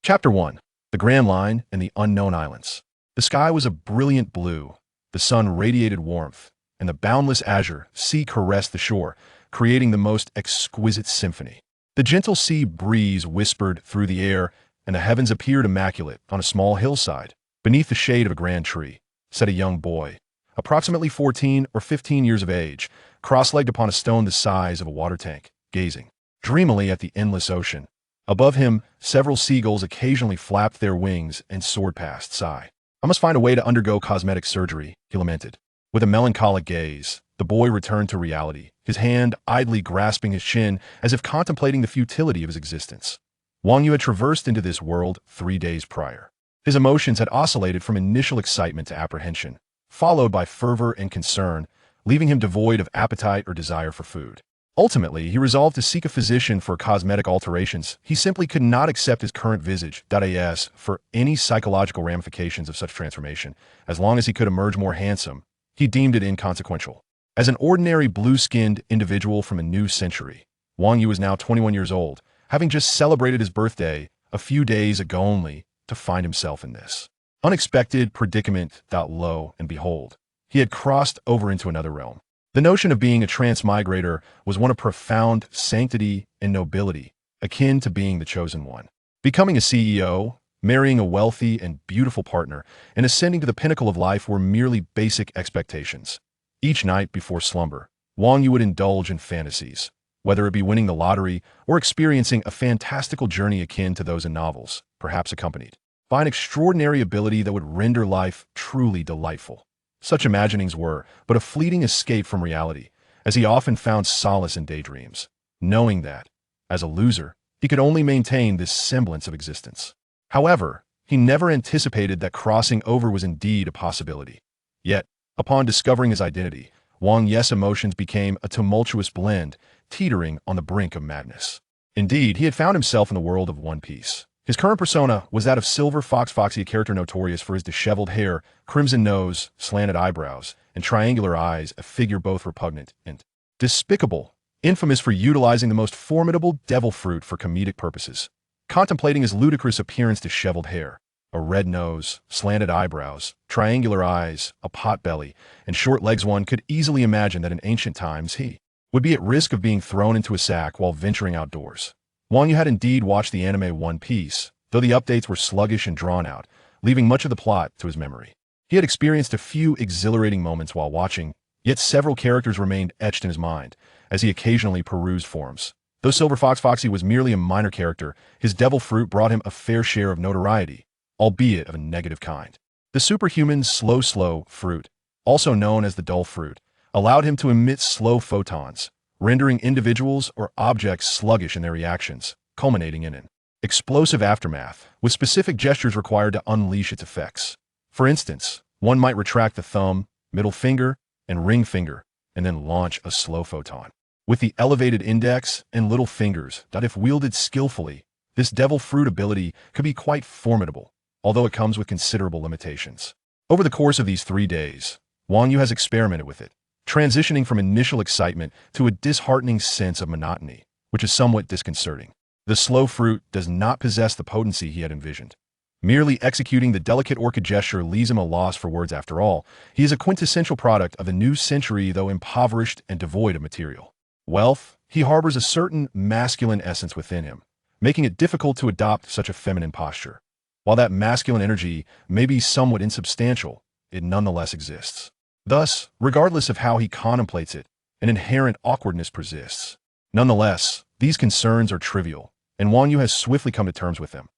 Chapter 1. The Grand Line and the Unknown Islands. The sky was a brilliant blue, the sun radiated warmth, and the boundless azure sea caressed the shore, creating the most exquisite symphony. The gentle sea breeze whispered through the air, and the heavens appeared immaculate. On a small hillside, beneath the shade of a grand tree, sat a young boy, approximately 14 or 15 years of age, cross-legged upon a stone the size of a water tank, gazing dreamily at the endless ocean. Above him, several seagulls occasionally flapped their wings and soared past. Sigh. I must find a way to undergo cosmetic surgery, he lamented. With a melancholic gaze, the boy returned to reality, his hand idly grasping his chin as if contemplating the futility of his existence. Wang Yu had traversed into this world 3 days prior. His emotions had oscillated from initial excitement to apprehension, followed by fervor and concern, leaving him devoid of appetite or desire for food. Ultimately, he resolved to seek a physician for cosmetic alterations. He simply could not accept his current visage.I for any psychological ramifications of such transformation. As long as he could emerge more handsome, he deemed it inconsequential. As an ordinary blue-skinned individual from a new century, Wang Yu was now 21 years old, having just celebrated his birthday a few days ago only to find himself in this unexpected predicament. Lo and behold, he had crossed over into another realm. The notion of being a transmigrator was one of profound sanctity and nobility, akin to being the chosen one. Becoming a CEO, marrying a wealthy and beautiful partner, and ascending to the pinnacle of life were merely basic expectations. Each night before slumber, Wang Yu would indulge in fantasies, whether it be winning the lottery or experiencing a fantastical journey akin to those in novels, perhaps accompanied by an extraordinary ability that would render life truly delightful. Such imaginings were but a fleeting escape from reality, as he often found solace in daydreams, knowing that, as a loser, he could only maintain this semblance of existence. However, he never anticipated that crossing over was indeed a possibility. Yet, upon discovering his identity, Wang Yu's emotions became a tumultuous blend, teetering on the brink of madness. Indeed, he had found himself in the world of One Piece. His current persona was that of Silver Fox Foxy, a character notorious for his disheveled hair, crimson nose, slanted eyebrows, and triangular eyes, a figure both repugnant and despicable, infamous for utilizing the most formidable devil fruit for comedic purposes. Contemplating his ludicrous appearance, disheveled hair, a red nose, slanted eyebrows, triangular eyes, a pot belly, and short legs, one could easily imagine that in ancient times he would be at risk of being thrown into a sack while venturing outdoors. Wang Yu had indeed watched the anime One Piece, though the updates were sluggish and drawn out, leaving much of the plot to his memory. He had experienced a few exhilarating moments while watching, yet several characters remained etched in his mind, as he occasionally perused forums. Though Silver Fox Foxy was merely a minor character, his devil fruit brought him a fair share of notoriety, albeit of a negative kind. The superhuman slow fruit, also known as the dull fruit, allowed him to emit slow photons, rendering individuals or objects sluggish in their reactions, culminating in an explosive aftermath, with specific gestures required to unleash its effects. For instance, one might retract the thumb, middle finger, and ring finger, and then launch a slow photon. With the elevated index and little fingers, if wielded skillfully, this devil fruit ability could be quite formidable, although it comes with considerable limitations. Over the course of these 3 days, Wang Yu has experimented with it, transitioning from initial excitement to a disheartening sense of monotony, which is somewhat disconcerting. The slow fruit does not possess the potency he had envisioned. Merely executing the delicate orchid gesture leaves him a loss for words. After all, he is a quintessential product of the new century, though impoverished and devoid of material wealth. He harbors a certain masculine essence within him, making it difficult to adopt such a feminine posture. While that masculine energy may be somewhat insubstantial, it nonetheless exists. Thus, regardless of how he contemplates it, an inherent awkwardness persists. Nonetheless, these concerns are trivial, and Wang Yu has swiftly come to terms with them.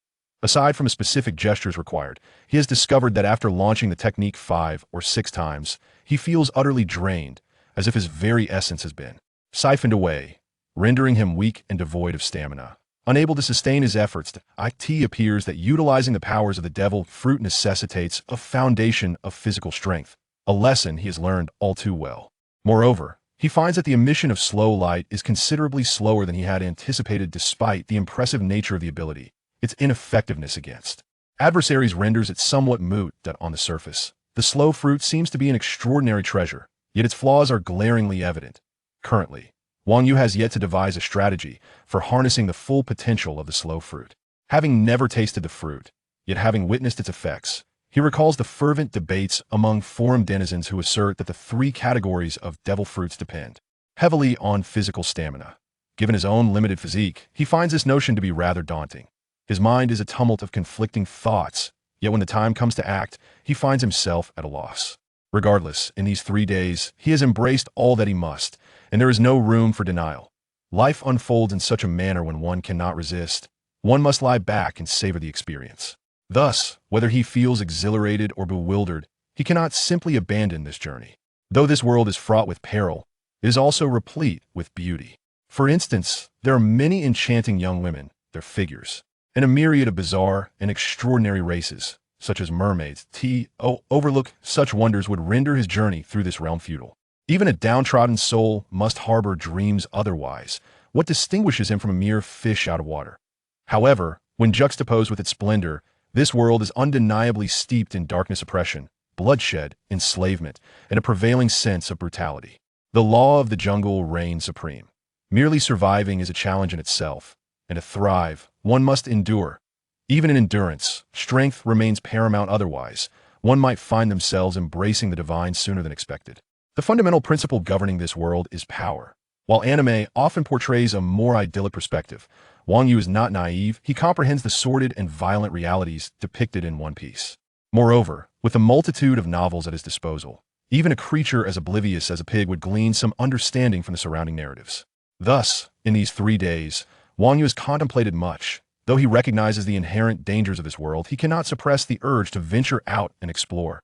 Aside from the specific gestures required, he has discovered that after launching the technique 5 or 6 times, he feels utterly drained, as if his very essence has been siphoned away, rendering him weak and devoid of stamina. Unable to sustain his efforts, it appears that utilizing the powers of the devil fruit necessitates a foundation of physical strength, a lesson he has learned all too well. Moreover, he finds that the emission of slow light is considerably slower than he had anticipated. Despite the impressive nature of the ability, its ineffectiveness against adversaries renders it somewhat moot. On the surface, the slow fruit seems to be an extraordinary treasure, yet its flaws are glaringly evident. Currently, Wang Yu has yet to devise a strategy for harnessing the full potential of the slow fruit. Having never tasted the fruit, yet having witnessed its effects, he recalls the fervent debates among forum denizens who assert that the three categories of devil fruits depend heavily on physical stamina. Given his own limited physique, he finds this notion to be rather daunting. His mind is a tumult of conflicting thoughts, yet when the time comes to act, he finds himself at a loss. Regardless, in these 3 days, he has embraced all that he must, and there is no room for denial. Life unfolds in such a manner when one cannot resist. One must lie back and savor the experience. Thus, whether he feels exhilarated or bewildered, he cannot simply abandon this journey. Though this world is fraught with peril, it is also replete with beauty. For instance, there are many enchanting young women, their figures, and a myriad of bizarre and extraordinary races, such as mermaids. Overlook such wonders would render his journey through this realm futile. Even a downtrodden soul must harbor dreams otherwise. What distinguishes him from a mere fish out of water? However, when juxtaposed with its splendor, this world is undeniably steeped in darkness, oppression, bloodshed, enslavement, and a prevailing sense of brutality. The law of the jungle reigns supreme. Merely surviving is a challenge in itself, and to thrive, one must endure. Even in endurance, strength remains paramount, otherwise, one might find themselves embracing the divine sooner than expected. The fundamental principle governing this world is power. While anime often portrays a more idyllic perspective, Wang Yu is not naive. He comprehends the sordid and violent realities depicted in One Piece. Moreover, with a multitude of novels at his disposal, even a creature as oblivious as a pig would glean some understanding from the surrounding narratives. Thus, in these 3 days, Wang Yu has contemplated much. Though he recognizes the inherent dangers of this world, he cannot suppress the urge to venture out and explore.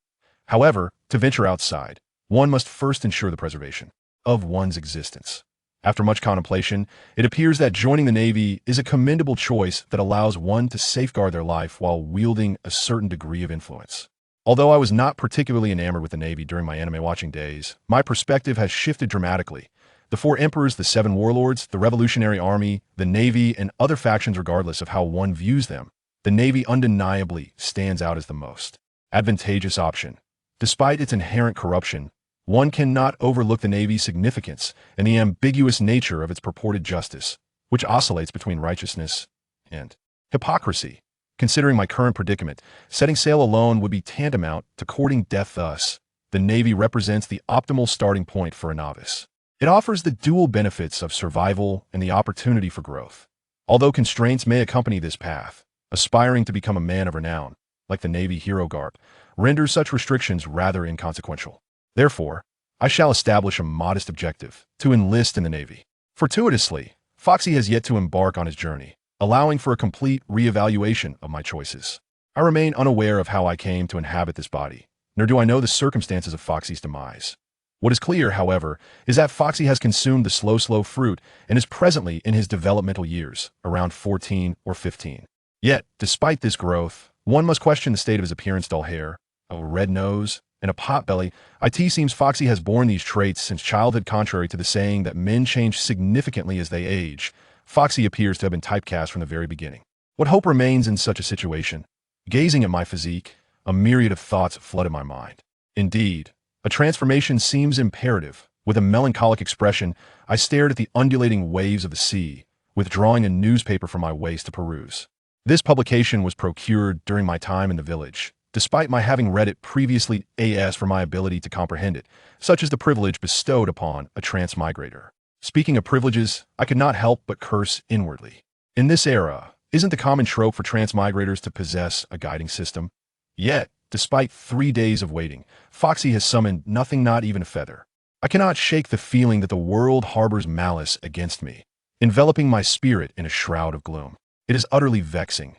However, to venture outside, one must first ensure the preservation of one's existence. After much contemplation, it appears that joining the Navy is a commendable choice that allows one to safeguard their life while wielding a certain degree of influence. Although I was not particularly enamored with the Navy during my anime watching days, my perspective has shifted dramatically. The 4 emperors, the 7 warlords, the Revolutionary Army, the Navy, and other factions, regardless of how one views them, the Navy undeniably stands out as the most advantageous option. Despite its inherent corruption, one cannot overlook the Navy's significance and the ambiguous nature of its purported justice, which oscillates between righteousness and hypocrisy. Considering my current predicament, setting sail alone would be tantamount to courting death. Thus, the Navy represents the optimal starting point for a novice. It offers the dual benefits of survival and the opportunity for growth. Although constraints may accompany this path, aspiring to become a man of renown, like the Navy hero garb, renders such restrictions rather inconsequential. Therefore, I shall establish a modest objective: to enlist in the Navy. Fortuitously, Foxy has yet to embark on his journey, allowing for a complete reevaluation of my choices. I remain unaware of how I came to inhabit this body, nor do I know the circumstances of Foxy's demise. What is clear, however, is that Foxy has consumed the slow fruit and is presently in his developmental years, around 14 or 15. Yet, despite this growth, one must question the state of his appearance: dull hair, a red nose, and a pot belly. It seems Foxy has borne these traits since childhood. Contrary to the saying that men change significantly as they age, Foxy appears to have been typecast from the very beginning. What hope remains in such a situation? Gazing at my physique, a myriad of thoughts flooded my mind. Indeed, a transformation seems imperative. With a melancholic expression, I stared at the undulating waves of the sea, withdrawing a newspaper from my waist to peruse. This publication was procured during my time in the village, despite my having read it previously. As for my ability to comprehend it, such is the privilege bestowed upon a transmigrator. Speaking of privileges, I could not help but curse inwardly. In this era, isn't the common trope for transmigrators to possess a guiding system? Yet, despite 3 days of waiting, Foxy has summoned nothing, not even a feather. I cannot shake the feeling that the world harbors malice against me, enveloping my spirit in a shroud of gloom. It is utterly vexing.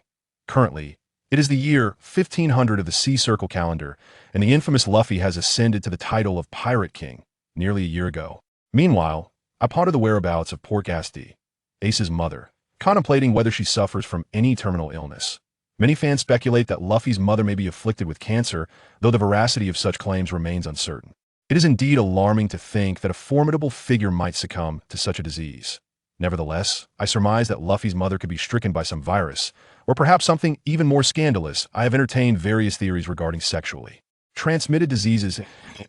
Currently, it is the year 1500 of the Sea Circle calendar, and the infamous Luffy has ascended to the title of Pirate King nearly a year ago. Meanwhile, I ponder the whereabouts of poor Gasti, Ace's mother, contemplating whether she suffers from any terminal illness. Many fans speculate that Luffy's mother may be afflicted with cancer, though the veracity of such claims remains uncertain. It is indeed alarming to think that a formidable figure might succumb to such a disease. Nevertheless, I surmise that Luffy's mother could be stricken by some virus, or perhaps something even more scandalous. I have entertained various theories regarding sexually transmitted diseases,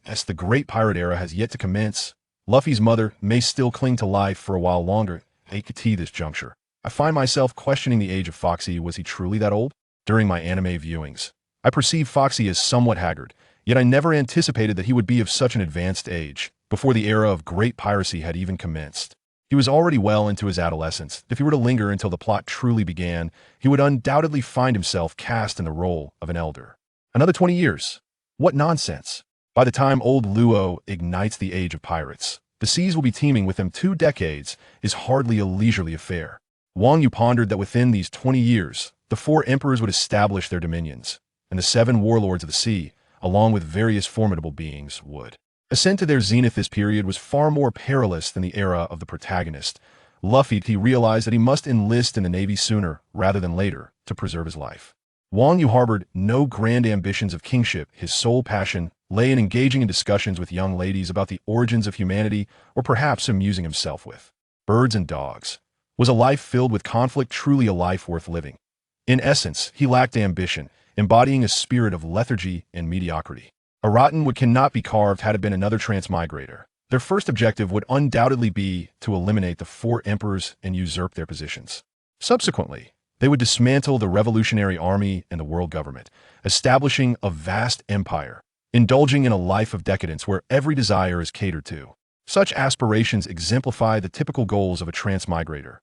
as the great pirate era has yet to commence. Luffy's mother may still cling to life for a while longer. At this juncture, I find myself questioning the age of Foxy. Was he truly that old? During my anime viewings, I perceive Foxy as somewhat haggard, yet I never anticipated that he would be of such an advanced age, before the era of great piracy had even commenced. He was already well into his adolescence. If he were to linger until the plot truly began, he would undoubtedly find himself cast in the role of an elder. Another 20 years. What nonsense. By the time old Luo ignites the age of pirates, the seas will be teeming with him. 2 decades is hardly a leisurely affair. Wang Yu pondered that within these 20 years, the 4 emperors would establish their dominions, and the 7 warlords of the sea, along with various formidable beings, would ascend to their zenith. This period was far more perilous than the era of the protagonist. Luffy, he realized that he must enlist in the navy sooner rather than later to preserve his life. Wang Yu harbored no grand ambitions of kingship. His sole passion lay in engaging in discussions with young ladies about the origins of humanity, or perhaps amusing himself with birds and dogs. Was a life filled with conflict truly a life worth living? In essence, he lacked ambition, embodying a spirit of lethargy and mediocrity. A rotten wood cannot be carved. Had it been another transmigrator, their first objective would undoubtedly be to eliminate the 4 emperors and usurp their positions. Subsequently, they would dismantle the revolutionary army and the world government, establishing a vast empire, indulging in a life of decadence where every desire is catered to. Such aspirations exemplify the typical goals of a transmigrator.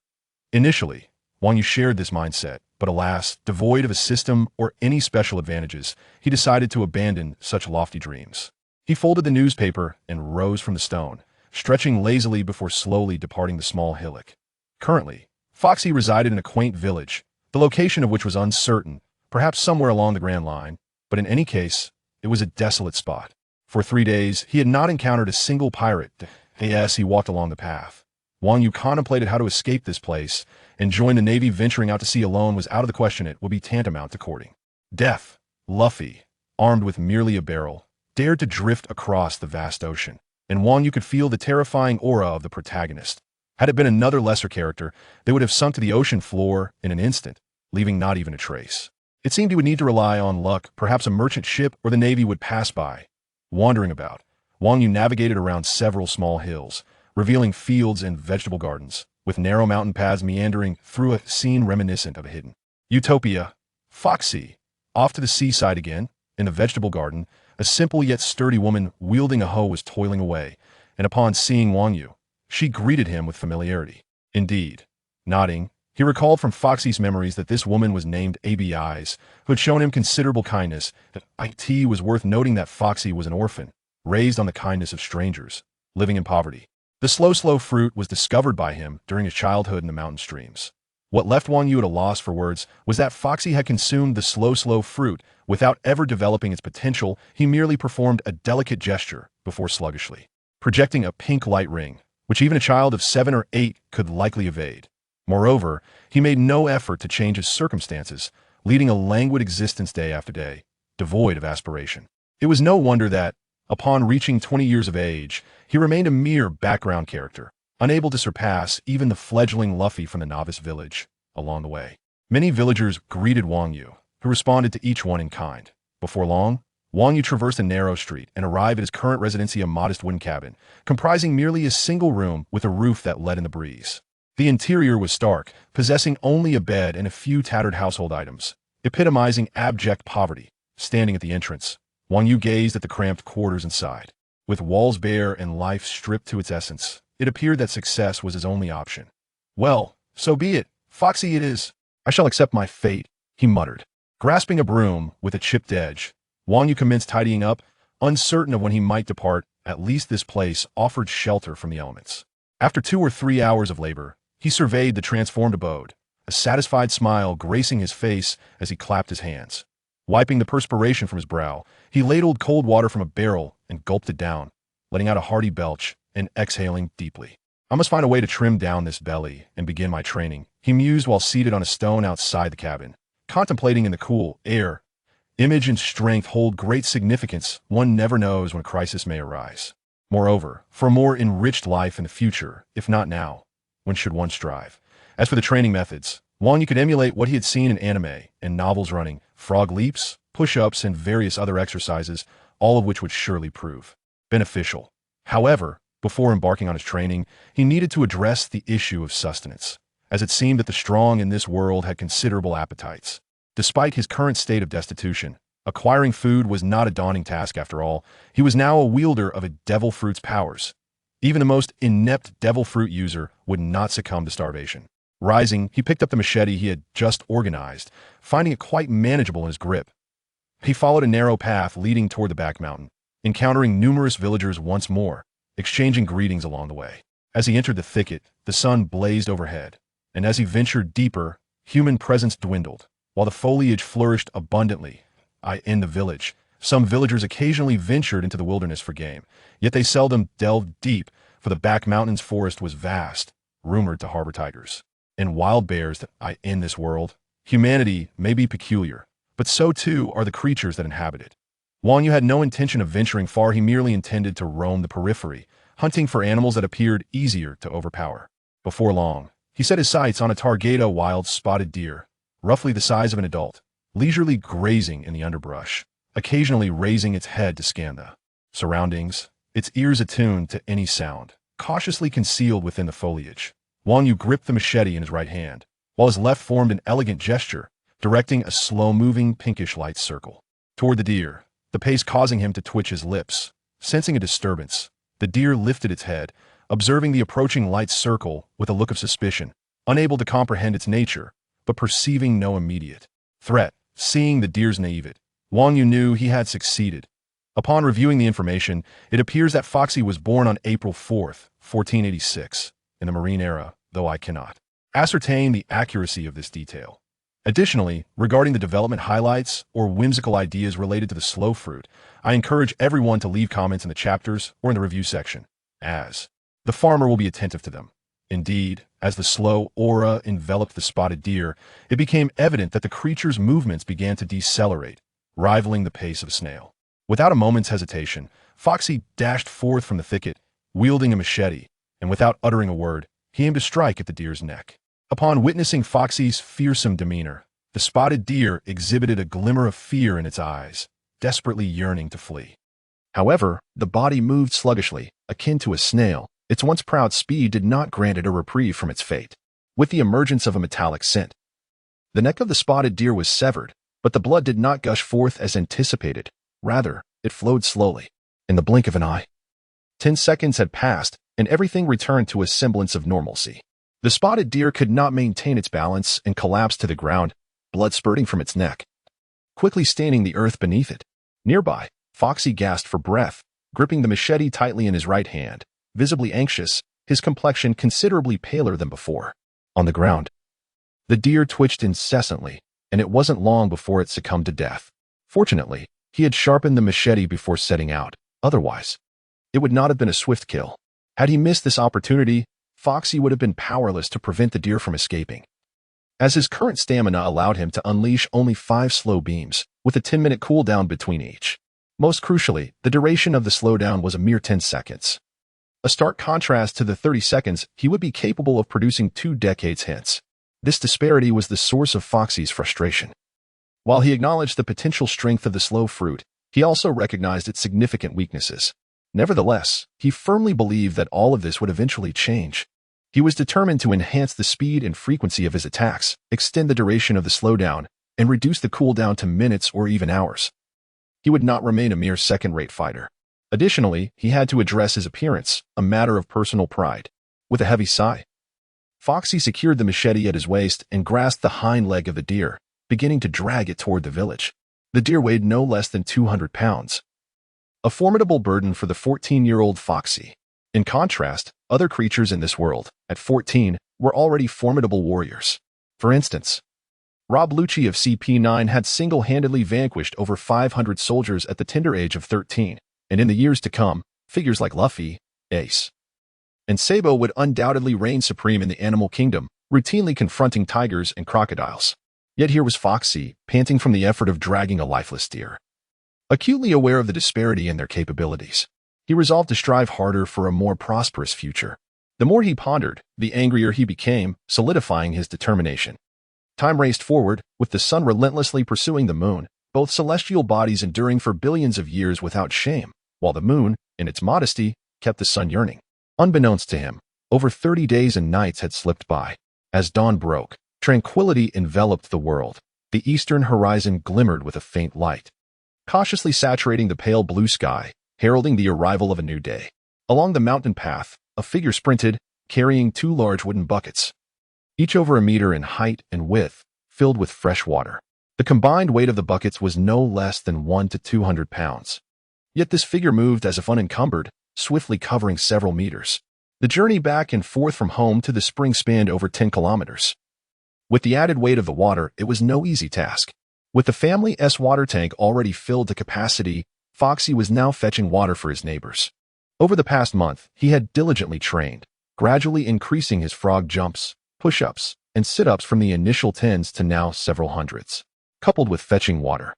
Initially, Wang Yu shared this mindset, but alas, devoid of a system or any special advantages, he decided to abandon such lofty dreams. He folded the newspaper and rose from the stone, stretching lazily before slowly departing the small hillock. Currently, Foxy resided in a quaint village, the location of which was uncertain, perhaps somewhere along the Grand Line, but in any case, it was a desolate spot. For 3 days, he had not encountered a single pirate. As he walked along the path, Wang Yu contemplated how to escape this place and join the navy. Venturing out to sea alone was out of the question. It would be tantamount to courting death. Luffy, armed with merely a barrel, dared to drift across the vast ocean, and Wang Yu could feel the terrifying aura of the protagonist. Had it been another lesser character, they would have sunk to the ocean floor in an instant, leaving not even a trace. It seemed he would need to rely on luck. Perhaps a merchant ship or the navy would pass by. Wandering about, Wang Yu navigated around several small hills, revealing fields and vegetable gardens, with narrow mountain paths meandering through a scene reminiscent of a hidden utopia. Foxy, off to the seaside again, in the vegetable garden, a simple yet sturdy woman wielding a hoe was toiling away, and upon seeing Wang Yu, she greeted him with familiarity. Indeed, nodding, he recalled from Foxy's memories that this woman was named ABI's, who had shown him considerable kindness. It was worth noting that Foxy was an orphan, raised on the kindness of strangers, living in poverty. The slow fruit was discovered by him during his childhood in the mountain streams. What left Wang Yu at a loss for words was that Foxy had consumed the slow fruit without ever developing its potential. He merely performed a delicate gesture before sluggishly projecting a pink light ring, which even a child of 7 or 8 could likely evade. Moreover, he made no effort to change his circumstances, leading a languid existence day after day, devoid of aspiration. It was no wonder that, upon reaching 20 years of age, he remained a mere background character, unable to surpass even the fledgling Luffy from the novice village. Along the way, many villagers greeted Wang Yu, who responded to each one in kind. Before long, Wang Yu traversed a narrow street and arrived at his current residency, a modest wooden cabin, comprising merely a single room with a roof that let in the breeze. The interior was stark, possessing only a bed and a few tattered household items, epitomizing abject poverty. Standing at the entrance, Wang Yu gazed at the cramped quarters inside. With walls bare and life stripped to its essence, it appeared that success was his only option. Well, so be it. Foxy it is. I shall accept my fate, he muttered. Grasping a broom with a chipped edge, Wang Yu commenced tidying up, uncertain of when he might depart. At least this place offered shelter from the elements. After 2 or 3 hours of labor, he surveyed the transformed abode, a satisfied smile gracing his face as he clapped his hands. Wiping the perspiration from his brow, he ladled cold water from a barrel and gulped it down, letting out a hearty belch and exhaling deeply. I must find a way to trim down this belly and begin my training, he mused while seated on a stone outside the cabin, contemplating in the cool air. Image and strength hold great significance. One never knows when a crisis may arise. Moreover, for a more enriched life in the future, if not now, when should one strive? As for the training methods, Wang Yu could emulate what he had seen in anime and novels: running, frog leaps, push-ups, and various other exercises, all of which would surely prove beneficial. However, before embarking on his training, he needed to address the issue of sustenance. as it seemed that the strong in this world had considerable appetites. Despite his current state of destitution, acquiring food was not a daunting task after all. He was now a wielder of a devil fruit's powers. Even the most inept devil fruit user would not succumb to starvation. Rising, he picked up the machete he had just organized, finding it quite manageable in his grip. He followed a narrow path leading toward the back mountain, encountering numerous villagers once more, exchanging greetings along the way. As he entered the thicket, the sun blazed overhead, and as he ventured deeper, human presence dwindled. While the foliage flourished abundantly in the village, some villagers occasionally ventured into the wilderness for game, yet they seldom delved deep, for the back mountains forest was vast, rumored to harbor tigers and wild bears in this world. Humanity may be peculiar, but so too are the creatures that inhabit it. Wang Yu had no intention of venturing far. He merely intended to roam the periphery, hunting for animals that appeared easier to overpower. Before long, he set his sights on a target, wild spotted deer, roughly the size of an adult, leisurely grazing in the underbrush, occasionally raising its head to scan the surroundings, its ears attuned to any sound, cautiously concealed within the foliage. Wang Yu gripped the machete in his right hand, while his left formed an elegant gesture, directing a slow-moving pinkish light circle toward the deer, the pace causing him to twitch his lips. Sensing a disturbance, the deer lifted its head, observing the approaching light circle with a look of suspicion, unable to comprehend its nature, but perceiving no immediate threat. Seeing the deer's naivete, Wang Yu knew he had succeeded. Upon reviewing the information, it appears that Foxy was born on April 4th, 1486, in the Marine era, though I cannot ascertain the accuracy of this detail. Additionally, regarding the development highlights or whimsical ideas related to the slow fruit, I encourage everyone to leave comments in the chapters or in the review section, as the farmer will be attentive to them. Indeed, as the slow aura enveloped the spotted deer, it became evident that the creature's movements began to decelerate, rivaling the pace of a snail. Without a moment's hesitation, Foxy dashed forth from the thicket, wielding a machete, and without uttering a word, he aimed to strike at the deer's neck. Upon witnessing Foxy's fearsome demeanor, the spotted deer exhibited a glimmer of fear in its eyes, desperately yearning to flee. However, the body moved sluggishly, akin to a snail. Its once proud speed did not grant it a reprieve from its fate. With the emergence of a metallic scent, the neck of the spotted deer was severed, but the blood did not gush forth as anticipated. Rather, it flowed slowly. In the blink of an eye, 10 seconds had passed, and everything returned to a semblance of normalcy. The spotted deer could not maintain its balance and collapsed to the ground, blood spurting from its neck, quickly staining the earth beneath it. Nearby, Foxy gasped for breath, gripping the machete tightly in his right hand, visibly anxious, his complexion considerably paler than before. On the ground, the deer twitched incessantly, and it wasn't long before it succumbed to death. Fortunately, he had sharpened the machete before setting out. Otherwise, it would not have been a swift kill. Had he missed this opportunity, Foxy would have been powerless to prevent the deer from escaping, as his current stamina allowed him to unleash only 5 slow beams, with a 10-minute cooldown between each. Most crucially, the duration of the slowdown was a mere 10 seconds. A stark contrast to the 30 seconds he would be capable of producing 2 decades hence. This disparity was the source of Foxy's frustration. While he acknowledged the potential strength of the slow fruit, he also recognized its significant weaknesses. Nevertheless, he firmly believed that all of this would eventually change. He was determined to enhance the speed and frequency of his attacks, extend the duration of the slowdown, and reduce the cooldown to minutes or even hours. He would not remain a mere second-rate fighter. Additionally, he had to address his appearance, a matter of personal pride. With a heavy sigh, Foxy secured the machete at his waist and grasped the hind leg of the deer, beginning to drag it toward the village. The deer weighed no less than 200 pounds. A formidable burden for the 14-year-old Foxy. In contrast, other creatures in this world, at 14, were already formidable warriors. For instance, Rob Lucci of CP9 had single-handedly vanquished over 500 soldiers at the tender age of 13, and in the years to come, figures like Luffy, Ace, and Sabo would undoubtedly reign supreme in the animal kingdom, routinely confronting tigers and crocodiles. Yet here was Foxy, panting from the effort of dragging a lifeless deer. Acutely aware of the disparity in their capabilities, he resolved to strive harder for a more prosperous future. The more he pondered, the angrier he became, solidifying his determination. Time raced forward, with the sun relentlessly pursuing the moon, both celestial bodies enduring for billions of years without shame, while the moon, in its modesty, kept the sun yearning. Unbeknownst to him, over 30 days and nights had slipped by. As dawn broke, tranquility enveloped the world. The eastern horizon glimmered with a faint light, cautiously saturating the pale blue sky, heralding the arrival of a new day. Along the mountain path, a figure sprinted, carrying two large wooden buckets, each over a meter in height and width, filled with fresh water. The combined weight of the buckets was no less than 100 to 200 pounds. Yet this figure moved as if unencumbered, swiftly covering several meters. The journey back and forth from home to the spring spanned over 10 kilometers. With the added weight of the water, it was no easy task. With the family's water tank already filled to capacity, Foxy was now fetching water for his neighbors. Over the past month, he had diligently trained, gradually increasing his frog jumps, push-ups, and sit-ups from the initial tens to now several hundreds. Coupled with fetching water,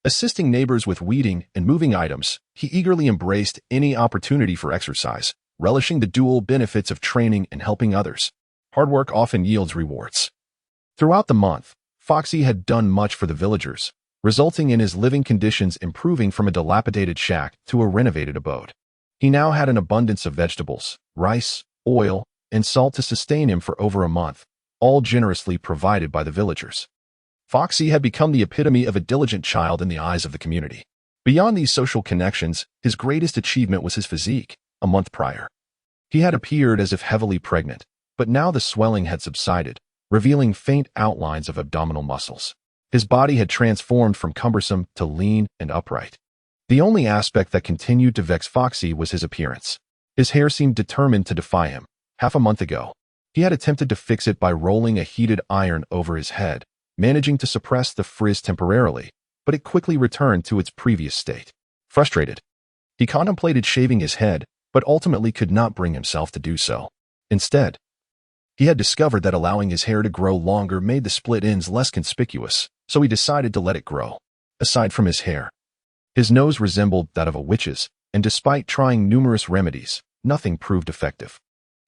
assisting neighbors with weeding and moving items, he eagerly embraced any opportunity for exercise, relishing the dual benefits of training and helping others. Hard work often yields rewards. Throughout the month, Foxy had done much for the villagers, resulting in his living conditions improving from a dilapidated shack to a renovated abode. He now had an abundance of vegetables, rice, oil, and salt to sustain him for over a month, all generously provided by the villagers. Foxy had become the epitome of a diligent child in the eyes of the community. Beyond these social connections, his greatest achievement was his physique. A month prior, he had appeared as if heavily pregnant, but now the swelling had subsided, revealing faint outlines of abdominal muscles. His body had transformed from cumbersome to lean and upright. The only aspect that continued to vex Foxy was his appearance. His hair seemed determined to defy him. Half a month ago, he had attempted to fix it by rolling a heated iron over his head, managing to suppress the frizz temporarily, but it quickly returned to its previous state. Frustrated, he contemplated shaving his head, but ultimately could not bring himself to do so. Instead, he had discovered that allowing his hair to grow longer made the split ends less conspicuous, so he decided to let it grow. Aside from his hair, his nose resembled that of a witch's, and despite trying numerous remedies, nothing proved effective.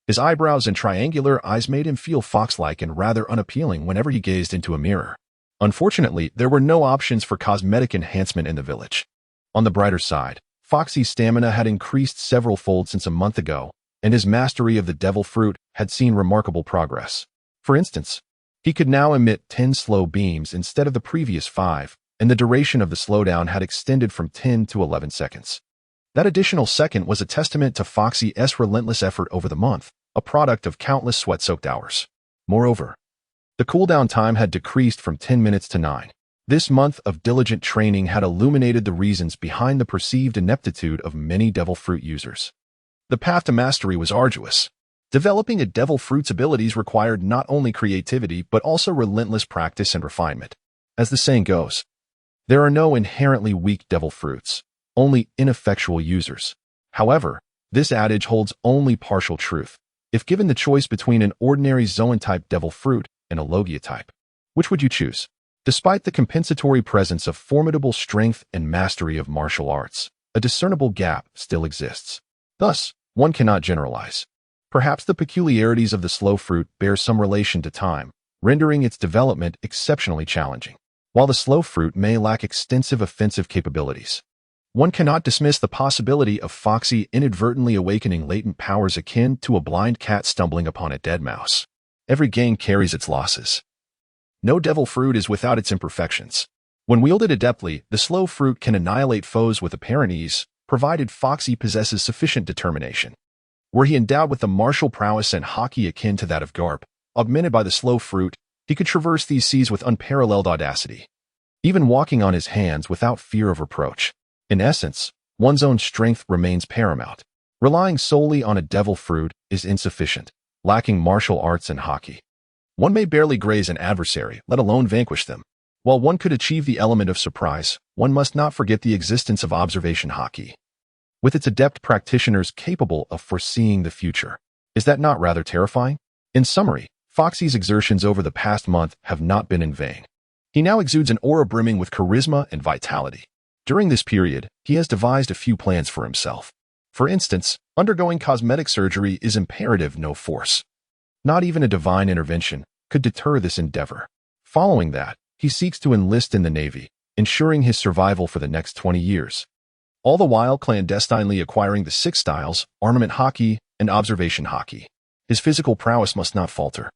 His eyebrows and triangular eyes made him feel fox-like and rather unappealing whenever he gazed into a mirror. Unfortunately, there were no options for cosmetic enhancement in the village. On the brighter side, Foxy's stamina had increased several-fold since a month ago, and his mastery of the devil fruit had seen remarkable progress. For instance, he could now emit 10 slow beams instead of the previous 5, and the duration of the slowdown had extended from 10 to 11 seconds. That additional second was a testament to Foxy's relentless effort over the month, a product of countless sweat-soaked hours. Moreover, the cooldown time had decreased from 10 minutes to 9. This month of diligent training had illuminated the reasons behind the perceived ineptitude of many devil fruit users. The path to mastery was arduous. Developing a devil fruit's abilities required not only creativity but also relentless practice and refinement. As the saying goes, there are no inherently weak devil fruits, only ineffectual users. However, this adage holds only partial truth. If given the choice between an ordinary zoan-type devil fruit and a logia type, which would you choose? Despite the compensatory presence of formidable strength and mastery of martial arts, a discernible gap still exists. Thus, one cannot generalize. Perhaps the peculiarities of the slow fruit bear some relation to time, rendering its development exceptionally challenging. While the slow fruit may lack extensive offensive capabilities, one cannot dismiss the possibility of Foxy inadvertently awakening latent powers akin to a blind cat stumbling upon a dead mouse. Every gain carries its losses. No devil fruit is without its imperfections. When wielded adeptly, the slow fruit can annihilate foes with apparent ease, provided Foxy possesses sufficient determination. Were he endowed with the martial prowess and hockey akin to that of Garp, augmented by the slow fruit, he could traverse these seas with unparalleled audacity, even walking on his hands without fear of reproach. In essence, one's own strength remains paramount. Relying solely on a devil fruit is insufficient, lacking martial arts and hockey. One may barely graze an adversary, let alone vanquish them. While one could achieve the element of surprise, one must not forget the existence of observation hockey, with its adept practitioners capable of foreseeing the future. Is that not rather terrifying? In summary, Foxy's exertions over the past month have not been in vain. He now exudes an aura brimming with charisma and vitality. During this period, he has devised a few plans for himself. For instance, undergoing cosmetic surgery is imperative, no force. Not even a divine intervention could deter this endeavor. Following that, he seeks to enlist in the Navy, ensuring his survival for the next 20 years. All the while clandestinely acquiring the 6 styles, armament hockey, and observation hockey. His physical prowess must not falter.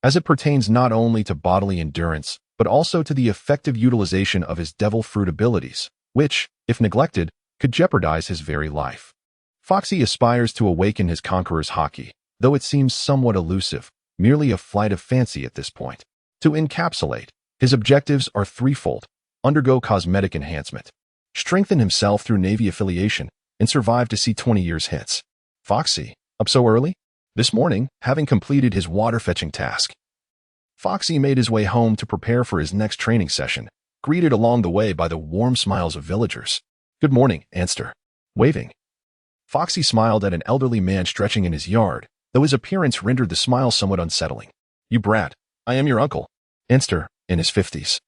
as it pertains not only to bodily endurance, but also to the effective utilization of his devil fruit abilities, which, if neglected, could jeopardize his very life. Foxy aspires to awaken his conqueror's haki, though it seems somewhat elusive, merely a flight of fancy at this point. To encapsulate, his objectives are threefold: undergo cosmetic enhancement, strengthen himself through Navy affiliation, and survive to see 20 years hence. Foxy, up so early? This morning, having completed his water-fetching task, Foxy made his way home to prepare for his next training session, greeted along the way by the warm smiles of villagers. "Good morning, Anster." Waving, Foxy smiled at an elderly man stretching in his yard, though his appearance rendered the smile somewhat unsettling. "You brat, I am your uncle." Anster, in his 50s,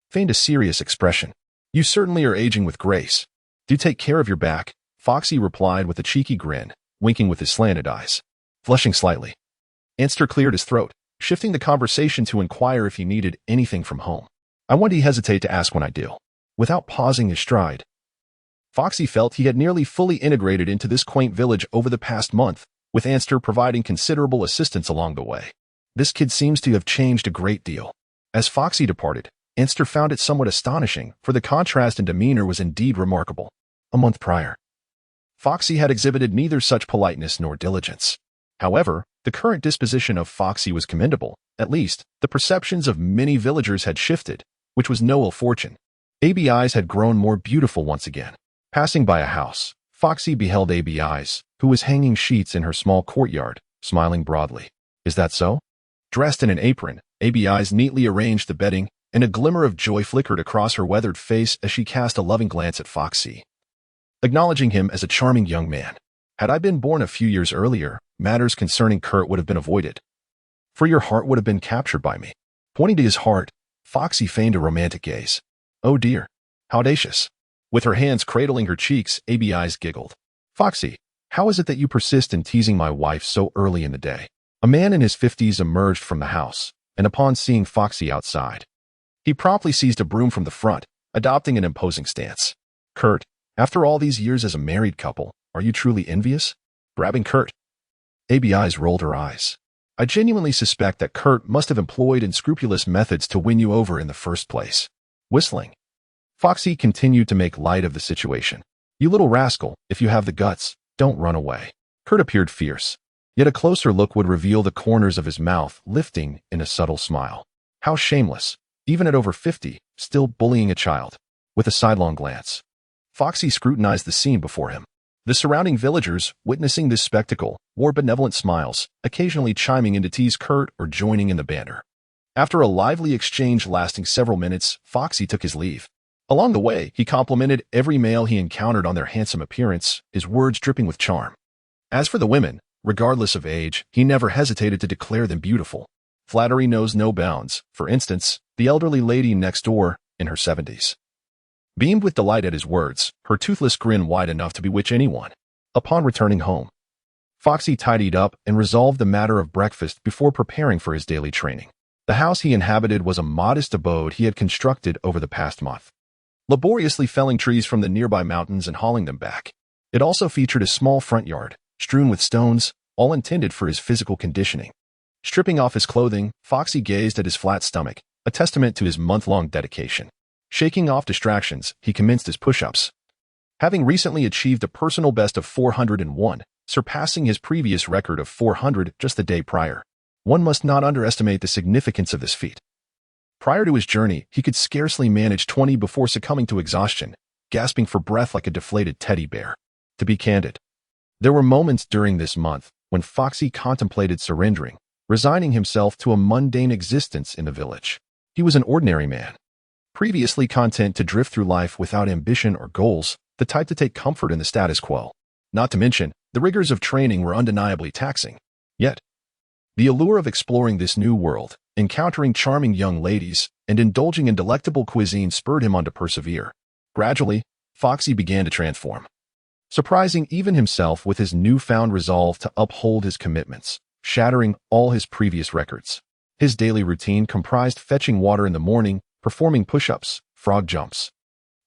feigned a serious expression. "You certainly are aging with grace. Do take care of your back," Foxy replied with a cheeky grin, winking with his slanted eyes. Flushing slightly, Anster cleared his throat, shifting the conversation to inquire if he needed anything from home. "I won't hesitate to ask when I do." Without pausing his stride, Foxy felt he had nearly fully integrated into this quaint village over the past month, with Anster providing considerable assistance along the way. This kid seems to have changed a great deal. As Foxy departed, Anster found it somewhat astonishing, for the contrast in demeanor was indeed remarkable. A month prior, Foxy had exhibited neither such politeness nor diligence. However, the current disposition of Foxy was commendable. At least, the perceptions of many villagers had shifted, which was no ill fortune. ABI's had grown more beautiful once again. Passing by a house, Foxy beheld ABI's, who was hanging sheets in her small courtyard, smiling broadly. "Is that so?" Dressed in an apron, ABI's neatly arranged the bedding, and a glimmer of joy flickered across her weathered face as she cast a loving glance at Foxy, acknowledging him as a charming young man. "Had I been born a few years earlier, matters concerning Kurt would have been avoided, for your heart would have been captured by me." Pointing to his heart, Foxy feigned a romantic gaze. "Oh dear, how audacious." With her hands cradling her cheeks, ABI's giggled. "Foxy, how is it that you persist in teasing my wife so early in the day?" A man in his 50s emerged from the house, and upon seeing Foxy outside, he promptly seized a broom from the front, adopting an imposing stance. "Kurt, after all these years as a married couple, are you truly envious?" Grabbing Kurt, ABI's rolled her eyes. "I genuinely suspect that Kurt must have employed unscrupulous methods to win you over in the first place." Whistling, Foxy continued to make light of the situation. "You little rascal, if you have the guts, don't run away." Kurt appeared fierce, yet a closer look would reveal the corners of his mouth lifting in a subtle smile. How shameless, even at over 50, still bullying a child. With a sidelong glance, Foxy scrutinized the scene before him. The surrounding villagers, witnessing this spectacle, wore benevolent smiles, occasionally chiming in to tease Kurt or joining in the banter. After a lively exchange lasting several minutes, Foxy took his leave. Along the way, he complimented every male he encountered on their handsome appearance, his words dripping with charm. As for the women, regardless of age, he never hesitated to declare them beautiful. Flattery knows no bounds. For instance, the elderly lady next door, in her 70s, beamed with delight at his words, her toothless grin wide enough to bewitch anyone. Upon returning home, Foxy tidied up and resolved the matter of breakfast before preparing for his daily training. The house he inhabited was a modest abode he had constructed over the past month, laboriously felling trees from the nearby mountains and hauling them back. It also featured a small front yard, strewn with stones, all intended for his physical conditioning. Stripping off his clothing, Foxy gazed at his flat stomach, a testament to his month-long dedication. Shaking off distractions, he commenced his push-ups, having recently achieved a personal best of 401, surpassing his previous record of 400 just the day prior. One must not underestimate the significance of this feat. Prior to his journey, he could scarcely manage 20 before succumbing to exhaustion, gasping for breath like a deflated teddy bear. To be candid, there were moments during this month when Foxy contemplated surrendering, resigning himself to a mundane existence in the village. He was an ordinary man, previously content to drift through life without ambition or goals, the type to take comfort in the status quo. Not to mention, the rigors of training were undeniably taxing. Yet, the allure of exploring this new world, encountering charming young ladies, and indulging in delectable cuisine spurred him on to persevere. Gradually, Foxy began to transform, surprising even himself with his newfound resolve to uphold his commitments, shattering all his previous records. His daily routine comprised fetching water in the morning, performing push-ups, frog jumps,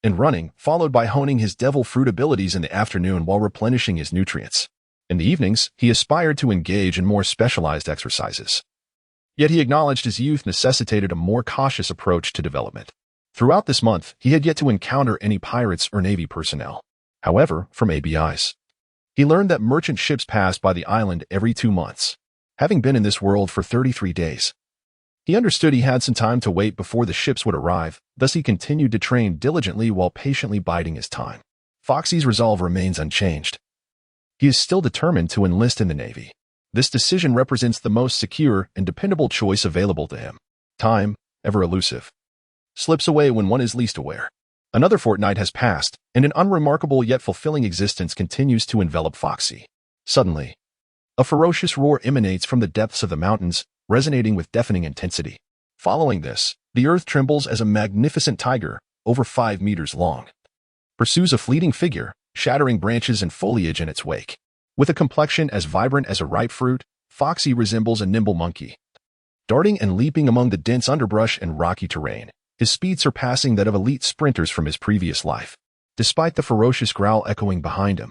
and running, followed by honing his devil fruit abilities in the afternoon while replenishing his nutrients. In the evenings, he aspired to engage in more specialized exercises, Yet he acknowledged his youth necessitated a more cautious approach to development. Throughout this month, he had yet to encounter any pirates or Navy personnel. However, from ABIs, he learned that merchant ships passed by the island every 2 months. Having been in this world for 33 days, he understood he had some time to wait before the ships would arrive, thus he continued to train diligently while patiently biding his time. Foxy's resolve remains unchanged. He is still determined to enlist in the Navy. This decision represents the most secure and dependable choice available to him. Time, ever elusive, slips away when one is least aware. Another fortnight has passed, and an unremarkable yet fulfilling existence continues to envelop Foxy. Suddenly, a ferocious roar emanates from the depths of the mountains, resonating with deafening intensity. Following this, the earth trembles as a magnificent tiger, over 5 meters long, pursues a fleeting figure, shattering branches and foliage in its wake. With a complexion as vibrant as a ripe fruit, Foxy resembles a nimble monkey, darting and leaping among the dense underbrush and rocky terrain, his speed surpassing that of elite sprinters from his previous life. Despite the ferocious growl echoing behind him,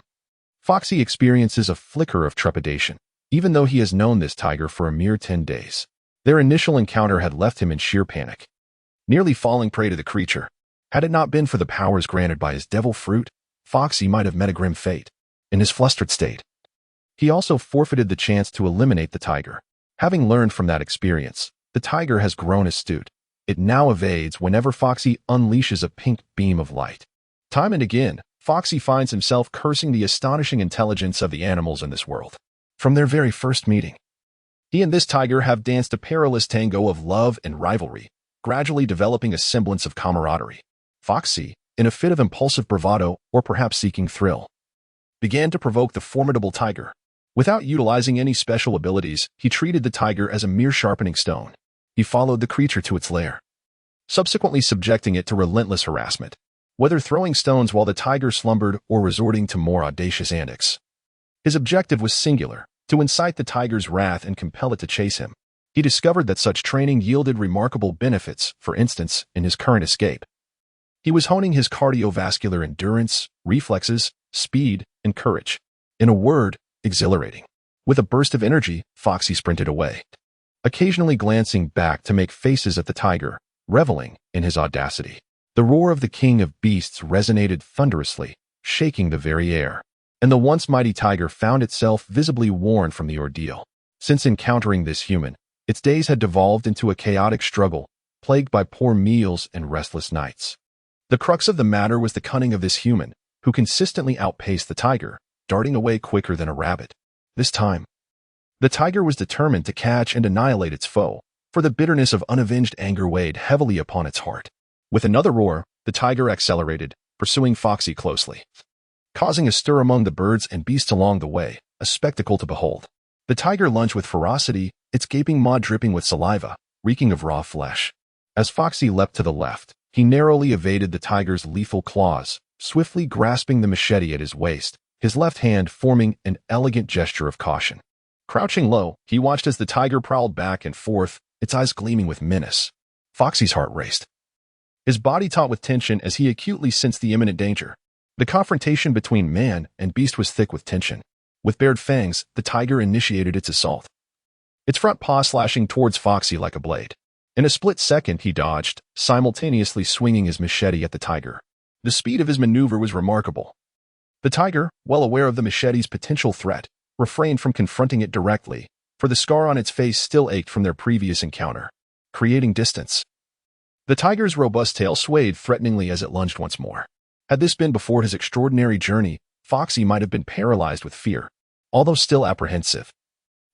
Foxy experiences a flicker of trepidation, even though he has known this tiger for a mere 10 days. Their initial encounter had left him in sheer panic, nearly falling prey to the creature. Had it not been for the powers granted by his devil fruit, Foxy might have met a grim fate. In his flustered state, he also forfeited the chance to eliminate the tiger. Having learned from that experience, the tiger has grown astute. It now evades whenever Foxy unleashes a pink beam of light. Time and again, Foxy finds himself cursing the astonishing intelligence of the animals in this world. From their very first meeting, he and this tiger have danced a perilous tango of love and rivalry, gradually developing a semblance of camaraderie. Foxy, in a fit of impulsive bravado or perhaps seeking thrill, began to provoke the formidable tiger. Without utilizing any special abilities, he treated the tiger as a mere sharpening stone. He followed the creature to its lair, subsequently subjecting it to relentless harassment, whether throwing stones while the tiger slumbered or resorting to more audacious antics. His objective was singular: to incite the tiger's wrath and compel it to chase him. He discovered that such training yielded remarkable benefits. For instance, in his current escape, he was honing his cardiovascular endurance, reflexes, speed, and courage. In a word, exhilarating. With a burst of energy, Foxy sprinted away, occasionally glancing back to make faces at the tiger, reveling in his audacity. The roar of the king of beasts resonated thunderously, shaking the very air, and the once mighty tiger found itself visibly worn from the ordeal. Since encountering this human, its days had devolved into a chaotic struggle, plagued by poor meals and restless nights. The crux of the matter was the cunning of this human, who consistently outpaced the tiger, darting away quicker than a rabbit. This time, the tiger was determined to catch and annihilate its foe, for the bitterness of unavenged anger weighed heavily upon its heart. With another roar, the tiger accelerated, pursuing Foxy closely, causing a stir among the birds and beasts along the way, a spectacle to behold. The tiger lunged with ferocity, its gaping maw dripping with saliva, reeking of raw flesh. As Foxy leapt to the left, he narrowly evaded the tiger's lethal claws, swiftly grasping the machete at his waist, his left hand forming an elegant gesture of caution. Crouching low, he watched as the tiger prowled back and forth, its eyes gleaming with menace. Foxy's heart raced, his body taut with tension as he acutely sensed the imminent danger. The confrontation between man and beast was thick with tension. With bared fangs, the tiger initiated its assault, its front paw slashing towards Foxy like a blade. In a split second, he dodged, simultaneously swinging his machete at the tiger. The speed of his maneuver was remarkable. The tiger, well aware of the machete's potential threat, refrained from confronting it directly, for the scar on its face still ached from their previous encounter, creating distance. The tiger's robust tail swayed threateningly as it lunged once more. Had this been before his extraordinary journey, Foxy might have been paralyzed with fear. Although still apprehensive,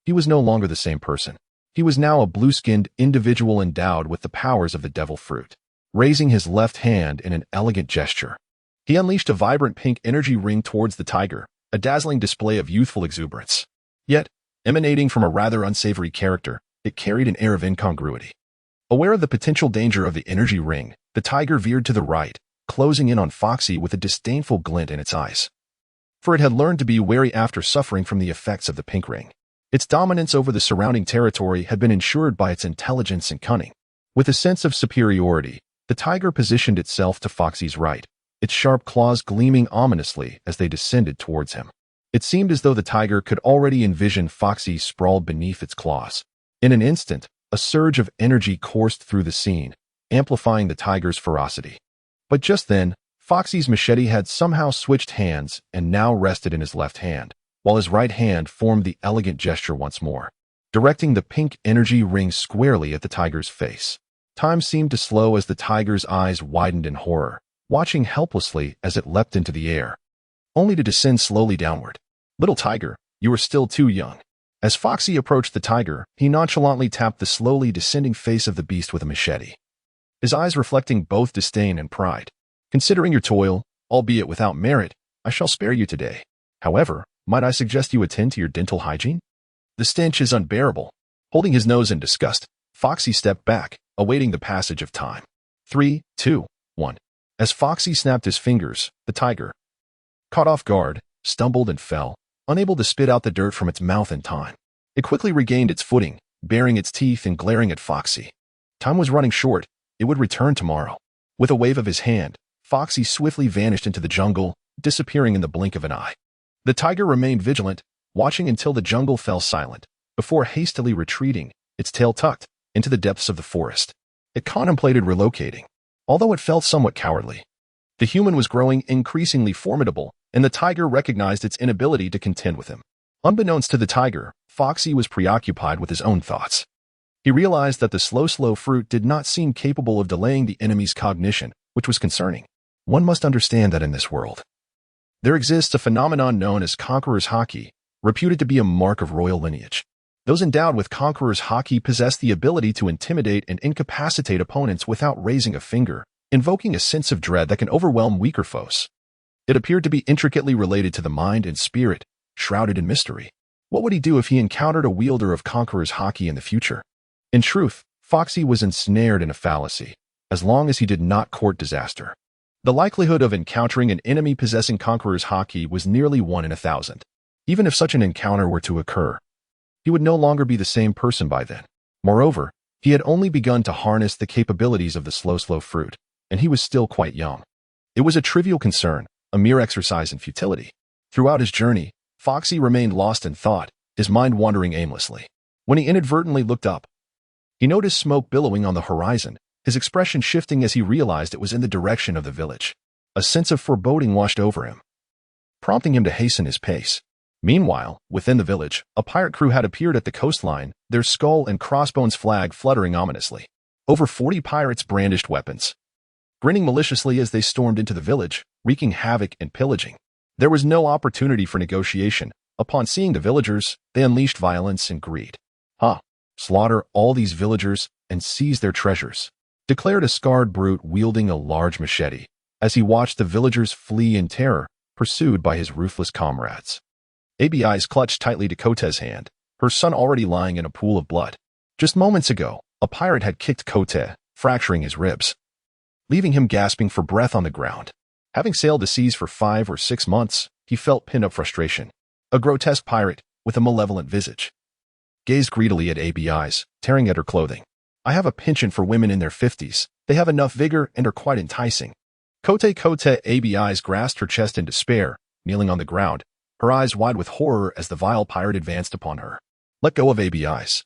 he was no longer the same person. He was now a blue-skinned individual endowed with the powers of the devil fruit. Raising his left hand in an elegant gesture, he unleashed a vibrant pink energy ring towards the tiger, a dazzling display of youthful exuberance. Yet, emanating from a rather unsavory character, it carried an air of incongruity. Aware of the potential danger of the energy ring, the tiger veered to the right, closing in on Foxy with a disdainful glint in its eyes. For it had learned to be wary after suffering from the effects of the pink ring. Its dominance over the surrounding territory had been ensured by its intelligence and cunning. With a sense of superiority, the tiger positioned itself to Foxy's right, its sharp claws gleaming ominously as they descended towards him. It seemed as though the tiger could already envision Foxy sprawled beneath its claws. In an instant, A surge of energy coursed through the scene, amplifying the tiger's ferocity. But just then, Foxy's machete had somehow switched hands and now rested in his left hand, while his right hand formed the elegant gesture once more, directing the pink energy ring squarely at the tiger's face. Time seemed to slow as the tiger's eyes widened in horror, watching helplessly as it leapt into the air, only to descend slowly downward. "Little tiger, you are still too young." As Foxy approached the tiger, he nonchalantly tapped the slowly descending face of the beast with a machete, his eyes reflecting both disdain and pride. "Considering your toil, albeit without merit, I shall spare you today. However, might I suggest you attend to your dental hygiene? The stench is unbearable." Holding his nose in disgust, Foxy stepped back, awaiting the passage of time. 3, 2, 1. As Foxy snapped his fingers, the tiger, caught off guard, stumbled and fell, unable to spit out the dirt from its mouth in time. It quickly regained its footing, baring its teeth and glaring at Foxy. Time was running short. It would return tomorrow. With a wave of his hand, Foxy swiftly vanished into the jungle, disappearing in the blink of an eye. The tiger remained vigilant, watching until the jungle fell silent, before hastily retreating, its tail tucked, into the depths of the forest. It contemplated relocating, although it felt somewhat cowardly. The human was growing increasingly formidable, and the tiger recognized its inability to contend with him. Unbeknownst to the tiger, Foxy was preoccupied with his own thoughts. He realized that the slow fruit did not seem capable of delaying the enemy's cognition, which was concerning. One must understand that in this world, there exists a phenomenon known as conqueror's haki, reputed to be a mark of royal lineage. Those endowed with conqueror's haki possess the ability to intimidate and incapacitate opponents without raising a finger, invoking a sense of dread that can overwhelm weaker foes. It appeared to be intricately related to the mind and spirit, shrouded in mystery. What would he do if he encountered a wielder of conqueror's haki in the future? In truth, Foxy was ensnared in a fallacy, as long as he did not court disaster. The likelihood of encountering an enemy possessing conqueror's haki was nearly 1 in 1,000. Even if such an encounter were to occur, he would no longer be the same person by then. Moreover, he had only begun to harness the capabilities of the slow fruit, and he was still quite young. It was a trivial concern, a mere exercise in futility. Throughout his journey, Foxy remained lost in thought, his mind wandering aimlessly. When he inadvertently looked up, he noticed smoke billowing on the horizon, his expression shifting as he realized it was in the direction of the village. A sense of foreboding washed over him, prompting him to hasten his pace. Meanwhile, within the village, a pirate crew had appeared at the coastline, their skull and crossbones flag fluttering ominously. Over 40 pirates brandished weapons, grinning maliciously as they stormed into the village, wreaking havoc and pillaging. There was no opportunity for negotiation. Upon seeing the villagers, they unleashed violence and greed. Slaughter all these villagers and seize their treasures, declared a scarred brute wielding a large machete, as he watched the villagers flee in terror, pursued by his ruthless comrades. ABI's clutched tightly to Kote's hand, her son already lying in a pool of blood. Just moments ago, a pirate had kicked Kote, fracturing his ribs, leaving him gasping for breath on the ground. Having sailed the seas for 5 or 6 months, he felt pent-up frustration. A grotesque pirate, with a malevolent visage, gazed greedily at ABI's, tearing at her clothing. "I have a penchant for women in their 50s. They have enough vigor and are quite enticing." Kote ABI's grasped her chest in despair, kneeling on the ground, her eyes wide with horror as the vile pirate advanced upon her. "Let go of ABI's."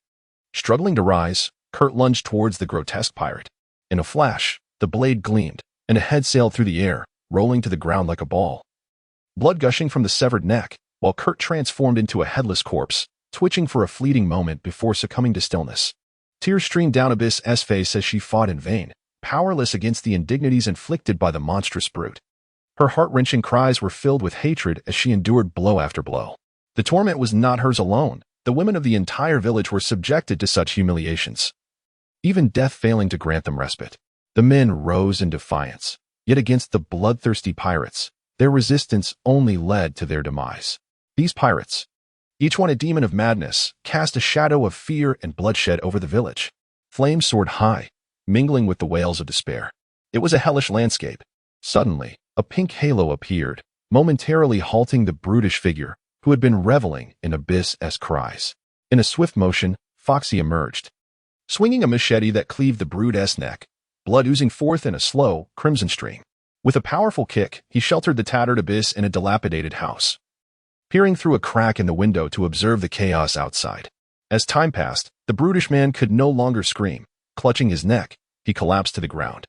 Struggling to rise, Kurt lunged towards the grotesque pirate. In a flash, the blade gleamed, and a head sailed through the air, rolling to the ground like a ball. Blood gushing from the severed neck, while Kurt transformed into a headless corpse, twitching for a fleeting moment before succumbing to stillness. Tears streamed down Abyss's face as she fought in vain, powerless against the indignities inflicted by the monstrous brute. Her heart-wrenching cries were filled with hatred as she endured blow after blow. The torment was not hers alone. The women of the entire village were subjected to such humiliations, even death failing to grant them respite. The men rose in defiance, yet against the bloodthirsty pirates, their resistance only led to their demise. These pirates, each one a demon of madness, cast a shadow of fear and bloodshed over the village. Flames soared high, mingling with the wails of despair. It was a hellish landscape. Suddenly, a pink halo appeared, momentarily halting the brutish figure who had been reveling in Abyss's cries. In a swift motion, Foxy emerged, swinging a machete that cleaved the brute's neck, blood oozing forth in a slow, crimson stream. With a powerful kick, he sheltered the tattered Abyss in a dilapidated house, peering through a crack in the window to observe the chaos outside. As time passed, the brutish man could no longer scream. Clutching his neck, he collapsed to the ground,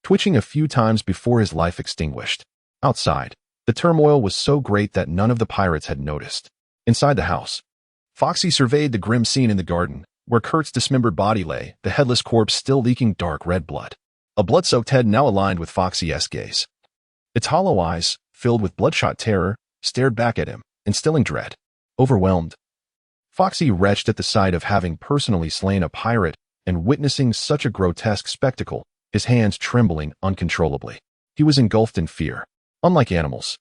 twitching a few times before his life extinguished. Outside, the turmoil was so great that none of the pirates had noticed. Inside the house, Foxy surveyed the grim scene in the garden, where Kurt's dismembered body lay, the headless corpse still leaking dark red blood. A blood-soaked head now aligned with Foxy-esque gaze. Its hollow eyes, filled with bloodshot terror, stared back at him, instilling dread. Overwhelmed, Foxy retched at the sight of having personally slain a pirate and witnessing such a grotesque spectacle, his hands trembling uncontrollably. He was engulfed in fear. Unlike animals,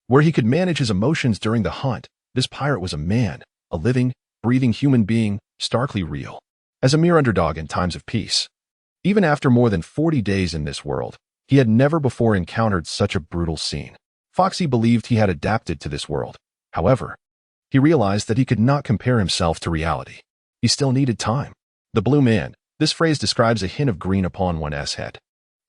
where he could manage his emotions during the hunt, this pirate was a man, a living, breathing human being, starkly real. As a mere underdog in times of peace, even after more than 40 days in this world, he had never before encountered such a brutal scene. Foxy believed he had adapted to this world. However, he realized that he could not compare himself to reality. He still needed time. The blue man, this phrase describes a hint of green upon one's head.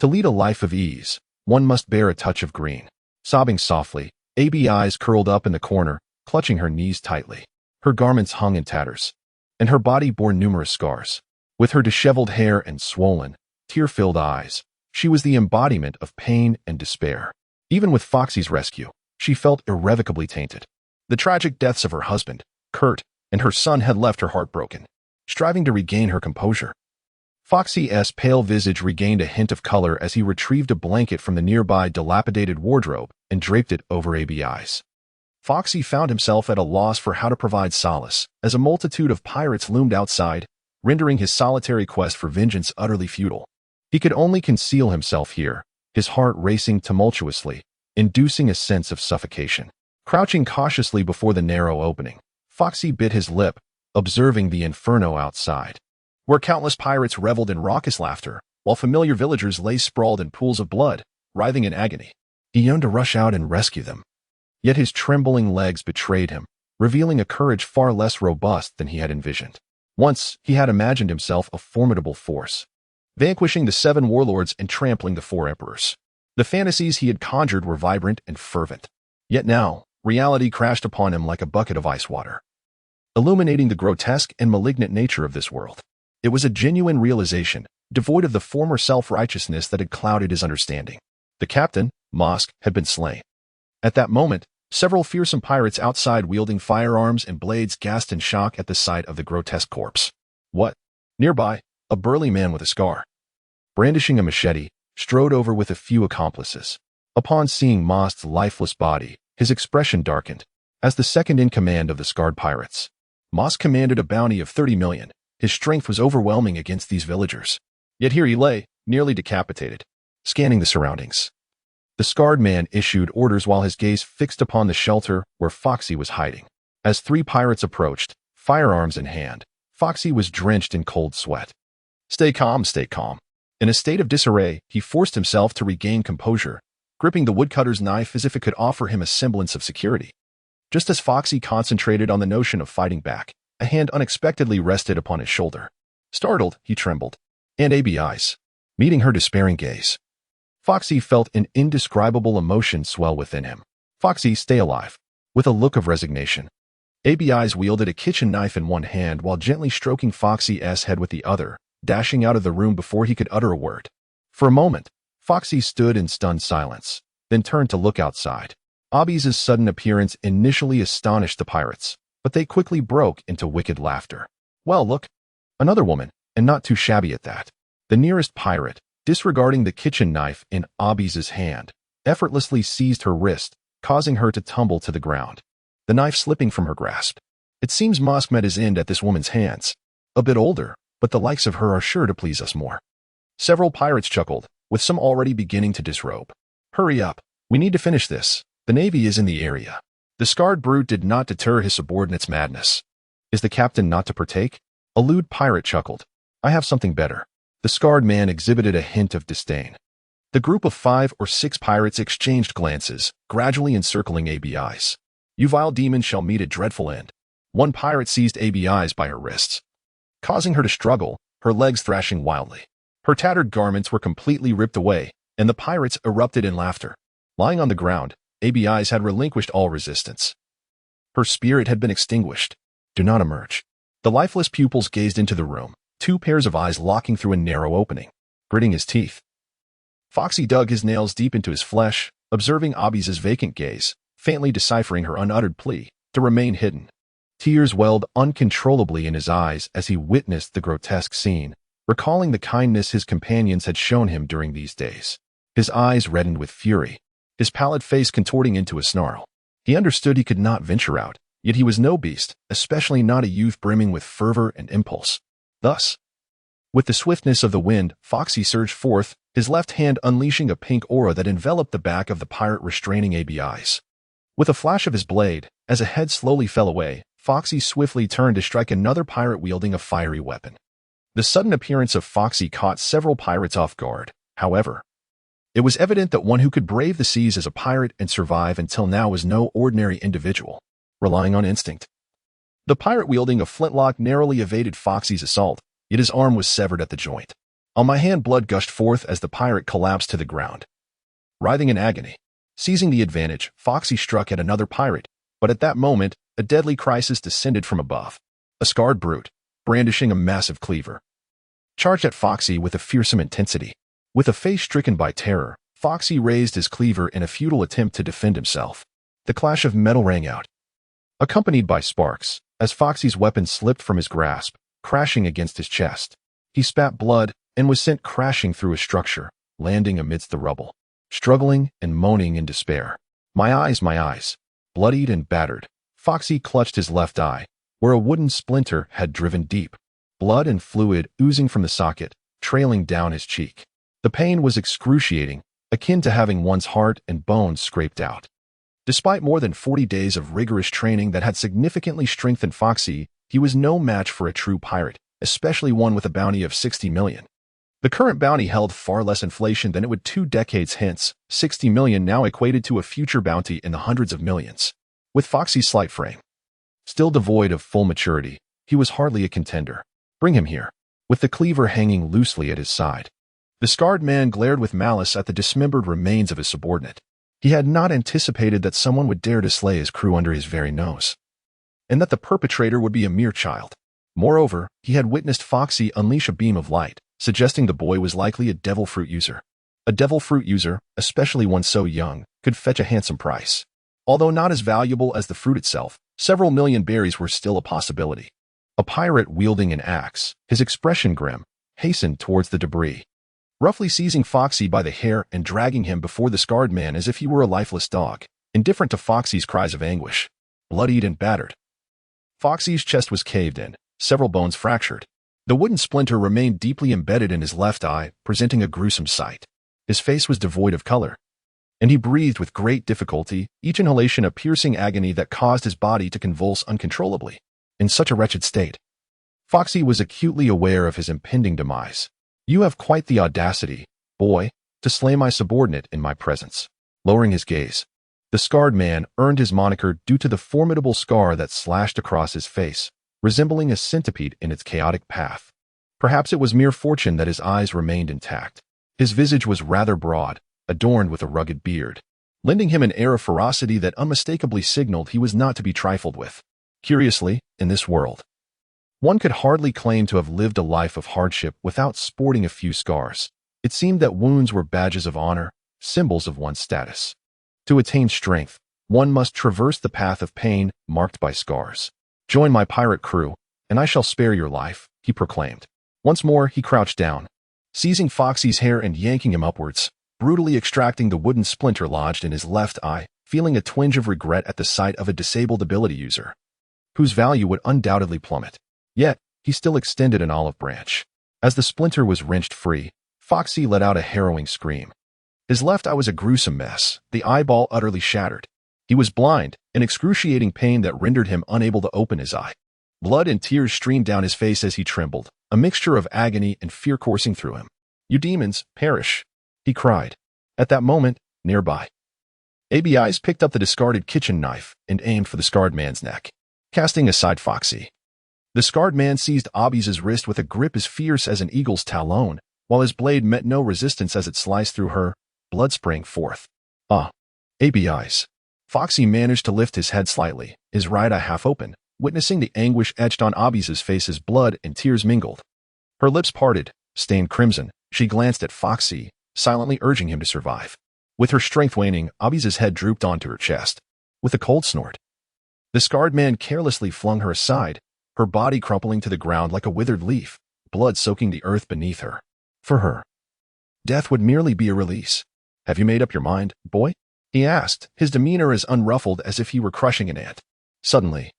To lead a life of ease, one must bear a touch of green. Sobbing softly, Abby's eyes curled up in the corner, clutching her knees tightly. Her garments hung in tatters, and her body bore numerous scars. With her disheveled hair and swollen, tear-filled eyes, she was the embodiment of pain and despair. Even with Foxy's rescue, she felt irrevocably tainted. The tragic deaths of her husband, Kurt, and her son had left her heartbroken. Striving to regain her composure, Foxy's pale visage regained a hint of color as he retrieved a blanket from the nearby dilapidated wardrobe and draped it over Abby's eyes. Foxy found himself at a loss for how to provide solace, as a multitude of pirates loomed outside, rendering his solitary quest for vengeance utterly futile. He could only conceal himself here, his heart racing tumultuously, inducing a sense of suffocation. Crouching cautiously before the narrow opening, Foxy bit his lip, observing the inferno outside, where countless pirates reveled in raucous laughter, while familiar villagers lay sprawled in pools of blood, writhing in agony. He yearned to rush out and rescue them. Yet his trembling legs betrayed him, revealing a courage far less robust than he had envisioned. Once, he had imagined himself a formidable force, vanquishing the 7 warlords and trampling the 4 emperors. The fantasies he had conjured were vibrant and fervent. Yet now, reality crashed upon him like a bucket of ice water, illuminating the grotesque and malignant nature of this world. It was a genuine realization, devoid of the former self-righteousness that had clouded his understanding. The captain, Mosk, had been slain. At that moment, several fearsome pirates outside wielding firearms and blades gasped in shock at the sight of the grotesque corpse. What? Nearby, a burly man with a scar, brandishing a machete, strode over with a few accomplices. Upon seeing Mosk's lifeless body, his expression darkened. As the second in command of the scarred pirates, Mosk commanded a bounty of 30 million. His strength was overwhelming against these villagers. Yet here he lay, nearly decapitated, scanning the surroundings. The scarred man issued orders while his gaze fixed upon the shelter where Foxy was hiding. As 3 pirates approached, firearms in hand, Foxy was drenched in cold sweat. Stay calm, stay calm. In a state of disarray, he forced himself to regain composure, gripping the woodcutter's knife as if it could offer him a semblance of security. Just as Foxy concentrated on the notion of fighting back, a hand unexpectedly rested upon his shoulder. Startled, he trembled, and Abby's eyes, meeting her despairing gaze. Foxy felt an indescribable emotion swell within him. Foxy, stay alive. With a look of resignation, Abby's eyes wielded a kitchen knife in one hand while gently stroking Foxy's head with the other, dashing out of the room before he could utter a word. For a moment, Foxy stood in stunned silence, then turned to look outside. Abby's sudden appearance initially astonished the pirates, but they quickly broke into wicked laughter. Well, look, another woman, and not too shabby at that. The nearest pirate, disregarding the kitchen knife in Abby's hand, effortlessly seized her wrist, causing her to tumble to the ground, the knife slipping from her grasp. It seems Mosk met his end at this woman's hands. A bit older, but the likes of her are sure to please us more. Several pirates chuckled, with some already beginning to disrobe. Hurry up, we need to finish this. The navy is in the area. The scarred brute did not deter his subordinate's madness. Is the captain not to partake? A lewd pirate chuckled. I have something better. The scarred man exhibited a hint of disdain. The group of 5 or 6 pirates exchanged glances, gradually encircling Abby's eyes. You vile demon shall meet a dreadful end. One pirate seized Abby's eyes by her wrists, causing her to struggle, her legs thrashing wildly. Her tattered garments were completely ripped away, and the pirates erupted in laughter. Lying on the ground, Abby's had relinquished all resistance. Her spirit had been extinguished. Do not emerge. The lifeless pupils gazed into the room, two pairs of eyes locking through a narrow opening. Gritting his teeth, Foxy dug his nails deep into his flesh, observing Abby's vacant gaze, faintly deciphering her unuttered plea to remain hidden. Tears welled uncontrollably in his eyes as he witnessed the grotesque scene, recalling the kindness his companions had shown him during these days. His eyes reddened with fury, his pallid face contorting into a snarl. He understood he could not venture out, yet he was no beast, especially not a youth brimming with fervor and impulse. Thus, with the swiftness of the wind, Foxy surged forth, his left hand unleashing a pink aura that enveloped the back of the pirate, restraining Abby's. With a flash of his blade, as a head slowly fell away, Foxy swiftly turned to strike another pirate wielding a fiery weapon. The sudden appearance of Foxy caught several pirates off guard. However, it was evident that one who could brave the seas as a pirate and survive until now was no ordinary individual, relying on instinct. The pirate wielding a flintlock narrowly evaded Foxy's assault, yet his arm was severed at the joint. On my hand, blood gushed forth as the pirate collapsed to the ground. Writhing in agony, seizing the advantage, Foxy struck at another pirate, but at that moment, a deadly crisis descended from above. A scarred brute, brandishing a massive cleaver, charged at Foxy with a fearsome intensity. With a face stricken by terror, Foxy raised his cleaver in a futile attempt to defend himself. The clash of metal rang out, accompanied by sparks, as Foxy's weapon slipped from his grasp, crashing against his chest. He spat blood and was sent crashing through a structure, landing amidst the rubble, struggling and moaning in despair. My eyes, bloodied and battered. Foxy clutched his left eye, where a wooden splinter had driven deep, blood and fluid oozing from the socket, trailing down his cheek. The pain was excruciating, akin to having one's heart and bones scraped out. Despite more than 40 days of rigorous training that had significantly strengthened Foxy, he was no match for a true pirate, especially one with a bounty of 60 million. The current bounty held far less inflation than it would 2 decades hence. 60 million now equated to a future bounty in the hundreds of millions. With Foxy's slight frame still devoid of full maturity, he was hardly a contender. Bring him here. With the cleaver hanging loosely at his side, the scarred man glared with malice at the dismembered remains of his subordinate. He had not anticipated that someone would dare to slay his crew under his very nose, and that the perpetrator would be a mere child. Moreover, he had witnessed Foxy unleash a beam of light, suggesting the boy was likely a devil fruit user. A devil fruit user, especially one so young, could fetch a handsome price. Although not as valuable as the fruit itself, several million berries were still a possibility. A pirate wielding an axe, his expression grim, hastened towards the debris, roughly seizing Foxy by the hair and dragging him before the scarred man as if he were a lifeless dog, indifferent to Foxy's cries of anguish. Bloodied and battered, Foxy's chest was caved in, several bones fractured. The wooden splinter remained deeply embedded in his left eye, presenting a gruesome sight. His face was devoid of color, and he breathed with great difficulty, each inhalation a piercing agony that caused his body to convulse uncontrollably. In such a wretched state, Foxy was acutely aware of his impending demise. You have quite the audacity, boy, to slay my subordinate in my presence. Lowering his gaze, the scarred man earned his moniker due to the formidable scar that slashed across his face, resembling a centipede in its chaotic path. Perhaps it was mere fortune that his eyes remained intact. His visage was rather broad, adorned with a rugged beard, lending him an air of ferocity that unmistakably signaled he was not to be trifled with. Curiously, in this world, one could hardly claim to have lived a life of hardship without sporting a few scars. It seemed that wounds were badges of honor, symbols of one's status. To attain strength, one must traverse the path of pain marked by scars. Join my pirate crew, and I shall spare your life, he proclaimed. Once more, he crouched down, seizing Foxy's hair and yanking him upwards, brutally extracting the wooden splinter lodged in his left eye, feeling a twinge of regret at the sight of a disabled ability user, whose value would undoubtedly plummet. Yet, he still extended an olive branch. As the splinter was wrenched free, Foxy let out a harrowing scream. His left eye was a gruesome mess, the eyeball utterly shattered. He was blind, an excruciating pain that rendered him unable to open his eye. Blood and tears streamed down his face as he trembled, a mixture of agony and fear coursing through him. You demons, perish, he cried. At that moment, nearby, Abby's picked up the discarded kitchen knife and aimed for the scarred man's neck, casting aside Foxy. The scarred man seized Abby's wrist with a grip as fierce as an eagle's talon, while his blade met no resistance as it sliced through her. Blood sprang forth. Abby's. Foxy managed to lift his head slightly, his right eye half open, Witnessing the anguish etched on Abby's face as blood and tears mingled. Her lips parted, stained crimson. She glanced at Foxy, silently urging him to survive. With her strength waning, Abby's head drooped onto her chest. With a cold snort, the scarred man carelessly flung her aside, her body crumpling to the ground like a withered leaf, blood soaking the earth beneath her. For her, death would merely be a release. "Have you made up your mind, boy?" he asked, his demeanor as unruffled as if he were crushing an ant. Suddenly,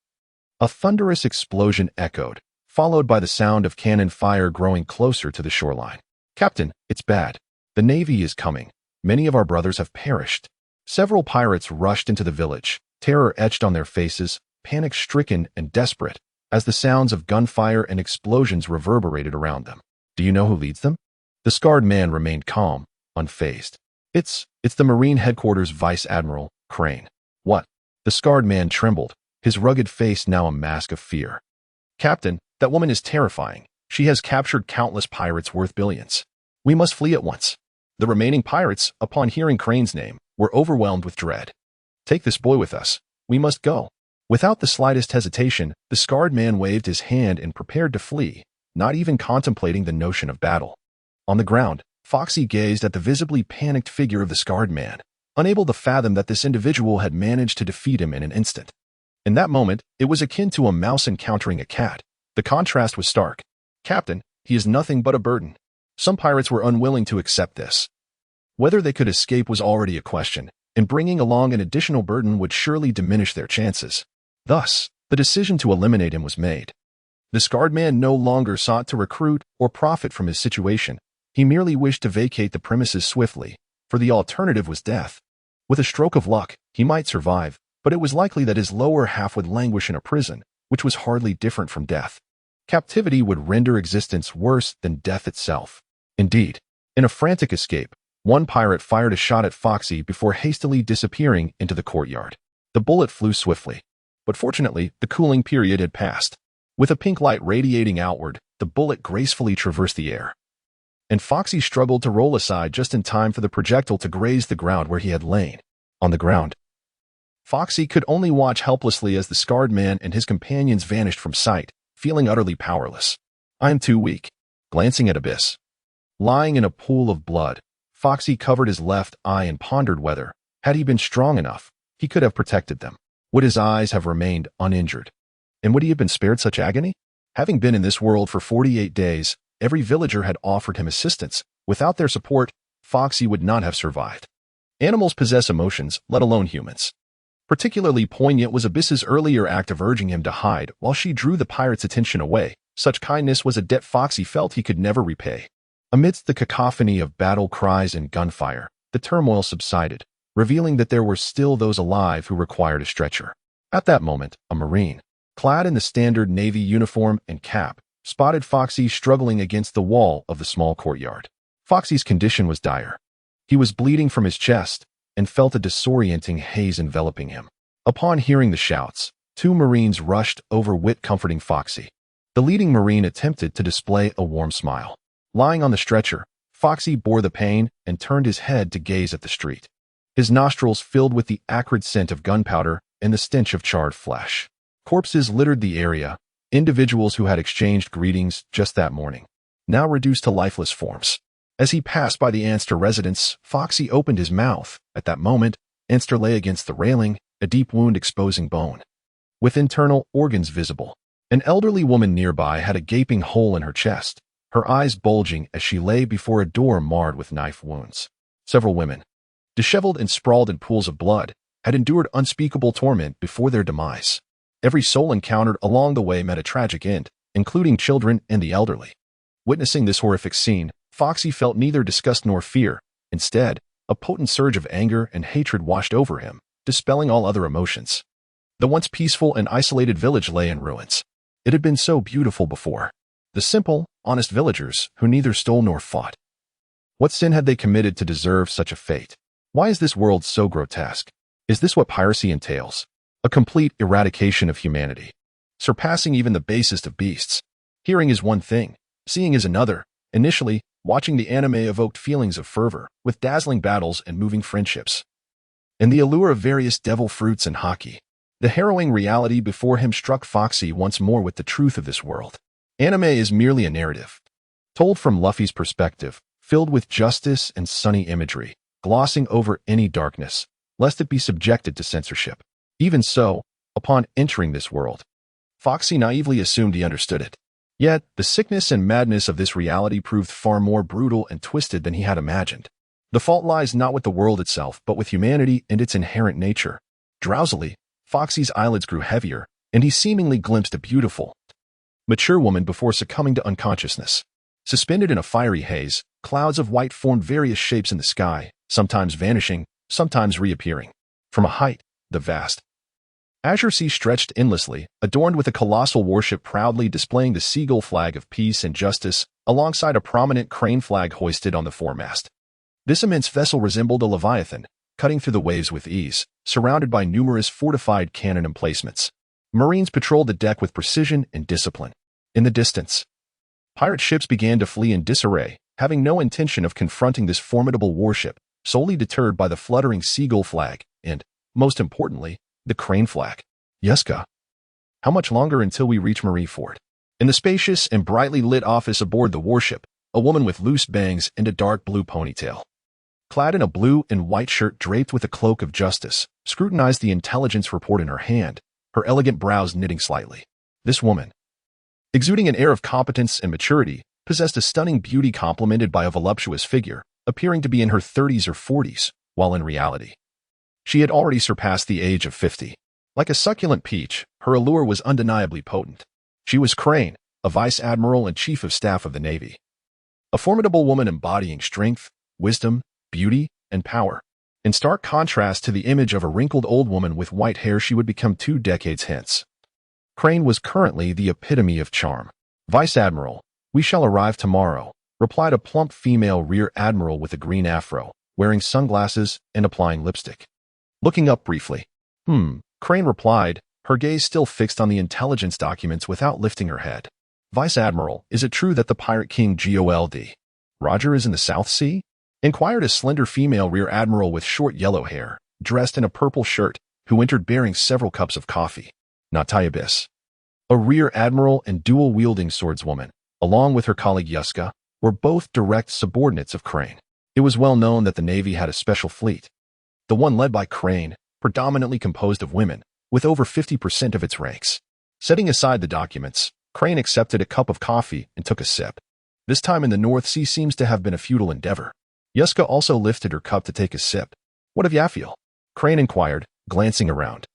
a thunderous explosion echoed, followed by the sound of cannon fire growing closer to the shoreline. "Captain, it's bad. The Navy is coming. Many of our brothers have perished." Several pirates rushed into the village, terror etched on their faces, panic-stricken and desperate, as the sounds of gunfire and explosions reverberated around them. "Do you know who leads them?" The scarred man remained calm, unfazed. It's the Marine Headquarters Vice Admiral, Crane." "What?" The scarred man trembled, his rugged face now a mask of fear. "Captain, that woman is terrifying. She has captured countless pirates worth billions. We must flee at once." The remaining pirates, upon hearing Crane's name, were overwhelmed with dread. "Take this boy with us. We must go." Without the slightest hesitation, the scarred man waved his hand and prepared to flee, not even contemplating the notion of battle. On the ground, Foxy gazed at the visibly panicked figure of the scarred man, unable to fathom that this individual had managed to defeat him in an instant. In that moment, it was akin to a mouse encountering a cat. The contrast was stark. "Captain, he is nothing but a burden." Some pirates were unwilling to accept this. Whether they could escape was already a question, and bringing along an additional burden would surely diminish their chances. Thus, the decision to eliminate him was made. The scarred man no longer sought to recruit or profit from his situation. He merely wished to vacate the premises swiftly, for the alternative was death. With a stroke of luck, he might survive, but it was likely that his lower half would languish in a prison, which was hardly different from death. Captivity would render existence worse than death itself. Indeed, in a frantic escape, one pirate fired a shot at Foxy before hastily disappearing into the courtyard. The bullet flew swiftly, but fortunately, the cooling period had passed. With a pink light radiating outward, the bullet gracefully traversed the air, and Foxy struggled to roll aside just in time for the projectile to graze the ground where he had lain. On the ground, Foxy could only watch helplessly as the scarred man and his companions vanished from sight, feeling utterly powerless. "I am too weak." Glancing at Abyss, lying in a pool of blood, Foxy covered his left eye and pondered whether, had he been strong enough, he could have protected them. Would his eyes have remained uninjured? And would he have been spared such agony? Having been in this world for 48 days, every villager had offered him assistance. Without their support, Foxy would not have survived. Animals possess emotions, let alone humans. Particularly poignant was Abyss's earlier act of urging him to hide while she drew the pirate's attention away. Such kindness was a debt Foxy felt he could never repay. Amidst the cacophony of battle cries and gunfire, the turmoil subsided, revealing that there were still those alive who required a stretcher. At that moment, a Marine, clad in the standard Navy uniform and cap, spotted Foxy struggling against the wall of the small courtyard. Foxy's condition was dire. He was bleeding from his chest and felt a disorienting haze enveloping him. Upon hearing the shouts, two Marines rushed over wit comforting Foxy. The leading Marine attempted to display a warm smile. Lying on the stretcher, Foxy bore the pain and turned his head to gaze at the street. His nostrils filled with the acrid scent of gunpowder and the stench of charred flesh. Corpses littered the area, individuals who had exchanged greetings just that morning, now reduced to lifeless forms. As he passed by the Anster residence, Foxy opened his mouth. At that moment, Anster lay against the railing, a deep wound exposing bone, with internal organs visible. An elderly woman nearby had a gaping hole in her chest, her eyes bulging as she lay before a door marred with knife wounds. Several women, disheveled and sprawled in pools of blood, had endured unspeakable torment before their demise. Every soul encountered along the way met a tragic end, including children and the elderly. Witnessing this horrific scene, Foxy felt neither disgust nor fear. Instead, a potent surge of anger and hatred washed over him, dispelling all other emotions. The once peaceful and isolated village lay in ruins. It had been so beautiful before. The simple, honest villagers who neither stole nor fought. What sin had they committed to deserve such a fate? Why is this world so grotesque? Is this what piracy entails? A complete eradication of humanity, surpassing even the basest of beasts. Hearing is one thing, seeing is another. Initially, watching the anime evoked feelings of fervor, with dazzling battles and moving friendships, and the allure of various devil fruits and hockey. The harrowing reality before him struck Foxy once more with the truth of this world. Anime is merely a narrative, told from Luffy's perspective, filled with justice and sunny imagery, glossing over any darkness, lest it be subjected to censorship. Even so, upon entering this world, Foxy naively assumed he understood it. Yet, the sickness and madness of this reality proved far more brutal and twisted than he had imagined. The fault lies not with the world itself, but with humanity and its inherent nature. Drowsily, Foxy's eyelids grew heavier, and he seemingly glimpsed a beautiful, mature woman before succumbing to unconsciousness. Suspended in a fiery haze, clouds of white formed various shapes in the sky, sometimes vanishing, sometimes reappearing. From a height, the vast azure sea stretched endlessly, adorned with a colossal warship proudly displaying the seagull flag of peace and justice, alongside a prominent crane flag hoisted on the foremast. This immense vessel resembled a leviathan, cutting through the waves with ease, surrounded by numerous fortified cannon emplacements. Marines patrolled the deck with precision and discipline. In the distance, pirate ships began to flee in disarray, having no intention of confronting this formidable warship, solely deterred by the fluttering seagull flag and, most importantly, the crane flag. Yeska. How much longer until we reach Marineford? In the spacious and brightly lit office aboard the warship, a woman with loose bangs and a dark blue ponytail, clad in a blue and white shirt draped with a cloak of justice, scrutinized the intelligence report in her hand, her elegant brows knitting slightly. This woman, exuding an air of competence and maturity, possessed a stunning beauty complemented by a voluptuous figure, appearing to be in her 30s or 40s, while in reality, she had already surpassed the age of 50. Like a succulent peach, her allure was undeniably potent. She was Crane, a vice admiral and chief of staff of the Navy. A formidable woman embodying strength, wisdom, beauty, and power. In stark contrast to the image of a wrinkled old woman with white hair she would become 2 decades hence. Crane was currently the epitome of charm. Vice Admiral, we shall arrive tomorrow, replied a plump female rear admiral with a green afro, wearing sunglasses and applying lipstick. Looking up briefly. Crane replied, her gaze still fixed on the intelligence documents without lifting her head. Vice Admiral, is it true that the Pirate King Gold Roger is in the South Sea? Inquired a slender female rear admiral with short yellow hair, dressed in a purple shirt, who entered bearing several cups of coffee. Not Dubious. A rear admiral and dual-wielding swordswoman, along with her colleague Yeska, were both direct subordinates of Crane. It was well known that the Navy had a special fleet. The one led by Crane, predominantly composed of women, with over 50% of its ranks. Setting aside the documents, Crane accepted a cup of coffee and took a sip. This time in the North Sea seems to have been a futile endeavor. Yeska also lifted her cup to take a sip. What of Yafiel? Crane inquired, glancing around.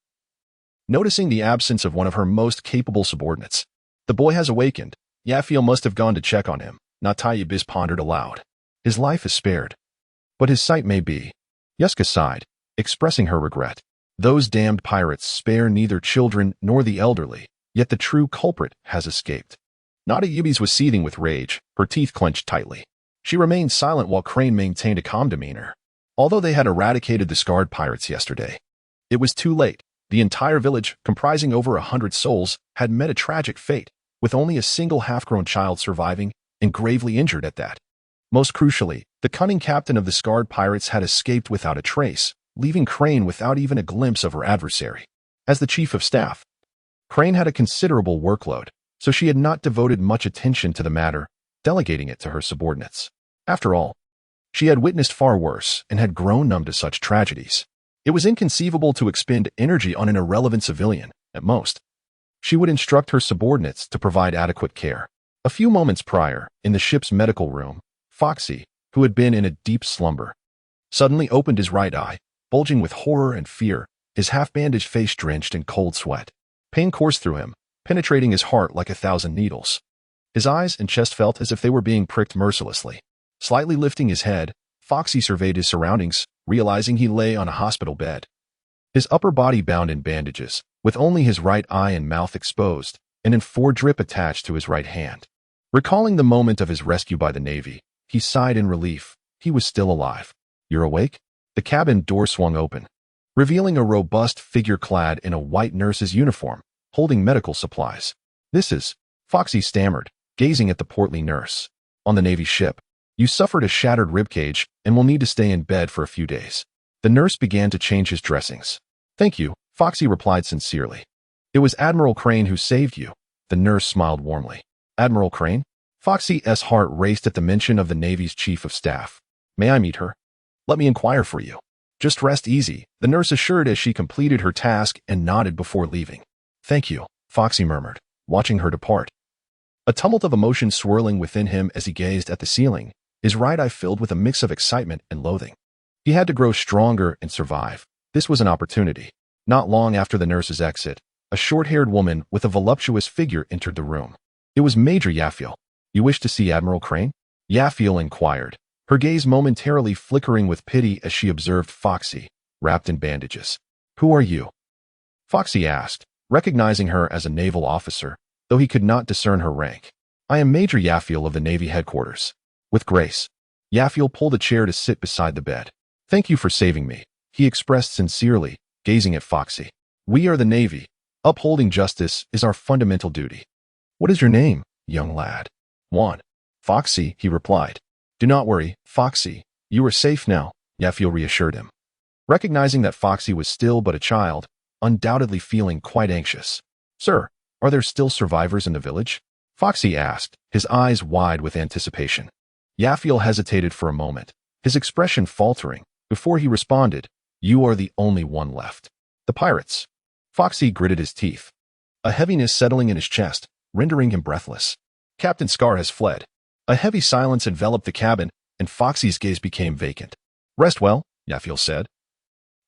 Noticing the absence of one of her most capable subordinates. The boy has awakened. Yafiel must have gone to check on him. Natayabis pondered aloud. His life is spared, but his sight may be. Yeska sighed, expressing her regret. Those damned pirates spare neither children nor the elderly, yet the true culprit has escaped. Natayabis was seething with rage, her teeth clenched tightly. She remained silent while Crane maintained a calm demeanor. Although they had eradicated the scarred pirates yesterday, it was too late. The entire village, comprising over 100 souls, had met a tragic fate, with only a single half-grown child surviving, and gravely injured at that. Most crucially, the cunning captain of the scarred pirates had escaped without a trace, leaving Crane without even a glimpse of her adversary. As the chief of staff, Crane had a considerable workload, so she had not devoted much attention to the matter, delegating it to her subordinates. After all, she had witnessed far worse and had grown numb to such tragedies. It was inconceivable to expend energy on an irrelevant civilian, at most. She would instruct her subordinates to provide adequate care. A few moments prior, in the ship's medical room, Foxy, who had been in a deep slumber, suddenly opened his right eye, bulging with horror and fear, his half-bandaged face drenched in cold sweat. Pain coursed through him, penetrating his heart like 1,000 needles. His eyes and chest felt as if they were being pricked mercilessly. Slightly lifting his head, Foxy surveyed his surroundings, realizing he lay on a hospital bed. His upper body bound in bandages, with only his right eye and mouth exposed, and in 4 drip attached to his right hand. Recalling the moment of his rescue by the Navy, he sighed in relief. He was still alive. You're awake? The cabin door swung open, revealing a robust figure clad in a white nurse's uniform, holding medical supplies. This is, Foxy stammered, gazing at the portly nurse. On the Navy ship, you suffered a shattered ribcage and will need to stay in bed for a few days. The nurse began to change his dressings. Thank you, Foxy replied sincerely. It was Admiral Crane who saved you. The nurse smiled warmly. Admiral Crane? Foxy's heart raced at the mention of the Navy's chief of staff. May I meet her? Let me inquire for you. Just rest easy, the nurse assured as she completed her task and nodded before leaving. Thank you, Foxy murmured, watching her depart. A tumult of emotion swirling within him as he gazed at the ceiling, his right eye filled with a mix of excitement and loathing. He had to grow stronger and survive. This was an opportunity. Not long after the nurse's exit, a short-haired woman with a voluptuous figure entered the room. It was Major Yaphiel. You wish to see Admiral Crane? Yaphiel inquired, her gaze momentarily flickering with pity as she observed Foxy, wrapped in bandages. Who are you? Foxy asked, recognizing her as a naval officer, though he could not discern her rank. I am Major Yaphiel of the Navy headquarters. With grace, Yaphiel pulled a chair to sit beside the bed. Thank you for saving me, he expressed sincerely, gazing at Foxy. We are the Navy. Upholding justice is our fundamental duty. What is your name, young lad? Juan. Foxy, he replied. Do not worry, Foxy. You are safe now, Yaphiel reassured him. Recognizing that Foxy was still but a child, undoubtedly feeling quite anxious. Sir, are there still survivors in the village? Foxy asked, his eyes wide with anticipation. Yaphiel hesitated for a moment, his expression faltering, before he responded, You are the only one left. The pirates. Foxy gritted his teeth, a heaviness settling in his chest, rendering him breathless. Captain Scar has fled. A heavy silence enveloped the cabin, and Foxy's gaze became vacant. Rest well, Yaphiel said,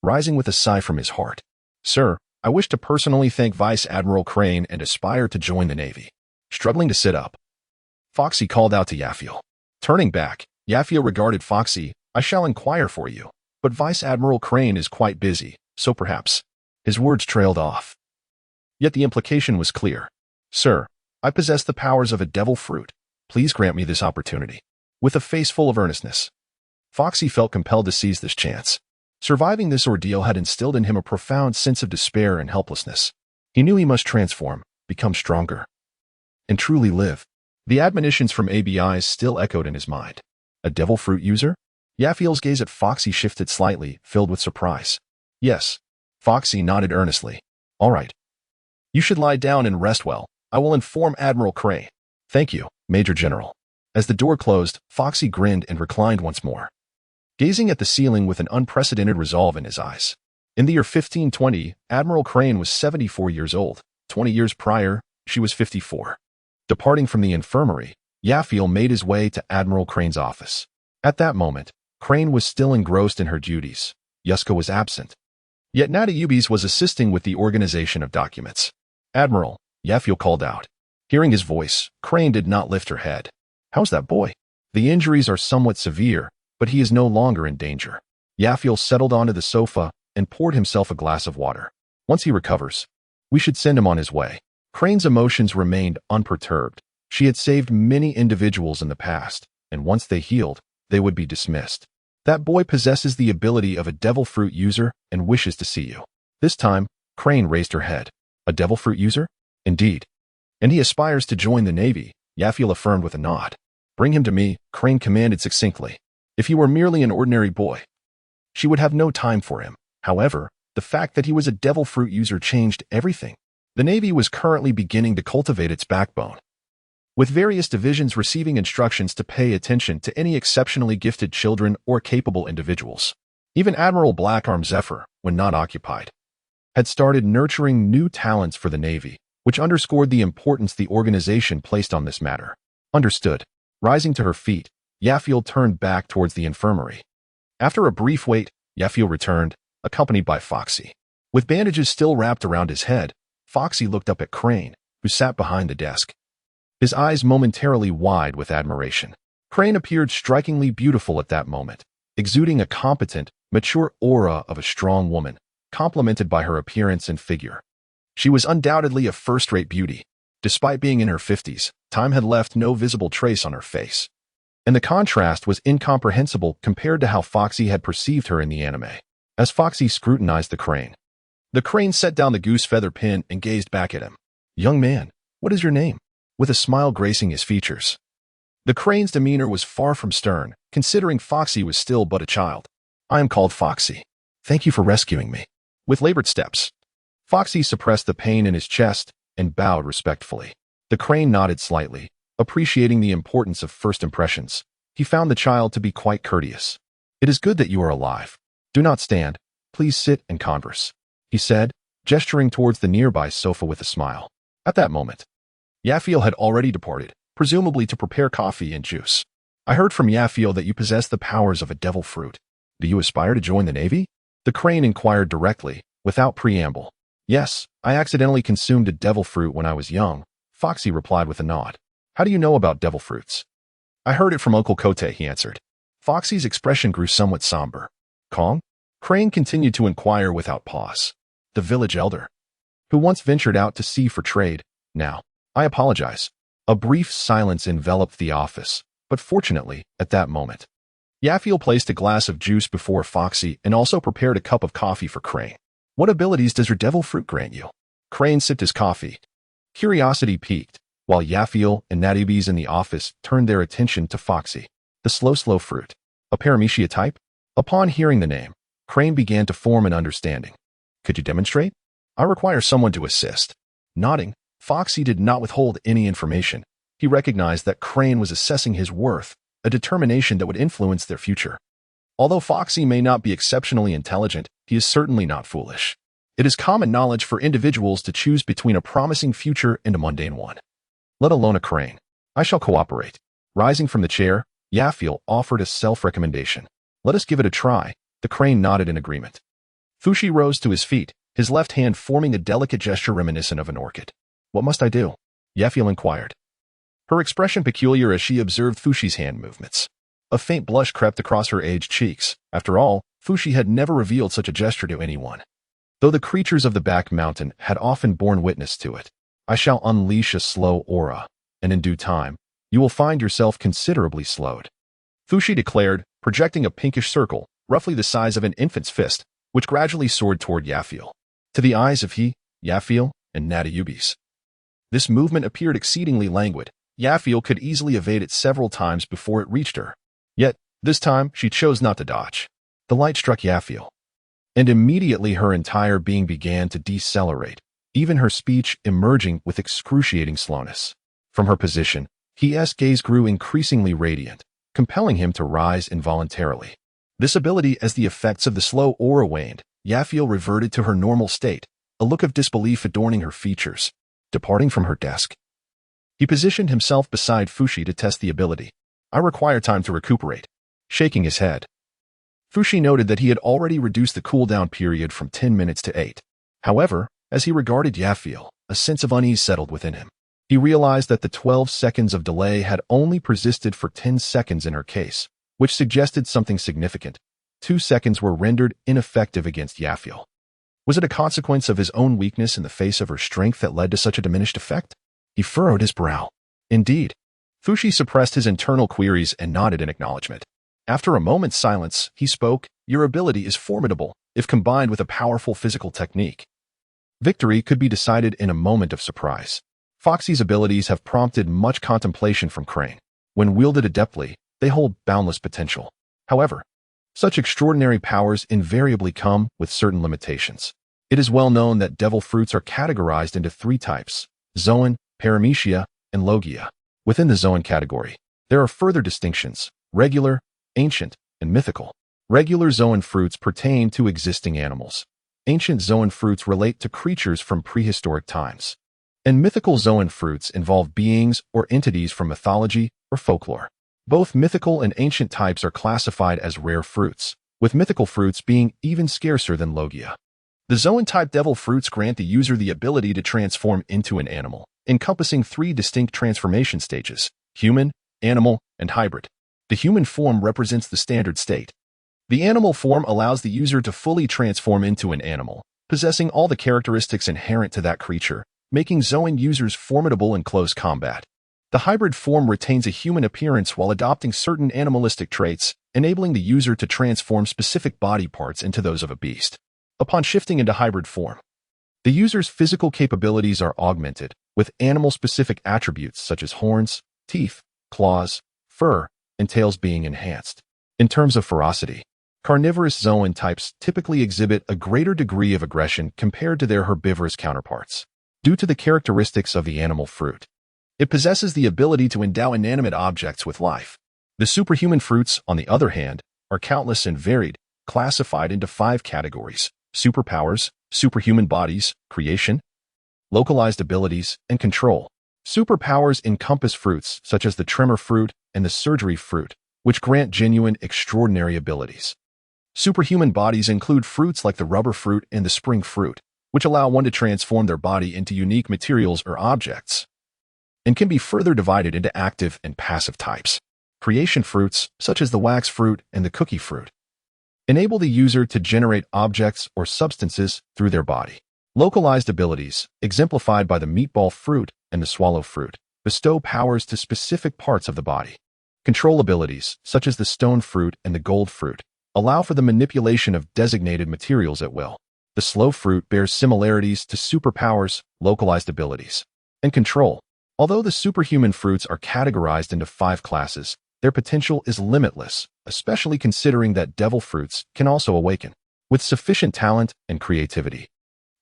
rising with a sigh from his heart. Sir, I wish to personally thank Vice Admiral Crane and aspire to join the Navy. Struggling to sit up, Foxy called out to Yaphiel. Turning back, Yaphiel regarded Foxy. I shall inquire for you, but Vice Admiral Crane is quite busy, so perhaps. His words trailed off. Yet the implication was clear. Sir, I possess the powers of a devil fruit. Please grant me this opportunity. With a face full of earnestness, Foxy felt compelled to seize this chance. Surviving this ordeal had instilled in him a profound sense of despair and helplessness. He knew he must transform, become stronger, and truly live. The admonitions from ABI still echoed in his mind. A devil fruit user? Yaphiel's gaze at Foxy shifted slightly, filled with surprise. Yes. Foxy nodded earnestly. All right. You should lie down and rest well. I will inform Admiral Crane. Thank you, Major General. As the door closed, Foxy grinned and reclined once more, gazing at the ceiling with an unprecedented resolve in his eyes. In the year 1520, Admiral Crane was 74 years old. 20 years prior, she was 54. Departing from the infirmary, Yaphiel made his way to Admiral Crane's office. At that moment, Crane was still engrossed in her duties. Yuska was absent. Yet Natayubis was assisting with the organization of documents. Admiral, Yaphiel called out. Hearing his voice, Crane did not lift her head. How's that boy? The injuries are somewhat severe, but he is no longer in danger. Yaphiel settled onto the sofa and poured himself a glass of water. Once he recovers, we should send him on his way. Crane's emotions remained unperturbed. She had saved many individuals in the past, and once they healed, they would be dismissed. That boy possesses the ability of a devil fruit user and wishes to see you. This time, Crane raised her head. A devil fruit user? Indeed. And he aspires to join the Navy, Yaphiel affirmed with a nod. Bring him to me, Crane commanded succinctly. If he were merely an ordinary boy, she would have no time for him. However, the fact that he was a devil fruit user changed everything. The Navy was currently beginning to cultivate its backbone, with various divisions receiving instructions to pay attention to any exceptionally gifted children or capable individuals. Even Admiral Blackarm Zephyr, when not occupied, had started nurturing new talents for the Navy, which underscored the importance the organization placed on this matter. Understood. Rising to her feet, Yaphiel turned back towards the infirmary. After a brief wait, Yaphiel returned, accompanied by Foxy. With bandages still wrapped around his head, Foxy looked up at Crane, who sat behind the desk, his eyes momentarily wide with admiration. Crane appeared strikingly beautiful at that moment, exuding a competent, mature aura of a strong woman, complemented by her appearance and figure. She was undoubtedly a first-rate beauty. Despite being in her 50s, time had left no visible trace on her face, and the contrast was incomprehensible compared to how Foxy had perceived her in the anime. As Foxy scrutinized the crane set down the goose feather pin and gazed back at him. Young man, what is your name? With a smile gracing his features. The crane's demeanor was far from stern, considering Foxy was still but a child. I am called Foxy. Thank you for rescuing me. With labored steps, Foxy suppressed the pain in his chest and bowed respectfully. The crane nodded slightly, appreciating the importance of first impressions. He found the child to be quite courteous. "It is good that you are alive. Do not stand. Please sit and converse," he said, gesturing towards the nearby sofa with a smile. At that moment, Yafiel had already departed, presumably to prepare coffee and juice. "I heard from Yafiel that you possess the powers of a devil fruit. Do you aspire to join the Navy?" The crane inquired directly, without preamble. "Yes, I accidentally consumed a devil fruit when I was young," Foxy replied with a nod. "How do you know about devil fruits?" "I heard it from Uncle Kote," he answered. Foxy's expression grew somewhat somber. "Kong?" Crane continued to inquire without pause. "The village elder, who once ventured out to sea for trade. Now, I apologize." A brief silence enveloped the office, but fortunately, at that moment, Yafiel placed a glass of juice before Foxy and also prepared a cup of coffee for Crane. "What abilities does your devil fruit grant you?" Crane sipped his coffee. Curiosity piqued, while Yafiel and Natibes in the office turned their attention to Foxy. "The slow fruit. A paramecia type?" Upon hearing the name, Crane began to form an understanding. "Could you demonstrate?" "I require someone to assist." Nodding, Foxy did not withhold any information. He recognized that Crane was assessing his worth, a determination that would influence their future. Although Foxy may not be exceptionally intelligent, he is certainly not foolish. It is common knowledge for individuals to choose between a promising future and a mundane one, let alone a crane. "I shall cooperate." Rising from the chair, Yafiel offered a self-recommendation. "Let us give it a try." The crane nodded in agreement. Fushi rose to his feet, his left hand forming a delicate gesture reminiscent of an orchid. "What must I do?" Yafiel inquired, her expression peculiar as she observed Fushi's hand movements. A faint blush crept across her aged cheeks. After all, Fushi had never revealed such a gesture to anyone, though the creatures of the back mountain had often borne witness to it. "I shall unleash a slow aura, and in due time, you will find yourself considerably slowed," Fushi declared, projecting a pinkish circle, roughly the size of an infant's fist, which gradually soared toward Yafiel. To the eyes of Yafiel, and Natibes, this movement appeared exceedingly languid. Yafiel could easily evade it several times before it reached her. Yet, this time, she chose not to dodge. The light struck Yafiel, and immediately her entire being began to decelerate, even her speech emerging with excruciating slowness. From her position, his gaze grew increasingly radiant, compelling him to rise involuntarily. This ability, as the effects of the slow aura waned, Yafiel reverted to her normal state, a look of disbelief adorning her features. Departing from her desk, he positioned himself beside Fushi to test the ability. "I require time to recuperate." Shaking his head, Fushi noted that he had already reduced the cooldown period from 10 minutes to 8. However, as he regarded Yafiel, a sense of unease settled within him. He realized that the 12 seconds of delay had only persisted for 10 seconds in her case, which suggested something significant. 2 seconds were rendered ineffective against Yafiel. Was it a consequence of his own weakness in the face of her strength that led to such a diminished effect? He furrowed his brow. Indeed. Fushi suppressed his internal queries and nodded in acknowledgement. After a moment's silence, he spoke, "Your ability is formidable, if combined with a powerful physical technique. Victory could be decided in a moment of surprise." Foxy's abilities have prompted much contemplation from Crane. When wielded adeptly, they hold boundless potential. However, such extraordinary powers invariably come with certain limitations. It is well known that devil fruits are categorized into 3 types: Zoan, Paramecia, and Logia. Within the Zoan category, there are further distinctions: regular, ancient, and mythical. Regular Zoan fruits pertain to existing animals. Ancient Zoan fruits relate to creatures from prehistoric times. And mythical Zoan fruits involve beings or entities from mythology or folklore. Both mythical and ancient types are classified as rare fruits, with mythical fruits being even scarcer than Logia. The Zoan-type devil fruits grant the user the ability to transform into an animal, encompassing 3 distinct transformation stages: human, animal, and hybrid. The human form represents the standard state. The animal form allows the user to fully transform into an animal, possessing all the characteristics inherent to that creature, making Zoan users formidable in close combat. The hybrid form retains a human appearance while adopting certain animalistic traits, enabling the user to transform specific body parts into those of a beast. Upon shifting into hybrid form, the user's physical capabilities are augmented, with animal-specific attributes such as horns, teeth, claws, fur, and tails being enhanced. In terms of ferocity, Carnivorous zoan types typically exhibit a greater degree of aggression compared to their herbivorous counterparts, due to the characteristics of the animal fruit. It possesses the ability to endow inanimate objects with life. The superhuman fruits, on the other hand, are countless and varied, classified into 5 categories: superpowers, superhuman bodies, creation, localized abilities, and control. Superpowers encompass fruits such as the tremor fruit and the surgery fruit, which grant genuine, extraordinary abilities. Superhuman bodies include fruits like the rubber fruit and the spring fruit, which allow one to transform their body into unique materials or objects, and can be further divided into active and passive types. Creation fruits, such as the wax fruit and the cookie fruit, enable the user to generate objects or substances through their body. Localized abilities, exemplified by the meatball fruit and the swallow fruit, bestow powers to specific parts of the body. Control abilities, such as the stone fruit and the gold fruit, allow for the manipulation of designated materials at will. The slow fruit bears similarities to superpowers, localized abilities, and control. Although the superhuman fruits are categorized into 5 classes, their potential is limitless, especially considering that devil fruits can also awaken. With sufficient talent and creativity,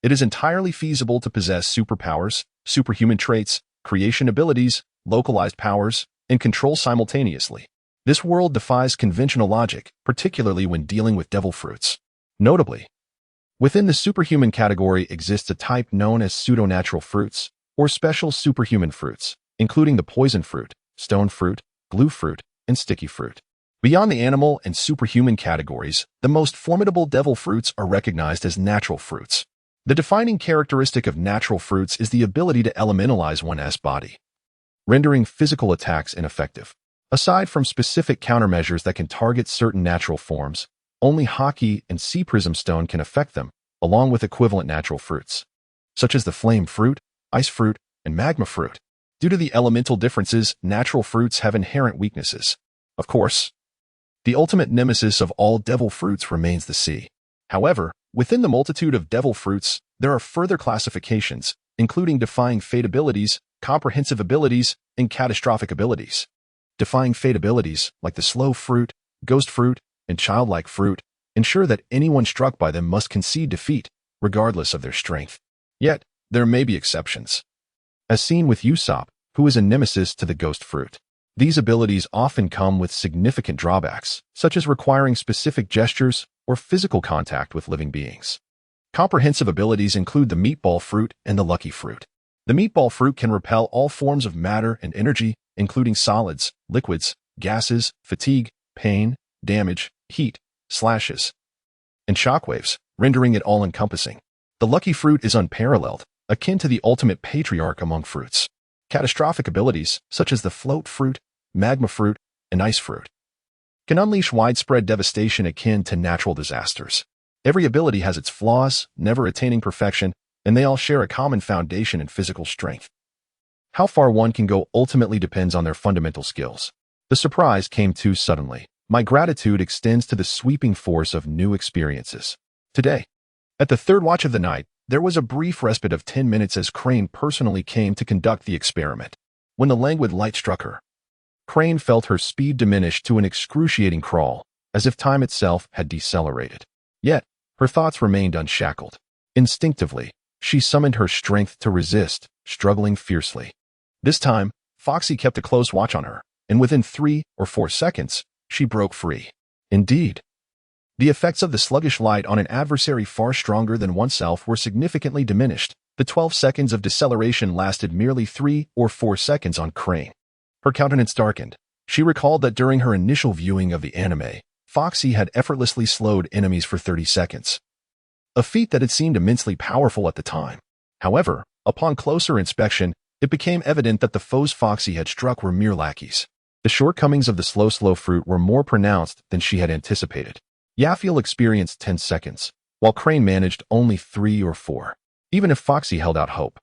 it is entirely feasible to possess superpowers, superhuman traits, creation abilities, localized powers, and control simultaneously. This world defies conventional logic, particularly when dealing with devil fruits. Notably, within the superhuman category exists a type known as pseudo-natural fruits, or special superhuman fruits, including the poison fruit, stone fruit, glue fruit, and sticky fruit. Beyond the animal and superhuman categories, the most formidable devil fruits are recognized as natural fruits. The defining characteristic of natural fruits is the ability to elementalize one's body, rendering physical attacks ineffective. Aside from specific countermeasures that can target certain natural forms, only hockey and sea prism stone can affect them, along with equivalent natural fruits, such as the flame fruit, ice fruit, and magma fruit. Due to the elemental differences, natural fruits have inherent weaknesses. Of course, the ultimate nemesis of all devil fruits remains the sea. However, within the multitude of devil fruits, there are further classifications, including defying fate abilities, comprehensive abilities, and catastrophic abilities. Defying fate abilities, like the slow fruit, ghost fruit, and childlike fruit, ensure that anyone struck by them must concede defeat, regardless of their strength. Yet, there may be exceptions, as seen with Usopp, who is a nemesis to the ghost fruit. These abilities often come with significant drawbacks, such as requiring specific gestures or physical contact with living beings. Comprehensive abilities include the meatball fruit and the lucky fruit. The meatball fruit can repel all forms of matter and energy, including solids, liquids, gases, fatigue, pain, damage, heat, slashes, and shockwaves, rendering it all-encompassing. The lucky fruit is unparalleled, akin to the ultimate patriarch among fruits. Catastrophic abilities, such as the float fruit, magma fruit, and ice fruit, can unleash widespread devastation akin to natural disasters. Every ability has its flaws, never attaining perfection, and they all share a common foundation in physical strength. How far one can go ultimately depends on their fundamental skills. The surprise came too suddenly. My gratitude extends to the sweeping force of new experiences. Today, at the third watch of the night, there was a brief respite of 10 minutes as Crane personally came to conduct the experiment. When the languid light struck her, Crane felt her speed diminish to an excruciating crawl, as if time itself had decelerated. Yet, her thoughts remained unshackled. Instinctively, she summoned her strength to resist, struggling fiercely. This time, Foxy kept a close watch on her, and within 3 or 4 seconds, she broke free. Indeed, the effects of the sluggish light on an adversary far stronger than oneself were significantly diminished. The 12 seconds of deceleration lasted merely 3 or 4 seconds on Crane. Her countenance darkened. She recalled that during her initial viewing of the anime, Foxy had effortlessly slowed enemies for 30 seconds. A feat that had seemed immensely powerful at the time. However, upon closer inspection, it became evident that the foes Foxy had struck were mere lackeys. The shortcomings of the slow fruit were more pronounced than she had anticipated. Yafiel experienced 10 seconds, while Crane managed only 3 or 4. Even if Foxy held out hope,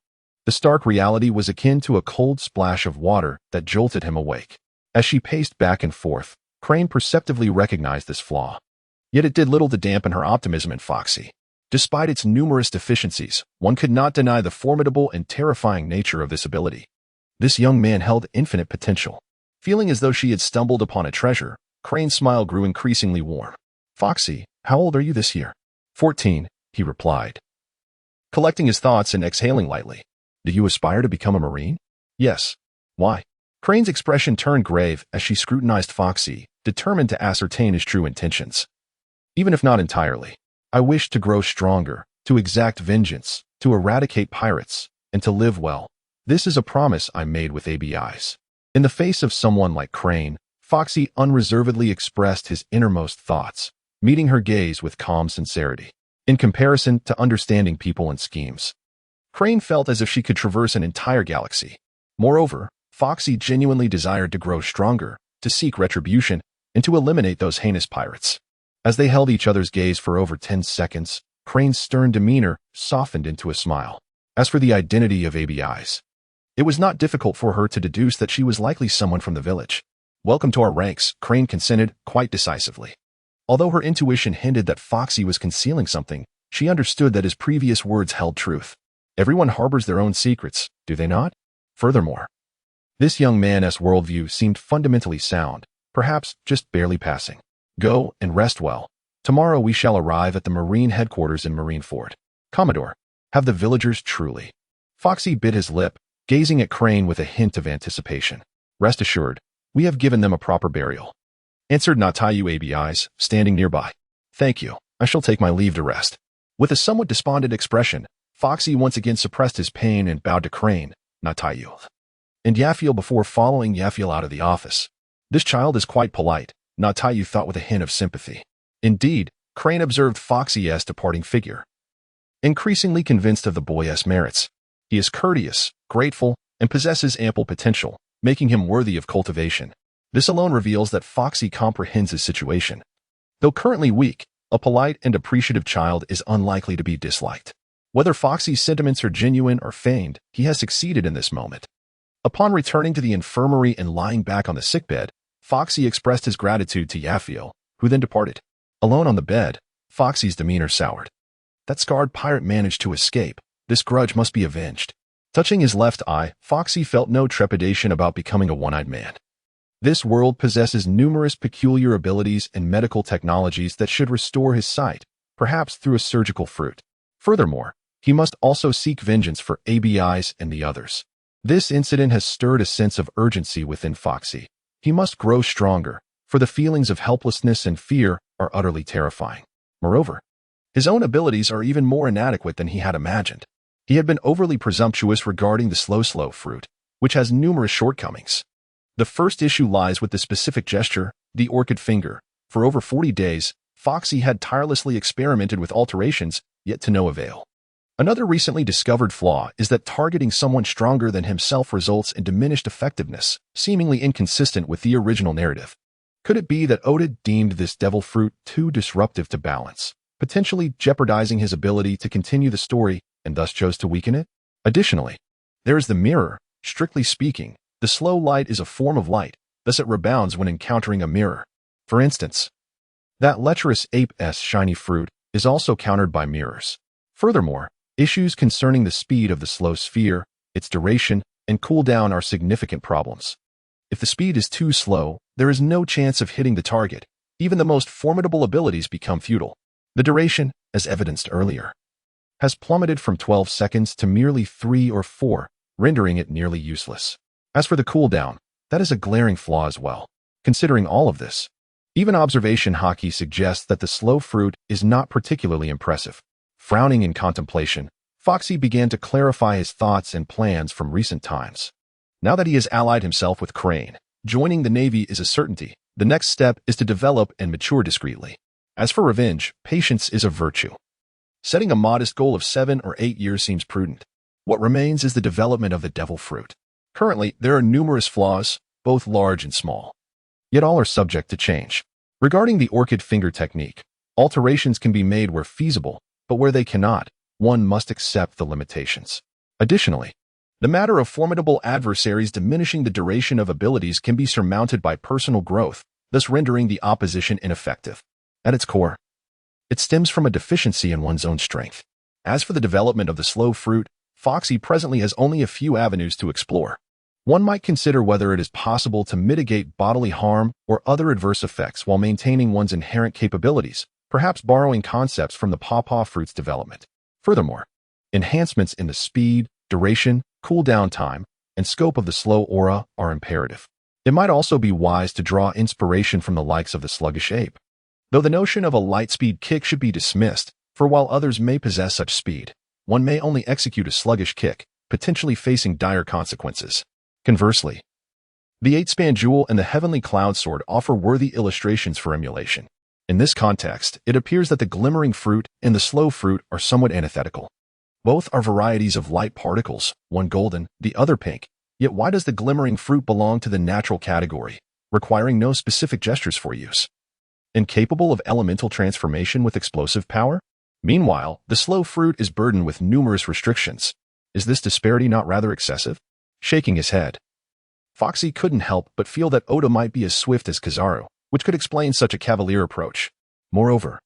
the stark reality was akin to a cold splash of water that jolted him awake. As she paced back and forth, Crane perceptively recognized this flaw. Yet it did little to dampen her optimism in Foxy. Despite its numerous deficiencies, one could not deny the formidable and terrifying nature of this ability. This young man held infinite potential. Feeling as though she had stumbled upon a treasure, Crane's smile grew increasingly warm. Foxy, how old are you this year? 14, he replied, collecting his thoughts and exhaling lightly. Do you aspire to become a Marine? Yes. Why? Crane's expression turned grave as she scrutinized Foxy, determined to ascertain his true intentions. Even if not entirely. I wish to grow stronger, to exact vengeance, to eradicate pirates, and to live well. This is a promise I made with ABIs. In the face of someone like Crane, Foxy unreservedly expressed his innermost thoughts, meeting her gaze with calm sincerity. In comparison to understanding people and schemes, Crane felt as if she could traverse an entire galaxy. Moreover, Foxy genuinely desired to grow stronger, to seek retribution, and to eliminate those heinous pirates. As they held each other's gaze for over 10 seconds, Crane's stern demeanor softened into a smile. As for the identity of ABIs, it was not difficult for her to deduce that she was likely someone from the village. Welcome to our ranks, Crane consented quite decisively. Although her intuition hinted that Foxy was concealing something, she understood that his previous words held truth. Everyone harbors their own secrets, do they not? Furthermore, this young man's worldview seemed fundamentally sound, perhaps just barely passing. Go and rest well. Tomorrow we shall arrive at the Marine headquarters in Marineford. Commodore, have the villagers truly? Foxy bit his lip, gazing at Crane with a hint of anticipation. Rest assured, we have given them a proper burial, answered Natayu ABIs, standing nearby. Thank you. I shall take my leave to rest. With a somewhat despondent expression, Foxy once again suppressed his pain and bowed to Crane, Natayu, and Yafiel before following Yafiel out of the office. This child is quite polite, Natayu thought with a hint of sympathy. Indeed, Crane observed Foxy's departing figure, increasingly convinced of the boy's merits. He is courteous, grateful, and possesses ample potential, making him worthy of cultivation. This alone reveals that Foxy comprehends his situation. Though currently weak, a polite and appreciative child is unlikely to be disliked. Whether Foxy's sentiments are genuine or feigned, he has succeeded in this moment. Upon returning to the infirmary and lying back on the sickbed, Foxy expressed his gratitude to Yafiel, who then departed. Alone on the bed, Foxy's demeanor soured. That scarred pirate managed to escape. This grudge must be avenged. Touching his left eye, Foxy felt no trepidation about becoming a one-eyed man. This world possesses numerous peculiar abilities and medical technologies that should restore his sight, perhaps through a surgical fruit. Furthermore, he must also seek vengeance for ABIs and the others. This incident has stirred a sense of urgency within Foxy. He must grow stronger, for the feelings of helplessness and fear are utterly terrifying. Moreover, his own abilities are even more inadequate than he had imagined. He had been overly presumptuous regarding the slow fruit, which has numerous shortcomings. The first issue lies with the specific gesture, the orchid finger. For over 40 days, Foxy had tirelessly experimented with alterations, yet to no avail. Another recently discovered flaw is that targeting someone stronger than himself results in diminished effectiveness, seemingly inconsistent with the original narrative. Could it be that Oda deemed this devil fruit too disruptive to balance, potentially jeopardizing his ability to continue the story and thus chose to weaken it? Additionally, there is the mirror. Strictly speaking, the slow light is a form of light, thus it rebounds when encountering a mirror. For instance, that lecherous ape's shiny fruit is also countered by mirrors. Furthermore, issues concerning the speed of the slow sphere, its duration, and cooldown are significant problems. If the speed is too slow, there is no chance of hitting the target. Even the most formidable abilities become futile. The duration, as evidenced earlier, has plummeted from 12 seconds to merely 3 or 4, rendering it nearly useless. As for the cooldown, that is a glaring flaw as well. Considering all of this, even observation hockey suggests that the slow fruit is not particularly impressive. Frowning in contemplation, Foxy began to clarify his thoughts and plans from recent times. Now that he has allied himself with Crane, joining the Navy is a certainty. The next step is to develop and mature discreetly. As for revenge, patience is a virtue. Setting a modest goal of 7 or 8 years seems prudent. What remains is the development of the devil fruit. Currently, there are numerous flaws, both large and small. Yet all are subject to change. Regarding the orchid finger technique, alterations can be made where feasible, but where they cannot, one must accept the limitations. Additionally, the matter of formidable adversaries diminishing the duration of abilities can be surmounted by personal growth, thus rendering the opposition ineffective. At its core, it stems from a deficiency in one's own strength. As for the development of the slow fruit, Foxy presently has only a few avenues to explore. One might consider whether it is possible to mitigate bodily harm or other adverse effects while maintaining one's inherent capabilities, perhaps borrowing concepts from the pawpaw fruit's development. Furthermore, enhancements in the speed, duration, cool-down time, and scope of the slow aura are imperative. It might also be wise to draw inspiration from the likes of the sluggish ape. Though the notion of a light-speed kick should be dismissed, for while others may possess such speed, one may only execute a sluggish kick, potentially facing dire consequences. Conversely, the eight-span jewel and the heavenly cloud sword offer worthy illustrations for emulation. In this context, it appears that the glimmering fruit and the slow fruit are somewhat antithetical. Both are varieties of light particles, one golden, the other pink, yet why does the glimmering fruit belong to the natural category, requiring no specific gestures for use? Incapable of elemental transformation with explosive power? Meanwhile, the slow fruit is burdened with numerous restrictions. Is this disparity not rather excessive? Shaking his head, Foxy couldn't help but feel that Oda might be as swift as Kizaru, which could explain such a cavalier approach. Moreover,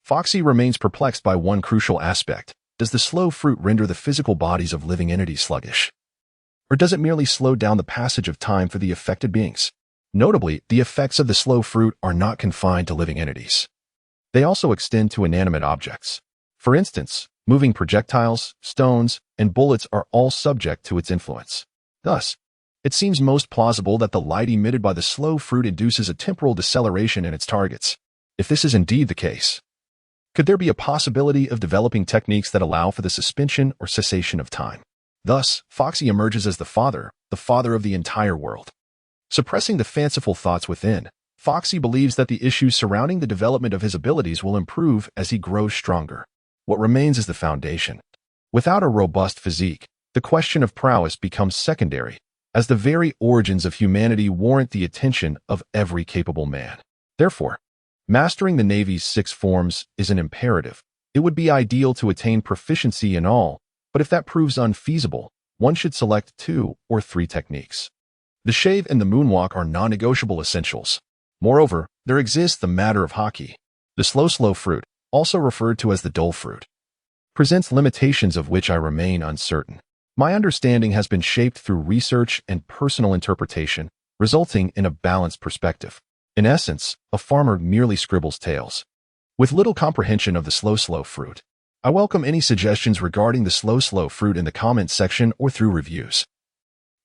Foxy remains perplexed by one crucial aspect. Does the slow fruit render the physical bodies of living entities sluggish? Or does it merely slow down the passage of time for the affected beings? Notably, the effects of the slow fruit are not confined to living entities. They also extend to inanimate objects. For instance, moving projectiles, stones, and bullets are all subject to its influence. Thus, it seems most plausible that the light emitted by the slow fruit induces a temporal deceleration in its targets. If this is indeed the case, could there be a possibility of developing techniques that allow for the suspension or cessation of time? Thus, Foxy emerges as the father of the entire world. Suppressing the fanciful thoughts within, Foxy believes that the issues surrounding the development of his abilities will improve as he grows stronger. What remains is the foundation. Without a robust physique, the question of prowess becomes secondary, as the very origins of humanity warrant the attention of every capable man. Therefore, mastering the Navy's 6 forms is an imperative. It would be ideal to attain proficiency in all, but if that proves unfeasible, one should select 2 or 3 techniques. The shave and the moonwalk are non-negotiable essentials. Moreover, there exists the matter of haki. The slow fruit, also referred to as the dull fruit, presents limitations of which I remain uncertain. My understanding has been shaped through research and personal interpretation, resulting in a balanced perspective. In essence, a farmer merely scribbles tales, with little comprehension of the slow fruit. I welcome any suggestions regarding the slow fruit in the comments section or through reviews.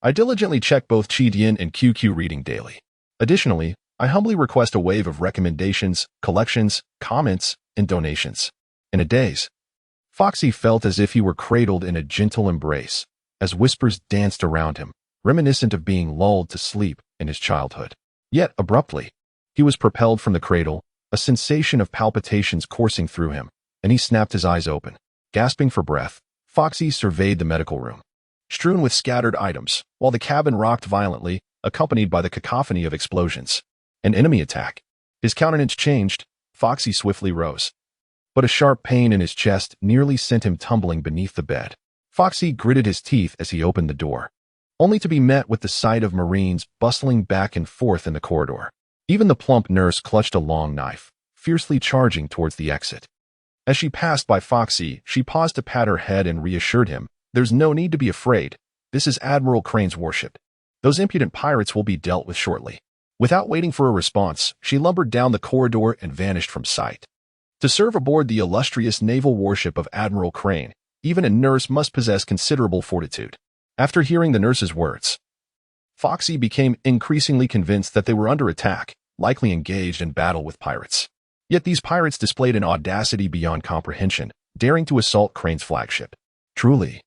I diligently check both Chidian and QQ reading daily. Additionally, I humbly request a wave of recommendations, collections, comments, and donations. In a daze, Foxy felt as if he were cradled in a gentle embrace, as whispers danced around him, reminiscent of being lulled to sleep in his childhood. Yet, abruptly, he was propelled from the cradle, a sensation of palpitations coursing through him, and he snapped his eyes open. Gasping for breath, Foxy surveyed the medical room, strewn with scattered items, while the cabin rocked violently, accompanied by the cacophony of explosions. An enemy attack. His countenance changed. Foxy swiftly rose, but a sharp pain in his chest nearly sent him tumbling beneath the bed. Foxy gritted his teeth as he opened the door, only to be met with the sight of Marines bustling back and forth in the corridor. Even the plump nurse clutched a long knife, fiercely charging towards the exit. As she passed by Foxy, she paused to pat her head and reassured him, "There's no need to be afraid. This is Admiral Crane's warship. Those impudent pirates will be dealt with shortly." Without waiting for a response, she lumbered down the corridor and vanished from sight. To serve aboard the illustrious naval warship of Admiral Crane, even a nurse must possess considerable fortitude. After hearing the nurse's words, Foxy became increasingly convinced that they were under attack, likely engaged in battle with pirates. Yet these pirates displayed an audacity beyond comprehension, daring to assault Crane's flagship. Truly,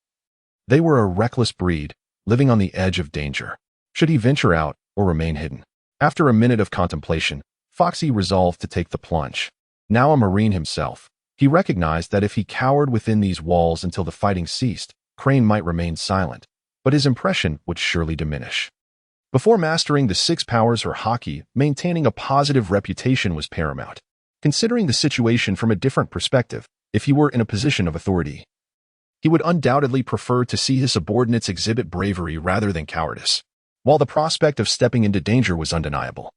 they were a reckless breed, living on the edge of danger. Should he venture out or remain hidden? After a minute of contemplation, Foxy resolved to take the plunge. Now a Marine himself, he recognized that if he cowered within these walls until the fighting ceased, Crane might remain silent, but his impression would surely diminish. Before mastering the 6 powers or haki, maintaining a positive reputation was paramount. Considering the situation from a different perspective, if he were in a position of authority, he would undoubtedly prefer to see his subordinates exhibit bravery rather than cowardice. While the prospect of stepping into danger was undeniable,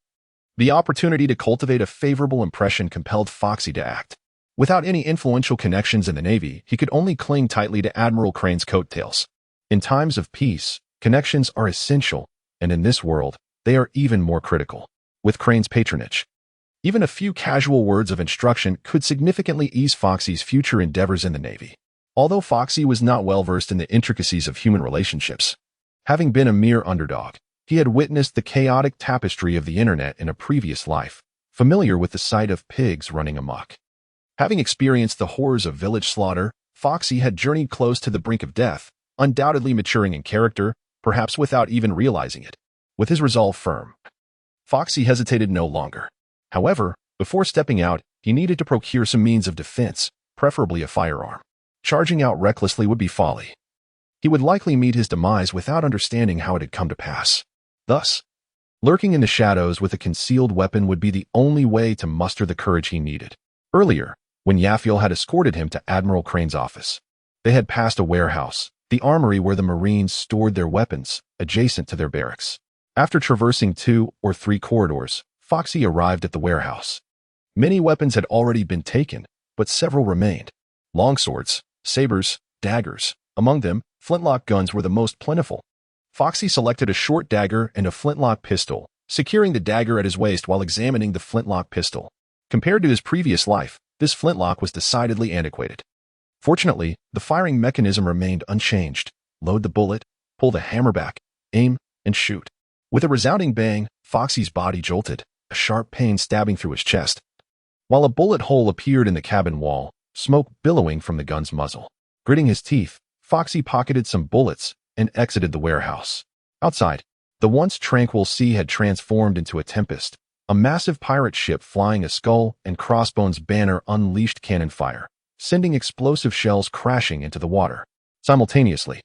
the opportunity to cultivate a favorable impression compelled Foxy to act. Without any influential connections in the Navy, he could only cling tightly to Admiral Crane's coattails. In times of peace, Connections are essential, and in this world, they are even more critical. With Crane's patronage, even a few casual words of instruction could significantly ease Foxy's future endeavors in the Navy. Although Foxy was not well versed in the intricacies of human relationships, having been a mere underdog, he had witnessed the chaotic tapestry of the internet in a previous life, familiar with the sight of pigs running amok. Having experienced the horrors of village slaughter, Foxy had journeyed close to the brink of death, undoubtedly maturing in character, perhaps without even realizing it. With his resolve firm, Foxy hesitated no longer. However, before stepping out, he needed to procure some means of defense, preferably a firearm. Charging out recklessly would be folly. He would likely meet his demise without understanding how it had come to pass. Thus, lurking in the shadows with a concealed weapon would be the only way to muster the courage he needed. Earlier, when Yaphiel had escorted him to Admiral Crane's office, they had passed a warehouse, the armory where the Marines stored their weapons, adjacent to their barracks. After traversing 2 or 3 corridors, Foxy arrived at the warehouse. Many weapons had already been taken, but several remained. Longswords, sabers, daggers. Among them, flintlock guns were the most plentiful. Foxy selected a short dagger and a flintlock pistol, securing the dagger at his waist while examining the flintlock pistol. Compared to his previous life, this flintlock was decidedly antiquated. Fortunately, the firing mechanism remained unchanged. Load the bullet, pull the hammer back, aim, and shoot. With a resounding bang, Foxy's body jolted, a sharp pain stabbing through his chest, while a bullet hole appeared in the cabin wall, smoke billowing from the gun's muzzle. Gritting his teeth, Foxy pocketed some bullets and exited the warehouse. Outside, the once tranquil sea had transformed into a tempest. A massive pirate ship flying a skull and crossbones banner unleashed cannon fire, sending explosive shells crashing into the water. Simultaneously,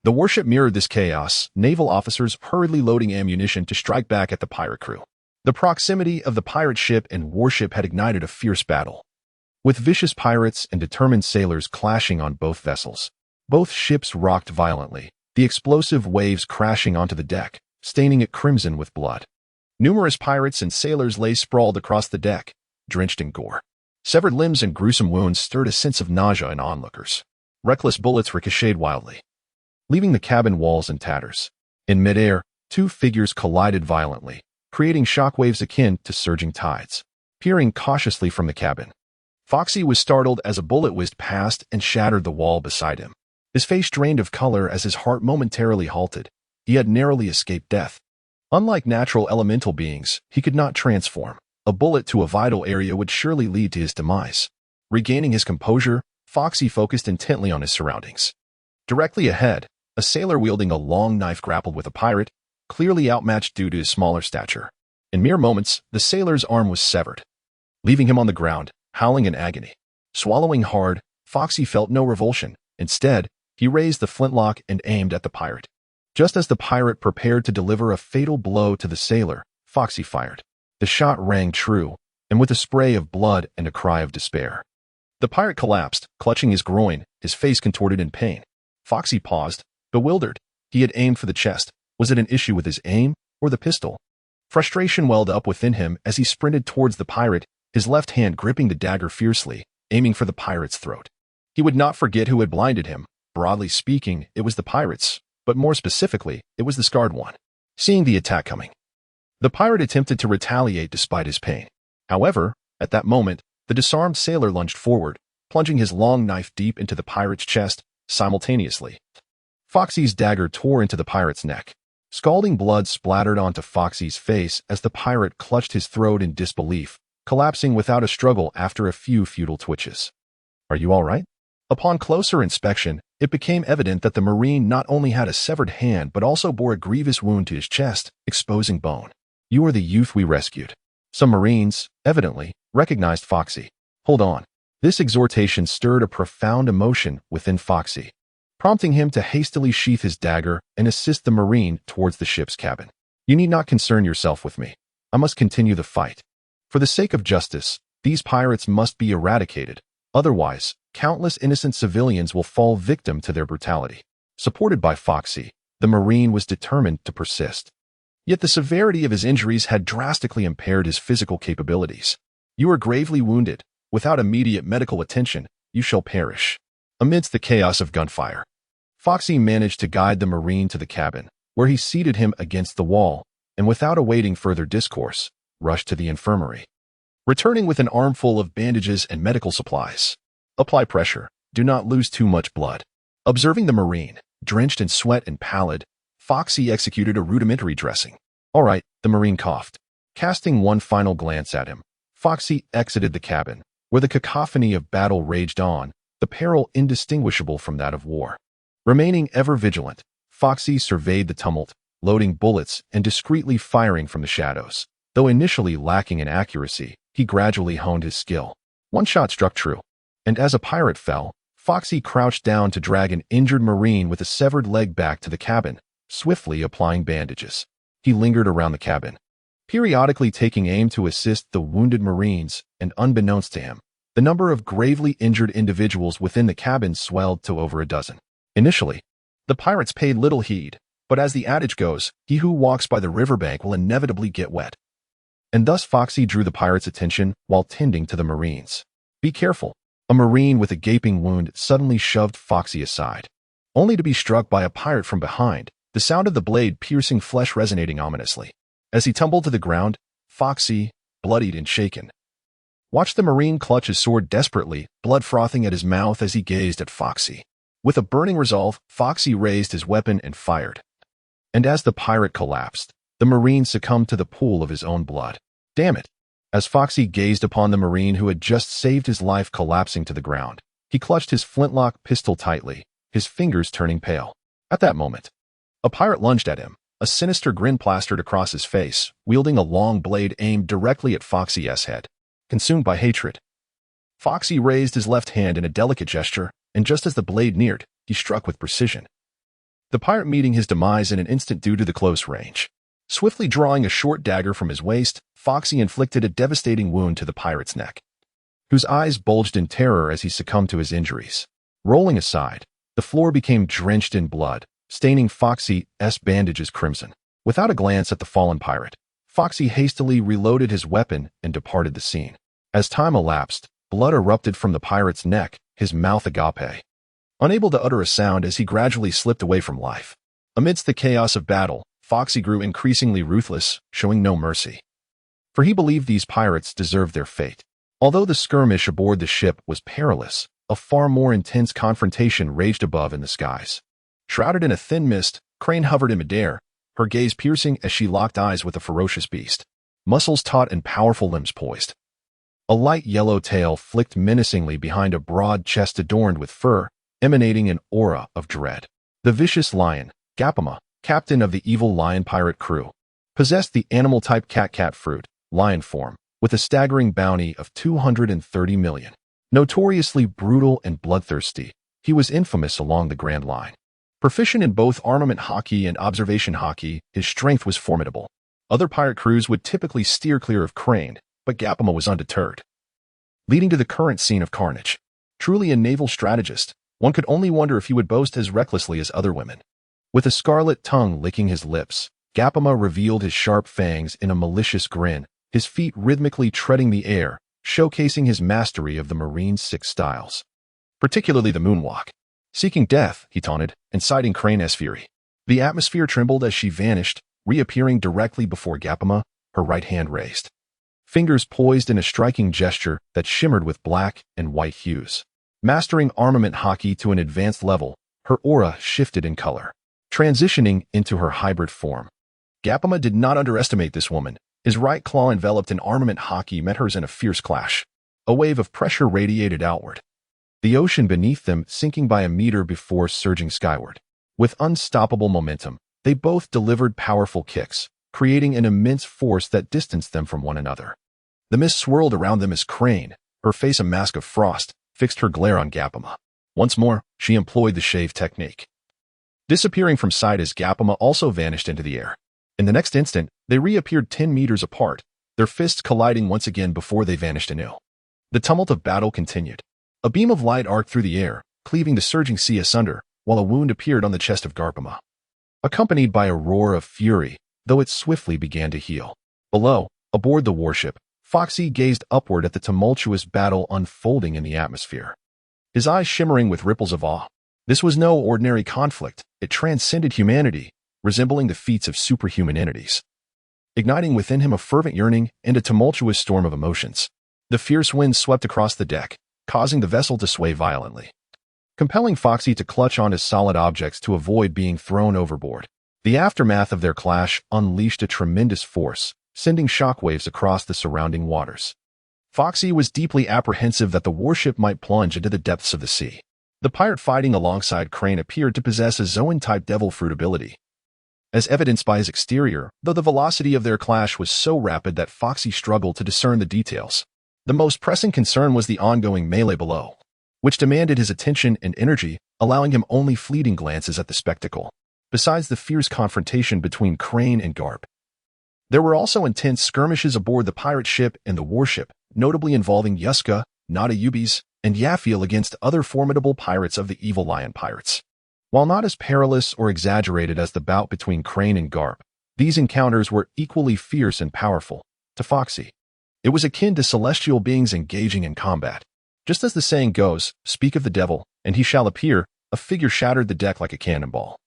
the warship mirrored this chaos, naval officers hurriedly loading ammunition to strike back at the pirate crew. The proximity of the pirate ship and warship had ignited a fierce battle, with vicious pirates and determined sailors clashing on both vessels. Both ships rocked violently, the explosive waves crashing onto the deck, staining it crimson with blood. Numerous pirates and sailors lay sprawled across the deck, drenched in gore. Severed limbs and gruesome wounds stirred a sense of nausea in onlookers. Reckless bullets ricocheted wildly, leaving the cabin walls in tatters. In midair, 2 figures collided violently, creating shockwaves akin to surging tides. Peering cautiously from the cabin, Foxy was startled as a bullet whizzed past and shattered the wall beside him. His face drained of color as his heart momentarily halted. He had narrowly escaped death. Unlike natural elemental beings, he could not transform. A bullet to a vital area would surely lead to his demise. Regaining his composure, Foxy focused intently on his surroundings. Directly ahead, a sailor wielding a long knife grappled with a pirate, clearly outmatched due to his smaller stature. In mere moments, the sailor's arm was severed, leaving him on the ground, howling in agony. Swallowing hard, Foxy felt no revulsion. Instead, he raised the flintlock and aimed at the pirate. Just as the pirate prepared to deliver a fatal blow to the sailor, Foxy fired. The shot rang true, and with a spray of blood and a cry of despair, the pirate collapsed, clutching his groin, his face contorted in pain. Foxy paused, bewildered. He had aimed for the chest. Was it an issue with his aim or the pistol? Frustration welled up within him as he sprinted towards the pirate, his left hand gripping the dagger fiercely, aiming for the pirate's throat. He would not forget who had blinded him. Broadly speaking, it was the pirates, but more specifically, it was the scarred one. Seeing the attack coming, the pirate attempted to retaliate despite his pain. However, at that moment, the disarmed sailor lunged forward, plunging his long knife deep into the pirate's chest simultaneously. Foxy's dagger tore into the pirate's neck. Scalding blood splattered onto Foxy's face as the pirate clutched his throat in disbelief, collapsing without a struggle after a few futile twitches. "Are you all right?" Upon closer inspection, it became evident that the Marine not only had a severed hand but also bore a grievous wound to his chest, exposing bone. "You are the youth we rescued." Some Marines, evidently, recognized Foxy. "Hold on." This exhortation stirred a profound emotion within Foxy, prompting him to hastily sheath his dagger and assist the Marine towards the ship's cabin. "You need not concern yourself with me. I must continue the fight. For the sake of justice, these pirates must be eradicated. Otherwise, countless innocent civilians will fall victim to their brutality." Supported by Foxy, the Marine was determined to persist. Yet the severity of his injuries had drastically impaired his physical capabilities. "You are gravely wounded. Without immediate medical attention, you shall perish." Amidst the chaos of gunfire, Foxy managed to guide the Marine to the cabin, where he seated him against the wall, and without awaiting further discourse, rushed to the infirmary. Returning with an armful of bandages and medical supplies. Apply pressure. Do not lose too much blood. Observing the Marine, drenched in sweat and pallid, Foxy executed a rudimentary dressing. All right, the Marine coughed. Casting one final glance at him, Foxy exited the cabin, where the cacophony of battle raged on, the peril indistinguishable from that of war. Remaining ever vigilant, Foxy surveyed the tumult, loading bullets and discreetly firing from the shadows. Though initially lacking in accuracy, he gradually honed his skill. One shot struck true, and as a pirate fell, Foxy crouched down to drag an injured Marine with a severed leg back to the cabin, swiftly applying bandages. He lingered around the cabin, periodically taking aim to assist the wounded Marines, and unbeknownst to him, the number of gravely injured individuals within the cabin swelled to over a dozen. Initially, the pirates paid little heed, but as the adage goes, he who walks by the riverbank will inevitably get wet. And thus Foxy drew the pirates' attention while tending to the Marines. Be careful. A Marine with a gaping wound suddenly shoved Foxy aside, only to be struck by a pirate from behind, the sound of the blade piercing flesh resonating ominously. As he tumbled to the ground, Foxy, bloodied and shaken, watched the Marine clutch his sword desperately, blood frothing at his mouth as he gazed at Foxy. With a burning resolve, Foxy raised his weapon and fired. And as the pirate collapsed, the Marine succumbed to the pool of his own blood. Damn it! As Foxy gazed upon the Marine who had just saved his life collapsing to the ground, he clutched his flintlock pistol tightly, his fingers turning pale. At that moment, a pirate lunged at him, a sinister grin plastered across his face, wielding a long blade aimed directly at Foxy's head. Consumed by hatred, Foxy raised his left hand in a delicate gesture, and just as the blade neared, he struck with precision. The pirate meeting his demise in an instant due to the close range. Swiftly drawing a short dagger from his waist, Foxy inflicted a devastating wound to the pirate's neck, whose eyes bulged in terror as he succumbed to his injuries. Rolling aside, the floor became drenched in blood, staining Foxy's bandages crimson. Without a glance at the fallen pirate, Foxy hastily reloaded his weapon and departed the scene. As time elapsed, blood erupted from the pirate's neck, his mouth agape, unable to utter a sound as he gradually slipped away from life. Amidst the chaos of battle, Foxy grew increasingly ruthless, showing no mercy. For he believed these pirates deserved their fate. Although the skirmish aboard the ship was perilous, a far more intense confrontation raged above in the skies. Shrouded in a thin mist, Crane hovered in midair, her gaze piercing as she locked eyes with the ferocious beast, muscles taut and powerful limbs poised. A light yellow tail flicked menacingly behind a broad chest adorned with fur, emanating an aura of dread. The vicious lion, Gapama, captain of the evil lion pirate crew, possessed the animal-type cat fruit, lion form, with a staggering bounty of 230 million. Notoriously brutal and bloodthirsty, he was infamous along the Grand Line. Proficient in both armament hockey and observation hockey, his strength was formidable. Other pirate crews would typically steer clear of Crane, but Gapama was undeterred, leading to the current scene of carnage. Truly a naval strategist, one could only wonder if he would boast as recklessly as other women. With a scarlet tongue licking his lips, Gapama revealed his sharp fangs in a malicious grin, his feet rhythmically treading the air, showcasing his mastery of the Marine's 6 styles, particularly the moonwalk. Seeking death, he taunted, inciting Crane's fury. The atmosphere trembled as she vanished, reappearing directly before Gapama, her right hand raised, fingers poised in a striking gesture that shimmered with black and white hues. Mastering armament hockey to an advanced level, her aura shifted in color, transitioning into her hybrid form. Gapama did not underestimate this woman. His right claw enveloped in armament hockey met hers in a fierce clash. A wave of pressure radiated outward, the ocean beneath them sinking by a meter before surging skyward. With unstoppable momentum, they both delivered powerful kicks, creating an immense force that distanced them from one another. The mist swirled around them as Crane, her face a mask of frost, fixed her glare on Gapama. Once more, she employed the shave technique, disappearing from sight as Gapama also vanished into the air. In the next instant, they reappeared 10 meters apart, their fists colliding once again before they vanished anew. The tumult of battle continued. A beam of light arced through the air, cleaving the surging sea asunder, while a wound appeared on the chest of Gapama, accompanied by a roar of fury, though it swiftly began to heal. Below, aboard the warship, Foxy gazed upward at the tumultuous battle unfolding in the atmosphere, his eyes shimmering with ripples of awe. This was no ordinary conflict. It transcended humanity, resembling the feats of superhuman entities, igniting within him a fervent yearning and a tumultuous storm of emotions. The fierce wind swept across the deck, causing the vessel to sway violently, compelling Foxy to clutch onto solid objects to avoid being thrown overboard. The aftermath of their clash unleashed a tremendous force, sending shockwaves across the surrounding waters. Foxy was deeply apprehensive that the warship might plunge into the depths of the sea. The pirate fighting alongside Crane appeared to possess a Zoan-type devil fruit ability, as evidenced by his exterior, though the velocity of their clash was so rapid that Foxy struggled to discern the details. The most pressing concern was the ongoing melee below, which demanded his attention and energy, allowing him only fleeting glances at the spectacle. Besides the fierce confrontation between Crane and Garp, there were also intense skirmishes aboard the pirate ship and the warship, notably involving Yuska, Dubious, and Yafiel against other formidable pirates of the Evil Lion Pirates. While not as perilous or exaggerated as the bout between Crane and Garp, these encounters were equally fierce and powerful. To Foxy, it was akin to celestial beings engaging in combat. Just as the saying goes, speak of the devil, and he shall appear, a figure shattered the deck like a cannonball,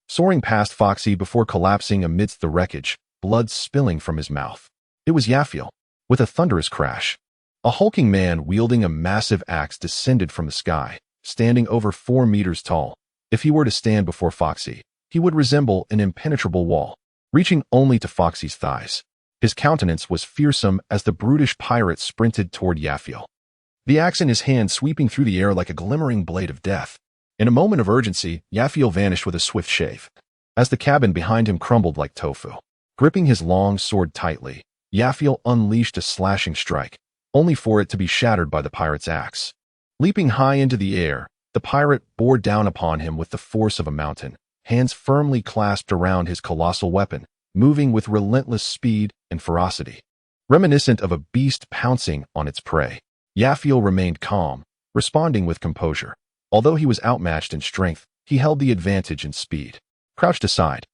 soaring past Foxy before collapsing amidst the wreckage, blood spilling from his mouth. It was Yafiel. With a thunderous crash, a hulking man wielding a massive axe descended from the sky, standing over 4 meters tall. If he were to stand before Foxy, he would resemble an impenetrable wall, reaching only to Foxy's thighs. His countenance was fearsome as the brutish pirate sprinted toward Yafiel, the axe in his hand sweeping through the air like a glimmering blade of death. In a moment of urgency, Yafiel vanished with a swift shave, as the cabin behind him crumbled like tofu. Gripping his long sword tightly, Yafiel unleashed a slashing strike, only for it to be shattered by the pirate's axe. Leaping high into the air, the pirate bore down upon him with the force of a mountain, hands firmly clasped around his colossal weapon, moving with relentless speed and ferocity, reminiscent of a beast pouncing on its prey. Yafiel remained calm, responding with composure. Although he was outmatched in strength, he held the advantage in speed. Crouched aside,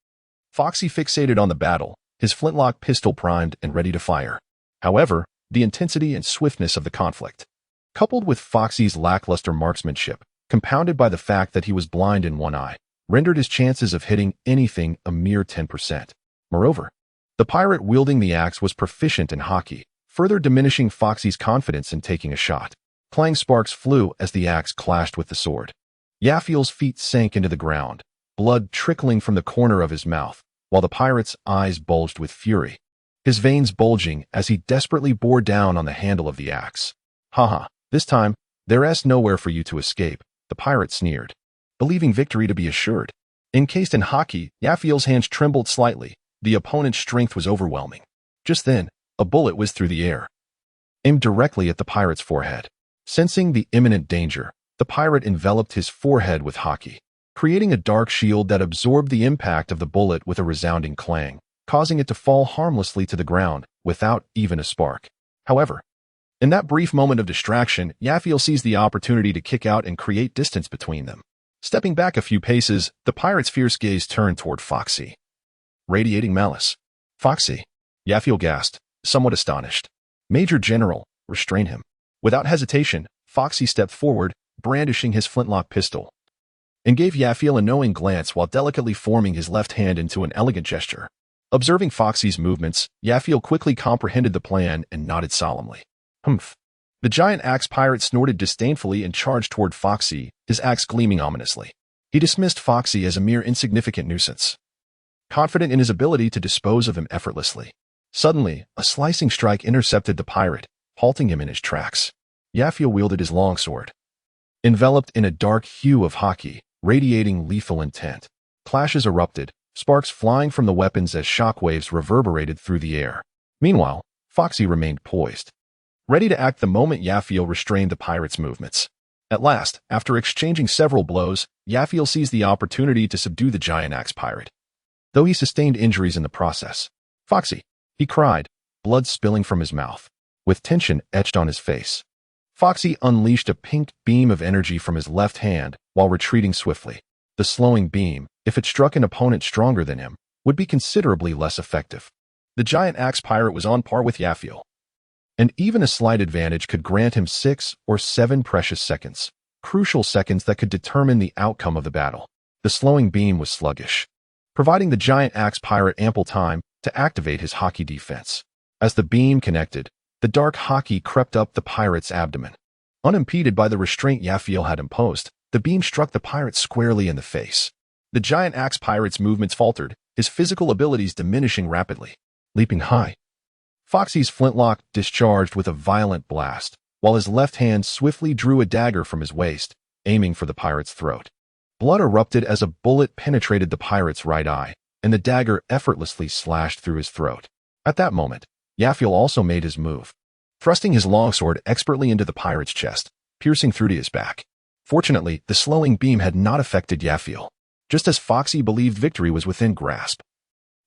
Foxy fixated on the battle, his flintlock pistol primed and ready to fire. However, the intensity and swiftness of the conflict, coupled with Foxy's lackluster marksmanship, compounded by the fact that he was blind in one eye, rendered his chances of hitting anything a mere 10%. Moreover, the pirate wielding the axe was proficient in hockey, further diminishing Foxy's confidence in taking a shot. Clang sparks flew as the axe clashed with the sword. Yafiel's feet sank into the ground, blood trickling from the corner of his mouth, while the pirate's eyes bulged with fury, his veins bulging as he desperately bore down on the handle of the axe. Haha, this time, there's nowhere for you to escape, the pirate sneered, believing victory to be assured. Encased in hockey, Yafiel's hands trembled slightly. The opponent's strength was overwhelming. Just then, a bullet whizzed through the air, aimed directly at the pirate's forehead. Sensing the imminent danger, the pirate enveloped his forehead with hockey, creating a dark shield that absorbed the impact of the bullet with a resounding clang, causing it to fall harmlessly to the ground without even a spark. However, in that brief moment of distraction, Yafiel seized the opportunity to kick out and create distance between them. Stepping back a few paces, the pirate's fierce gaze turned toward Foxy, radiating malice. Foxy, Yafiel gasped, somewhat astonished. Major General, restrain him. Without hesitation, Foxy stepped forward, brandishing his flintlock pistol, and gave Yafiel a knowing glance while delicately forming his left hand into an elegant gesture. Observing Foxy's movements, Yafiel quickly comprehended the plan and nodded solemnly. Humph. The giant axe pirate snorted disdainfully and charged toward Foxy, his axe gleaming ominously. He dismissed Foxy as a mere insignificant nuisance, confident in his ability to dispose of him effortlessly. Suddenly, a slicing strike intercepted the pirate, halting him in his tracks. Yafiel wielded his longsword, enveloped in a dark hue of hockey, radiating lethal intent. Clashes erupted, sparks flying from the weapons as shockwaves reverberated through the air. Meanwhile, Foxy remained poised, ready to act the moment Yafiel restrained the pirate's movements. At last, after exchanging several blows, Yafiel seized the opportunity to subdue the giant axe pirate, though he sustained injuries in the process. Foxy, he cried, blood spilling from his mouth, with tension etched on his face. Foxy unleashed a pink beam of energy from his left hand while retreating swiftly. The slowing beam, if it struck an opponent stronger than him, would be considerably less effective. The giant axe pirate was on par with Yafiel, and even a slight advantage could grant him 6 or 7 precious seconds, crucial seconds that could determine the outcome of the battle. The slowing beam was sluggish, providing the giant axe pirate ample time to activate his hockey defense. As the beam connected, the dark hockey crept up the pirate's abdomen. Unimpeded by the restraint Yaphiel had imposed, the beam struck the pirate squarely in the face. The giant axe pirate's movements faltered, his physical abilities diminishing rapidly. Leaping high, Foxy's flintlock discharged with a violent blast, while his left hand swiftly drew a dagger from his waist, aiming for the pirate's throat. Blood erupted as a bullet penetrated the pirate's right eye, and the dagger effortlessly slashed through his throat. At that moment, Yaphiel also made his move, thrusting his longsword expertly into the pirate's chest, piercing through to his back. Fortunately, the slowing beam had not affected Yaphiel, just as Foxy believed victory was within grasp.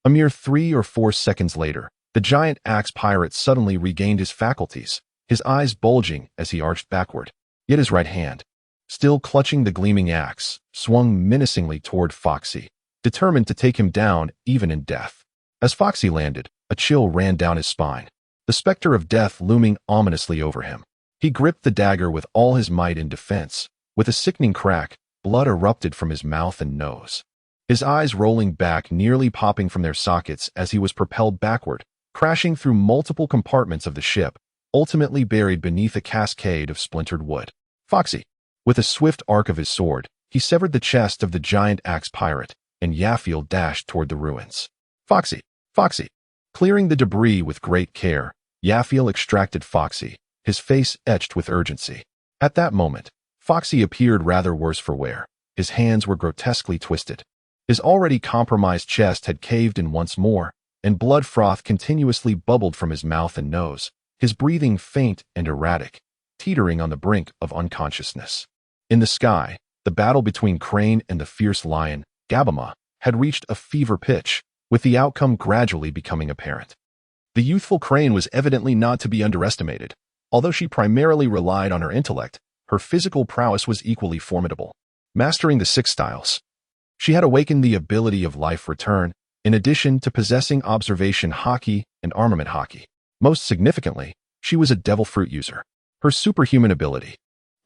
A mere 3 or 4 seconds later, the giant axe pirate suddenly regained his faculties, his eyes bulging as he arched backward. Yet his right hand, still clutching the gleaming axe, swung menacingly toward Foxy, determined to take him down even in death. As Foxy landed, a chill ran down his spine, the specter of death looming ominously over him. He gripped the dagger with all his might in defense. With a sickening crack, blood erupted from his mouth and nose, his eyes rolling back, nearly popping from their sockets as he was propelled backward, crashing through multiple compartments of the ship, ultimately buried beneath a cascade of splintered wood. Foxy, with a swift arc of his sword, he severed the chest of the giant axe pirate, and Yaphiel dashed toward the ruins. Foxy! Foxy! Clearing the debris with great care, Yaphiel extracted Foxy, his face etched with urgency. At that moment, Foxy appeared rather worse for wear. His hands were grotesquely twisted. His already compromised chest had caved in once more, and blood froth continuously bubbled from his mouth and nose, his breathing faint and erratic, teetering on the brink of unconsciousness. In the sky, the battle between Crane and the fierce lion, Gabama, had reached a fever pitch, with the outcome gradually becoming apparent. The youthful Crane was evidently not to be underestimated. Although she primarily relied on her intellect, her physical prowess was equally formidable. Mastering the 6 styles, she had awakened the ability of life return, in addition to possessing observation hockey and armament hockey. Most significantly, she was a devil fruit user. Her superhuman ability,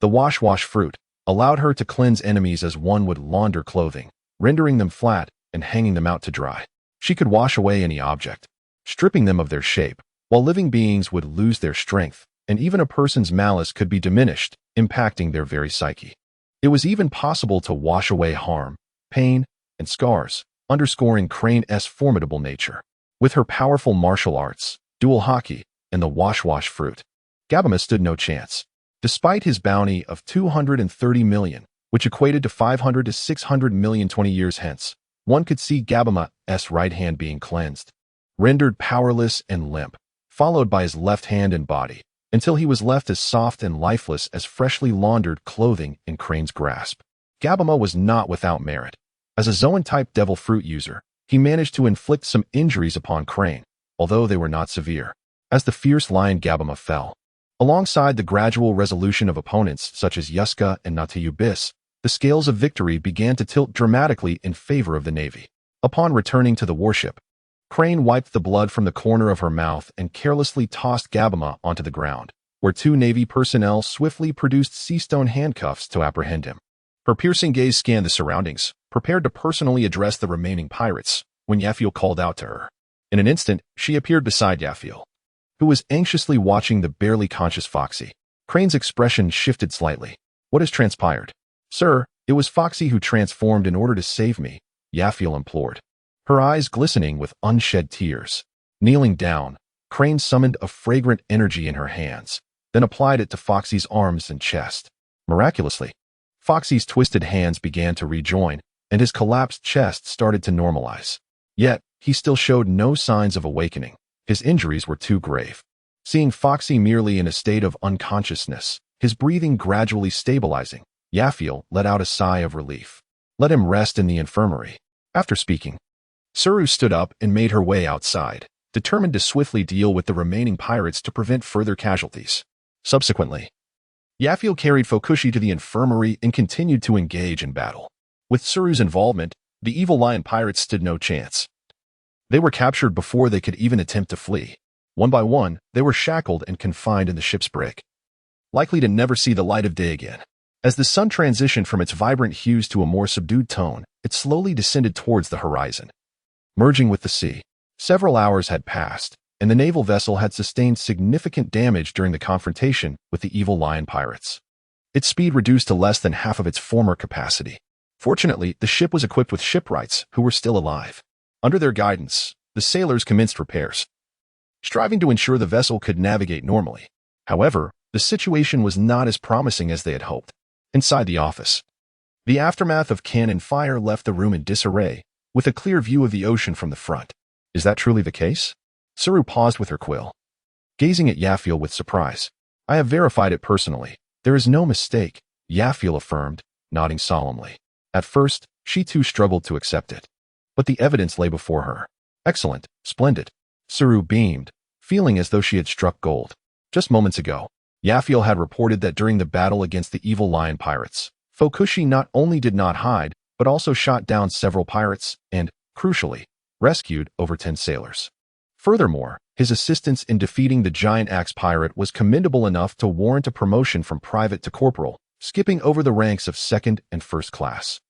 the wash fruit, allowed her to cleanse enemies as one would launder clothing, rendering them flat and hanging them out to dry. She could wash away any object, stripping them of their shape, while living beings would lose their strength, and even a person's malice could be diminished, impacting their very psyche. It was even possible to wash away harm, pain, and scars, underscoring Crane's formidable nature. With her powerful martial arts, dual hockey, and the wash fruit, Gabama stood no chance. Despite his bounty of 230 million, which equated to 500 to 600 million 20 years hence, one could see Gabama's right hand being cleansed, rendered powerless and limp, followed by his left hand and body, until he was left as soft and lifeless as freshly laundered clothing in Crane's grasp. Gabama was not without merit. As a Zoan-type devil fruit user, he managed to inflict some injuries upon Crane, although they were not severe. As the fierce lion Gabama fell, alongside the gradual resolution of opponents such as Yuska and Natayubis, the scales of victory began to tilt dramatically in favor of the Navy. Upon returning to the warship, Crane wiped the blood from the corner of her mouth and carelessly tossed Gabama onto the ground, where 2 Navy personnel swiftly produced sea-stone handcuffs to apprehend him. Her piercing gaze scanned the surroundings, prepared to personally address the remaining pirates, when Yaphiel called out to her. In an instant, she appeared beside Yaphiel, who was anxiously watching the barely conscious Foxy. Crane's expression shifted slightly. What has transpired? Sir, it was Foxy who transformed in order to save me, Yaphiel implored, her eyes glistening with unshed tears. Kneeling down, Crane summoned a fragrant energy in her hands, then applied it to Foxy's arms and chest. Miraculously, Foxy's twisted hands began to rejoin, and his collapsed chest started to normalize. Yet, he still showed no signs of awakening. His injuries were too grave. Seeing Foxy merely in a state of unconsciousness, his breathing gradually stabilizing, Yaphiel let out a sigh of relief. Let him rest in the infirmary. After speaking, Suru stood up and made her way outside, determined to swiftly deal with the remaining pirates to prevent further casualties. Subsequently, Yaphiel carried Fokushi to the infirmary and continued to engage in battle. With Suru's involvement, the evil lion pirates stood no chance. They were captured before they could even attempt to flee. One by one, they were shackled and confined in the ship's brig, likely to never see the light of day again. As the sun transitioned from its vibrant hues to a more subdued tone, it slowly descended towards the horizon, merging with the sea. Several hours had passed, and the naval vessel had sustained significant damage during the confrontation with the evil lion pirates. Its speed reduced to less than half of its former capacity. Fortunately, the ship was equipped with shipwrights who were still alive. Under their guidance, the sailors commenced repairs, striving to ensure the vessel could navigate normally. However, the situation was not as promising as they had hoped. Inside the office, the aftermath of cannon fire left the room in disarray, with a clear view of the ocean from the front. Is that truly the case? Suru paused with her quill, gazing at Yafiel with surprise. I have verified it personally. There is no mistake, Yafiel affirmed, nodding solemnly. At first, she too struggled to accept it. But the evidence lay before her. Excellent, splendid. Suru beamed, feeling as though she had struck gold. Just moments ago, Yafiel had reported that during the battle against the evil lion pirates, Fokushi not only did not hide, but also shot down several pirates and, crucially, rescued over 10 sailors. Furthermore, his assistance in defeating the giant axe pirate was commendable enough to warrant a promotion from private to corporal, skipping over the ranks of second and first class.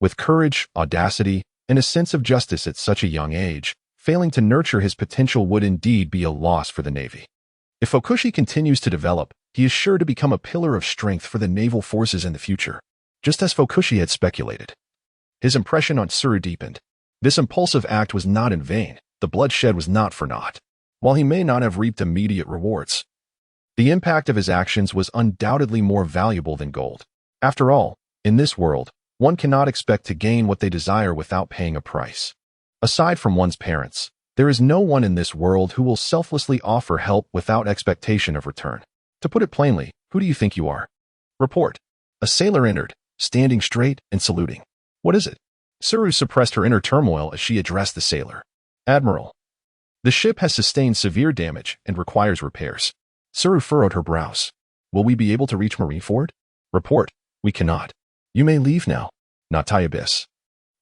With courage, audacity, and a sense of justice at such a young age, failing to nurture his potential would indeed be a loss for the Navy. If Fokushi continues to develop, he is sure to become a pillar of strength for the naval forces in the future, just as Fokushi had speculated. His impression on Suru deepened. This impulsive act was not in vain. The bloodshed was not for naught. While he may not have reaped immediate rewards, the impact of his actions was undoubtedly more valuable than gold. After all, in this world, one cannot expect to gain what they desire without paying a price. Aside from one's parents, there is no one in this world who will selflessly offer help without expectation of return. To put it plainly, who do you think you are? Report. A sailor entered, standing straight and saluting. What is it? Suru suppressed her inner turmoil as she addressed the sailor. Admiral. The ship has sustained severe damage and requires repairs. Suru furrowed her brows. Will we be able to reach Marineford? Report. We cannot. You may leave now. Natayabis.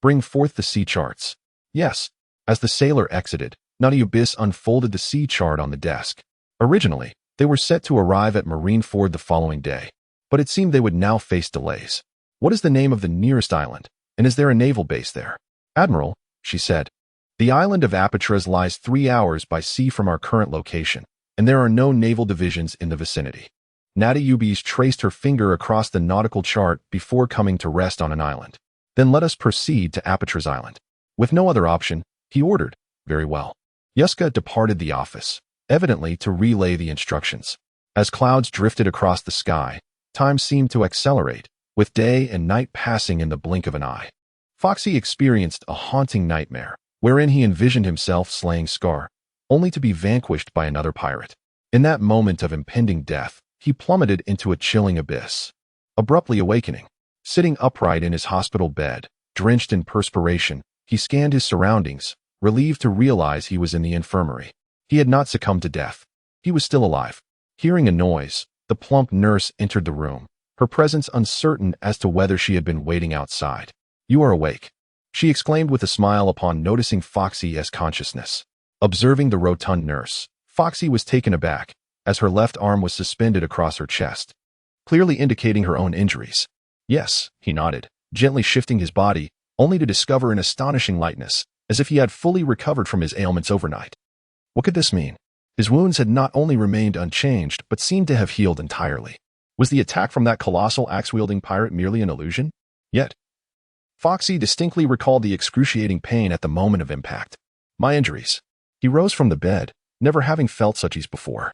Bring forth the sea charts. Yes. As the sailor exited, Natayabis unfolded the sea chart on the desk. Originally, they were set to arrive at Marineford the following day, but it seemed they would now face delays. What is the name of the nearest island, and is there a naval base there? Admiral, she said. The island of Apatras lies 3 hours by sea from our current location, and there are no naval divisions in the vicinity. Natayabis traced her finger across the nautical chart before coming to rest on an island. Then let us proceed to Apatras Island. With no other option, he ordered. Very well. Yuska departed the office, evidently to relay the instructions. As clouds drifted across the sky, time seemed to accelerate, with day and night passing in the blink of an eye. Foxy experienced a haunting nightmare, wherein he envisioned himself slaying Scar, only to be vanquished by another pirate. In that moment of impending death, he plummeted into a chilling abyss. Abruptly awakening, sitting upright in his hospital bed, drenched in perspiration, he scanned his surroundings, relieved to realize he was in the infirmary. He had not succumbed to death. He was still alive. Hearing a noise, the plump nurse entered the room, her presence uncertain as to whether she had been waiting outside. You are awake, she exclaimed with a smile upon noticing Foxy-A's consciousness. Observing the rotund nurse, Foxy was taken aback, as her left arm was suspended across her chest, clearly indicating her own injuries. Yes, he nodded, gently shifting his body, only to discover an astonishing lightness, as if he had fully recovered from his ailments overnight. What could this mean? His wounds had not only remained unchanged, but seemed to have healed entirely. Was the attack from that colossal axe-wielding pirate merely an illusion? Yet, Foxy distinctly recalled the excruciating pain at the moment of impact. My injuries. He rose from the bed, never having felt such ease before.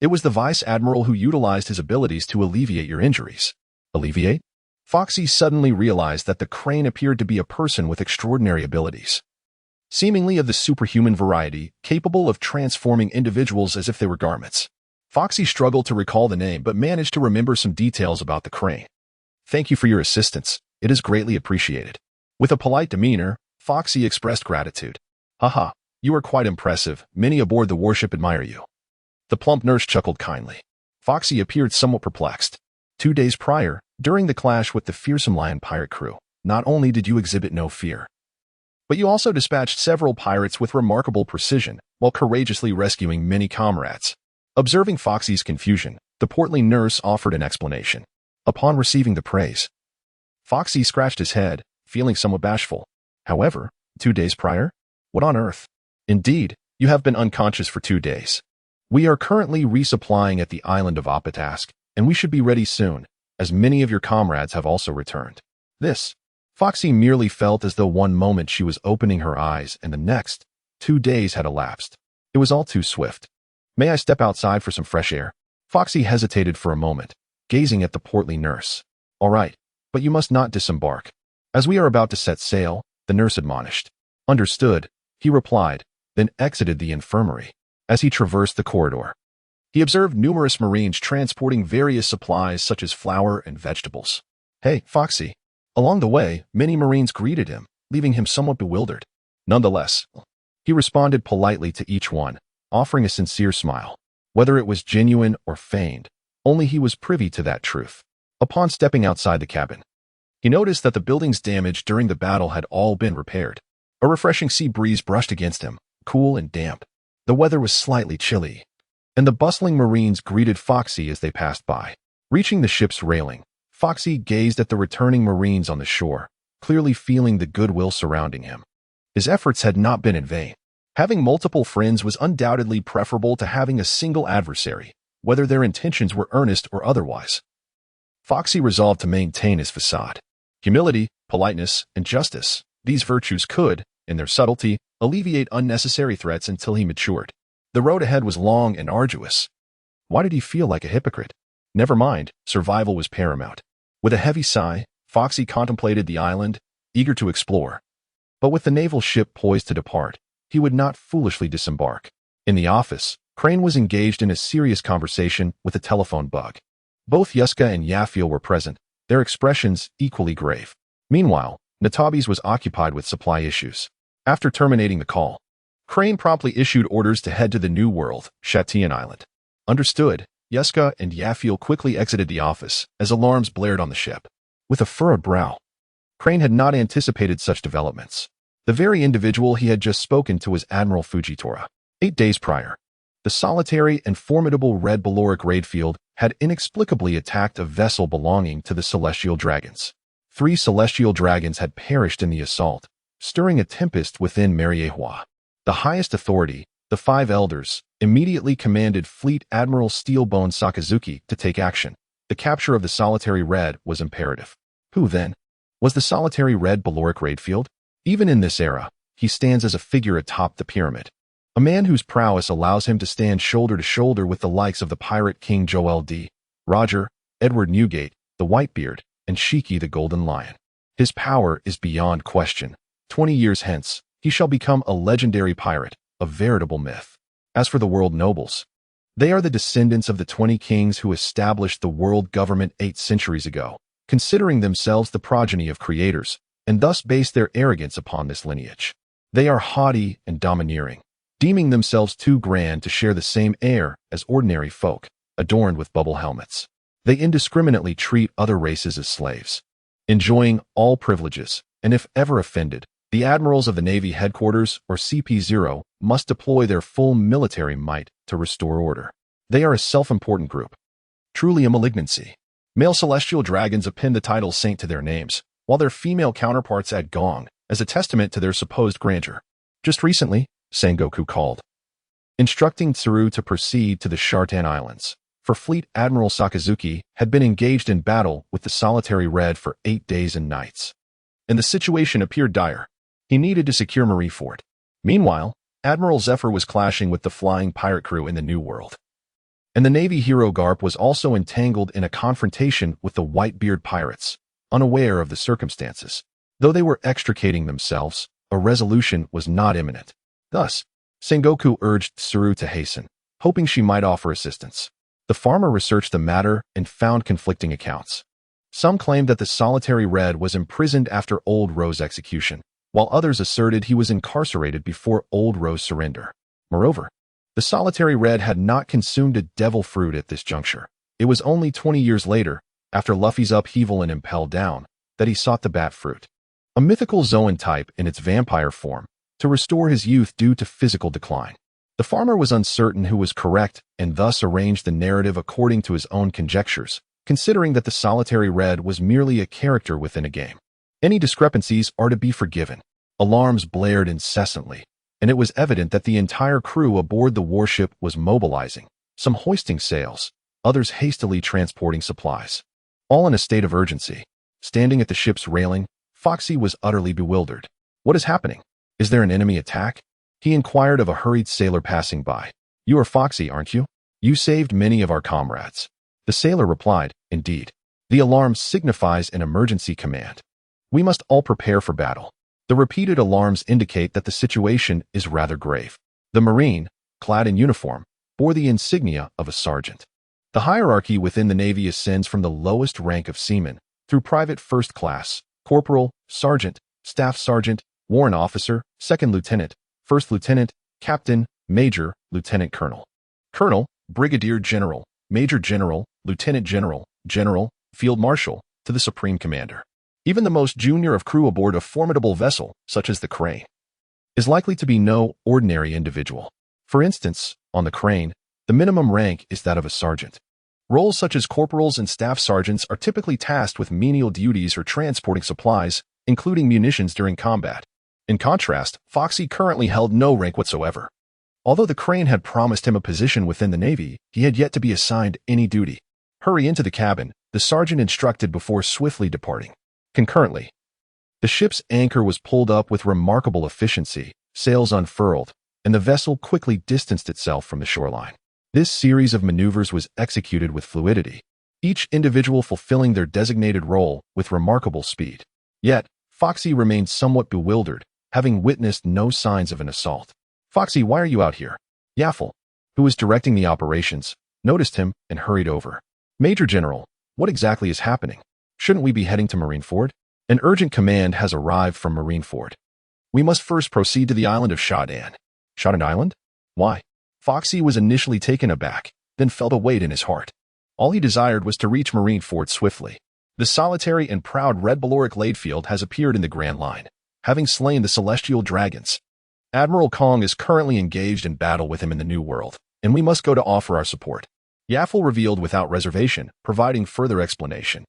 It was the Vice Admiral who utilized his abilities to alleviate your injuries. Alleviate? Foxy suddenly realized that the crane appeared to be a person with extraordinary abilities, seemingly of the superhuman variety, capable of transforming individuals as if they were garments. Foxy struggled to recall the name but managed to remember some details about the crane. Thank you for your assistance. It is greatly appreciated. With a polite demeanor, Foxy expressed gratitude. Haha, you are quite impressive. Many aboard the warship admire you. The plump nurse chuckled kindly. Foxy appeared somewhat perplexed. 2 days prior, during the clash with the fearsome lion pirate crew, not only did you exhibit no fear, but you also dispatched several pirates with remarkable precision, while courageously rescuing many comrades. Observing Foxy's confusion, the portly nurse offered an explanation. Upon receiving the praise, Foxy scratched his head, feeling somewhat bashful. However, 2 days prior? What on earth? Indeed, you have been unconscious for 2 days. We are currently resupplying at the island of Apatask, and we should be ready soon, as many of your comrades have also returned. This, Foxy merely felt as though one moment she was opening her eyes and the next, 2 days had elapsed. It was all too swift. May I step outside for some fresh air? Foxy hesitated for a moment, gazing at the portly nurse. All right, but you must not disembark. As we are about to set sail, the nurse admonished. Understood, he replied, then exited the infirmary. As he traversed the corridor, he observed numerous Marines transporting various supplies such as flour and vegetables. Hey, Foxy. Along the way, many Marines greeted him, leaving him somewhat bewildered. Nonetheless, he responded politely to each one, offering a sincere smile. Whether it was genuine or feigned, only he was privy to that truth. Upon stepping outside the cabin, he noticed that the buildings damaged during the battle had all been repaired. A refreshing sea breeze brushed against him, cool and damp. The weather was slightly chilly, and the bustling Marines greeted Foxy as they passed by. Reaching the ship's railing, Foxy gazed at the returning Marines on the shore, clearly feeling the goodwill surrounding him. His efforts had not been in vain. Having multiple friends was undoubtedly preferable to having a single adversary, whether their intentions were earnest or otherwise. Foxy resolved to maintain his facade. Humility, politeness, and justice, these virtues could, in their subtlety, alleviate unnecessary threats until he matured. The road ahead was long and arduous. Why did he feel like a hypocrite? Never mind, survival was paramount. With a heavy sigh, Foxy contemplated the island, eager to explore. But with the naval ship poised to depart, he would not foolishly disembark. In the office, Crane was engaged in a serious conversation with a telephone bug. Both Yuska and Yafiel were present, their expressions equally grave. Meanwhile, Natabis was occupied with supply issues. After terminating the call, Crane promptly issued orders to head to the New World, Shatian Island. Understood, Yuska and Yafiel quickly exited the office as alarms blared on the ship. With a furrowed brow, Crane had not anticipated such developments. The very individual he had just spoken to was Admiral Fujitora. 8 days prior, the solitary and formidable red Baloric raid field had inexplicably attacked a vessel belonging to the Celestial Dragons. 3 Celestial Dragons had perished in the assault, stirring a tempest within Mariehua. The highest authority, the 5 elders, immediately commanded Fleet Admiral Steelbone Sakazuki to take action. The capture of the solitary red was imperative. Who, then, was the solitary red Baloric raid field? Even in this era, he stands as a figure atop the pyramid. A man whose prowess allows him to stand shoulder to shoulder with the likes of the pirate King Joel D. Roger, Edward Newgate, the Whitebeard, and Shiki the Golden Lion. His power is beyond question. 20 years hence, he shall become a legendary pirate, a veritable myth. As for the world nobles, they are the descendants of the 20 kings who established the world government 8 centuries ago, considering themselves the progeny of creators, and thus base their arrogance upon this lineage. They are haughty and domineering, deeming themselves too grand to share the same air as ordinary folk, adorned with bubble helmets. They indiscriminately treat other races as slaves, enjoying all privileges, and if ever offended, the admirals of the Navy headquarters or CP0 must deploy their full military might to restore order. They are a self-important group, truly a malignancy. Male celestial dragons append the title saint to their names, while their female counterparts add gong as a testament to their supposed grandeur. Just recently, Sengoku called, instructing Tsuru to proceed to the Shartan Islands, for Fleet Admiral Sakazuki had been engaged in battle with the solitary red for 8 days and nights, and the situation appeared dire. He needed to secure Mariefort. Meanwhile, Admiral Zephyr was clashing with the flying pirate crew in the New World, and the Navy hero Garp was also entangled in a confrontation with the Whitebeard pirates, unaware of the circumstances. Though they were extricating themselves, a resolution was not imminent. Thus, Sengoku urged Tsuru to hasten, hoping she might offer assistance. The farmer researched the matter and found conflicting accounts. Some claimed that the solitary red was imprisoned after Old Rose execution, while others asserted he was incarcerated before Old Rose surrender. Moreover, the solitary red had not consumed a devil fruit at this juncture. It was only 20 years later, after Luffy's upheaval and Impel Down, that he sought the bat fruit, a mythical Zoan type in its vampire form, to restore his youth due to physical decline. The farmer was uncertain who was correct and thus arranged the narrative according to his own conjectures, considering that the solitary red was merely a character within a game. Any discrepancies are to be forgiven. Alarms blared incessantly, and it was evident that the entire crew aboard the warship was mobilizing, some hoisting sails, others hastily transporting supplies. All in a state of urgency. Standing at the ship's railing, Foxy was utterly bewildered. What is happening? Is there an enemy attack? He inquired of a hurried sailor passing by. You are Foxy, aren't you? You saved many of our comrades. The sailor replied, Indeed. The alarm signifies an emergency command. We must all prepare for battle. The repeated alarms indicate that the situation is rather grave. The Marine, clad in uniform, bore the insignia of a sergeant. The hierarchy within the Navy ascends from the lowest rank of seaman, through private first class, corporal, sergeant, staff sergeant, warrant officer, second lieutenant, first lieutenant, captain, major, lieutenant colonel. Colonel, brigadier general, major general, lieutenant general, general, field marshal, to the supreme commander. Even the most junior of crew aboard a formidable vessel, such as the Crane, is likely to be no ordinary individual. For instance, on the Crane, the minimum rank is that of a sergeant. Roles such as corporals and staff sergeants are typically tasked with menial duties or transporting supplies, including munitions during combat. In contrast, Foxy currently held no rank whatsoever. Although the Crane had promised him a position within the Navy, he had yet to be assigned any duty. Hurry into the cabin, the sergeant instructed before swiftly departing. Concurrently, the ship's anchor was pulled up with remarkable efficiency, sails unfurled, and the vessel quickly distanced itself from the shoreline. This series of maneuvers was executed with fluidity, each individual fulfilling their designated role with remarkable speed. Yet, Foxy remained somewhat bewildered, having witnessed no signs of an assault. Foxy, why are you out here? Yaffle, who was directing the operations, noticed him and hurried over. Major General, what exactly is happening? Shouldn't we be heading to Marineford? An urgent command has arrived from Marineford. We must first proceed to the island of Shaudan. Shaudan Island? Why? Foxy was initially taken aback, then felt a weight in his heart. All he desired was to reach Marineford swiftly. The solitary and proud Red Baloric Ladefield has appeared in the Grand Line, having slain the celestial dragons. Admiral Kong is currently engaged in battle with him in the New World, and we must go to offer our support. Yaffle revealed without reservation, providing further explanation.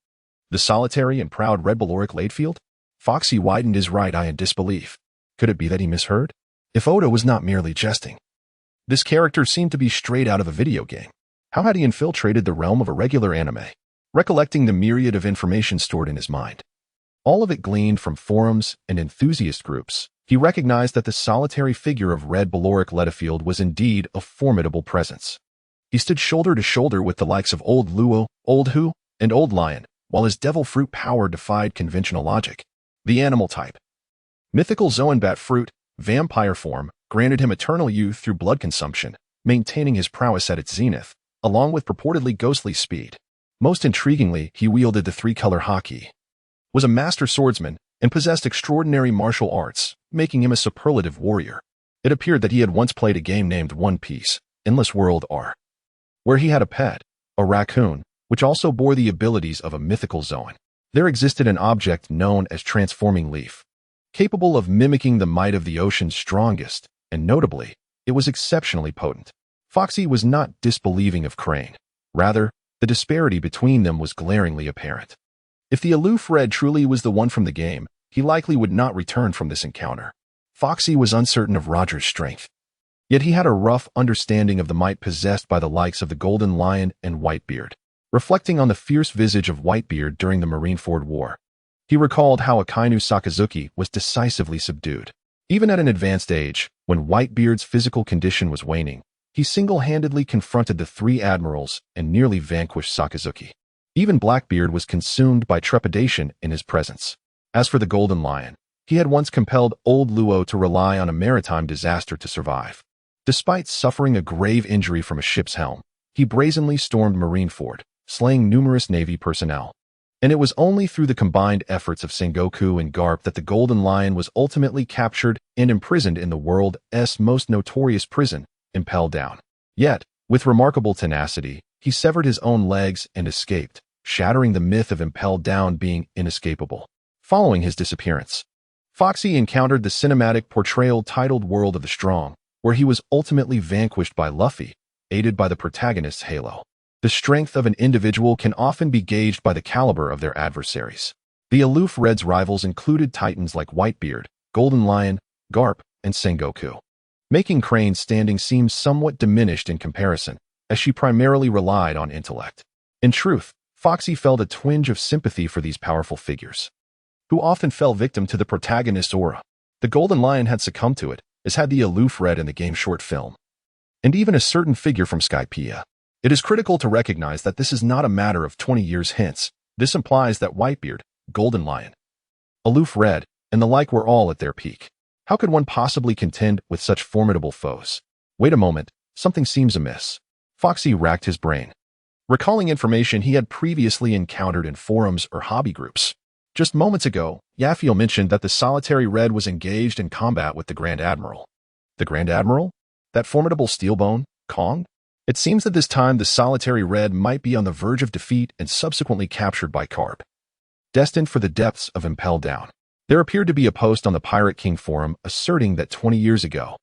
The solitary and proud Red Baloric Ladefield? Foxy widened his right eye in disbelief. Could it be that he misheard? If Oda was not merely jesting. This character seemed to be straight out of a video game. How had he infiltrated the realm of a regular anime? Recollecting the myriad of information stored in his mind, all of it gleaned from forums and enthusiast groups, he recognized that the solitary figure of Red Baloric Ladefield was indeed a formidable presence. He stood shoulder to shoulder with the likes of Old Luo, Old Hu, and Old Lion, while his devil fruit power defied conventional logic. The animal type. Mythical Zoanbat fruit, vampire form, granted him eternal youth through blood consumption, maintaining his prowess at its zenith, along with purportedly ghostly speed. Most intriguingly, he wielded the three-color haki, was a master swordsman, and possessed extraordinary martial arts, making him a superlative warrior. It appeared that he had once played a game named One Piece, Endless World R, where he had a pet, a raccoon, which also bore the abilities of a mythical Zoan. There existed an object known as Transforming Leaf, capable of mimicking the might of the ocean's strongest, and notably, it was exceptionally potent. Foxy was not disbelieving of Crane. Rather, the disparity between them was glaringly apparent. If the aloof Red truly was the one from the game, he likely would not return from this encounter. Foxy was uncertain of Roger's strength. Yet he had a rough understanding of the might possessed by the likes of the Golden Lion and Whitebeard. Reflecting on the fierce visage of Whitebeard during the Marineford War, he recalled how Akainu Sakazuki was decisively subdued. Even at an advanced age, when Whitebeard's physical condition was waning, he single-handedly confronted the three admirals and nearly vanquished Sakazuki. Even Blackbeard was consumed by trepidation in his presence. As for the Golden Lion, he had once compelled Old Luo to rely on a maritime disaster to survive. Despite suffering a grave injury from a ship's helm, he brazenly stormed Marineford, slaying numerous Navy personnel. And it was only through the combined efforts of Sengoku and Garp that the Golden Lion was ultimately captured and imprisoned in the world's most notorious prison, Impel Down. Yet, with remarkable tenacity, he severed his own legs and escaped, shattering the myth of Impel Down being inescapable. Following his disappearance, Foxy encountered the cinematic portrayal titled World of the Strong, where he was ultimately vanquished by Luffy, aided by the protagonist's halo. The strength of an individual can often be gauged by the caliber of their adversaries. The aloof Red's rivals included titans like Whitebeard, Golden Lion, Garp, and Sengoku, making Crane's standing seem somewhat diminished in comparison, as she primarily relied on intellect. In truth, Foxy felt a twinge of sympathy for these powerful figures, who often fell victim to the protagonist's aura. The Golden Lion had succumbed to it, as had the aloof Red in the game short film, and even a certain figure from Skypiea. It is critical to recognize that this is not a matter of 20 years hence. This implies that Whitebeard, Golden Lion, aloof Red, and the like were all at their peak. How could one possibly contend with such formidable foes? Wait a moment, something seems amiss. Foxy racked his brain, recalling information he had previously encountered in forums or hobby groups. Just moments ago, Yaphiel mentioned that the solitary Red was engaged in combat with the Grand Admiral. The Grand Admiral? That formidable steelbone, Kong? It seems that this time the solitary Red might be on the verge of defeat and subsequently captured by Carp, destined for the depths of Impel Down. There appeared to be a post on the Pirate King forum asserting that 20 years ago,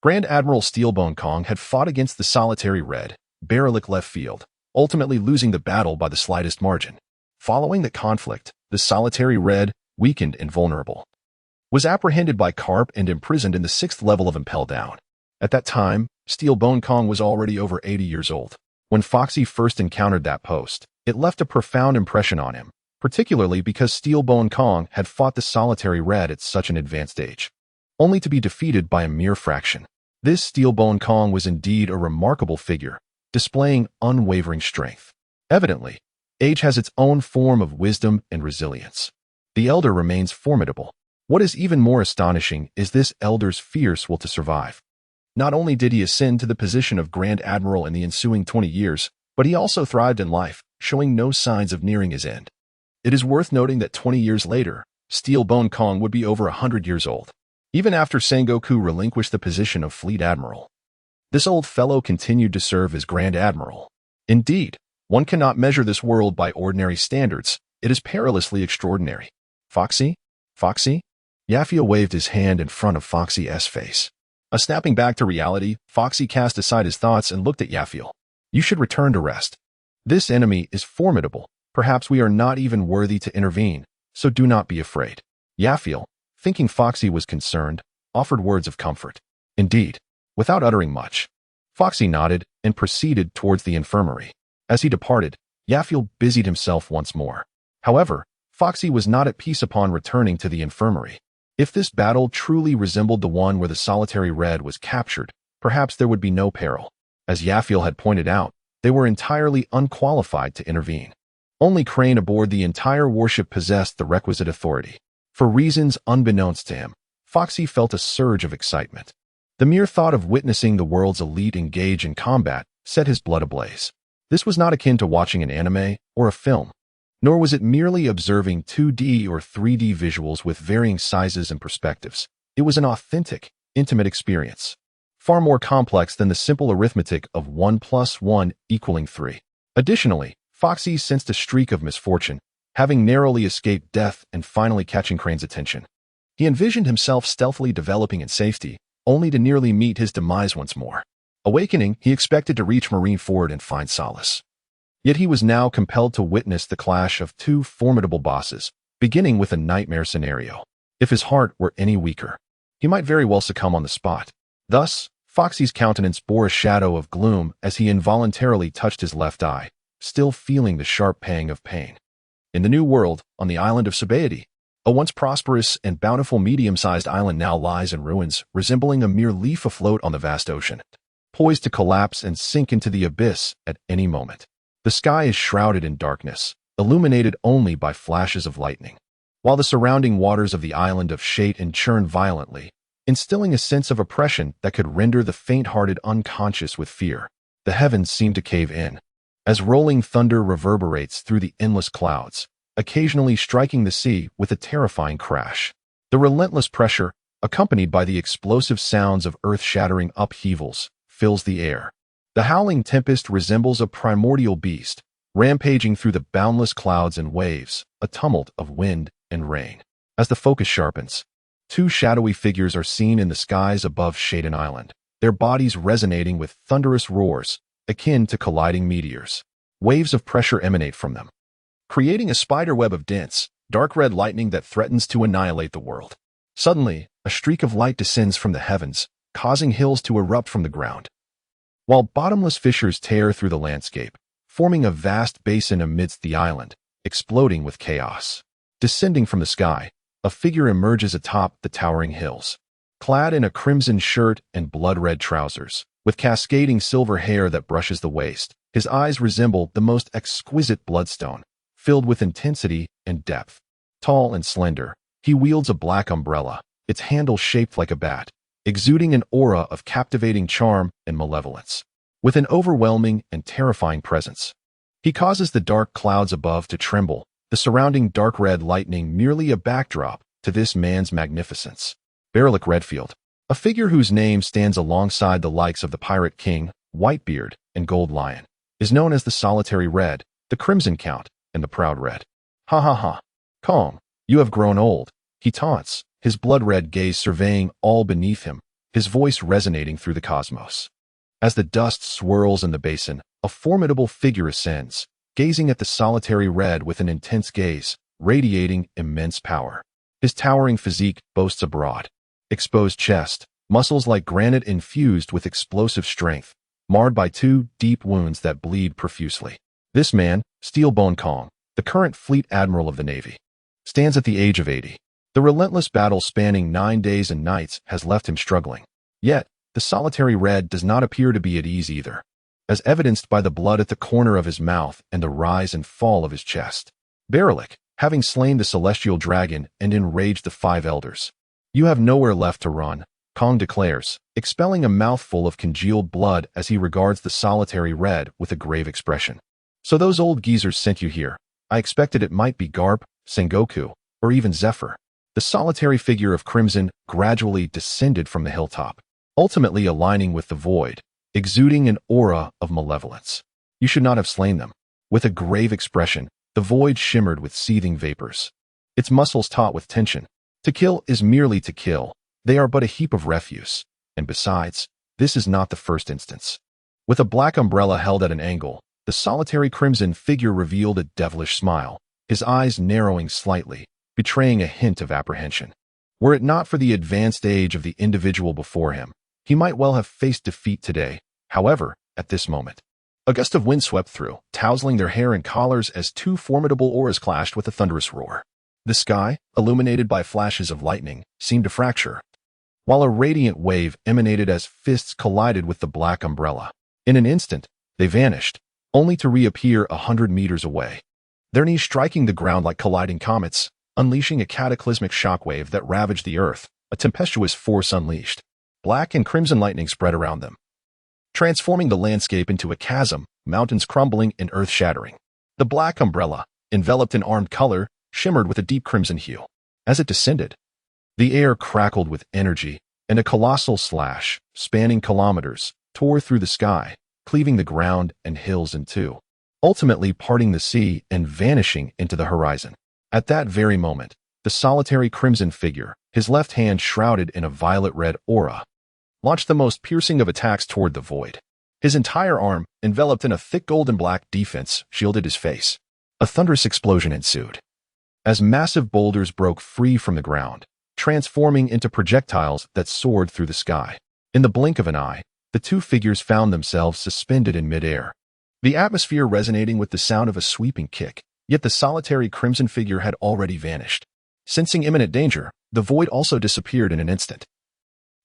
Grand Admiral Steelbone Kong had fought against the solitary Red, Baralik left field, ultimately losing the battle by the slightest margin. Following the conflict, the solitary Red, weakened and vulnerable, was apprehended by Carp and imprisoned in the 6th level of Impel Down. At that time, Steelbone Kong was already over 80 years old. When Foxy first encountered that post, it left a profound impression on him, particularly because Steelbone Kong had fought the solitary Red at such an advanced age, only to be defeated by a mere fraction. This Steelbone Kong was indeed a remarkable figure, displaying unwavering strength. Evidently, age has its own form of wisdom and resilience. The Elder remains formidable. What is even more astonishing is this Elder's fierce will to survive. Not only did he ascend to the position of Grand Admiral in the ensuing 20 years, but he also thrived in life, showing no signs of nearing his end. It is worth noting that 20 years later, Steelbone Kong would be over 100 years old, even after Sengoku relinquished the position of Fleet Admiral. This old fellow continued to serve as Grand Admiral. Indeed, one cannot measure this world by ordinary standards. It is perilously extraordinary. Foxy? Foxy? Yaphiel waved his hand in front of Foxy.A's face. Snapping back to reality, Foxy cast aside his thoughts and looked at Yaphiel. You should return to rest. This enemy is formidable. Perhaps we are not even worthy to intervene, so do not be afraid. Yaphiel, thinking Foxy was concerned, offered words of comfort. Indeed, without uttering much, Foxy nodded and proceeded towards the infirmary. As he departed, Yaphiel busied himself once more. However, Foxy was not at peace upon returning to the infirmary. If this battle truly resembled the one where the solitary Red was captured, perhaps there would be no peril. As Yaphiel had pointed out, they were entirely unqualified to intervene. Only Crane aboard the entire warship possessed the requisite authority. For reasons unbeknownst to him, Foxy felt a surge of excitement. The mere thought of witnessing the world's elite engage in combat set his blood ablaze. This was not akin to watching an anime or a film, nor was it merely observing 2D or 3D visuals with varying sizes and perspectives. It was an authentic, intimate experience, far more complex than the simple arithmetic of 1 + 1 = 3. Additionally, Foxy sensed a streak of misfortune, having narrowly escaped death and finally catching Crane's attention. He envisioned himself stealthily developing in safety, only to nearly meet his demise once more. Awakening, he expected to reach Marineford and find solace. Yet he was now compelled to witness the clash of two formidable bosses, beginning with a nightmare scenario. If his heart were any weaker, he might very well succumb on the spot. Thus, Foxy's countenance bore a shadow of gloom as he involuntarily touched his left eye, still feeling the sharp pang of pain. In the New World, on the island of Foxy.A, a once prosperous and bountiful medium-sized island now lies in ruins, resembling a mere leaf afloat on the vast ocean, poised to collapse and sink into the abyss at any moment. The sky is shrouded in darkness, illuminated only by flashes of lightning, while the surrounding waters of the island of shake and churn violently, instilling a sense of oppression that could render the faint-hearted unconscious with fear. The heavens seem to cave in, as rolling thunder reverberates through the endless clouds, occasionally striking the sea with a terrifying crash. The relentless pressure, accompanied by the explosive sounds of earth-shattering upheavals, fills the air. The howling tempest resembles a primordial beast, rampaging through the boundless clouds and waves, a tumult of wind and rain. As the focus sharpens, two shadowy figures are seen in the skies above Shaden Island, their bodies resonating with thunderous roars, akin to colliding meteors. Waves of pressure emanate from them, creating a spiderweb of dense, dark red lightning that threatens to annihilate the world. Suddenly, a streak of light descends from the heavens, causing hills to erupt from the ground, while bottomless fissures tear through the landscape, forming a vast basin amidst the island, exploding with chaos. Descending from the sky, a figure emerges atop the towering hills, clad in a crimson shirt and blood-red trousers, with cascading silver hair that brushes the waist. His eyes resemble the most exquisite bloodstone, filled with intensity and depth. Tall and slender, he wields a black umbrella, its handle shaped like a bat, exuding an aura of captivating charm and malevolence. With an overwhelming and terrifying presence, he causes the dark clouds above to tremble, the surrounding dark red lightning merely a backdrop to this man's magnificence. Barolik Redfield, a figure whose name stands alongside the likes of the Pirate King, Whitebeard, and Gold Lion, is known as the Solitary Red, the Crimson Count, and the Proud Red. Ha ha ha. Kong, you have grown old, he taunts, his blood-red gaze surveying all beneath him, his voice resonating through the cosmos. As the dust swirls in the basin, a formidable figure ascends, gazing at the Solitary Red with an intense gaze, radiating immense power. His towering physique boasts a broad, exposed chest, muscles like granite infused with explosive strength, marred by two deep wounds that bleed profusely. This man, Steelbone Kong, the current Fleet Admiral of the Navy, stands at the age of 80. The relentless battle spanning 9 days and nights has left him struggling. Yet, the Solitary Red does not appear to be at ease either, as evidenced by the blood at the corner of his mouth and the rise and fall of his chest. Barolik, having slain the celestial dragon and enraged the 5 elders. You have nowhere left to run, Kong declares, expelling a mouthful of congealed blood as he regards the Solitary Red with a grave expression. So those old geezers sent you here. I expected it might be Garp, Sengoku, or even Zephyr. The solitary figure of Crimson gradually descended from the hilltop, ultimately aligning with the void, exuding an aura of malevolence. You should not have slain them. With a grave expression, the void shimmered with seething vapors, its muscles taut with tension. To kill is merely to kill. They are but a heap of refuse. And besides, this is not the first instance. With a black umbrella held at an angle, the solitary Crimson figure revealed a devilish smile, his eyes narrowing slightly, betraying a hint of apprehension. Were it not for the advanced age of the individual before him, he might well have faced defeat today. However, at this moment, a gust of wind swept through, tousling their hair and collars as 2 formidable auras clashed with a thunderous roar. The sky, illuminated by flashes of lightning, seemed to fracture, while a radiant wave emanated as fists collided with the black umbrella. In an instant, they vanished, only to reappear 100 meters away, their knees striking the ground like colliding comets, unleashing a cataclysmic shockwave that ravaged the earth, a tempestuous force unleashed. Black and crimson lightning spread around them, transforming the landscape into a chasm, mountains crumbling and earth shattering. The black umbrella, enveloped in armed color, shimmered with a deep crimson hue. As it descended, the air crackled with energy, and a colossal slash, spanning kilometers, tore through the sky, cleaving the ground and hills in two, ultimately parting the sea and vanishing into the horizon. At that very moment, the solitary Crimson figure, his left hand shrouded in a violet-red aura, launched the most piercing of attacks toward the void. His entire arm, enveloped in a thick golden-black defense, shielded his face. A thunderous explosion ensued, as massive boulders broke free from the ground, transforming into projectiles that soared through the sky. In the blink of an eye, the two figures found themselves suspended in midair, the atmosphere resonating with the sound of a sweeping kick. Yet the solitary Crimson figure had already vanished. Sensing imminent danger, the void also disappeared in an instant,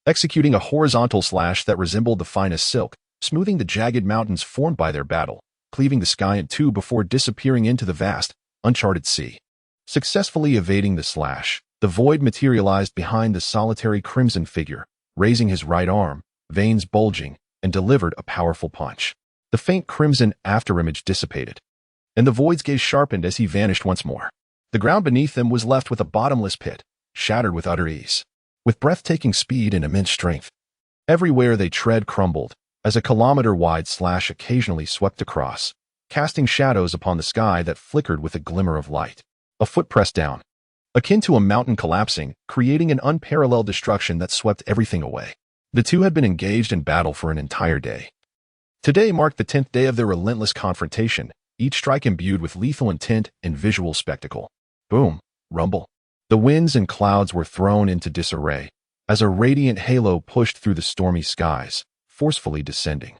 executing a horizontal slash that resembled the finest silk, smoothing the jagged mountains formed by their battle, cleaving the sky in two before disappearing into the vast, uncharted sea. Successfully evading the slash, the void materialized behind the solitary Crimson figure, raising his right arm, veins bulging, and delivered a powerful punch. The faint crimson afterimage dissipated, and the void's gaze sharpened as he vanished once more. The ground beneath them was left with a bottomless pit, shattered with utter ease, with breathtaking speed and immense strength. Everywhere they tread crumbled, as a kilometer-wide slash occasionally swept across, casting shadows upon the sky that flickered with a glimmer of light. A foot pressed down, akin to a mountain collapsing, creating an unparalleled destruction that swept everything away. The two had been engaged in battle for an entire day. Today marked the 10th day of their relentless confrontation, each strike imbued with lethal intent and visual spectacle. Boom, rumble. The winds and clouds were thrown into disarray as a radiant halo pushed through the stormy skies, forcefully descending,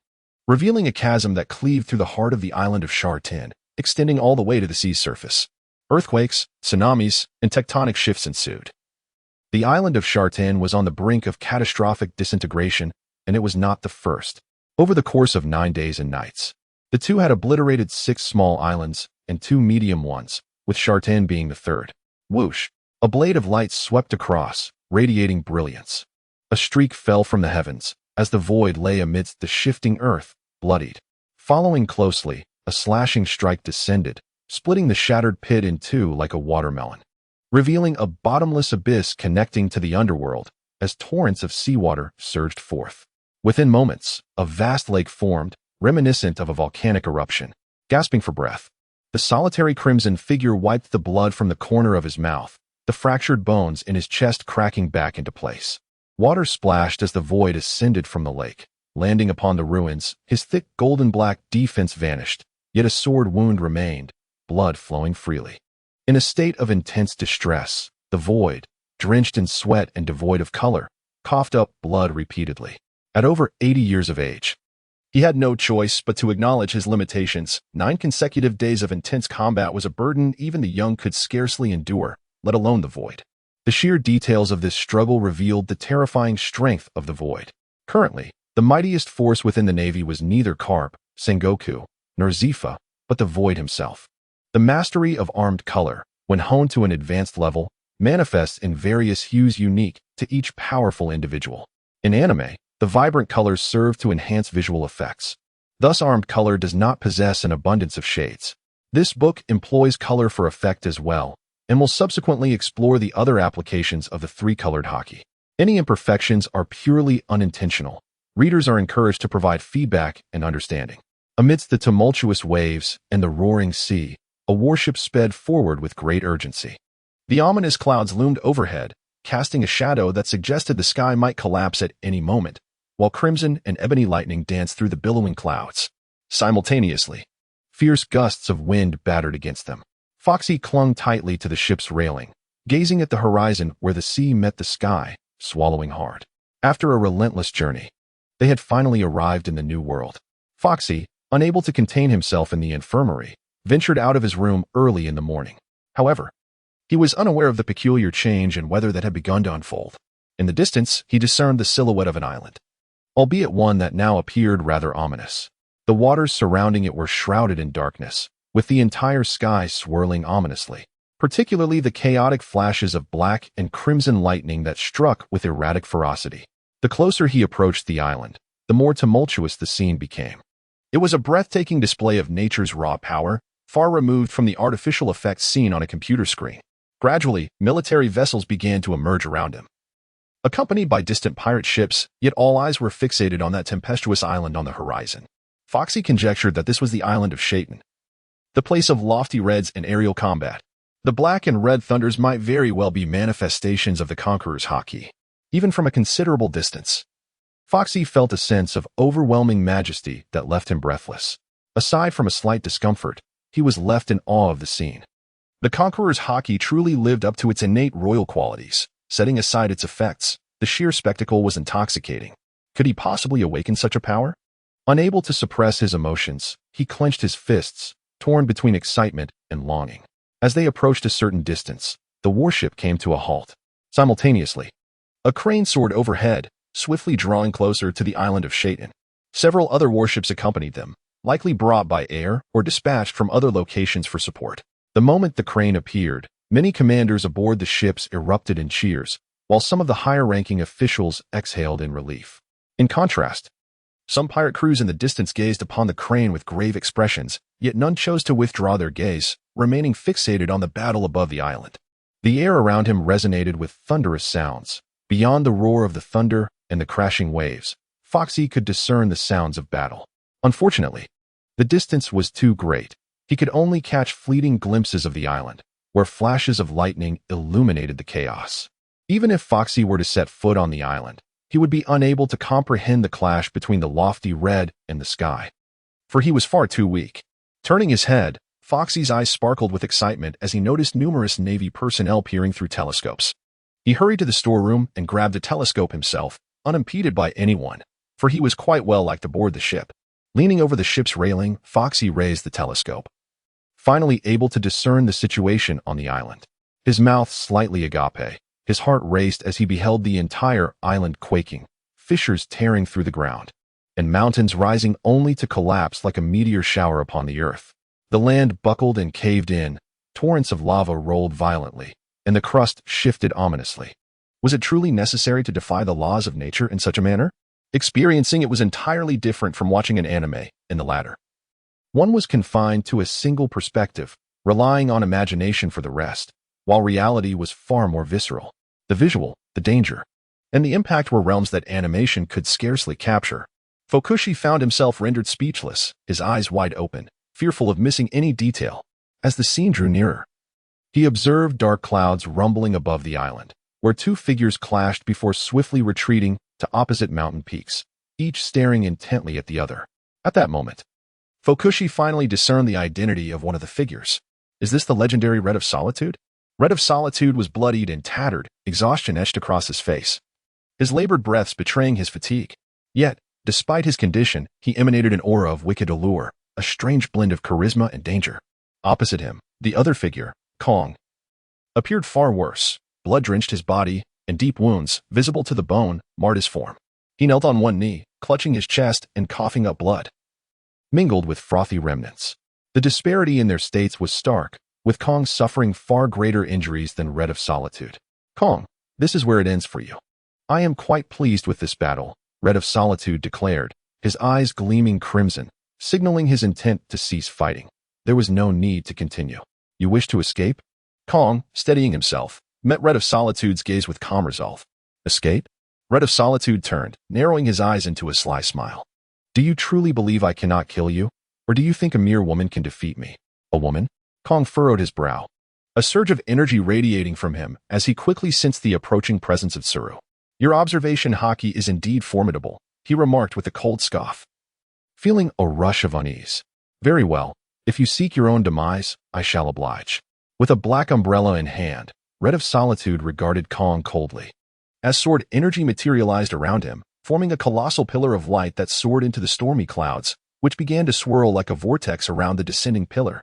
revealing a chasm that cleaved through the heart of the island of Shartin, extending all the way to the sea's surface. Earthquakes, tsunamis, and tectonic shifts ensued. The island of Shartin was on the brink of catastrophic disintegration, and it was not the first. Over the course of 9 days and nights, the two had obliterated 6 small islands and 2 medium ones, with Shartin being the third. Whoosh! A blade of light swept across, radiating brilliance. A streak fell from the heavens, as the void lay amidst the shifting earth, bloodied. Following closely, a slashing strike descended, splitting the shattered pit in two like a watermelon, revealing a bottomless abyss connecting to the underworld as torrents of seawater surged forth. Within moments, a vast lake formed, reminiscent of a volcanic eruption. Gasping for breath, the solitary crimson figure wiped the blood from the corner of his mouth, the fractured bones in his chest cracking back into place. Water splashed as the void ascended from the lake, landing upon the ruins. His thick golden-black defense vanished, yet a sword wound remained, blood flowing freely. In a state of intense distress, the void, drenched in sweat and devoid of color, coughed up blood repeatedly. At over 80 years of age, he had no choice but to acknowledge his limitations. 9 consecutive days of intense combat was a burden even the young could scarcely endure, let alone the void. The sheer details of this struggle revealed the terrifying strength of the void. Currently, the mightiest force within the Navy was neither Karp, Sengoku, nor Zifa, but the void himself. The mastery of armed color, when honed to an advanced level, manifests in various hues unique to each powerful individual. In anime, the vibrant colors serve to enhance visual effects. Thus, armed color does not possess an abundance of shades. This book employs color for effect as well, and will subsequently explore the other applications of the 3-colored haki. Any imperfections are purely unintentional. Readers are encouraged to provide feedback and understanding. Amidst the tumultuous waves and the roaring sea, a warship sped forward with great urgency. The ominous clouds loomed overhead, casting a shadow that suggested the sky might collapse at any moment, while crimson and ebony lightning danced through the billowing clouds. Simultaneously, fierce gusts of wind battered against them. Foxy clung tightly to the ship's railing, gazing at the horizon where the sea met the sky, swallowing hard. After a relentless journey, they had finally arrived in the new world. Foxy, unable to contain himself in the infirmary, ventured out of his room early in the morning. However, he was unaware of the peculiar change in weather that had begun to unfold. In the distance, he discerned the silhouette of an island, albeit one that now appeared rather ominous. The waters surrounding it were shrouded in darkness, with the entire sky swirling ominously, particularly the chaotic flashes of black and crimson lightning that struck with erratic ferocity. The closer he approached the island, the more tumultuous the scene became. It was a breathtaking display of nature's raw power, far removed from the artificial effects seen on a computer screen. Gradually, military vessels began to emerge around him, accompanied by distant pirate ships, yet all eyes were fixated on that tempestuous island on the horizon. Foxy conjectured that this was the island of Shaitan, the place of lofty reds and aerial combat. The black and red thunders might very well be manifestations of the conqueror's haki. Even from a considerable distance, Foxy felt a sense of overwhelming majesty that left him breathless. Aside from a slight discomfort, he was left in awe of the scene. The conqueror's haki truly lived up to its innate royal qualities. Setting aside its effects, the sheer spectacle was intoxicating. Could he possibly awaken such a power? Unable to suppress his emotions, he clenched his fists, torn between excitement and longing. As they approached a certain distance, the warship came to a halt. Simultaneously, a crane soared overhead, swiftly drawing closer to the island of Shaitan. Several other warships accompanied them, likely brought by air or dispatched from other locations for support. The moment the crane appeared, many commanders aboard the ships erupted in cheers, while some of the higher-ranking officials exhaled in relief. In contrast, some pirate crews in the distance gazed upon the crane with grave expressions, yet none chose to withdraw their gaze, remaining fixated on the battle above the island. The air around him resonated with thunderous sounds. Beyond the roar of the thunder and the crashing waves, Foxy could discern the sounds of battle. Unfortunately, the distance was too great. He could only catch fleeting glimpses of the island, where flashes of lightning illuminated the chaos. Even if Foxy were to set foot on the island, he would be unable to comprehend the clash between the lofty red and the sky, for he was far too weak. Turning his head, Foxy's eyes sparkled with excitement as he noticed numerous Navy personnel peering through telescopes. He hurried to the storeroom and grabbed a telescope himself, unimpeded by anyone, for he was quite well liked aboard the ship. Leaning over the ship's railing, Foxy raised the telescope, finally able to discern the situation on the island. His mouth slightly agape, his heart raced as he beheld the entire island quaking, fissures tearing through the ground, and mountains rising only to collapse like a meteor shower upon the earth. The land buckled and caved in, torrents of lava rolled violently, and the crust shifted ominously. Was it truly necessary to defy the laws of nature in such a manner? Experiencing it was entirely different from watching an anime in the latter. One was confined to a single perspective, relying on imagination for the rest, while reality was far more visceral. The visual, the danger, and the impact were realms that animation could scarcely capture. Fokushi found himself rendered speechless, his eyes wide open, fearful of missing any detail. As the scene drew nearer, he observed dark clouds rumbling above the island, where two figures clashed before swiftly retreating to opposite mountain peaks, each staring intently at the other. At that moment, Fokushi finally discerned the identity of one of the figures. Is this the legendary Red of Solitude? Red of Solitude was bloodied and tattered, exhaustion etched across his face, his labored breaths betraying his fatigue. Yet, despite his condition, he emanated an aura of wicked allure, a strange blend of charisma and danger. Opposite him, the other figure, Kong, appeared far worse. Blood drenched his body, and deep wounds, visible to the bone, marred his form. He knelt on one knee, clutching his chest and coughing up blood, mingled with frothy remnants. The disparity in their states was stark, with Kong suffering far greater injuries than Red of Solitude. Kong, this is where it ends for you. I am quite pleased with this battle, Red of Solitude declared, his eyes gleaming crimson, signaling his intent to cease fighting. There was no need to continue. You wish to escape? Kong, steadying himself, met Red of Solitude's gaze with calm resolve. Escape? Red of Solitude turned, narrowing his eyes into a sly smile. Do you truly believe I cannot kill you? Or do you think a mere woman can defeat me? A woman? Kong furrowed his brow, a surge of energy radiating from him as he quickly sensed the approaching presence of Tsuru. Your observation haki is indeed formidable, he remarked with a cold scoff, feeling a rush of unease. Very well, if you seek your own demise, I shall oblige. With a black umbrella in hand, Red of Solitude regarded Kong coldly. As sword energy materialized around him, forming a colossal pillar of light that soared into the stormy clouds, which began to swirl like a vortex around the descending pillar.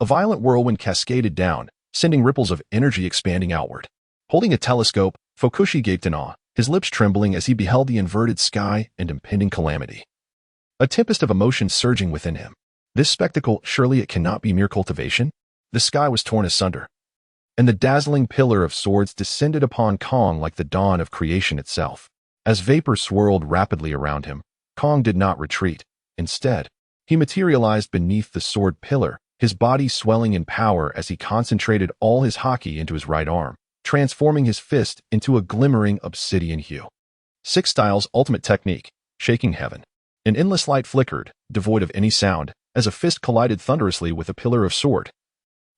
A violent whirlwind cascaded down, sending ripples of energy expanding outward. Holding a telescope, Fokushi gaped in awe, his lips trembling as he beheld the inverted sky and impending calamity. A tempest of emotion surging within him. This spectacle, surely it cannot be mere cultivation? The sky was torn asunder, and the dazzling pillar of swords descended upon Kong like the dawn of creation itself. As vapor swirled rapidly around him, Kong did not retreat. Instead, he materialized beneath the sword pillar, his body swelling in power as he concentrated all his haki into his right arm, transforming his fist into a glimmering obsidian hue. Six Styles' ultimate technique, shaking heaven. An endless light flickered, devoid of any sound, as a fist collided thunderously with a pillar of sword,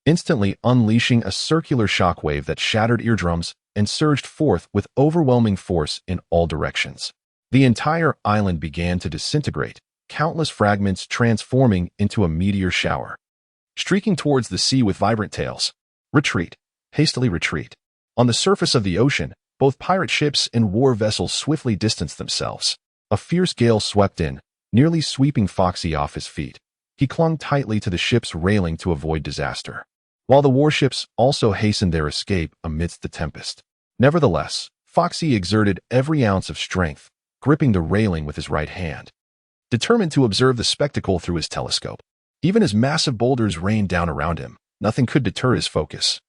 instantly unleashing a circular shockwave that shattered eardrums and surged forth with overwhelming force in all directions. The entire island began to disintegrate, countless fragments transforming into a meteor shower, streaking towards the sea with vibrant tails. Retreat. Hastily retreat. On the surface of the ocean, both pirate ships and war vessels swiftly distanced themselves. A fierce gale swept in, nearly sweeping Foxy off his feet. He clung tightly to the ship's railing to avoid disaster, while the warships also hastened their escape amidst the tempest. Nevertheless, Foxy exerted every ounce of strength, gripping the railing with his right hand, determined to observe the spectacle through his telescope. Even as massive boulders rained down around him, nothing could deter his focus.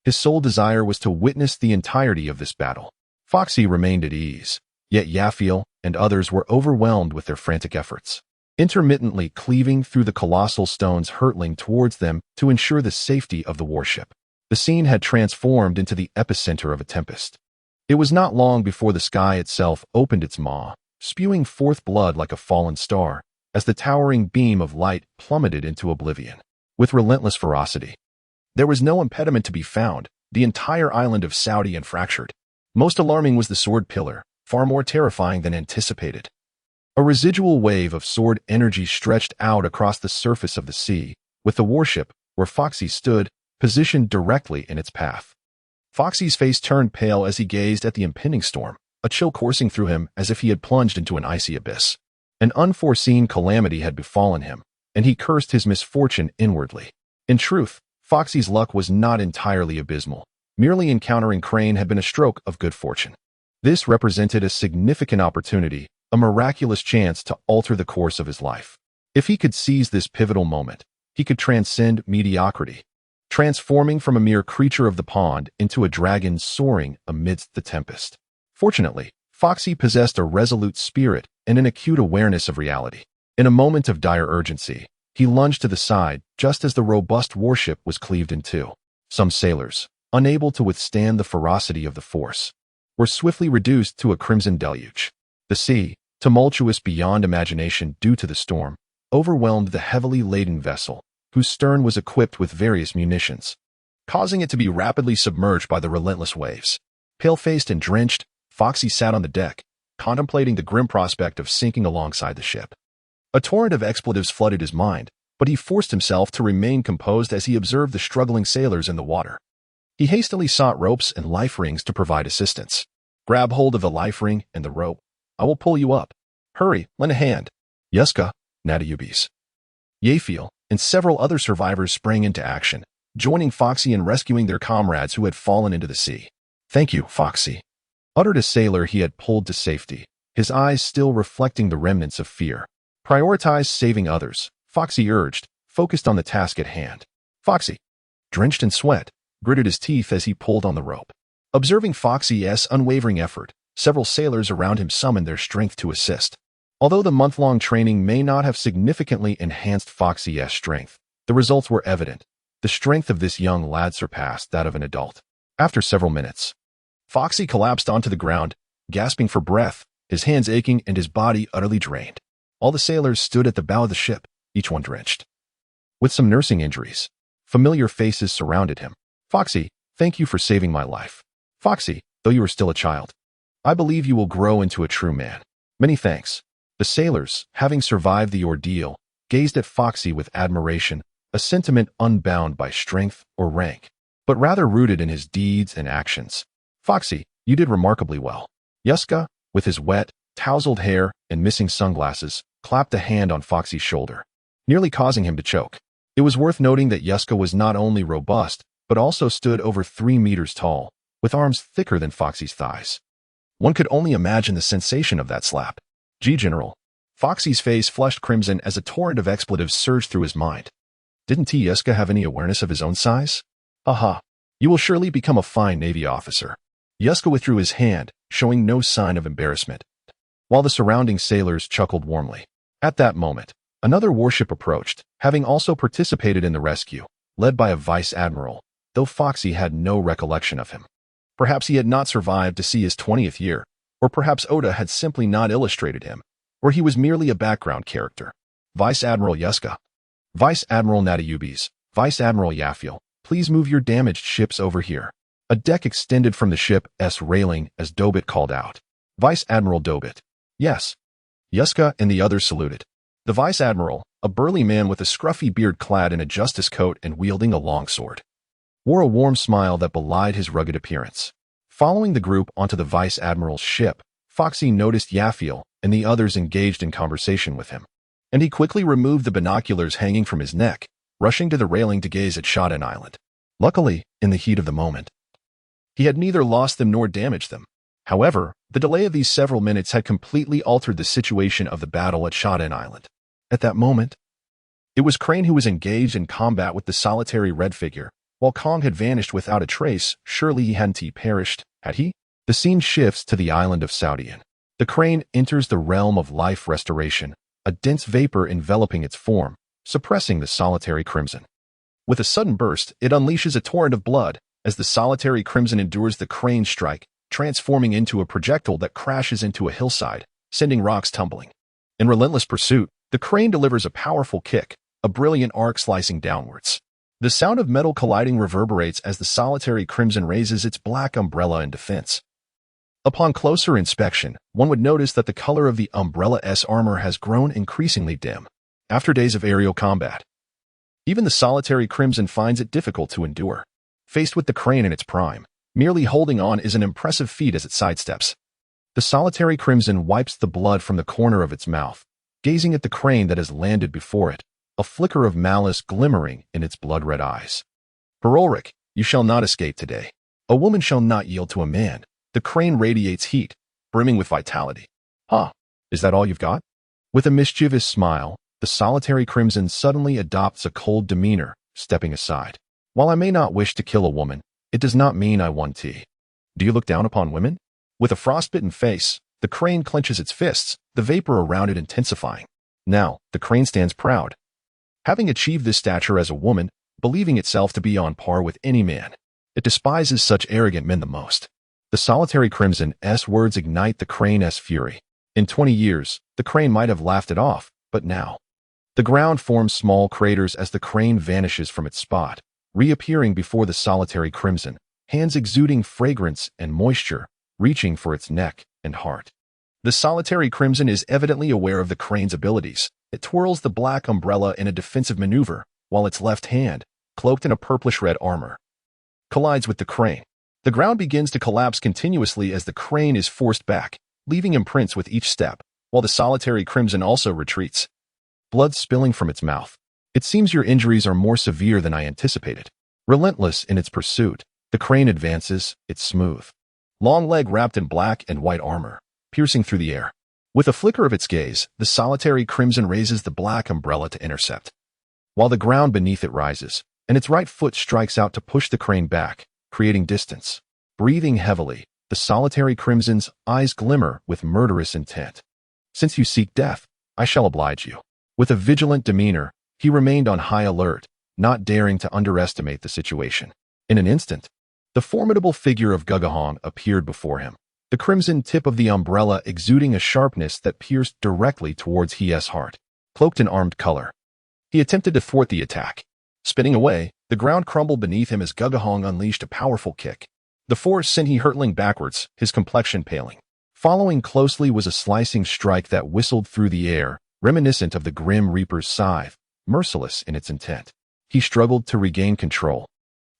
His sole desire was to witness the entirety of this battle. Foxy remained at ease, yet Yafiel and others were overwhelmed with their frantic efforts, intermittently cleaving through the colossal stones hurtling towards them to ensure the safety of the warship. The scene had transformed into the epicenter of a tempest. It was not long before the sky itself opened its maw, spewing forth blood like a fallen star, as the towering beam of light plummeted into oblivion. With relentless ferocity, there was no impediment to be found, the entire island of Saudi and fractured. Most alarming was the sword pillar, far more terrifying than anticipated. A residual wave of sword energy stretched out across the surface of the sea, with the warship, where Foxy stood, positioned directly in its path. Foxy's face turned pale as he gazed at the impending storm, a chill coursing through him as if he had plunged into an icy abyss. An unforeseen calamity had befallen him, and he cursed his misfortune inwardly. In truth, Foxy's luck was not entirely abysmal. Merely encountering Crane had been a stroke of good fortune. This represented a significant opportunity, a miraculous chance to alter the course of his life. If he could seize this pivotal moment, he could transcend mediocrity, transforming from a mere creature of the pond into a dragon soaring amidst the tempest. Fortunately, Foxy possessed a resolute spirit and an acute awareness of reality. In a moment of dire urgency, he lunged to the side just as the robust warship was cleaved in two. Some sailors, unable to withstand the ferocity of the force, were swiftly reduced to a crimson deluge. The sea, tumultuous beyond imagination due to the storm, overwhelmed the heavily laden vessel, whose stern was equipped with various munitions, causing it to be rapidly submerged by the relentless waves. Pale-faced and drenched, Foxy sat on the deck, contemplating the grim prospect of sinking alongside the ship. A torrent of expletives flooded his mind, but he forced himself to remain composed as he observed the struggling sailors in the water. He hastily sought ropes and life rings to provide assistance. "Grab hold of the life ring and the rope. I will pull you up. Hurry, lend a hand." Yuska, dubious, Yafiel, and several other survivors sprang into action, joining Foxy in rescuing their comrades who had fallen into the sea. "Thank you, Foxy," uttered a sailor he had pulled to safety, his eyes still reflecting the remnants of fear. "Prioritize saving others," Foxy urged, focused on the task at hand. Foxy, drenched in sweat, gritted his teeth as he pulled on the rope. Observing Foxy's unwavering effort, several sailors around him summoned their strength to assist. Although the month-long training may not have significantly enhanced Foxy's strength, the results were evident. The strength of this young lad surpassed that of an adult. After several minutes, Foxy collapsed onto the ground, gasping for breath, his hands aching and his body utterly drained. All the sailors stood at the bow of the ship, each one drenched with some nursing injuries. Familiar faces surrounded him. "Foxy, thank you for saving my life. Foxy, though you are still a child, I believe you will grow into a true man. Many thanks." The sailors, having survived the ordeal, gazed at Foxy with admiration, a sentiment unbound by strength or rank, but rather rooted in his deeds and actions. "Foxy, you did remarkably well." Yuska, with his wet, tousled hair and missing sunglasses, clapped a hand on Foxy's shoulder, nearly causing him to choke. It was worth noting that Yuska was not only robust, but also stood over 3 meters tall, with arms thicker than Foxy's thighs. One could only imagine the sensation of that slap. General. Foxy's face flushed crimson as a torrent of expletives surged through his mind. Didn't Yuska have any awareness of his own size? "Aha, you will surely become a fine Navy officer." Yuska withdrew his hand, showing no sign of embarrassment, while the surrounding sailors chuckled warmly. At that moment, another warship approached, having also participated in the rescue, led by a vice admiral, though Foxy had no recollection of him. Perhaps he had not survived to see his 20th year, or perhaps Oda had simply not illustrated him, or he was merely a background character. "Vice Admiral Yuska. Vice Admiral Dubious, Vice Admiral Yafiel, please move your damaged ships over here." A deck extended from the ship's railing as Dobit called out. "Vice Admiral Dobit." "Yes." Yuska and the others saluted. The Vice Admiral, a burly man with a scruffy beard clad in a justice coat and wielding a long sword, wore a warm smile that belied his rugged appearance. Following the group onto the Vice Admiral's ship, Foxy noticed Yafiel and the others engaged in conversation with him, and he quickly removed the binoculars hanging from his neck, rushing to the railing to gaze at Shodan Island. Luckily, in the heat of the moment, he had neither lost them nor damaged them. However, the delay of these several minutes had completely altered the situation of the battle at Shodan Island. At that moment, it was Crane who was engaged in combat with the solitary red figure, while Kong had vanished without a trace. Surely he hadn't perished, had he? The scene shifts to the island of Saudian. The Crane enters the realm of life restoration, a dense vapor enveloping its form, suppressing the solitary crimson. With a sudden burst, it unleashes a torrent of blood, as the solitary crimson endures the Crane strike, transforming into a projectile that crashes into a hillside, sending rocks tumbling. In relentless pursuit, the Crane delivers a powerful kick, a brilliant arc slicing downwards. The sound of metal colliding reverberates as the solitary crimson raises its black umbrella in defense. Upon closer inspection, one would notice that the color of the Umbrella's armor has grown increasingly dim. After days of aerial combat, even the solitary Crimson finds it difficult to endure. Faced with the crane in its prime, merely holding on is an impressive feat as it sidesteps. The solitary Crimson wipes the blood from the corner of its mouth, gazing at the crane that has landed before it, a flicker of malice glimmering in its blood-red eyes. "Ulrich, you shall not escape today. A woman shall not yield to a man." The crane radiates heat, brimming with vitality. "Huh, is that all you've got?" With a mischievous smile, the solitary Crimson suddenly adopts a cold demeanor, stepping aside. "While I may not wish to kill a woman, it does not mean I want tea. Do you look down upon women?" With a frostbitten face, the crane clenches its fists, the vapor around it intensifying. Now, the crane stands proud, having achieved this stature as a woman, believing itself to be on par with any man. It despises such arrogant men the most. The solitary Crimson's words ignite the crane's fury. In 20 years, the crane might have laughed it off, but now. The ground forms small craters as the crane vanishes from its spot, reappearing before the solitary Crimson, hands exuding fragrance and moisture, reaching for its neck and heart. The solitary Crimson is evidently aware of the crane's abilities. It twirls the black umbrella in a defensive maneuver, while its left hand, cloaked in a purplish-red armor, collides with the crane. The ground begins to collapse continuously as the crane is forced back, leaving imprints with each step, while the solitary Crimson also retreats, blood spilling from its mouth. "It seems your injuries are more severe than I anticipated." Relentless in its pursuit, the crane advances, its smooth, long leg wrapped in black and white armor, piercing through the air. With a flicker of its gaze, the solitary Crimson raises the black umbrella to intercept, while the ground beneath it rises, and its right foot strikes out to push the crane back, creating distance. Breathing heavily, the solitary Crimson's eyes glimmer with murderous intent. "Since you seek death, I shall oblige you." With a vigilant demeanor, he remained on high alert, not daring to underestimate the situation. In an instant, the formidable figure of Gugahong appeared before him, the crimson tip of the umbrella exuding a sharpness that pierced directly towards his heart. Cloaked in armed color, he attempted to thwart the attack. Spinning away, the ground crumbled beneath him as Gugahong unleashed a powerful kick. The force sent he hurtling backwards, his complexion paling. Following closely was a slicing strike that whistled through the air, reminiscent of the Grim Reaper's scythe, merciless in its intent. He struggled to regain control,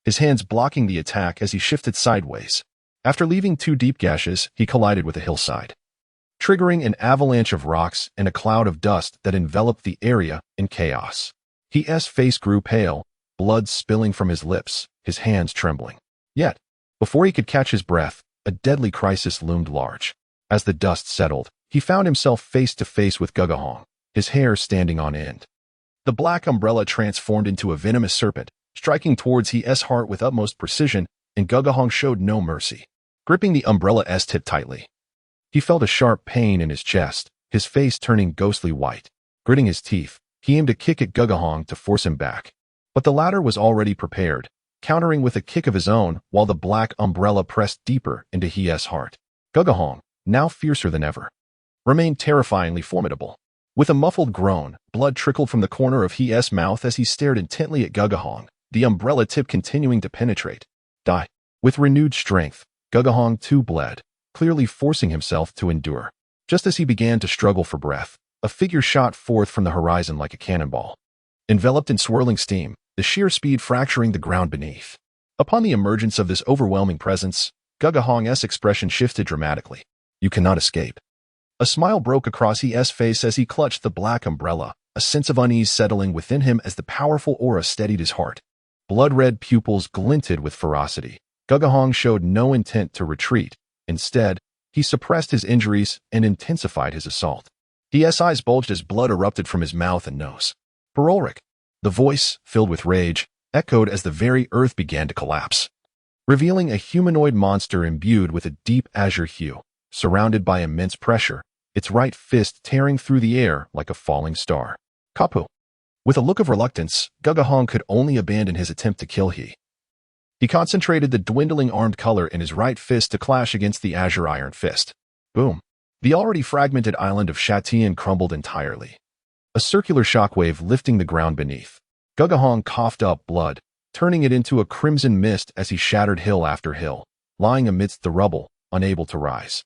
his hands blocking the attack as he shifted sideways. After leaving 2 deep gashes, he collided with a hillside, triggering an avalanche of rocks and a cloud of dust that enveloped the area in chaos. His face grew pale, blood spilling from his lips, his hands trembling. Yet, before he could catch his breath, a deadly crisis loomed large. As the dust settled, he found himself face to face with Gugahong, his hair standing on end. The black umbrella transformed into a venomous serpent, striking towards his heart with utmost precision, and Gugahong showed no mercy. Gripping the umbrella's tip tightly, he felt a sharp pain in his chest, his face turning ghostly white. Gritting his teeth, he aimed a kick at Gugahong to force him back. But the latter was already prepared, countering with a kick of his own while the black umbrella pressed deeper into his heart. Gugahong, now fiercer than ever, remained terrifyingly formidable. With a muffled groan, blood trickled from the corner of his mouth as he stared intently at Gugahong, the umbrella tip continuing to penetrate. Die. With renewed strength, Gugahong too bled, clearly forcing himself to endure. Just as he began to struggle for breath, a figure shot forth from the horizon like a cannonball. Enveloped in swirling steam, the sheer speed fracturing the ground beneath. Upon the emergence of this overwhelming presence, Gugahong's expression shifted dramatically. "You cannot escape." A smile broke across his face as he clutched the black umbrella, a sense of unease settling within him as the powerful aura steadied his heart. Blood-red pupils glinted with ferocity. Gugahong showed no intent to retreat. Instead, he suppressed his injuries and intensified his assault. His eyes bulged as blood erupted from his mouth and nose. "Ulrich." The voice, filled with rage, echoed as the very earth began to collapse, revealing a humanoid monster imbued with a deep azure hue, surrounded by immense pressure, its right fist tearing through the air like a falling star. "Kapu." With a look of reluctance, Gugahong could only abandon his attempt to kill He concentrated the dwindling armed color in his right fist to clash against the azure iron fist. Boom. The already fragmented island of Shatian crumbled entirely, a circular shockwave lifting the ground beneath. Gugahong coughed up blood, turning it into a crimson mist as he shattered hill after hill. Lying amidst the rubble, unable to rise.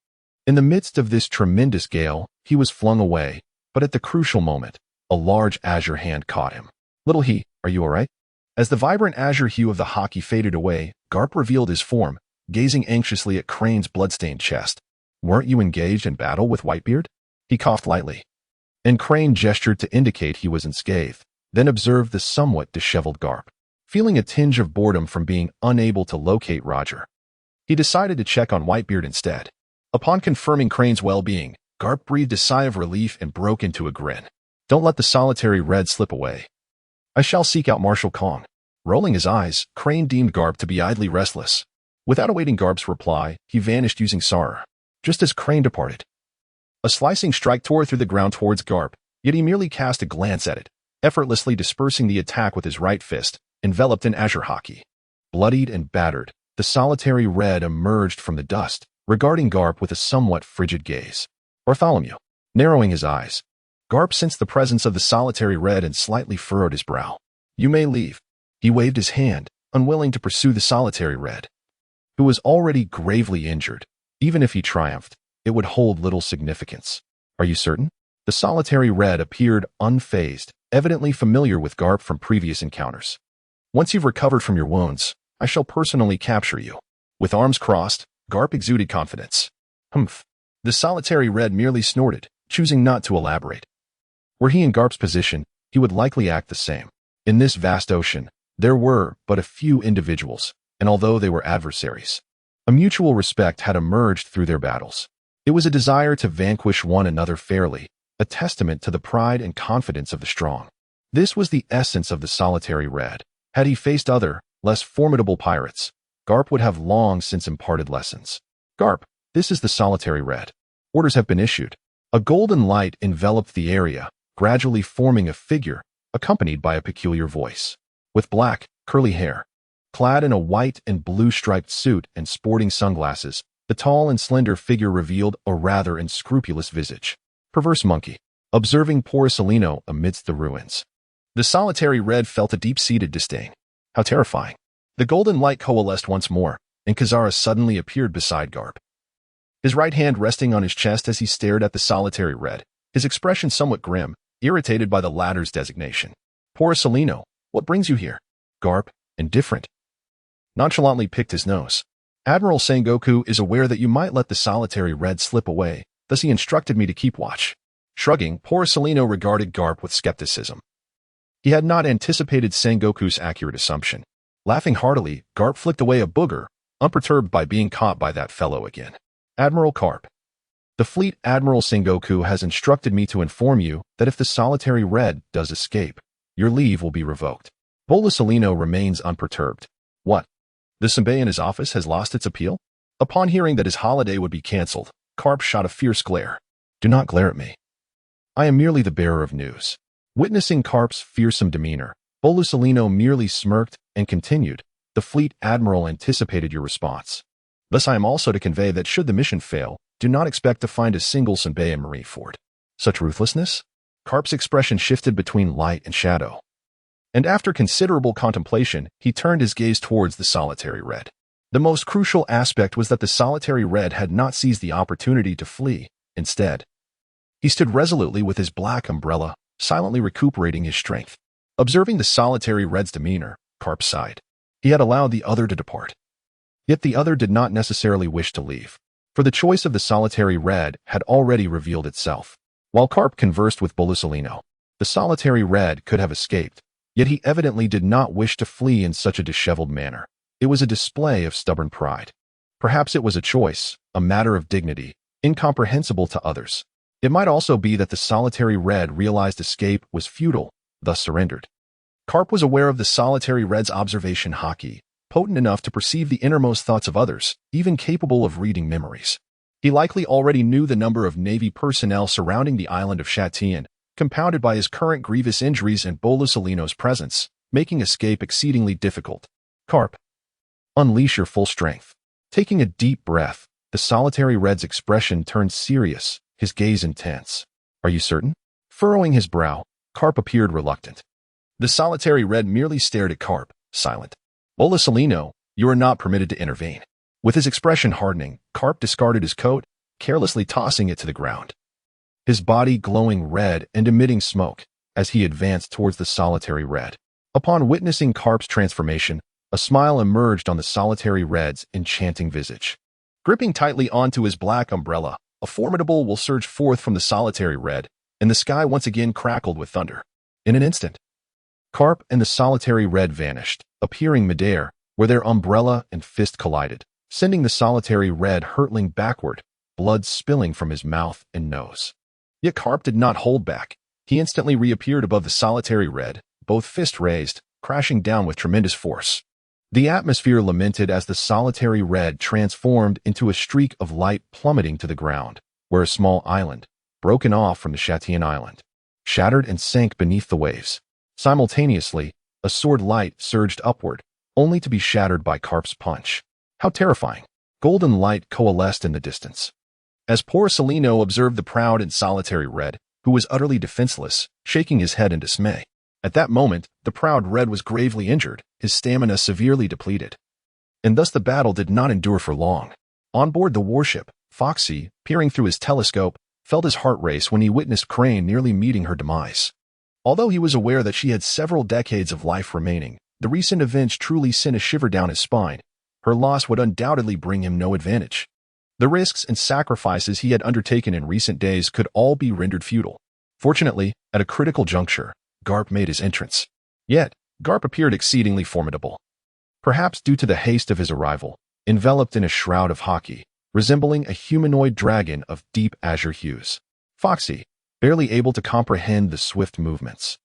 In the midst of this tremendous gale, he was flung away, but at the crucial moment, a large azure hand caught him. "Little he, are you all right?" As the vibrant azure hue of the hockey faded away, Garp revealed his form, gazing anxiously at Crane's bloodstained chest. "Weren't you engaged in battle with Whitebeard?" He coughed lightly, and Crane gestured to indicate he was unscathed, then observed the somewhat disheveled Garp. Feeling a tinge of boredom from being unable to locate Roger, he decided to check on Whitebeard instead. Upon confirming Crane's well-being, Garp breathed a sigh of relief and broke into a grin. "Don't let the solitary red slip away. I shall seek out Marshal Kong." Rolling his eyes, Crane deemed Garp to be idly restless. Without awaiting Garp's reply, he vanished using Saur. Just as Crane departed, a slicing strike tore through the ground towards Garp, yet he merely cast a glance at it, effortlessly dispersing the attack with his right fist, enveloped in azure hockey. Bloodied and battered, the solitary red emerged from the dust, regarding Garp with a somewhat frigid gaze. Bartholomew. Narrowing his eyes, Garp sensed the presence of the solitary red and slightly furrowed his brow. "You may leave." He waved his hand, unwilling to pursue the solitary red, who was already gravely injured. Even if he triumphed, it would hold little significance. "Are you certain?" The solitary red appeared unfazed, evidently familiar with Garp from previous encounters. "Once you've recovered from your wounds, I shall personally capture you." With arms crossed, Garp exuded confidence. "Humph." The solitary red merely snorted, choosing not to elaborate. Were he in Garp's position, he would likely act the same. In this vast ocean, there were but a few individuals, and although they were adversaries, a mutual respect had emerged through their battles. It was a desire to vanquish one another fairly, a testament to the pride and confidence of the strong. This was the essence of the solitary red. Had he faced other, less formidable pirates, Garp would have long since imparted lessons. "Garp, this is the solitary red. Orders have been issued." A golden light enveloped the area, gradually forming a figure, accompanied by a peculiar voice. With black, curly hair, clad in a white and blue striped suit and sporting sunglasses, the tall and slender figure revealed a rather unscrupulous visage. Perverse monkey, observing poor Salino amidst the ruins. The solitary red felt a deep-seated disdain. How terrifying. The golden light coalesced once more, and Kazara suddenly appeared beside Garp, his right hand resting on his chest as he stared at the solitary red, his expression somewhat grim, irritated by the latter's designation. "Poor Salino, what brings you here?" Garp, indifferent, nonchalantly picked his nose. "Admiral Sengoku is aware that you might let the solitary red slip away, thus he instructed me to keep watch." Shrugging, poor Salino regarded Garp with skepticism. He had not anticipated Sengoku's accurate assumption. Laughing heartily, Garp flicked away a booger, unperturbed by being caught by that fellow again. "Admiral Garp, the fleet Admiral Sengoku has instructed me to inform you that if the solitary red does escape, your leave will be revoked." Bolasalino remains unperturbed. "What? The Senbei in his office has lost its appeal?" Upon hearing that his holiday would be cancelled, Garp shot a fierce glare. "Do not glare at me. I am merely the bearer of news." Witnessing Garp's fearsome demeanor, Bolasalino merely smirked and continued, "The fleet admiral anticipated your response. Thus I am also to convey that should the mission fail, do not expect to find a single Senbei in Marineford." Such ruthlessness? Garp's expression shifted between light and shadow, and after considerable contemplation, he turned his gaze towards the solitary red. The most crucial aspect was that the solitary red had not seized the opportunity to flee. Instead, he stood resolutely with his black umbrella, silently recuperating his strength. Observing the solitary red's demeanor, Garp sighed. He had allowed the other to depart. Yet the other did not necessarily wish to leave, for the choice of the solitary red had already revealed itself. While Garp conversed with Bolasalino, the solitary red could have escaped, yet he evidently did not wish to flee in such a disheveled manner. It was a display of stubborn pride. Perhaps it was a choice, a matter of dignity, incomprehensible to others. It might also be that the solitary red realized escape was futile, thus surrendered. Garp was aware of the solitary red's observation hockey, potent enough to perceive the innermost thoughts of others, even capable of reading memories. He likely already knew the number of Navy personnel surrounding the island of Châtillon, compounded by his current grievous injuries and Bolasalino's presence, making escape exceedingly difficult. "Garp, unleash your full strength." Taking a deep breath, the solitary red's expression turned serious, his gaze intense. "Are you certain?" Furrowing his brow, Garp appeared reluctant. The solitary red merely stared at Garp, silent. "Bolasalino, you are not permitted to intervene." With his expression hardening, Carp discarded his coat, carelessly tossing it to the ground. His body glowing red and emitting smoke as he advanced towards the solitary red. Upon witnessing Carp's transformation, a smile emerged on the solitary red's enchanting visage. Gripping tightly onto his black umbrella, a formidable will surge forth from the solitary red, and the sky once again crackled with thunder. In an instant, Carp and the solitary red vanished, appearing midair, where their umbrella and fist collided, sending the solitary red hurtling backward, blood spilling from his mouth and nose. Yet Carp did not hold back. He instantly reappeared above the solitary red, both fists raised, crashing down with tremendous force. The atmosphere lamented as the solitary red transformed into a streak of light plummeting to the ground, where a small island, broken off from the Châtillon Island, shattered and sank beneath the waves. Simultaneously, a sword light surged upward, only to be shattered by Carp's punch. How terrifying! Golden light coalesced in the distance. As poor Celino observed the proud and solitary red, who was utterly defenseless, shaking his head in dismay. At that moment, the proud red was gravely injured, his stamina severely depleted. And thus the battle did not endure for long. On board the warship, Foxy, peering through his telescope, felt his heart race when he witnessed Crane nearly meeting her demise. Although he was aware that she had several decades of life remaining, the recent events truly sent a shiver down his spine. Her loss would undoubtedly bring him no advantage. The risks and sacrifices he had undertaken in recent days could all be rendered futile. Fortunately, at a critical juncture, Garp made his entrance. Yet, Garp appeared exceedingly formidable. Perhaps due to the haste of his arrival, enveloped in a shroud of hockey, resembling a humanoid dragon of deep azure hues. Foxy, barely able to comprehend the swift movements,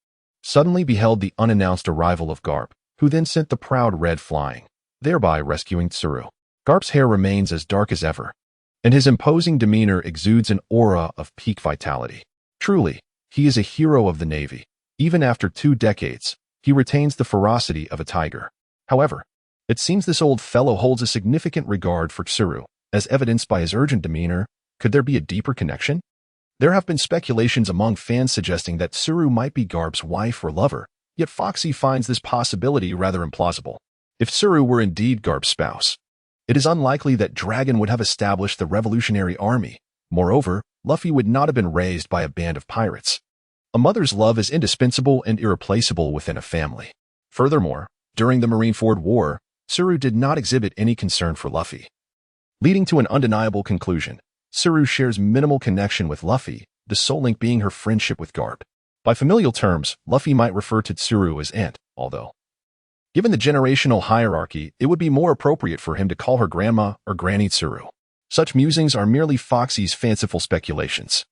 suddenly beheld the unannounced arrival of Garp, who then sent the proud red flying, thereby rescuing Tsuru. Garp's hair remains as dark as ever, and his imposing demeanor exudes an aura of peak vitality. Truly, he is a hero of the Navy. Even after 2 decades, he retains the ferocity of a tiger. However, it seems this old fellow holds a significant regard for Tsuru, as evidenced by his urgent demeanor. Could there be a deeper connection? There have been speculations among fans suggesting that Tsuru might be Garp's wife or lover, yet Foxy finds this possibility rather implausible. If Tsuru were indeed Garp's spouse, it is unlikely that Dragon would have established the Revolutionary Army. Moreover, Luffy would not have been raised by a band of pirates. A mother's love is indispensable and irreplaceable within a family. Furthermore, during the Marineford War, Tsuru did not exhibit any concern for Luffy, leading to an undeniable conclusion. Tsuru shares minimal connection with Luffy, the sole link being her friendship with Garp. By familial terms, Luffy might refer to Tsuru as aunt, although, given the generational hierarchy, it would be more appropriate for him to call her grandma or Granny Tsuru. Such musings are merely Foxy's fanciful speculations.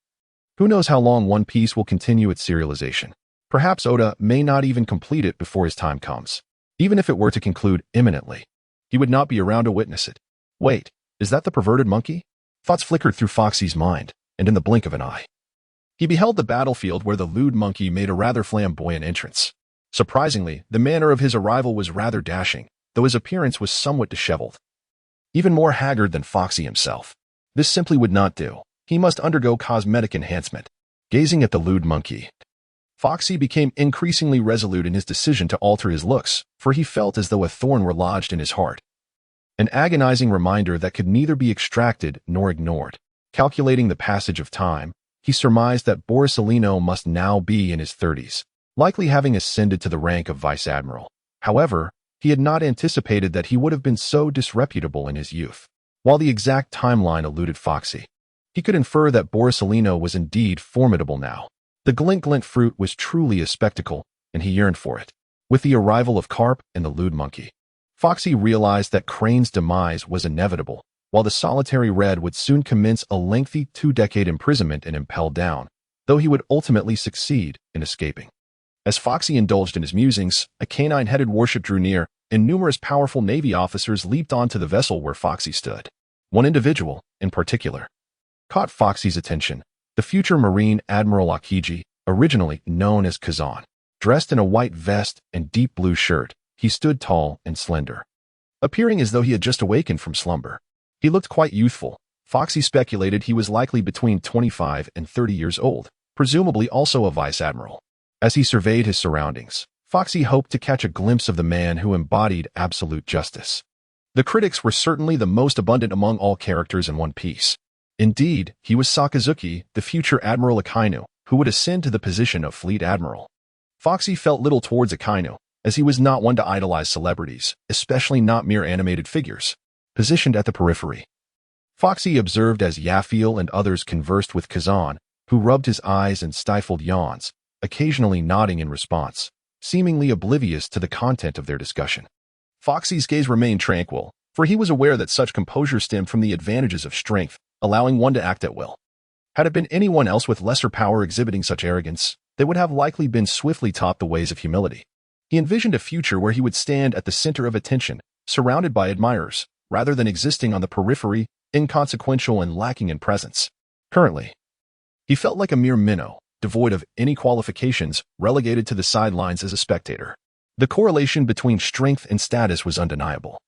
Who knows how long One Piece will continue its serialization? Perhaps Oda may not even complete it before his time comes. Even if it were to conclude imminently, he would not be around to witness it. Wait, is that the perverted monkey? Thoughts flickered through Foxy's mind, and in the blink of an eye, he beheld the battlefield where the lewd monkey made a rather flamboyant entrance. Surprisingly, the manner of his arrival was rather dashing, though his appearance was somewhat disheveled. Even more haggard than Foxy himself. This simply would not do. He must undergo cosmetic enhancement. Gazing at the lewd monkey, Foxy became increasingly resolute in his decision to alter his looks, for he felt as though a thorn were lodged in his heart. An agonizing reminder that could neither be extracted nor ignored. Calculating the passage of time, he surmised that Borsalino must now be in his 30s, likely having ascended to the rank of vice admiral. However, he had not anticipated that he would have been so disreputable in his youth. While the exact timeline eluded Foxy, he could infer that Borsalino was indeed formidable now. The glint-glint fruit was truly a spectacle, and he yearned for it. With the arrival of Carp and the lewd monkey, Foxy realized that Crane's demise was inevitable, while the solitary red would soon commence a lengthy 2-decade imprisonment and impel down, though he would ultimately succeed in escaping. As Foxy indulged in his musings, a canine-headed warship drew near, and numerous powerful Navy officers leaped onto the vessel where Foxy stood. One individual, in particular, caught Foxy's attention, the future Marine Admiral Akiji, originally known as Kazan. Dressed in a white vest and deep blue shirt, he stood tall and slender, appearing as though he had just awakened from slumber. He looked quite youthful. Foxy speculated he was likely between 25 and 30 years old, presumably also a vice admiral. As he surveyed his surroundings, Foxy hoped to catch a glimpse of the man who embodied absolute justice. The critics were certainly the most abundant among all characters in One Piece. Indeed, he was Sakazuki, the future Admiral Akainu, who would ascend to the position of Fleet Admiral. Foxy felt little towards Akainu, as he was not one to idolize celebrities, especially not mere animated figures. Positioned at the periphery, Foxy observed as Yafiel and others conversed with Kazan, who rubbed his eyes and stifled yawns, occasionally nodding in response, seemingly oblivious to the content of their discussion. Foxy's gaze remained tranquil, for he was aware that such composure stemmed from the advantages of strength, allowing one to act at will. Had it been anyone else with lesser power exhibiting such arrogance, they would have likely been swiftly taught the ways of humility. He envisioned a future where he would stand at the center of attention, surrounded by admirers, rather than existing on the periphery, inconsequential and lacking in presence. Currently, he felt like a mere minnow, devoid of any qualifications, relegated to the sidelines as a spectator. The correlation between strength and status was undeniable,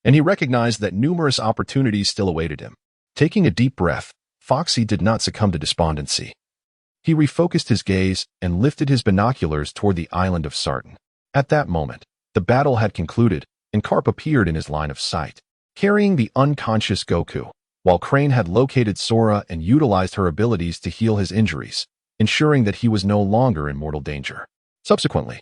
and he recognized that numerous opportunities still awaited him. Taking a deep breath, Foxy did not succumb to despondency. He refocused his gaze and lifted his binoculars toward the island of Sarton. At that moment, the battle had concluded, and Carp appeared in his line of sight, carrying the unconscious Goku, while Crane had located Sora and utilized her abilities to heal his injuries, ensuring that he was no longer in mortal danger. Subsequently,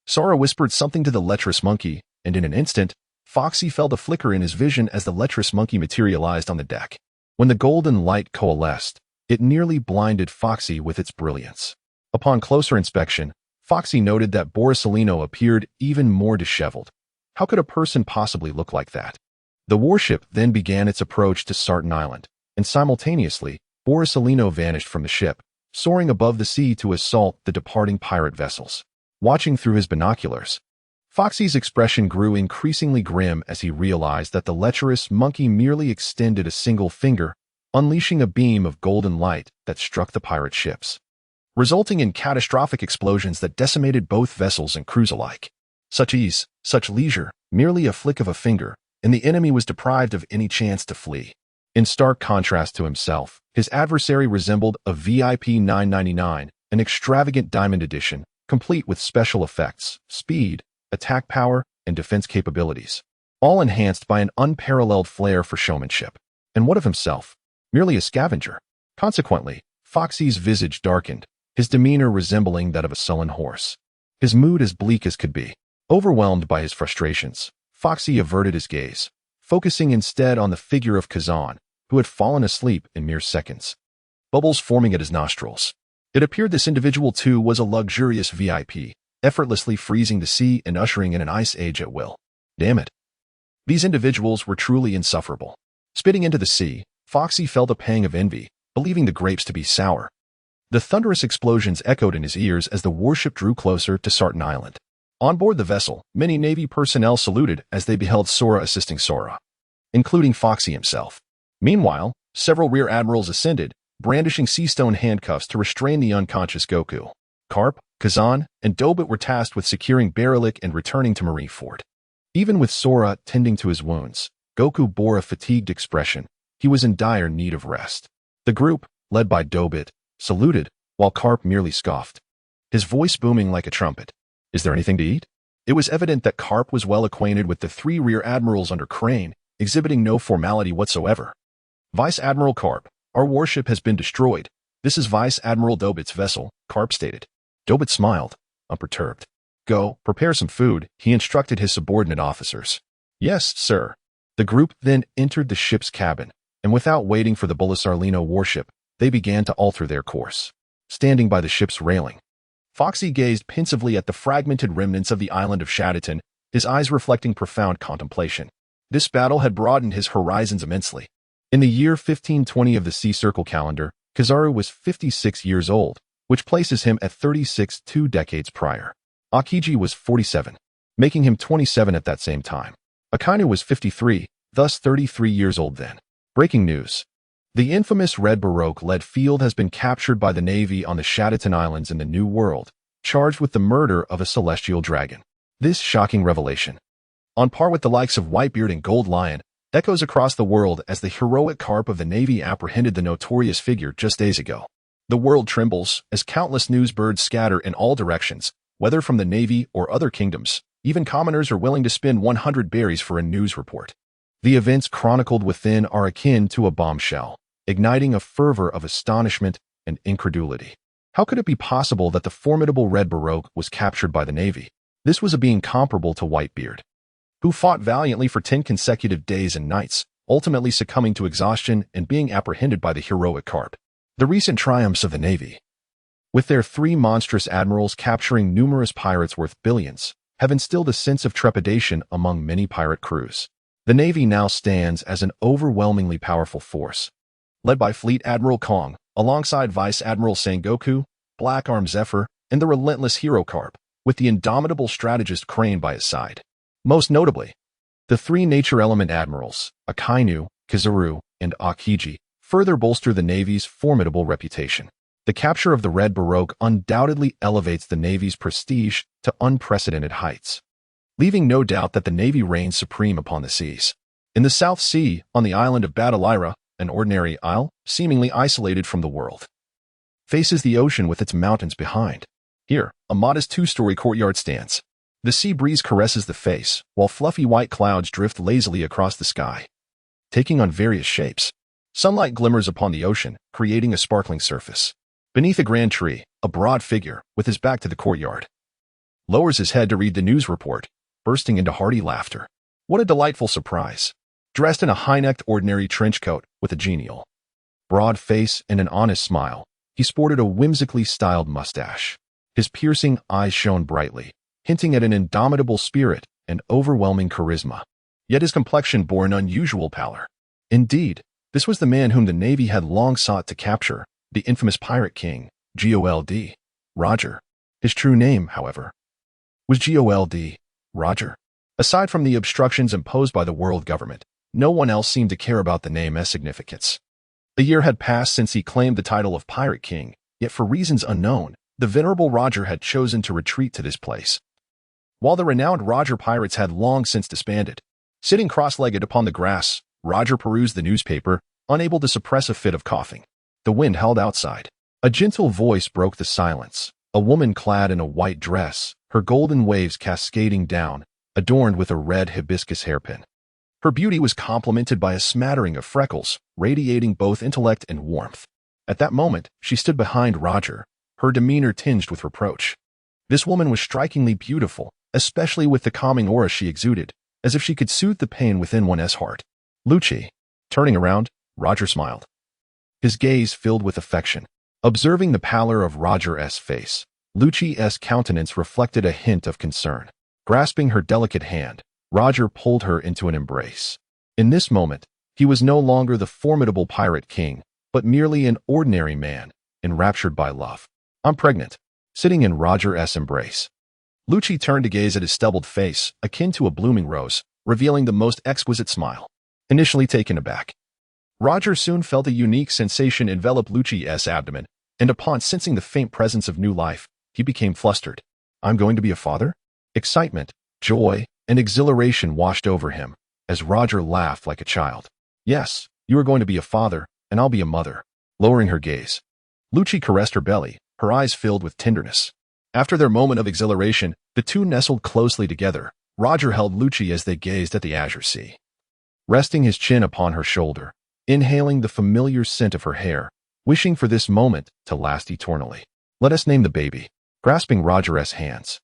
Sora whispered something to the lecherous monkey, and in an instant, Foxy felt a flicker in his vision as the lecherous monkey materialized on the deck. When the golden light coalesced, it nearly blinded Foxy with its brilliance. Upon closer inspection, Foxy noted that Borsalino appeared even more disheveled. How could a person possibly look like that? The warship then began its approach to Sarton Island, and simultaneously, Borsalino vanished from the ship, soaring above the sea to assault the departing pirate vessels. Watching through his binoculars, Foxy's expression grew increasingly grim as he realized that the lecherous monkey merely extended a single finger, unleashing a beam of golden light that struck the pirate ships, resulting in catastrophic explosions that decimated both vessels and crews alike. Such ease, such leisure, merely a flick of a finger, and the enemy was deprived of any chance to flee. In stark contrast to himself, his adversary resembled a VIP 999, an extravagant diamond edition, complete with special effects, speed, attack power, and defense capabilities, all enhanced by an unparalleled flair for showmanship. And what of himself? Merely a scavenger. Consequently, Foxy's visage darkened, his demeanor resembling that of a sullen horse. His mood as bleak as could be. Overwhelmed by his frustrations, Foxy averted his gaze, focusing instead on the figure of Kazan, who had fallen asleep in mere seconds, bubbles forming at his nostrils. It appeared this individual too was a luxurious VIP, effortlessly freezing the sea and ushering in an ice age at will. Damn it. These individuals were truly insufferable. Spitting into the sea, Foxy felt a pang of envy, believing the grapes to be sour. The thunderous explosions echoed in his ears as the warship drew closer to Sarton Island. On board the vessel, many Navy personnel saluted as they beheld Sora assisting Sora, including Foxy himself. Meanwhile, several rear admirals ascended, brandishing sea-stone handcuffs to restrain the unconscious Goku. Carp, Kazan, and Dobit were tasked with securing Baralik and returning to Marineford. Even with Sora tending to his wounds, Goku bore a fatigued expression. He was in dire need of rest. The group, led by Dobit, saluted, while Carp merely scoffed, his voice booming like a trumpet. Is there anything to eat? It was evident that Carp was well acquainted with the three rear admirals under Crane, exhibiting no formality whatsoever. Vice Admiral Carp, our warship has been destroyed. This is Vice Admiral Dobit's vessel, Carp stated. Dobit smiled, unperturbed. Go, prepare some food, he instructed his subordinate officers. Yes, sir. The group then entered the ship's cabin, and without waiting for the Bulisarlino warship, they began to alter their course. Standing by the ship's railing, Foxy gazed pensively at the fragmented remnants of the island of Shaditon, his eyes reflecting profound contemplation. This battle had broadened his horizons immensely. In the year 1520 of the Sea Circle calendar, Kizaru was 56 years old, which places him at 36 2 decades prior. Akiji was 47, making him 27 at that same time. Akainu was 53, thus 33 years old then. Breaking news. The infamous Red Baroque-led field has been captured by the Navy on the Shaditon Islands in the New World, charged with the murder of a celestial dragon. This shocking revelation, on par with the likes of Whitebeard and Gold Lion, echoes across the world as the heroic Carp of the Navy apprehended the notorious figure just days ago. The world trembles as countless news birds scatter in all directions, whether from the Navy or other kingdoms, Even commoners are willing to spend 100 berries for a news report. The events chronicled within are akin to a bombshell, igniting a fervor of astonishment and incredulity. How could it be possible that the formidable Red Baroque was captured by the Navy? This was a being comparable to Whitebeard, who fought valiantly for 10 consecutive days and nights, ultimately succumbing to exhaustion and being apprehended by the heroic Carp. The recent triumphs of the Navy, with their 3 monstrous admirals capturing numerous pirates worth billions, have instilled a sense of trepidation among many pirate crews. The Navy now stands as an overwhelmingly powerful force, led by Fleet Admiral Kong, alongside Vice Admiral Sengoku, Black Arm Zephyr, and the relentless hero Carp, with the indomitable strategist Crane by his side. Most notably, the 3 nature element admirals, Akainu, Kizaru, and Akiji, further bolster the Navy's formidable reputation. The capture of the Red Baroque undoubtedly elevates the Navy's prestige to unprecedented heights, leaving no doubt that the Navy reigns supreme upon the seas. In the South Sea, on the island of Badalira, an ordinary isle, seemingly isolated from the world, faces the ocean with its mountains behind. Here, a modest 2-story courtyard stands. The sea breeze caresses the face, while fluffy white clouds drift lazily across the sky, taking on various shapes. Sunlight glimmers upon the ocean, creating a sparkling surface. Beneath a grand tree, a broad figure, with his back to the courtyard, lowers his head to read the news report, bursting into hearty laughter. What a delightful surprise! Dressed in a high-necked ordinary trench coat with a genial, broad face and an honest smile, he sported a whimsically styled mustache. His piercing eyes shone brightly, hinting at an indomitable spirit and overwhelming charisma. Yet his complexion bore an unusual pallor. Indeed, this was the man whom the Navy had long sought to capture, the infamous pirate king, Gold. Roger. His true name, however, was Gold. Roger. Aside from the obstructions imposed by the world government, no one else seemed to care about the name's significance. A year had passed since he claimed the title of Pirate King, yet for reasons unknown, the venerable Roger had chosen to retreat to this place. While the renowned Roger pirates had long since disbanded, sitting cross-legged upon the grass, Roger perused the newspaper, unable to suppress a fit of coughing. The wind howled outside. A gentle voice broke the silence. A woman clad in a white dress, her golden waves cascading down, adorned with a red hibiscus hairpin. Her beauty was complemented by a smattering of freckles, radiating both intellect and warmth. At that moment, she stood behind Roger, her demeanor tinged with reproach. This woman was strikingly beautiful, especially with the calming aura she exuded, as if she could soothe the pain within one's heart. Lucci. Turning around, Roger smiled, his gaze filled with affection. Observing the pallor of Roger's face, Lucci's countenance reflected a hint of concern. Grasping her delicate hand, Roger pulled her into an embrace. In this moment, he was no longer the formidable pirate king, but merely an ordinary man, enraptured by love. "I'm pregnant." Sitting in Roger's embrace, Lucci turned to gaze at his stubbled face, akin to a blooming rose, revealing the most exquisite smile. Initially taken aback, Roger soon felt a unique sensation envelop Lucci's abdomen, and upon sensing the faint presence of new life, he became flustered. "I'm going to be a father?" Excitement, joy, and exhilaration washed over him, as Roger laughed like a child. "Yes, you are going to be a father, and I'll be a mother." Lowering her gaze, Lucci caressed her belly, her eyes filled with tenderness. After their moment of exhilaration, the two nestled closely together. Roger held Lucci as they gazed at the azure sea, resting his chin upon her shoulder, inhaling the familiar scent of her hair, wishing for this moment to last eternally. "Let us name the baby." Grasping Roger's hands,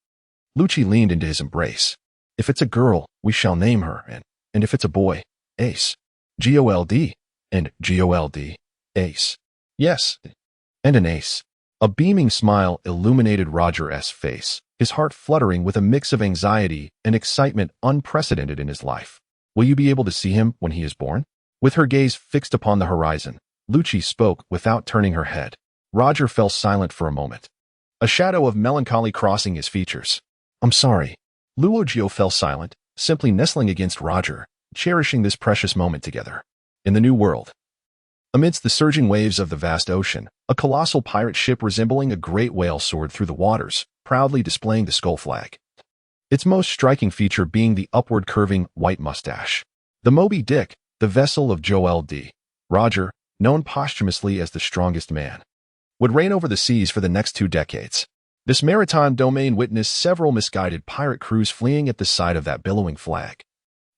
Lucci leaned into his embrace. "If it's a girl, we shall name her, and if it's a boy, Ace. Gold, and Gold, Ace. Yes, and an ace." A beaming smile illuminated Roger's face, his heart fluttering with a mix of anxiety and excitement unprecedented in his life. "Will you be able to see him when he is born?" With her gaze fixed upon the horizon, Lucci spoke without turning her head. Roger fell silent for a moment, a shadow of melancholy crossing his features. "I'm sorry." Luogio fell silent, simply nestling against Roger, cherishing this precious moment together. In the New World, amidst the surging waves of the vast ocean, a colossal pirate ship resembling a great whale soared through the waters, proudly displaying the skull flag. Its most striking feature being the upward curving white mustache. The Moby Dick, the vessel of Gold. Roger, known posthumously as the strongest man, would reign over the seas for the next 2 decades. This maritime domain witnessed several misguided pirate crews fleeing at the sight of that billowing flag,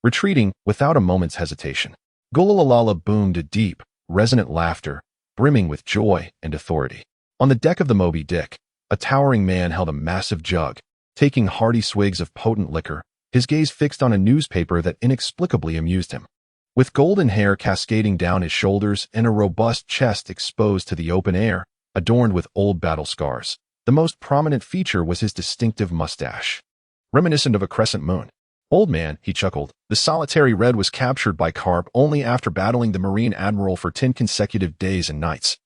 retreating without a moment's hesitation. Gulalalala boomed a deep, resonant laughter, brimming with joy and authority. On the deck of the Moby Dick, a towering man held a massive jug, taking hearty swigs of potent liquor, his gaze fixed on a newspaper that inexplicably amused him. With golden hair cascading down his shoulders and a robust chest exposed to the open air, adorned with old battle scars, the most prominent feature was his distinctive mustache, reminiscent of a crescent moon. "Old man," he chuckled, "the solitary red was captured by Carp only after battling the Marine Admiral for 10 consecutive days and nights,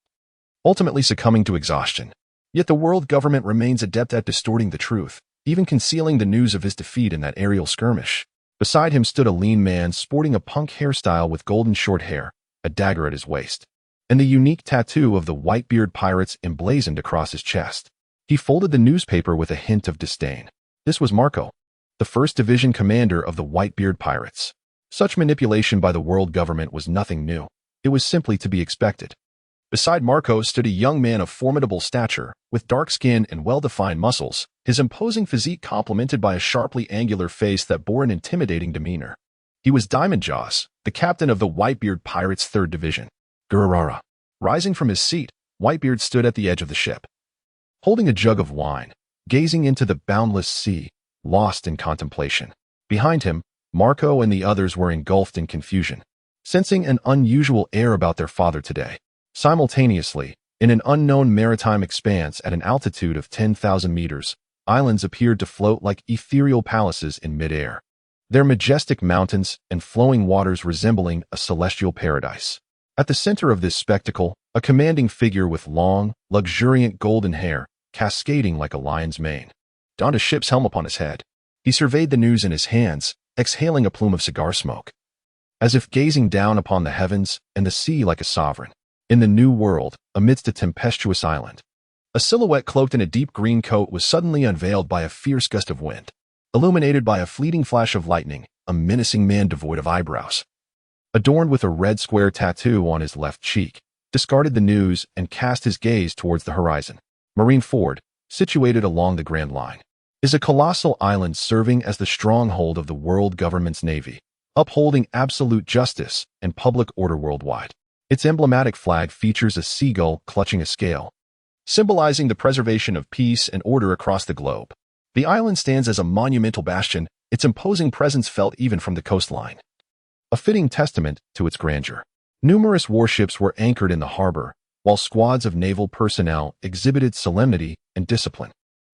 ultimately succumbing to exhaustion. Yet the world government remains adept at distorting the truth, even concealing the news of his defeat in that aerial skirmish." Beside him stood a lean man sporting a punk hairstyle with golden short hair, a dagger at his waist, and the unique tattoo of the Whitebeard pirates emblazoned across his chest. He folded the newspaper with a hint of disdain. This was Marco, the 1st Division commander of the Whitebeard pirates. Such manipulation by the world government was nothing new. It was simply to be expected. Beside Marco stood a young man of formidable stature, with dark skin and well-defined muscles, his imposing physique complemented by a sharply angular face that bore an intimidating demeanor. He was Diamond Jaws, the captain of the Whitebeard pirates' 3rd Division. Gururara. Rising from his seat, Whitebeard stood at the edge of the ship, holding a jug of wine, gazing into the boundless sea, lost in contemplation. Behind him, Marco and the others were engulfed in confusion, sensing an unusual air about their father today. Simultaneously, in an unknown maritime expanse at an altitude of 10,000 meters, islands appeared to float like ethereal palaces in midair, their majestic mountains and flowing waters resembling a celestial paradise. At the center of this spectacle, a commanding figure with long, luxuriant golden hair, cascading like a lion's mane, donned a ship's helm upon his head. He surveyed the news in his hands, exhaling a plume of cigar smoke, as if gazing down upon the heavens and the sea like a sovereign. In the New World, amidst a tempestuous island, a silhouette cloaked in a deep green coat was suddenly unveiled by a fierce gust of wind. Illuminated by a fleeting flash of lightning, a menacing man devoid of eyebrows, adorned with a red square tattoo on his left cheek, discarded the news and cast his gaze towards the horizon. Marineford, situated along the Grand Line, is a colossal island serving as the stronghold of the world government's navy, upholding absolute justice and public order worldwide. Its emblematic flag features a seagull clutching a scale, symbolizing the preservation of peace and order across the globe. The island stands as a monumental bastion, its imposing presence felt even from the coastline, a fitting testament to its grandeur. Numerous warships were anchored in the harbor, while squads of naval personnel exhibited solemnity and discipline.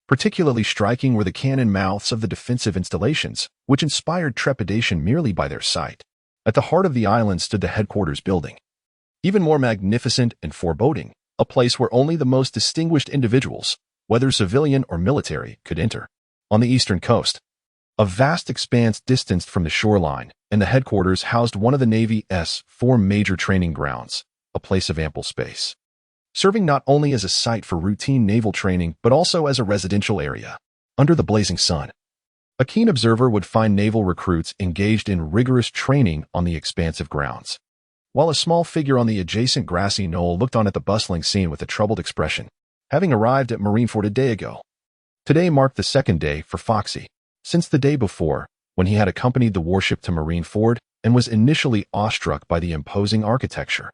Particularly striking were the cannon mouths of the defensive installations, which inspired trepidation merely by their sight. At the heart of the island stood the headquarters building, even more magnificent and foreboding, a place where only the most distinguished individuals, whether civilian or military, could enter. On the eastern coast, a vast expanse distanced from the shoreline, and the headquarters housed one of the Navy's 4 major training grounds, a place of ample space, serving not only as a site for routine naval training but also as a residential area. Under the blazing sun, a keen observer would find naval recruits engaged in rigorous training on the expansive grounds, while a small figure on the adjacent grassy knoll looked on at the bustling scene with a troubled expression, having arrived at Marineford a day ago. Today marked the 2nd day for Foxy, since the day before, when he had accompanied the warship to Marineford and was initially awestruck by the imposing architecture.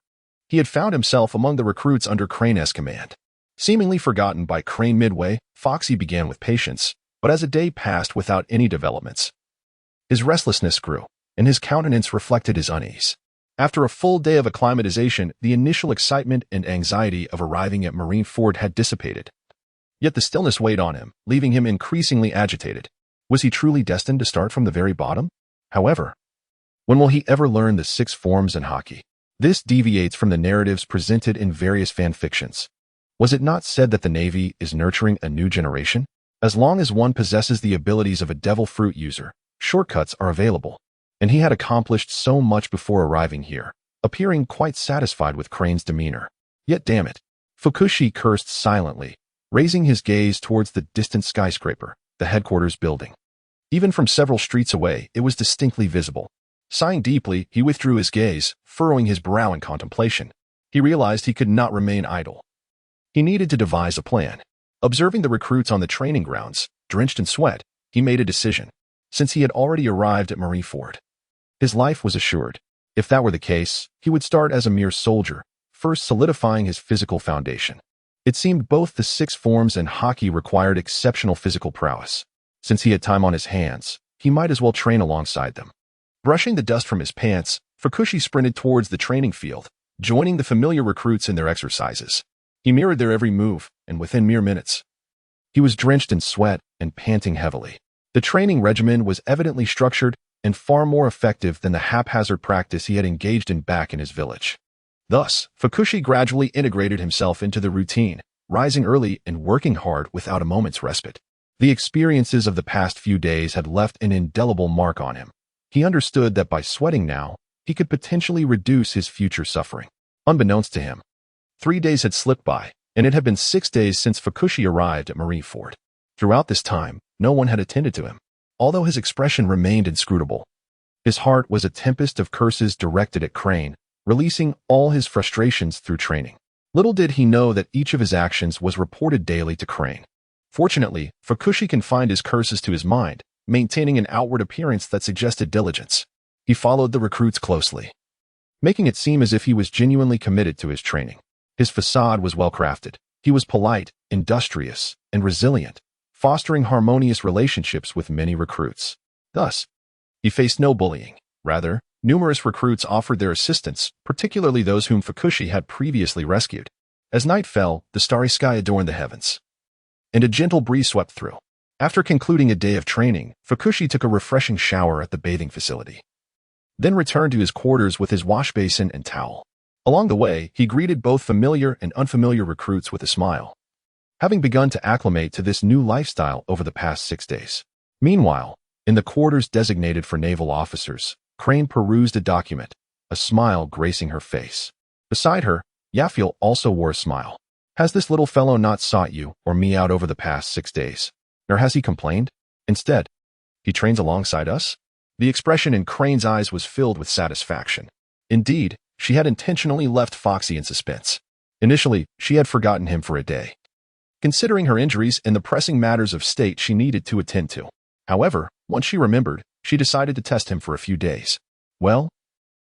He had found himself among the recruits under Crane's command. Seemingly forgotten by Crane midway, Foxy began with patience, but as a day passed without any developments, his restlessness grew, and his countenance reflected his unease. After a full day of acclimatization, the initial excitement and anxiety of arriving at Marineford had dissipated. Yet the stillness weighed on him, leaving him increasingly agitated. Was he truly destined to start from the very bottom? However, when will he ever learn the 6 forms in hockey? This deviates from the narratives presented in various fan fictions. Was it not said that the Navy is nurturing a new generation? As long as one possesses the abilities of a devil fruit user, shortcuts are available. And he had accomplished so much before arriving here, appearing quite satisfied with Crane's demeanor. Yet damn it, Fukushi cursed silently, raising his gaze towards the distant skyscraper, the headquarters building. Even from several streets away, it was distinctly visible. Sighing deeply, he withdrew his gaze, furrowing his brow in contemplation. He realized he could not remain idle. He needed to devise a plan. Observing the recruits on the training grounds, drenched in sweat, he made a decision. Since he had already arrived at Marineford, his life was assured. If that were the case, he would start as a mere soldier, first solidifying his physical foundation. It seemed both the sixth forms and hockey required exceptional physical prowess. Since he had time on his hands, he might as well train alongside them. Brushing the dust from his pants, Fukushi sprinted towards the training field, joining the familiar recruits in their exercises. He mirrored their every move, and within mere minutes, he was drenched in sweat and panting heavily. The training regimen was evidently structured and far more effective than the haphazard practice he had engaged in back in his village. Thus, Fukushi gradually integrated himself into the routine, rising early and working hard without a moment's respite. The experiences of the past few days had left an indelible mark on him. He understood that by sweating now, he could potentially reduce his future suffering. Unbeknownst to him, 3 days had slipped by, and it had been 6 days since Fukushi arrived at Marineford. Throughout this time, no one had attended to him. Although his expression remained inscrutable, his heart was a tempest of curses directed at Crane, releasing all his frustrations through training. Little did he know that each of his actions was reported daily to Crane. Fortunately, Fukushi confined his curses to his mind, maintaining an outward appearance that suggested diligence. He followed the recruits closely, making it seem as if he was genuinely committed to his training. His facade was well-crafted. He was polite, industrious, and resilient, fostering harmonious relationships with many recruits. Thus, he faced no bullying. Rather, numerous recruits offered their assistance, particularly those whom Fukushi had previously rescued. As night fell, the starry sky adorned the heavens, and a gentle breeze swept through. After concluding a day of training, Fukushi took a refreshing shower at the bathing facility, then returned to his quarters with his wash basin and towel. Along the way, he greeted both familiar and unfamiliar recruits with a smile, having begun to acclimate to this new lifestyle over the past 6 days. Meanwhile, in the quarters designated for naval officers, Crane perused a document, a smile gracing her face. Beside her, Yafiel also wore a smile. Has this little fellow not sought you or me out over the past 6 days? Nor has he complained? Instead, he trains alongside us? The expression in Crane's eyes was filled with satisfaction. Indeed, she had intentionally left Foxy in suspense. Initially, she had forgotten him for a day, considering her injuries and the pressing matters of state she needed to attend to. However, once she remembered, she decided to test him for a few days. Well,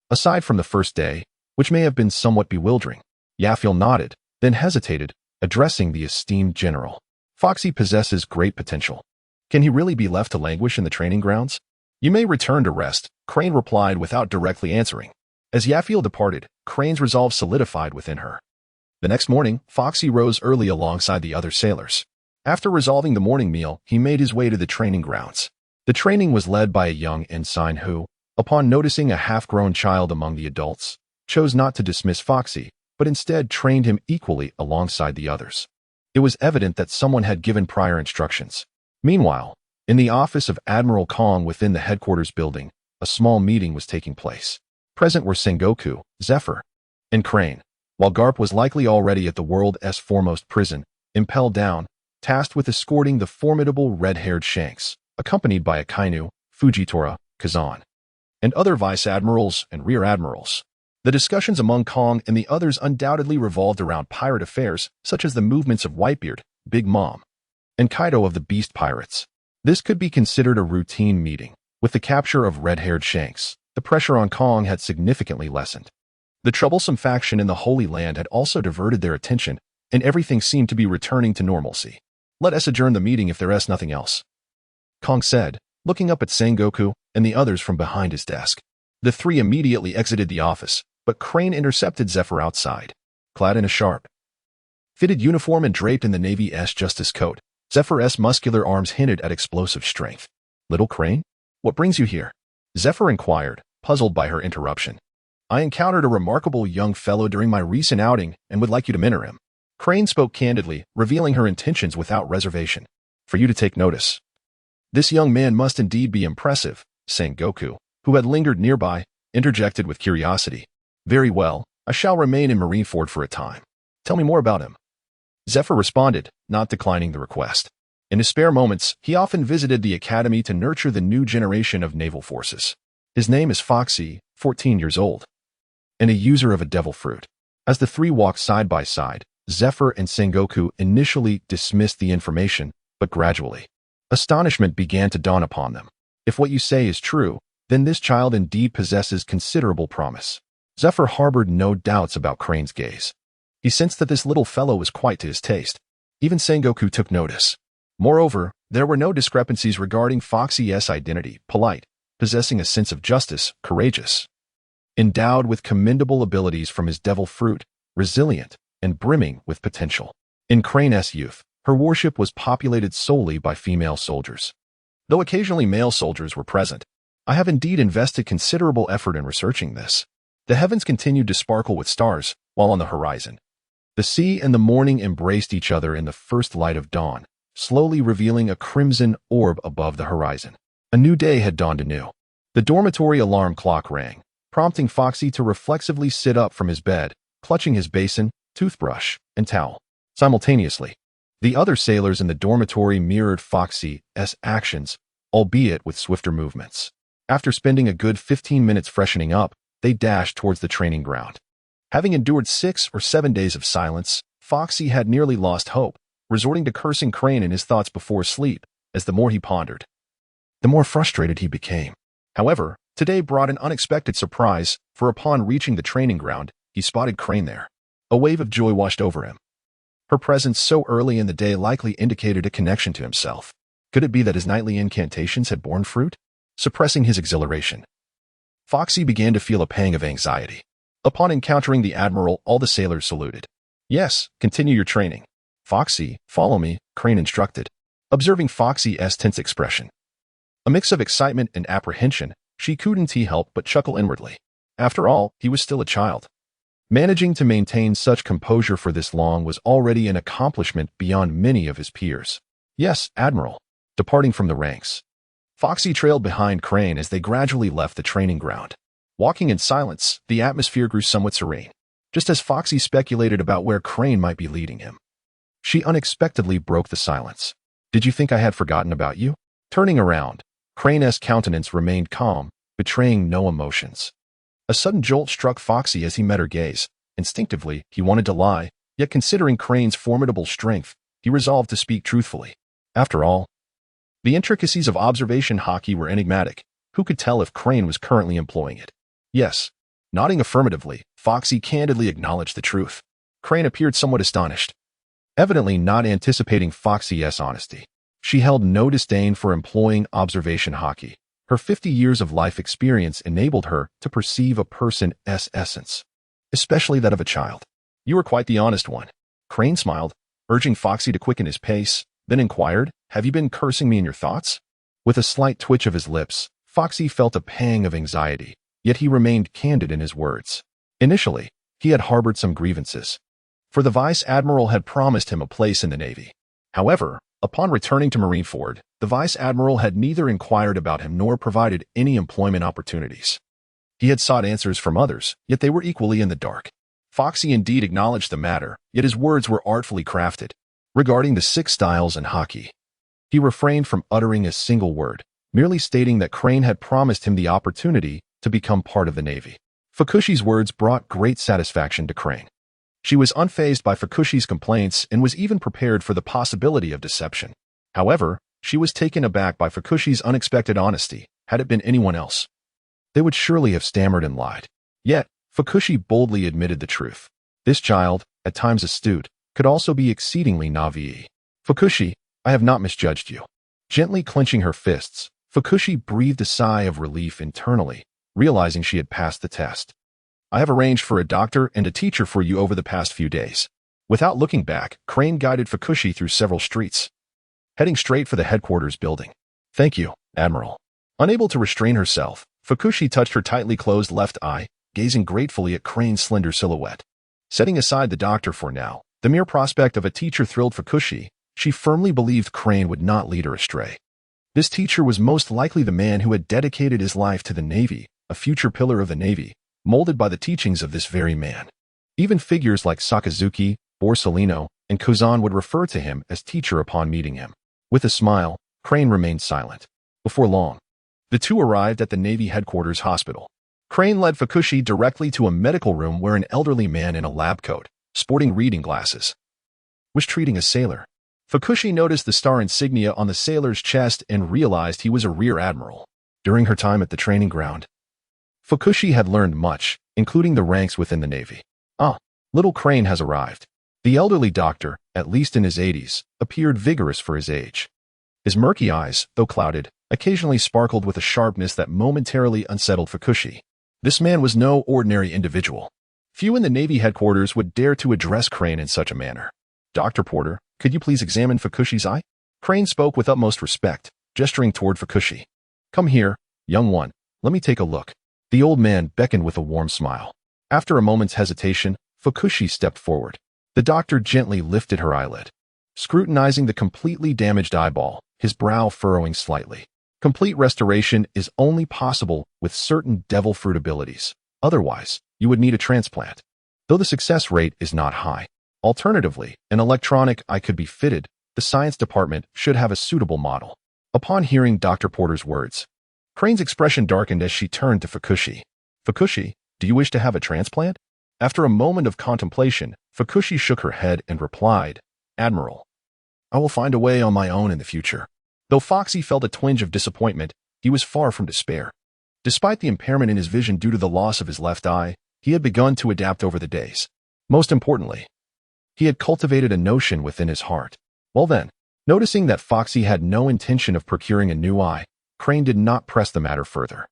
aside from the first day, which may have been somewhat bewildering, Yafiel nodded, then hesitated, addressing the esteemed general. Foxy possesses great potential. Can he really be left to languish in the training grounds? You may return to rest, Crane replied without directly answering. As Yafiel departed, Crane's resolve solidified within her. The next morning, Foxy rose early alongside the other sailors. After resolving the morning meal, he made his way to the training grounds. The training was led by a young ensign who, upon noticing a half-grown child among the adults, chose not to dismiss Foxy, but instead trained him equally alongside the others. It was evident that someone had given prior instructions. Meanwhile, in the office of Admiral Kong within the headquarters building, a small meeting was taking place. Present were Sengoku, Zephyr, and Crane, while Garp was likely already at the world's foremost prison, impelled down, tasked with escorting the formidable red-haired Shanks, accompanied by Akainu, Fujitora, Kazan, and other vice admirals and rear admirals. The discussions among Kong and the others undoubtedly revolved around pirate affairs, such as the movements of Whitebeard, Big Mom, and Kaido of the Beast Pirates. This could be considered a routine meeting. With the capture of red-haired Shanks, the pressure on Kong had significantly lessened. The troublesome faction in the Holy Land had also diverted their attention, and everything seemed to be returning to normalcy. Let us adjourn the meeting if there is nothing else, Kong said, looking up at Sengoku and the others from behind his desk. The three immediately exited the office, but Crane intercepted Zephyr outside. Clad in a sharp, fitted uniform and draped in the Navy's justice coat, Zephyr's muscular arms hinted at explosive strength. Little Crane? What brings you here? Zephyr inquired, puzzled by her interruption. I encountered a remarkable young fellow during my recent outing and would like you to mentor him. Crane spoke candidly, revealing her intentions without reservation. For you to take notice. This young man must indeed be impressive, Sengoku, who had lingered nearby, interjected with curiosity. Very well, I shall remain in Marineford for a time. Tell me more about him. Zephyr responded, not declining the request. In his spare moments, he often visited the academy to nurture the new generation of naval forces. His name is Foxy, 14 years old, and a user of a devil fruit. As the three walked side by side, Zephyr and Sengoku initially dismissed the information, but gradually, astonishment began to dawn upon them. If what you say is true, then this child indeed possesses considerable promise. Zephyr harbored no doubts about Crane's gaze. He sensed that this little fellow was quite to his taste. Even Sengoku took notice. Moreover, there were no discrepancies regarding Foxy.A's identity: polite, possessing a sense of justice, courageous, endowed with commendable abilities from his devil fruit, resilient, and brimming with potential. In Crane's youth, her worship was populated solely by female soldiers. Though occasionally male soldiers were present, I have indeed invested considerable effort in researching this. The heavens continued to sparkle with stars, while on the horizon, the sea and the morning embraced each other in the first light of dawn, slowly revealing a crimson orb above the horizon. A new day had dawned anew. The dormitory alarm clock rang, prompting Foxy to reflexively sit up from his bed, clutching his basin, toothbrush, and towel. Simultaneously, the other sailors in the dormitory mirrored Foxy's actions, albeit with swifter movements. After spending a good 15 minutes freshening up, they dashed towards the training ground. Having endured 6 or 7 days of silence, Foxy had nearly lost hope, resorting to cursing Crane in his thoughts before sleep, as the more he pondered, the more frustrated he became. However, today brought an unexpected surprise, for upon reaching the training ground, he spotted Crane there. A wave of joy washed over him. Her presence so early in the day likely indicated a connection to himself. Could it be that his nightly incantations had borne fruit? Suppressing his exhilaration, Foxy began to feel a pang of anxiety. Upon encountering the Admiral, all the sailors saluted. "Yes, continue your training." "Foxy, follow me," Crane instructed, observing Foxy's tense expression. A mix of excitement and apprehension, she couldn't help but chuckle inwardly. After all, he was still a child. Managing to maintain such composure for this long was already an accomplishment beyond many of his peers. "Yes, Admiral." Departing from the ranks, Foxy trailed behind Crane as they gradually left the training ground. Walking in silence, the atmosphere grew somewhat serene, just as Foxy speculated about where Crane might be leading him. She unexpectedly broke the silence. "Did you think I had forgotten about you?" Turning around, Crane's countenance remained calm, betraying no emotions. A sudden jolt struck Foxy as he met her gaze. Instinctively, he wanted to lie, yet considering Crane's formidable strength, he resolved to speak truthfully. After all, the intricacies of observation hockey were enigmatic. Who could tell if Crane was currently employing it? Yes. Nodding affirmatively, Foxy candidly acknowledged the truth. Crane appeared somewhat astonished, evidently not anticipating Foxy's honesty. She held no disdain for employing observation hockey. Her 50 years of life experience enabled her to perceive a person's essence, especially that of a child. "You are quite the honest one." Crane smiled, urging Foxy to quicken his pace, then inquired, "Have you been cursing me in your thoughts?" With a slight twitch of his lips, Foxy felt a pang of anxiety, yet he remained candid in his words. Initially, he had harbored some grievances, for the Vice Admiral had promised him a place in the Navy. However, upon returning to Marineford, the Vice Admiral had neither inquired about him nor provided any employment opportunities. He had sought answers from others, yet they were equally in the dark. Foxy indeed acknowledged the matter, yet his words were artfully crafted. Regarding the 6 styles in hockey, he refrained from uttering a single word, merely stating that Crane had promised him the opportunity to become part of the Navy. Fukushi's words brought great satisfaction to Crane. She was unfazed by Fukushi's complaints and was even prepared for the possibility of deception. However, she was taken aback by Fukushi's unexpected honesty. Had it been anyone else, they would surely have stammered and lied. Yet, Fukushi boldly admitted the truth. This child, at times astute, could also be exceedingly naive. "Fukushi, I have not misjudged you." Gently clenching her fists, Fukushi breathed a sigh of relief internally, realizing she had passed the test. "I have arranged for a doctor and a teacher for you over the past few days." Without looking back, Crane guided Fukushi through several streets, heading straight for the headquarters building. "Thank you, Admiral." Unable to restrain herself, Fukushi touched her tightly closed left eye, gazing gratefully at Crane's slender silhouette. Setting aside the doctor for now, the mere prospect of a teacher thrilled Fukushi. She firmly believed Crane would not lead her astray. This teacher was most likely the man who had dedicated his life to the Navy, a future pillar of the Navy, molded by the teachings of this very man. Even figures like Sakazuki, Borsellino, and Kozan would refer to him as teacher upon meeting him. With a smile, Crane remained silent. Before long, the two arrived at the Navy headquarters hospital. Crane led Fukushi directly to a medical room where an elderly man in a lab coat, sporting reading glasses, was treating a sailor. Fukushi noticed the star insignia on the sailor's chest and realized he was a rear admiral. During her time at the training ground, Fukushi had learned much, including the ranks within the Navy. Little Crane has arrived. The elderly doctor, at least in his 80s, appeared vigorous for his age. His murky eyes, though clouded, occasionally sparkled with a sharpness that momentarily unsettled Fukushi. This man was no ordinary individual. Few in the Navy headquarters would dare to address Crane in such a manner. "Dr. Porter, could you please examine Fukushi's eye?" Crane spoke with utmost respect, gesturing toward Fukushi. "Come here, young one, let me take a look." The old man beckoned with a warm smile. After a moment's hesitation, Fukushi stepped forward. The doctor gently lifted her eyelid, scrutinizing the completely damaged eyeball, his brow furrowing slightly. Complete restoration is only possible with certain devil fruit abilities. Otherwise, you would need a transplant, though the success rate is not high. Alternatively, an electronic eye could be fitted. The science department should have a suitable model. Upon hearing Dr. Porter's words, Crane's expression darkened as she turned to Fukushi. "Fukushi, do you wish to have a transplant?" After a moment of contemplation, Fukushi shook her head and replied, "Admiral, I will find a way on my own in the future." Though Foxy felt a twinge of disappointment, he was far from despair. Despite the impairment in his vision due to the loss of his left eye, he had begun to adapt over the days. Most importantly, he had cultivated a notion within his heart. Well then, noticing that Foxy had no intention of procuring a new eye, Crane did not press the matter further.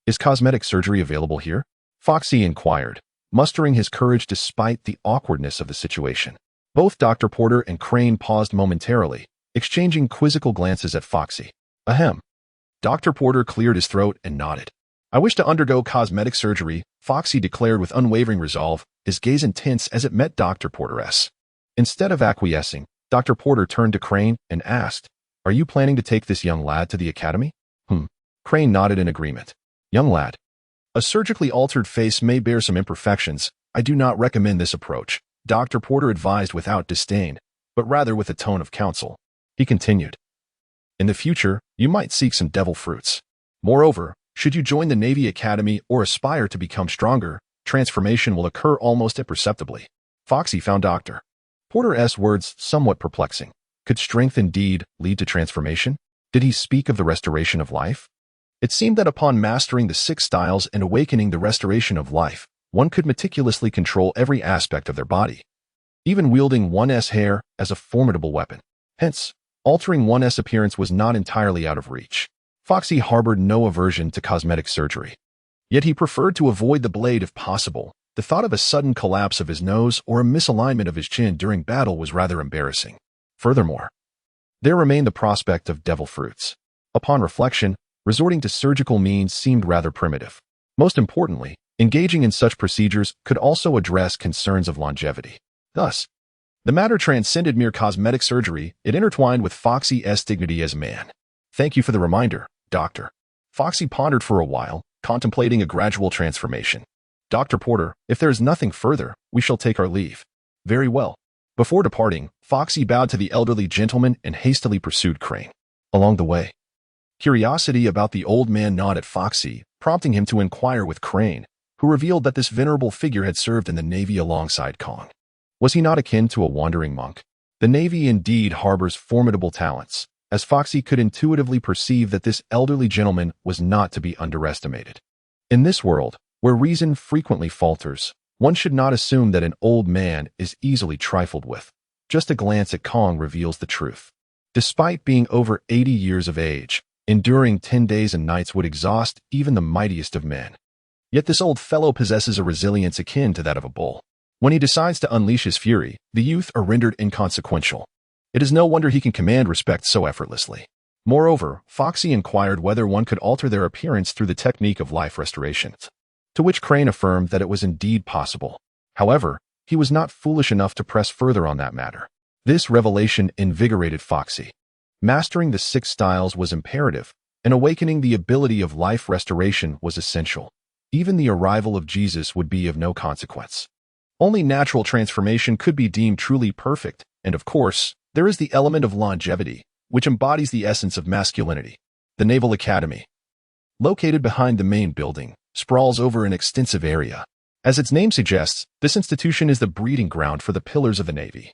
Is cosmetic surgery available here?" Foxy inquired, mustering his courage despite the awkwardness of the situation. Both Dr. Porter and Crane paused momentarily, exchanging quizzical glances at Foxy. Ahem. Dr. Porter cleared his throat and nodded. "I wish to undergo cosmetic surgery," Foxy declared with unwavering resolve, his gaze intense as it met Dr. Porter's. Instead of acquiescing, Dr. Porter turned to Crane and asked, "Are you planning to take this young lad to the academy?" Crane nodded in agreement. "Young lad. A surgically altered face may bear some imperfections. I do not recommend this approach," Dr. Porter advised without disdain, but rather with a tone of counsel. He continued, "In the future, you might seek some devil fruits. Moreover, should you join the Navy Academy or aspire to become stronger, transformation will occur almost imperceptibly." Foxy found Dr. Porter's words somewhat perplexing. Could strength indeed lead to transformation? Did he speak of the restoration of life? It seemed that upon mastering the 6 styles and awakening the restoration of life, one could meticulously control every aspect of their body, even wielding one's hair as a formidable weapon. Hence, altering one's appearance was not entirely out of reach. Foxy harbored no aversion to cosmetic surgery. Yet he preferred to avoid the blade if possible. The thought of a sudden collapse of his nose or a misalignment of his chin during battle was rather embarrassing. Furthermore, there remained the prospect of devil fruits. Upon reflection, resorting to surgical means seemed rather primitive. Most importantly, engaging in such procedures could also address concerns of longevity. Thus, the matter transcended mere cosmetic surgery. It intertwined with Foxy's dignity as a man. "Thank you for the reminder, Doctor." Foxy pondered for a while, contemplating a gradual transformation. "Dr. Porter, if there is nothing further, we shall take our leave." "Very well." Before departing, Foxy bowed to the elderly gentleman and hastily pursued Crane. Along the way, curiosity about the old man gnawed at Foxy, prompting him to inquire with Crane, who revealed that this venerable figure had served in the Navy alongside Kong. Was he not akin to a wandering monk? The Navy indeed harbors formidable talents, as Foxy could intuitively perceive that this elderly gentleman was not to be underestimated. In this world, where reason frequently falters, one should not assume that an old man is easily trifled with. Just a glance at Kong reveals the truth. Despite being over 80 years of age, enduring 10 days and nights would exhaust even the mightiest of men. Yet this old fellow possesses a resilience akin to that of a bull. When he decides to unleash his fury, the youth are rendered inconsequential. It is no wonder he can command respect so effortlessly. Moreover, Foxy inquired whether one could alter their appearance through the technique of life restoration, to which Crane affirmed that it was indeed possible. However, he was not foolish enough to press further on that matter. This revelation invigorated Foxy. Mastering the 6 styles was imperative, and awakening the ability of life restoration was essential. Even the arrival of Jesus would be of no consequence. Only natural transformation could be deemed truly perfect, and of course, there is the element of longevity, which embodies the essence of masculinity. The Naval Academy, located behind the main building, sprawls over an extensive area. As its name suggests, this institution is the breeding ground for the pillars of the Navy.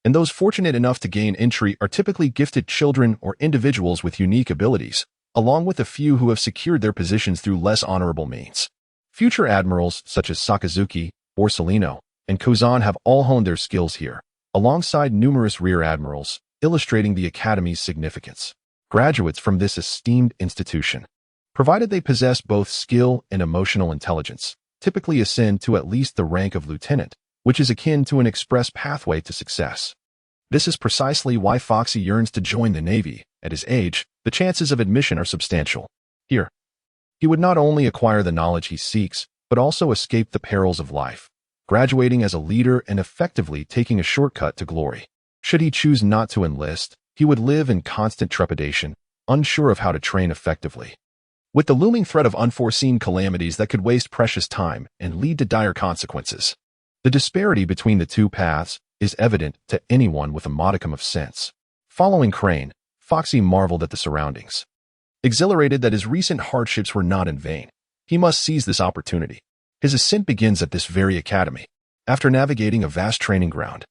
And those fortunate enough to gain entry are typically gifted children or individuals with unique abilities, along with a few who have secured their positions through less honorable means. Future admirals such as Sakazuki, Borsellino, and Kozan have all honed their skills here, alongside numerous rear admirals, illustrating the Academy's significance. Graduates from this esteemed institution, provided they possess both skill and emotional intelligence, typically ascend to at least the rank of lieutenant, which is akin to an express pathway to success. This is precisely why Foxy yearns to join the Navy. At his age, the chances of admission are substantial. Here, he would not only acquire the knowledge he seeks, but also escape the perils of life, graduating as a leader and effectively taking a shortcut to glory. Should he choose not to enlist, he would live in constant trepidation, unsure of how to train effectively, with the looming threat of unforeseen calamities that could waste precious time and lead to dire consequences. The disparity between the two paths is evident to anyone with a modicum of sense. Following Crane, Foxy marveled at the surroundings. Exhilarated that his recent hardships were not in vain, he must seize this opportunity. His ascent begins at this very academy. After navigating a vast training ground,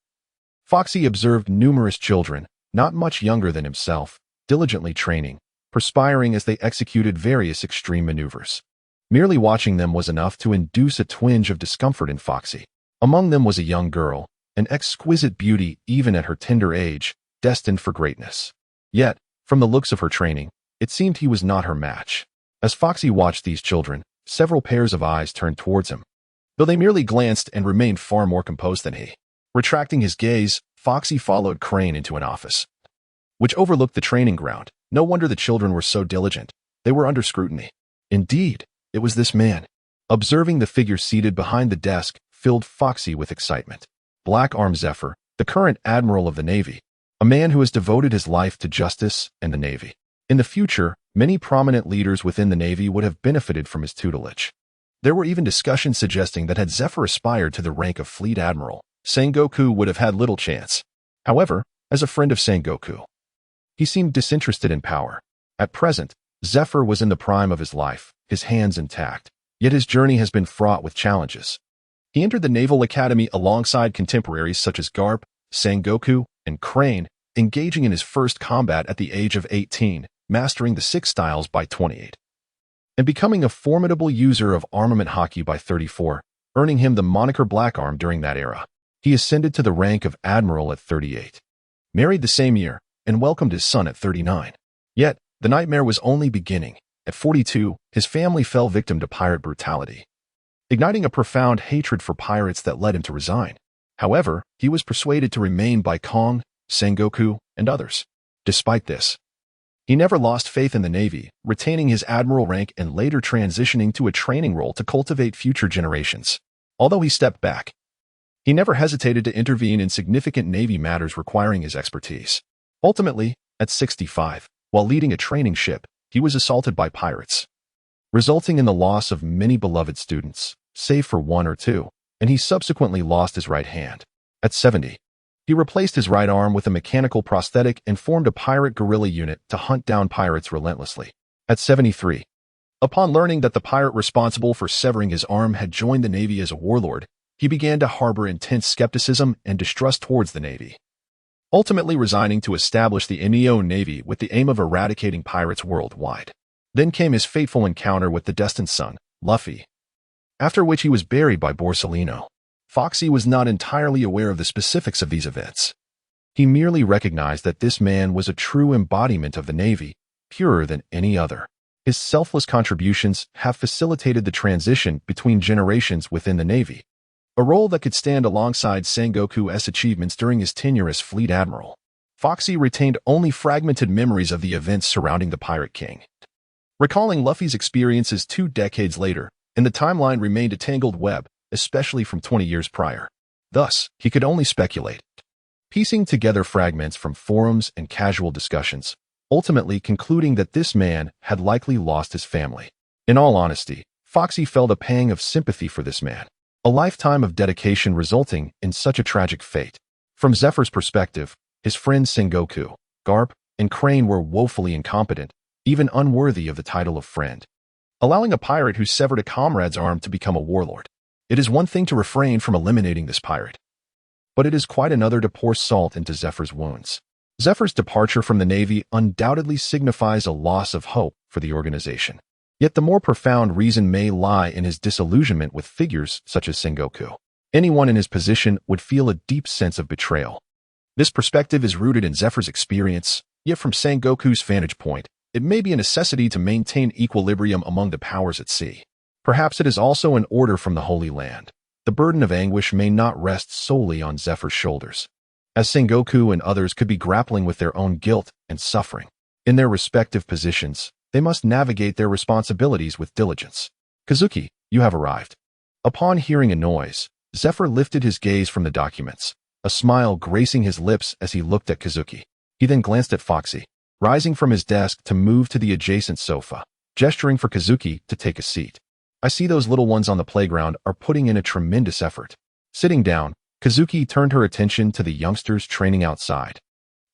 Foxy observed numerous children, not much younger than himself, diligently training, perspiring as they executed various extreme maneuvers. Merely watching them was enough to induce a twinge of discomfort in Foxy. Among them was a young girl, an exquisite beauty even at her tender age, destined for greatness. Yet, from the looks of her training, it seemed he was not her match. As Foxy watched these children, several pairs of eyes turned towards him, though they merely glanced and remained far more composed than he. Retracting his gaze, Foxy followed Crane into an office, which overlooked the training ground. No wonder the children were so diligent. They were under scrutiny. Indeed, it was this man. Observing the figure seated behind the desk filled Foxy with excitement. Black Arm Zephyr, the current admiral of the Navy, a man who has devoted his life to justice and the Navy. In the future, many prominent leaders within the Navy would have benefited from his tutelage. There were even discussions suggesting that had Zephyr aspired to the rank of Fleet Admiral, Sengoku would have had little chance. However, as a friend of Sengoku, he seemed disinterested in power. At present, Zephyr was in the prime of his life, his hands intact, yet his journey has been fraught with challenges. He entered the Naval Academy alongside contemporaries such as Garp, Sengoku, and Crane, engaging in his first combat at the age of 18, mastering the 6 styles by 28, and becoming a formidable user of armament hockey by 34, earning him the moniker Black Arm during that era. He ascended to the rank of Admiral at 38, married the same year, and welcomed his son at 39. Yet, the nightmare was only beginning. At 42, his family fell victim to pirate brutality, igniting a profound hatred for pirates that led him to resign. However, he was persuaded to remain by Kong, Sengoku, and others. Despite this, he never lost faith in the Navy, retaining his admiral rank and later transitioning to a training role to cultivate future generations. Although he stepped back, he never hesitated to intervene in significant Navy matters requiring his expertise. Ultimately, at 65, while leading a training ship, he was assaulted by pirates, resulting in the loss of many beloved students, save for 1 or 2, and he subsequently lost his right hand. At 70, he replaced his right arm with a mechanical prosthetic and formed a pirate guerrilla unit to hunt down pirates relentlessly. At 73, upon learning that the pirate responsible for severing his arm had joined the Navy as a warlord, he began to harbor intense skepticism and distrust towards the Navy, ultimately resigning to establish the Neo Navy with the aim of eradicating pirates worldwide. Then came his fateful encounter with the destined son, Luffy, after which he was buried by Borsellino. Foxy was not entirely aware of the specifics of these events. He merely recognized that this man was a true embodiment of the Navy, purer than any other. His selfless contributions have facilitated the transition between generations within the Navy, a role that could stand alongside Sengoku's achievements during his tenure as Fleet Admiral. Foxy retained only fragmented memories of the events surrounding the Pirate King, recalling Luffy's experiences 2 decades later, and the timeline remained a tangled web, especially from 20 years prior. Thus, he could only speculate, piecing together fragments from forums and casual discussions, ultimately concluding that this man had likely lost his family. In all honesty, Foxy felt a pang of sympathy for this man, a lifetime of dedication resulting in such a tragic fate. From Zephyr's perspective, his friends Sengoku, Garp, and Crane were woefully incompetent, even unworthy of the title of friend, allowing a pirate who severed a comrade's arm to become a warlord. It is one thing to refrain from eliminating this pirate, but it is quite another to pour salt into Zephyr's wounds. Zephyr's departure from the Navy undoubtedly signifies a loss of hope for the organization. Yet the more profound reason may lie in his disillusionment with figures such as Sengoku. Anyone in his position would feel a deep sense of betrayal. This perspective is rooted in Zephyr's experience, yet from Sengoku's vantage point, it may be a necessity to maintain equilibrium among the powers at sea. Perhaps it is also an order from the Holy Land. The burden of anguish may not rest solely on Zephyr's shoulders, as Sengoku and others could be grappling with their own guilt and suffering. In their respective positions, they must navigate their responsibilities with diligence. Kazuki, you have arrived. Upon hearing a noise, Zephyr lifted his gaze from the documents, a smile gracing his lips as he looked at Kazuki. He then glanced at Foxy, rising from his desk to move to the adjacent sofa, gesturing for Kazuki to take a seat. I see those little ones on the playground are putting in a tremendous effort. Sitting down, Kazuki turned her attention to the youngsters training outside,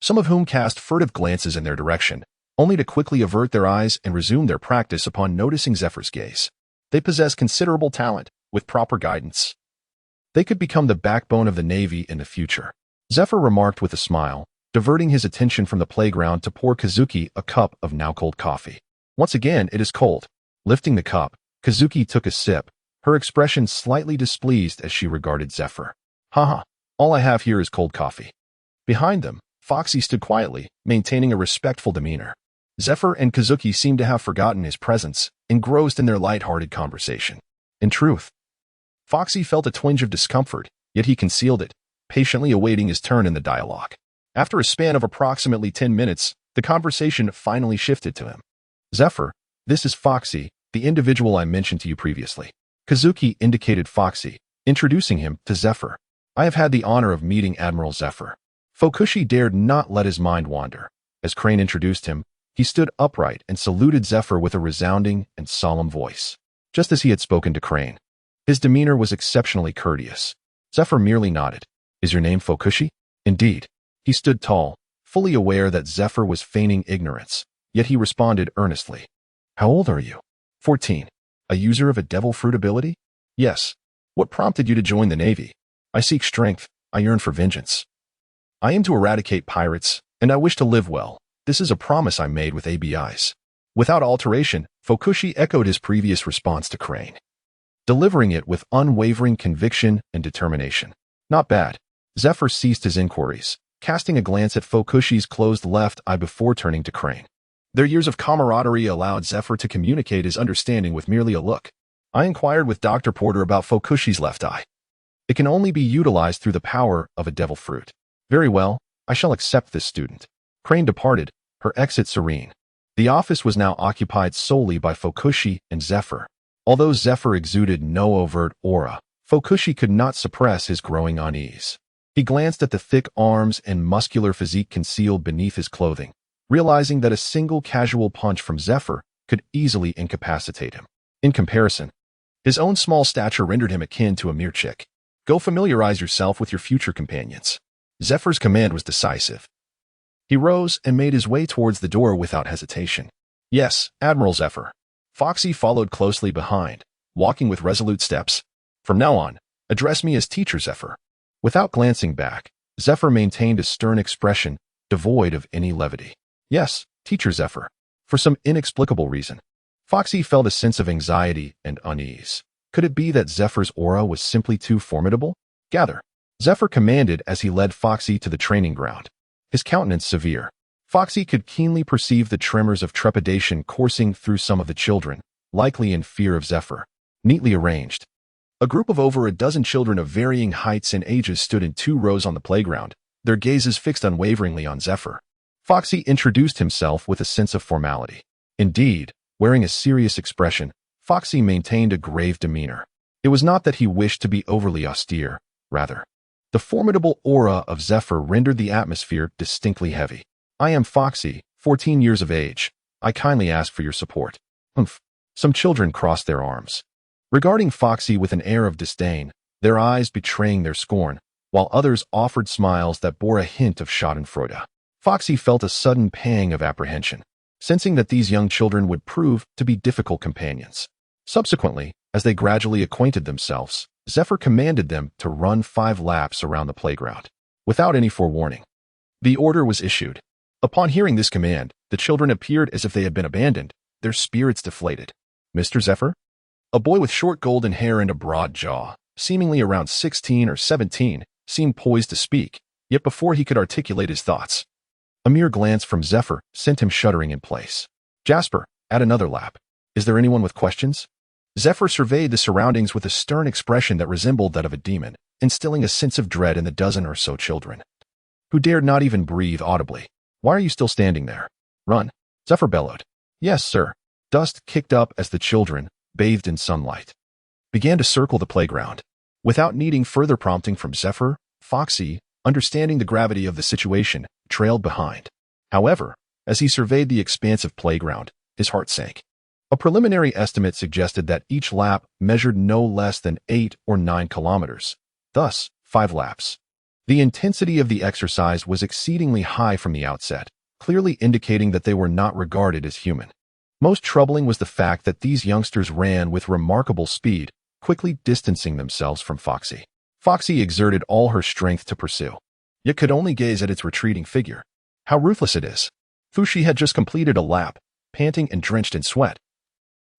some of whom cast furtive glances in their direction, only to quickly avert their eyes and resume their practice upon noticing Zephyr's gaze. They possess considerable talent. With proper guidance, they could become the backbone of the Navy in the future. Zephyr remarked with a smile, diverting his attention from the playground to pour Kazuki a cup of now-cold coffee. Once again, it is cold. Lifting the cup, Kazuki took a sip, her expression slightly displeased as she regarded Zephyr. Haha, all I have here is cold coffee. Behind them, Foxy stood quietly, maintaining a respectful demeanor. Zephyr and Kazuki seemed to have forgotten his presence, engrossed in their light-hearted conversation. In truth, Foxy felt a twinge of discomfort, yet he concealed it, patiently awaiting his turn in the dialogue. After a span of approximately 10 minutes, the conversation finally shifted to him. Zephyr, this is Foxy, the individual I mentioned to you previously. Kazuki indicated Foxy, introducing him to Zephyr. I have had the honor of meeting Admiral Zephyr. Fokushi dared not let his mind wander. As Crane introduced him, he stood upright and saluted Zephyr with a resounding and solemn voice, just as he had spoken to Crane. His demeanor was exceptionally courteous. Zephyr merely nodded. Is your name Fokushi? Indeed. He stood tall, fully aware that Zephyr was feigning ignorance, yet he responded earnestly. How old are you? 14. A user of a devil fruit ability? Yes. What prompted you to join the Navy? I seek strength. I yearn for vengeance. I aim to eradicate pirates, and I wish to live well. This is a promise I made with ABIs. Without alteration, Fokushi echoed his previous response to Crane, delivering it with unwavering conviction and determination. Not bad. Zephyr ceased his inquiries, casting a glance at Fokushi's closed left eye before turning to Crane. Their years of camaraderie allowed Zephyr to communicate his understanding with merely a look. I inquired with Dr. Porter about Fokushi's left eye. It can only be utilized through the power of a devil fruit. Very well, I shall accept this student. Crane departed, her exit serene. The office was now occupied solely by Fokushi and Zephyr. Although Zephyr exuded no overt aura, Fokushi could not suppress his growing unease. He glanced at the thick arms and muscular physique concealed beneath his clothing, realizing that a single casual punch from Zephyr could easily incapacitate him. In comparison, his own small stature rendered him akin to a mere chick. Go familiarize yourself with your future companions. Zephyr's command was decisive. He rose and made his way towards the door without hesitation. Yes, Admiral Zephyr. Foxy followed closely behind, walking with resolute steps. From now on, address me as Teacher Zephyr. Without glancing back, Zephyr maintained a stern expression, devoid of any levity. Yes, Teacher Zephyr. For some inexplicable reason, Foxy felt a sense of anxiety and unease. Could it be that Zephyr's aura was simply too formidable? Gather. Zephyr commanded as he led Foxy to the training ground, his countenance severe. Foxy could keenly perceive the tremors of trepidation coursing through some of the children, likely in fear of Zephyr. Neatly arranged, a group of over a dozen children of varying heights and ages stood in 2 rows on the playground, their gazes fixed unwaveringly on Zephyr. Foxy introduced himself with a sense of formality. Indeed, wearing a serious expression, Foxy maintained a grave demeanor. It was not that he wished to be overly austere, rather, the formidable aura of Zephyr rendered the atmosphere distinctly heavy. I am Foxy, 14 years of age. I kindly ask for your support. Humph. Some children crossed their arms, regarding Foxy with an air of disdain, their eyes betraying their scorn, while others offered smiles that bore a hint of schadenfreude. Foxy felt a sudden pang of apprehension, sensing that these young children would prove to be difficult companions. Subsequently, as they gradually acquainted themselves, Zephyr commanded them to run 5 laps around the playground. Without any forewarning, the order was issued. Upon hearing this command, the children appeared as if they had been abandoned, their spirits deflated. Mr. Zephyr? A boy with short golden hair and a broad jaw, seemingly around 16 or 17, seemed poised to speak, yet before he could articulate his thoughts, a mere glance from Zephyr sent him shuddering in place. Jasper, add another lap. Is there anyone with questions? Zephyr surveyed the surroundings with a stern expression that resembled that of a demon, instilling a sense of dread in the dozen or so children, who dared not even breathe audibly. Why are you still standing there? Run, Zephyr bellowed. Yes, sir. Dust kicked up as the children, bathed in sunlight, began to circle the playground. Without needing further prompting from Zephyr, Foxy, understanding the gravity of the situation, trailed behind. However, as he surveyed the expansive playground, his heart sank. A preliminary estimate suggested that each lap measured no less than 8 or 9 kilometers, thus 5 laps. The intensity of the exercise was exceedingly high from the outset, clearly indicating that they were not regarded as human. Most troubling was the fact that these youngsters ran with remarkable speed, quickly distancing themselves from Foxy. Foxy exerted all her strength to pursue, yet could only gaze at its retreating figure. How ruthless it is! Fushi had just completed a lap, panting and drenched in sweat,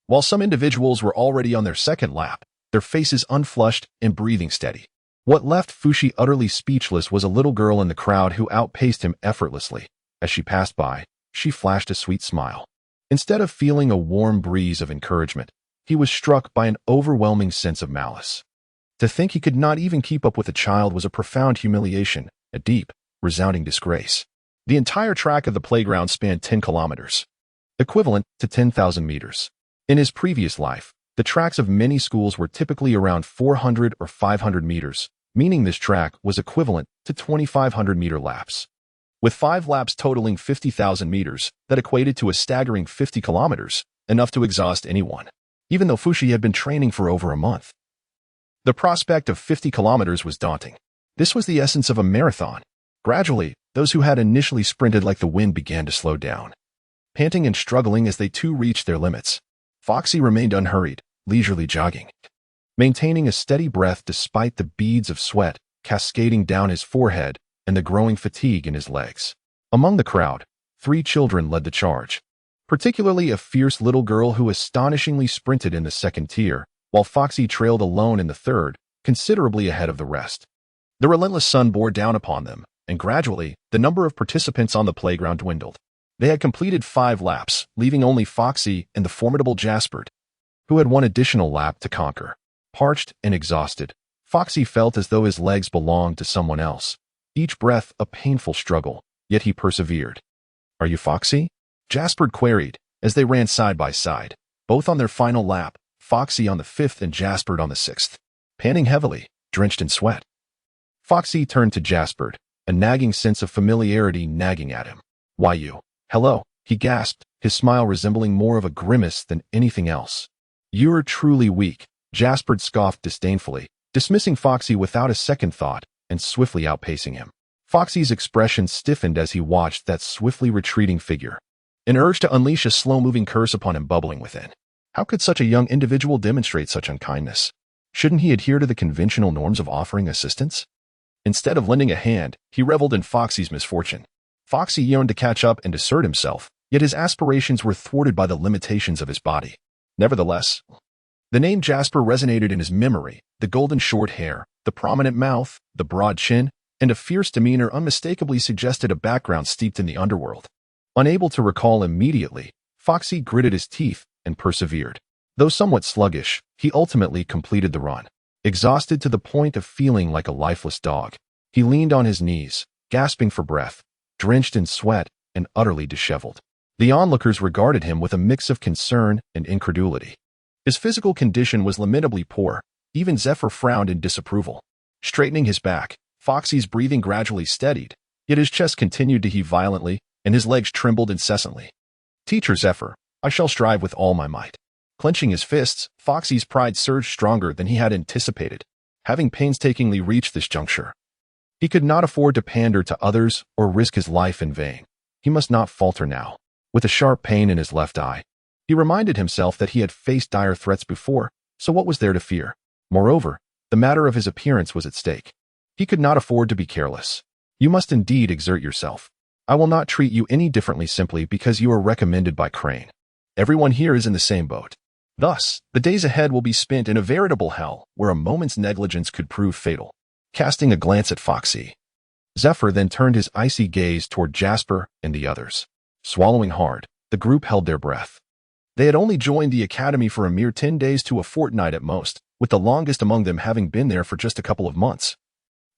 while some individuals were already on their second lap, their faces unflushed and breathing steady. What left Fushi utterly speechless was a little girl in the crowd who outpaced him effortlessly. As she passed by, she flashed a sweet smile. Instead of feeling a warm breeze of encouragement, he was struck by an overwhelming sense of malice. To think he could not even keep up with a child was a profound humiliation, a deep, resounding disgrace. The entire track of the playground spanned 10 kilometers, equivalent to 10,000 meters. In his previous life, the tracks of many schools were typically around 400 or 500 meters, meaning this track was equivalent to 2,500-meter laps. With 5 laps totaling 50,000 meters, that equated to a staggering 50 kilometers, enough to exhaust anyone, even though Fushi had been training for over a month. The prospect of 50 kilometers was daunting. This was the essence of a marathon. Gradually, those who had initially sprinted like the wind began to slow down, panting and struggling as they too reached their limits. Foxy remained unhurried, leisurely jogging, maintaining a steady breath despite the beads of sweat cascading down his forehead and the growing fatigue in his legs. Among the crowd, 3 children led the charge, particularly a fierce little girl who astonishingly sprinted in the second tier, while Foxy trailed alone in the third, considerably ahead of the rest. The relentless sun bore down upon them, and gradually, the number of participants on the playground dwindled. They had completed 5 laps, leaving only Foxy and the formidable Jasper, who had one additional lap to conquer. Parched and exhausted, Foxy felt as though his legs belonged to someone else. Each breath a painful struggle, yet he persevered. Are you Foxy? Jasper queried, as they ran side by side, both on their final lap, Foxy on the 5th and Jasper on the 6th, panting heavily, drenched in sweat. Foxy turned to Jasper, a nagging sense of familiarity nagging at him. Why you? Hello, he gasped, his smile resembling more of a grimace than anything else. You're truly weak, Jasper scoffed disdainfully, dismissing Foxy without a second thought and swiftly outpacing him. Foxy's expression stiffened as he watched that swiftly retreating figure, an urge to unleash a slow-moving curse upon him bubbling within. How could such a young individual demonstrate such unkindness? Shouldn't he adhere to the conventional norms of offering assistance? Instead of lending a hand, he reveled in Foxy's misfortune. Foxy yearned to catch up and assert himself, yet his aspirations were thwarted by the limitations of his body. Nevertheless, the name Jasper resonated in his memory, the golden short hair, the prominent mouth, the broad chin, and a fierce demeanor unmistakably suggested a background steeped in the underworld. Unable to recall immediately, Foxy gritted his teeth and persevered. Though somewhat sluggish, he ultimately completed the run. Exhausted to the point of feeling like a lifeless dog, he leaned on his knees, gasping for breath, drenched in sweat and utterly disheveled. The onlookers regarded him with a mix of concern and incredulity. His physical condition was lamentably poor. Even Zephyr frowned in disapproval. Straightening his back, Foxy's breathing gradually steadied, yet his chest continued to heave violently and his legs trembled incessantly. Teacher Zephyr, I shall strive with all my might. Clenching his fists, Foxy's pride surged stronger than he had anticipated. Having painstakingly reached this juncture, he could not afford to pander to others or risk his life in vain. He must not falter now. With a sharp pain in his left eye, he reminded himself that he had faced dire threats before, so what was there to fear? Moreover, The matter of his appearance was at stake. He could not afford to be careless. You must indeed exert yourself. I will not treat you any differently simply because you are recommended by Crane. Everyone here is in the same boat. Thus, the days ahead will be spent in a veritable hell where a moment's negligence could prove fatal. Casting a glance at Foxy, Zephyr then turned his icy gaze toward Jasper and the others. Swallowing hard, the group held their breath. They had only joined the academy for a mere 10 days to a fortnight at most, with the longest among them having been there for just a couple of months,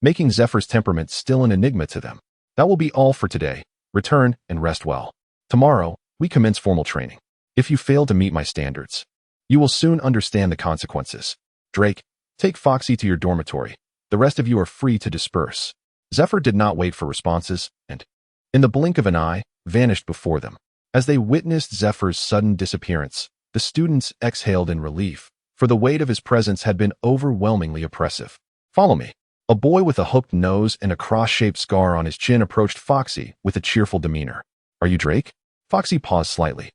making Zephyr's temperament still an enigma to them. That will be all for today. Return and rest well. Tomorrow, we commence formal training. If you fail to meet my standards, you will soon understand the consequences. Drake, take Foxy to your dormitory. The rest of you are free to disperse. Zephyr did not wait for responses, and, in the blink of an eye, vanished before them. As they witnessed Zephyr's sudden disappearance, the students exhaled in relief, for the weight of his presence had been overwhelmingly oppressive. Follow me. A boy with a hooked nose and a cross-shaped scar on his chin approached Foxy with a cheerful demeanor. Are you Drake? Foxy paused slightly,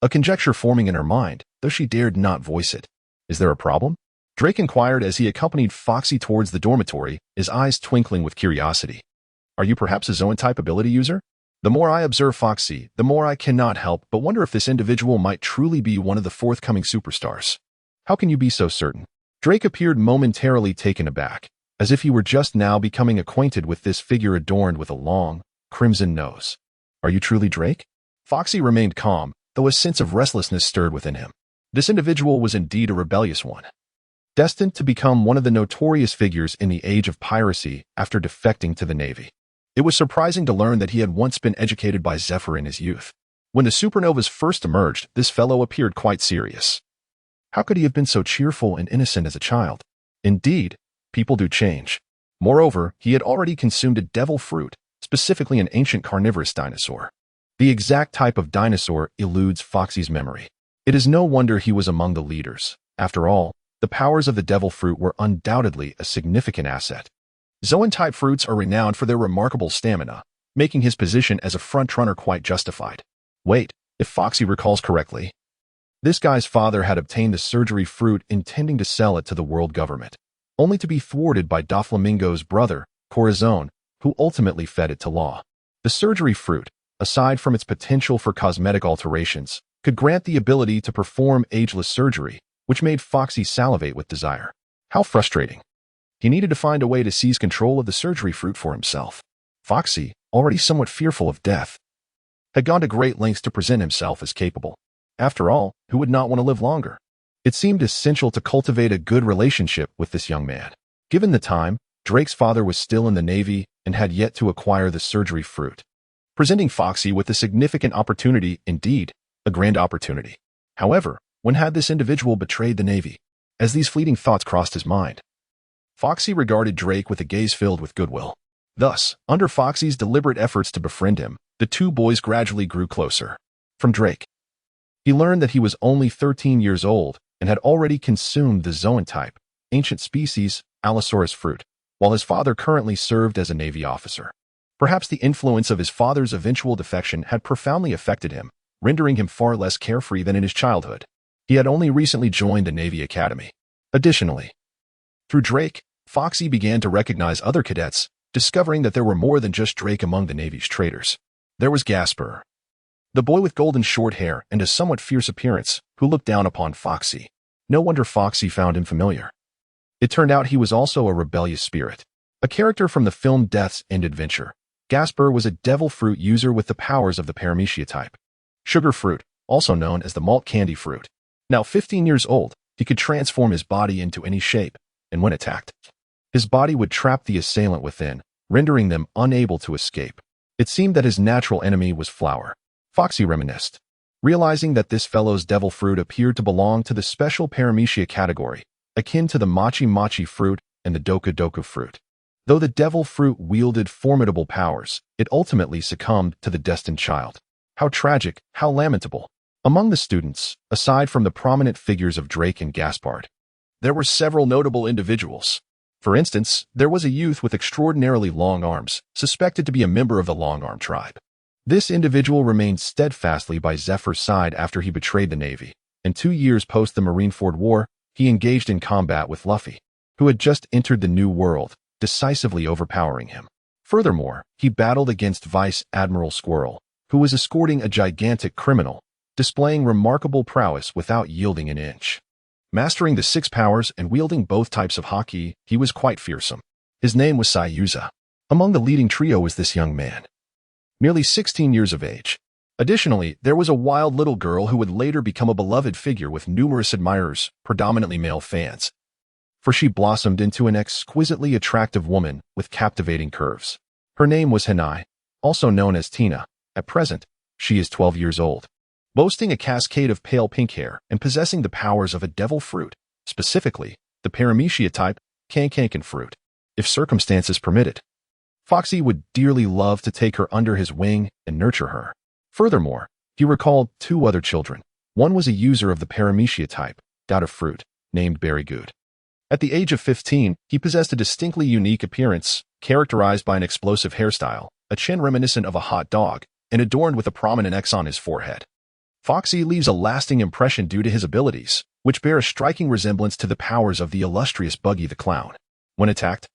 a conjecture forming in her mind, though she dared not voice it. Is there a problem? Drake inquired as he accompanied Foxy towards the dormitory, his eyes twinkling with curiosity. Are you perhaps a Zoan-type ability user? The more I observe Foxy, the more I cannot help but wonder if this individual might truly be one of the forthcoming superstars. How can you be so certain? Drake appeared momentarily taken aback, as if he were just now becoming acquainted with this figure adorned with a long, crimson nose. Are you truly Drake? Foxy remained calm, though a sense of restlessness stirred within him. This individual was indeed a rebellious one, destined to become one of the notorious figures in the age of piracy after defecting to the Navy. It was surprising to learn that he had once been educated by Zephyr in his youth. When the supernovas first emerged, this fellow appeared quite serious. How could he have been so cheerful and innocent as a child? Indeed, people do change. Moreover, he had already consumed a devil fruit, specifically an ancient carnivorous dinosaur. The exact type of dinosaur eludes Foxy's memory. It is no wonder he was among the leaders. After all, the powers of the devil fruit were undoubtedly a significant asset. Zoan-type fruits are renowned for their remarkable stamina, making his position as a front-runner quite justified. Wait, if Foxy recalls correctly, this guy's father had obtained the surgery fruit intending to sell it to the world government, only to be thwarted by Doflamingo's brother, Corazon, who ultimately fed it to law. The surgery fruit, aside from its potential for cosmetic alterations, could grant the ability to perform ageless surgery, which made Foxy salivate with desire. How frustrating. He needed to find a way to seize control of the surgery fruit for himself. Foxy, already somewhat fearful of death, had gone to great lengths to present himself as capable. After all, who would not want to live longer? It seemed essential to cultivate a good relationship with this young man. Given the time, Drake's father was still in the Navy and had yet to acquire the surgery fruit, presenting Foxy with a significant opportunity, indeed, a grand opportunity. However, when had this individual betrayed the Navy? As these fleeting thoughts crossed his mind, Foxy regarded Drake with a gaze filled with goodwill. Thus, under Foxy's deliberate efforts to befriend him, the two boys gradually grew closer. From Drake, he learned that he was only 13 years old and had already consumed the Zoan-type, ancient species, Allosaurus fruit, while his father currently served as a Navy officer. Perhaps the influence of his father's eventual defection had profoundly affected him, rendering him far less carefree than in his childhood. He had only recently joined the Navy Academy. Additionally, through Drake, Foxy began to recognize other cadets, discovering that there were more than just Drake among the Navy's traitors. There was Gasper, the boy with golden short hair and a somewhat fierce appearance, who looked down upon Foxy. No wonder Foxy found him familiar. It turned out he was also a rebellious spirit, a character from the film Death's End Adventure. Gasper was a devil fruit user with the powers of the paramecia type. Sugar fruit, also known as the malt candy fruit. Now 15 years old, he could transform his body into any shape, and when attacked, his body would trap the assailant within, rendering them unable to escape. It seemed that his natural enemy was flour. Foxy reminisced, realizing that this fellow's devil fruit appeared to belong to the special paramecia category, akin to the machi machi fruit and the doku doku fruit. Though the devil fruit wielded formidable powers, it ultimately succumbed to the destined child. How tragic, how lamentable. Among the students, aside from the prominent figures of Drake and Gaspard, there were several notable individuals. For instance, there was a youth with extraordinarily long arms, suspected to be a member of the long-arm tribe. This individual remained steadfastly by Zephyr's side after he betrayed the Navy, and 2 years post the Marineford War, he engaged in combat with Luffy. who had just entered the new world, decisively overpowering him. Furthermore, he battled against Vice Admiral Squirrel, who was escorting a gigantic criminal, displaying remarkable prowess without yielding an inch. Mastering the 6 powers and wielding both types of haki, he was quite fearsome. His name was Sayuza. Among the leading trio was this young man, nearly 16 years of age. Additionally, there was a wild little girl who would later become a beloved figure with numerous admirers, predominantly male fans, for she blossomed into an exquisitely attractive woman with captivating curves. Her name was Hanai, also known as Tina. At present, she is 12 years old, boasting a cascade of pale pink hair and possessing the powers of a devil fruit, specifically the paramecia type, akin fruit, if circumstances permitted. Foxy would dearly love to take her under his wing and nurture her. Furthermore, he recalled 2 other children. One was a user of the paramecia type, of fruit, named Berrygood. At the age of 15, he possessed a distinctly unique appearance, characterized by an explosive hairstyle, a chin reminiscent of a hot dog, and adorned with a prominent X on his forehead. Foxy leaves a lasting impression due to his abilities, which bear a striking resemblance to the powers of the illustrious Buggy the Clown. When attacked,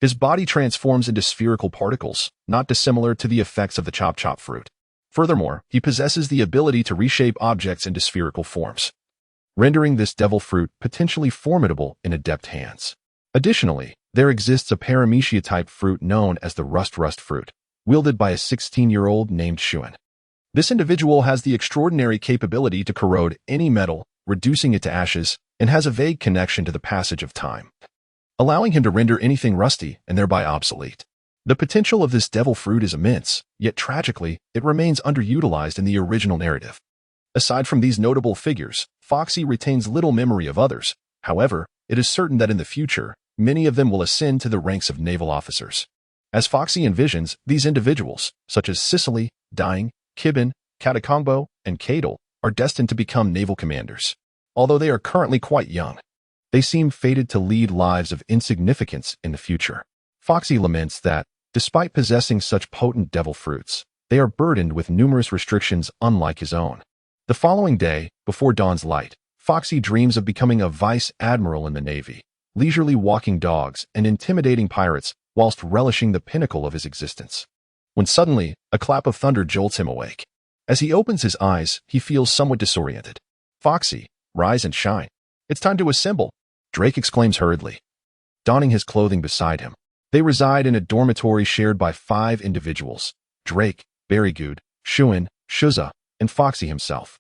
his body transforms into spherical particles, not dissimilar to the effects of the Chop Chop fruit. Furthermore, he possesses the ability to reshape objects into spherical forms, rendering this devil fruit potentially formidable in adept hands. Additionally, there exists a paramecia-type fruit known as the Rust fruit, wielded by a 16-year-old named Shuan. This individual has the extraordinary capability to corrode any metal, reducing it to ashes, and has a vague connection to the passage of time, allowing him to render anything rusty and thereby obsolete. The potential of this devil fruit is immense, yet tragically, it remains underutilized in the original narrative. Aside from these notable figures, Foxy retains little memory of others. However, it is certain that in the future, many of them will ascend to the ranks of naval officers. As Foxy envisions, these individuals, such as Sicily, Dying, Kibben, Katakombo, and Cadle, are destined to become naval commanders. Although they are currently quite young, they seem fated to lead lives of insignificance in the future. Foxy laments that, despite possessing such potent devil fruits, they are burdened with numerous restrictions unlike his own. The following day, before dawn's light, Foxy dreams of becoming a vice admiral in the Navy, leisurely walking dogs and intimidating pirates whilst relishing the pinnacle of his existence. When suddenly, a clap of thunder jolts him awake. As he opens his eyes, he feels somewhat disoriented. "Foxy, rise and shine. It's time to assemble," Drake exclaims hurriedly, donning his clothing beside him. They reside in a dormitory shared by 5 individuals: Drake, Berrygood, Shuan, Shuza, and Foxy himself.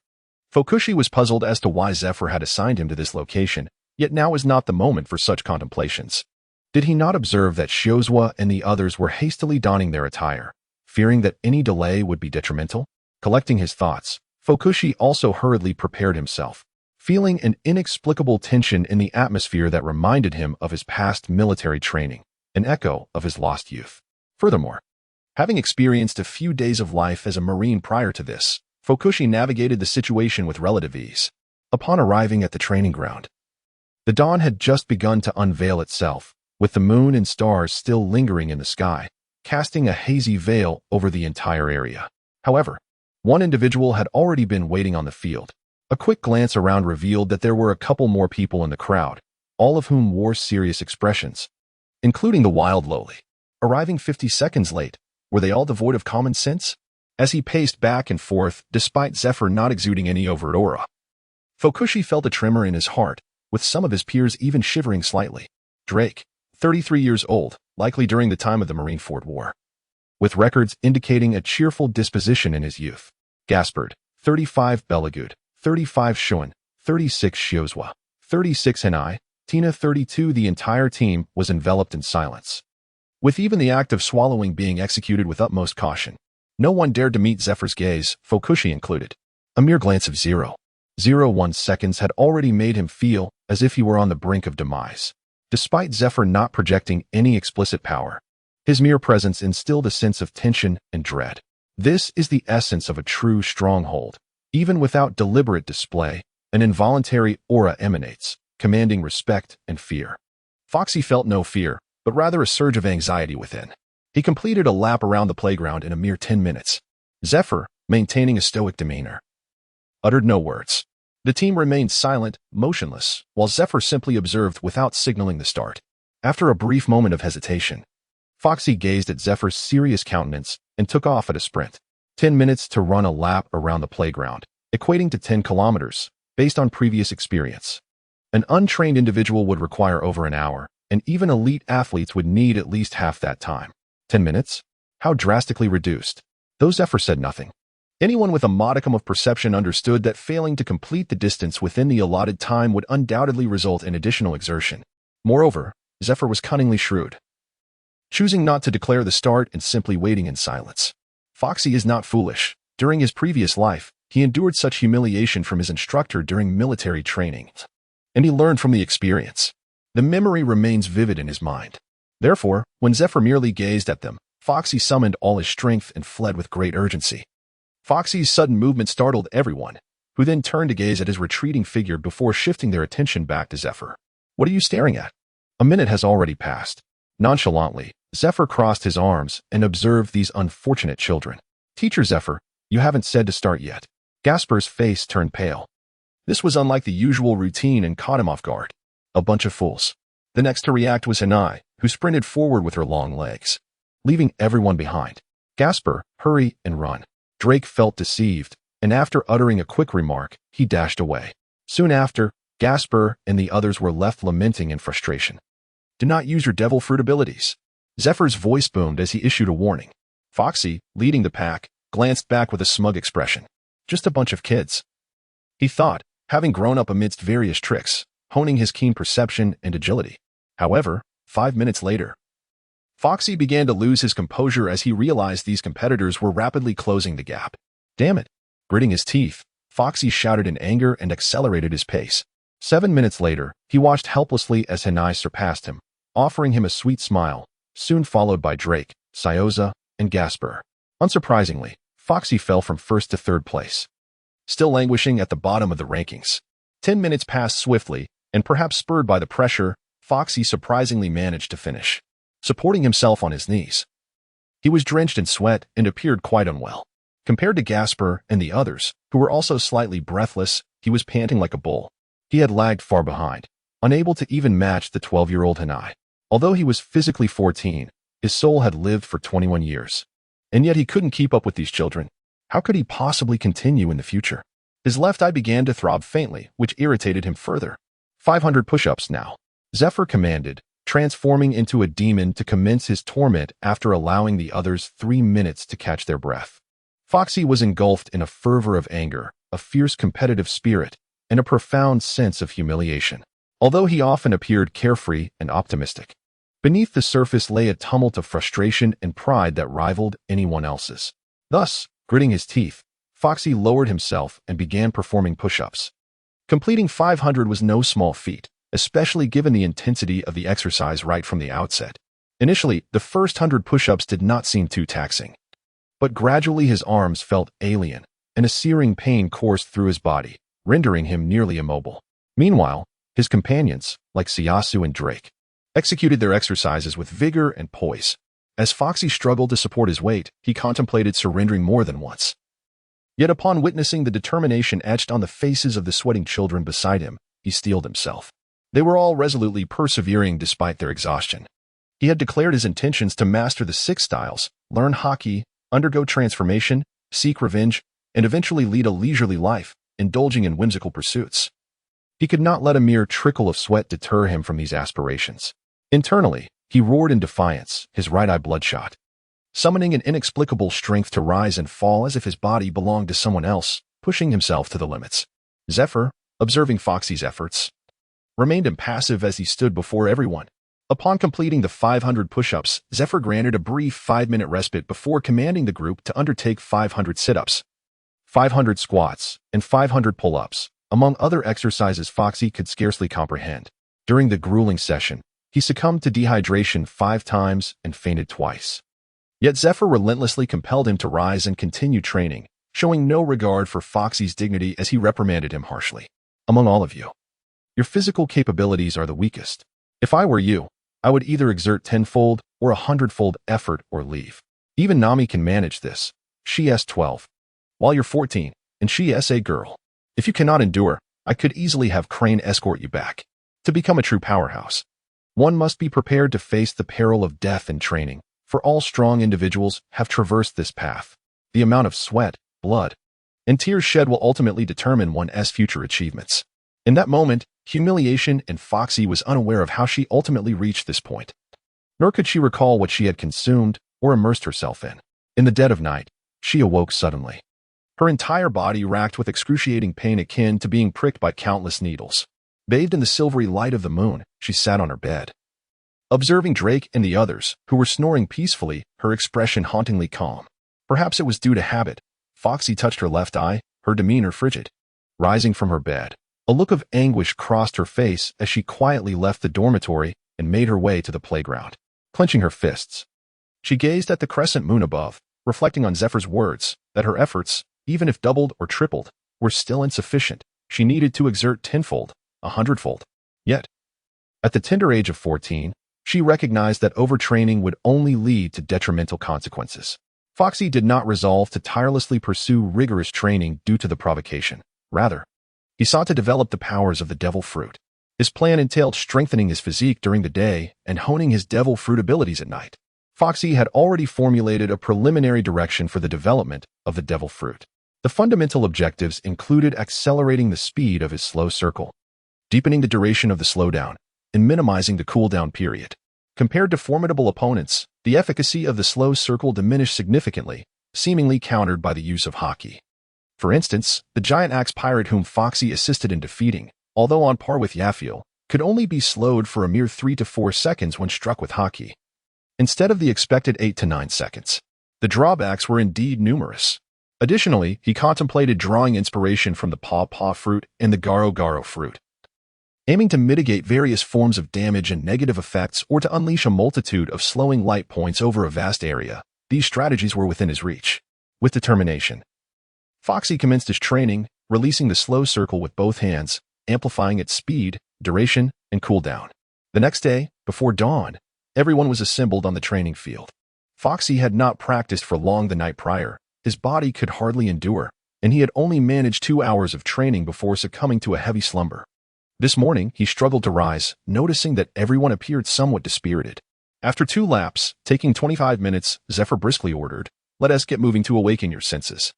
Fokushi was puzzled as to why Zephyr had assigned him to this location, yet now is not the moment for such contemplations. Did he not observe that Shiozwa and the others were hastily donning their attire, fearing that any delay would be detrimental? Collecting his thoughts, Fokushi also hurriedly prepared himself, feeling an inexplicable tension in the atmosphere that reminded him of his past military training, an echo of his lost youth. Furthermore, having experienced a few days of life as a Marine prior to this, Fokushi navigated the situation with relative ease. Upon arriving at the training ground, the dawn had just begun to unveil itself, with the moon and stars still lingering in the sky, casting a hazy veil over the entire area. However, one individual had already been waiting on the field. A quick glance around revealed that there were a couple more people in the crowd, all of whom wore serious expressions, including the wild lowly. Arriving 50 seconds late, were they all devoid of common sense? As he paced back and forth, despite Zephyr not exuding any overt aura, Fokushi felt a tremor in his heart, with some of his peers even shivering slightly. Drake, 33 years old, likely during the time of the Marineford War, with records indicating a cheerful disposition in his youth. Gaspard, 35 Berrygood, 35 Shuan, 36 Shiozwa, 36 Hanai, Tina 32. The entire team was enveloped in silence, with even the act of swallowing being executed with utmost caution. No one dared to meet Zephyr's gaze, Fokushi included. A mere glance of 0.01 seconds had already made him feel as if he were on the brink of demise. Despite Zephyr not projecting any explicit power, his mere presence instilled a sense of tension and dread. This is the essence of a true stronghold. Even without deliberate display, an involuntary aura emanates, commanding respect and fear. Foxy felt no fear, but rather a surge of anxiety within. He completed a lap around the playground in a mere 10 minutes. Zephyr, maintaining a stoic demeanor, uttered no words. The team remained silent, motionless, while Zephyr simply observed without signaling the start. After a brief moment of hesitation, Foxy gazed at Zephyr's serious countenance and took off at a sprint. 10 minutes to run a lap around the playground, equating to 10 kilometers, based on previous experience. An untrained individual would require over an hour, and even elite athletes would need at least half that time. 10 minutes? How drastically reduced? Though Zephyr said nothing. Anyone with a modicum of perception understood that failing to complete the distance within the allotted time would undoubtedly result in additional exertion. Moreover, Zephyr was cunningly shrewd, choosing not to declare the start and simply waiting in silence. Foxy is not foolish. During his previous life, he endured such humiliation from his instructor during military training, and he learned from the experience. The memory remains vivid in his mind. Therefore, when Zephyr merely gazed at them, Foxy summoned all his strength and fled with great urgency. Foxy's sudden movement startled everyone, who then turned to gaze at his retreating figure before shifting their attention back to Zephyr. "What are you staring at?" A minute has already passed. Nonchalantly, Zephyr crossed his arms and observed these unfortunate children. "Teacher Zephyr, you haven't said to start yet." Gasper's face turned pale. This was unlike the usual routine and caught him off guard. A bunch of fools. The next to react was Hanai, who sprinted forward with her long legs, leaving everyone behind. "Gasper, hurry and run." Drake felt deceived, and after uttering a quick remark, he dashed away. Soon after, Gasper and the others were left lamenting in frustration. "Do not use your devil fruit abilities." Zephyr's voice boomed as he issued a warning. Foxy, leading the pack, glanced back with a smug expression. Just a bunch of kids, he thought, having grown up amidst various tricks, honing his keen perception and agility. However, 5 minutes later, Foxy began to lose his composure as he realized these competitors were rapidly closing the gap. "Damn it!" Gritting his teeth, Foxy shouted in anger and accelerated his pace. 7 minutes later, he watched helplessly as Hanai surpassed him, offering him a sweet smile, soon followed by Drake, Syoza, and Gasper. Unsurprisingly, Foxy fell from first to third place, still languishing at the bottom of the rankings. 10 minutes passed swiftly, and perhaps spurred by the pressure, Foxy surprisingly managed to finish, supporting himself on his knees. He was drenched in sweat and appeared quite unwell. Compared to Gasper and the others, who were also slightly breathless, he was panting like a bull. He had lagged far behind, unable to even match the 12-year-old Hanai. Although he was physically 14, his soul had lived for 21 years. And yet he couldn't keep up with these children. How could he possibly continue in the future? His left eye began to throb faintly, which irritated him further. 500 push-ups now, Zephyr commanded, transforming into a demon to commence his torment after allowing the others 3 minutes to catch their breath. Foxy was engulfed in a fervor of anger, a fierce competitive spirit, and a profound sense of humiliation. Although he often appeared carefree and optimistic, beneath the surface lay a tumult of frustration and pride that rivaled anyone else's. Thus, gritting his teeth, Foxy lowered himself and began performing push-ups. Completing 500 was no small feat, especially given the intensity of the exercise right from the outset. Initially, the first 100 push-ups did not seem too taxing. But gradually his arms felt alien, and a searing pain coursed through his body, rendering him nearly immobile. Meanwhile, his companions, like Siyasu and Drake, executed their exercises with vigor and poise. As Foxy struggled to support his weight, he contemplated surrendering more than once. Yet upon witnessing the determination etched on the faces of the sweating children beside him, he steeled himself. They were all resolutely persevering despite their exhaustion. He had declared his intentions to master the 6 styles, learn hockey, undergo transformation, seek revenge, and eventually lead a leisurely life, indulging in whimsical pursuits. He could not let a mere trickle of sweat deter him from these aspirations. Internally, he roared in defiance, his right eye bloodshot, summoning an inexplicable strength to rise and fall as if his body belonged to someone else, pushing himself to the limits. Zephyr, observing Foxy's efforts, remained impassive as he stood before everyone. Upon completing the 500 push-ups, Zephyr granted a brief 5-minute respite before commanding the group to undertake 500 sit-ups, 500 squats, and 500 pull-ups, among other exercises Foxy could scarcely comprehend. During the grueling session, he succumbed to dehydration 5 times and fainted twice. Yet Zephyr relentlessly compelled him to rise and continue training, showing no regard for Foxy's dignity as he reprimanded him harshly. "Among all of you, your physical capabilities are the weakest. If I were you, I would either exert 10-fold or 100-fold effort or leave. Even Nami can manage this. She is 12, while you're 14, and she is a girl. If you cannot endure, I could easily have Crane escort you back. To become a true powerhouse, one must be prepared to face the peril of death in training, for all strong individuals have traversed this path. The amount of sweat, blood, and tears shed will ultimately determine one's future achievements. In that moment, humiliation and Foxy was unaware of how she ultimately reached this point. Nor could she recall what she had consumed or immersed herself in. In the dead of night, she awoke suddenly. Her entire body racked with excruciating pain akin to being pricked by countless needles. Bathed in the silvery light of the moon, she sat on her bed. Observing Drake and the others, who were snoring peacefully, her expression hauntingly calm. Perhaps it was due to habit. Foxy touched her left eye, her demeanor frigid. Rising from her bed, a look of anguish crossed her face as she quietly left the dormitory and made her way to the playground. Clenching her fists, she gazed at the crescent moon above, reflecting on Zephyr's words that her efforts, even if doubled or tripled, were still insufficient. She needed to exert tenfold, 100-fold. Yet, at the tender age of 14, she recognized that overtraining would only lead to detrimental consequences. Foxy did not resolve to tirelessly pursue rigorous training due to the provocation. Rather, he sought to develop the powers of the devil fruit. His plan entailed strengthening his physique during the day and honing his devil fruit abilities at night. Foxy had already formulated a preliminary direction for the development of the devil fruit. The fundamental objectives included accelerating the speed of his slow circle, deepening the duration of the slowdown, and minimizing the cooldown period. Compared to formidable opponents, the efficacy of the slow circle diminished significantly, seemingly countered by the use of haki. For instance, the giant axe pirate whom Foxy assisted in defeating, although on par with Yafiel, could only be slowed for a mere 3 to 4 seconds when struck with haki, instead of the expected 8 to 9 seconds. The drawbacks were indeed numerous. Additionally, he contemplated drawing inspiration from the paw fruit and the garo fruit, aiming to mitigate various forms of damage and negative effects or to unleash a multitude of slowing light points over a vast area. These strategies were within his reach. With determination, Foxy commenced his training, releasing the slow circle with both hands, amplifying its speed, duration, and cooldown. The next day, before dawn, everyone was assembled on the training field. Foxy had not practiced for long the night prior. His body could hardly endure, and he had only managed 2 hours of training before succumbing to a heavy slumber. This morning, he struggled to rise, noticing that everyone appeared somewhat dispirited. After 2 laps, taking 25 minutes, Zephyr briskly ordered, "Let us get moving to awaken your senses."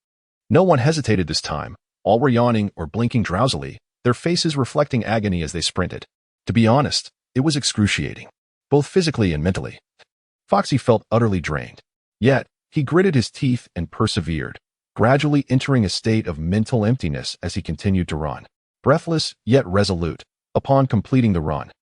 No one hesitated this time. All were yawning or blinking drowsily, their faces reflecting agony as they sprinted. To be honest, it was excruciating, both physically and mentally. Foxy felt utterly drained. Yet, he gritted his teeth and persevered, gradually entering a state of mental emptiness as he continued to run. Breathless, yet resolute, upon completing the run,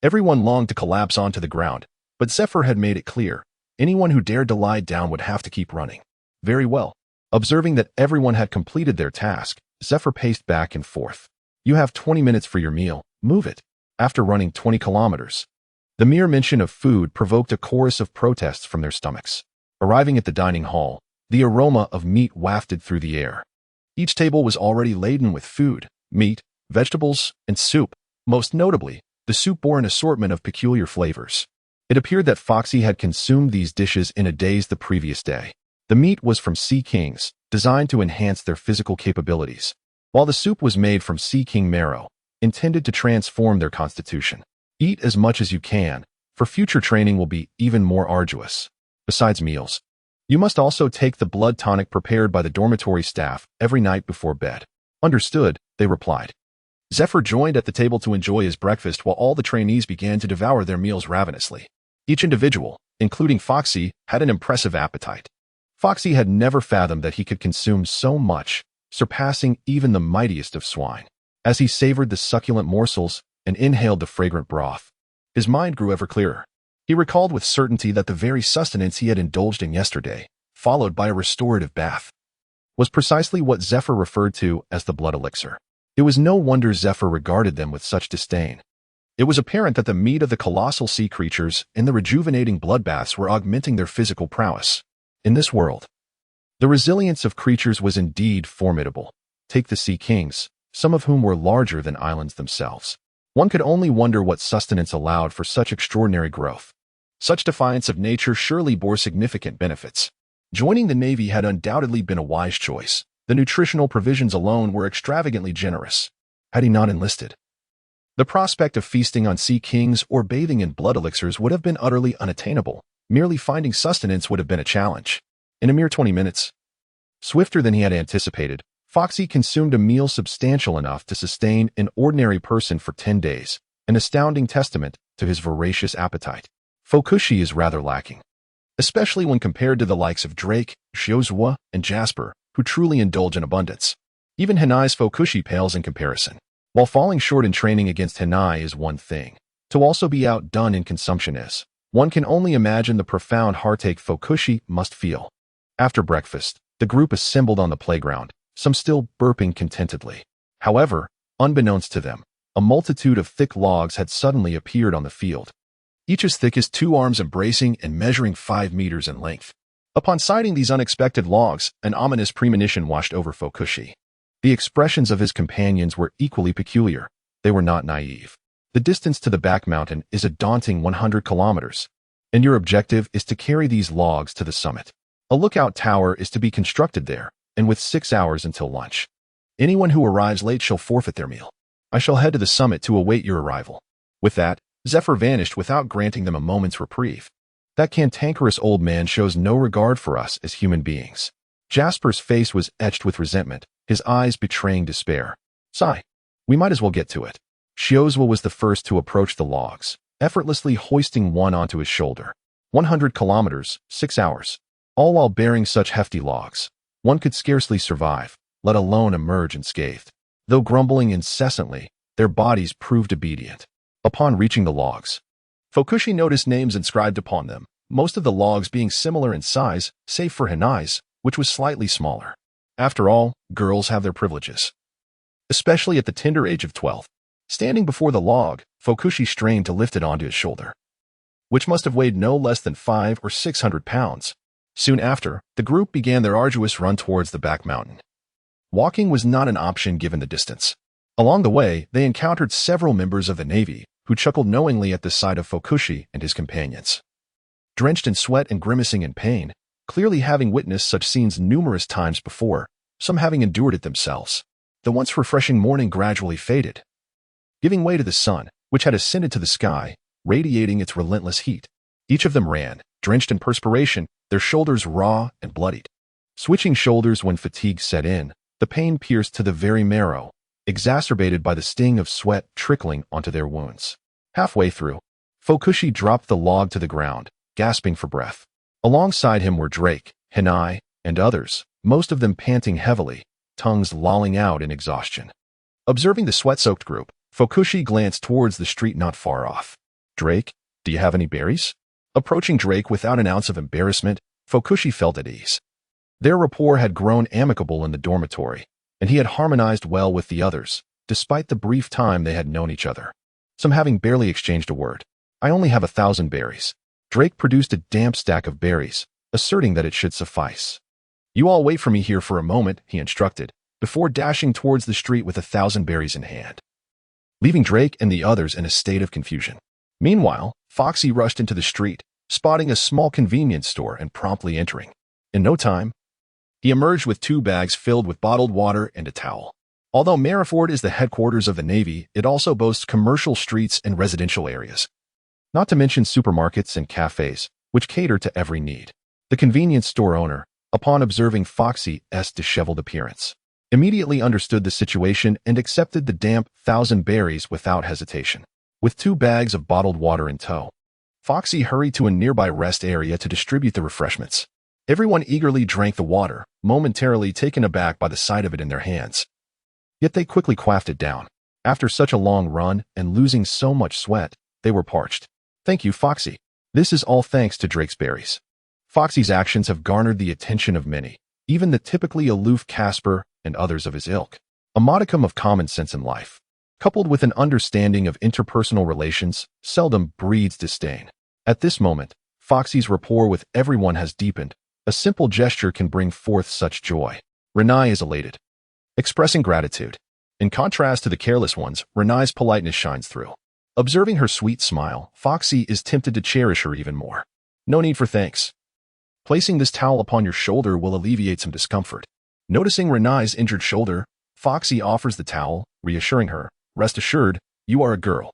everyone longed to collapse onto the ground, but Zephyr had made it clear, anyone who dared to lie down would have to keep running. Very well. Observing that everyone had completed their task, Zephyr paced back and forth. "You have 20 minutes for your meal. Move it." After running 20 kilometers, the mere mention of food provoked a chorus of protests from their stomachs. Arriving at the dining hall, the aroma of meat wafted through the air. Each table was already laden with food, meat, vegetables, and soup. Most notably, the soup bore an assortment of peculiar flavors. It appeared that Foxy had consumed these dishes in a daze the previous day. The meat was from sea kings, designed to enhance their physical capabilities, while the soup was made from sea king marrow, intended to transform their constitution. Eat as much as you can, for future training will be even more arduous. Besides meals, you must also take the blood tonic prepared by the dormitory staff every night before bed. Understood, they replied. Zephyr joined at the table to enjoy his breakfast while all the trainees began to devour their meals ravenously. Each individual, including Foxy, had an impressive appetite. Foxy had never fathomed that he could consume so much, surpassing even the mightiest of swine. As he savored the succulent morsels and inhaled the fragrant broth, his mind grew ever clearer. He recalled with certainty that the very sustenance he had indulged in yesterday, followed by a restorative bath, was precisely what Zephyr referred to as the blood elixir. It was no wonder Zephyr regarded them with such disdain. It was apparent that the meat of the colossal sea creatures and the rejuvenating bloodbaths were augmenting their physical prowess. In this world, the resilience of creatures was indeed formidable. Take the sea kings, some of whom were larger than islands themselves. One could only wonder what sustenance allowed for such extraordinary growth. Such defiance of nature surely bore significant benefits. Joining the Navy had undoubtedly been a wise choice. The nutritional provisions alone were extravagantly generous. had he not enlisted. The prospect of feasting on sea kings or bathing in blood elixirs would have been utterly unattainable. Merely finding sustenance would have been a challenge. In a mere 20 minutes, swifter than he had anticipated, Foxy consumed a meal substantial enough to sustain an ordinary person for 10 days, an astounding testament to his voracious appetite. Fokushi is rather lacking, especially when compared to the likes of Drake, Josua, and Jasper, who truly indulge in abundance. Even Hanai's Fokushi pales in comparison. While falling short in training against Hanai is one thing, to also be outdone in consumption is. One can only imagine the profound heartache Fokushi must feel. After breakfast, the group assembled on the playground, some still burping contentedly. However, unbeknownst to them, a multitude of thick logs had suddenly appeared on the field, each as thick as 2 arms embracing and measuring 5 meters in length. Upon sighting these unexpected logs, an ominous premonition washed over Fokushi. The expressions of his companions were equally peculiar. They were not naive. The distance to the back mountain is a daunting 100 kilometers, and your objective is to carry these logs to the summit. A lookout tower is to be constructed there, and with 6 hours until lunch. Anyone who arrives late shall forfeit their meal. I shall head to the summit to await your arrival. With that, Zephyr vanished without granting them a moment's reprieve. That cantankerous old man shows no regard for us as human beings. Jasper's face was etched with resentment, his eyes betraying despair. Sigh. We might as well get to it. Shiozwa was the first to approach the logs, effortlessly hoisting one onto his shoulder. 100 kilometers, 6 hours. All while bearing such hefty logs. One could scarcely survive, let alone emerge unscathed. Though grumbling incessantly, their bodies proved obedient. Upon reaching the logs, Fokushi noticed names inscribed upon them, most of the logs being similar in size, save for Hanai's, which was slightly smaller. After all, girls have their privileges. Especially at the tender age of 12. Standing before the log, Fokushi strained to lift it onto his shoulder, which must have weighed no less than 500 or 600 pounds. Soon after, the group began their arduous run towards the back mountain. Walking was not an option given the distance. Along the way, they encountered several members of the Navy, who chuckled knowingly at the sight of Fokushi and his companions. Drenched in sweat and grimacing in pain, clearly having witnessed such scenes numerous times before, some having endured it themselves, the once refreshing morning gradually faded, giving way to the sun, which had ascended to the sky, radiating its relentless heat. Each of them ran, drenched in perspiration, their shoulders raw and bloodied. Switching shoulders when fatigue set in, the pain pierced to the very marrow, exacerbated by the sting of sweat trickling onto their wounds. Halfway through, Fokushi dropped the log to the ground, gasping for breath. Alongside him were Drake, Hanai, and others, most of them panting heavily, tongues lolling out in exhaustion. Observing the sweat-soaked group, Fokushi glanced towards the street not far off. Drake, do you have any berries? Approaching Drake without an ounce of embarrassment, Fokushi felt at ease. Their rapport had grown amicable in the dormitory, and he had harmonized well with the others, despite the brief time they had known each other. Some having barely exchanged a word. I only have 1,000 berries. Drake produced a damp stack of berries, asserting that it should suffice. You all wait for me here for a moment, he instructed, before dashing towards the street with 1,000 berries in hand, leaving Drake and the others in a state of confusion. Meanwhile, Foxy rushed into the street, spotting a small convenience store and promptly entering. In no time, he emerged with 2 bags filled with bottled water and a towel. Although Mariford is the headquarters of the Navy, it also boasts commercial streets and residential areas, not to mention supermarkets and cafes, which cater to every need. The convenience store owner, upon observing Foxy's disheveled appearance, immediately understood the situation and accepted the damp 1,000 berries without hesitation. With 2 bags of bottled water in tow, Foxy hurried to a nearby rest area to distribute the refreshments. Everyone eagerly drank the water, momentarily taken aback by the sight of it in their hands. Yet they quickly quaffed it down. After such a long run and losing so much sweat, they were parched. Thank you, Foxy. This is all thanks to Drake's berries. Foxy's actions have garnered the attention of many, even the typically aloof Casper and others of his ilk. A modicum of common sense in life, coupled with an understanding of interpersonal relations, seldom breeds disdain. At this moment, Foxy's rapport with everyone has deepened. A simple gesture can bring forth such joy. Renai is elated, expressing gratitude. In contrast to the careless ones, Renai's politeness shines through. Observing her sweet smile, Foxy is tempted to cherish her even more. No need for thanks. Placing this towel upon your shoulder will alleviate some discomfort. Noticing Renai's injured shoulder, Foxy offers the towel, reassuring her, "Rest assured, you are a girl."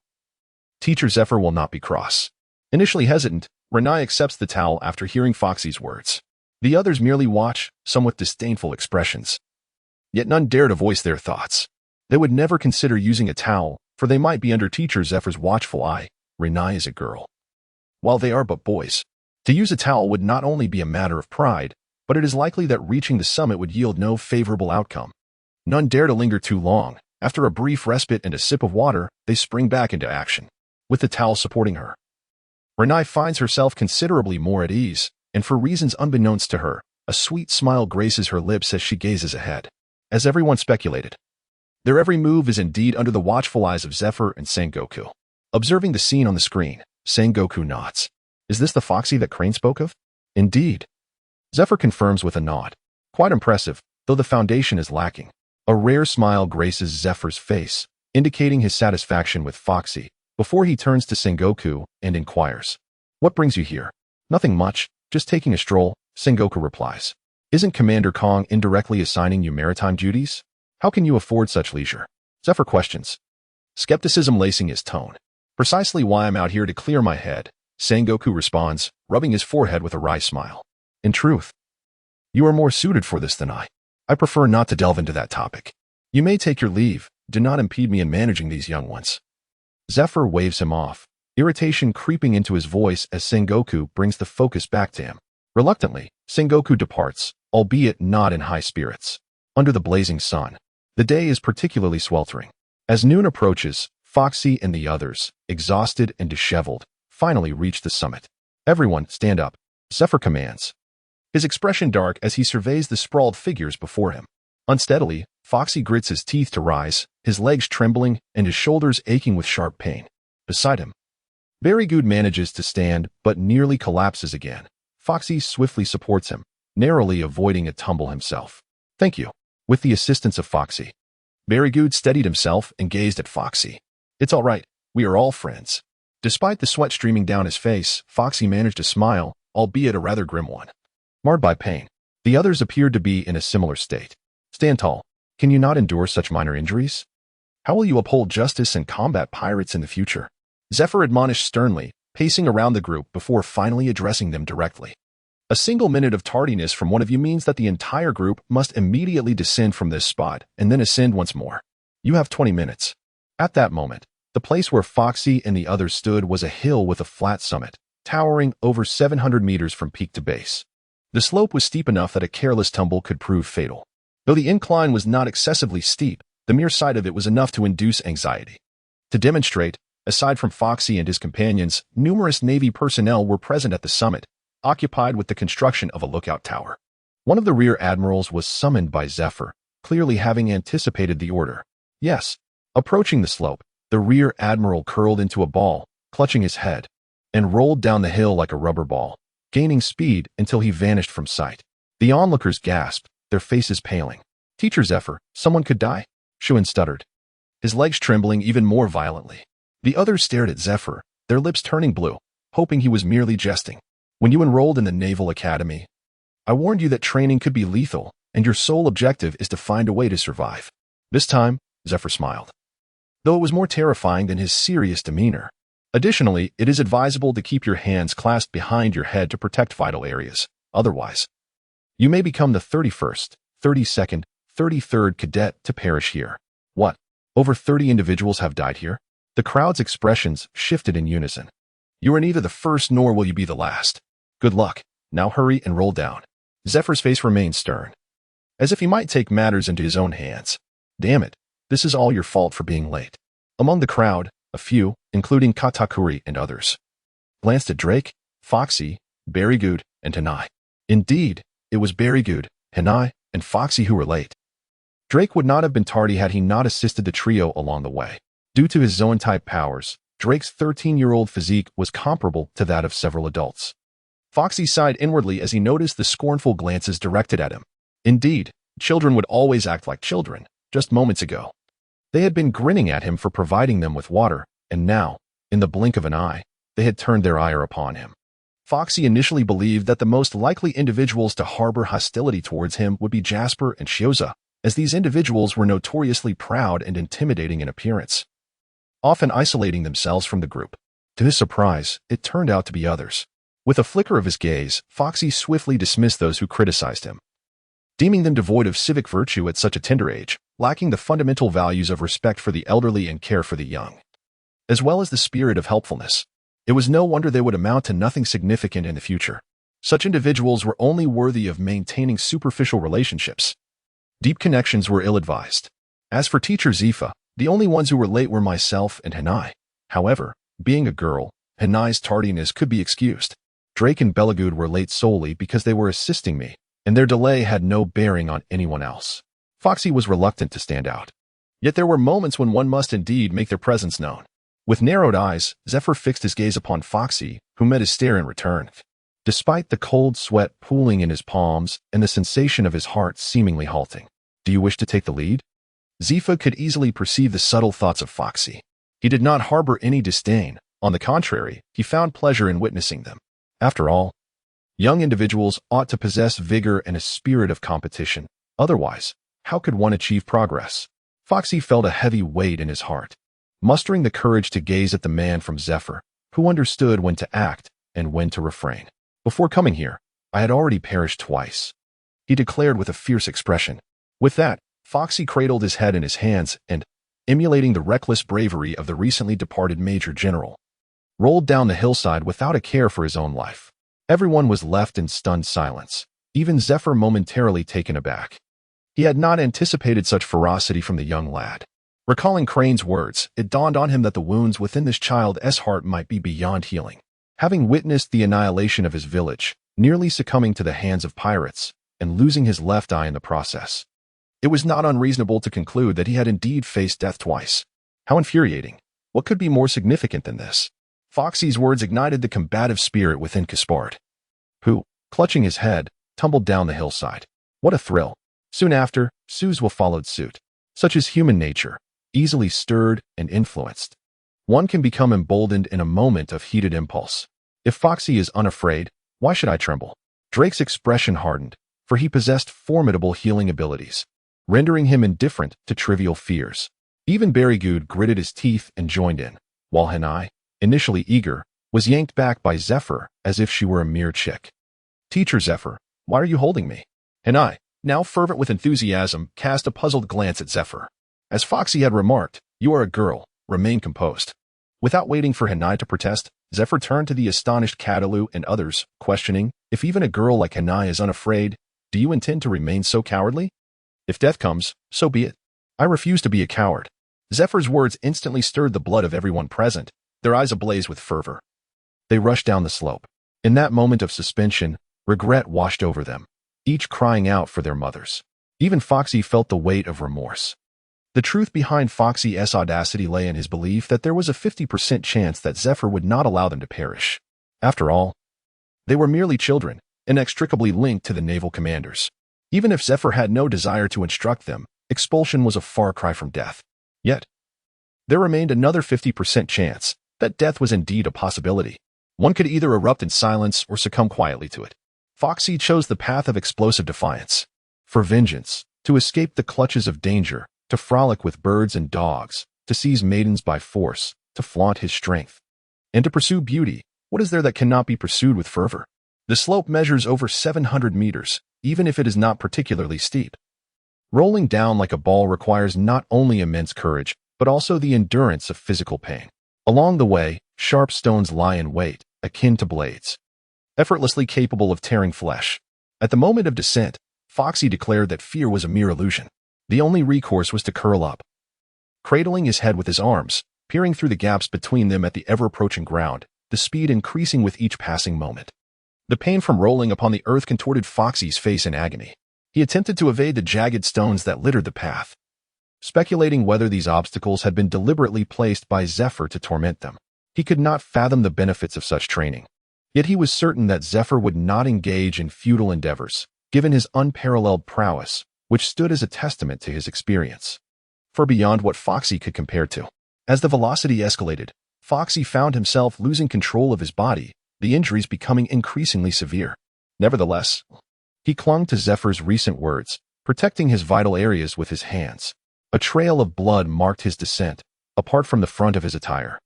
Teacher Zephyr will not be cross. Initially hesitant, Renai accepts the towel after hearing Foxy's words. The others merely watch, some with disdainful expressions. Yet none dare to voice their thoughts. They would never consider using a towel, for they might be under Teacher Zephyr's watchful eye. Renai is a girl, while they are but boys. To use a towel would not only be a matter of pride, but it is likely that reaching the summit would yield no favorable outcome. None dare to linger too long. After a brief respite and a sip of water, they spring back into action, with the towel supporting her. Renai finds herself considerably more at ease, and for reasons unbeknownst to her, a sweet smile graces her lips as she gazes ahead. As everyone speculated, their every move is indeed under the watchful eyes of Zephyr and Sengoku. Observing the scene on the screen, Sengoku nods. Is this the Foxy that Crane spoke of? Indeed. Zephyr confirms with a nod. Quite impressive, though the foundation is lacking. A rare smile graces Zephyr's face, indicating his satisfaction with Foxy, before he turns to Sengoku and inquires, "What brings you here?" "Nothing much, just taking a stroll," Sengoku replies. "Isn't Commander Kong indirectly assigning you maritime duties? How can you afford such leisure?" Zephyr questions, skepticism lacing his tone. "Precisely why I'm out here to clear my head," Sengoku responds, rubbing his forehead with a wry smile. "In truth, you are more suited for this than I. I prefer not to delve into that topic. You may take your leave, do not impede me in managing these young ones." Zephyr waves him off, irritation creeping into his voice as Sengoku brings the focus back to him. Reluctantly, Sengoku departs, albeit not in high spirits. Under the blazing sun, the day is particularly sweltering. As noon approaches, Foxy and the others, exhausted and disheveled, finally reach the summit. "Everyone, stand up," Zephyr commands, his expression dark as he surveys the sprawled figures before him. Unsteadily, Foxy grits his teeth to rise, his legs trembling and his shoulders aching with sharp pain. Beside him, Very-Good manages to stand but nearly collapses again. Foxy swiftly supports him, narrowly avoiding a tumble himself. "Thank you." With the assistance of Foxy, Very-Good steadied himself and gazed at Foxy. "It's all right, we are all friends." Despite the sweat streaming down his face, Foxy managed to smile, albeit a rather grim one. Marred by pain, the others appeared to be in a similar state. "Stand tall. Can you not endure such minor injuries? How will you uphold justice and combat pirates in the future?" Zephyr admonished sternly, pacing around the group before finally addressing them directly. "A single minute of tardiness from one of you means that the entire group must immediately descend from this spot and then ascend once more. You have 20 minutes. At that moment, the place where Foxy and the others stood was a hill with a flat summit, towering over 700 meters from peak to base. The slope was steep enough that a careless tumble could prove fatal. Though the incline was not excessively steep, the mere sight of it was enough to induce anxiety. To demonstrate, aside from Foxy and his companions, numerous Navy personnel were present at the summit, occupied with the construction of a lookout tower. One of the rear admirals was summoned by Zephyr, clearly having anticipated the order. Yes. Approaching the slope, the rear admiral curled into a ball, clutching his head, and rolled down the hill like a rubber ball, gaining speed until he vanished from sight. The onlookers gasped, their faces paling. "Teacher Zephyr, someone could die," Shuin stuttered, his legs trembling even more violently. The others stared at Zephyr, their lips turning blue, hoping he was merely jesting. "When you enrolled in the Naval Academy, I warned you that training could be lethal, and your sole objective is to find a way to survive." This time, Zephyr smiled, though it was more terrifying than his serious demeanor. "Additionally, it is advisable to keep your hands clasped behind your head to protect vital areas. Otherwise, you may become the 31st, 32nd, 33rd cadet to perish here." "What? Over 30 individuals have died here?" The crowd's expressions shifted in unison. "You are neither the first nor will you be the last. Good luck. Now hurry and roll down." Zephyr's face remained stern, as if he might take matters into his own hands. "Damn it, this is all your fault for being late." Among the crowd, a few, including Katakuri and others, glanced at Drake, Foxy, Very-Good, and Hanai. Indeed, it was Very-Good, Hanai, and Foxy who were late. Drake would not have been tardy had he not assisted the trio along the way. Due to his Zoan-type powers, Drake's 13-year-old physique was comparable to that of several adults. Foxy sighed inwardly as he noticed the scornful glances directed at him. Indeed, children would always act like children. Just moments ago, they had been grinning at him for providing them with water, and now, in the blink of an eye, they had turned their ire upon him. Foxy initially believed that the most likely individuals to harbor hostility towards him would be Jasper and Shioza, as these individuals were notoriously proud and intimidating in appearance, often isolating themselves from the group. To his surprise, it turned out to be others. With a flicker of his gaze, Foxy swiftly dismissed those who criticized him, deeming them devoid of civic virtue at such a tender age, lacking the fundamental values of respect for the elderly and care for the young, as well as the spirit of helpfulness. It was no wonder they would amount to nothing significant in the future. Such individuals were only worthy of maintaining superficial relationships. Deep connections were ill-advised. As for teacher Zifa, the only ones who were late were myself and Hanai. However, being a girl, Hanai's tardiness could be excused. Drake and Belagud were late solely because they were assisting me, and their delay had no bearing on anyone else. Foxy was reluctant to stand out. Yet there were moments when one must indeed make their presence known. With narrowed eyes, Zephyr fixed his gaze upon Foxy, who met his stare in return. Despite the cold sweat pooling in his palms and the sensation of his heart seemingly halting. Do you wish to take the lead? Zifa could easily perceive the subtle thoughts of Foxy. He did not harbor any disdain. On the contrary, he found pleasure in witnessing them. After all, young individuals ought to possess vigor and a spirit of competition. Otherwise, how could one achieve progress? Foxy felt a heavy weight in his heart, mustering the courage to gaze at the man from Zephyr, who understood when to act and when to refrain. Before coming here, I had already perished twice, he declared with a fierce expression. With that, Foxy cradled his head in his hands and, emulating the reckless bravery of the recently departed Major General, rolled down the hillside without a care for his own life. Everyone was left in stunned silence, even Zephyr momentarily taken aback. He had not anticipated such ferocity from the young lad. Recalling Crane's words, it dawned on him that the wounds within this child's heart might be beyond healing. Having witnessed the annihilation of his village, nearly succumbing to the hands of pirates, and losing his left eye in the process, it was not unreasonable to conclude that he had indeed faced death twice. How infuriating! What could be more significant than this? Foxy's words ignited the combative spirit within Gaspard, who, clutching his head, tumbled down the hillside. What a thrill! Soon after, Suzwa followed suit. Such is human nature, easily stirred and influenced. One can become emboldened in a moment of heated impulse. If Foxy is unafraid, why should I tremble? Drake's expression hardened, for he possessed formidable healing abilities, rendering him indifferent to trivial fears. Even Barrygud gritted his teeth and joined in, while Hanai, initially eager, was yanked back by Zephyr as if she were a mere chick. Teacher Zephyr, why are you holding me? Hanai, now fervent with enthusiasm, cast a puzzled glance at Zephyr. As Foxy had remarked, you are a girl, remain composed. Without waiting for Hanai to protest, Zephyr turned to the astonished Catalu and others, questioning, if even a girl like Hanai is unafraid, do you intend to remain so cowardly? If death comes, so be it. I refuse to be a coward. Zephyr's words instantly stirred the blood of everyone present, their eyes ablaze with fervor. They rushed down the slope. In that moment of suspension, regret washed over them, each crying out for their mothers. Even Foxy felt the weight of remorse. The truth behind Foxy's audacity lay in his belief that there was a 50% chance that Zephyr would not allow them to perish. After all, they were merely children, inextricably linked to the naval commanders. Even if Zephyr had no desire to instruct them, expulsion was a far cry from death. Yet, there remained another 50% chance that death was indeed a possibility. One could either erupt in silence or succumb quietly to it. Foxy chose the path of explosive defiance. For vengeance, to escape the clutches of danger, to frolic with birds and dogs, to seize maidens by force, to flaunt his strength, and to pursue beauty. What is there that cannot be pursued with fervor? The slope measures over 700 meters, even if it is not particularly steep. Rolling down like a ball requires not only immense courage, but also the endurance of physical pain. Along the way, sharp stones lie in wait, akin to blades, effortlessly capable of tearing flesh. At the moment of descent, Foxy declared that fear was a mere illusion. The only recourse was to curl up, cradling his head with his arms, peering through the gaps between them at the ever-approaching ground, the speed increasing with each passing moment. The pain from rolling upon the earth contorted Foxy's face in agony. He attempted to evade the jagged stones that littered the path, speculating whether these obstacles had been deliberately placed by Zephyr to torment them. He could not fathom the benefits of such training. Yet he was certain that Zephyr would not engage in futile endeavors, given his unparalleled prowess, which stood as a testament to his experience, far beyond what Foxy could compare to. As the velocity escalated, Foxy found himself losing control of his body, the injuries becoming increasingly severe. Nevertheless, he clung to Zephyr's recent words, protecting his vital areas with his hands. A trail of blood marked his descent, apart from the front of his attire.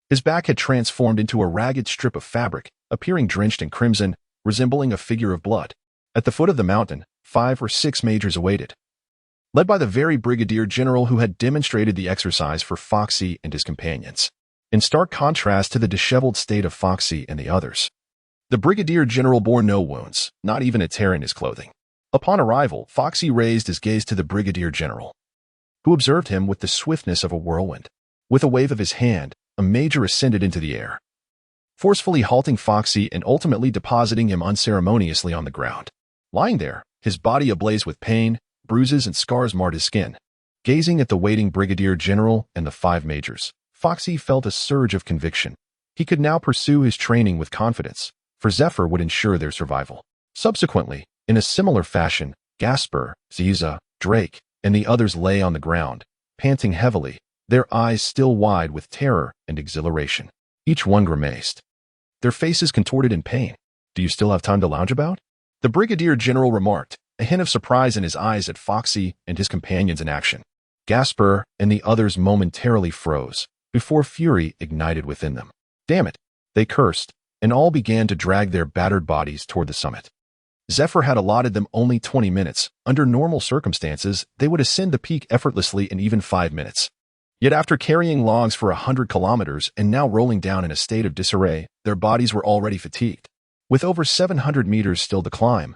His back had transformed into a ragged strip of fabric, appearing drenched in crimson, resembling a figure of blood. At the foot of the mountain, 5 or 6 majors awaited, led by the very brigadier general who had demonstrated the exercise for Foxy and his companions. In stark contrast to the disheveled state of Foxy and the others, the brigadier general bore no wounds, not even a tear in his clothing. Upon arrival, Foxy raised his gaze to the brigadier general, who observed him with the swiftness of a whirlwind. With a wave of his hand, a major ascended into the air, forcefully halting Foxy and ultimately depositing him unceremoniously on the ground. Lying there, his body ablaze with pain, bruises and scars marred his skin. Gazing at the waiting brigadier general and the 5 majors, Foxy felt a surge of conviction. He could now pursue his training with confidence, for Zephyr would ensure their survival. Subsequently, in a similar fashion, Gasper, Ziza, Drake, and the others lay on the ground, panting heavily, their eyes still wide with terror and exhilaration. Each one grimaced, their faces contorted in pain. "Do you still have time to lounge about?" the brigadier general remarked, a hint of surprise in his eyes at Foxy and his companions in action. Gasper and the others momentarily froze, before fury ignited within them. "Damn it," they cursed, and all began to drag their battered bodies toward the summit. Zephyr had allotted them only 20 minutes. Under normal circumstances, they would ascend the peak effortlessly in even 5 minutes. Yet after carrying logs for 100 kilometers and now rolling down in a state of disarray, their bodies were already fatigued. With over 700 meters still to climb,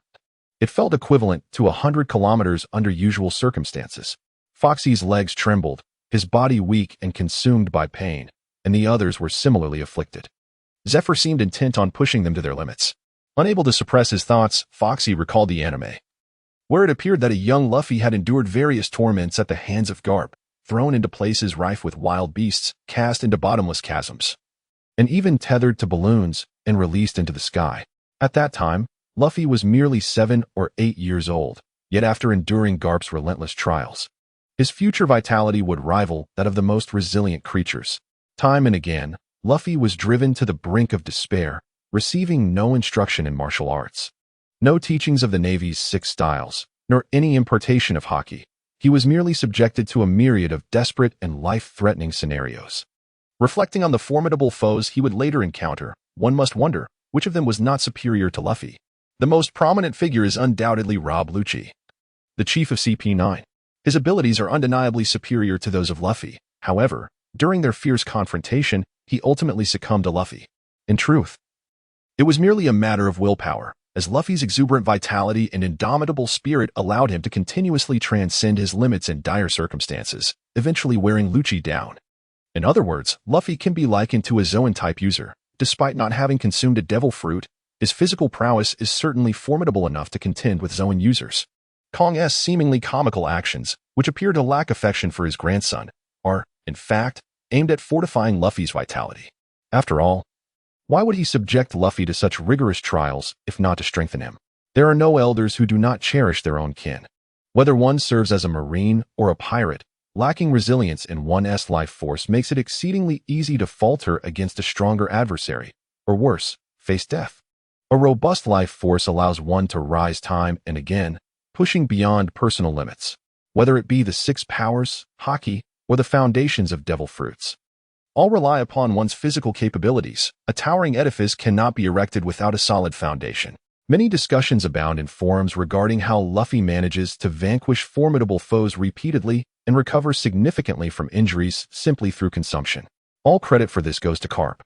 it felt equivalent to 100 kilometers under usual circumstances. Foxy's legs trembled, his body weak and consumed by pain, and the others were similarly afflicted. Zephyr seemed intent on pushing them to their limits. Unable to suppress his thoughts, Foxy recalled the anime, where it appeared that a young Luffy had endured various torments at the hands of Garp, thrown into places rife with wild beasts, cast into bottomless chasms, and even tethered to balloons and released into the sky. At that time, Luffy was merely 7 or 8 years old, yet after enduring Garp's relentless trials, his future vitality would rival that of the most resilient creatures. Time and again, Luffy was driven to the brink of despair, receiving no instruction in martial arts, no teachings of the Navy's 6 styles, nor any impartation of Haki. He was merely subjected to a myriad of desperate and life-threatening scenarios. Reflecting on the formidable foes he would later encounter, one must wonder which of them was not superior to Luffy. The most prominent figure is undoubtedly Rob Lucci, the chief of CP9. His abilities are undeniably superior to those of Luffy. However, during their fierce confrontation, he ultimately succumbed to Luffy. In truth, it was merely a matter of willpower, as Luffy's exuberant vitality and indomitable spirit allowed him to continuously transcend his limits in dire circumstances, eventually wearing Lucci down. In other words, Luffy can be likened to a Zoan-type user. Despite not having consumed a devil fruit, his physical prowess is certainly formidable enough to contend with Zoan users. Kong's seemingly comical actions, which appear to lack affection for his grandson, are, in fact, aimed at fortifying Luffy's vitality. After all, why would he subject Luffy to such rigorous trials, if not to strengthen him? There are no elders who do not cherish their own kin. Whether one serves as a marine or a pirate, lacking resilience in one's life force makes it exceedingly easy to falter against a stronger adversary, or worse, face death. A robust life force allows one to rise time and again, pushing beyond personal limits, whether it be the 6 powers, Haki, or the foundations of devil fruits. All rely upon one's physical capabilities. A towering edifice cannot be erected without a solid foundation. Many discussions abound in forums regarding how Luffy manages to vanquish formidable foes repeatedly and recover significantly from injuries simply through consumption. All credit for this goes to Garp,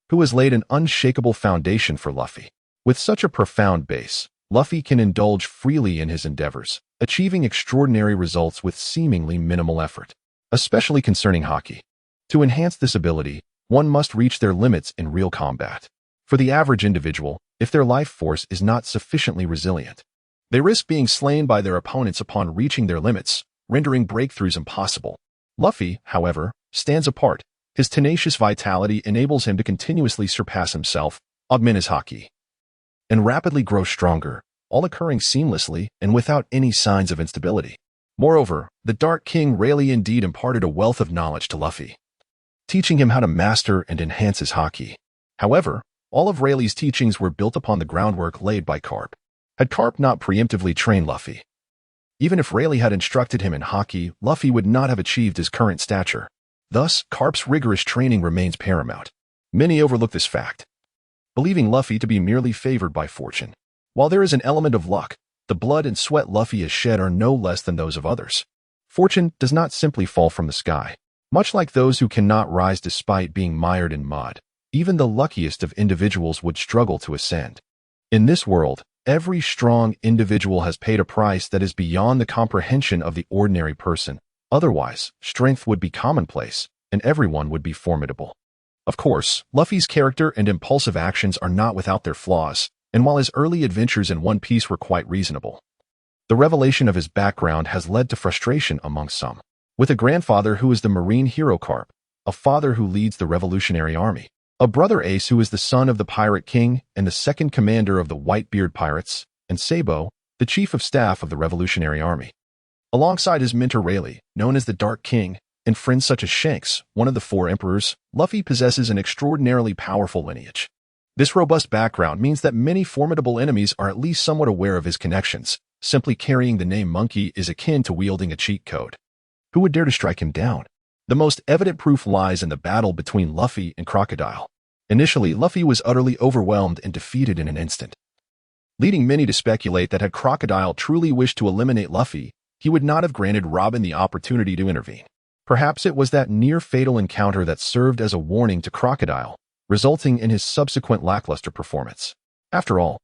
who has laid an unshakable foundation for Luffy. With such a profound base, Luffy can indulge freely in his endeavors, achieving extraordinary results with seemingly minimal effort, especially concerning Haki. To enhance this ability, one must reach their limits in real combat. For the average individual, if their life force is not sufficiently resilient, they risk being slain by their opponents upon reaching their limits, rendering breakthroughs impossible. Luffy, however, stands apart. His tenacious vitality enables him to continuously surpass himself, augment his Haki, and rapidly grow stronger, all occurring seamlessly and without any signs of instability. Moreover, the Dark King Rayleigh indeed imparted a wealth of knowledge to Luffy, teaching him how to master and enhance his Haki. However, all of Rayleigh's teachings were built upon the groundwork laid by Garp. Had Garp not preemptively trained Luffy, Even if Rayleigh had instructed him in hockey, Luffy would not have achieved his current stature. Thus, Carp's rigorous training remains paramount. Many overlook this fact, believing Luffy to be merely favored by fortune. While there is an element of luck, the blood and sweat Luffy has shed are no less than those of others. Fortune does not simply fall from the sky. Much like those who cannot rise despite being mired in mud, even the luckiest of individuals would struggle to ascend. In this world, every strong individual has paid a price that is beyond the comprehension of the ordinary person. Otherwise, strength would be commonplace, and everyone would be formidable. Of course, Luffy's character and impulsive actions are not without their flaws, and while his early adventures in One Piece were quite reasonable, the revelation of his background has led to frustration among some. With a grandfather who is the marine hero Carp, a father who leads the Revolutionary Army, a brother Ace who is the son of the Pirate King and the second commander of the Whitebeard Pirates, and Sabo, the chief of staff of the Revolutionary Army. Alongside his mentor Rayleigh, known as the Dark King, and friends such as Shanks, one of the four emperors, Luffy possesses an extraordinarily powerful lineage. This robust background means that many formidable enemies are at least somewhat aware of his connections. Simply carrying the name Monkey is akin to wielding a cheat code. Who would dare to strike him down? The most evident proof lies in the battle between Luffy and Crocodile. Initially, Luffy was utterly overwhelmed and defeated in an instant, leading many to speculate that had Crocodile truly wished to eliminate Luffy, he would not have granted Robin the opportunity to intervene. Perhaps it was that near-fatal encounter that served as a warning to Crocodile, resulting in his subsequent lackluster performance. After all,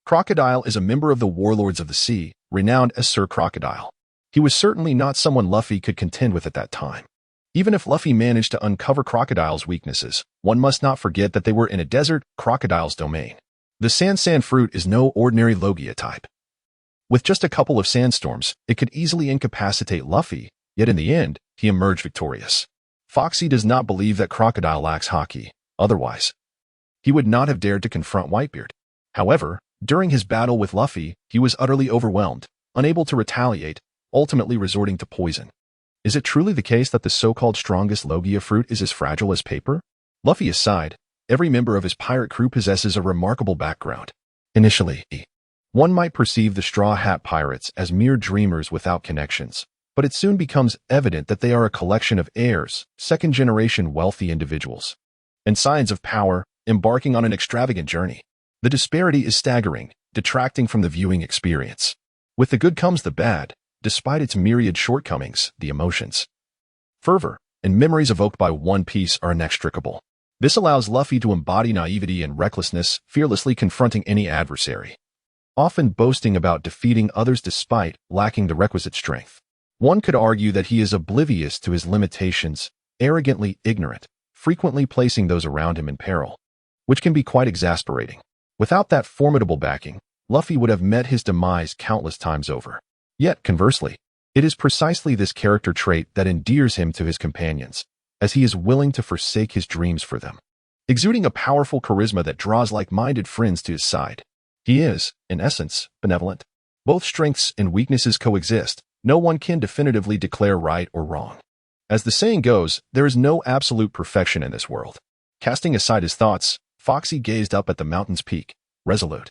Crocodile is a member of the Warlords of the Sea, renowned as Sir Crocodile. He was certainly not someone Luffy could contend with at that time. Even if Luffy managed to uncover Crocodile's weaknesses, one must not forget that they were in a desert, Crocodile's domain. The sand fruit is no ordinary Logia type. With just a couple of sandstorms, it could easily incapacitate Luffy, yet in the end, he emerged victorious. Foxy does not believe that Crocodile lacks haki. Otherwise, he would not have dared to confront Whitebeard. However, during his battle with Luffy, he was utterly overwhelmed, unable to retaliate, ultimately resorting to poison. Is it truly the case that the so-called strongest Logia fruit is as fragile as paper? Luffy aside, every member of his pirate crew possesses a remarkable background. Initially, one might perceive the Straw Hat Pirates as mere dreamers without connections, but it soon becomes evident that they are a collection of heirs, second-generation wealthy individuals, and signs of power, embarking on an extravagant journey. The disparity is staggering, detracting from the viewing experience. With the good comes the bad. Despite its myriad shortcomings, the emotions, fervor, and memories evoked by One Piece are inextricable. This allows Luffy to embody naivety and recklessness, fearlessly confronting any adversary, often boasting about defeating others despite lacking the requisite strength. One could argue that he is oblivious to his limitations, arrogantly ignorant, frequently placing those around him in peril, which can be quite exasperating. Without that formidable backing, Luffy would have met his demise countless times over. Yet, conversely, it is precisely this character trait that endears him to his companions, as he is willing to forsake his dreams for them. Exuding a powerful charisma that draws like-minded friends to his side, he is, in essence, benevolent. Both strengths and weaknesses coexist. No one can definitively declare right or wrong. As the saying goes, there is no absolute perfection in this world. Casting aside his thoughts, Foxy gazed up at the mountain's peak, resolute.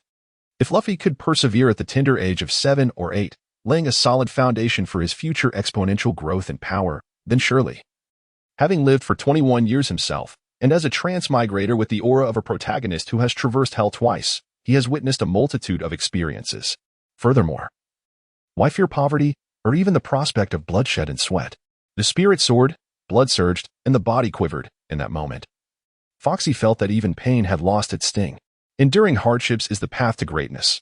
If Luffy could persevere at the tender age of 7 or 8, laying a solid foundation for his future exponential growth and power, then surely. Having lived for 21 years himself, and as a transmigrator with the aura of a protagonist who has traversed hell twice, he has witnessed a multitude of experiences. Furthermore, why fear poverty, or even the prospect of bloodshed and sweat? The spirit soared, blood surged, and the body quivered in that moment. Foxy felt that even pain had lost its sting. Enduring hardships is the path to greatness,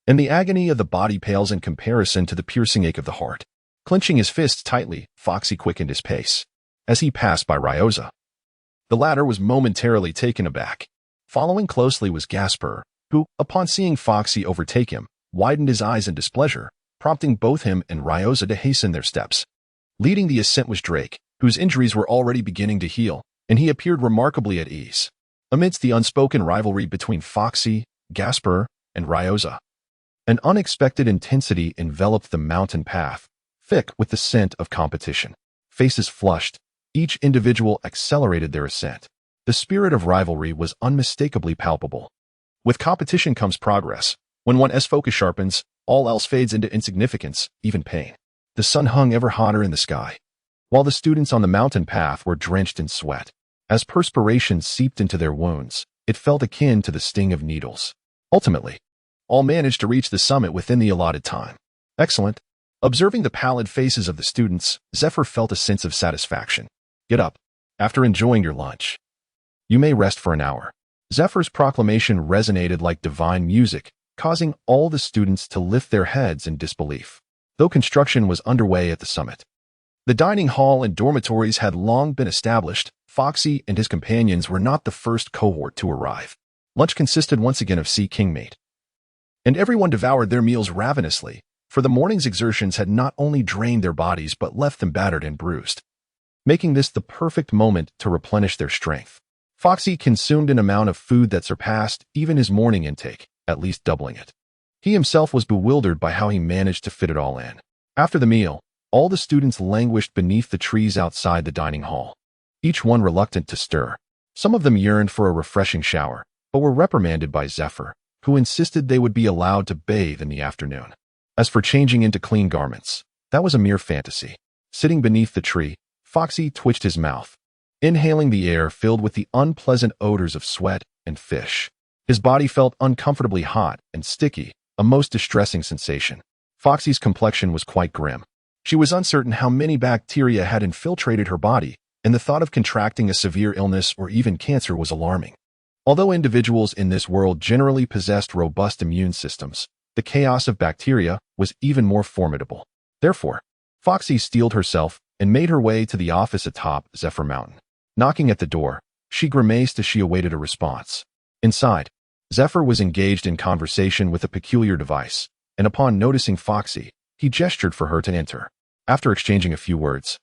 and the agony of the body pales in comparison to the piercing ache of the heart. Clenching his fists tightly, Foxy quickened his pace as he passed by Ryoza. The latter was momentarily taken aback. Following closely was Gasper, who, upon seeing Foxy overtake him, widened his eyes in displeasure, prompting both him and Ryoza to hasten their steps. Leading the ascent was Drake, whose injuries were already beginning to heal, and he appeared remarkably at ease amidst the unspoken rivalry between Foxy, Gasper, and Ryoza. An unexpected intensity enveloped the mountain path, thick with the scent of competition. Faces flushed, each individual accelerated their ascent. The spirit of rivalry was unmistakably palpable. With competition comes progress. When one's focus sharpens, All else fades into insignificance, even pain. The sun hung ever hotter in the sky, while the students on the mountain path were drenched in sweat. As perspiration seeped into their wounds, it felt akin to the sting of needles. Ultimately, all managed to reach the summit within the allotted time. Excellent. Observing the pallid faces of the students, Zephyr felt a sense of satisfaction. Get up. After enjoying your lunch, you may rest for an hour. Zephyr's proclamation resonated like divine music, causing all the students to lift their heads in disbelief. Though construction was underway at the summit, the dining hall and dormitories had long been established. Foxy and his companions were not the first cohort to arrive. Lunch consisted once again of sea king meat, and everyone devoured their meals ravenously, for the morning's exertions had not only drained their bodies but left them battered and bruised, making this the perfect moment to replenish their strength. Foxy consumed an amount of food that surpassed even his morning intake, at least doubling it. He himself was bewildered by how he managed to fit it all in. After the meal, all the students languished beneath the trees outside the dining hall, each one reluctant to stir. Some of them yearned for a refreshing shower, but were reprimanded by Zephyr, who insisted they would be allowed to bathe in the afternoon. As for changing into clean garments, that was a mere fantasy. Sitting beneath the tree, Foxy twitched his mouth, inhaling the air filled with the unpleasant odors of sweat and fish. His body felt uncomfortably hot and sticky, a most distressing sensation. Foxy's complexion was quite grim. She was uncertain how many bacteria had infiltrated her body, and the thought of contracting a severe illness or even cancer was alarming. Although individuals in this world generally possessed robust immune systems, the chaos of bacteria was even more formidable. Therefore, Foxy steeled herself and made her way to the office atop Zephyr Mountain. Knocking at the door, she grimaced as she awaited a response. Inside, Zephyr was engaged in conversation with a peculiar device, and upon noticing Foxy, he gestured for her to enter. After exchanging a few words,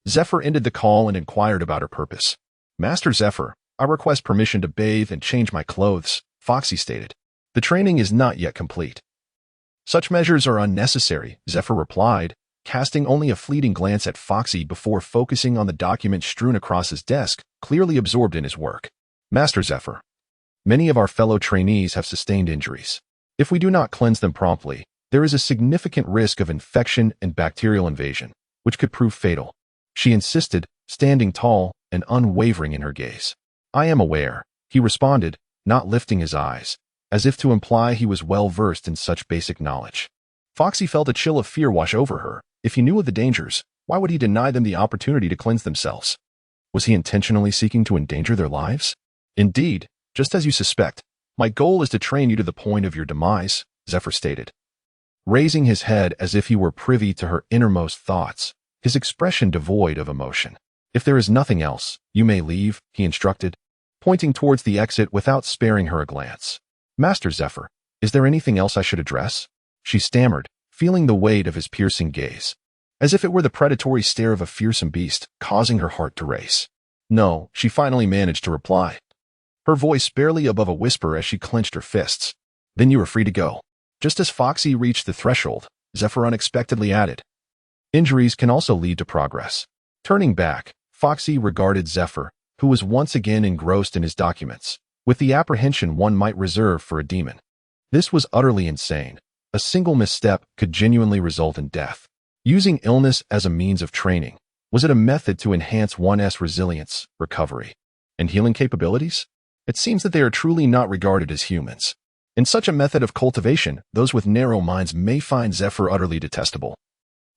Zephyr ended the call and inquired about her purpose. "Master Zephyr, I request permission to bathe and change my clothes," Foxy stated. "The training is not yet complete." "Such measures are unnecessary," Zephyr replied, casting only a fleeting glance at Foxy before focusing on the document strewn across his desk, clearly absorbed in his work. "Master Zephyr, many of our fellow trainees have sustained injuries. If we do not cleanse them promptly, there is a significant risk of infection and bacterial invasion, which could prove fatal," she insisted, standing tall and unwavering in her gaze. "I am aware," he responded, not lifting his eyes, as if to imply he was well versed in such basic knowledge. Foxy felt a chill of fear wash over her. If he knew of the dangers, why would he deny them the opportunity to cleanse themselves? Was he intentionally seeking to endanger their lives? "Indeed, just as you suspect, my goal is to train you to the point of your demise," Zephyr stated. Raising his head as if he were privy to her innermost thoughts, his expression devoid of emotion. "If there is nothing else, you may leave," he instructed, pointing towards the exit without sparing her a glance. "Master Zephyr, is there anything else I should address?" she stammered, feeling the weight of his piercing gaze, as if it were the predatory stare of a fearsome beast, causing her heart to race. "No," she finally managed to reply, her voice barely above a whisper as she clenched her fists. "Then you are free to go." Just as Foxy reached the threshold, Zephyr unexpectedly added, "Injuries can also lead to progress." Turning back, Foxy regarded Zephyr, who was once again engrossed in his documents, with the apprehension one might reserve for a demon. This was utterly insane. A single misstep could genuinely result in death. Using illness as a means of training, was it a method to enhance one's resilience, recovery, and healing capabilities? It seems that they are truly not regarded as humans. In such a method of cultivation, those with narrow minds may find Zephyr utterly detestable.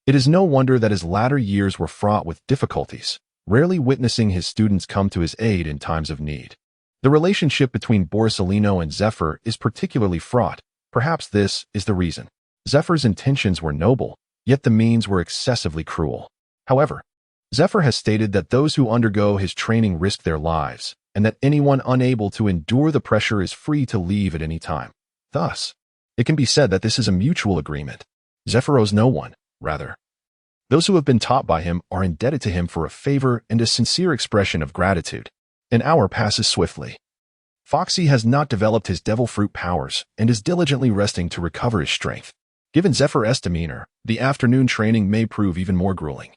It is no wonder that his latter years were fraught with difficulties, rarely witnessing his students come to his aid in times of need. The relationship between Borisolino and Zephyr is particularly fraught. Perhaps this is the reason. Zephyr's intentions were noble, yet the means were excessively cruel. However, Zephyr has stated that those who undergo his training risk their lives, and that anyone unable to endure the pressure is free to leave at any time. Thus, it can be said that this is a mutual agreement. Zephyr owes no one, rather. Those who have been taught by him are indebted to him for a favor and a sincere expression of gratitude. An hour passes swiftly. Foxy has not developed his devil fruit powers and is diligently resting to recover his strength. Given Zephyr's demeanor, the afternoon training may prove even more grueling,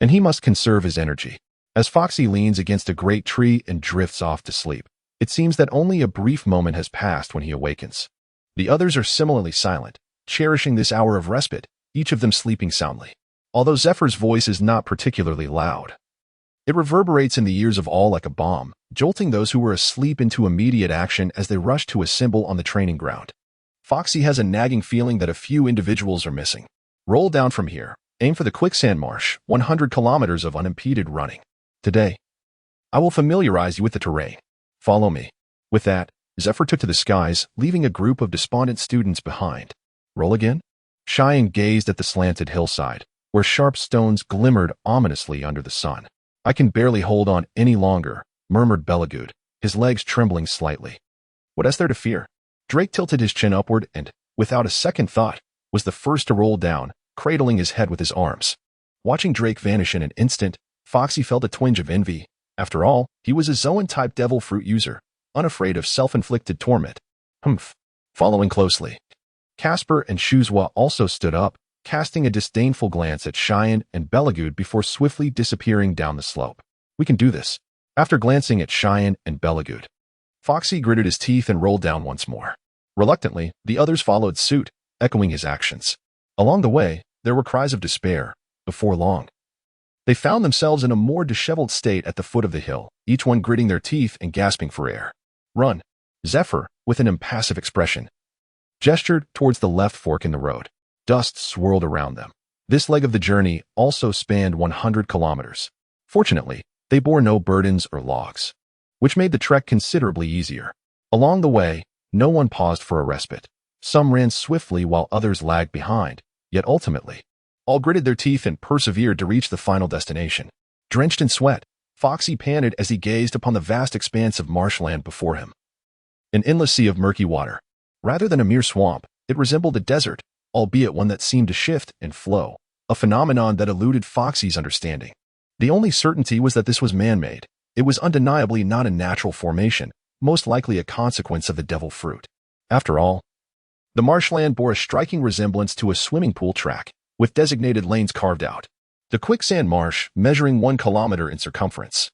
and he must conserve his energy. As Foxy leans against a great tree and drifts off to sleep, it seems that only a brief moment has passed when he awakens. The others are similarly silent, cherishing this hour of respite, each of them sleeping soundly. Although Zephyr's voice is not particularly loud, it reverberates in the ears of all like a bomb, jolting those who were asleep into immediate action as they rush to assemble on the training ground. Foxy has a nagging feeling that a few individuals are missing. Roll down from here. Aim for the quicksand marsh, 100 kilometers of unimpeded running. Today, I will familiarize you with the terrain. Follow me. With that, Zephyr took to the skies, leaving a group of despondent students behind. Roll again? Cheyenne gazed at the slanted hillside, where sharp stones glimmered ominously under the sun. I can barely hold on any longer, murmured Belagud, his legs trembling slightly. What is there to fear? Drake tilted his chin upward and, without a second thought, was the first to roll down, cradling his head with his arms. Watching Drake vanish in an instant, Foxy felt a twinge of envy. After all, he was a Zoan-type devil fruit user, unafraid of self-inflicted torment. Humph. Following closely, Casper and Shuzwa also stood up, casting a disdainful glance at Cheyenne and Belagud before swiftly disappearing down the slope. We can do this. After glancing at Cheyenne and Belagud, Foxy gritted his teeth and rolled down once more. Reluctantly, the others followed suit, echoing his actions. Along the way, there were cries of despair. Before long, they found themselves in a more disheveled state at the foot of the hill, each one gritting their teeth and gasping for air. Run. Zephyr, with an impassive expression, gestured towards the left fork in the road. Dust swirled around them. This leg of the journey also spanned 100 kilometers. Fortunately, they bore no burdens or logs, which made the trek considerably easier. Along the way, no one paused for a respite. Some ran swiftly while others lagged behind, yet ultimately, all gritted their teeth and persevered to reach the final destination. Drenched in sweat, Foxy panted as he gazed upon the vast expanse of marshland before him. An endless sea of murky water. Rather than a mere swamp, it resembled a desert, albeit one that seemed to shift and flow, a phenomenon that eluded Foxy's understanding. The only certainty was that this was man-made. It was undeniably not a natural formation, most likely a consequence of the devil fruit. After all, the marshland bore a striking resemblance to a swimming pool track, with designated lanes carved out. The quicksand marsh, measuring 1 kilometer in circumference,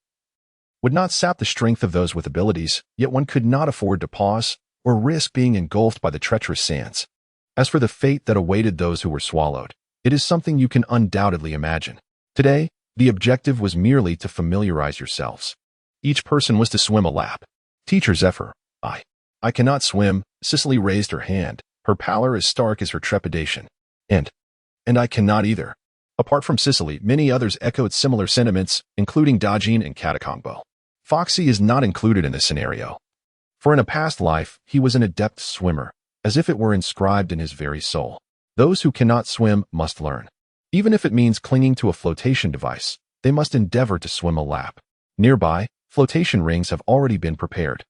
would not sap the strength of those with abilities, yet one could not afford to pause or risk being engulfed by the treacherous sands. As for the fate that awaited those who were swallowed, it is something you can undoubtedly imagine. Today, the objective was merely to familiarize yourselves. Each person was to swim a lap. Teacher Zephyr, I cannot swim. Cicely raised her hand, her pallor as stark as her trepidation. And I cannot either. Apart from Cicely, many others echoed similar sentiments, including Dajin and Katakongbo. Foxy is not included in this scenario, for in a past life, he was an adept swimmer, as if it were inscribed in his very soul. Those who cannot swim must learn. Even if it means clinging to a flotation device, they must endeavor to swim a lap. Nearby, flotation rings have already been prepared,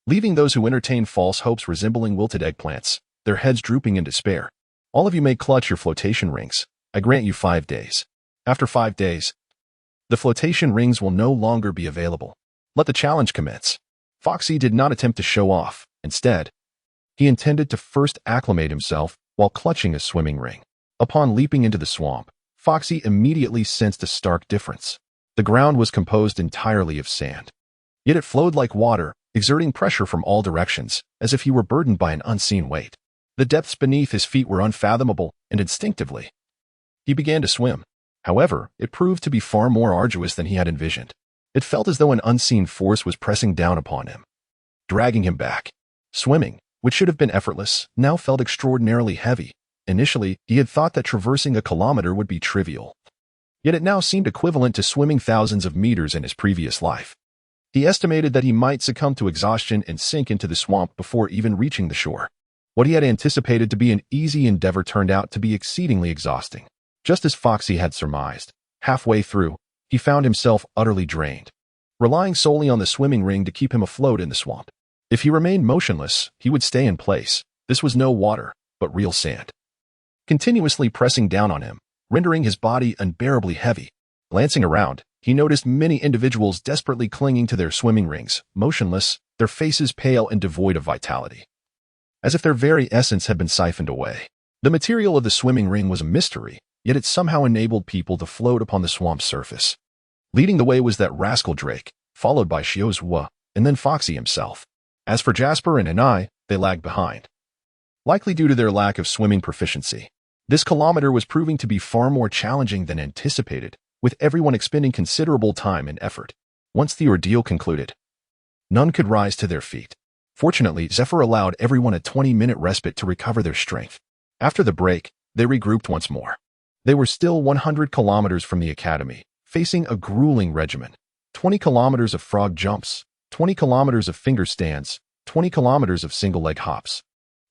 leaving those who entertain false hopes resembling wilted eggplants, their heads drooping in despair. All of you may clutch your flotation rings. I grant you 5 days. After 5 days, the flotation rings will no longer be available. Let the challenge commence. Foxy did not attempt to show off. Instead, he intended to first acclimate himself while clutching a swimming ring. Upon leaping into the swamp, Foxy immediately sensed a stark difference. The ground was composed entirely of sand. Yet it flowed like water, exerting pressure from all directions, as if he were burdened by an unseen weight. The depths beneath his feet were unfathomable, and instinctively, he began to swim. However, it proved to be far more arduous than he had envisioned. It felt as though an unseen force was pressing down upon him, dragging him back. Swimming, which should have been effortless, now felt extraordinarily heavy. Initially, he had thought that traversing a kilometer would be trivial. Yet it now seemed equivalent to swimming thousands of meters in his previous life. He estimated that he might succumb to exhaustion and sink into the swamp before even reaching the shore. What he had anticipated to be an easy endeavor turned out to be exceedingly exhausting. Just as Foxy had surmised, halfway through, he found himself utterly drained, relying solely on the swimming ring to keep him afloat in the swamp. If he remained motionless, he would stay in place. This was no water, but real sand, continuously pressing down on him, rendering his body unbearably heavy. Glancing around, he noticed many individuals desperately clinging to their swimming rings, motionless, their faces pale and devoid of vitality, as if their very essence had been siphoned away. The material of the swimming ring was a mystery, yet it somehow enabled people to float upon the swamp's surface. Leading the way was that rascal Drake, followed by Shiozwa, and then Foxy himself. As for Jasper and Anai, they lagged behind, likely due to their lack of swimming proficiency. This kilometer was proving to be far more challenging than anticipated, with everyone expending considerable time and effort. Once the ordeal concluded, none could rise to their feet. Fortunately, Zephyr allowed everyone a 20-minute respite to recover their strength. After the break, they regrouped once more. They were still 100 kilometers from the academy, facing a grueling regimen. 20 kilometers of frog jumps, 20 kilometers of finger stands, 20 kilometers of single-leg hops,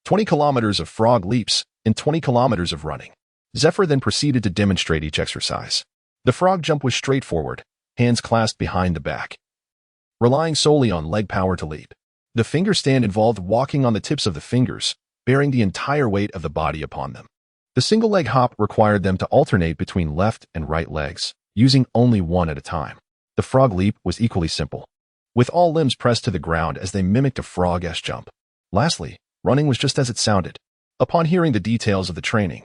20 kilometers of frog leaps, and 20 kilometers of running. Zephyr then proceeded to demonstrate each exercise. The frog jump was straightforward, hands clasped behind the back, relying solely on leg power to leap. The finger stand involved walking on the tips of the fingers, bearing the entire weight of the body upon them. The single-leg hop required them to alternate between left and right legs, using only one at a time. The frog leap was equally simple, with all limbs pressed to the ground as they mimicked a frog-esque jump. Lastly, running was just as it sounded. Upon hearing the details of the training,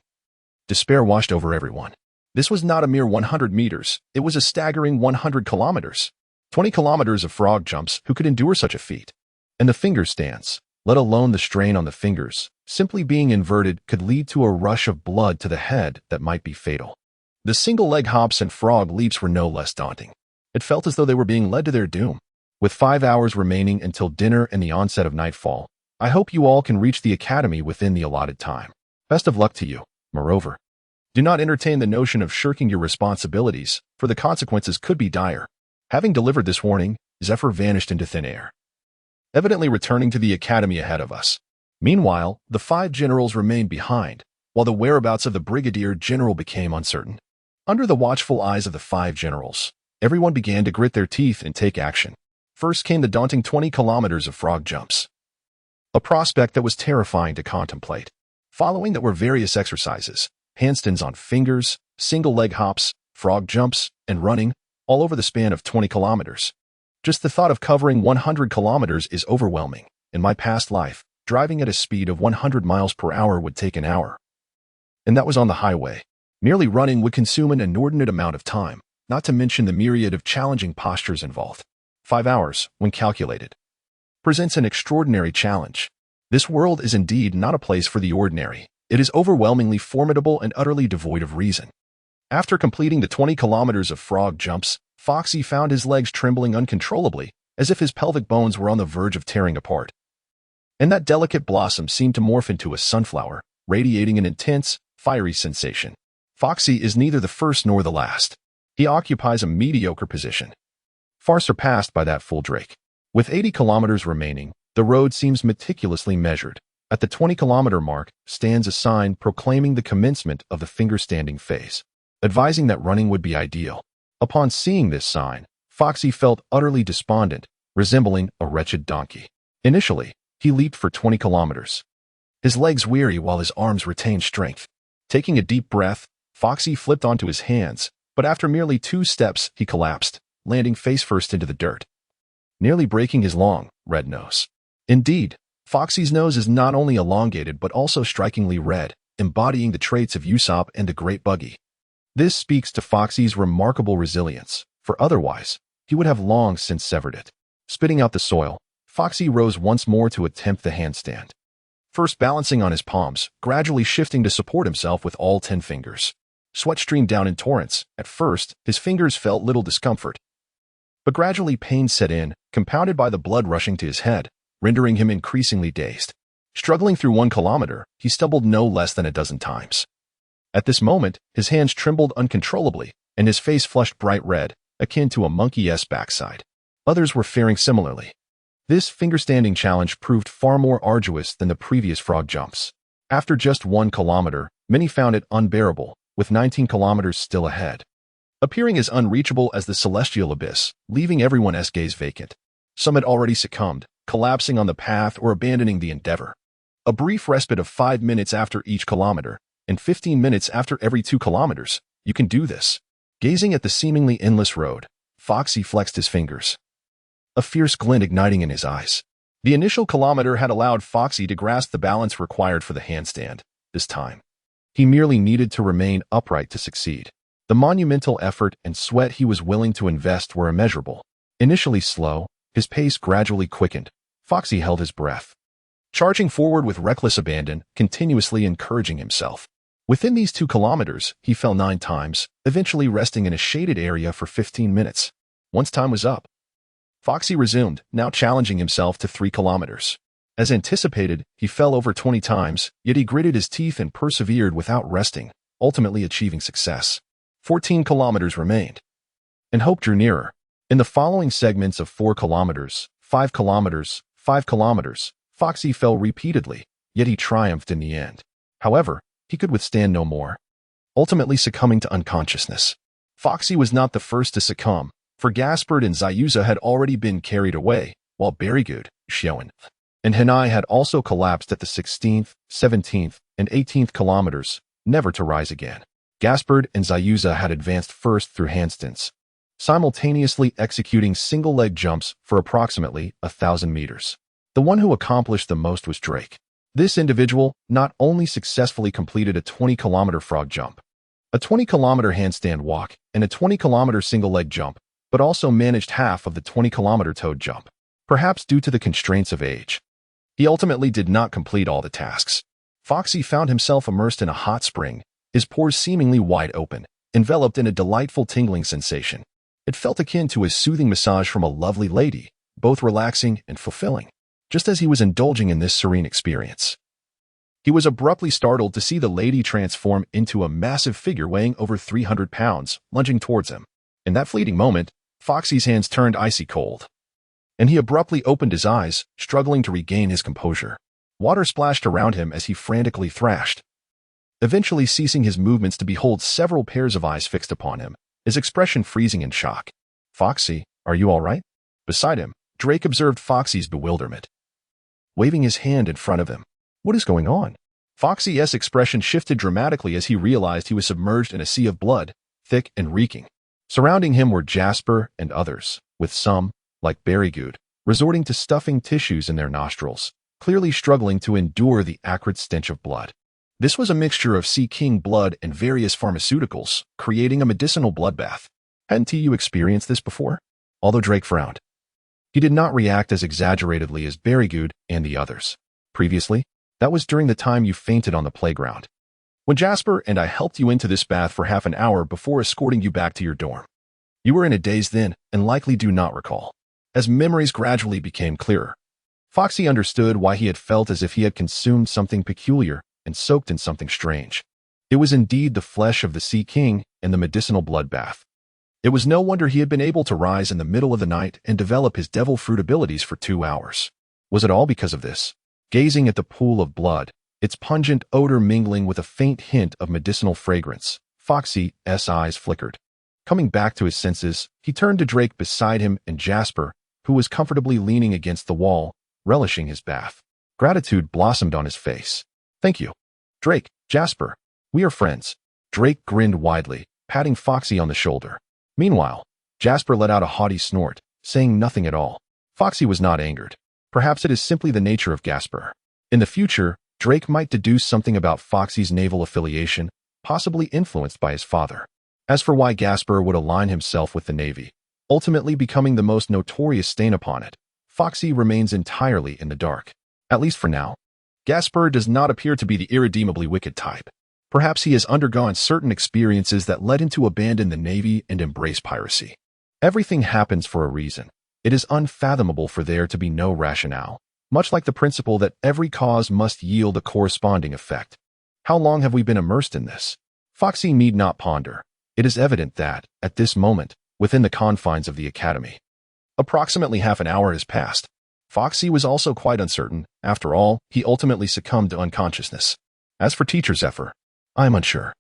despair washed over everyone. This was not a mere 100 meters, it was a staggering 100 kilometers. 20 kilometers of frog jumps, who could endure such a feat? And the finger stands, let alone the strain on the fingers, simply being inverted could lead to a rush of blood to the head that might be fatal. The single-leg hops and frog leaps were no less daunting. It felt as though they were being led to their doom. With 5 hours remaining until dinner and the onset of nightfall, I hope you all can reach the academy within the allotted time. Best of luck to you. Moreover, do not entertain the notion of shirking your responsibilities, for the consequences could be dire. Having delivered this warning, Zephyr vanished into thin air, evidently returning to the academy ahead of us. Meanwhile, the 5 generals remained behind, while the whereabouts of the brigadier general became uncertain. Under the watchful eyes of the 5 generals, everyone began to grit their teeth and take action. First came the daunting 20 kilometers of frog jumps, a prospect that was terrifying to contemplate. Following that were various exercises, handstands on fingers, single-leg hops, frog jumps, and running, all over the span of 20 kilometers. Just the thought of covering 100 kilometers is overwhelming. In my past life, driving at a speed of 100 miles per hour would take an hour. And that was on the highway. Merely running would consume an inordinate amount of time, not to mention the myriad of challenging postures involved. 5 hours, when calculated, presents an extraordinary challenge. This world is indeed not a place for the ordinary. It is overwhelmingly formidable and utterly devoid of reason. After completing the 20 kilometers of frog jumps, Foxy found his legs trembling uncontrollably, as if his pelvic bones were on the verge of tearing apart. And that delicate blossom seemed to morph into a sunflower, radiating an intense, fiery sensation. Foxy is neither the first nor the last. He occupies a mediocre position, far surpassed by that full Drake. With 80 kilometers remaining, the road seems meticulously measured. At the 20-kilometer mark stands a sign proclaiming the commencement of the finger-standing phase, advising that running would be ideal. Upon seeing this sign, Foxy felt utterly despondent, resembling a wretched donkey. Initially, he leaped for 20 kilometers, his legs weary while his arms retained strength. Taking a deep breath, Foxy flipped onto his hands, but after merely 2 steps, he collapsed, landing face-first into the dirt, nearly breaking his long, red nose. Indeed, Foxy's nose is not only elongated but also strikingly red, embodying the traits of Usopp and the Great Buggy. This speaks to Foxy's remarkable resilience, for otherwise, he would have long since severed it. Spitting out the soil, Foxy rose once more to attempt the handstand, first balancing on his palms, gradually shifting to support himself with all 10 fingers. Sweat streamed down in torrents. At first, his fingers felt little discomfort, but gradually pain set in, compounded by the blood rushing to his head, rendering him increasingly dazed. Struggling through 1 kilometer, he stumbled no less than a dozen times. At this moment, his hands trembled uncontrollably, and his face flushed bright red, akin to a monkey's backside. Others were faring similarly. This finger-standing challenge proved far more arduous than the previous frog jumps. After just 1 kilometer, many found it unbearable, with 19 kilometers still ahead, appearing as unreachable as the celestial abyss, leaving everyone's gaze vacant. Some had already succumbed, collapsing on the path or abandoning the endeavor. A brief respite of 5 minutes after each kilometer, and 15 minutes after every 2 kilometers. You can do this. Gazing at the seemingly endless road, Foxy flexed his fingers, a fierce glint igniting in his eyes. The initial kilometer had allowed Foxy to grasp the balance required for the handstand. This time, he merely needed to remain upright to succeed. The monumental effort and sweat he was willing to invest were immeasurable. Initially slow, his pace gradually quickened. Foxy held his breath, charging forward with reckless abandon, continuously encouraging himself. Within these 2 kilometers, he fell 9 times, eventually resting in a shaded area for 15 minutes. Once time was up, Foxy resumed, now challenging himself to 3 kilometers. As anticipated, he fell over 20 times, yet he gritted his teeth and persevered without resting, ultimately achieving success. 14 kilometers remained, and hope drew nearer. In the following segments of 4 kilometers, 5 kilometers, 5 kilometers, Foxy fell repeatedly, yet he triumphed in the end. However, he could withstand no more, ultimately succumbing to unconsciousness. Foxy was not the first to succumb, for Gaspard and Zayuza had already been carried away, while Berrygood, Xiaoan, and Hanai had also collapsed at the 16th, 17th, and 18th kilometers, never to rise again. Gaspard and Zayuza had advanced first through handstands, simultaneously executing single-leg jumps for approximately 1,000 meters. The one who accomplished the most was Drake. This individual not only successfully completed a 20-kilometer frog jump, a 20-kilometer handstand walk, and a 20-kilometer single-leg jump, but also managed half of the 20-kilometer toad jump. Perhaps due to the constraints of age, he ultimately did not complete all the tasks. Foxy found himself immersed in a hot spring, his pores seemingly wide open, enveloped in a delightful tingling sensation. It felt akin to a soothing massage from a lovely lady, both relaxing and fulfilling. Just as he was indulging in this serene experience, he was abruptly startled to see the lady transform into a massive figure weighing over 300 pounds, lunging towards him. In that fleeting moment, Foxy's hands turned icy cold, and he abruptly opened his eyes, struggling to regain his composure. Water splashed around him as he frantically thrashed, eventually ceasing his movements to behold several pairs of eyes fixed upon him, his expression freezing in shock. "Foxy, are you all right?" Beside him, Drake observed Foxy's bewilderment, waving his hand in front of him. "What is going on?" Foxy's expression shifted dramatically as he realized he was submerged in a sea of blood, thick and reeking. Surrounding him were Jasper and others, with some, like Berrygood, resorting to stuffing tissues in their nostrils, clearly struggling to endure the acrid stench of blood. This was a mixture of Sea King blood and various pharmaceuticals, creating a medicinal bloodbath. Hadn't you experienced this before? Although Drake frowned, he did not react as exaggeratedly as Berrygood and the others. "Previously, that was during the time you fainted on the playground, when Jasper and I helped you into this bath for half an hour before escorting you back to your dorm. You were in a daze then and likely do not recall." As memories gradually became clearer, Foxy understood why he had felt as if he had consumed something peculiar and soaked in something strange. It was indeed the flesh of the Sea King and the medicinal bloodbath. It was no wonder he had been able to rise in the middle of the night and develop his devil fruit abilities for 2 hours. Was it all because of this? Gazing at the pool of blood, its pungent odor mingling with a faint hint of medicinal fragrance, Foxy's eyes flickered. Coming back to his senses, he turned to Drake beside him and Jasper, who was comfortably leaning against the wall, relishing his bath. Gratitude blossomed on his face. "Thank you, Drake, Jasper. We are friends." Drake grinned widely, patting Foxy on the shoulder. Meanwhile, Jasper let out a haughty snort, saying nothing at all. Foxy was not angered. Perhaps it is simply the nature of Jasper. In the future, Drake might deduce something about Foxy's naval affiliation, possibly influenced by his father. As for why Jasper would align himself with the Navy, ultimately becoming the most notorious stain upon it, Foxy remains entirely in the dark. At least for now. Jasper does not appear to be the irredeemably wicked type. Perhaps he has undergone certain experiences that led him to abandon the Navy and embrace piracy. Everything happens for a reason. It is unfathomable for there to be no rationale, much like the principle that every cause must yield a corresponding effect. How long have we been immersed in this? Foxy need not ponder. It is evident that, at this moment, within the confines of the academy, approximately half an hour has passed. Foxy was also quite uncertain. After all, he ultimately succumbed to unconsciousness. As for Teacher Zephyr, I am unsure.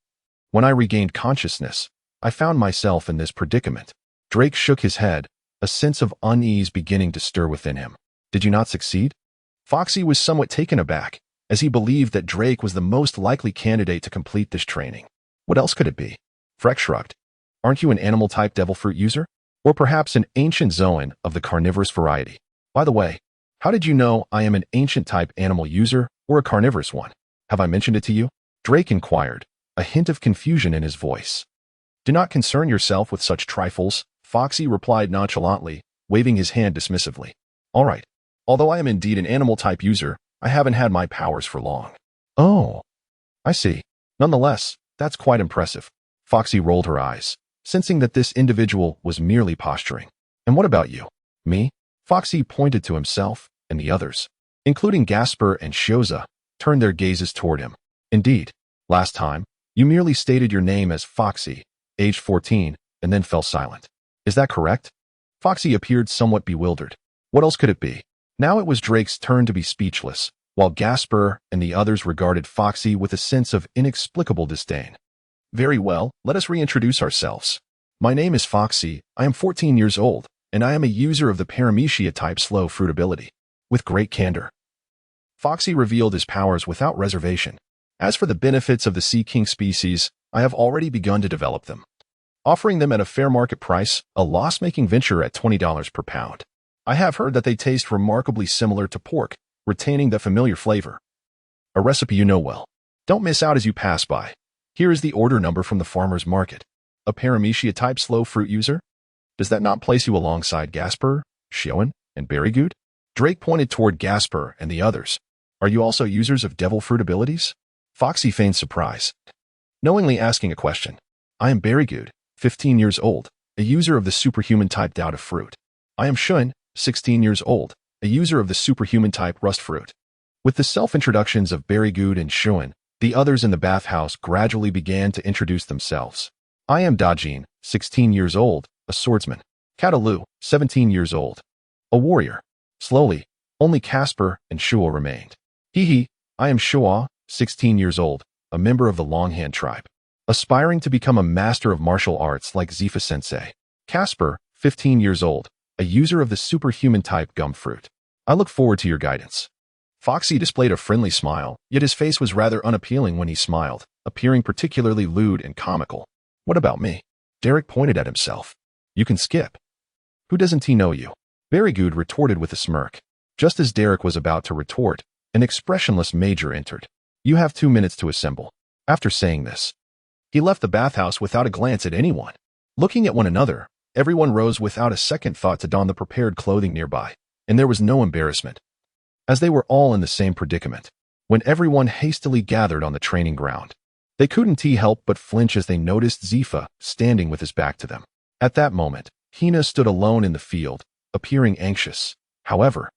When I regained consciousness, I found myself in this predicament. Drake shook his head, a sense of unease beginning to stir within him. Did you not succeed? Foxy was somewhat taken aback, as he believed that Drake was the most likely candidate to complete this training. What else could it be? Freck shrugged. Aren't you an animal-type devil fruit user? Or perhaps an ancient zoan of the carnivorous variety? By the way, how did you know I am an ancient-type animal user or a carnivorous one? Have I mentioned it to you? Drake inquired, a hint of confusion in his voice. Do not concern yourself with such trifles, Foxy replied nonchalantly, waving his hand dismissively. All right. Although I am indeed an animal-type user, I haven't had my powers for long. Oh, I see. Nonetheless, that's quite impressive. Foxy rolled her eyes, sensing that this individual was merely posturing. And what about you? Me? Foxy pointed to himself, and the others, including Gasper and Shoza, turned their gazes toward him. Indeed, last time, you merely stated your name as Foxy, age 14, and then fell silent. Is that correct? Foxy appeared somewhat bewildered. What else could it be? Now it was Drake's turn to be speechless, while Gasper and the others regarded Foxy with a sense of inexplicable disdain. Very well, let us reintroduce ourselves. My name is Foxy, I am 14 years old, and I am a user of the Paramecia type slow fruit ability. With great candor, Foxy revealed his powers without reservation. As for the benefits of the Sea King species, I have already begun to develop them, offering them at a fair market price, a loss-making venture at $20 per pound. I have heard that they taste remarkably similar to pork, retaining the familiar flavor. A recipe you know well. Don't miss out as you pass by. Here is the order number from the farmer's market. A Paramecia type slow fruit user? Does that not place you alongside Gasper, Shoen, and Berrygood? Drake pointed toward Gasper and the others. Are you also users of devil fruit abilities? Foxy feigned surprise, knowingly asking a question. I am Berrygood, 15 years old, a user of the superhuman type doubt of fruit. I am Shun, 16 years old, a user of the superhuman type rust fruit. With the self-introductions of Berrygood and Shun, the others in the bathhouse gradually began to introduce themselves. I am Dajin, 16 years old, a swordsman. Catalu, 17 years old, a warrior. Slowly, only Casper and Shua remained. Hee, I am Shua, 16 years old, a member of the Longhand tribe, aspiring to become a master of martial arts like Zifa Sensei. Casper, 15 years old, a user of the superhuman type gum fruit. I look forward to your guidance. Foxy displayed a friendly smile, yet his face was rather unappealing when he smiled, appearing particularly lewd and comical. What about me? Derek pointed at himself. You can skip. Who doesn't he know you? Berrygood retorted with a smirk. Just as Derek was about to retort, an expressionless major entered. You have 2 minutes to assemble. After saying this, he left the bathhouse without a glance at anyone. Looking at one another, everyone rose without a second thought to don the prepared clothing nearby, and there was no embarrassment, as they were all in the same predicament. When everyone hastily gathered on the training ground, they couldn't help but flinch as they noticed Zifa standing with his back to them. At that moment, Hina stood alone in the field, appearing anxious. However,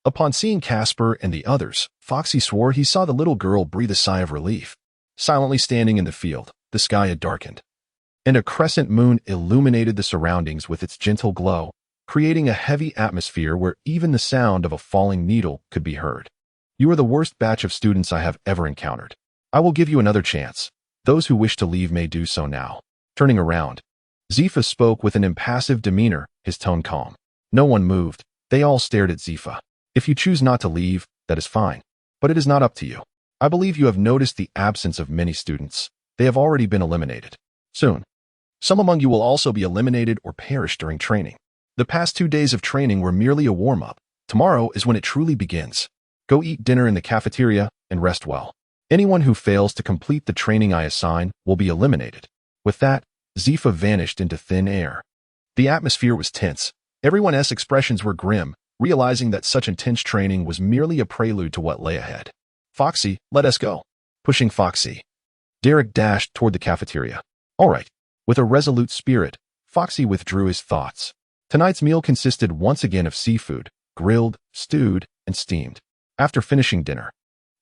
upon seeing Casper and the others, Foxy swore he saw the little girl breathe a sigh of relief. Silently standing in the field, the sky had darkened, and a crescent moon illuminated the surroundings with its gentle glow, creating a heavy atmosphere where even the sound of a falling needle could be heard. You are the worst batch of students I have ever encountered. I will give you another chance. Those who wish to leave may do so now. Turning around, Zifa spoke with an impassive demeanor, his tone calm. No one moved. They all stared at Zifa. If you choose not to leave, that is fine. But it is not up to you. I believe you have noticed the absence of many students. They have already been eliminated. Soon, some among you will also be eliminated or perish during training. The past 2 days of training were merely a warm-up. Tomorrow is when it truly begins. Go eat dinner in the cafeteria and rest well. Anyone who fails to complete the training I assign will be eliminated. With that, Zifa vanished into thin air. The atmosphere was tense. Everyone's expressions were grim, realizing that such intense training was merely a prelude to what lay ahead. Foxy, let us go. Pushing Foxy, Derek dashed toward the cafeteria. All right. With a resolute spirit, Foxy withdrew his thoughts. Tonight's meal consisted once again of seafood, grilled, stewed, and steamed. After finishing dinner,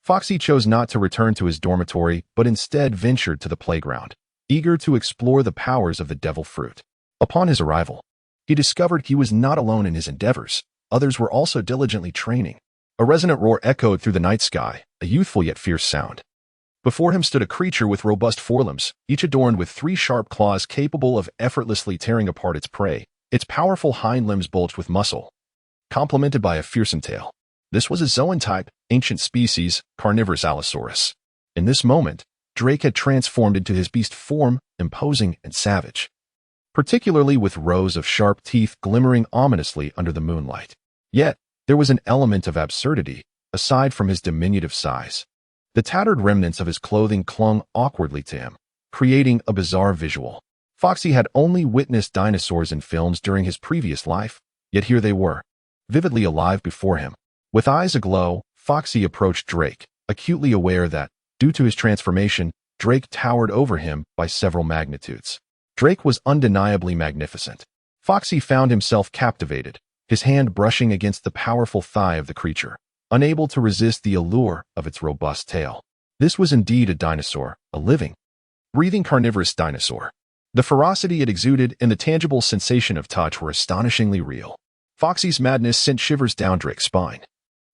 Foxy chose not to return to his dormitory, but instead ventured to the playground, eager to explore the powers of the devil fruit. Upon his arrival, he discovered he was not alone in his endeavors. Others were also diligently training. A resonant roar echoed through the night sky, a youthful yet fierce sound. Before him stood a creature with robust forelimbs, each adorned with 3 sharp claws capable of effortlessly tearing apart its prey. Its powerful hind limbs bulged with muscle, complemented by a fearsome tail. This was a Zoan-type, ancient species, carnivorous Allosaurus. In this moment, Drake had transformed into his beast form, imposing and savage, particularly with rows of sharp teeth glimmering ominously under the moonlight. Yet, there was an element of absurdity, aside from his diminutive size. The tattered remnants of his clothing clung awkwardly to him, creating a bizarre visual. Foxy had only witnessed dinosaurs in films during his previous life, yet here they were, vividly alive before him. With eyes aglow, Foxy approached Drake, acutely aware that, due to his transformation, Drake towered over him by several magnitudes. Drake was undeniably magnificent. Foxy found himself captivated, his hand brushing against the powerful thigh of the creature, unable to resist the allure of its robust tail. This was indeed a dinosaur, a living, breathing carnivorous dinosaur. The ferocity it exuded and the tangible sensation of touch were astonishingly real. Foxy's madness sent shivers down Drake's spine,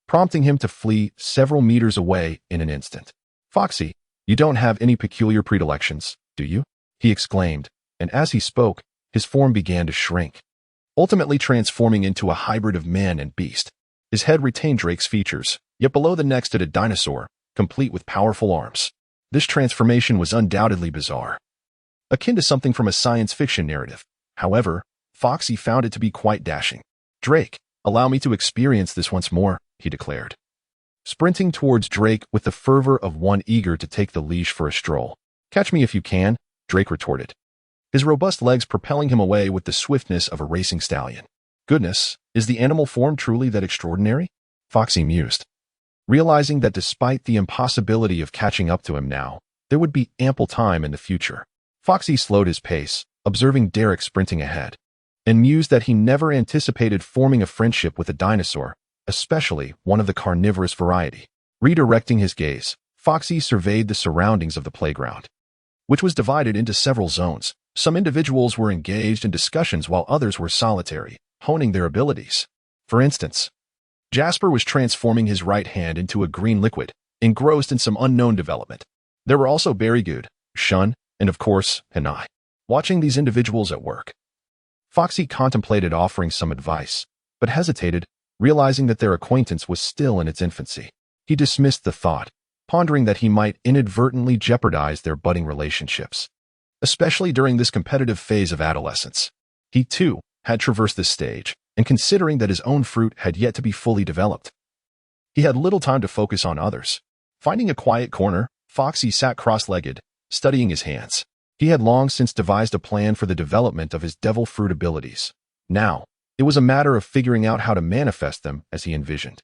prompting him to flee several meters away in an instant. "Foxy, you don't have any peculiar predilections, do you?" he exclaimed, and as he spoke, his form began to shrink, ultimately transforming into a hybrid of man and beast. His head retained Drake's features, yet below the neck stood a dinosaur, complete with powerful arms. This transformation was undoubtedly bizarre, akin to something from a science fiction narrative. However, Foxy found it to be quite dashing. "Drake, allow me to experience this once more," he declared, sprinting towards Drake with the fervor of one eager to take the leash for a stroll. "Catch me if you can," Drake retorted, his robust legs propelling him away with the swiftness of a racing stallion. "Goodness, is the animal form truly that extraordinary?" Foxy mused, realizing that despite the impossibility of catching up to him now, there would be ample time in the future. Foxy slowed his pace, observing Derek sprinting ahead, and mused that he never anticipated forming a friendship with a dinosaur, especially one of the carnivorous variety. Redirecting his gaze, Foxy surveyed the surroundings of the playground, which was divided into several zones. Some individuals were engaged in discussions while others were solitary, honing their abilities. For instance, Jasper was transforming his right hand into a green liquid, engrossed in some unknown development. There were also Berrygood, Shun, and of course, Hanai. Watching these individuals at work, Foxy contemplated offering some advice, but hesitated, realizing that their acquaintance was still in its infancy. He dismissed the thought, pondering that he might inadvertently jeopardize their budding relationships, especially during this competitive phase of adolescence. He, too, had traversed this stage, and considering that his own fruit had yet to be fully developed, he had little time to focus on others. Finding a quiet corner, Foxy sat cross-legged, studying his hands. He had long since devised a plan for the development of his devil fruit abilities. Now, it was a matter of figuring out how to manifest them as he envisioned.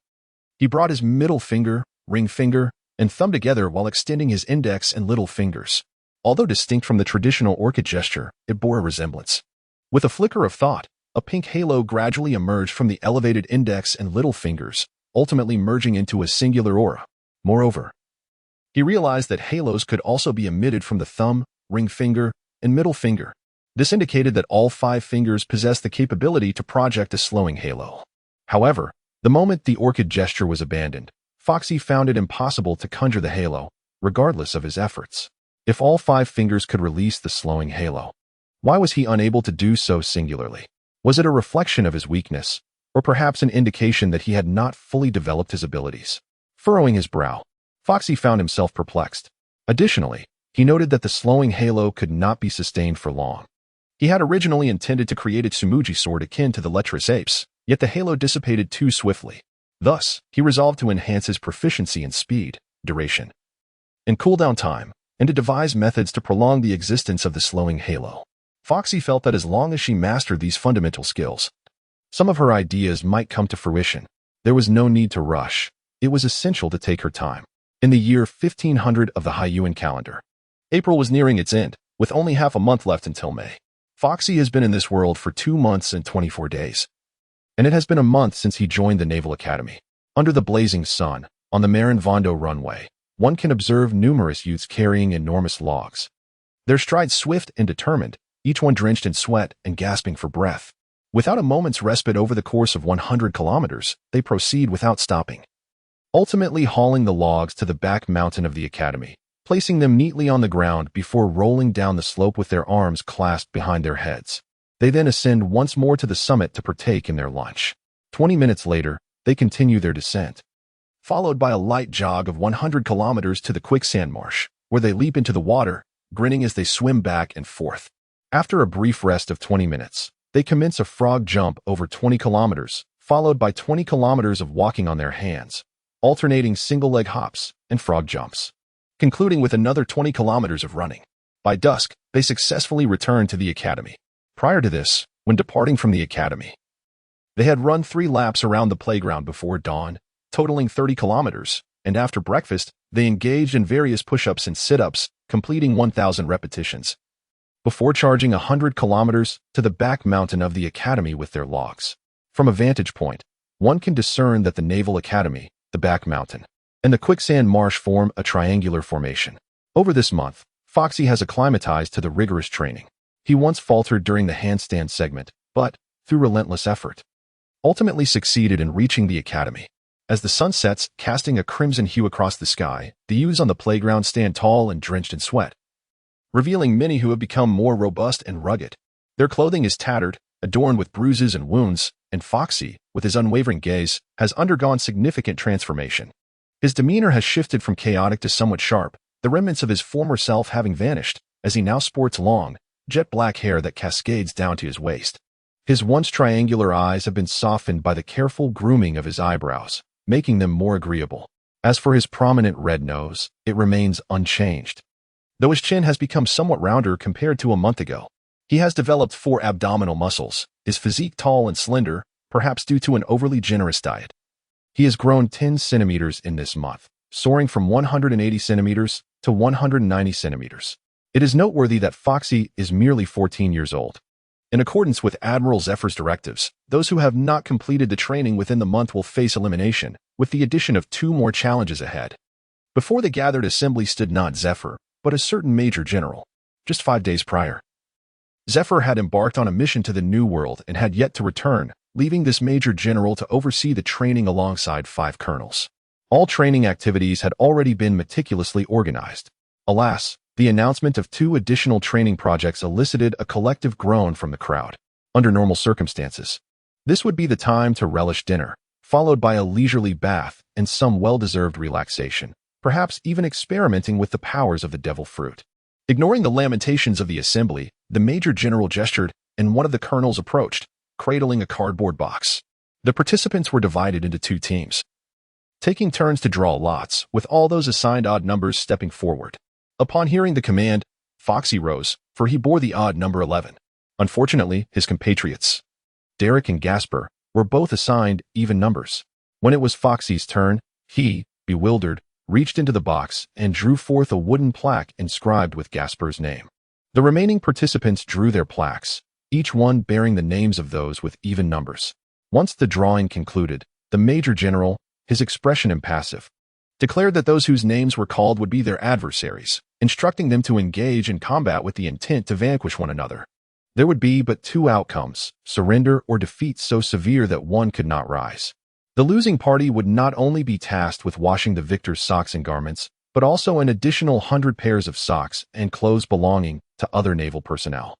He brought his middle finger, ring finger, and thumb together while extending his index and little fingers. Although distinct from the traditional orchid gesture, it bore a resemblance. With a flicker of thought, a pink halo gradually emerged from the elevated index and little fingers, ultimately merging into a singular aura. Moreover, he realized that halos could also be emitted from the thumb, ring finger, and middle finger. This indicated that all 5 fingers possessed the capability to project a slowing halo. However, the moment the orchid gesture was abandoned, Foxy found it impossible to conjure the halo, regardless of his efforts. If all 5 fingers could release the slowing halo, why was he unable to do so singularly? Was it a reflection of his weakness, or perhaps an indication that he had not fully developed his abilities? Furrowing his brow, Foxy found himself perplexed. Additionally, he noted that the slowing halo could not be sustained for long. He had originally intended to create a Tsumugi sword akin to the lecherous apes, yet the halo dissipated too swiftly. Thus, he resolved to enhance his proficiency in speed, duration, and cooldown time, and to devise methods to prolong the existence of the slowing halo. Foxy felt that as long as she mastered these fundamental skills, some of her ideas might come to fruition. There was no need to rush. It was essential to take her time. In the year 1500 of the Hyuan calendar, April was nearing its end, with only half a month left until May. Foxy has been in this world for 2 months and 24 days. And it has been a month since he joined the Naval Academy. Under the blazing sun, on the Marin Vondo runway, one can observe numerous youths carrying enormous logs. Their strides swift and determined, each one drenched in sweat and gasping for breath. Without a moment's respite over the course of 100 kilometers, they proceed without stopping, ultimately hauling the logs to the back mountain of the academy, placing them neatly on the ground before rolling down the slope with their arms clasped behind their heads. They then ascend once more to the summit to partake in their lunch. 20 minutes later, they continue their descent, followed by a light jog of 100 kilometers to the quicksand marsh, where they leap into the water, grinning as they swim back and forth. After a brief rest of 20 minutes, they commence a frog jump over 20 kilometers, followed by 20 kilometers of walking on their hands, alternating single-leg hops and frog jumps, concluding with another 20 kilometers of running. By dusk, they successfully returned to the academy. Prior to this, when departing from the academy, they had run 3 laps around the playground before dawn, totaling 30 kilometers, and after breakfast, they engaged in various push-ups and sit-ups, completing 1,000 repetitions, before charging 100 kilometers to the back mountain of the academy with their logs. From a vantage point, one can discern that the Naval Academy, the back mountain, and the quicksand marsh form a triangular formation. Over this month, Foxy has acclimatized to the rigorous training. He once faltered during the handstand segment, but, through relentless effort, ultimately succeeded in reaching the academy. As the sun sets, casting a crimson hue across the sky, the youths on the playground stand tall and drenched in sweat, revealing many who have become more robust and rugged. Their clothing is tattered, adorned with bruises and wounds, and Foxy, with his unwavering gaze, has undergone significant transformation. His demeanor has shifted from chaotic to somewhat sharp, the remnants of his former self having vanished, as he now sports long, jet-black hair that cascades down to his waist. His once triangular eyes have been softened by the careful grooming of his eyebrows, making them more agreeable. As for his prominent red nose, it remains unchanged, though his chin has become somewhat rounder compared to a month ago. He has developed 4 abdominal muscles, his physique tall and slender, perhaps due to an overly generous diet. He has grown 10 centimeters in this month, soaring from 180 centimeters to 190 centimeters. It is noteworthy that Foxy is merely 14 years old. In accordance with Admiral Zephyr's directives, those who have not completed the training within the month will face elimination, with the addition of 2 more challenges ahead. Before the gathered assembly stood not Zephyr, but a certain Major General. Just 5 days prior, Zephyr had embarked on a mission to the New World and had yet to return, leaving this Major General to oversee the training alongside 5 colonels. All training activities had already been meticulously organized. Alas, the announcement of 2 additional training projects elicited a collective groan from the crowd. Under normal circumstances, this would be the time to relish dinner, followed by a leisurely bath and some well-deserved relaxation, perhaps even experimenting with the powers of the devil fruit. Ignoring the lamentations of the assembly, the Major General gestured, and one of the colonels approached, cradling a cardboard box. The participants were divided into 2 teams, taking turns to draw lots, with all those assigned odd numbers stepping forward. Upon hearing the command, Foxy rose, for he bore the odd number 11. Unfortunately, his compatriots, Derek and Gasper, were both assigned even numbers. When it was Foxy's turn, he, bewildered, reached into the box and drew forth a wooden plaque inscribed with Gasper's name. The remaining participants drew their plaques, each one bearing the names of those with even numbers. Once the drawing concluded, the Major General, his expression impassive, declared that those whose names were called would be their adversaries, instructing them to engage in combat with the intent to vanquish one another. There would be but 2 outcomes, surrender or defeat so severe that one could not rise. The losing party would not only be tasked with washing the victor's socks and garments, but also an additional 100 pairs of socks and clothes belonging to other naval personnel.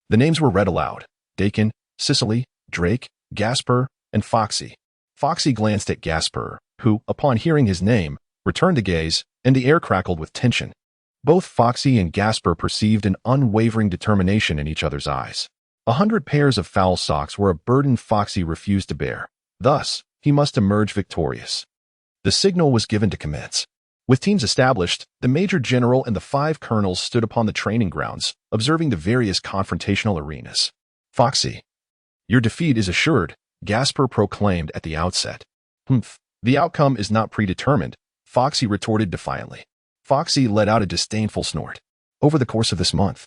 The names were read aloud: Dakin, Cicely, Drake, Gasper, and Foxy. Foxy glanced at Gasper, who, upon hearing his name, returned the gaze, and the air crackled with tension. Both Foxy and Gasper perceived an unwavering determination in each other's eyes. 100 pairs of foul socks were a burden Foxy refused to bear. Thus, he must emerge victorious. The signal was given to commence. With teams established, the Major General and the 5 colonels stood upon the training grounds, observing the various confrontational arenas. Foxy, your defeat is assured, Gasper proclaimed at the outset. Humph, the outcome is not predetermined, Foxy retorted defiantly. Foxy let out a disdainful snort. Over the course of this month,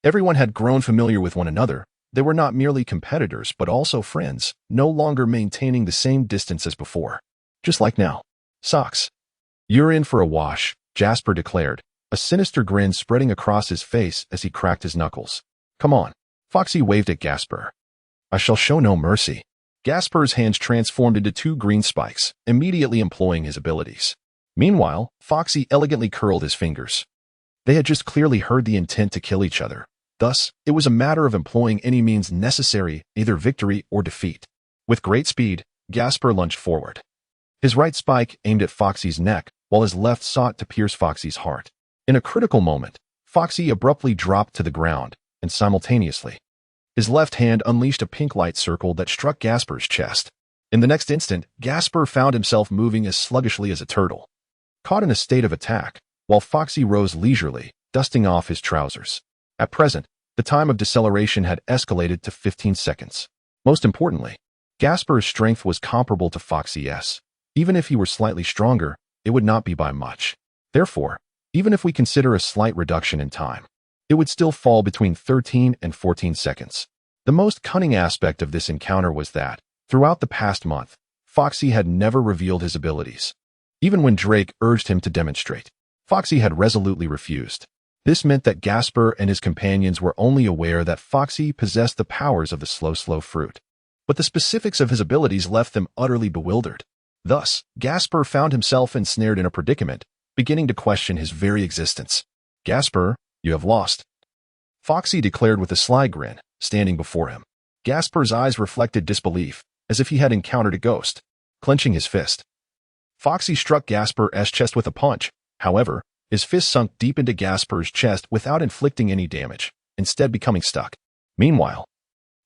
everyone had grown familiar with one another. They were not merely competitors, but also friends, no longer maintaining the same distance as before. Just like now. Socks. You're in for a wash, Jasper declared, a sinister grin spreading across his face as he cracked his knuckles. Come on. Foxy waved at Gasper. I shall show no mercy. Gasper's hands transformed into 2 green spikes, immediately employing his abilities. Meanwhile, Foxy elegantly curled his fingers. They had just clearly heard the intent to kill each other. Thus, it was a matter of employing any means necessary, either victory or defeat. With great speed, Gasper lunged forward. His right spike aimed at Foxy's neck, while his left sought to pierce Foxy's heart. In a critical moment, Foxy abruptly dropped to the ground, and simultaneously, his left hand unleashed a pink light circle that struck Gasper's chest. In the next instant, Gasper found himself moving as sluggishly as a turtle, caught in a state of attack, while Foxy rose leisurely, dusting off his trousers. At present, the time of deceleration had escalated to 15 seconds. Most importantly, Gasper's strength was comparable to Foxy's. Even if he were slightly stronger, it would not be by much. Therefore, even if we consider a slight reduction in time, it would still fall between 13 and 14 seconds. The most cunning aspect of this encounter was that, throughout the past month, Foxy had never revealed his abilities. Even when Drake urged him to demonstrate, Foxy had resolutely refused. This meant that Gasper and his companions were only aware that Foxy possessed the powers of the slow fruit. But the specifics of his abilities left them utterly bewildered. Thus, Gasper found himself ensnared in a predicament, beginning to question his very existence. "Gasper, you have lost," Foxy declared with a sly grin, standing before him. Gasper's eyes reflected disbelief, as if he had encountered a ghost. Clenching his fist, Foxy struck Gasper's chest with a punch. However, his fist sunk deep into Gasper's chest without inflicting any damage, instead becoming stuck. Meanwhile,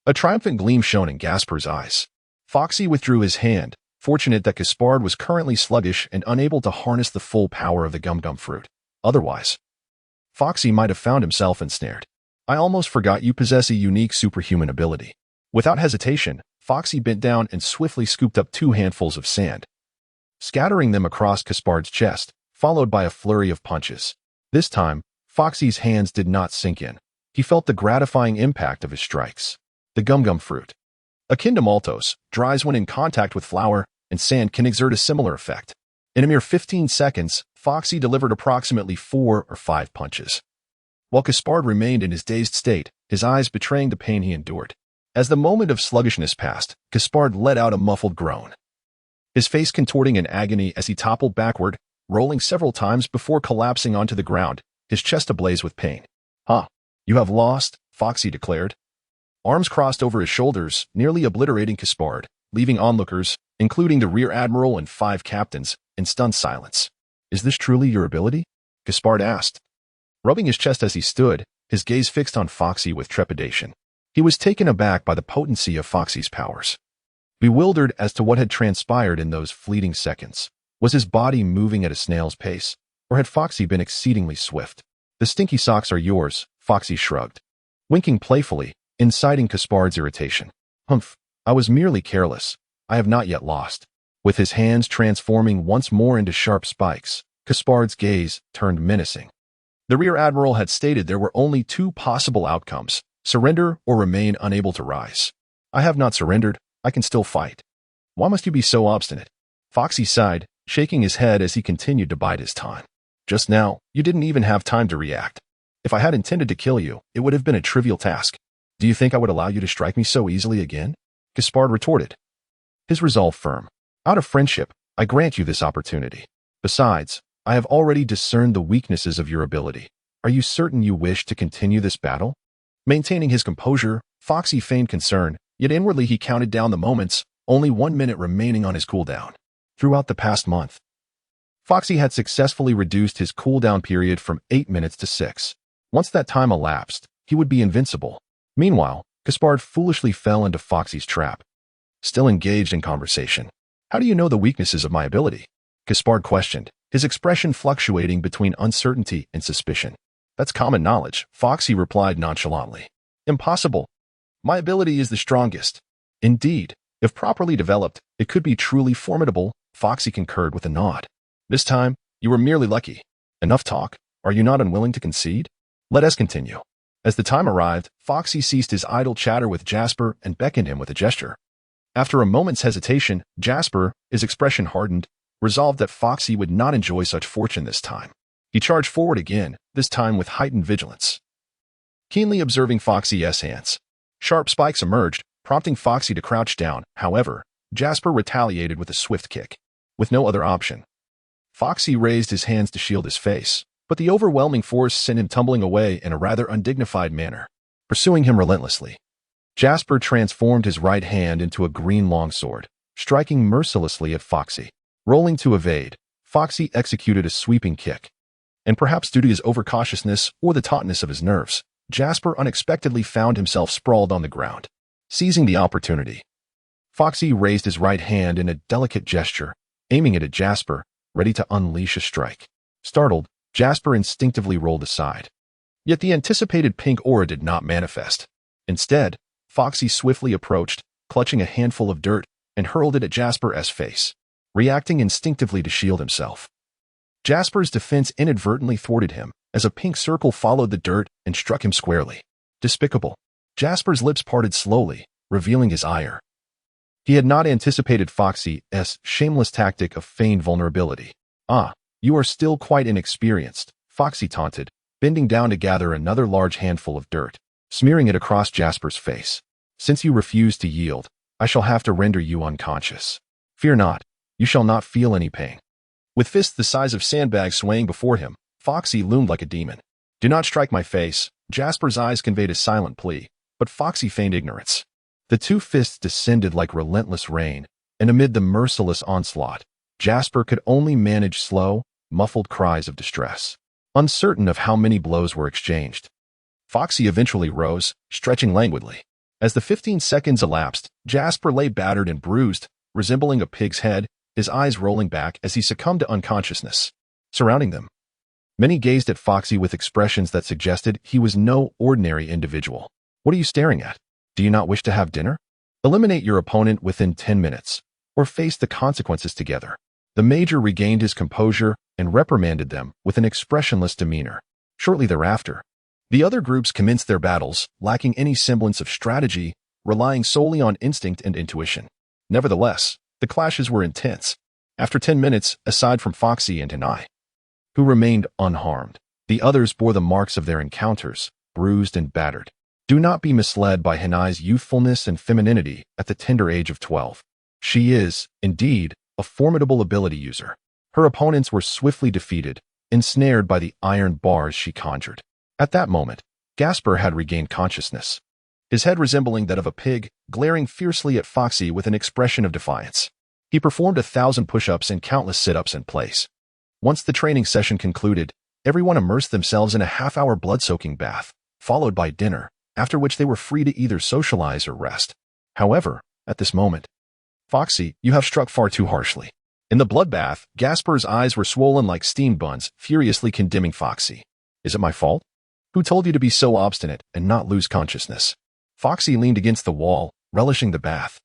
a triumphant gleam shone in Gasper's eyes. Foxy withdrew his hand, fortunate that Gaspard was currently sluggish and unable to harness the full power of the gum fruit. Otherwise, Foxy might have found himself ensnared. "I almost forgot you possess a unique superhuman ability." Without hesitation, Foxy bent down and swiftly scooped up 2 handfuls of sand, scattering them across Gaspard's chest, followed by a flurry of punches. This time, Foxy's hands did not sink in. He felt the gratifying impact of his strikes. The gum fruit, akin to maltose, dries when in contact with flour, and sand can exert a similar effect. In a mere 15 seconds, Foxy delivered approximately 4 or 5 punches, while Gaspard remained in his dazed state, his eyes betraying the pain he endured. As the moment of sluggishness passed, Gaspard let out a muffled groan, his face contorting in agony as he toppled backward, rolling several times before collapsing onto the ground, his chest ablaze with pain. "Huh, you have lost," Foxy declared. Arms crossed over his shoulders, nearly obliterating Gaspard, leaving onlookers, including the rear admiral and 5 captains, in stunned silence. "Is this truly your ability?" Gaspard asked, rubbing his chest as he stood, his gaze fixed on Foxy with trepidation. He was taken aback by the potency of Foxy's powers. Bewildered as to what had transpired in those fleeting seconds, was his body moving at a snail's pace, or had Foxy been exceedingly swift? "The stinky socks are yours," Foxy shrugged, winking playfully, inciting Gaspard's irritation. "Humph, I was merely careless. I have not yet lost." With his hands transforming once more into sharp spikes, Gaspard's gaze turned menacing. The rear admiral had stated there were only 2 possible outcomes: surrender or remain unable to rise. "I have not surrendered. I can still fight." "Why must you be so obstinate?" Foxy sighed, shaking his head as he continued to bide his time. "Just now, you didn't even have time to react. If I had intended to kill you, it would have been a trivial task. Do you think I would allow you to strike me so easily again?" Gaspard retorted, his resolve firm. "Out of friendship, I grant you this opportunity. Besides, I have already discerned the weaknesses of your ability. Are you certain you wish to continue this battle?" Maintaining his composure, Foxy feigned concern, yet inwardly he counted down the moments, only 1 minute remaining on his cooldown. Throughout the past month, Foxy had successfully reduced his cooldown period from 8 minutes to 6. Once that time elapsed, he would be invincible. Meanwhile, Gaspard foolishly fell into Foxy's trap. Still engaged in conversation. "How do you know the weaknesses of my ability?" Gaspard questioned, his expression fluctuating between uncertainty and suspicion. "That's common knowledge," Foxy replied nonchalantly. "Impossible. My ability is the strongest." "Indeed, if properly developed, it could be truly formidable," Foxy concurred with a nod. "This time, you were merely lucky. Enough talk. Are you not unwilling to concede? Let us continue." As the time arrived, Foxy ceased his idle chatter with Jasper and beckoned him with a gesture. After a moment's hesitation, Jasper, his expression hardened, resolved that Foxy would not enjoy such fortune this time. He charged forward again, this time with heightened vigilance. Keenly observing Foxy's hands, sharp spikes emerged, prompting Foxy to crouch down. However, Jasper retaliated with a swift kick. With no other option, Foxy raised his hands to shield his face, but the overwhelming force sent him tumbling away in a rather undignified manner, pursuing him relentlessly. Jasper transformed his right hand into a green longsword, striking mercilessly at Foxy. Rolling to evade, Foxy executed a sweeping kick. And perhaps due to his overcautiousness or the tautness of his nerves, Jasper unexpectedly found himself sprawled on the ground. Seizing the opportunity, Foxy raised his right hand in a delicate gesture, aiming it at Jasper, ready to unleash a strike. Startled, Jasper instinctively rolled aside. Yet the anticipated pink aura did not manifest. Instead, Foxy swiftly approached, clutching a handful of dirt, and hurled it at Jasper's face. reacting instinctively to shield himself. Jasper's defense inadvertently thwarted him, as a pink circle followed the dirt and struck him squarely. Despicable. Jasper's lips parted slowly, revealing his ire. He had not anticipated Foxy.A's shameless tactic of feigned vulnerability. "Ah, you are still quite inexperienced," Foxy taunted, bending down to gather another large handful of dirt, smearing it across Jasper's face. "Since you refuse to yield, I shall have to render you unconscious. Fear not, you shall not feel any pain." With fists the size of sandbags swaying before him, Foxy loomed like a demon. "Do not strike my face," Jasper's eyes conveyed a silent plea, but Foxy feigned ignorance. The two fists descended like relentless rain, and amid the merciless onslaught, Jasper could only manage slow, muffled cries of distress, uncertain of how many blows were exchanged. Foxy eventually rose, stretching languidly. As the 15 seconds elapsed, Jasper lay battered and bruised, resembling a pig's head, his eyes rolling back as he succumbed to unconsciousness. Surrounding them, many gazed at Foxy with expressions that suggested he was no ordinary individual. "What are you staring at? Do you not wish to have dinner? Eliminate your opponent within 10 minutes, or face the consequences together." The major regained his composure and reprimanded them with an expressionless demeanor. Shortly thereafter, the other groups commenced their battles, lacking any semblance of strategy, relying solely on instinct and intuition. Nevertheless, the clashes were intense. After 10 minutes, aside from Foxy and I, who remained unharmed, the others bore the marks of their encounters, bruised and battered. Do not be misled by Hanai's youthfulness and femininity at the tender age of 12. She is, indeed, a formidable ability user. Her opponents were swiftly defeated, ensnared by the iron bars she conjured. At that moment, Jasper had regained consciousness, his head resembling that of a pig, glaring fiercely at Foxy with an expression of defiance. He performed 1,000 push-ups and countless sit-ups in place. Once the training session concluded, everyone immersed themselves in a half-hour blood-soaking bath, followed by dinner, after which they were free to either socialize or rest. However, at this moment, "Foxy, you have struck far too harshly." In the bloodbath, Jasper's eyes were swollen like steamed buns, furiously condemning Foxy. "Is it my fault? Who told you to be so obstinate and not lose consciousness?" Foxy leaned against the wall, relishing the bath,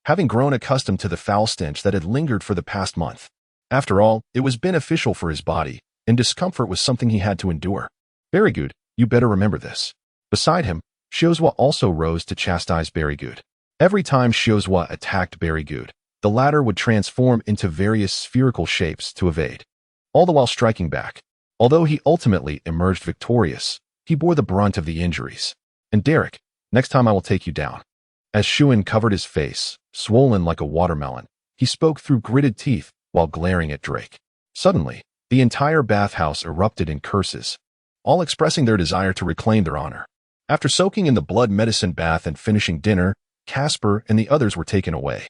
having grown accustomed to the foul stench that had lingered for the past month. After all, it was beneficial for his body, and discomfort was something he had to endure. "Very good, you better remember this." Beside him, Shiozwa also rose to chastise Berrygood. Every time Shiozwa attacked Berrygood, the latter would transform into various spherical shapes to evade, all the while striking back. Although he ultimately emerged victorious, he bore the brunt of the injuries. "And Derek, next time I will take you down." As Shuin covered his face, swollen like a watermelon, he spoke through gritted teeth while glaring at Drake. Suddenly, the entire bathhouse erupted in curses, all expressing their desire to reclaim their honor. After soaking in the blood medicine bath and finishing dinner, Casper and the others were taken away,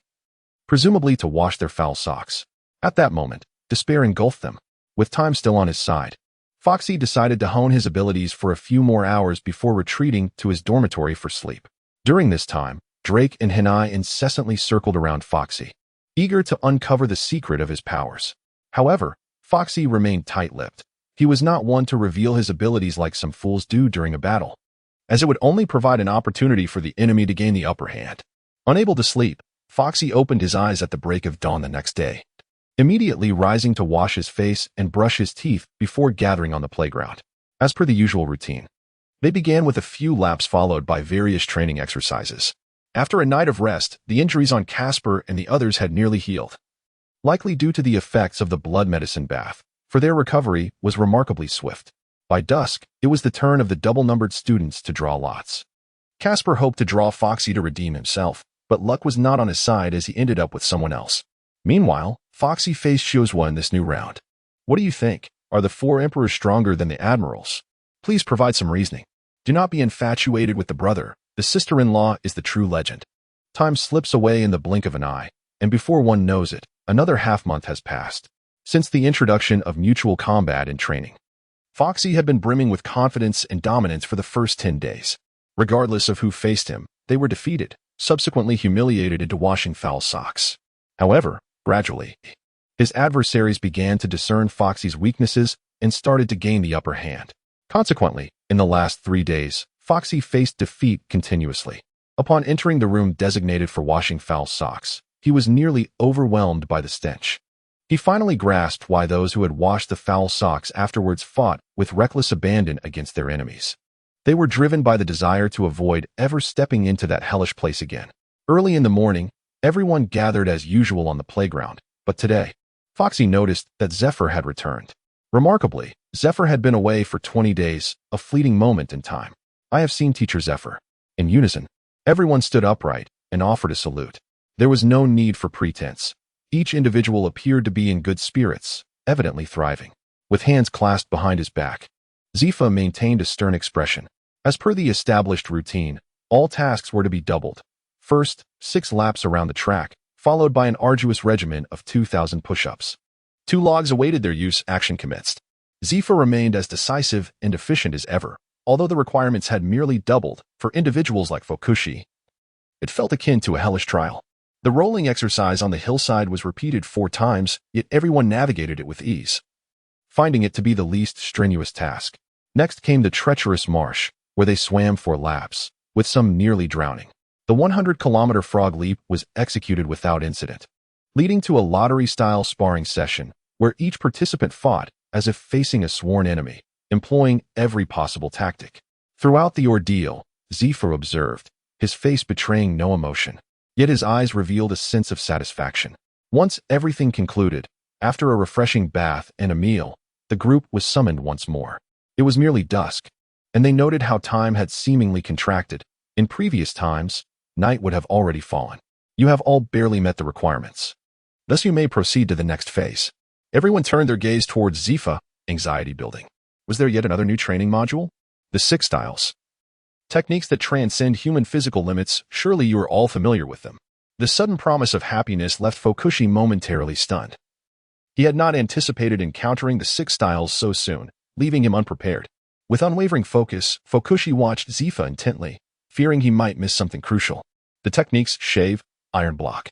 presumably to wash their foul socks. At that moment, despair engulfed them. With time still on his side, Foxy decided to hone his abilities for a few more hours before retreating to his dormitory for sleep. During this time, Drake and Hanai incessantly circled around Foxy, eager to uncover the secret of his powers. However, Foxy remained tight-lipped. He was not one to reveal his abilities like some fools do during a battle, as it would only provide an opportunity for the enemy to gain the upper hand. Unable to sleep, Foxy opened his eyes at the break of dawn the next day, immediately rising to wash his face and brush his teeth before gathering on the playground. As per the usual routine, they began with a few laps followed by various training exercises. After a night of rest, the injuries on Casper and the others had nearly healed, likely due to the effects of the blood medicine bath, for their recovery was remarkably swift. By dusk, it was the turn of the double-numbered students to draw lots. Casper hoped to draw Foxy to redeem himself, but luck was not on his side as he ended up with someone else. Meanwhile, Foxy faced Shiozwa in this new round. "What do you think? Are the 4 emperors stronger than the admirals? Please provide some reasoning. Do not be infatuated with the brother. The sister-in-law is the true legend." Time slips away in the blink of an eye, and before one knows it, another half-month has passed since the introduction of mutual combat and training. Foxy had been brimming with confidence and dominance for the first 10 days. Regardless of who faced him, they were defeated, subsequently humiliated into washing foul socks. However, gradually, his adversaries began to discern Foxy's weaknesses and started to gain the upper hand. Consequently, in the last 3 days, Foxy faced defeat continuously. Upon entering the room designated for washing foul socks, He was nearly overwhelmed by the stench. He finally grasped why those who had washed the foul socks afterwards fought with reckless abandon against their enemies. They were driven by the desire to avoid ever stepping into that hellish place again. Early in the morning, everyone gathered as usual on the playground, but today, Foxy noticed that Zephyr had returned. Remarkably, Zephyr had been away for 20 days, a fleeting moment in time. "I have seen Teacher Zephyr." In unison, everyone stood upright and offered a salute. There was no need for pretense. Each individual appeared to be in good spirits, evidently thriving. With hands clasped behind his back, Zephyr maintained a stern expression. As per the established routine, all tasks were to be doubled. First, 6 laps around the track, followed by an arduous regimen of 2,000 push-ups. 2 logs awaited their use. Action commenced. Zephyr remained as decisive and efficient as ever, although the requirements had merely doubled for individuals like Foxy. It felt akin to a hellish trial. The rolling exercise on the hillside was repeated 4 times, yet everyone navigated it with ease, finding it to be the least strenuous task. Next came the treacherous marsh, where they swam 4 laps, with some nearly drowning. The 100-kilometer frog leap was executed without incident, leading to a lottery-style sparring session, where each participant fought as if facing a sworn enemy, employing every possible tactic. Throughout the ordeal, Zephyr observed, his face betraying no emotion. Yet his eyes revealed a sense of satisfaction. Once everything concluded, after a refreshing bath and a meal, the group was summoned once more. It was merely dusk, and they noted how time had seemingly contracted. In previous times, night would have already fallen. "You have all barely met the requirements. Thus you may proceed to the next phase." Everyone turned their gaze towards Zephyr, anxiety building. Was there yet another new training module? The 6 styles. Techniques that transcend human physical limits, surely you are all familiar with them. The sudden promise of happiness left Foxy momentarily stunned. He had not anticipated encountering the 6 styles so soon, leaving him unprepared. With unwavering focus, Foxy watched Zephyr intently, fearing he might miss something crucial. The techniques: shave, iron block,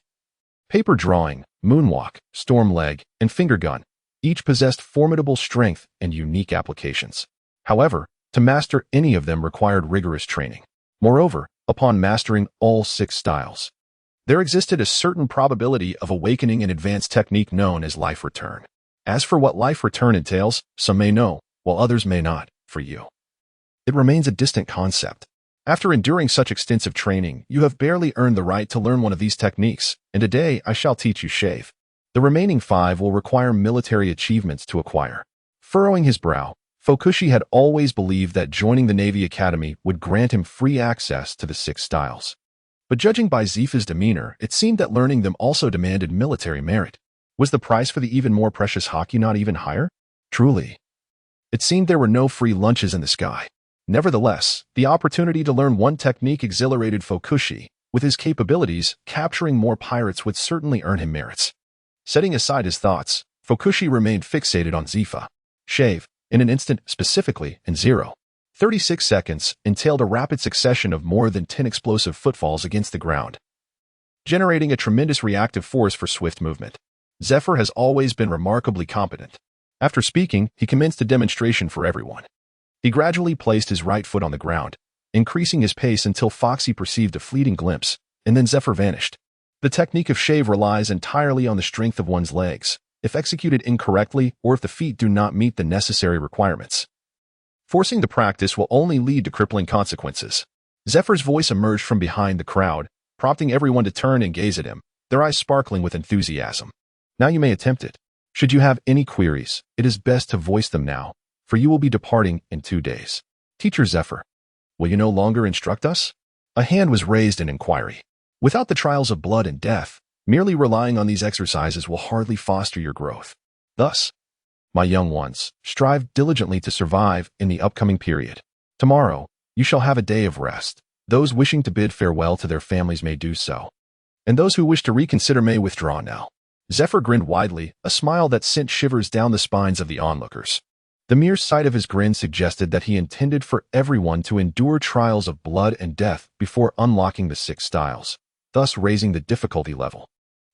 paper drawing, moonwalk, storm leg, and finger gun, each possessed formidable strength and unique applications. However, to master any of them required rigorous training. Moreover, upon mastering all 6 styles, there existed a certain probability of awakening an advanced technique known as life return. As for what life return entails, some may know, while others may not. For you, it remains a distant concept. After enduring such extensive training, you have barely earned the right to learn one of these techniques, and today I shall teach you shave. The remaining 5 will require military achievements to acquire. Furrowing his brow, Foxy had always believed that joining the Navy Academy would grant him free access to the 6 styles. But judging by Zephyr's demeanor, it seemed that learning them also demanded military merit. Was the price for the even more precious hockey not even higher? Truly, it seemed there were no free lunches in the sky. Nevertheless, the opportunity to learn one technique exhilarated Foxy. With his capabilities, capturing more pirates would certainly earn him merits. Setting aside his thoughts, Foxy remained fixated on Zephyr. Shave, in an instant, specifically in 0.36 seconds, entailed a rapid succession of more than 10 explosive footfalls against the ground, generating a tremendous reactive force for swift movement. Zephyr has always been remarkably competent. After speaking, he commenced a demonstration for everyone. He gradually placed his right foot on the ground, increasing his pace until Foxy perceived a fleeting glimpse, and then Zephyr vanished. The technique of shave relies entirely on the strength of one's legs, if executed incorrectly or if the feet do not meet the necessary requirements. Forcing the practice will only lead to crippling consequences. Zephyr's voice emerged from behind the crowd, prompting everyone to turn and gaze at him, their eyes sparkling with enthusiasm. Now you may attempt it. Should you have any queries, it is best to voice them now, for you will be departing in 2 days. Teacher Zephyr, will you no longer instruct us? A hand was raised in inquiry. Without the trials of blood and death, merely relying on these exercises will hardly foster your growth. Thus, my young ones, strive diligently to survive in the upcoming period. Tomorrow, you shall have a day of rest. Those wishing to bid farewell to their families may do so, and those who wish to reconsider may withdraw now. Zephyr grinned widely, a smile that sent shivers down the spines of the onlookers. The mere sight of his grin suggested that he intended for everyone to endure trials of blood and death before unlocking the 6 styles, thus raising the difficulty level.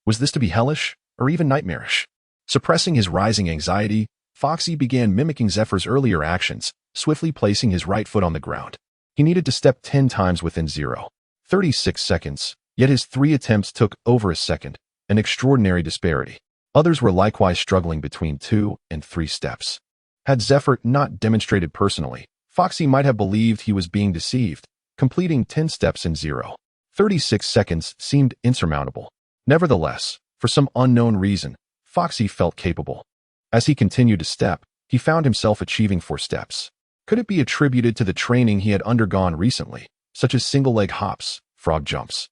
Was this to be hellish, or even nightmarish? Suppressing his rising anxiety, Foxy began mimicking Zephyr's earlier actions, swiftly placing his right foot on the ground. He needed to step 10 times within 0.36 seconds, yet his 3 attempts took over a second, an extraordinary disparity. Others were likewise struggling between 2 and 3 steps. Had Zephyr not demonstrated personally, Foxy might have believed he was being deceived, completing 10 steps in 0.36 seconds seemed insurmountable. Nevertheless, for some unknown reason, Foxy felt capable. As he continued to step, he found himself achieving 4 steps. Could it be attributed to the training he had undergone recently, such as single-leg hops, frog jumps,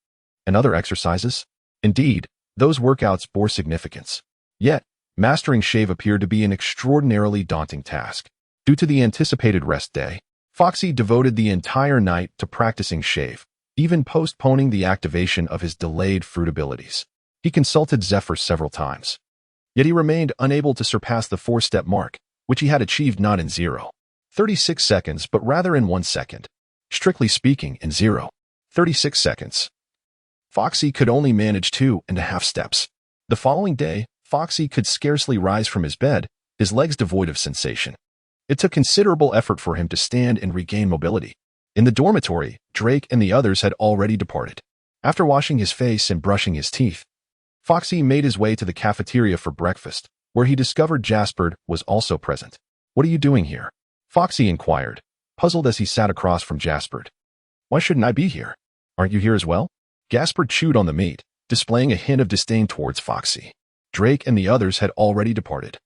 and other exercises? Indeed, those workouts bore significance. Yet, mastering shave appeared to be an extraordinarily daunting task. Due to the anticipated rest day, Foxy devoted the entire night to practicing shave, even postponing the activation of his delayed fruit abilities. He consulted Zephyr several times. Yet he remained unable to surpass the 4-step mark, which he had achieved not in 0.36 seconds but rather in 1 second. Strictly speaking, in 0.36 seconds. Foxy could only manage 2.5 steps. The following day, Foxy could scarcely rise from his bed, his legs devoid of sensation. It took considerable effort for him to stand and regain mobility. In the dormitory, Drake and the others had already departed. After washing his face and brushing his teeth, Foxy made his way to the cafeteria for breakfast, where he discovered Jasper was also present. "What are you doing here?" Foxy inquired, puzzled as he sat across from Jasper. "Why shouldn't I be here? Aren't you here as well?" Jasper chewed on the meat, displaying a hint of disdain towards Foxy. Drake and the others had already departed.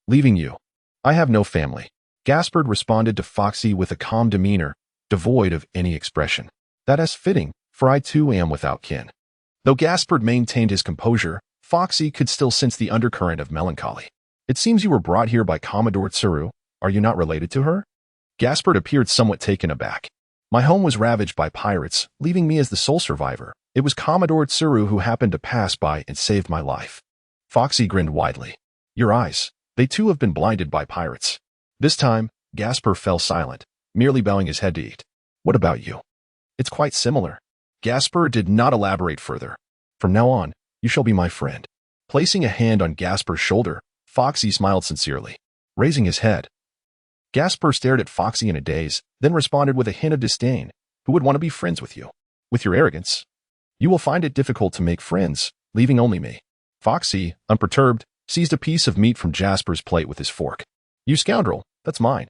"Leaving you. I have no family." Gaspard responded to Foxy with a calm demeanor, devoid of any expression. "That is fitting, for I too am without kin." Though Gaspard maintained his composure, Foxy could still sense the undercurrent of melancholy. "It seems you were brought here by Commodore Tsuru. Are you not related to her?" Gaspard appeared somewhat taken aback. "My home was ravaged by pirates, leaving me as the sole survivor. It was Commodore Tsuru who happened to pass by and saved my life." Foxy grinned widely. "Your eyes. They too have been blinded by pirates." This time, Gaspard fell silent, merely bowing his head to eat. "What about you?" "It's quite similar." Gaspard did not elaborate further. "From now on, you shall be my friend." Placing a hand on Gaspard's shoulder, Foxy smiled sincerely. Raising his head, Gaspard stared at Foxy in a daze, then responded with a hint of disdain. "Who would want to be friends with you? With your arrogance, you will find it difficult to make friends, leaving only me." Foxy, unperturbed, seized a piece of meat from Jasper's plate with his fork. "You scoundrel, that's mine.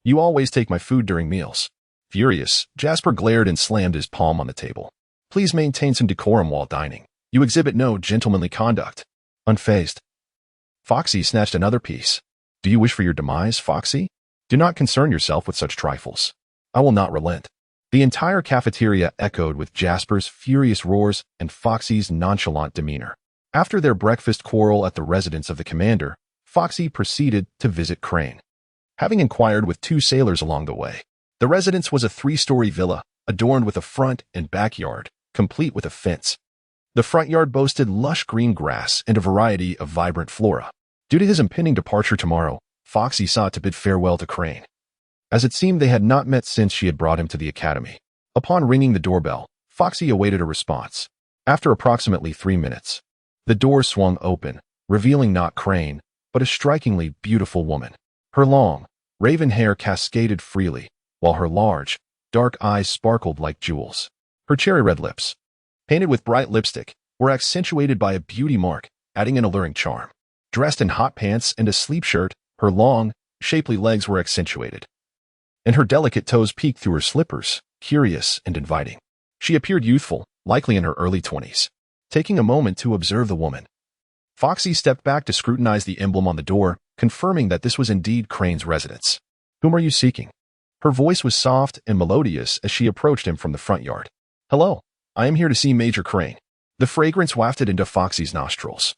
You always take my food during meals." Furious, Jasper glared and slammed his palm on the table. "Please maintain some decorum while dining. You exhibit no gentlemanly conduct." Unfazed, Foxy snatched another piece. "Do you wish for your demise, Foxy? Do not concern yourself with such trifles. I will not relent." The entire cafeteria echoed with Jasper's furious roars and Foxy's nonchalant demeanor. After their breakfast quarrel at the residence of the commander, Foxy proceeded to visit Crane. Having inquired with 2 sailors along the way, the residence was a 3-story villa, adorned with a front and backyard, complete with a fence. The front yard boasted lush green grass and a variety of vibrant flora. Due to his impending departure tomorrow, Foxy sought to bid farewell to Crane, as it seemed they had not met since she had brought him to the academy. Upon ringing the doorbell, Foxy awaited a response. After approximately 3 minutes, the door swung open, revealing not Crane, but a strikingly beautiful woman. Her long, raven hair cascaded freely, while her large, dark eyes sparkled like jewels. Her cherry-red lips, painted with bright lipstick, were accentuated by a beauty mark, adding an alluring charm. Dressed in hot pants and a sleep shirt, her long, shapely legs were accentuated, and her delicate toes peeked through her slippers, curious and inviting. She appeared youthful, likely in her early 20s. Taking a moment to observe the woman, Foxy stepped back to scrutinize the emblem on the door, confirming that this was indeed Crane's residence. "Whom are you seeking?" Her voice was soft and melodious as she approached him from the front yard. "Hello, I am here to see Major Crane." The fragrance wafted into Foxy's nostrils,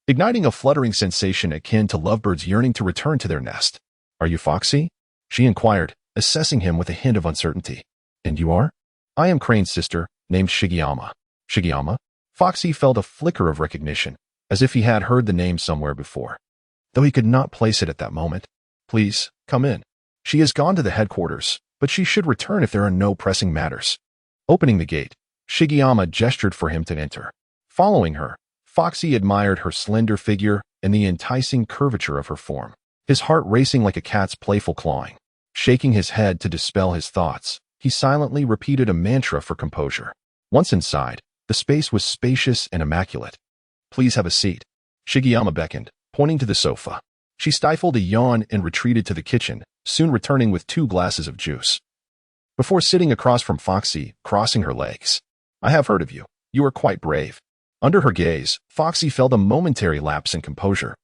igniting a fluttering sensation akin to lovebirds yearning to return to their nest. "Are you Foxy?" she inquired, assessing him with a hint of uncertainty. "And you are?" "I am Crane's sister, named Shigeyama." "Shigeyama?" Foxy felt a flicker of recognition, as if he had heard the name somewhere before, though he could not place it at that moment. "Please, come in. She has gone to the headquarters, but she should return if there are no pressing matters." Opening the gate, Shigeyama gestured for him to enter. Following her, Foxy admired her slender figure and the enticing curvature of her form, his heart racing like a cat's playful clawing. Shaking his head to dispel his thoughts, he silently repeated a mantra for composure. Once inside, the space was spacious and immaculate. Please have a seat. Shigeyama beckoned, pointing to the sofa. She stifled a yawn and retreated to the kitchen, soon returning with 2 glasses of juice. Before sitting across from Foxy, crossing her legs. I have heard of you. You are quite brave. Under her gaze, Foxy felt a momentary lapse in composure,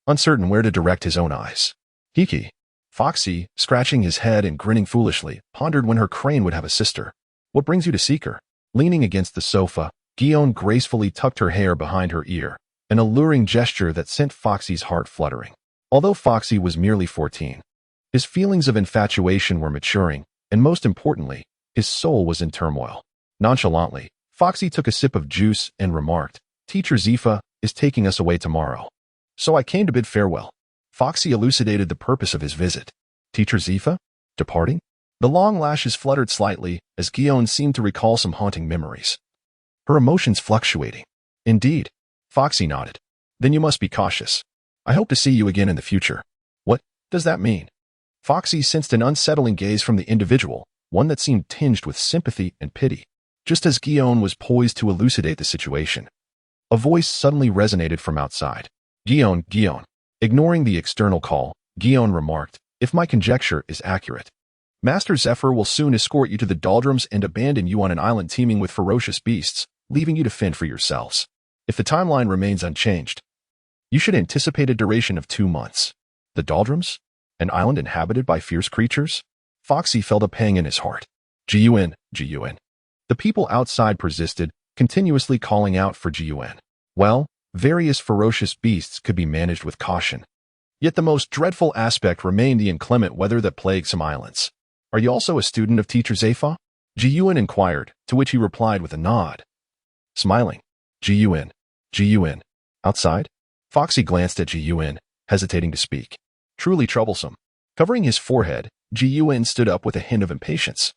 uncertain where to direct his own eyes. Hiki. Foxy, scratching his head and grinning foolishly, pondered when her crane would have a sister. What brings you to seek her? Leaning against the sofa, Gion gracefully tucked her hair behind her ear, an alluring gesture that sent Foxy's heart fluttering. Although Foxy was merely 14, his feelings of infatuation were maturing, and most importantly, his soul was in turmoil. Nonchalantly, Foxy took a sip of juice and remarked, Teacher Zifa is taking us away tomorrow. So I came to bid farewell. Foxy elucidated the purpose of his visit. Teacher Zifa? Departing? The long lashes fluttered slightly as Gion seemed to recall some haunting memories. Her emotions fluctuating. Indeed. Foxy nodded. Then you must be cautious. I hope to see you again in the future. What does that mean? Foxy sensed an unsettling gaze from the individual, one that seemed tinged with sympathy and pity. Just as Gion was poised to elucidate the situation, a voice suddenly resonated from outside. Gion. Ignoring the external call, Gion remarked, if my conjecture is accurate, Master Zephyr will soon escort you to the doldrums and abandon you on an island teeming with ferocious beasts, leaving you to fend for yourselves. If the timeline remains unchanged, you should anticipate a duration of 2 months. The doldrums? An island inhabited by fierce creatures? Foxy felt a pang in his heart. Gun. The people outside persisted, continuously calling out for Gun. Well, various ferocious beasts could be managed with caution. Yet the most dreadful aspect remained the inclement weather that plagued some islands. Are you also a student of Teacher Zafa? Gun inquired, to which he replied with a nod. Smiling. Gun. Outside? Foxy glanced at Gun, hesitating to speak. Truly troublesome. Covering his forehead, Gun stood up with a hint of impatience,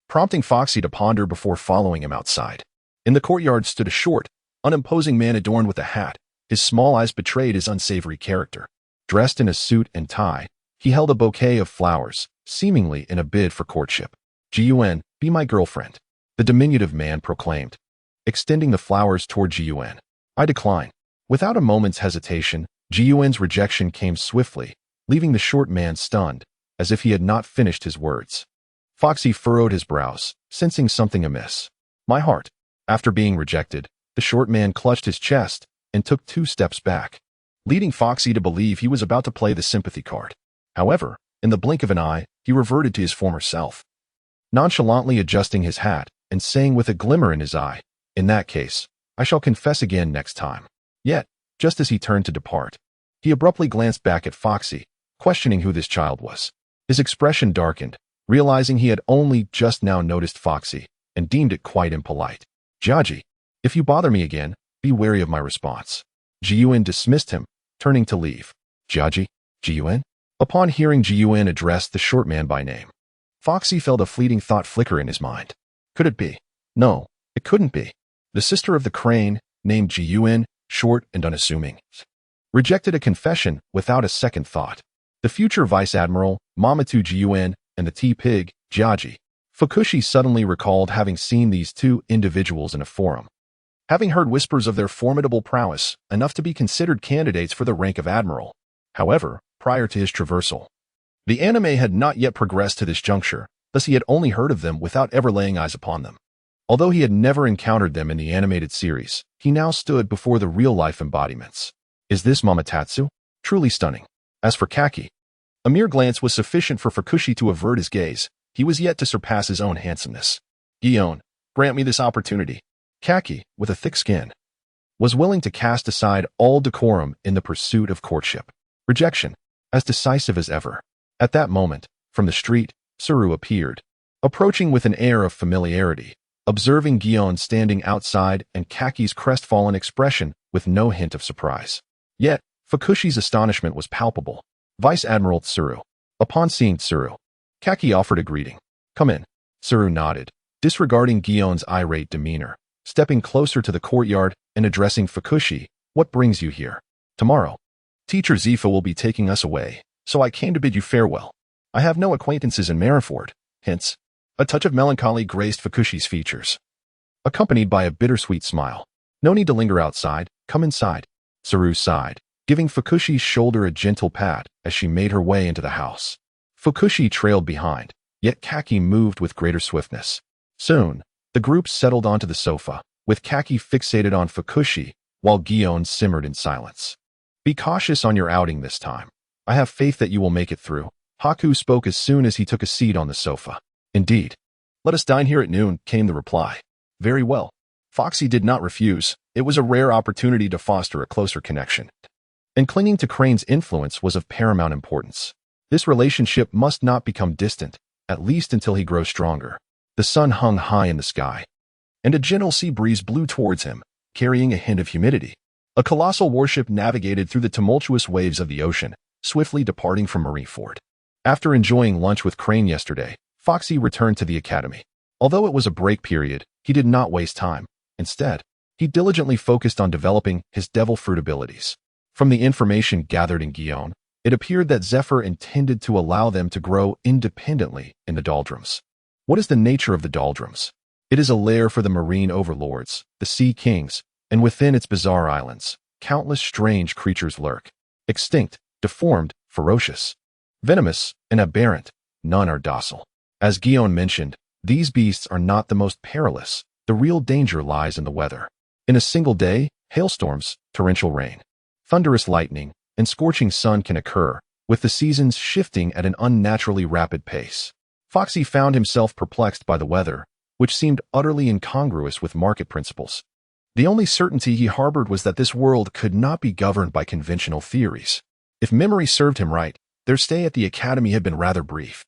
prompting Foxy to ponder before following him outside. In the courtyard stood a short, unimposing man adorned with a hat. His small eyes betrayed his unsavory character. Dressed in a suit and tie, he held a bouquet of flowers, seemingly in a bid for courtship. Gun, be my girlfriend, the diminutive man proclaimed, extending the flowers toward Gun. I decline. Without a moment's hesitation, Gun's rejection came swiftly, leaving the short man stunned, as if he had not finished his words. Foxy furrowed his brows, sensing something amiss. My heart. After being rejected, the short man clutched his chest and took 2 steps back, leading Foxy to believe he was about to play the sympathy card. However, in the blink of an eye, he reverted to his former self, nonchalantly adjusting his hat and saying with a glimmer in his eye, in that case, I shall confess again next time. Yet, just as he turned to depart, he abruptly glanced back at Foxy, questioning who this child was. His expression darkened, realizing he had only just now noticed Foxy, and deemed it quite impolite. Jiaji, if you bother me again, be wary of my response. Gun dismissed him, turning to leave. Jiaji? Gun? Upon hearing Gun address the short man by name, Foxy felt a fleeting thought flicker in his mind. Could it be? No, it couldn't be. The sister of the crane, named Gun, short and unassuming, rejected a confession without a second thought. The future Vice Admiral, Mamotu Gun, and the T-Pig, Jiaji. Fukushi suddenly recalled having seen these 2 individuals in a forum, having heard whispers of their formidable prowess, enough to be considered candidates for the rank of Admiral. However, prior to his traversal, the anime had not yet progressed to this juncture, thus he had only heard of them without ever laying eyes upon them. Although he had never encountered them in the animated series, he now stood before the real-life embodiments. Is this Mamatatsu? Truly stunning. As for Kaki, a mere glance was sufficient for Fukushi to avert his gaze. He was yet to surpass his own handsomeness. Gion, grant me this opportunity. Kaki, with a thick skin, was willing to cast aside all decorum in the pursuit of courtship. Rejection, as decisive as ever. At that moment, from the street, Tsuru appeared, approaching with an air of familiarity, observing Gion standing outside and Kaki's crestfallen expression with no hint of surprise. Yet, Fukushi's astonishment was palpable. Vice Admiral Tsuru. Upon seeing Tsuru, Kaki offered a greeting. Come in. Tsuru nodded, disregarding Gion's irate demeanor, stepping closer to the courtyard and addressing Fukushi. What brings you here? Tomorrow, Teacher Zifa will be taking us away, so I came to bid you farewell. I have no acquaintances in Mariford, hence, a touch of melancholy graced Fukushi's features, accompanied by a bittersweet smile. No need to linger outside. Come inside. Saru sighed, giving Fukushi's shoulder a gentle pat as she made her way into the house. Fukushi trailed behind, yet Kaki moved with greater swiftness. Soon, the group settled onto the sofa, with Kaki fixated on Fukushi, while Gion simmered in silence. Be cautious on your outing this time. I have faith that you will make it through. Haku spoke as soon as he took a seat on the sofa. Indeed. Let us dine here at noon, came the reply. Very well. Foxy did not refuse. It was a rare opportunity to foster a closer connection. And clinging to Crane's influence was of paramount importance. This relationship must not become distant, at least until he grows stronger. The sun hung high in the sky, and a gentle sea breeze blew towards him, carrying a hint of humidity. A colossal warship navigated through the tumultuous waves of the ocean, swiftly departing from Marineford. After enjoying lunch with Crane yesterday, Foxy returned to the academy. Although it was a break period, he did not waste time. Instead, he diligently focused on developing his devil fruit abilities. From the information gathered in Gion, it appeared that Zephyr intended to allow them to grow independently in the doldrums. What is the nature of the doldrums? It is a lair for the marine overlords, the sea kings, and within its bizarre islands, countless strange creatures lurk. Extinct, deformed, ferocious, venomous, and aberrant, none are docile. As Gion mentioned, these beasts are not the most perilous. The real danger lies in the weather. In a single day, hailstorms, torrential rain, thunderous lightning, and scorching sun can occur, with the seasons shifting at an unnaturally rapid pace. Foxy found himself perplexed by the weather, which seemed utterly incongruous with market principles. The only certainty he harbored was that this world could not be governed by conventional theories. If memory served him right, their stay at the academy had been rather brief.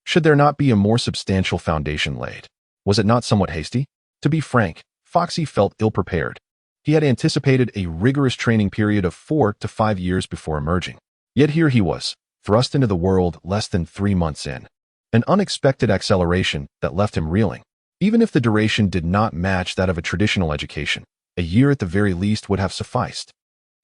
Should there not be a more substantial foundation laid? Was it not somewhat hasty? To be frank, Foxy felt ill-prepared. He had anticipated a rigorous training period of 4 to 5 years before emerging. Yet here he was, thrust into the world less than 3 months in. An unexpected acceleration that left him reeling. Even if the duration did not match that of a traditional education, a year at the very least would have sufficed.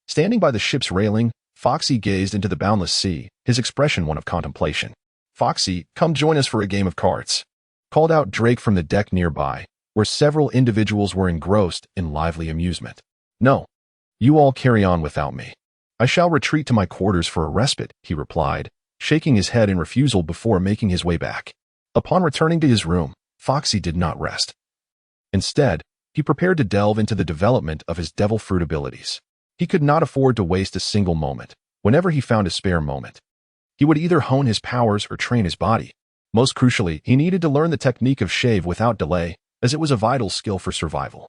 Standing by the ship's railing, Foxy gazed into the boundless sea, his expression one of contemplation. Foxy, come join us for a game of cards, called out Drake from the deck nearby, where several individuals were engrossed in lively amusement. No, you all carry on without me. I shall retreat to my quarters for a respite, he replied, shaking his head in refusal before making his way back. Upon returning to his room, Foxy did not rest. Instead, he prepared to delve into the development of his devil fruit abilities. He could not afford to waste a single moment. Whenever he found a spare moment, he would either hone his powers or train his body. Most crucially, he needed to learn the technique of shave without delay, as it was a vital skill for survival.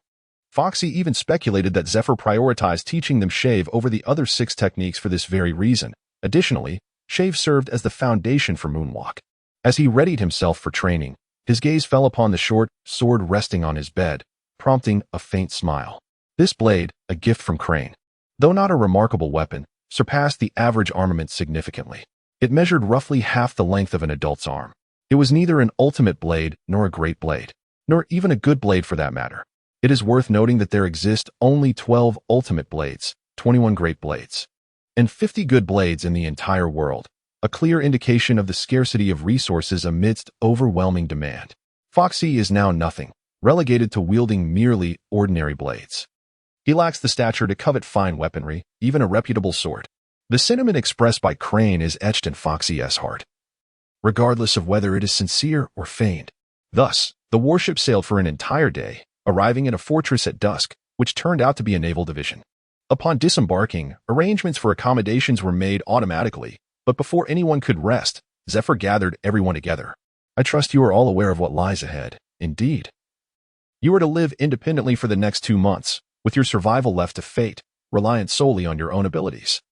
Foxy even speculated that Zephyr prioritized teaching them shave over the other 6 techniques for this very reason. Additionally, shave served as the foundation for moonwalk. As he readied himself for training, his gaze fell upon the short sword resting on his bed, prompting a faint smile. This blade, a gift from Crane, though not a remarkable weapon, surpassed the average armament significantly. It measured roughly half the length of an adult's arm. It was neither an ultimate blade nor a great blade, nor even a good blade for that matter. It is worth noting that there exist only 12 ultimate blades, 21 great blades, and 50 good blades in the entire world, a clear indication of the scarcity of resources amidst overwhelming demand. Foxy is now nothing, relegated to wielding merely ordinary blades. He lacks the stature to covet fine weaponry, even a reputable sword. The sentiment expressed by Crane is etched in Foxy's heart, regardless of whether it is sincere or feigned. Thus, the warship sailed for an entire day, arriving at a fortress at dusk, which turned out to be a naval division. Upon disembarking, arrangements for accommodations were made automatically, but before anyone could rest, Zephyr gathered everyone together. I trust you are all aware of what lies ahead. Indeed. You are to live independently for the next 2 months, with your survival left to fate, reliant solely on your own abilities.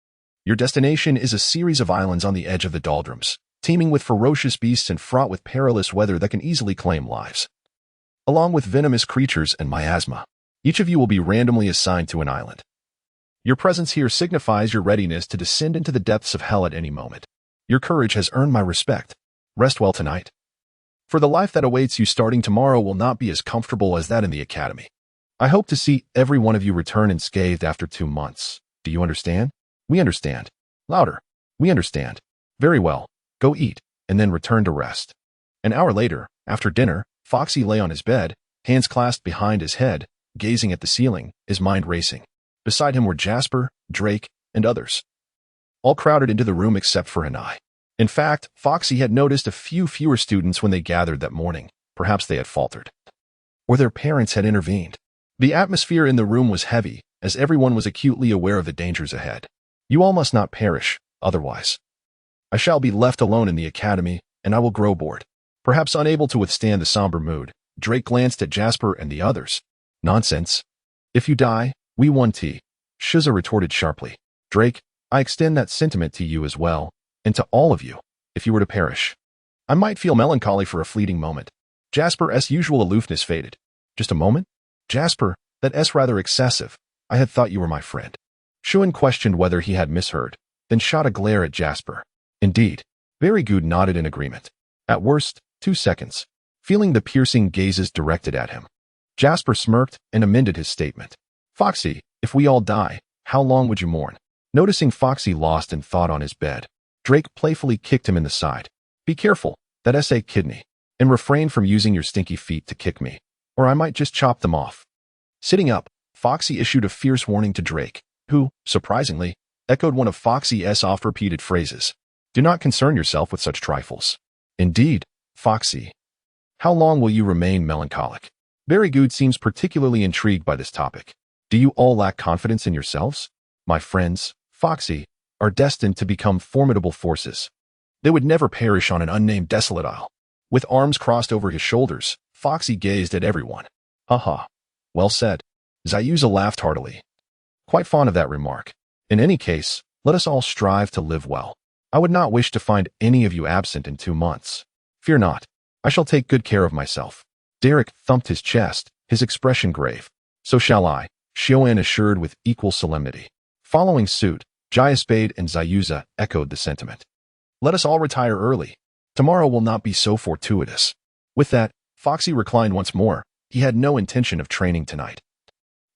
Your destination is a series of islands on the edge of the doldrums, teeming with ferocious beasts and fraught with perilous weather that can easily claim lives. Along with venomous creatures and miasma, each of you will be randomly assigned to an island. Your presence here signifies your readiness to descend into the depths of hell at any moment. Your courage has earned my respect. Rest well tonight. For the life that awaits you starting tomorrow will not be as comfortable as that in the academy. I hope to see every one of you return unscathed after 2 months. Do you understand? We understand. Louder. We understand. Very well. Go eat, and then return to rest. An hour later, after dinner, Foxy lay on his bed, hands clasped behind his head, gazing at the ceiling, his mind racing. Beside him were Jasper, Drake, and others, all crowded into the room except for an eye. In fact, Foxy had noticed a few fewer students when they gathered that morning. Perhaps they had faltered, or their parents had intervened. The atmosphere in the room was heavy, as everyone was acutely aware of the dangers ahead. You all must not perish, otherwise I shall be left alone in the academy, and I will grow bored. Perhaps unable to withstand the somber mood, Drake glanced at Jasper and the others. Nonsense. If you die, we won tea. Shiza retorted sharply. Drake, I extend that sentiment to you as well, and to all of you. If you were to perish, I might feel melancholy for a fleeting moment. Jasper's usual aloofness faded. Just a moment? Jasper, that's rather excessive. I had thought you were my friend. Shuan questioned whether he had misheard, then shot a glare at Jasper. Indeed. Very good nodded in agreement. At worst, 2 seconds. Feeling the piercing gazes directed at him, Jasper smirked and amended his statement. Foxy, if we all die, how long would you mourn? Noticing Foxy lost in thought on his bed, Drake playfully kicked him in the side. Be careful, that's a kidney. And refrain from using your stinky feet to kick me, or I might just chop them off. Sitting up, Foxy issued a fierce warning to Drake, who, surprisingly, echoed one of Foxy's oft-repeated phrases. Do not concern yourself with such trifles. Indeed, Foxy. How long will you remain melancholic? Very Good seems particularly intrigued by this topic. Do you all lack confidence in yourselves? My friends, Foxy, are destined to become formidable forces. They would never perish on an unnamed desolate isle. With arms crossed over his shoulders, Foxy gazed at everyone. Haha. Well said. Zayuza laughed heartily. Quite fond of that remark. In any case, let us all strive to live well. I would not wish to find any of you absent in 2 months. Fear not. I shall take good care of myself. Derek thumped his chest, his expression grave. So shall I, Shoan assured with equal solemnity. Following suit, Jayaspade and Zayuza echoed the sentiment. Let us all retire early. Tomorrow will not be so fortuitous. With that, Foxy reclined once more. He had no intention of training tonight,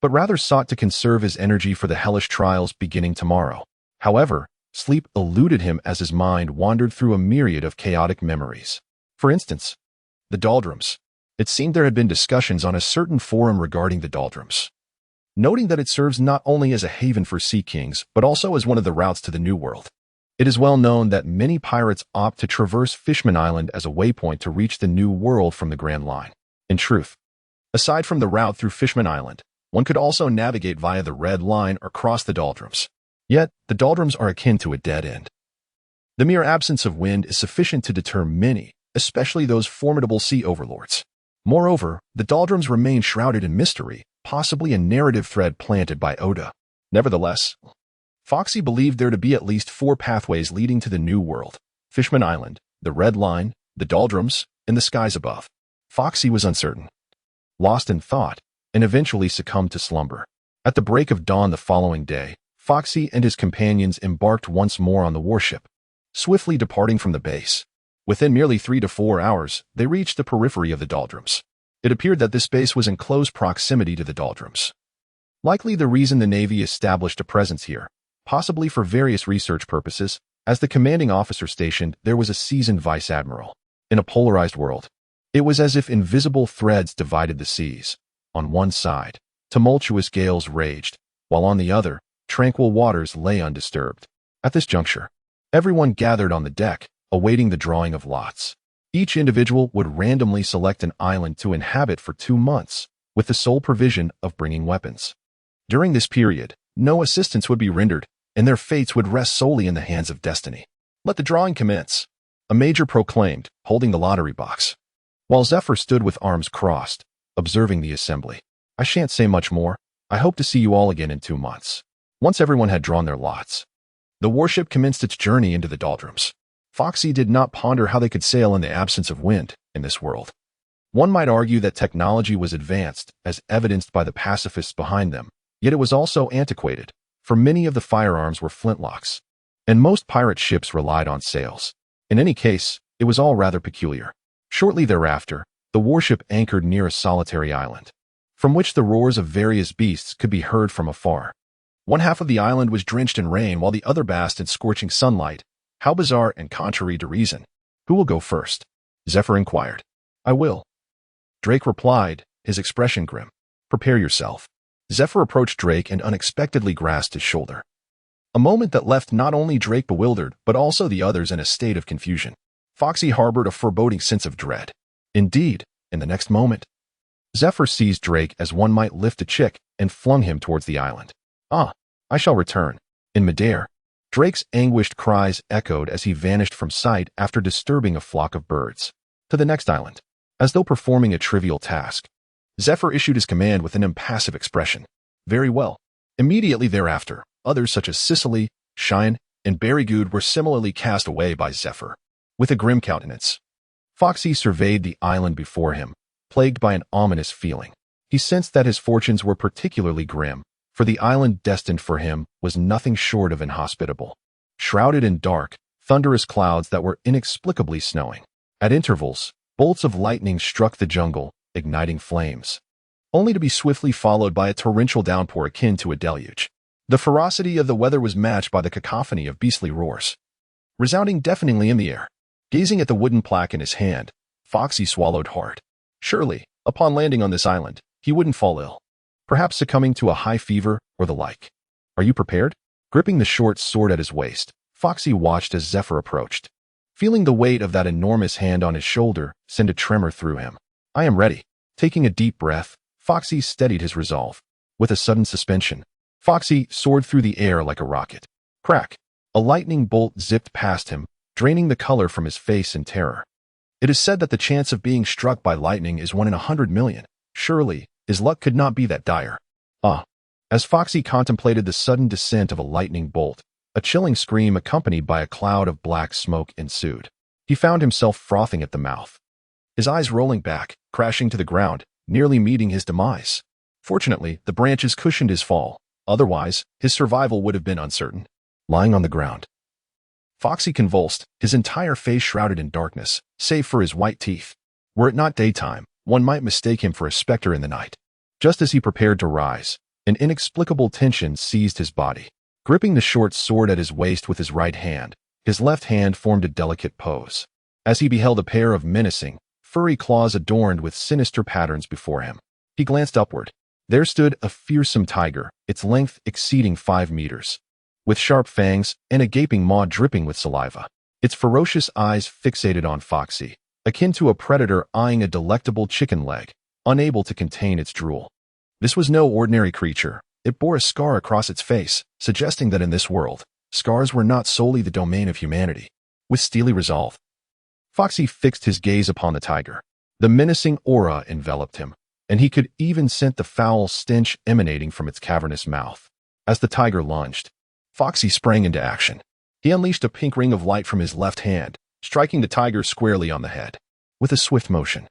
but rather sought to conserve his energy for the hellish trials beginning tomorrow. However, sleep eluded him as his mind wandered through a myriad of chaotic memories. For instance, the doldrums. It seemed there had been discussions on a certain forum regarding the doldrums, noting that it serves not only as a haven for sea kings, but also as one of the routes to the New World. It is well known that many pirates opt to traverse Fishman Island as a waypoint to reach the New World from the Grand Line. In truth, aside from the route through Fishman Island, one could also navigate via the Red Line or cross the doldrums. Yet, the doldrums are akin to a dead end. The mere absence of wind is sufficient to deter many, especially those formidable sea overlords. Moreover, the doldrums remain shrouded in mystery, possibly a narrative thread planted by Oda. Nevertheless, Foxy believed there to be at least 4 pathways leading to the New World: Fishman Island, the Red Line, the doldrums, and the skies above. Foxy was uncertain, lost in thought, and eventually succumbed to slumber. At the break of dawn the following day, Foxy and his companions embarked once more on the warship, swiftly departing from the base. Within merely 3 to 4 hours, they reached the periphery of the doldrums. It appeared that this base was in close proximity to the doldrums. Likely the reason the Navy established a presence here, possibly for various research purposes. As the commanding officer stationed, there was a seasoned vice admiral. In a polarized world, it was as if invisible threads divided the seas. On one side, tumultuous gales raged, while on the other, tranquil waters lay undisturbed. At this juncture, everyone gathered on the deck, awaiting the drawing of lots. Each individual would randomly select an island to inhabit for 2 months, with the sole provision of bringing weapons. During this period, no assistance would be rendered, and their fates would rest solely in the hands of destiny. Let the drawing commence, a major proclaimed, holding the lottery box. While Zephyr stood with arms crossed, observing the assembly. I shan't say much more. I hope to see you all again in 2 months. Once everyone had drawn their lots, the warship commenced its journey into the doldrums. Foxy did not ponder how they could sail in the absence of wind in this world. One might argue that technology was advanced, as evidenced by the pacifists behind them, yet it was also antiquated, for many of the firearms were flintlocks, and most pirate ships relied on sails. In any case, it was all rather peculiar. Shortly thereafter, the warship anchored near a solitary island, from which the roars of various beasts could be heard from afar. One half of the island was drenched in rain while the other basked in scorching sunlight. How bizarre and contrary to reason. Who will go first? Zephyr inquired. I will. Drake replied, his expression grim. Prepare yourself. Zephyr approached Drake and unexpectedly grasped his shoulder. A moment that left not only Drake bewildered, but also the others in a state of confusion. Foxy harbored a foreboding sense of dread. Indeed, in the next moment, Zephyr seized Drake as one might lift a chick and flung him towards the island. "Ah, I shall return." In midair, Drake's anguished cries echoed as he vanished from sight after disturbing a flock of birds. To the next island. As though performing a trivial task, Zephyr issued his command with an impassive expression. Very well. Immediately thereafter, others such as Sicily, Cheyenne, and Barrygood were similarly cast away by Zephyr. With a grim countenance, Foxy surveyed the island before him, plagued by an ominous feeling. He sensed that his fortunes were particularly grim, for the island destined for him was nothing short of inhospitable. Shrouded in dark, thunderous clouds that were inexplicably snowing. At intervals, bolts of lightning struck the jungle, igniting flames, only to be swiftly followed by a torrential downpour akin to a deluge. The ferocity of the weather was matched by the cacophony of beastly roars, resounding deafeningly in the air. Gazing at the wooden plaque in his hand, Foxy swallowed hard. Surely, upon landing on this island, he wouldn't fall ill, perhaps succumbing to a high fever or the like. "Are you prepared?" Gripping the short sword at his waist, Foxy watched as Zephyr approached. Feeling the weight of that enormous hand on his shoulder send a tremor through him. "I am ready." Taking a deep breath, Foxy steadied his resolve. With a sudden suspension, Foxy soared through the air like a rocket. Crack! A lightning bolt zipped past him, draining the color from his face in terror. It is said that the chance of being struck by lightning is 1 in 100 million. Surely, his luck could not be that dire. Ah! As Foxy contemplated the sudden descent of a lightning bolt, a chilling scream accompanied by a cloud of black smoke ensued. He found himself frothing at the mouth, his eyes rolling back, crashing to the ground, nearly meeting his demise. Fortunately, the branches cushioned his fall. Otherwise, his survival would have been uncertain. Lying on the ground, Foxy convulsed, his entire face shrouded in darkness, save for his white teeth. Were it not daytime, one might mistake him for a specter in the night. Just as he prepared to rise, an inexplicable tension seized his body. Gripping the short sword at his waist with his right hand, his left hand formed a delicate pose. As he beheld a pair of menacing, furry claws adorned with sinister patterns before him, he glanced upward. There stood a fearsome tiger, its length exceeding 5 meters, with sharp fangs and a gaping maw dripping with saliva. Its ferocious eyes fixated on Foxy, akin to a predator eyeing a delectable chicken leg, unable to contain its drool. This was no ordinary creature. It bore a scar across its face, suggesting that in this world, scars were not solely the domain of humanity. With steely resolve, Foxy fixed his gaze upon the tiger. The menacing aura enveloped him, and he could even scent the foul stench emanating from its cavernous mouth. As the tiger lunged, Foxy sprang into action. He unleashed a pink ring of light from his left hand, striking the tiger squarely on the head. With a swift motion,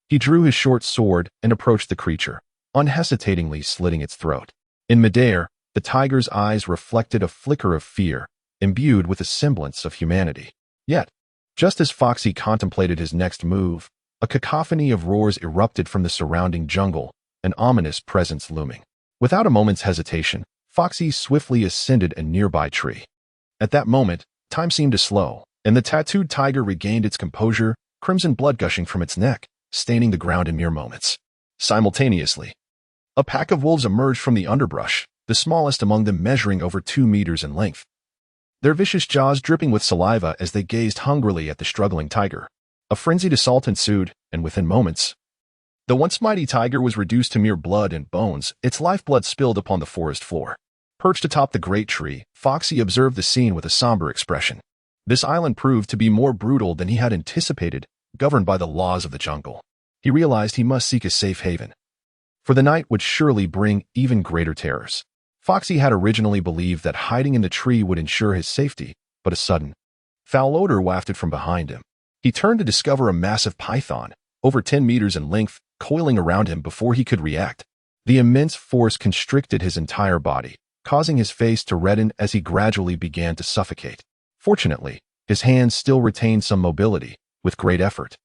he drew his short sword and approached the creature, unhesitatingly slitting its throat. In midair, the tiger's eyes reflected a flicker of fear, imbued with a semblance of humanity. Yet, just as Foxy contemplated his next move, a cacophony of roars erupted from the surrounding jungle, an ominous presence looming. Without a moment's hesitation, Foxy swiftly ascended a nearby tree. At that moment, time seemed to slow, and the tattooed tiger regained its composure, crimson blood gushing from its neck, staining the ground in mere moments. Simultaneously, a pack of wolves emerged from the underbrush, the smallest among them measuring over 2 meters in length, their vicious jaws dripping with saliva as they gazed hungrily at the struggling tiger. A frenzied assault ensued, and within moments, the once mighty tiger was reduced to mere blood and bones, its lifeblood spilled upon the forest floor. Perched atop the great tree, Foxy observed the scene with a somber expression. This island proved to be more brutal than he had anticipated, governed by the laws of the jungle. He realized he must seek a safe haven, for the night would surely bring even greater terrors. Foxy had originally believed that hiding in the tree would ensure his safety, but a sudden, foul odor wafted from behind him. He turned to discover a massive python, over 10 meters in length, coiling around him before he could react. The immense force constricted his entire body, causing his face to redden as he gradually began to suffocate. Fortunately, his hands still retained some mobility. With great effort,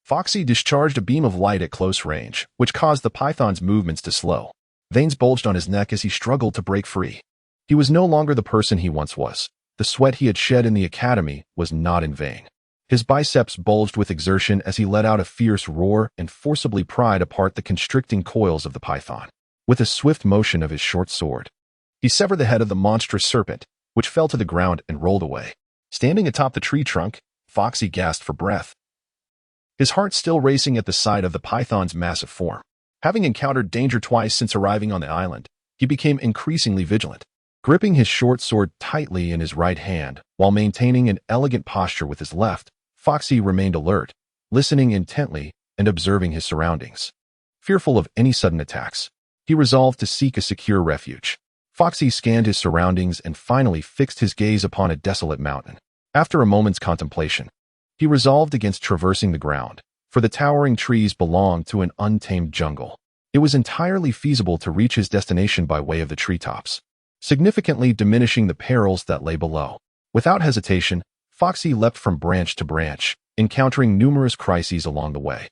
Foxy discharged a beam of light at close range, which caused the python's movements to slow. Veins bulged on his neck as he struggled to break free. He was no longer the person he once was. The sweat he had shed in the academy was not in vain. His biceps bulged with exertion as he let out a fierce roar and forcibly pried apart the constricting coils of the python. With a swift motion of his short sword, he severed the head of the monstrous serpent, which fell to the ground and rolled away. Standing atop the tree trunk, Foxy gasped for breath, his heart still racing at the sight of the python's massive form. Having encountered danger twice since arriving on the island, he became increasingly vigilant. Gripping his short sword tightly in his right hand while maintaining an elegant posture with his left, Foxy remained alert, listening intently and observing his surroundings. Fearful of any sudden attacks, he resolved to seek a secure refuge. Foxy scanned his surroundings and finally fixed his gaze upon a desolate mountain. After a moment's contemplation, he resolved against traversing the ground, for the towering trees belonged to an untamed jungle. It was entirely feasible to reach his destination by way of the treetops, significantly diminishing the perils that lay below. Without hesitation, Foxy leapt from branch to branch, encountering numerous crises along the way.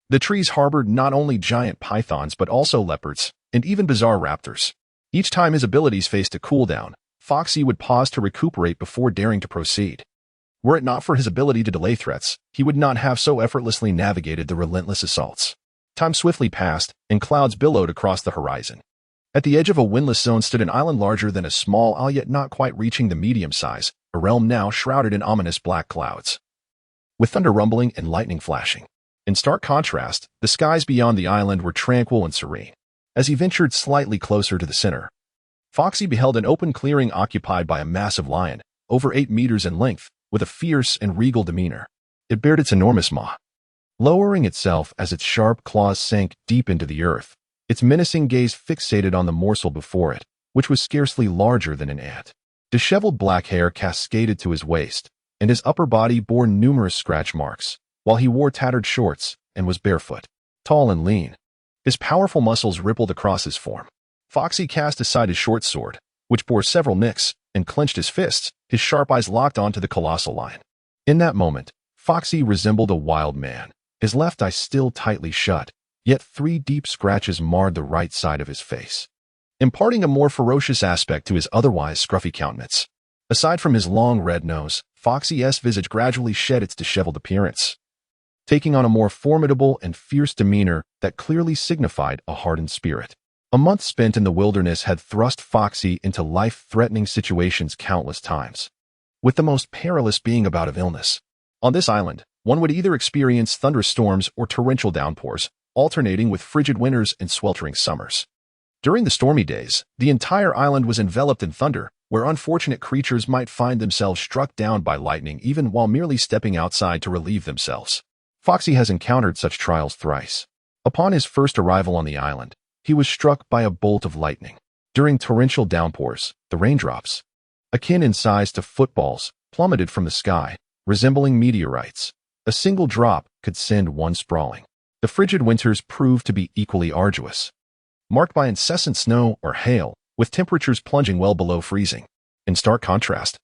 The trees harbored not only giant pythons but also leopards, and even bizarre raptors. Each time his abilities faced a cooldown, Foxy would pause to recuperate before daring to proceed. Were it not for his ability to delay threats, he would not have so effortlessly navigated the relentless assaults. Time swiftly passed, and clouds billowed across the horizon. At the edge of a windless zone stood an island larger than a small isle, yet not quite reaching the medium size, a realm now shrouded in ominous black clouds, with thunder rumbling and lightning flashing. In stark contrast, the skies beyond the island were tranquil and serene. As he ventured slightly closer to the center, Foxy beheld an open clearing occupied by a massive lion, over 8 meters in length, with a fierce and regal demeanor. It bared its enormous maw, lowering itself as its sharp claws sank deep into the earth, its menacing gaze fixated on the morsel before it, which was scarcely larger than an ant. Disheveled black hair cascaded to his waist, and his upper body bore numerous scratch marks, while he wore tattered shorts and was barefoot. Tall and lean, his powerful muscles rippled across his form. Foxy cast aside his short sword, which bore several nicks, and clenched his fists, his sharp eyes locked onto the colossal lion. In that moment, Foxy resembled a wild man, his left eye still tightly shut, yet 3 deep scratches marred the right side of his face, imparting a more ferocious aspect to his otherwise scruffy countenance. Aside from his long red nose, Foxy's visage gradually shed its disheveled appearance, taking on a more formidable and fierce demeanor that clearly signified a hardened spirit. A month spent in the wilderness had thrust Foxy into life-threatening situations countless times, with the most perilous being a bout of illness. On this island, one would either experience thunderstorms or torrential downpours, alternating with frigid winters and sweltering summers. During the stormy days, the entire island was enveloped in thunder, where unfortunate creatures might find themselves struck down by lightning even while merely stepping outside to relieve themselves. Foxy has encountered such trials thrice. Upon his first arrival on the island, he was struck by a bolt of lightning. During torrential downpours, the raindrops, akin in size to footballs, plummeted from the sky, resembling meteorites. A single drop could send one sprawling. The frigid winters proved to be equally arduous, marked by incessant snow or hail, with temperatures plunging well below freezing. In stark contrast,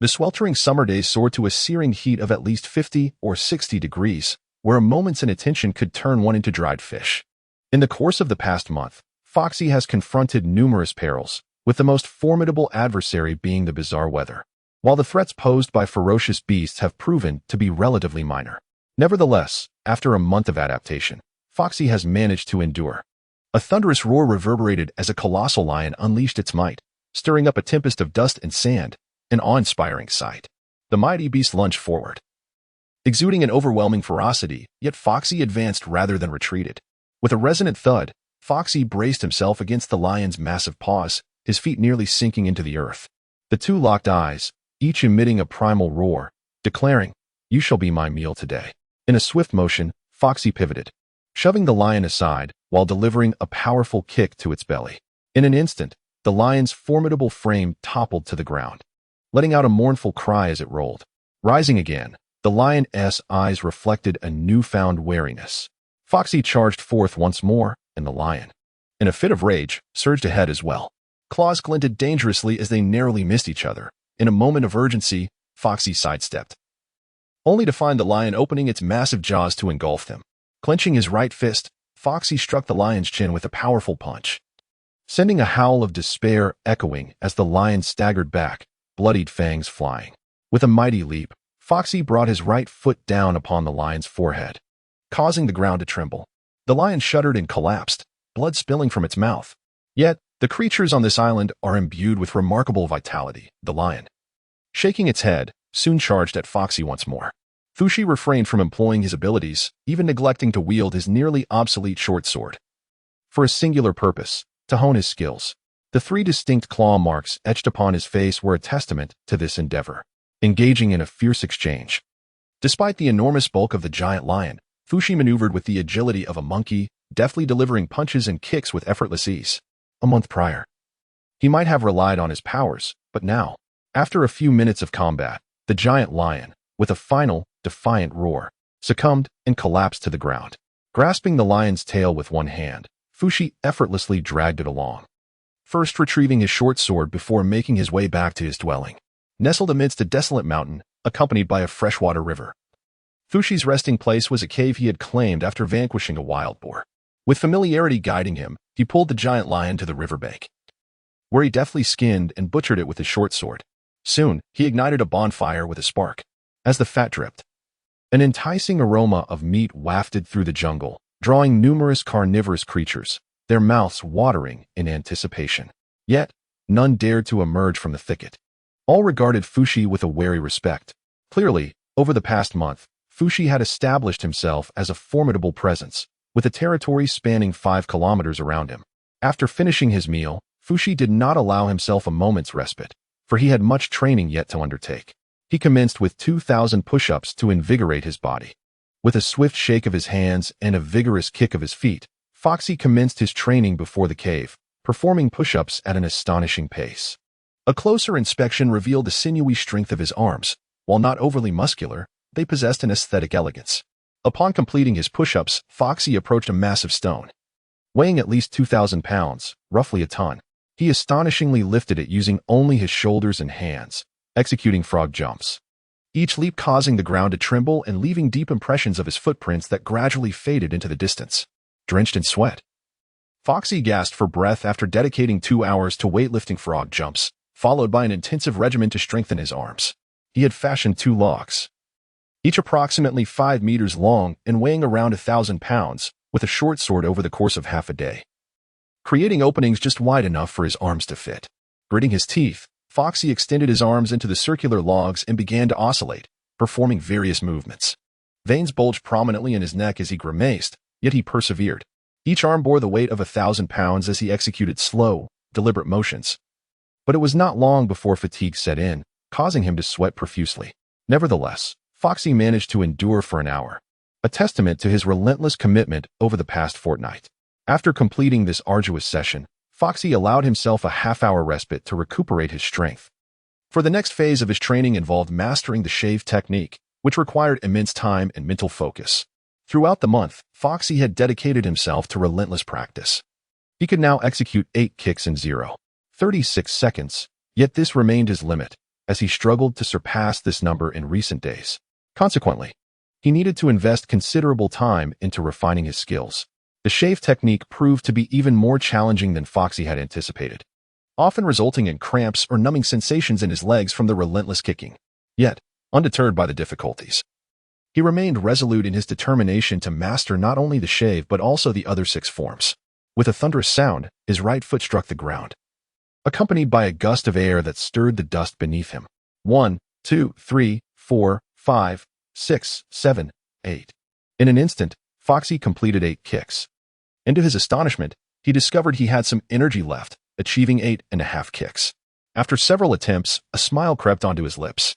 the sweltering summer days soared to a searing heat of at least 50 or 60 degrees, where a moment's inattention could turn one into dried fish. In the course of the past month, Foxy has confronted numerous perils, with the most formidable adversary being the bizarre weather, while the threats posed by ferocious beasts have proven to be relatively minor. Nevertheless, after a month of adaptation, Foxy has managed to endure. A thunderous roar reverberated as a colossal lion unleashed its might, stirring up a tempest of dust and sand, an awe-inspiring sight. The mighty beast lunged forward, exuding an overwhelming ferocity, yet Foxy advanced rather than retreated. With a resonant thud, Foxy braced himself against the lion's massive paws, his feet nearly sinking into the earth. The two locked eyes, each emitting a primal roar, declaring, "You shall be my meal today." In a swift motion, Foxy pivoted, shoving the lion aside while delivering a powerful kick to its belly. In an instant, the lion's formidable frame toppled to the ground, letting out a mournful cry as it rolled. Rising again, the lion's eyes reflected a newfound wariness. Foxy charged forth once more, and the lion, in a fit of rage, surged ahead as well. Claws glinted dangerously as they narrowly missed each other. In a moment of urgency, Foxy sidestepped, only to find the lion opening its massive jaws to engulf him. Clenching his right fist, Foxy struck the lion's chin with a powerful punch, sending a howl of despair echoing as the lion staggered back, bloodied fangs flying. With a mighty leap, Foxy brought his right foot down upon the lion's forehead, causing the ground to tremble. The lion shuddered and collapsed, blood spilling from its mouth. Yet, the creatures on this island are imbued with remarkable vitality. The lion, shaking its head, soon charged at Foxy once more. Fushi refrained from employing his abilities, even neglecting to wield his nearly obsolete short sword. For a singular purpose, to hone his skills. The 3 distinct claw marks etched upon his face were a testament to this endeavor, engaging in a fierce exchange. Despite the enormous bulk of the giant lion, Fushi maneuvered with the agility of a monkey, deftly delivering punches and kicks with effortless ease. A month prior, he might have relied on his powers, but now, after a few minutes of combat, the giant lion, with a final, defiant roar, succumbed and collapsed to the ground. Grasping the lion's tail with one hand, Fushi effortlessly dragged it along, first retrieving his short sword before making his way back to his dwelling, nestled amidst a desolate mountain, accompanied by a freshwater river. Fushi's resting place was a cave he had claimed after vanquishing a wild boar. With familiarity guiding him, he pulled the giant lion to the riverbank, where he deftly skinned and butchered it with his short sword. Soon, he ignited a bonfire with a spark. As the fat dripped, an enticing aroma of meat wafted through the jungle, drawing numerous carnivorous creatures, their mouths watering in anticipation. Yet, none dared to emerge from the thicket. All regarded Fushi with a wary respect. Clearly, over the past month, Fushi had established himself as a formidable presence, with a territory spanning 5 kilometers around him. After finishing his meal, Fushi did not allow himself a moment's respite, for he had much training yet to undertake. He commenced with 2,000 push-ups to invigorate his body. With a swift shake of his hands and a vigorous kick of his feet, Foxy commenced his training before the cave, performing push-ups at an astonishing pace. A closer inspection revealed the sinewy strength of his arms. While not overly muscular, they possessed an aesthetic elegance. Upon completing his push-ups, Foxy approached a massive stone, weighing at least 2,000 pounds, roughly a ton. He astonishingly lifted it using only his shoulders and hands, executing frog jumps, each leap causing the ground to tremble and leaving deep impressions of his footprints that gradually faded into the distance. Drenched in sweat, Foxy gasped for breath after dedicating 2 hours to weightlifting frog jumps, followed by an intensive regimen to strengthen his arms. He had fashioned 2 logs, each approximately 5 meters long and weighing around 1,000 pounds, with a short sword over the course of half a day, creating openings just wide enough for his arms to fit. Gritting his teeth, Foxy extended his arms into the circular logs and began to oscillate, performing various movements. Veins bulged prominently in his neck as he grimaced, yet he persevered. Each arm bore the weight of 1,000 pounds as he executed slow, deliberate motions. But it was not long before fatigue set in, causing him to sweat profusely. Nevertheless, Foxy managed to endure for an hour, a testament to his relentless commitment over the past fortnight. After completing this arduous session, Foxy allowed himself a half-hour respite to recuperate his strength. For the next phase of his training involved mastering the shave technique, which required immense time and mental focus. Throughout the month, Foxy had dedicated himself to relentless practice. He could now execute 8 kicks in 0.36 seconds, yet this remained his limit, as he struggled to surpass this number in recent days. Consequently, he needed to invest considerable time into refining his skills. The shave technique proved to be even more challenging than Foxy had anticipated, often resulting in cramps or numbing sensations in his legs from the relentless kicking. Yet, undeterred by the difficulties, he remained resolute in his determination to master not only the shave but also the other 6 forms. With a thunderous sound, his right foot struck the ground, accompanied by a gust of air that stirred the dust beneath him. 1, 2, 3, 4, 5, 6, 7, 8. In an instant, Foxy completed 8 kicks. And to his astonishment, he discovered he had some energy left, achieving 8.5 kicks. After several attempts, a smile crept onto his lips.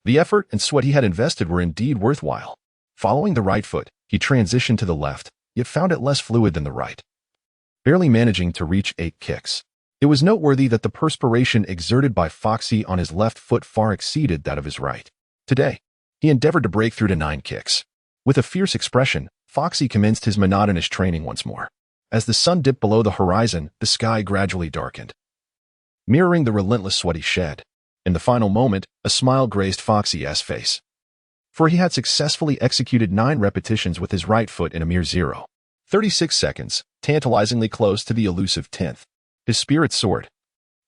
The effort and sweat he had invested were indeed worthwhile. Following the right foot, he transitioned to the left, yet found it less fluid than the right, barely managing to reach 8 kicks. It was noteworthy that the perspiration exerted by Foxy on his left foot far exceeded that of his right. Today, he endeavored to break through to 9 kicks. With a fierce expression, Foxy commenced his monotonous training once more. As the sun dipped below the horizon, the sky gradually darkened, mirroring the relentless sweat he shed. In the final moment, a smile graced Foxy's face, for he had successfully executed 9 repetitions with his right foot in a mere 0.36 seconds, tantalizingly close to the elusive 10th. His spirits soared,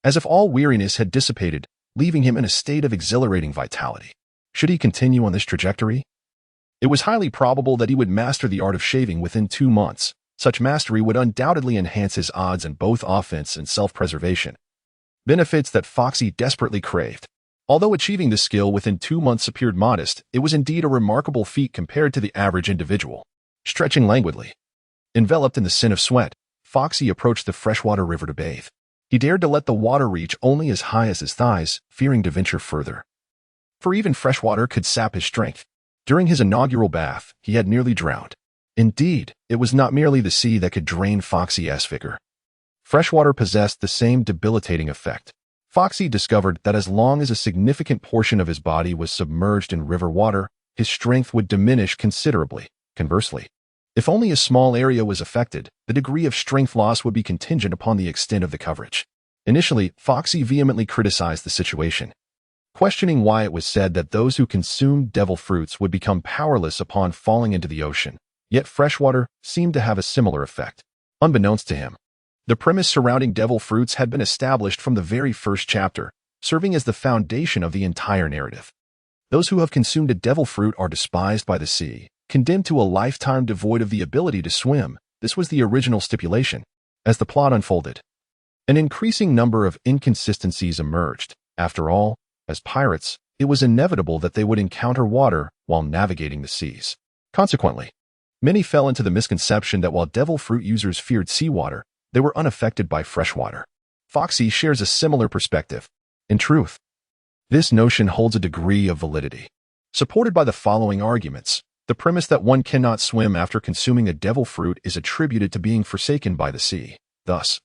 as if all weariness had dissipated, leaving him in a state of exhilarating vitality. Should he continue on this trajectory? It was highly probable that he would master the art of shaving within 2 months. Such mastery would undoubtedly enhance his odds in both offense and self-preservation, benefits that Foxy desperately craved. Although achieving this skill within 2 months appeared modest, it was indeed a remarkable feat compared to the average individual. Stretching languidly, enveloped in the sin of sweat, Foxy approached the freshwater river to bathe. He dared to let the water reach only as high as his thighs, fearing to venture further, for even fresh water could sap his strength. During his inaugural bath, he had nearly drowned. Indeed, it was not merely the sea that could drain Foxy.A's vigor. Freshwater possessed the same debilitating effect. Foxy discovered that as long as a significant portion of his body was submerged in river water, his strength would diminish considerably. Conversely, if only a small area was affected, the degree of strength loss would be contingent upon the extent of the coverage. Initially, Foxy vehemently criticized the situation, questioning why it was said that those who consumed devil fruits would become powerless upon falling into the ocean. Yet freshwater seemed to have a similar effect. Unbeknownst to him, the premise surrounding devil fruits had been established from the very first chapter, serving as the foundation of the entire narrative. Those who have consumed a devil fruit are despised by the sea, condemned to a lifetime devoid of the ability to swim. This was the original stipulation. As the plot unfolded, an increasing number of inconsistencies emerged. After all, as pirates, it was inevitable that they would encounter water while navigating the seas. Consequently, many fell into the misconception that while devil fruit users feared seawater, they were unaffected by freshwater. Foxy shares a similar perspective. In truth, this notion holds a degree of validity, supported by the following arguments. The premise that one cannot swim after consuming a devil fruit is attributed to being forsaken by the sea. Thus,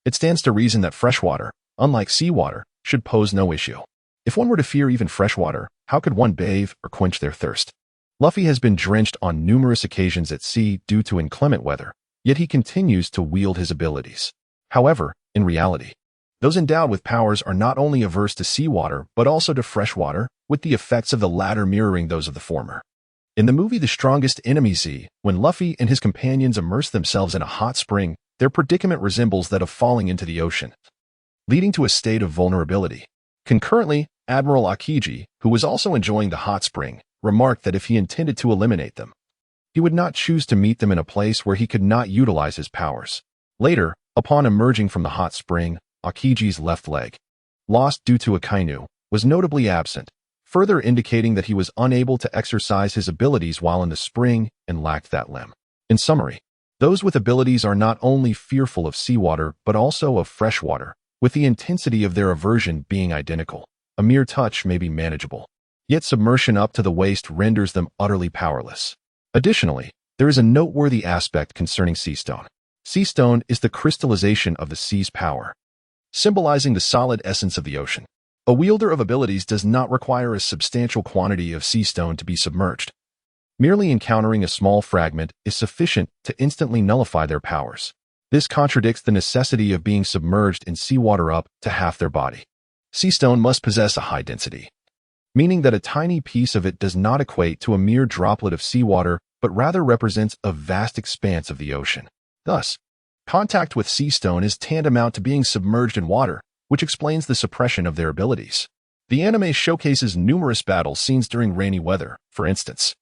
it stands to reason that freshwater, unlike seawater, should pose no issue. If one were to fear even freshwater, how could one bathe or quench their thirst? Luffy has been drenched on numerous occasions at sea due to inclement weather, yet he continues to wield his abilities. However, in reality, those endowed with powers are not only averse to seawater but also to freshwater, with the effects of the latter mirroring those of the former. In the movie The Strongest Enemy Z, when Luffy and his companions immerse themselves in a hot spring, their predicament resembles that of falling into the ocean, leading to a state of vulnerability. Concurrently, Admiral Aokiji, who was also enjoying the hot spring, remarked that if he intended to eliminate them, he would not choose to meet them in a place where he could not utilize his powers. Later, upon emerging from the hot spring, Aokiji's left leg, lost due to a kainu, was notably absent, further indicating that he was unable to exercise his abilities while in the spring and lacked that limb. In summary, those with abilities are not only fearful of seawater but also of freshwater, with the intensity of their aversion being identical. A mere touch may be manageable, yet submersion up to the waist renders them utterly powerless. Additionally, there is a noteworthy aspect concerning sea stone. Sea stone is the crystallization of the sea's power, symbolizing the solid essence of the ocean. A wielder of abilities does not require a substantial quantity of sea stone to be submerged. Merely encountering a small fragment is sufficient to instantly nullify their powers. This contradicts the necessity of being submerged in seawater up to half their body. Sea stone must possess a high density, meaning that a tiny piece of it does not equate to a mere droplet of seawater, but rather represents a vast expanse of the ocean. Thus, contact with sea stone is tantamount to being submerged in water, which explains the suppression of their abilities. The anime showcases numerous battle scenes during rainy weather. For instance,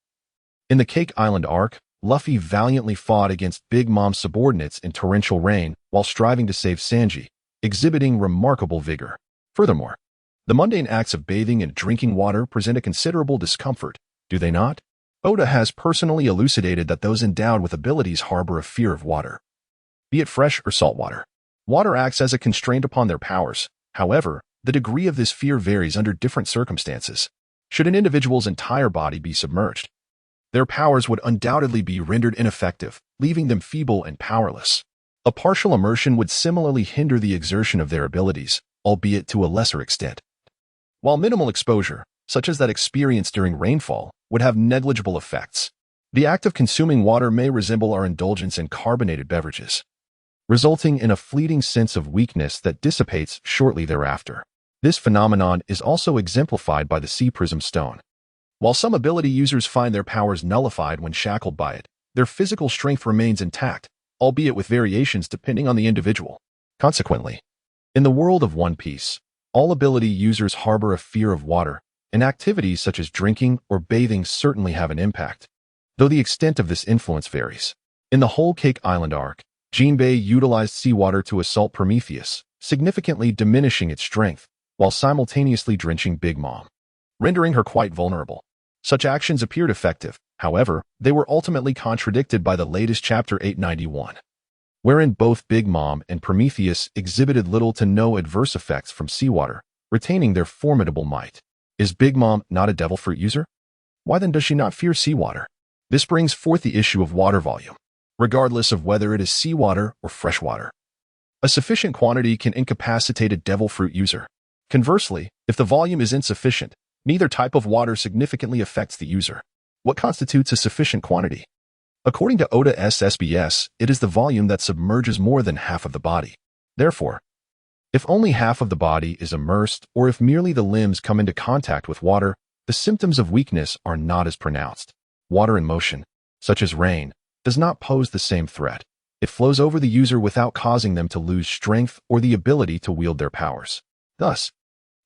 in the Cake Island arc, Luffy valiantly fought against Big Mom's subordinates in torrential rain while striving to save Sanji, exhibiting remarkable vigor. Furthermore, the mundane acts of bathing and drinking water present a considerable discomfort, do they not? Oda has personally elucidated that those endowed with abilities harbor a fear of water, be it fresh or salt water. Water acts as a constraint upon their powers. However, the degree of this fear varies under different circumstances. Should an individual's entire body be submerged, their powers would undoubtedly be rendered ineffective, leaving them feeble and powerless. A partial immersion would similarly hinder the exertion of their abilities, albeit to a lesser extent. While minimal exposure, such as that experienced during rainfall, would have negligible effects, the act of consuming water may resemble our indulgence in carbonated beverages, resulting in a fleeting sense of weakness that dissipates shortly thereafter. This phenomenon is also exemplified by the Sea Prism Stone. While some ability users find their powers nullified when shackled by it, their physical strength remains intact, albeit with variations depending on the individual. Consequently, in the world of One Piece, all ability users harbor a fear of water, and activities such as drinking or bathing certainly have an impact, though the extent of this influence varies. In the Whole Cake Island arc, Jinbei utilized seawater to assault Prometheus, significantly diminishing its strength, while simultaneously drenching Big Mom, rendering her quite vulnerable. Such actions appeared effective, however, they were ultimately contradicted by the latest chapter 891, wherein both Big Mom and Prometheus exhibited little to no adverse effects from seawater, retaining their formidable might. Is Big Mom not a devil fruit user? Why then does she not fear seawater? This brings forth the issue of water volume, regardless of whether it is seawater or freshwater. A sufficient quantity can incapacitate a devil fruit user. Conversely, if the volume is insufficient, neither type of water significantly affects the user. What constitutes a sufficient quantity? According to Oda's SBS, it is the volume that submerges more than half of the body. Therefore, if only half of the body is immersed or if merely the limbs come into contact with water, the symptoms of weakness are not as pronounced. Water in motion, such as rain, does not pose the same threat. It flows over the user without causing them to lose strength or the ability to wield their powers. Thus,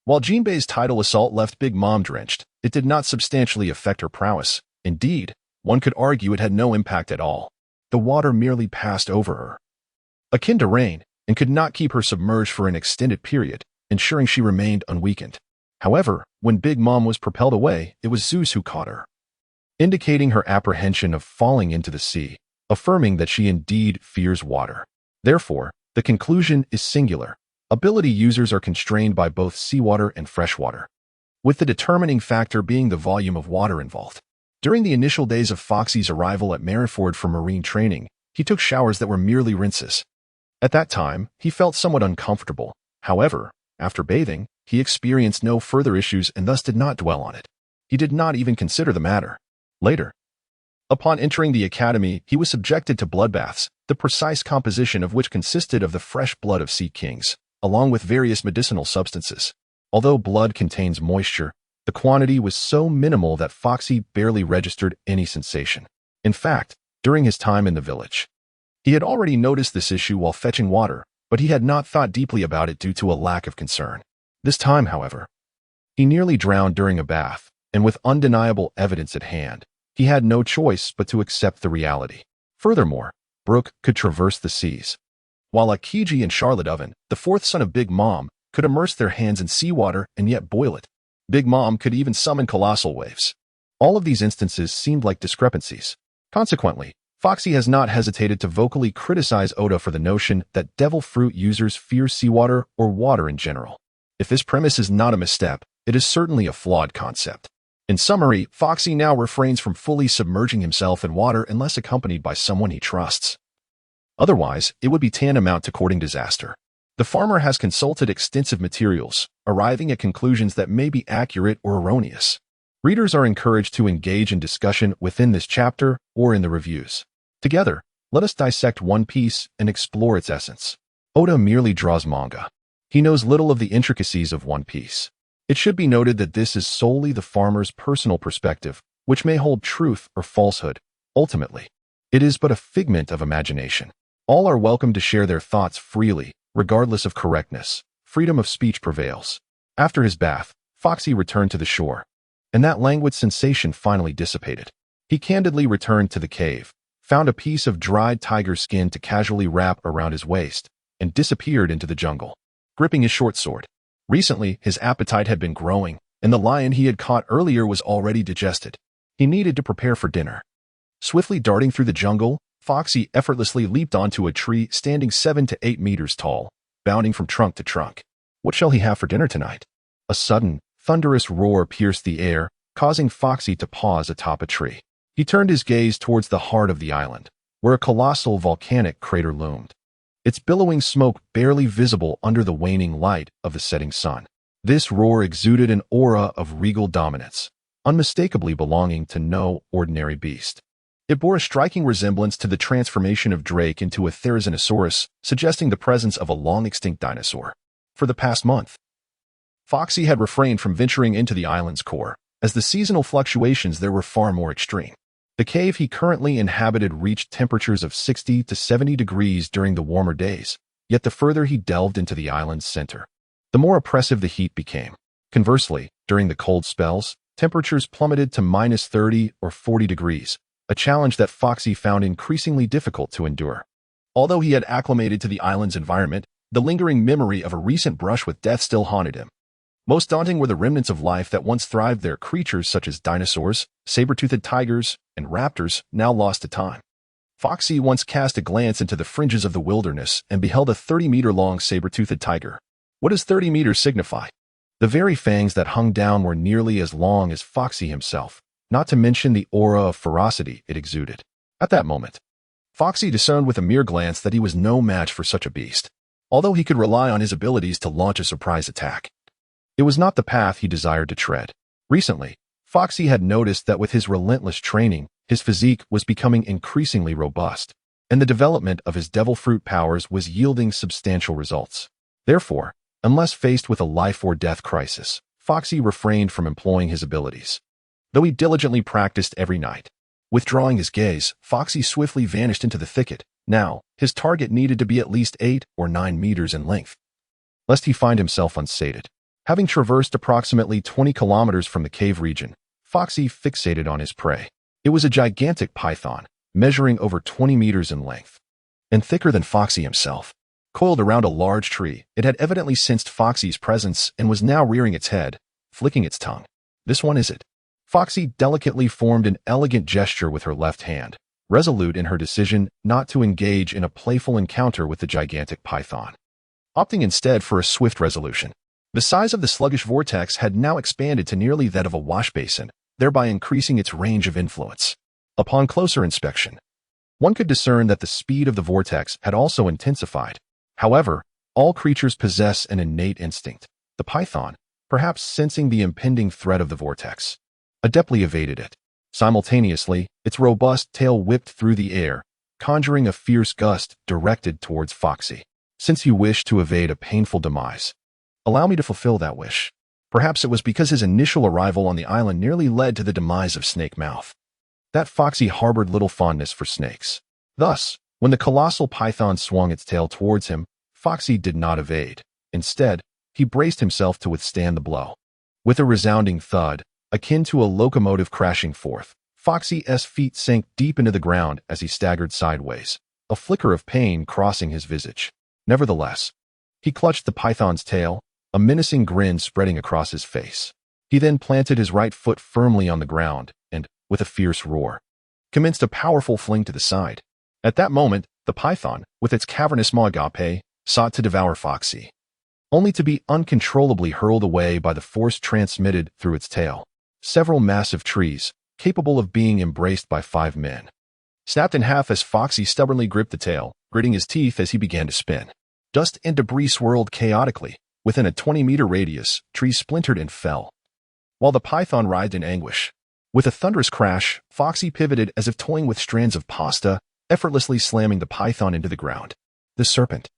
while Jinbei's tidal assault left Big Mom drenched, it did not substantially affect her prowess. Indeed, one could argue it had no impact at all. The water merely passed over her, akin to rain, and could not keep her submerged for an extended period, ensuring she remained unweakened. However, when Big Mom was propelled away, it was Zeus who caught her, indicating her apprehension of falling into the sea, affirming that she indeed fears water. Therefore, the conclusion is singular. Ability users are constrained by both seawater and freshwater, with the determining factor being the volume of water involved. During the initial days of Foxy's arrival at Maryford for marine training, he took showers that were merely rinses. At that time, he felt somewhat uncomfortable. However, after bathing, he experienced no further issues and thus did not dwell on it. He did not even consider the matter. Later, upon entering the academy, he was subjected to bloodbaths, the precise composition of which consisted of the fresh blood of sea kings, along with various medicinal substances. Although blood contains moisture, the quantity was so minimal that Foxy barely registered any sensation. In fact, during his time in the village, he had already noticed this issue while fetching water, but he had not thought deeply about it due to a lack of concern. This time, however, he nearly drowned during a bath, and with undeniable evidence at hand, he had no choice but to accept the reality. Furthermore, Brooke could traverse the seas, while Akiji and Charlotte Oven, the fourth son of Big Mom, could immerse their hands in seawater and yet boil it. Big Mom could even summon colossal waves. All of these instances seemed like discrepancies. Consequently, Foxy has not hesitated to vocally criticize Oda for the notion that devil fruit users fear seawater or water in general. If this premise is not a misstep, it is certainly a flawed concept. In summary, Foxy now refrains from fully submerging himself in water unless accompanied by someone he trusts. Otherwise, it would be tantamount to courting disaster. The farmer has consulted extensive materials, arriving at conclusions that may be accurate or erroneous. Readers are encouraged to engage in discussion within this chapter or in the reviews. Together, let us dissect One Piece and explore its essence. Oda merely draws manga. He knows little of the intricacies of One Piece. It should be noted that this is solely the farmer's personal perspective, which may hold truth or falsehood. Ultimately, it is but a figment of imagination. All are welcome to share their thoughts freely, regardless of correctness. Freedom of speech prevails. After his bath, Foxy returned to the shore, and that languid sensation finally dissipated. He candidly returned to the cave, found a piece of dried tiger skin to casually wrap around his waist, and disappeared into the jungle, gripping his short sword. Recently, his appetite had been growing, and the lion he had caught earlier was already digested. He needed to prepare for dinner. Swiftly darting through the jungle, Foxy effortlessly leaped onto a tree standing 7 to 8 meters tall, bounding from trunk to trunk. What shall he have for dinner tonight? A sudden, thunderous roar pierced the air, causing Foxy to pause atop a tree. He turned his gaze towards the heart of the island, where a colossal volcanic crater loomed, its billowing smoke barely visible under the waning light of the setting sun. This roar exuded an aura of regal dominance, unmistakably belonging to no ordinary beast. It bore a striking resemblance to the transformation of Drake into a Therizinosaurus, suggesting the presence of a long-extinct dinosaur. For the past month, Foxy had refrained from venturing into the island's core, as the seasonal fluctuations there were far more extreme. The cave he currently inhabited reached temperatures of 60 to 70 degrees during the warmer days, yet the further he delved into the island's center, the more oppressive the heat became. Conversely, During the cold spells, temperatures plummeted to -30 or 40 degrees, a challenge that Foxy found increasingly difficult to endure. Although he had acclimated to the island's environment, the lingering memory of a recent brush with death still haunted him. Most daunting were the remnants of life that once thrived there, creatures such as dinosaurs, saber-toothed tigers, and raptors, now lost to time. Foxy once cast a glance into the fringes of the wilderness and beheld a 30-meter-long saber-toothed tiger. What does 30 meters signify? The very fangs that hung down were nearly as long as Foxy himself, not to mention the aura of ferocity it exuded. At that moment, Foxy discerned with a mere glance that he was no match for such a beast, although he could rely on his abilities to launch a surprise attack. It was not the path he desired to tread. Recently, Foxy had noticed that with his relentless training, his physique was becoming increasingly robust, and the development of his devil fruit powers was yielding substantial results. Therefore, unless faced with a life-or-death crisis, Foxy refrained from employing his abilities. Though he diligently practiced every night. Withdrawing his gaze, Foxy swiftly vanished into the thicket. Now, his target needed to be at least 8 or 9 meters in length, lest he find himself unsated. Having traversed approximately 20 kilometers from the cave region, Foxy fixated on his prey. It was a gigantic python, measuring over 20 meters in length, and thicker than Foxy himself. Coiled around a large tree, it had evidently sensed Foxy's presence and was now rearing its head, flicking its tongue. This one is it. Foxy delicately formed an elegant gesture with her left hand, resolute in her decision not to engage in a playful encounter with the gigantic python, opting instead for a swift resolution. The size of the sluggish vortex had now expanded to nearly that of a wash basin, thereby increasing its range of influence. Upon closer inspection, one could discern that the speed of the vortex had also intensified. However, all creatures possess an innate instinct. The python, perhaps sensing the impending threat of the vortex, adeptly evaded it. Simultaneously, its robust tail whipped through the air, conjuring a fierce gust directed towards Foxy. Since you wish to evade a painful demise, allow me to fulfill that wish. Perhaps it was because his initial arrival on the island nearly led to the demise of Snake Mouth that Foxy harbored little fondness for snakes. Thus, when the colossal python swung its tail towards him, Foxy did not evade. Instead, he braced himself to withstand the blow. With a resounding thud, akin to a locomotive crashing forth, Foxy's feet sank deep into the ground as he staggered sideways, a flicker of pain crossing his visage. Nevertheless, he clutched the python's tail, a menacing grin spreading across his face. He then planted his right foot firmly on the ground and, with a fierce roar, commenced a powerful fling to the side. At that moment, the python, with its cavernous maw agape, sought to devour Foxy, only to be uncontrollably hurled away by the force transmitted through its tail. Several massive trees, capable of being embraced by 5 men, snapped in half as Foxy stubbornly gripped the tail, gritting his teeth as he began to spin. Dust and debris swirled chaotically. Within a 20-meter radius, trees splintered and fell, while the python writhed in anguish. With a thunderous crash, Foxy pivoted as if toying with strands of pasta, effortlessly slamming the python into the ground. The serpent,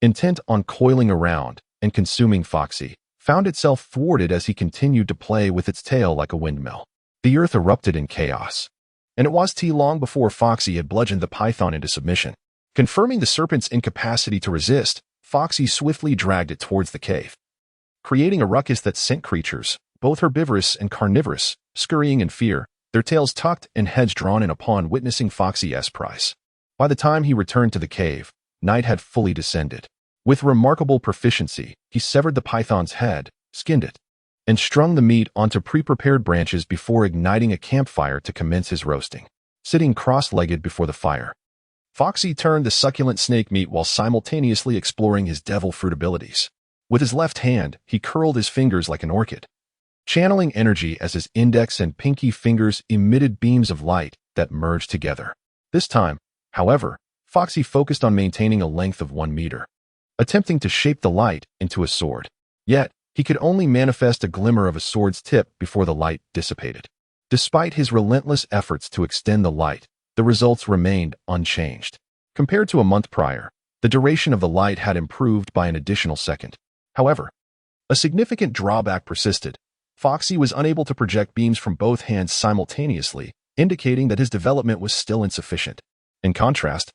intent on coiling around and consuming Foxy, found itself thwarted as he continued to play with its tail like a windmill. The earth erupted in chaos, and it was too long before Foxy had bludgeoned the python into submission. Confirming the serpent's incapacity to resist, Foxy swiftly dragged it towards the cave, creating a ruckus that sent creatures, both herbivorous and carnivorous, scurrying in fear, their tails tucked and heads drawn in upon witnessing Foxy's prize. By the time he returned to the cave, night had fully descended. With remarkable proficiency, he severed the python's head, skinned it, and strung the meat onto pre-prepared branches before igniting a campfire to commence his roasting. Sitting cross-legged before the fire, Foxy turned the succulent snake meat while simultaneously exploring his devil fruit abilities. With his left hand, he curled his fingers like an orchid, channeling energy as his index and pinky fingers emitted beams of light that merged together. This time, however, Foxy focused on maintaining a length of 1 meter, attempting to shape the light into a sword. Yet, he could only manifest a glimmer of a sword's tip before the light dissipated. Despite his relentless efforts to extend the light, the results remained unchanged. Compared to a month prior, the duration of the light had improved by an additional second. However, a significant drawback persisted. Foxy was unable to project beams from both hands simultaneously, indicating that his development was still insufficient. In contrast,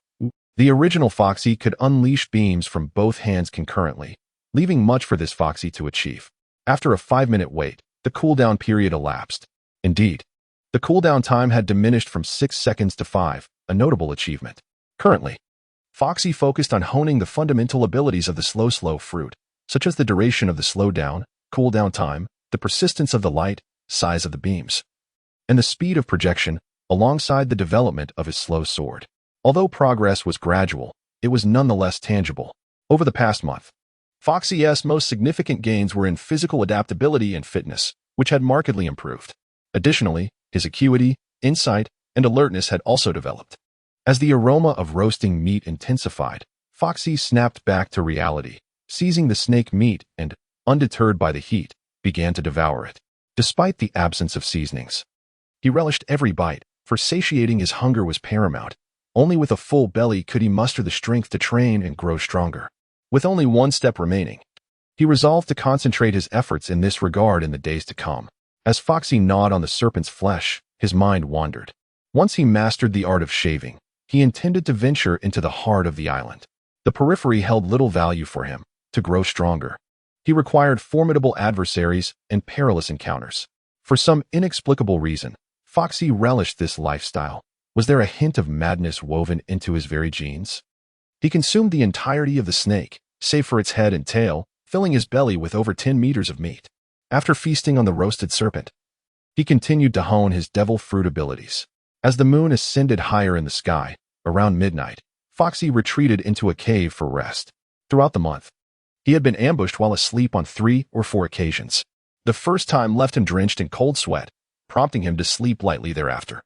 the original Foxy could unleash beams from both hands concurrently, leaving much for this Foxy to achieve. After a 5-minute wait, the cooldown period elapsed. Indeed, the cooldown time had diminished from 6 seconds to 5, a notable achievement. Currently, Foxy focused on honing the fundamental abilities of the slow fruit, such as the duration of the slowdown, cooldown time, the persistence of the light, size of the beams, and the speed of projection, alongside the development of his slow sword. Although progress was gradual, it was nonetheless tangible. Over the past month, Foxy.A's most significant gains were in physical adaptability and fitness, which had markedly improved. Additionally, his acuity, insight, and alertness had also developed. As the aroma of roasting meat intensified, Foxy snapped back to reality, seizing the snake meat and, undeterred by the heat, began to devour it. Despite the absence of seasonings, he relished every bite, for satiating his hunger was paramount. Only with a full belly could he muster the strength to train and grow stronger. With only one step remaining, he resolved to concentrate his efforts in this regard in the days to come. As Foxy gnawed on the serpent's flesh, his mind wandered. Once he mastered the art of shaving, he intended to venture into the heart of the island. The periphery held little value for him. To grow stronger, he required formidable adversaries and perilous encounters. For some inexplicable reason, Foxy relished this lifestyle. Was there a hint of madness woven into his very genes? He consumed the entirety of the snake, save for its head and tail, filling his belly with over 10 meters of meat. After feasting on the roasted serpent, he continued to hone his devil fruit abilities. As the moon ascended higher in the sky, around midnight, Foxy retreated into a cave for rest. Throughout the month, he had been ambushed while asleep on 3 or 4 occasions. The first time left him drenched in cold sweat, prompting him to sleep lightly thereafter.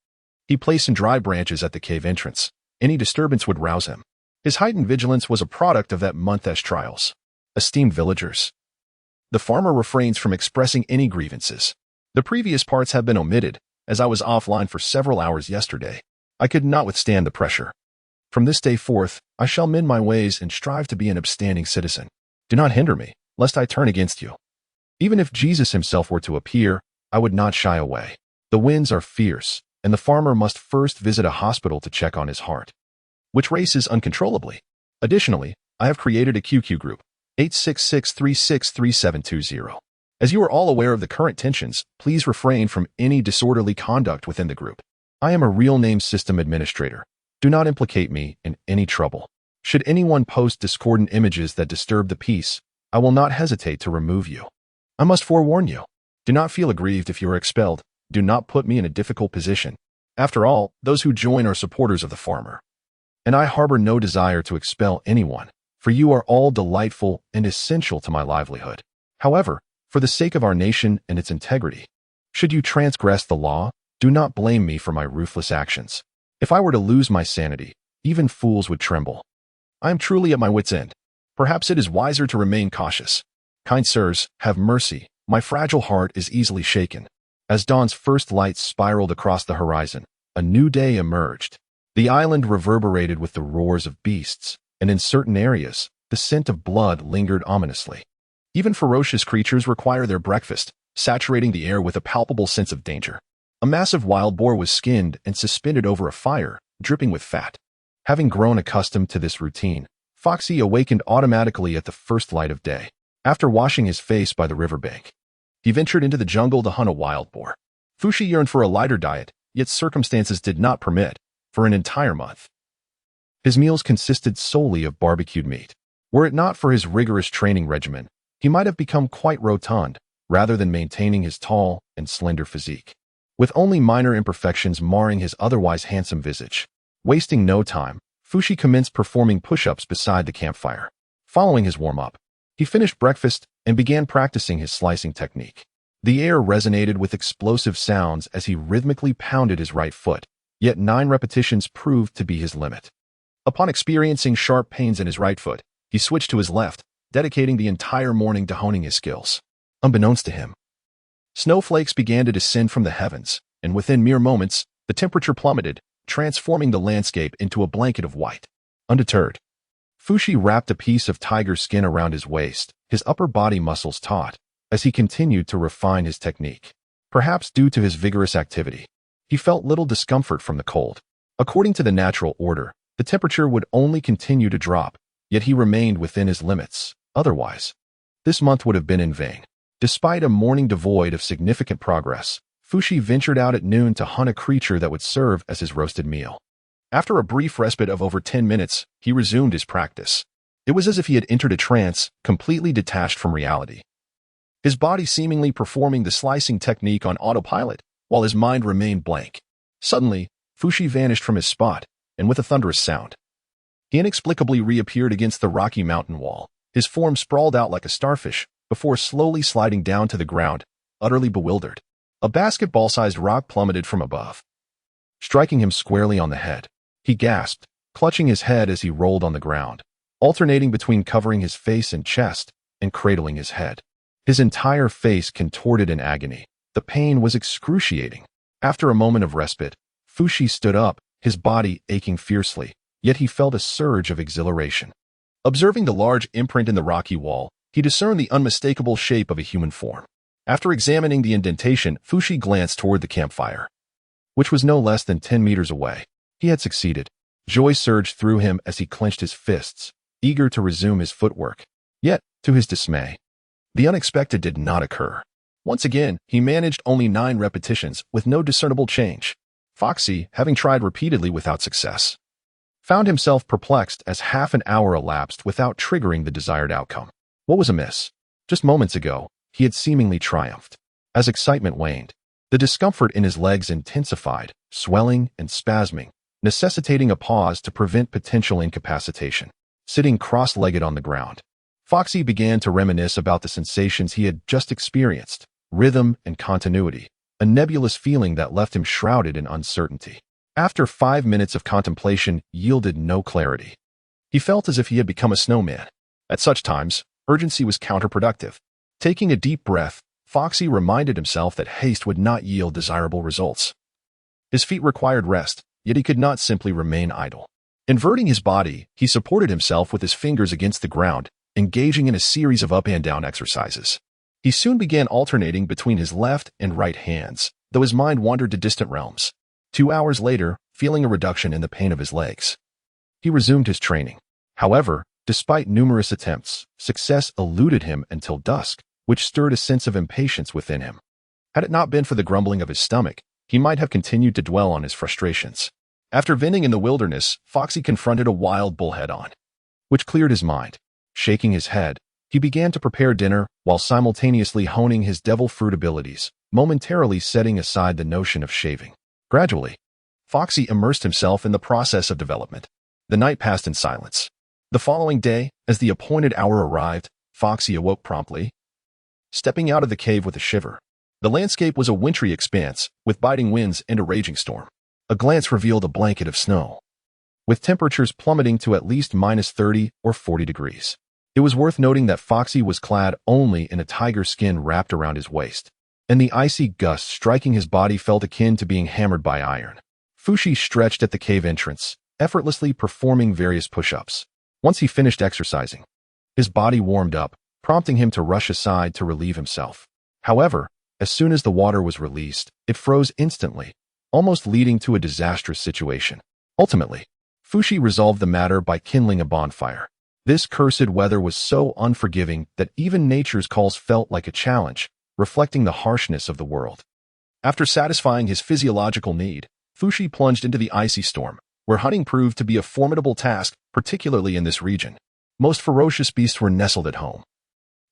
He placed some dry branches at the cave entrance. Any disturbance would rouse him. His heightened vigilance was a product of that month's trials. Esteemed villagers, the farmer refrains from expressing any grievances. The previous parts have been omitted, as I was offline for several hours yesterday. I could not withstand the pressure. From this day forth, I shall mend my ways and strive to be an upstanding citizen. Do not hinder me, lest I turn against you. Even if Jesus himself were to appear, I would not shy away. The winds are fierce, and the farmer must first visit a hospital to check on his heart, which races uncontrollably. Additionally, I have created a QQ group, 866363720. As you are all aware of the current tensions, please refrain from any disorderly conduct within the group. I am a real name system administrator. Do not implicate me in any trouble. Should anyone post discordant images that disturb the peace, I will not hesitate to remove you. I must forewarn you. Do not feel aggrieved if you are expelled. Do not put me in a difficult position. After all, those who join are supporters of the farmer. And I harbor no desire to expel anyone, for you are all delightful and essential to my livelihood. However, for the sake of our nation and its integrity, should you transgress the law, do not blame me for my ruthless actions. If I were to lose my sanity, even fools would tremble. I am truly at my wit's end. Perhaps it is wiser to remain cautious. Kind sirs, have mercy. My fragile heart is easily shaken. As dawn's first lights spiraled across the horizon, a new day emerged. The island reverberated with the roars of beasts, and in certain areas, the scent of blood lingered ominously. Even ferocious creatures require their breakfast, saturating the air with a palpable sense of danger. A massive wild boar was skinned and suspended over a fire, dripping with fat. Having grown accustomed to this routine, Foxy awakened automatically at the first light of day. After washing his face by the riverbank, he ventured into the jungle to hunt a wild boar. Foxy yearned for a lighter diet, yet circumstances did not permit, for an entire month. His meals consisted solely of barbecued meat. Were it not for his rigorous training regimen, he might have become quite rotund, rather than maintaining his tall and slender physique, with only minor imperfections marring his otherwise handsome visage. Wasting no time, Foxy commenced performing push-ups beside the campfire. Following his warm-up, he finished breakfast and began practicing his slicing technique. The air resonated with explosive sounds as he rhythmically pounded his right foot, yet 9 repetitions proved to be his limit. Upon experiencing sharp pains in his right foot, he switched to his left, dedicating the entire morning to honing his skills. Unbeknownst to him, snowflakes began to descend from the heavens, and within mere moments, the temperature plummeted, transforming the landscape into a blanket of white. Undeterred, Foxy wrapped a piece of tiger skin around his waist, his upper body muscles taut, as he continued to refine his technique. Perhaps due to his vigorous activity, he felt little discomfort from the cold. According to the natural order, the temperature would only continue to drop, yet he remained within his limits. Otherwise, this month would have been in vain. Despite a morning devoid of significant progress, Fushi ventured out at noon to hunt a creature that would serve as his roasted meal. After a brief respite of over 10 minutes, he resumed his practice. It was as if he had entered a trance, completely detached from reality. His body seemingly performing the slicing technique on autopilot, while his mind remained blank. Suddenly, Fushi vanished from his spot, and with a thunderous sound, he inexplicably reappeared against the rocky mountain wall. His form sprawled out like a starfish, before slowly sliding down to the ground, utterly bewildered. A basketball-sized rock plummeted from above, striking him squarely on the head. He gasped, clutching his head as he rolled on the ground, alternating between covering his face and chest and cradling his head. His entire face contorted in agony. The pain was excruciating. After a moment of respite, Fushi stood up, his body aching fiercely, yet he felt a surge of exhilaration. Observing the large imprint in the rocky wall, he discerned the unmistakable shape of a human form. After examining the indentation, Fushi glanced toward the campfire, which was no less than 10 meters away. He had succeeded. Joy surged through him as he clenched his fists, eager to resume his footwork. Yet, to his dismay, the unexpected did not occur. Once again, he managed only 9 repetitions with no discernible change. Foxy, having tried repeatedly without success, found himself perplexed as half an hour elapsed without triggering the desired outcome. What was amiss? Just moments ago, he had seemingly triumphed. As excitement waned, the discomfort in his legs intensified, swelling and spasming, necessitating a pause to prevent potential incapacitation. Sitting cross-legged on the ground, Foxy began to reminisce about the sensations he had just experienced, rhythm and continuity, a nebulous feeling that left him shrouded in uncertainty. After 5 minutes of contemplation yielded no clarity, he felt as if he had become a snowman. At such times, urgency was counterproductive. Taking a deep breath, Foxy reminded himself that haste would not yield desirable results. His feet required rest, yet he could not simply remain idle. Inverting his body, he supported himself with his fingers against the ground, engaging in a series of up and down exercises. He soon began alternating between his left and right hands, though his mind wandered to distant realms. 2 hours later, feeling a reduction in the pain of his legs, he resumed his training. However, despite numerous attempts, success eluded him until dusk, which stirred a sense of impatience within him. Had it not been for the grumbling of his stomach, he might have continued to dwell on his frustrations. After venting in the wilderness, Foxy confronted a wild bull head-on, which cleared his mind. Shaking his head, he began to prepare dinner while simultaneously honing his devil fruit abilities, momentarily setting aside the notion of shaving. Gradually, Foxy immersed himself in the process of development. The night passed in silence. The following day, as the appointed hour arrived, Foxy awoke promptly, stepping out of the cave with a shiver. The landscape was a wintry expanse, with biting winds and a raging storm. A glance revealed a blanket of snow, with temperatures plummeting to at least -30 or 40 degrees. It was worth noting that Foxy was clad only in a tiger skin wrapped around his waist, and the icy gusts striking his body felt akin to being hammered by iron. Fushi stretched at the cave entrance, effortlessly performing various push-ups. Once he finished exercising, his body warmed up, prompting him to rush aside to relieve himself. However, as soon as the water was released, it froze instantly, almost leading to a disastrous situation. Ultimately, Fushi resolved the matter by kindling a bonfire. This cursed weather was so unforgiving that even nature's calls felt like a challenge, reflecting the harshness of the world. After satisfying his physiological need, Fushi plunged into the icy storm, where hunting proved to be a formidable task, particularly in this region. Most ferocious beasts were nestled at home,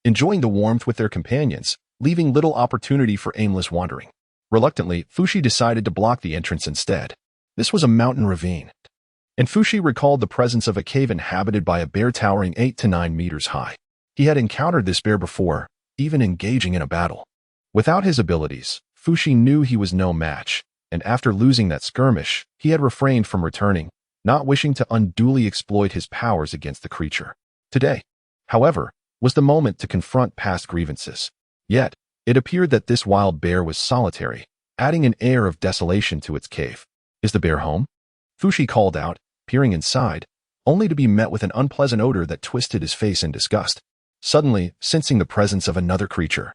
enjoying the warmth with their companions, leaving little opportunity for aimless wandering. Reluctantly, Fushi decided to block the entrance instead. This was a mountain ravine, and Fushi recalled the presence of a cave inhabited by a bear towering 8 to 9 meters high. He had encountered this bear before, even engaging in a battle. Without his abilities, Fushi knew he was no match, and after losing that skirmish, he had refrained from returning, not wishing to unduly exploit his powers against the creature. Today, however, was the moment to confront past grievances. Yet, it appeared that this wild bear was solitary, adding an air of desolation to its cave. "Is the bear home?" Fushi called out, peering inside, only to be met with an unpleasant odor that twisted his face in disgust. Suddenly, sensing the presence of another creature,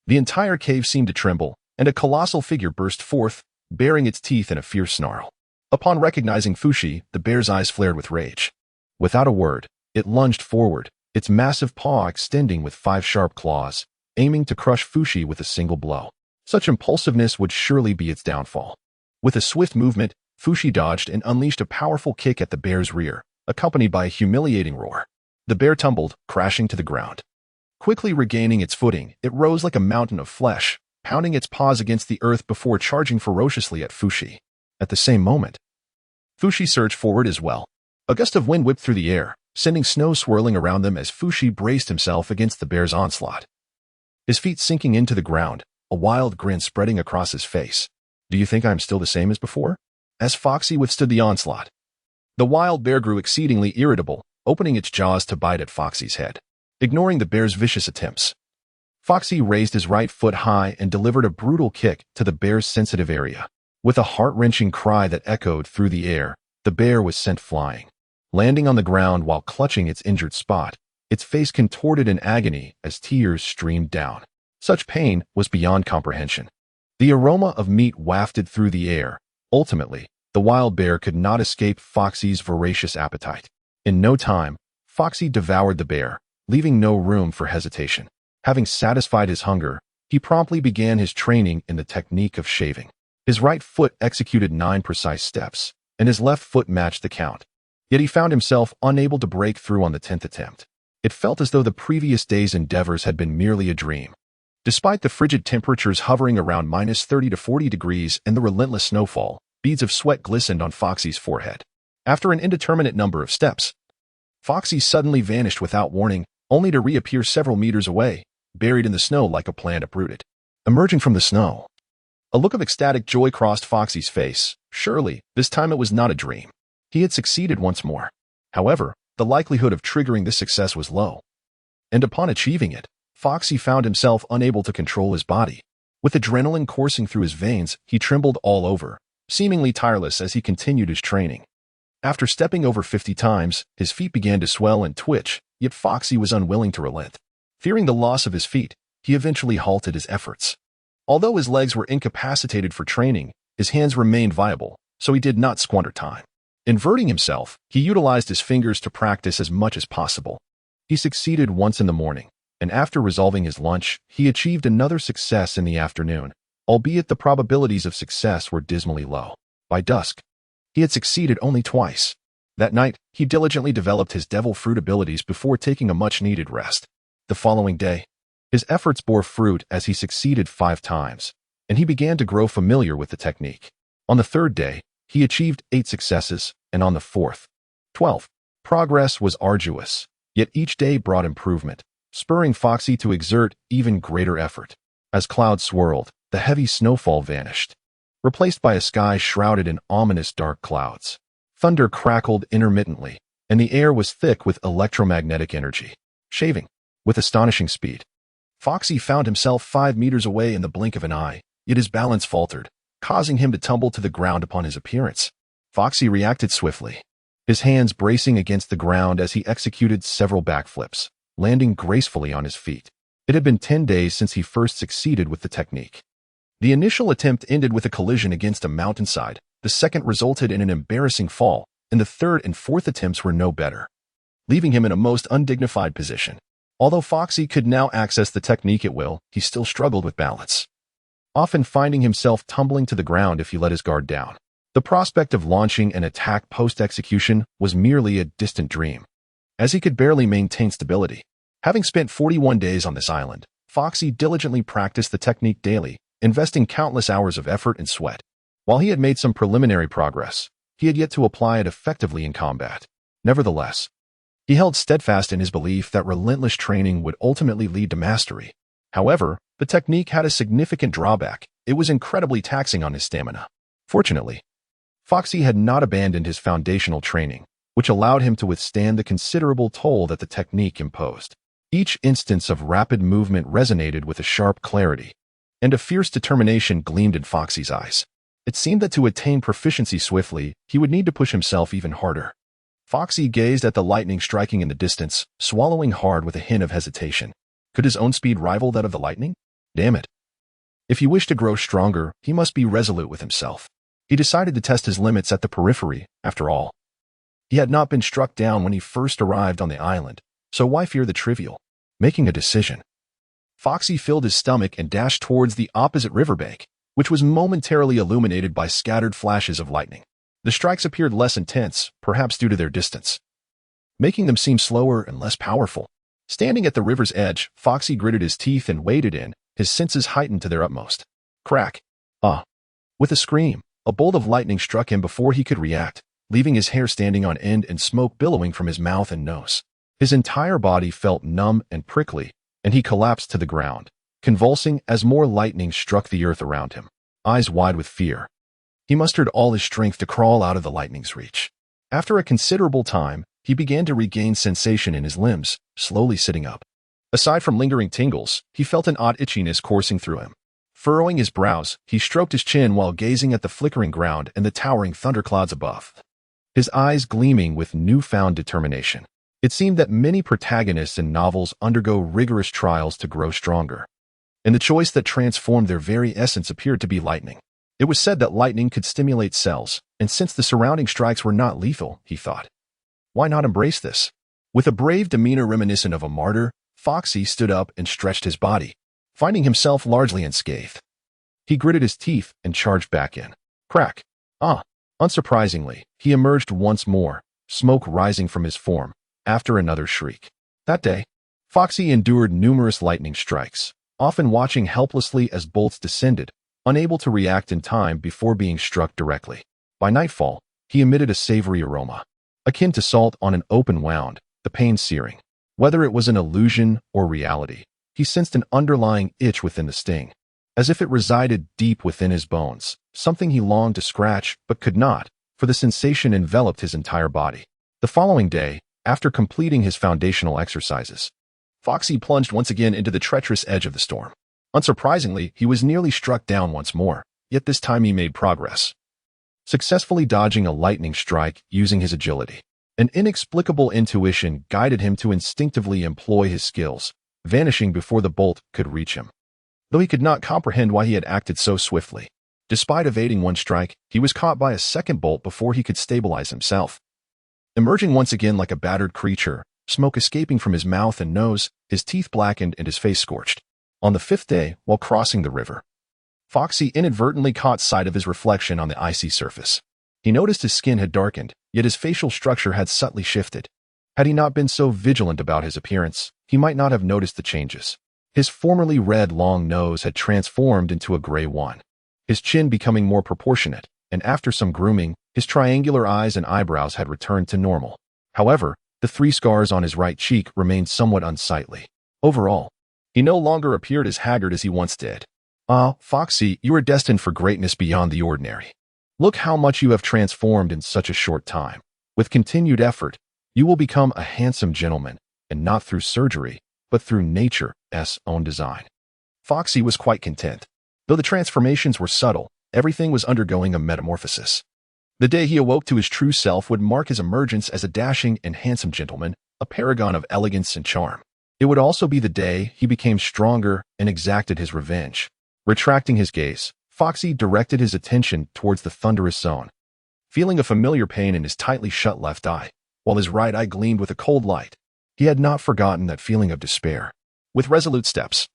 the entire cave seemed to tremble, and a colossal figure burst forth, baring its teeth in a fierce snarl. Upon recognizing Fushi, the bear's eyes flared with rage. Without a word, it lunged forward, its massive paw extending with 5 sharp claws, aiming to crush Fushi with a single blow. Such impulsiveness would surely be its downfall. With a swift movement, Fushi dodged and unleashed a powerful kick at the bear's rear, accompanied by a humiliating roar. The bear tumbled, crashing to the ground. Quickly regaining its footing, it rose like a mountain of flesh, pounding its paws against the earth before charging ferociously at Fushi. At the same moment, Fushi surged forward as well. A gust of wind whipped through the air, sending snow swirling around them as Fushi braced himself against the bear's onslaught. His feet sinking into the ground, a wild grin spreading across his face. Do you think I'm still the same as before? As Foxy withstood the onslaught, the wild bear grew exceedingly irritable, opening its jaws to bite at Foxy's head. Ignoring the bear's vicious attempts, Foxy raised his right foot high and delivered a brutal kick to the bear's sensitive area. With a heart-wrenching cry that echoed through the air, the bear was sent flying. Landing on the ground while clutching its injured spot, its face contorted in agony as tears streamed down. Such pain was beyond comprehension. The aroma of meat wafted through the air. Ultimately, the wild bear could not escape Foxy's voracious appetite. In no time, Foxy devoured the bear, leaving no room for hesitation. Having satisfied his hunger, he promptly began his training in the technique of shaving. His right foot executed 9 precise steps, and his left foot matched the count. Yet he found himself unable to break through on the 10th attempt. It felt as though the previous day's endeavors had been merely a dream. Despite the frigid temperatures hovering around -30 to 40 degrees and the relentless snowfall, beads of sweat glistened on Foxy's forehead. After an indeterminate number of steps, Foxy suddenly vanished without warning, only to reappear several meters away, buried in the snow like a plant uprooted. Emerging from the snow, a look of ecstatic joy crossed Foxy's face. Surely, this time it was not a dream. He had succeeded once more. However, the likelihood of triggering this success was low. And upon achieving it, Foxy found himself unable to control his body. With adrenaline coursing through his veins, he trembled all over, seemingly tireless as he continued his training. After stepping over 50 times, his feet began to swell and twitch, yet Foxy was unwilling to relent. Fearing the loss of his feet, he eventually halted his efforts. Although his legs were incapacitated for training, his hands remained viable, so he did not squander time. Inverting himself, he utilized his fingers to practice as much as possible. He succeeded once in the morning, and after resolving his lunch, he achieved another success in the afternoon, albeit the probabilities of success were dismally low. By dusk, he had succeeded only twice. That night, he diligently developed his devil fruit abilities before taking a much-needed rest. The following day, his efforts bore fruit as he succeeded 5 times, and he began to grow familiar with the technique. On the 3rd day, he achieved 8 successes, and on the 4th, 12th, progress was arduous, yet each day brought improvement, spurring Foxy to exert even greater effort. As clouds swirled, the heavy snowfall vanished, replaced by a sky shrouded in ominous dark clouds. Thunder crackled intermittently, and the air was thick with electromagnetic energy. Shaving, with astonishing speed, Foxy found himself 5 meters away in the blink of an eye, yet his balance faltered, causing him to tumble to the ground upon his appearance. Foxy reacted swiftly, his hands bracing against the ground as he executed several backflips, landing gracefully on his feet. It had been 10 days since he first succeeded with the technique. The initial attempt ended with a collision against a mountainside, the second resulted in an embarrassing fall, and the 3rd and 4th attempts were no better, leaving him in a most undignified position. Although Foxy could now access the technique at will, he still struggled with balance, often finding himself tumbling to the ground if he let his guard down. The prospect of launching an attack post-execution was merely a distant dream, as he could barely maintain stability. Having spent 41 days on this island, Foxy diligently practiced the technique daily, investing countless hours of effort and sweat. While he had made some preliminary progress, he had yet to apply it effectively in combat. Nevertheless, he held steadfast in his belief that relentless training would ultimately lead to mastery. However, the technique had a significant drawback. It was incredibly taxing on his stamina. Fortunately, Foxy had not abandoned his foundational training, which allowed him to withstand the considerable toll that the technique imposed. Each instance of rapid movement resonated with a sharp clarity, and a fierce determination gleamed in Foxy's eyes. It seemed that to attain proficiency swiftly, he would need to push himself even harder. Foxy gazed at the lightning striking in the distance, swallowing hard with a hint of hesitation. Could his own speed rival that of the lightning? Damn it. If he wished to grow stronger, he must be resolute with himself. He decided to test his limits at the periphery, after all. He had not been struck down when he first arrived on the island, so why fear the trivial? Making a decision, Foxy filled his stomach and dashed towards the opposite riverbank, which was momentarily illuminated by scattered flashes of lightning. The strikes appeared less intense, perhaps due to their distance, making them seem slower and less powerful. Standing at the river's edge, Foxy gritted his teeth and waded in, his senses heightened to their utmost. Crack! Ah! With a scream, a bolt of lightning struck him before he could react, leaving his hair standing on end and smoke billowing from his mouth and nose. His entire body felt numb and prickly, and he collapsed to the ground, convulsing as more lightning struck the earth around him. Eyes wide with fear, he mustered all his strength to crawl out of the lightning's reach. After a considerable time, he began to regain sensation in his limbs, slowly sitting up. Aside from lingering tingles, he felt an odd itchiness coursing through him. Furrowing his brows, he stroked his chin while gazing at the flickering ground and the towering thunderclouds above, his eyes gleaming with newfound determination. It seemed that many protagonists in novels undergo rigorous trials to grow stronger, and the choice that transformed their very essence appeared to be lightning. It was said that lightning could stimulate cells, and since the surrounding strikes were not lethal, he thought, why not embrace this? With a brave demeanor reminiscent of a martyr, Foxy stood up and stretched his body, finding himself largely unscathed. He gritted his teeth and charged back in. Crack! Ah! Unsurprisingly, he emerged once more, smoke rising from his form, after another shriek. That day, Foxy endured numerous lightning strikes, often watching helplessly as bolts descended, unable to react in time before being struck directly. By nightfall, he emitted a savory aroma, akin to salt on an open wound, the pain searing. Whether it was an illusion or reality, he sensed an underlying itch within the sting, as if it resided deep within his bones, something he longed to scratch but could not, for the sensation enveloped his entire body. The following day, after completing his foundational exercises, Foxy plunged once again into the treacherous edge of the storm. Unsurprisingly, he was nearly struck down once more, yet this time he made progress, successfully dodging a lightning strike using his agility. An inexplicable intuition guided him to instinctively employ his skills, vanishing before the bolt could reach him, though he could not comprehend why he had acted so swiftly. Despite evading one strike, he was caught by a second bolt before he could stabilize himself. Emerging once again like a battered creature, smoke escaping from his mouth and nose, his teeth blackened and his face scorched. On the fifth day, while crossing the river, Foxy inadvertently caught sight of his reflection on the icy surface. He noticed his skin had darkened, yet his facial structure had subtly shifted. Had he not been so vigilant about his appearance, he might not have noticed the changes. His formerly red long nose had transformed into a gray one, his chin becoming more proportionate, and after some grooming, his triangular eyes and eyebrows had returned to normal. However, the 3 scars on his right cheek remained somewhat unsightly. Overall, he no longer appeared as haggard as he once did. Ah, Foxy, you are destined for greatness beyond the ordinary. Look how much you have transformed in such a short time. With continued effort, you will become a handsome gentleman, and not through surgery, but through nature's own design. Foxy was quite content. Though the transformations were subtle, everything was undergoing a metamorphosis. The day he awoke to his true self would mark his emergence as a dashing and handsome gentleman, a paragon of elegance and charm. It would also be the day he became stronger and exacted his revenge. Retracting his gaze, Foxy directed his attention towards the thunderous zone, feeling a familiar pain in his tightly shut left eye, while his right eye gleamed with a cold light. He had not forgotten that feeling of despair. With resolute steps,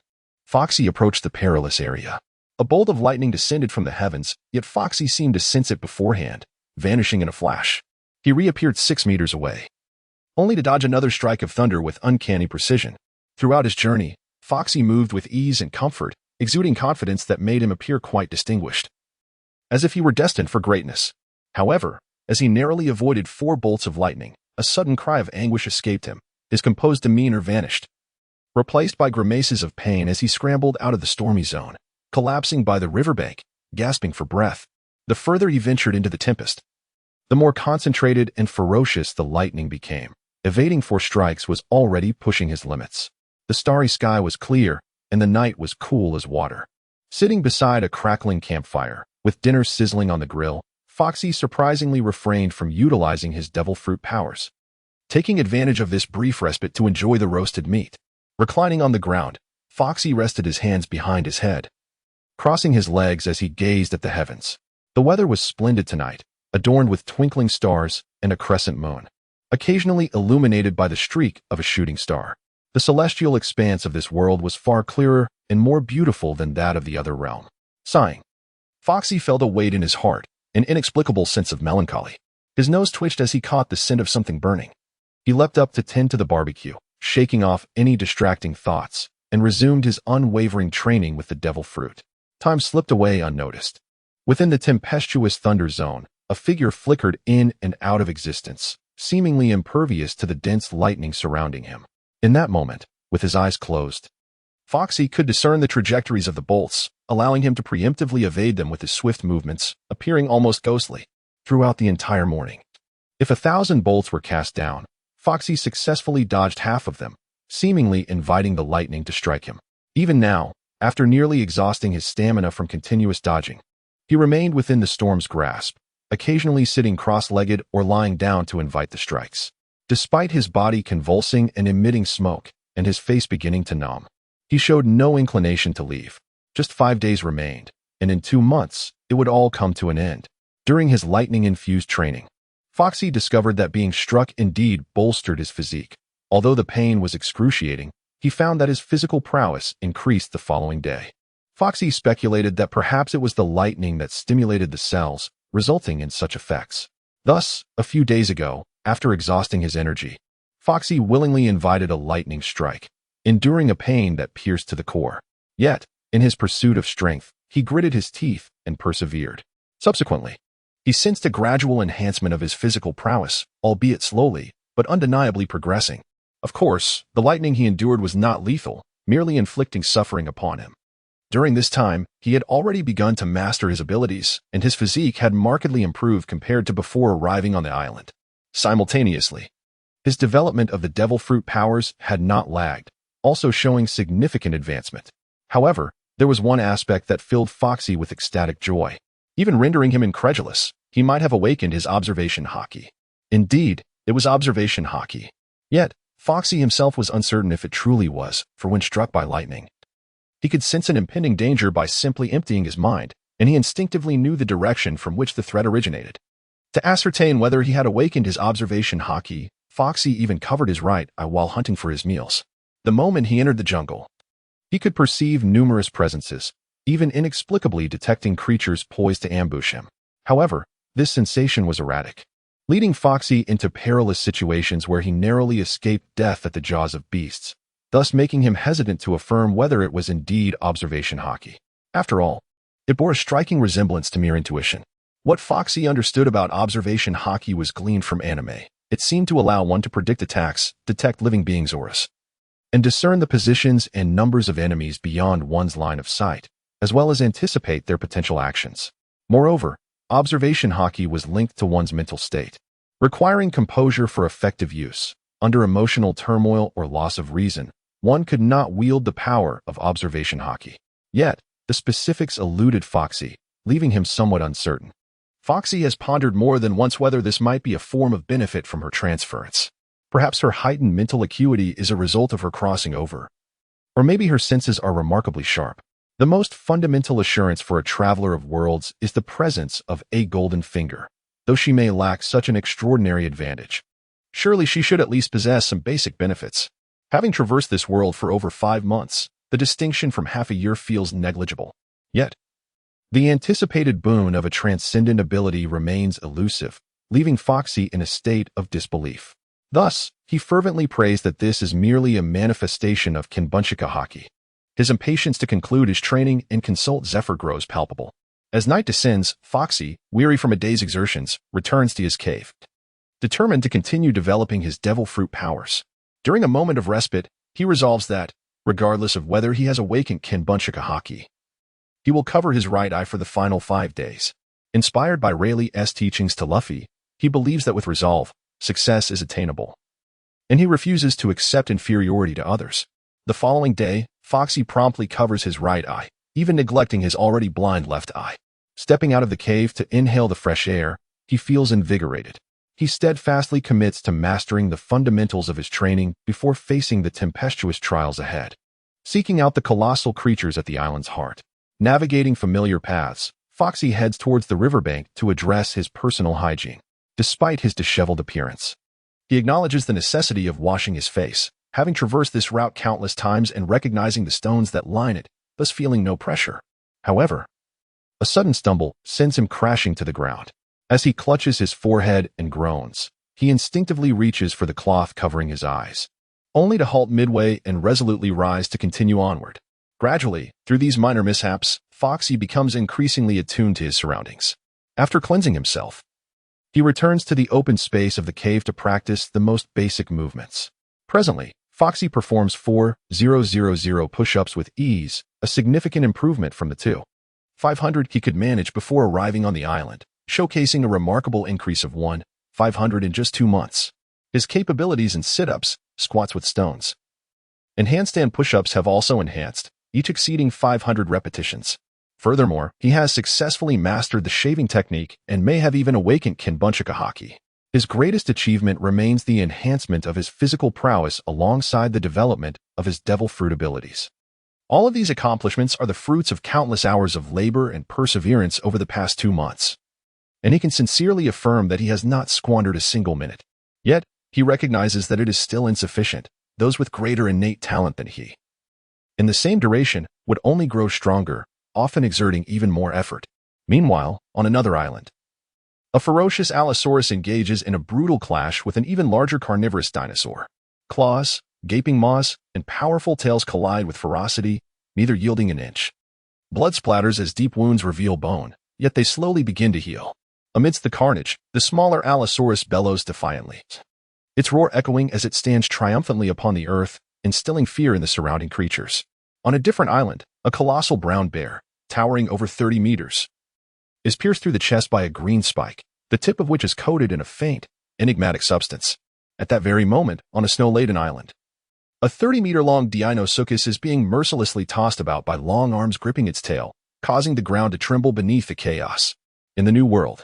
Foxy approached the perilous area. A bolt of lightning descended from the heavens, yet Foxy seemed to sense it beforehand, vanishing in a flash. He reappeared 6 meters away, only to dodge another strike of thunder with uncanny precision. Throughout his journey, Foxy moved with ease and comfort, exuding confidence that made him appear quite distinguished, as if he were destined for greatness. However, as he narrowly avoided 4 bolts of lightning, a sudden cry of anguish escaped him. His composed demeanor vanished, replaced by grimaces of pain as he scrambled out of the stormy zone, collapsing by the riverbank, gasping for breath. The further he ventured into the tempest, the more concentrated and ferocious the lightning became. Evading 4 strikes was already pushing his limits. The starry sky was clear, and the night was cool as water. Sitting beside a crackling campfire, with dinner sizzling on the grill, Foxy surprisingly refrained from utilizing his devil fruit powers, taking advantage of this brief respite to enjoy the roasted meat. Reclining on the ground, Foxy rested his hands behind his head, crossing his legs as he gazed at the heavens. The weather was splendid tonight, adorned with twinkling stars and a crescent moon, occasionally illuminated by the streak of a shooting star. The celestial expanse of this world was far clearer and more beautiful than that of the other realm. Sighing, Foxy felt a weight in his heart, an inexplicable sense of melancholy. His nose twitched as he caught the scent of something burning. He leapt up to tend to the barbecue, shaking off any distracting thoughts, and resumed his unwavering training with the devil fruit. Time slipped away unnoticed. Within the tempestuous thunder zone, a figure flickered in and out of existence, seemingly impervious to the dense lightning surrounding him. In that moment, with his eyes closed, Foxy could discern the trajectories of the bolts, allowing him to preemptively evade them with his swift movements, appearing almost ghostly throughout the entire morning. If 1,000 bolts were cast down, Foxy successfully dodged half of them, seemingly inviting the lightning to strike him. Even now, after nearly exhausting his stamina from continuous dodging, he remained within the storm's grasp, occasionally sitting cross-legged or lying down to invite the strikes. Despite his body convulsing and emitting smoke, and his face beginning to numb, he showed no inclination to leave. Just 5 days remained, and in 2 months, it would all come to an end. During his lightning-infused training, Foxy discovered that being struck indeed bolstered his physique. Although the pain was excruciating, he found that his physical prowess increased the following day. Foxy speculated that perhaps it was the lightning that stimulated the cells, resulting in such effects. Thus, a few days ago, after exhausting his energy, Foxy willingly invited a lightning strike, enduring a pain that pierced to the core. Yet, in his pursuit of strength, he gritted his teeth and persevered. Subsequently, he sensed a gradual enhancement of his physical prowess, albeit slowly, but undeniably progressing. Of course, the lightning he endured was not lethal, merely inflicting suffering upon him. During this time, he had already begun to master his abilities, and his physique had markedly improved compared to before arriving on the island. Simultaneously, his development of the devil fruit powers had not lagged, also showing significant advancement. However, there was one aspect that filled Foxy with ecstatic joy. Even rendering him incredulous, he might have awakened his observation haki. Indeed, it was observation haki. Yet, Foxy himself was uncertain if it truly was, for when struck by lightning, he could sense an impending danger by simply emptying his mind, and he instinctively knew the direction from which the threat originated. To ascertain whether he had awakened his observation haki, Foxy even covered his right eye while hunting for his meals. The moment he entered the jungle, he could perceive numerous presences, even inexplicably detecting creatures poised to ambush him. However, this sensation was erratic, leading Foxy into perilous situations where he narrowly escaped death at the jaws of beasts, thus making him hesitant to affirm whether it was indeed observation haki. After all, it bore a striking resemblance to mere intuition. What Foxy understood about observation haki was gleaned from anime. It seemed to allow one to predict attacks, detect living beings' auras, and discern the positions and numbers of enemies beyond one's line of sight, as well as anticipate their potential actions. Moreover, observation haki was linked to one's mental state, requiring composure for effective use. Under emotional turmoil or loss of reason, one could not wield the power of observation haki. Yet, the specifics eluded Foxy, leaving him somewhat uncertain. Foxy has pondered more than once whether this might be a form of benefit from her transference. Perhaps her heightened mental acuity is a result of her crossing over. Or maybe her senses are remarkably sharp. The most fundamental assurance for a traveler of worlds is the presence of a golden finger, though she may lack such an extraordinary advantage. Surely she should at least possess some basic benefits. Having traversed this world for over 5 months, the distinction from half a year feels negligible. Yet, the anticipated boon of a transcendent ability remains elusive, leaving Foxy in a state of disbelief. Thus, he fervently prays that this is merely a manifestation of Kinbunshika haki. His impatience to conclude his training and consult Zephyr grows palpable. As night descends, Foxy, weary from a day's exertions, returns to his cave, determined to continue developing his devil fruit powers. During a moment of respite, he resolves that, regardless of whether he has awakened Kinbunshika haki, he will cover his right eye for the final 5 days. Inspired by Rayleigh's teachings to Luffy, he believes that with resolve, success is attainable, and he refuses to accept inferiority to others. The following day, Foxy promptly covers his right eye, even neglecting his already blind left eye. Stepping out of the cave to inhale the fresh air, he feels invigorated. He steadfastly commits to mastering the fundamentals of his training before facing the tempestuous trials ahead. Seeking out the colossal creatures at the island's heart, navigating familiar paths, Foxy heads towards the riverbank to address his personal hygiene. Despite his disheveled appearance, he acknowledges the necessity of washing his face. having traversed this route countless times and recognizing the stones that line it, thus feeling no pressure. However, a sudden stumble sends him crashing to the ground. As he clutches his forehead and groans, he instinctively reaches for the cloth covering his eyes, only to halt midway and resolutely rise to continue onward. Gradually, through these minor mishaps, Foxy becomes increasingly attuned to his surroundings. After cleansing himself, he returns to the open space of the cave to practice the most basic movements. Presently, Foxy performs 4,000 push-ups with ease, a significant improvement from the 2,500 he could manage before arriving on the island, showcasing a remarkable increase of 1,500 in just 2 months. His capabilities in sit-ups, squats with stones, and handstand push-ups have also enhanced, each exceeding 500 repetitions. Furthermore, he has successfully mastered the shaving technique and may have even awakened Kinbunchika hockey. His greatest achievement remains the enhancement of his physical prowess alongside the development of his devil fruit abilities. All of these accomplishments are the fruits of countless hours of labor and perseverance over the past 2 months, and he can sincerely affirm that he has not squandered a single minute. Yet, he recognizes that it is still insufficient. Those with greater innate talent than he, in the same duration, would only grow stronger, often exerting even more effort. Meanwhile, on another island, a ferocious Allosaurus engages in a brutal clash with an even larger carnivorous dinosaur. Claws, gaping maws, and powerful tails collide with ferocity, neither yielding an inch. Blood splatters as deep wounds reveal bone, yet they slowly begin to heal. Amidst the carnage, the smaller Allosaurus bellows defiantly, its roar echoing as it stands triumphantly upon the earth, instilling fear in the surrounding creatures. On a different island, a colossal brown bear, towering over 30 meters, is pierced through the chest by a green spike, the tip of which is coated in a faint, enigmatic substance. At that very moment, on a snow-laden island, a 30-meter-long Deinosuchus is being mercilessly tossed about by long arms gripping its tail, causing the ground to tremble beneath the chaos. In the New World,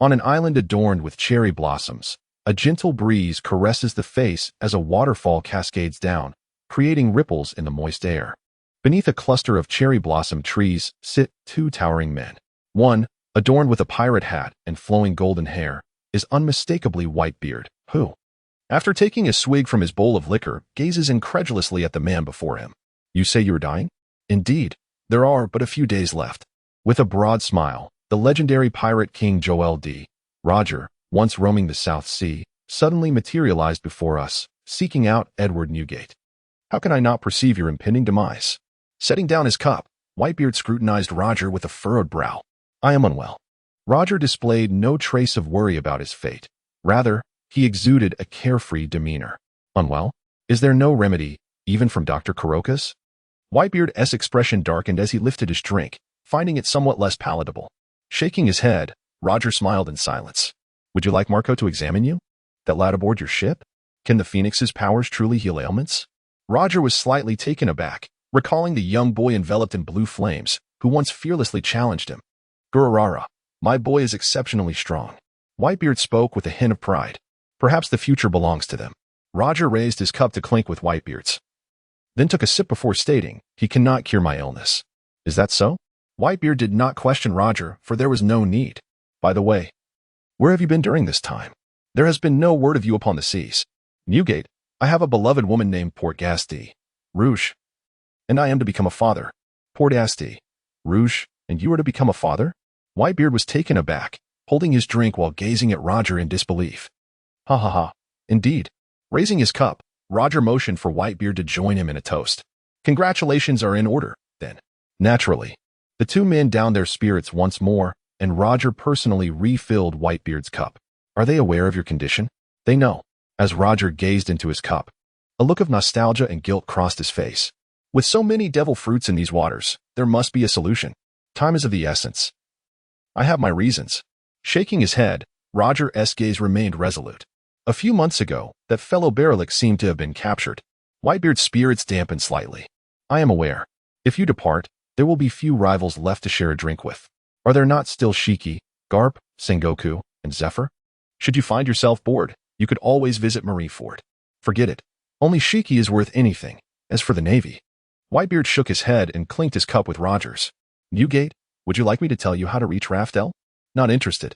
on an island adorned with cherry blossoms, a gentle breeze caresses the face as a waterfall cascades down, creating ripples in the moist air. Beneath a cluster of cherry blossom trees sit 2 towering men. One, adorned with a pirate hat and flowing golden hair, is unmistakably Whitebeard, who, after taking a swig from his bowl of liquor, gazes incredulously at the man before him. "You say you are dying?" "Indeed, there are but a few days left." With a broad smile, the legendary pirate king Joel D. Roger, once roaming the South Sea, suddenly materialized before us, seeking out Edward Newgate. "How can I not perceive your impending demise?" Setting down his cup, Whitebeard scrutinized Roger with a furrowed brow. "I am unwell." Roger displayed no trace of worry about his fate. Rather, he exuded a carefree demeanor. "Unwell? Is there no remedy, even from Dr. Karokas?" Whitebeard's expression darkened as he lifted his drink, finding it somewhat less palatable. Shaking his head, Roger smiled in silence. "Would you like Marco to examine you? That lad aboard your ship? Can the Phoenix's powers truly heal ailments?" Roger was slightly taken aback, recalling the young boy enveloped in blue flames, who once fearlessly challenged him. "Gururara, my boy is exceptionally strong." Whitebeard spoke with a hint of pride. "Perhaps the future belongs to them." Roger raised his cup to clink with Whitebeard's, then took a sip before stating, "He cannot cure my illness." "Is that so?" Whitebeard did not question Roger, for there was no need. "By the way, where have you been during this time? There has been no word of you upon the seas." "Newgate, I have a beloved woman named Port-Gasti Rouge, and I am to become a father." "Port-Gasti Rouge, and you are to become a father?" Whitebeard was taken aback, holding his drink while gazing at Roger in disbelief. "Ha ha ha, indeed." Raising his cup, Roger motioned for Whitebeard to join him in a toast. "Congratulations are in order, then." Naturally, the 2 men downed their spirits once more, and Roger personally refilled Whitebeard's cup. "Are they aware of your condition?" "They know." As Roger gazed into his cup, a look of nostalgia and guilt crossed his face. "With so many devil fruits in these waters, there must be a solution. Time is of the essence. I have my reasons." Shaking his head, Roger's gaze remained resolute. A few months ago, that fellow Barilek seemed to have been captured. Whitebeard's spirits dampened slightly. "I am aware. If you depart, there will be few rivals left to share a drink with. Are there not still Shiki, Garp, Sengoku, and Zephyr? Should you find yourself bored, you could always visit Marineford. Forget it. Only Shiki is worth anything. As for the Navy..." Whitebeard shook his head and clinked his cup with Roger's. "Newgate, would you like me to tell you how to reach Raftel?" "Not interested.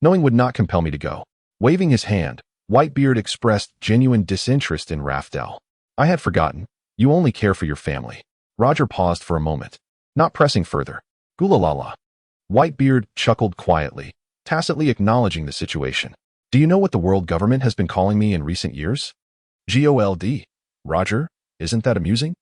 Knowing would not compel me to go." Waving his hand, Whitebeard expressed genuine disinterest in Raftel. I had forgotten. You only care for your family. Roger paused for a moment, not pressing further. Goolalala. Whitebeard chuckled quietly, tacitly acknowledging the situation. Do you know what the world government has been calling me in recent years? GOLD. Roger, isn't that amusing?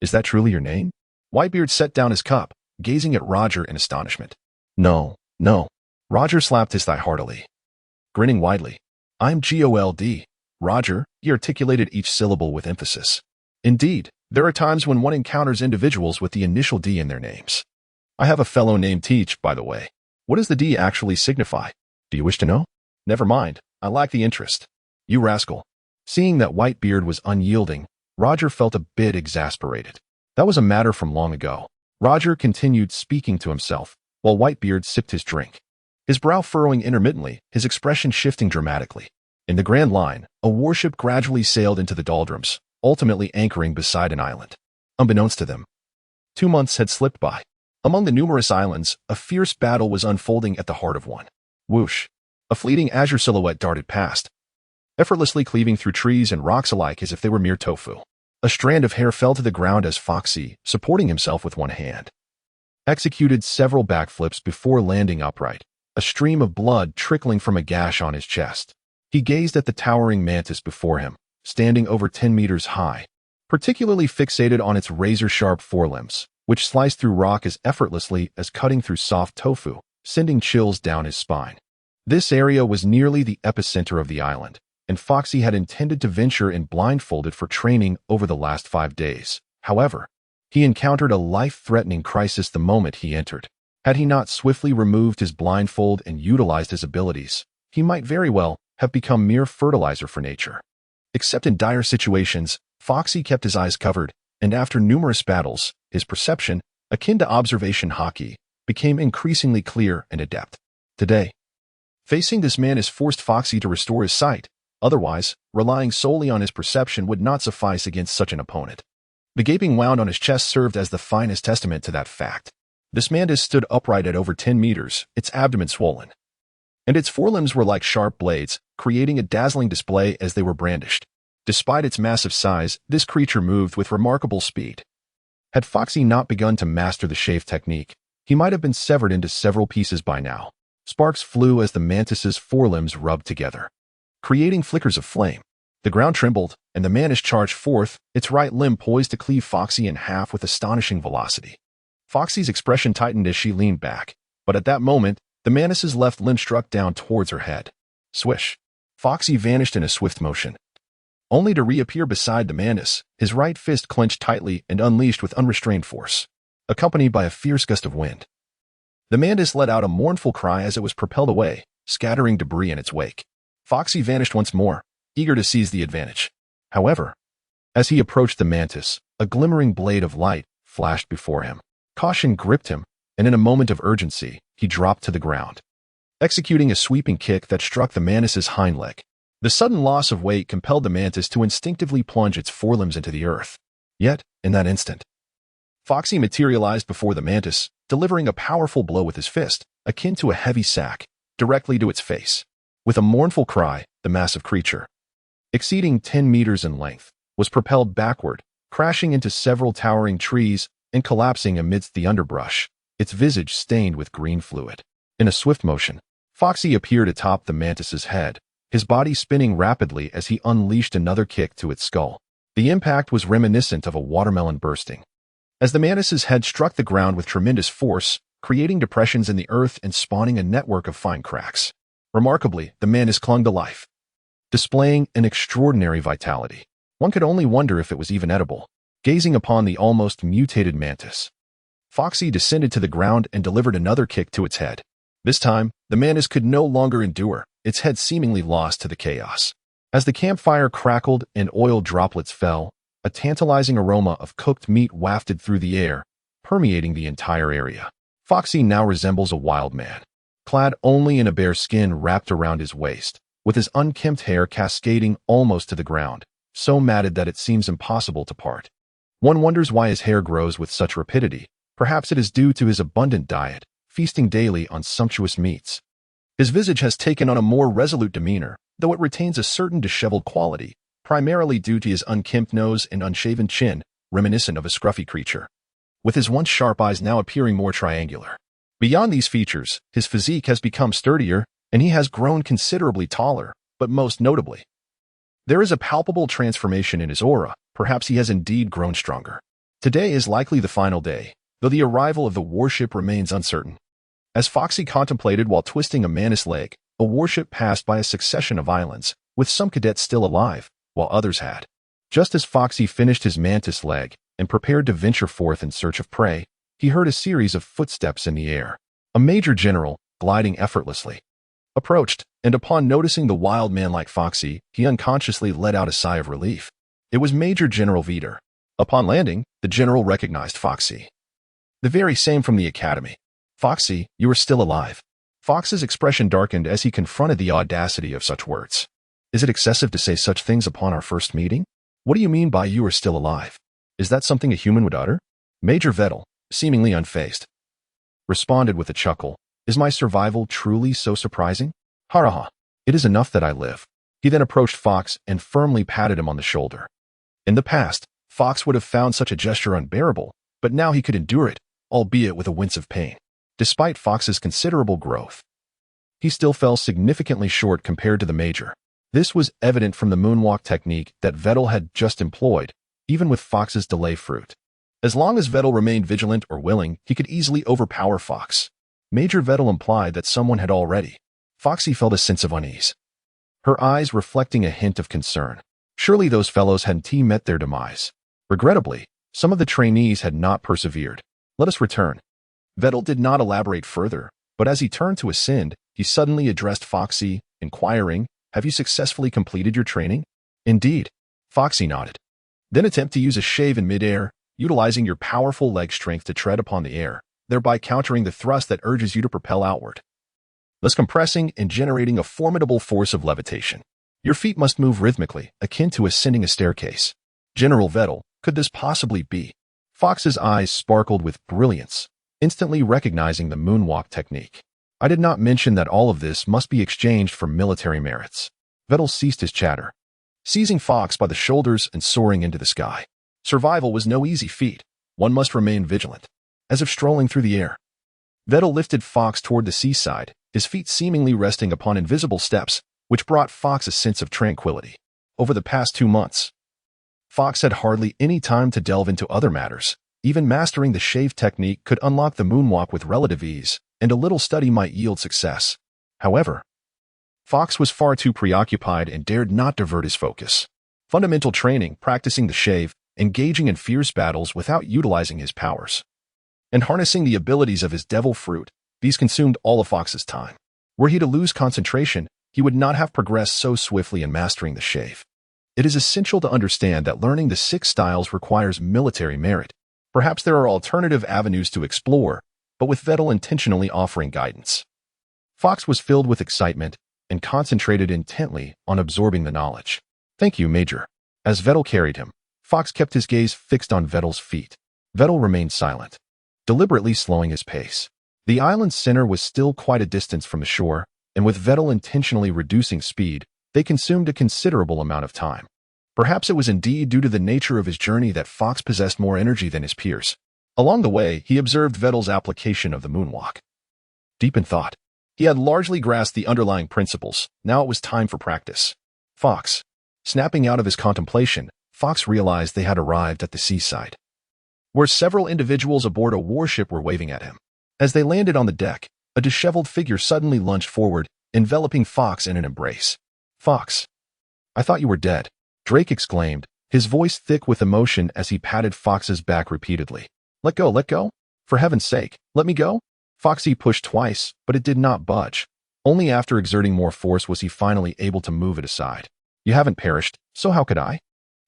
Is that truly your name? Whitebeard set down his cup, gazing at Roger in astonishment. No, no. Roger slapped his thigh heartily, grinning widely. I'm GOLD. Roger, he articulated each syllable with emphasis. Indeed, there are times when one encounters individuals with the initial D in their names. I have a fellow named Teach, by the way. What does the D actually signify? Do you wish to know? Never mind, I lack the interest. You rascal. Seeing that Whitebeard was unyielding, Roger felt a bit exasperated. That was a matter from long ago. Roger continued speaking to himself, while Whitebeard sipped his drink. His brow furrowing intermittently, his expression shifting dramatically. In the Grand Line, a warship gradually sailed into the doldrums, ultimately anchoring beside an island. Unbeknownst to them, 2 months had slipped by. Among the numerous islands, a fierce battle was unfolding at the heart of one. Whoosh! A fleeting azure silhouette darted past, effortlessly cleaving through trees and rocks alike as if they were mere tofu. A strand of hair fell to the ground as Foxy, supporting himself with one hand, executed several backflips before landing upright, a stream of blood trickling from a gash on his chest. He gazed at the towering mantis before him, standing over 10 meters high, particularly fixated on its razor-sharp forelimbs, which sliced through rock as effortlessly as cutting through soft tofu, sending chills down his spine. This area was nearly the epicenter of the island, and Foxy had intended to venture in blindfolded for training over the last 5 days. However, he encountered a life-threatening crisis the moment he entered. Had he not swiftly removed his blindfold and utilized his abilities, he might very well have become mere fertilizer for nature. Except in dire situations, Foxy kept his eyes covered, and after numerous battles, his perception, akin to observation hockey, became increasingly clear and adept. Today, facing this man has forced Foxy to restore his sight. Otherwise, relying solely on his perception would not suffice against such an opponent. The gaping wound on his chest served as the finest testament to that fact. This mantis stood upright at over 10 meters, its abdomen swollen, and its forelimbs were like sharp blades, creating a dazzling display as they were brandished. Despite its massive size, this creature moved with remarkable speed. Had Foxy not begun to master the shave technique, he might have been severed into several pieces by now. Sparks flew as the mantis's forelimbs rubbed together, creating flickers of flame. The ground trembled, and the mantis charged forth, its right limb poised to cleave Foxy in half with astonishing velocity. Foxy's expression tightened as she leaned back, but at that moment, the mantis's left limb struck down towards her head. Swish! Foxy vanished in a swift motion, only to reappear beside the mantis, his right fist clenched tightly and unleashed with unrestrained force, accompanied by a fierce gust of wind. The mantis let out a mournful cry as it was propelled away, scattering debris in its wake. Foxy vanished once more, eager to seize the advantage. However, as he approached the mantis, a glimmering blade of light flashed before him. Caution gripped him, and in a moment of urgency, he dropped to the ground, executing a sweeping kick that struck the mantis's hind leg. The sudden loss of weight compelled the mantis to instinctively plunge its forelimbs into the earth. Yet, in that instant, Foxy materialized before the mantis, delivering a powerful blow with his fist, akin to a heavy sack, directly to its face. With a mournful cry, the massive creature, exceeding 10 meters in length, was propelled backward, crashing into several towering trees and collapsing amidst the underbrush, its visage stained with green fluid. In a swift motion, Foxy appeared atop the mantis's head, his body spinning rapidly as he unleashed another kick to its skull. The impact was reminiscent of a watermelon bursting, as the mantis's head struck the ground with tremendous force, creating depressions in the earth and spawning a network of fine cracks. Remarkably, the mantis clung to life, displaying an extraordinary vitality. One could only wonder if it was even edible. Gazing upon the almost mutated mantis, Foxy descended to the ground and delivered another kick to its head. This time, the mantis could no longer endure, its head seemingly lost to the chaos. As the campfire crackled and oil droplets fell, a tantalizing aroma of cooked meat wafted through the air, permeating the entire area. Foxy now resembles a wild man, clad only in a bare skin wrapped around his waist, with his unkempt hair cascading almost to the ground, so matted that it seems impossible to part. One wonders why his hair grows with such rapidity. Perhaps it is due to his abundant diet, feasting daily on sumptuous meats. His visage has taken on a more resolute demeanor, though it retains a certain disheveled quality, primarily due to his unkempt nose and unshaven chin, reminiscent of a scruffy creature, with his once sharp eyes now appearing more triangular. Beyond these features, his physique has become sturdier, and he has grown considerably taller, but most notably, there is a palpable transformation in his aura. Perhaps he has indeed grown stronger. Today is likely the final day, though the arrival of the warship remains uncertain. As Foxy contemplated while twisting a mantis leg, a warship passed by a succession of islands, with some cadets still alive, while others had. Just as Foxy finished his mantis leg and prepared to venture forth in search of prey, he heard a series of footsteps in the air. A major general, gliding effortlessly, approached, and upon noticing the wild man like Foxy, he unconsciously let out a sigh of relief. It was Major General Veeder. Upon landing, the general recognized Foxy. The very same from the academy. Foxy, you are still alive. Fox's expression darkened as he confronted the audacity of such words. Is it excessive to say such things upon our first meeting? What do you mean by you are still alive? Is that something a human would utter? Major Vettel, seemingly unfazed, responded with a chuckle. Is my survival truly so surprising? Ha. It is enough that I live. He then approached Fox and firmly patted him on the shoulder. In the past, Fox would have found such a gesture unbearable, but now he could endure it, albeit with a wince of pain. Despite Fox's considerable growth, he still fell significantly short compared to the Major. This was evident from the moonwalk technique that Vettel had just employed, even with Fox's delay fruit. As long as Vettel remained vigilant or willing, he could easily overpower Fox. Major Vettel implied that someone had already. Foxy felt a sense of unease, her eyes reflecting a hint of concern. Surely those fellows hadn't met their demise. Regrettably, some of the trainees had not persevered. Let us return. Vettel did not elaborate further, but as he turned to ascend, he suddenly addressed Foxy, inquiring, have you successfully completed your training? Indeed. Foxy nodded. Then attempt to use a shave in midair, utilizing your powerful leg strength to tread upon the air, thereby countering the thrust that urges you to propel outward, thus compressing and generating a formidable force of levitation. Your feet must move rhythmically, akin to ascending a staircase. General Vettel, could this possibly be? Fox's eyes sparkled with brilliance, instantly recognizing the moonwalk technique. I did not mention that all of this must be exchanged for military merits. Vettel ceased his chatter, seizing Fox by the shoulders and soaring into the sky. Survival was no easy feat. One must remain vigilant. As if strolling through the air, Vettel lifted Fox toward the seaside, his feet seemingly resting upon invisible steps, which brought Fox a sense of tranquility. Over the past 2 months, Fox had hardly any time to delve into other matters. Even mastering the shave technique could unlock the moonwalk with relative ease, and a little study might yield success. However, Fox was far too preoccupied and dared not divert his focus. Fundamental training, practicing the shave, engaging in fierce battles without utilizing his powers, and harnessing the abilities of his devil fruit, these consumed all of Fox's time. Were he to lose concentration, he would not have progressed so swiftly in mastering the shave. It is essential to understand that learning the 6 styles requires military merit. Perhaps there are alternative avenues to explore, but with Vettel intentionally offering guidance. Fox was filled with excitement and concentrated intently on absorbing the knowledge. Thank you, Major. As Vettel carried him, Fox kept his gaze fixed on Vettel's feet. Vettel remained silent, deliberately slowing his pace. The island's center was still quite a distance from the shore, and with Vettel intentionally reducing speed, they consumed a considerable amount of time. Perhaps it was indeed due to the nature of his journey that Fox possessed more energy than his peers. Along the way, he observed Vettel's application of the moonwalk. Deep in thought, he had largely grasped the underlying principles. Now it was time for practice. Fox. Snapping out of his contemplation, Fox realized they had arrived at the seaside, where several individuals aboard a warship were waving at him. As they landed on the deck, a disheveled figure suddenly lunged forward, enveloping Fox in an embrace. Fox. I thought you were dead, Drake exclaimed, his voice thick with emotion as he patted Fox's back repeatedly. Let go, let go. For heaven's sake, let me go. Foxy pushed twice, but it did not budge. Only after exerting more force was he finally able to move it aside. You haven't perished, so how could I?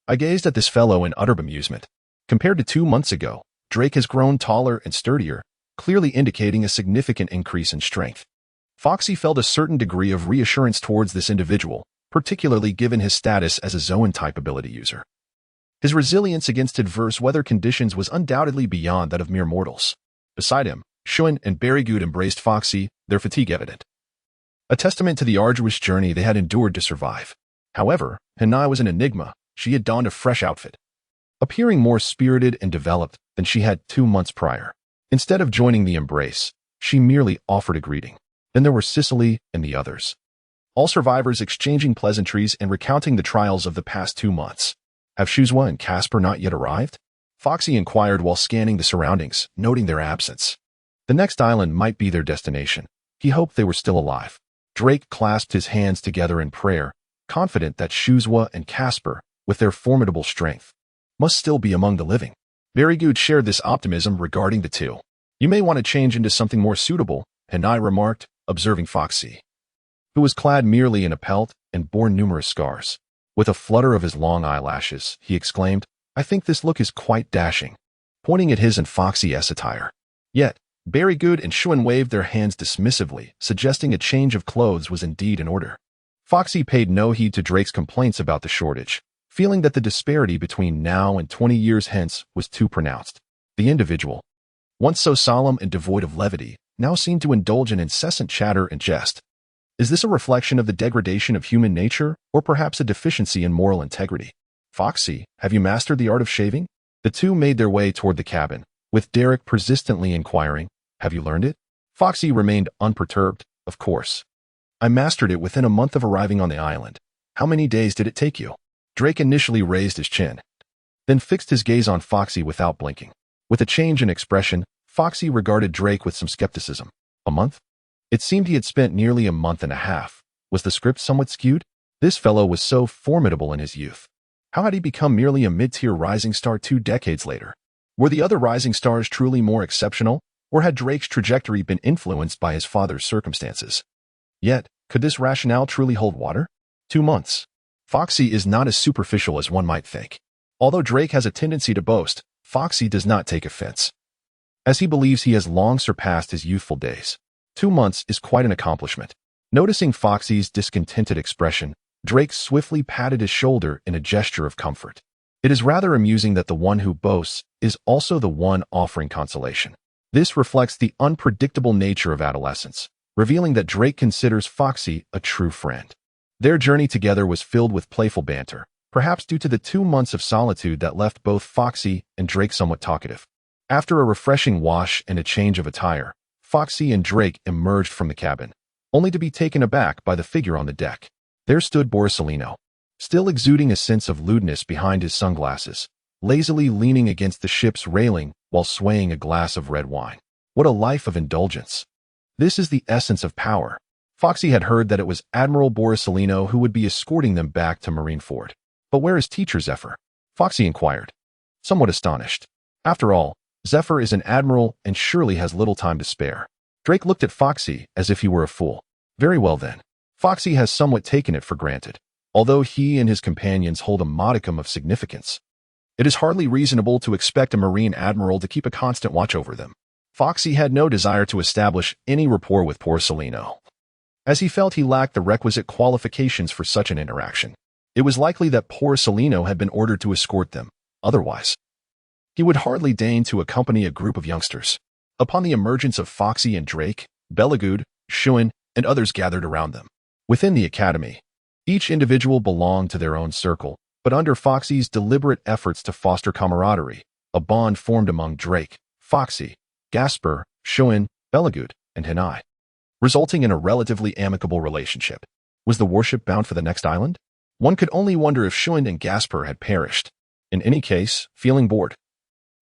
I gazed at this fellow in utter bemusement. Compared to 2 months ago, Drake has grown taller and sturdier, clearly indicating a significant increase in strength. Foxy felt a certain degree of reassurance towards this individual, particularly given his status as a Zoan-type ability user. His resilience against adverse weather conditions was undoubtedly beyond that of mere mortals. Beside him, Shun and Barrygood embraced Foxy, their fatigue evident, a testament to the arduous journey they had endured to survive. However, Hanai was an enigma. She had donned a fresh outfit, appearing more spirited and developed than she had 2 months prior. Instead of joining the embrace, she merely offered a greeting. Then there were Cicely and the others, all survivors exchanging pleasantries and recounting the trials of the past 2 months. Have Shuzwa and Casper not yet arrived? Foxy inquired while scanning the surroundings, noting their absence. The next island might be their destination. He hoped they were still alive. Drake clasped his hands together in prayer, confident that Shuzwa and Casper, with their formidable strength, must still be among the living. Very Good shared this optimism regarding the two. You may want to change into something more suitable, Hanai remarked, observing Foxy, who was clad merely in a pelt and bore numerous scars. With a flutter of his long eyelashes, he exclaimed, I think this look is quite dashing, pointing at his and Foxy.A's attire. Yet, Very Good and Shuan waved their hands dismissively, suggesting a change of clothes was indeed in order. Foxy paid no heed to Drake's complaints about the shortage, feeling that the disparity between now and 20 years hence was too pronounced. The individual, once so solemn and devoid of levity, now seemed to indulge in incessant chatter and jest. Is this a reflection of the degradation of human nature, or perhaps a deficiency in moral integrity? Foxy, have you mastered the art of shaving? The two made their way toward the cabin, with Derek persistently inquiring, have you learned it? Foxy remained unperturbed, of course. I mastered it within a month of arriving on the island. How many days did it take you? Drake initially raised his chin, then fixed his gaze on Foxy without blinking. With a change in expression, Foxy regarded Drake with some skepticism. A month? It seemed he had spent nearly a month and a half. Was the script somewhat skewed? This fellow was so formidable in his youth. How had he become merely a mid-tier rising star 2 decades later? Were the other rising stars truly more exceptional, or had Drake's trajectory been influenced by his father's circumstances? Yet, could this rationale truly hold water? 2 months. Foxy is not as superficial as one might think. Although Drake has a tendency to boast, Foxy does not take offense, as he believes he has long surpassed his youthful days. 2 months is quite an accomplishment. Noticing Foxy's discontented expression, Drake swiftly patted his shoulder in a gesture of comfort. It is rather amusing that the one who boasts is also the one offering consolation. This reflects the unpredictable nature of adolescence, revealing that Drake considers Foxy a true friend. Their journey together was filled with playful banter, perhaps due to the 2 months of solitude that left both Foxy and Drake somewhat talkative. After a refreshing wash and a change of attire, Foxy and Drake emerged from the cabin, only to be taken aback by the figure on the deck. There stood Borsalino, still exuding a sense of lewdness behind his sunglasses, lazily leaning against the ship's railing while swaying a glass of red wine. What a life of indulgence! This is the essence of power. Foxy had heard that it was Admiral Borsalino who would be escorting them back to Marineford. But where is Teacher Zephyr? Foxy inquired, somewhat astonished. After all, Zephyr is an admiral and surely has little time to spare. Drake looked at Foxy as if he were a fool. Very well then. Foxy has somewhat taken it for granted. Although he and his companions hold a modicum of significance, it is hardly reasonable to expect a Marine admiral to keep a constant watch over them. Foxy had no desire to establish any rapport with Borsalino, as he felt he lacked the requisite qualifications for such an interaction. It was likely that Borsalino had been ordered to escort them. Otherwise, he would hardly deign to accompany a group of youngsters. Upon the emergence of Foxy and Drake, Belagud, Shuan, and others gathered around them. Within the academy, each individual belonged to their own circle, but under Foxy's deliberate efforts to foster camaraderie, a bond formed among Drake, Foxy, Gasper, Shuan, Belagud, and Hanai, resulting in a relatively amicable relationship. Was the warship bound for the next island? One could only wonder if Shuan and Gasper had perished. In any case, feeling bored,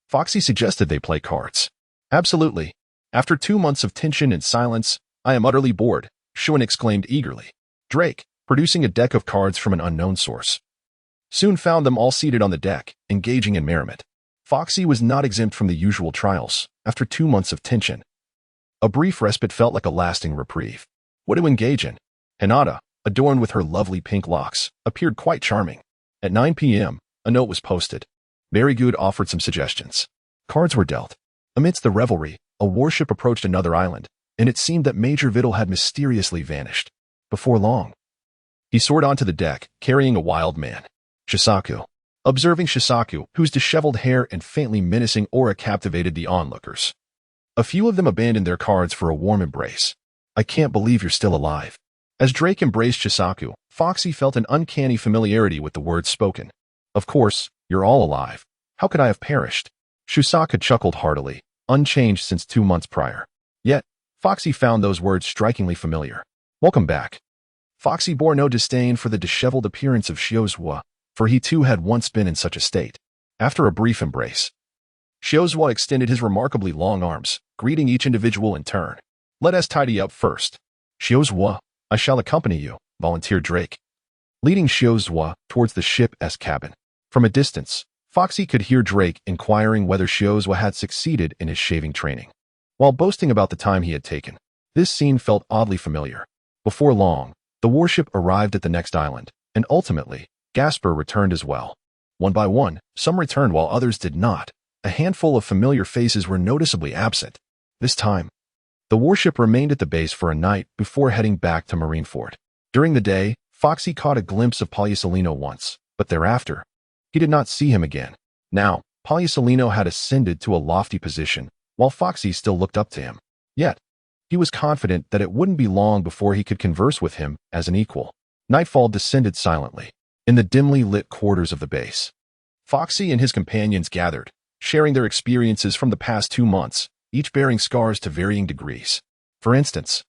Foxy suggested they play cards. Absolutely. After 2 months of tension and silence, I am utterly bored, Shuan exclaimed eagerly. Drake, producing a deck of cards from an unknown source, soon found them all seated on the deck, engaging in merriment. Foxy was not exempt from the usual trials. After 2 months of tension, a brief respite felt like a lasting reprieve. What to engage in? Hinata, adorned with her lovely pink locks, appeared quite charming. At 9 p.m., a note was posted. Very Good offered some suggestions. Cards were dealt. Amidst the revelry, a warship approached another island, and it seemed that Major Vittle had mysteriously vanished. Before long, he soared onto the deck, carrying a wild man, Shisaku. Observing Shisaku, whose disheveled hair and faintly menacing aura captivated the onlookers, a few of them abandoned their cards for a warm embrace. I can't believe you're still alive. As Drake embraced Chisaku, Foxy felt an uncanny familiarity with the words spoken. Of course, you're all alive. How could I have perished? Chisaku chuckled heartily, unchanged since 2 months prior. Yet, Foxy found those words strikingly familiar. Welcome back. Foxy bore no disdain for the disheveled appearance of Shiozua, for he too had once been in such a state. After a brief embrace, Shiozua extended his remarkably long arms, greeting each individual in turn. Let us tidy up first. Shiozua, I shall accompany you, volunteered Drake, leading Shiozua towards the ship's cabin. From a distance, Foxy could hear Drake inquiring whether Shiozua had succeeded in his shaving training. While boasting about the time he had taken, this scene felt oddly familiar. Before long, the warship arrived at the next island, and ultimately, Gasper returned as well. One by one, some returned while others did not. A handful of familiar faces were noticeably absent. This time, the warship remained at the base for a night before heading back to Marineford. During the day, Foxy caught a glimpse of Pallisolino once, but thereafter, he did not see him again. Now, Pallisolino had ascended to a lofty position, while Foxy still looked up to him. Yet, he was confident that it wouldn't be long before he could converse with him as an equal. Nightfall descended silently. In the dimly lit quarters of the base, Foxy and his companions gathered, sharing their experiences from the past 2 months, each bearing scars to varying degrees. For instance,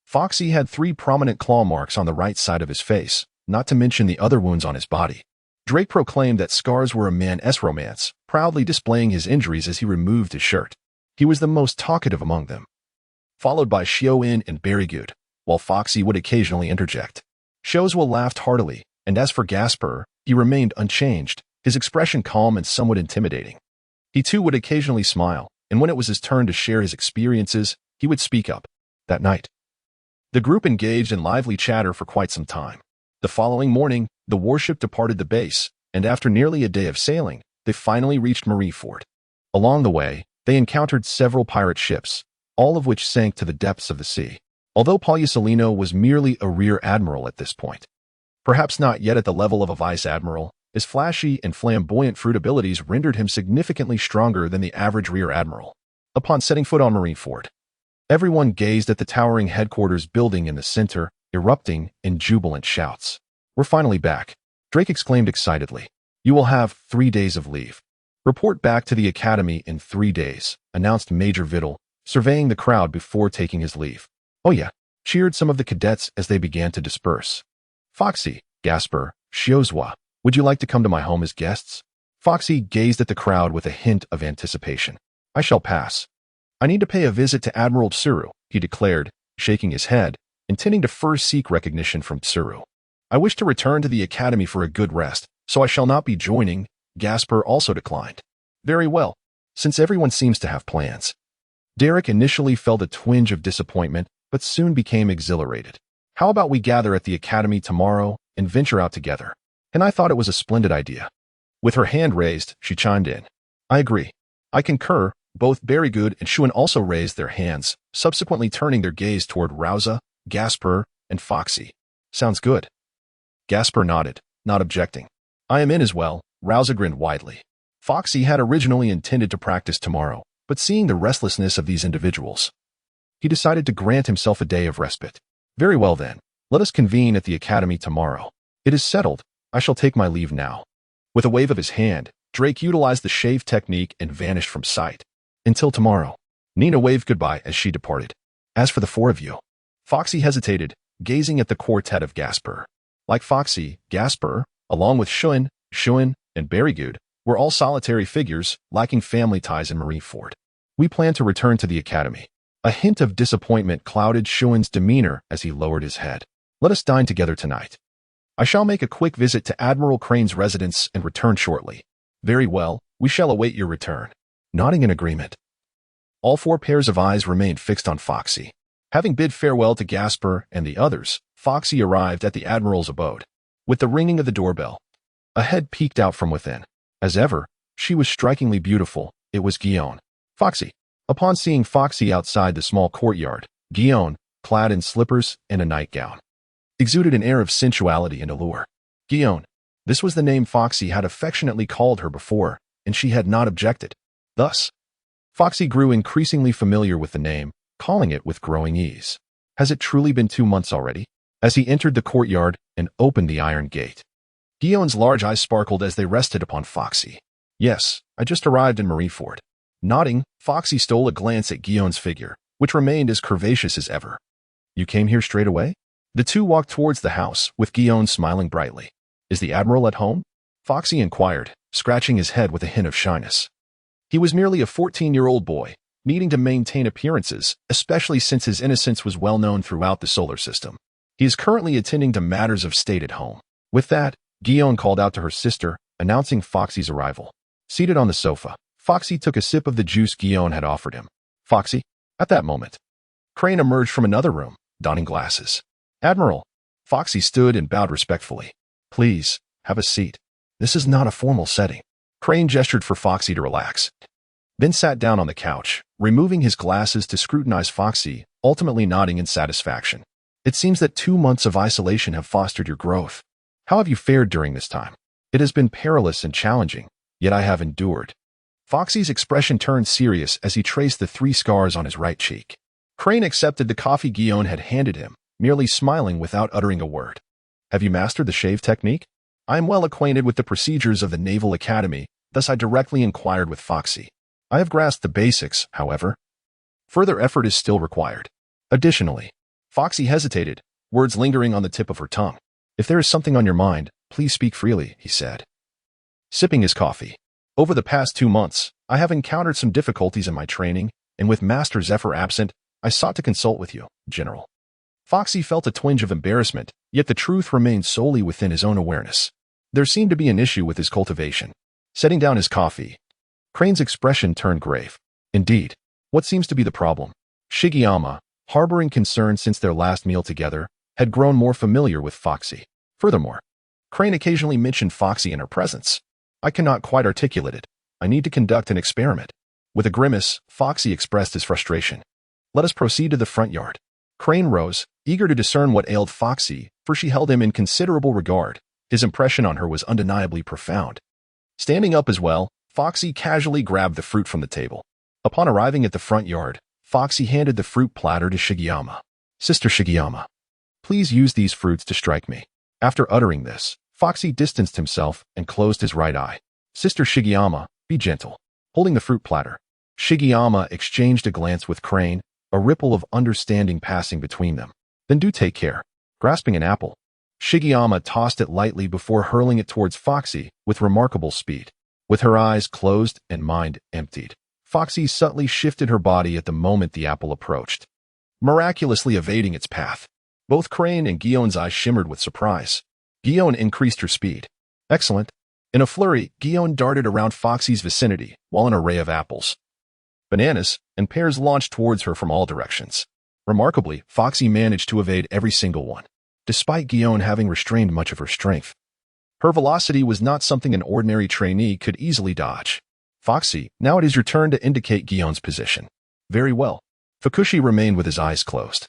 Foxy had 3 prominent claw marks on the right side of his face, not to mention the other wounds on his body. Drake proclaimed that scars were a man's romance, proudly displaying his injuries as he removed his shirt. He was the most talkative among them, followed by Shio-in and Berrygood, while Foxy would occasionally interject. Shiozua laughed heartily, and as for Gasper, he remained unchanged, his expression calm and somewhat intimidating. He too would occasionally smile, and when it was his turn to share his experiences, he would speak up. That night, the group engaged in lively chatter for quite some time. The following morning, the warship departed the base, and after nearly a day of sailing, they finally reached Marineford. Along the way, they encountered several pirate ships, all of which sank to the depths of the sea. Although Pallisolino was merely a rear admiral at this point, perhaps not yet at the level of a vice admiral, his flashy and flamboyant fruit abilities rendered him significantly stronger than the average rear admiral. Upon setting foot on Marineford, everyone gazed at the towering headquarters building in the center, erupting in jubilant shouts. We're finally back, Drake exclaimed excitedly. You will have 3 days of leave. Report back to the academy in 3 days, announced Major Vidal, surveying the crowd before taking his leave. Oh yeah, cheered some of the cadets as they began to disperse. Foxy, Gasper, Shiozua, would you like to come to my home as guests? Foxy gazed at the crowd with a hint of anticipation. I shall pass. I need to pay a visit to Admiral Tsuru, he declared, shaking his head, intending to first seek recognition from Tsuru. I wish to return to the academy for a good rest, so I shall not be joining. Gasper also declined. Very well, since everyone seems to have plans. Derek initially felt a twinge of disappointment, but soon became exhilarated. How about we gather at the academy tomorrow and venture out together? And I thought it was a splendid idea. With her hand raised, she chimed in. I agree. I concur. Both Berrygood and Shuin also raised their hands, subsequently turning their gaze toward Rouza, Gasper, and Foxy. Sounds good. Gasper nodded, not objecting. I am in as well. Rouza grinned widely. Foxy had originally intended to practice tomorrow, but seeing the restlessness of these individuals, he decided to grant himself a day of respite. Very well then, let us convene at the academy tomorrow. It is settled. I shall take my leave now. With a wave of his hand, Drake utilized the shave technique and vanished from sight. Until tomorrow. Nina waved goodbye as she departed. As for the 4 of you, Foxy hesitated, gazing at the quartet of Gasper. Like Foxy, Gasper, along with Shuin, and Berrygood, were all solitary figures, lacking family ties in Marineford. We plan to return to the academy. A hint of disappointment clouded Shuin's demeanor as he lowered his head. Let us dine together tonight. I shall make a quick visit to Admiral Crane's residence and return shortly. Very well, we shall await your return. Nodding in agreement, all 4 pairs of eyes remained fixed on Foxy. Having bid farewell to Gasper and the others, Foxy arrived at the Admiral's abode. With the ringing of the doorbell, a head peeked out from within. As ever, she was strikingly beautiful. It was Guillaume. Foxy. Upon seeing Foxy outside the small courtyard, Guillaume, clad in slippers and a nightgown, exuded an air of sensuality and allure. Guillaume. This was the name Foxy had affectionately called her before, and she had not objected. Thus, Foxy grew increasingly familiar with the name, calling it with growing ease. Has it truly been 2 months already? as he entered the courtyard and opened the iron gate. Guillaume's large eyes sparkled as they rested upon Foxy. Yes, I just arrived in Mariefort. Nodding, Foxy stole a glance at Guillaume's figure, which remained as curvaceous as ever. You came here straight away? The two walked towards the house, with Guillaume smiling brightly. Is the Admiral at home? Foxy inquired, scratching his head with a hint of shyness. He was merely a 14-year-old boy, needing to maintain appearances, especially since his innocence was well known throughout the solar system. He is currently attending to matters of state at home. With that, Guillaume called out to her sister, announcing Foxy's arrival. Seated on the sofa, Foxy took a sip of the juice Guillaume had offered him. Foxy? At that moment, Crane emerged from another room, donning glasses. Admiral. Foxy stood and bowed respectfully. Please, have a seat. This is not a formal setting. Crane gestured for Foxy to relax, then sat down on the couch, removing his glasses to scrutinize Foxy, ultimately nodding in satisfaction. It seems that 2 months of isolation have fostered your growth. How have you fared during this time? It has been perilous and challenging, yet I have endured. Foxy's expression turned serious as he traced the 3 scars on his right cheek. Crane accepted the coffee Guillaume had handed him, merely smiling without uttering a word. Have you mastered the shave technique? I am well acquainted with the procedures of the Naval Academy, thus I directly inquired with Foxy. I have grasped the basics, however. Further effort is still required. Additionally, Foxy hesitated, words lingering on the tip of her tongue. If there is something on your mind, please speak freely, he said. Sipping his coffee. Over the past 2 months, I have encountered some difficulties in my training, and with Master Zephyr absent, I sought to consult with you, General. Foxy felt a twinge of embarrassment, yet the truth remained solely within his own awareness. There seemed to be an issue with his cultivation. Setting down his coffee, Crane's expression turned grave. Indeed, what seems to be the problem? Shigeyama, harboring concern since their last meal together, had grown more familiar with Foxy. Furthermore, Crane occasionally mentioned Foxy in her presence. I cannot quite articulate it. I need to conduct an experiment. With a grimace, Foxy expressed his frustration. Let us proceed to the front yard. Crane rose, eager to discern what ailed Foxy, for she held him in considerable regard. His impression on her was undeniably profound. Standing up as well, Foxy casually grabbed the fruit from the table. Upon arriving at the front yard, Foxy handed the fruit platter to Shigeyama. Sister Shigeyama, please use these fruits to strike me. After uttering this, Foxy distanced himself and closed his right eye. Sister Shigeyama, be gentle. Holding the fruit platter, Shigeyama exchanged a glance with Crane, a ripple of understanding passing between them. Then do take care. Grasping an apple, Shigeyama tossed it lightly before hurling it towards Foxy with remarkable speed. With her eyes closed and mind emptied, Foxy subtly shifted her body at the moment the apple approached, miraculously evading its path. Both Crane and Guillaume's eyes shimmered with surprise. Guillaume increased her speed. Excellent. In a flurry, Guillaume darted around Foxy's vicinity, while an array of apples, bananas, and pears launched towards her from all directions. Remarkably, Foxy managed to evade every single one, despite Guillaume having restrained much of her strength. Her velocity was not something an ordinary trainee could easily dodge. Foxy, now it is your turn to indicate Guillaume's position. Very well. Fukushi remained with his eyes closed,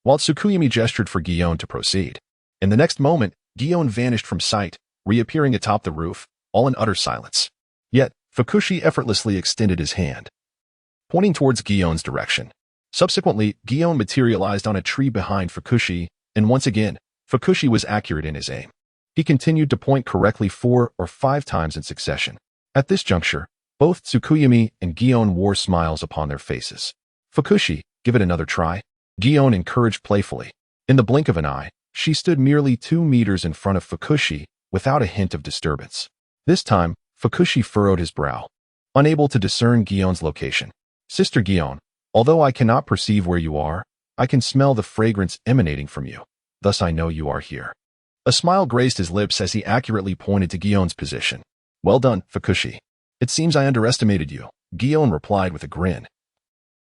while Tsukuyumi gestured for Guillaume to proceed. In the next moment, Guillaume vanished from sight, reappearing atop the roof, all in utter silence. Yet, Fukushi effortlessly extended his hand, pointing towards Guillaume's direction. Subsequently, Guillaume materialized on a tree behind Fukushi, and once again, Fukushi was accurate in his aim. He continued to point correctly 4 or 5 times in succession. At this juncture, both Tsukuyumi and Guillaume wore smiles upon their faces. Fukushi, give it another try, Guillaume encouraged playfully. In the blink of an eye, she stood merely 2 meters in front of Fukushi, without a hint of disturbance. This time, Fukushi furrowed his brow, unable to discern Guillaume's location. Sister Guillaume, although I cannot perceive where you are, I can smell the fragrance emanating from you. Thus I know you are here. A smile graced his lips as he accurately pointed to Guillaume's position. Well done, Fukushi. It seems I underestimated you, Guillaume replied with a grin,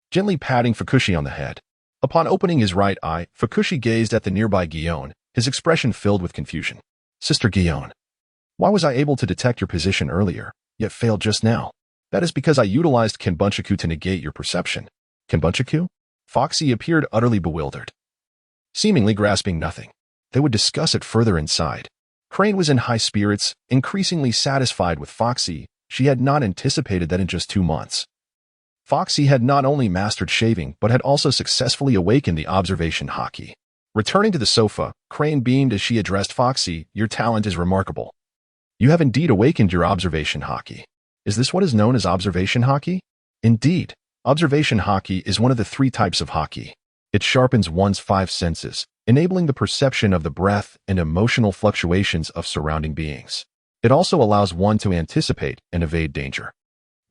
gently patting Fukushi on the head. Upon opening his right eye, Fukushi gazed at the nearby Guillaume, his expression filled with confusion. Sister Guillaume, why was I able to detect your position earlier, yet failed just now? That is because I utilized Kenbunchaku to negate your perception. Kenbunchaku? Foxy appeared utterly bewildered, seemingly grasping nothing. They would discuss it further inside. Crane was in high spirits, increasingly satisfied with Foxy. She had not anticipated that in just 2 months, Foxy had not only mastered shaving but had also successfully awakened the observation haki. Returning to the sofa, Crane beamed as she addressed Foxy. Your talent is remarkable. You have indeed awakened your observation hockey. Is this what is known as observation hockey? Indeed, observation hockey is one of the 3 types of hockey. It sharpens one's 5 senses, enabling the perception of the breath and emotional fluctuations of surrounding beings. It also allows one to anticipate and evade danger.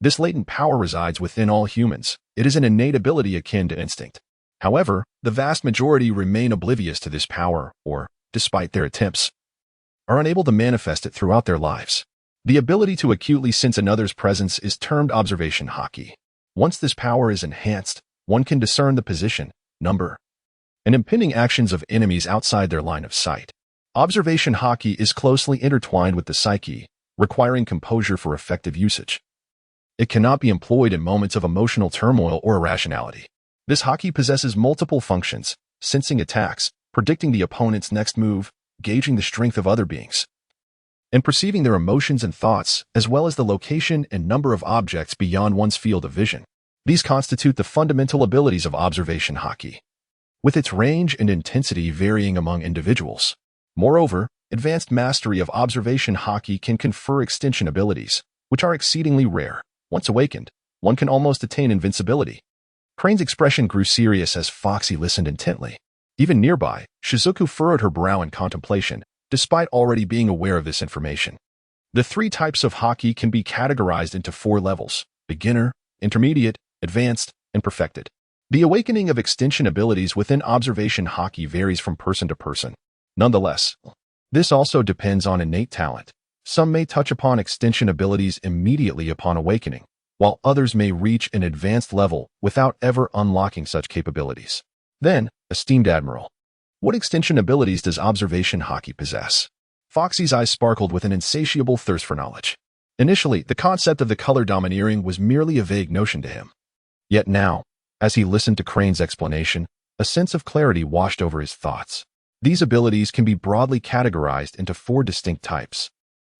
This latent power resides within all humans. It is an innate ability akin to instinct. However, the vast majority remain oblivious to this power or, despite their attempts, are unable to manifest it throughout their lives. The ability to acutely sense another's presence is termed observation hockey. Once this power is enhanced, one can discern the position, number, and impending actions of enemies outside their line of sight. Observation hockey is closely intertwined with the psyche, requiring composure for effective usage. It cannot be employed in moments of emotional turmoil or irrationality. This hockey possesses multiple functions: sensing attacks, predicting the opponent's next move, gauging the strength of other beings, and perceiving their emotions and thoughts, as well as the location and number of objects beyond one's field of vision. These constitute the fundamental abilities of observation hockey, with its range and intensity varying among individuals. Moreover, advanced mastery of observation hockey can confer extension abilities, which are exceedingly rare. Once awakened, one can almost attain invincibility. Crane's expression grew serious as Foxy listened intently. Even nearby, Shizuku furrowed her brow in contemplation, despite already being aware of this information. The 3 types of hockey can be categorized into 4 levels: beginner, intermediate, advanced, and perfected. The awakening of extension abilities within observation hockey varies from person to person. Nonetheless, this also depends on innate talent. Some may touch upon extension abilities immediately upon awakening, while others may reach an advanced level without ever unlocking such capabilities. Then, esteemed Admiral, what extension abilities does observation hockey possess? Foxy's eyes sparkled with an insatiable thirst for knowledge. Initially, the concept of the color domineering was merely a vague notion to him. Yet now, as he listened to Crane's explanation, a sense of clarity washed over his thoughts. These abilities can be broadly categorized into 4 distinct types.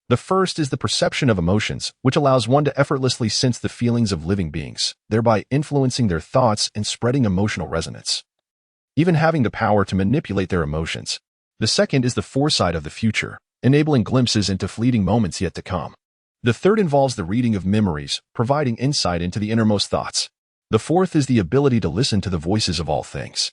The first is the perception of emotions, which allows one to effortlessly sense the feelings of living beings, thereby influencing their thoughts and spreading emotional resonance, even having the power to manipulate their emotions. The second is the foresight of the future, enabling glimpses into fleeting moments yet to come. The third involves the reading of memories, providing insight into the innermost thoughts. The fourth is the ability to listen to the voices of all things.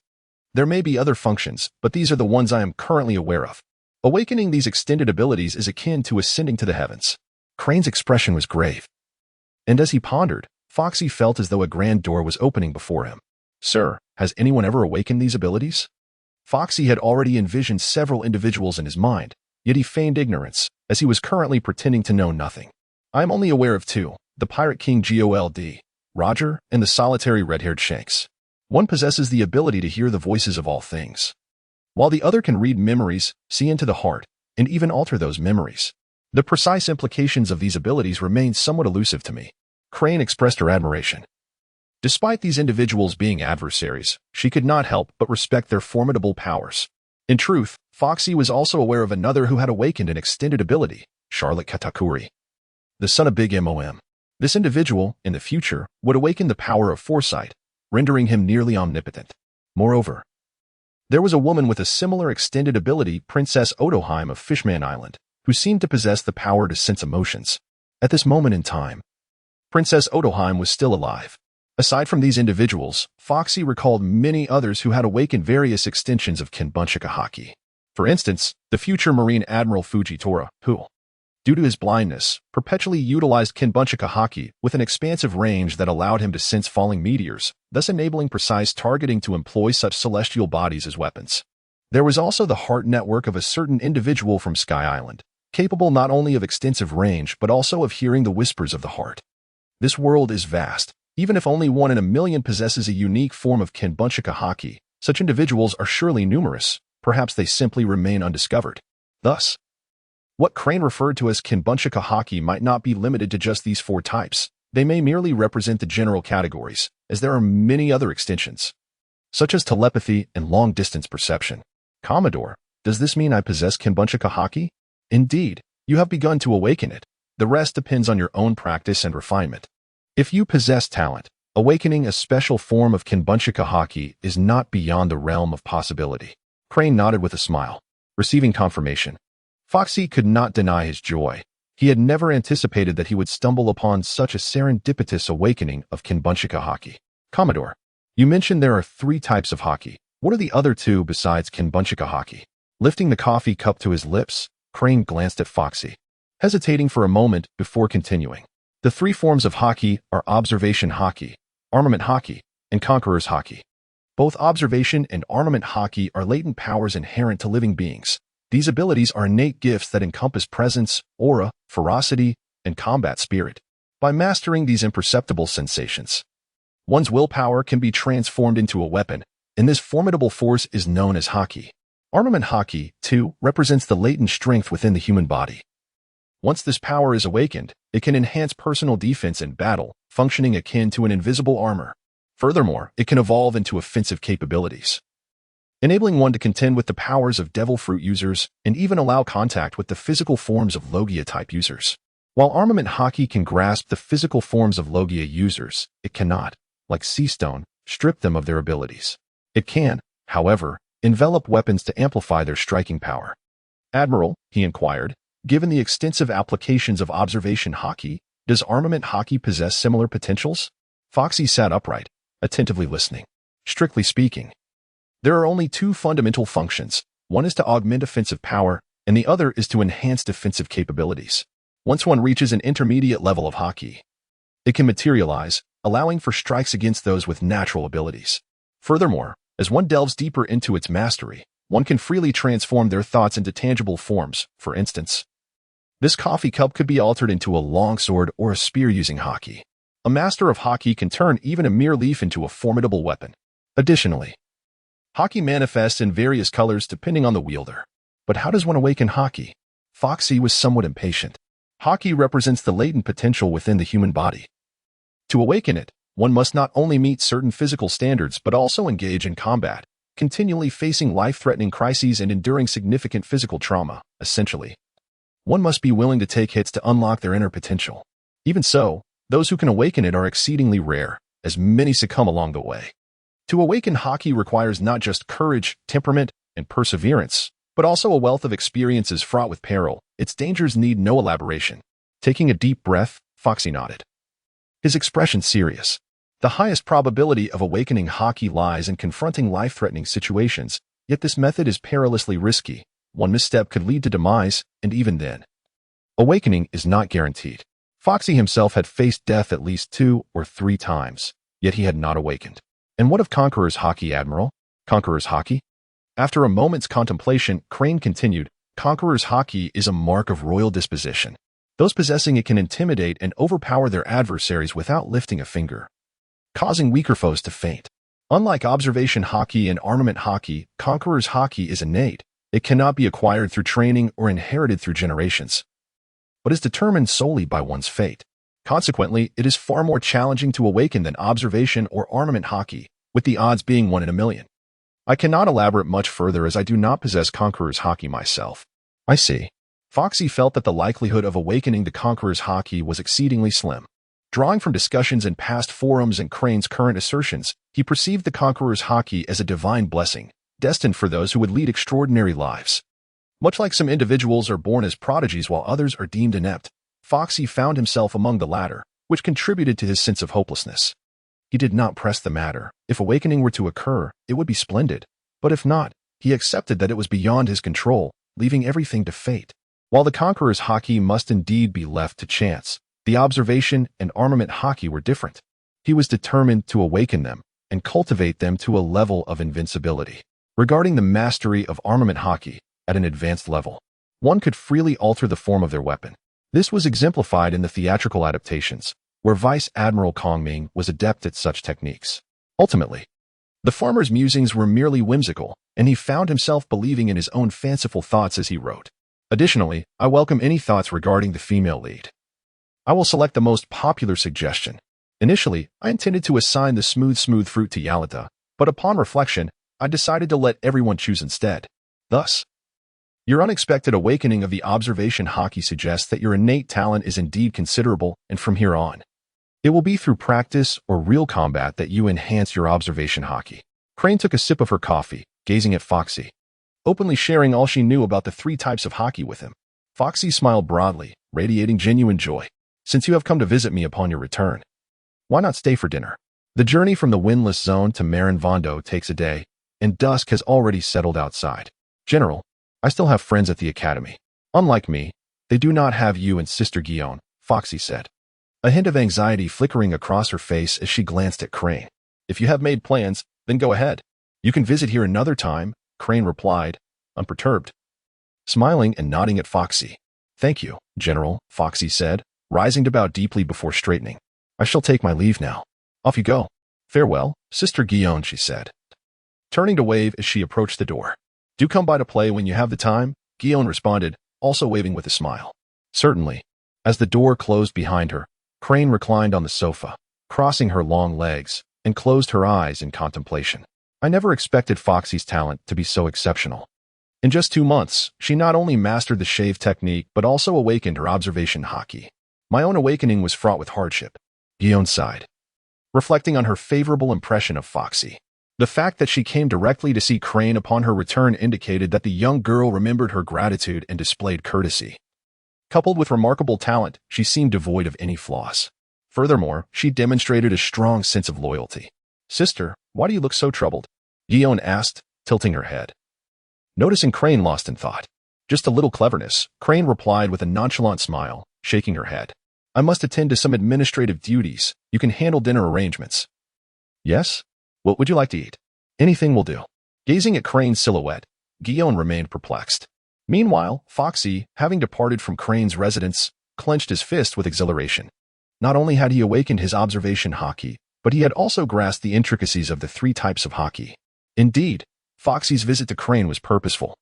There may be other functions, but these are the ones I am currently aware of. Awakening these extended abilities is akin to ascending to the heavens. Crane's expression was grave, and as he pondered, Foxy felt as though a grand door was opening before him. Sir, has anyone ever awakened these abilities? Foxy had already envisioned several individuals in his mind, yet he feigned ignorance, as he was currently pretending to know nothing. I am only aware of 2, the Pirate King Gold, Roger, and the solitary red-haired Shanks. One possesses the ability to hear the voices of all things, while the other can read memories, see into the heart, and even alter those memories. The precise implications of these abilities remain somewhat elusive to me. Crane expressed her admiration. Despite these individuals being adversaries, she could not help but respect their formidable powers. In truth, Foxy was also aware of another who had awakened an extended ability, Charlotte Katakuri, the son of Big Mom. This individual, in the future, would awaken the power of foresight, rendering him nearly omnipotent. Moreover, there was a woman with a similar extended ability, Princess Otoheim of Fishman Island, who seemed to possess the power to sense emotions. At this moment in time, Princess Otoheim was still alive. Aside from these individuals, Foxy recalled many others who had awakened various extensions of Kinbunchika hockey. For instance, the future Marine Admiral Fujitora, who, due to his blindness, perpetually utilized Kinbunchika hockey with an expansive range that allowed him to sense falling meteors, thus enabling precise targeting to employ such celestial bodies as weapons. There was also the heart network of a certain individual from Sky Island, capable not only of extensive range but also of hearing the whispers of the heart. This world is vast. Even if only 1 in a million possesses a unique form of Kinbunchika hockey, such individuals are surely numerous. Perhaps they simply remain undiscovered. Thus, what Crane referred to as Kinbunchika hockey might not be limited to just these 4 types. They may merely represent the general categories, as there are many other extensions, such as telepathy and long-distance perception. Commodore, does this mean I possess Kinbunchika hockey? Indeed, you have begun to awaken it. The rest depends on your own practice and refinement. If you possess talent, awakening a special form of Kinbunchika hockey is not beyond the realm of possibility. Crane nodded with a smile, receiving confirmation. Foxy could not deny his joy. He had never anticipated that he would stumble upon such a serendipitous awakening of Kinbunchika hockey. Commodore, you mentioned there are 3 types of hockey. What are the other 2 besides Kinbunchika hockey? Lifting the coffee cup to his lips, Crane glanced at Foxy, hesitating for a moment before continuing. The 3 forms of hockey are observation hockey, armament hockey, and conqueror's hockey. Both observation and armament hockey are latent powers inherent to living beings. These abilities are innate gifts that encompass presence, aura, ferocity, and combat spirit. By mastering these imperceptible sensations, one's willpower can be transformed into a weapon, and this formidable force is known as hockey. Armament hockey, too, represents the latent strength within the human body. Once this power is awakened, it can enhance personal defense in battle, functioning akin to an invisible armor. Furthermore, it can evolve into offensive capabilities, enabling one to contend with the powers of devil fruit users and even allow contact with the physical forms of Logia-type users. While armament hockey can grasp the physical forms of Logia users, it cannot, like Seastone, strip them of their abilities. It can, however, envelop weapons to amplify their striking power. Admiral, he inquired, given the extensive applications of observation hockey, does armament hockey possess similar potentials? Foxy sat upright, attentively listening. Strictly speaking, there are only 2 fundamental functions. One is to augment offensive power, and the other is to enhance defensive capabilities. Once one reaches an intermediate level of hockey, it can materialize, allowing for strikes against those with natural abilities. Furthermore, as one delves deeper into its mastery, one can freely transform their thoughts into tangible forms. For instance, this coffee cup could be altered into a longsword or a spear using hockey. A master of hockey can turn even a mere leaf into a formidable weapon. Additionally, hockey manifests in various colors depending on the wielder. But how does one awaken hockey? Foxy was somewhat impatient. Hockey represents the latent potential within the human body. To awaken it, one must not only meet certain physical standards but also engage in combat, continually facing life-threatening crises and enduring significant physical trauma. Essentially, one must be willing to take hits to unlock their inner potential. Even so, those who can awaken it are exceedingly rare, as many succumb along the way. To awaken hockey requires not just courage, temperament, and perseverance, but also a wealth of experiences fraught with peril. Its dangers need no elaboration. Taking a deep breath, Foxy nodded, his expression serious. The highest probability of awakening hockey lies in confronting life-threatening situations, yet this method is perilously risky. One misstep could lead to demise, and even then, awakening is not guaranteed. Foxy himself had faced death at least 2 or 3 times, yet he had not awakened. And what of Conqueror's hockey, Admiral? Conqueror's hockey? After a moment's contemplation, Crane continued, Conqueror's hockey is a mark of royal disposition. Those possessing it can intimidate and overpower their adversaries without lifting a finger, causing weaker foes to faint. Unlike observation hockey and armament hockey, Conqueror's hockey is innate. It cannot be acquired through training or inherited through generations, but is determined solely by one's fate. Consequently, it is far more challenging to awaken than observation or armament hockey, with the odds being 1 in a million. I cannot elaborate much further as I do not possess Conqueror's hockey myself. I see. Foxy felt that the likelihood of awakening the Conqueror's hockey was exceedingly slim. Drawing from discussions in past forums and Crane's current assertions, he perceived the Conqueror's hockey as a divine blessing, destined for those who would lead extraordinary lives. Much like some individuals are born as prodigies while others are deemed inept, Foxy found himself among the latter, which contributed to his sense of hopelessness. He did not press the matter. If awakening were to occur, it would be splendid. But if not, he accepted that it was beyond his control, leaving everything to fate. While the Conqueror's hockey must indeed be left to chance, the observation and armament hockey were different. He was determined to awaken them and cultivate them to a level of invincibility. Regarding the mastery of armament hockey, at an advanced level, one could freely alter the form of their weapon. This was exemplified in the theatrical adaptations, where Vice Admiral Kongming was adept at such techniques. Ultimately, the farmer's musings were merely whimsical, and he found himself believing in his own fanciful thoughts as he wrote. Additionally, I welcome any thoughts regarding the female lead. I will select the most popular suggestion. Initially, I intended to assign the smooth fruit to Yalita, but upon reflection, I decided to let everyone choose instead. Thus, your unexpected awakening of the observation hockey suggests that your innate talent is indeed considerable, and from here on, it will be through practice or real combat that you enhance your observation hockey. Crane took a sip of her coffee, gazing at Foxy. openly sharing all she knew about the 3 types of hockey with him. Foxy smiled broadly, radiating genuine joy. Since you have come to visit me upon your return, why not stay for dinner? The journey from the windless zone to Marin Vondo takes a day, and dusk has already settled outside. General, I still have friends at the academy. Unlike me, they do not have you and Sister Guillaume, Foxy said, a hint of anxiety flickering across her face as she glanced at Crane. If you have made plans, then go ahead. You can visit here another time, Crane replied, unperturbed, smiling and nodding at Foxy. Thank you, General, Foxy said, rising to bow deeply before straightening. I shall take my leave now. Off you go. Farewell, Sister Guillaume, she said, turning to wave as she approached the door. Do come by to play when you have the time, Guillaume responded, also waving with a smile. Certainly. As the door closed behind her, Crane reclined on the sofa, crossing her long legs, and closed her eyes in contemplation. I never expected Foxy's talent to be so exceptional. In just 2 months, she not only mastered the shave technique but also awakened her observation hockey. My own awakening was fraught with hardship. Guillaume sighed, reflecting on her favorable impression of Foxy. The fact that she came directly to see Crane upon her return indicated that the young girl remembered her gratitude and displayed courtesy. Coupled with remarkable talent, she seemed devoid of any flaws. Furthermore, she demonstrated a strong sense of loyalty. Sister, why do you look so troubled? Guillaume asked, tilting her head. Noticing Crane lost in thought. Just a little cleverness, Crane replied with a nonchalant smile, shaking her head. I must attend to some administrative duties. You can handle dinner arrangements. Yes? What would you like to eat? Anything will do. Gazing at Crane's silhouette, Guillaume remained perplexed. Meanwhile, Foxy, having departed from Crane's residence, clenched his fist with exhilaration. Not only had he awakened his observation hockey, but he had also grasped the intricacies of the 3 types of hockey. Indeed, Foxy's visit to Crane was purposeful.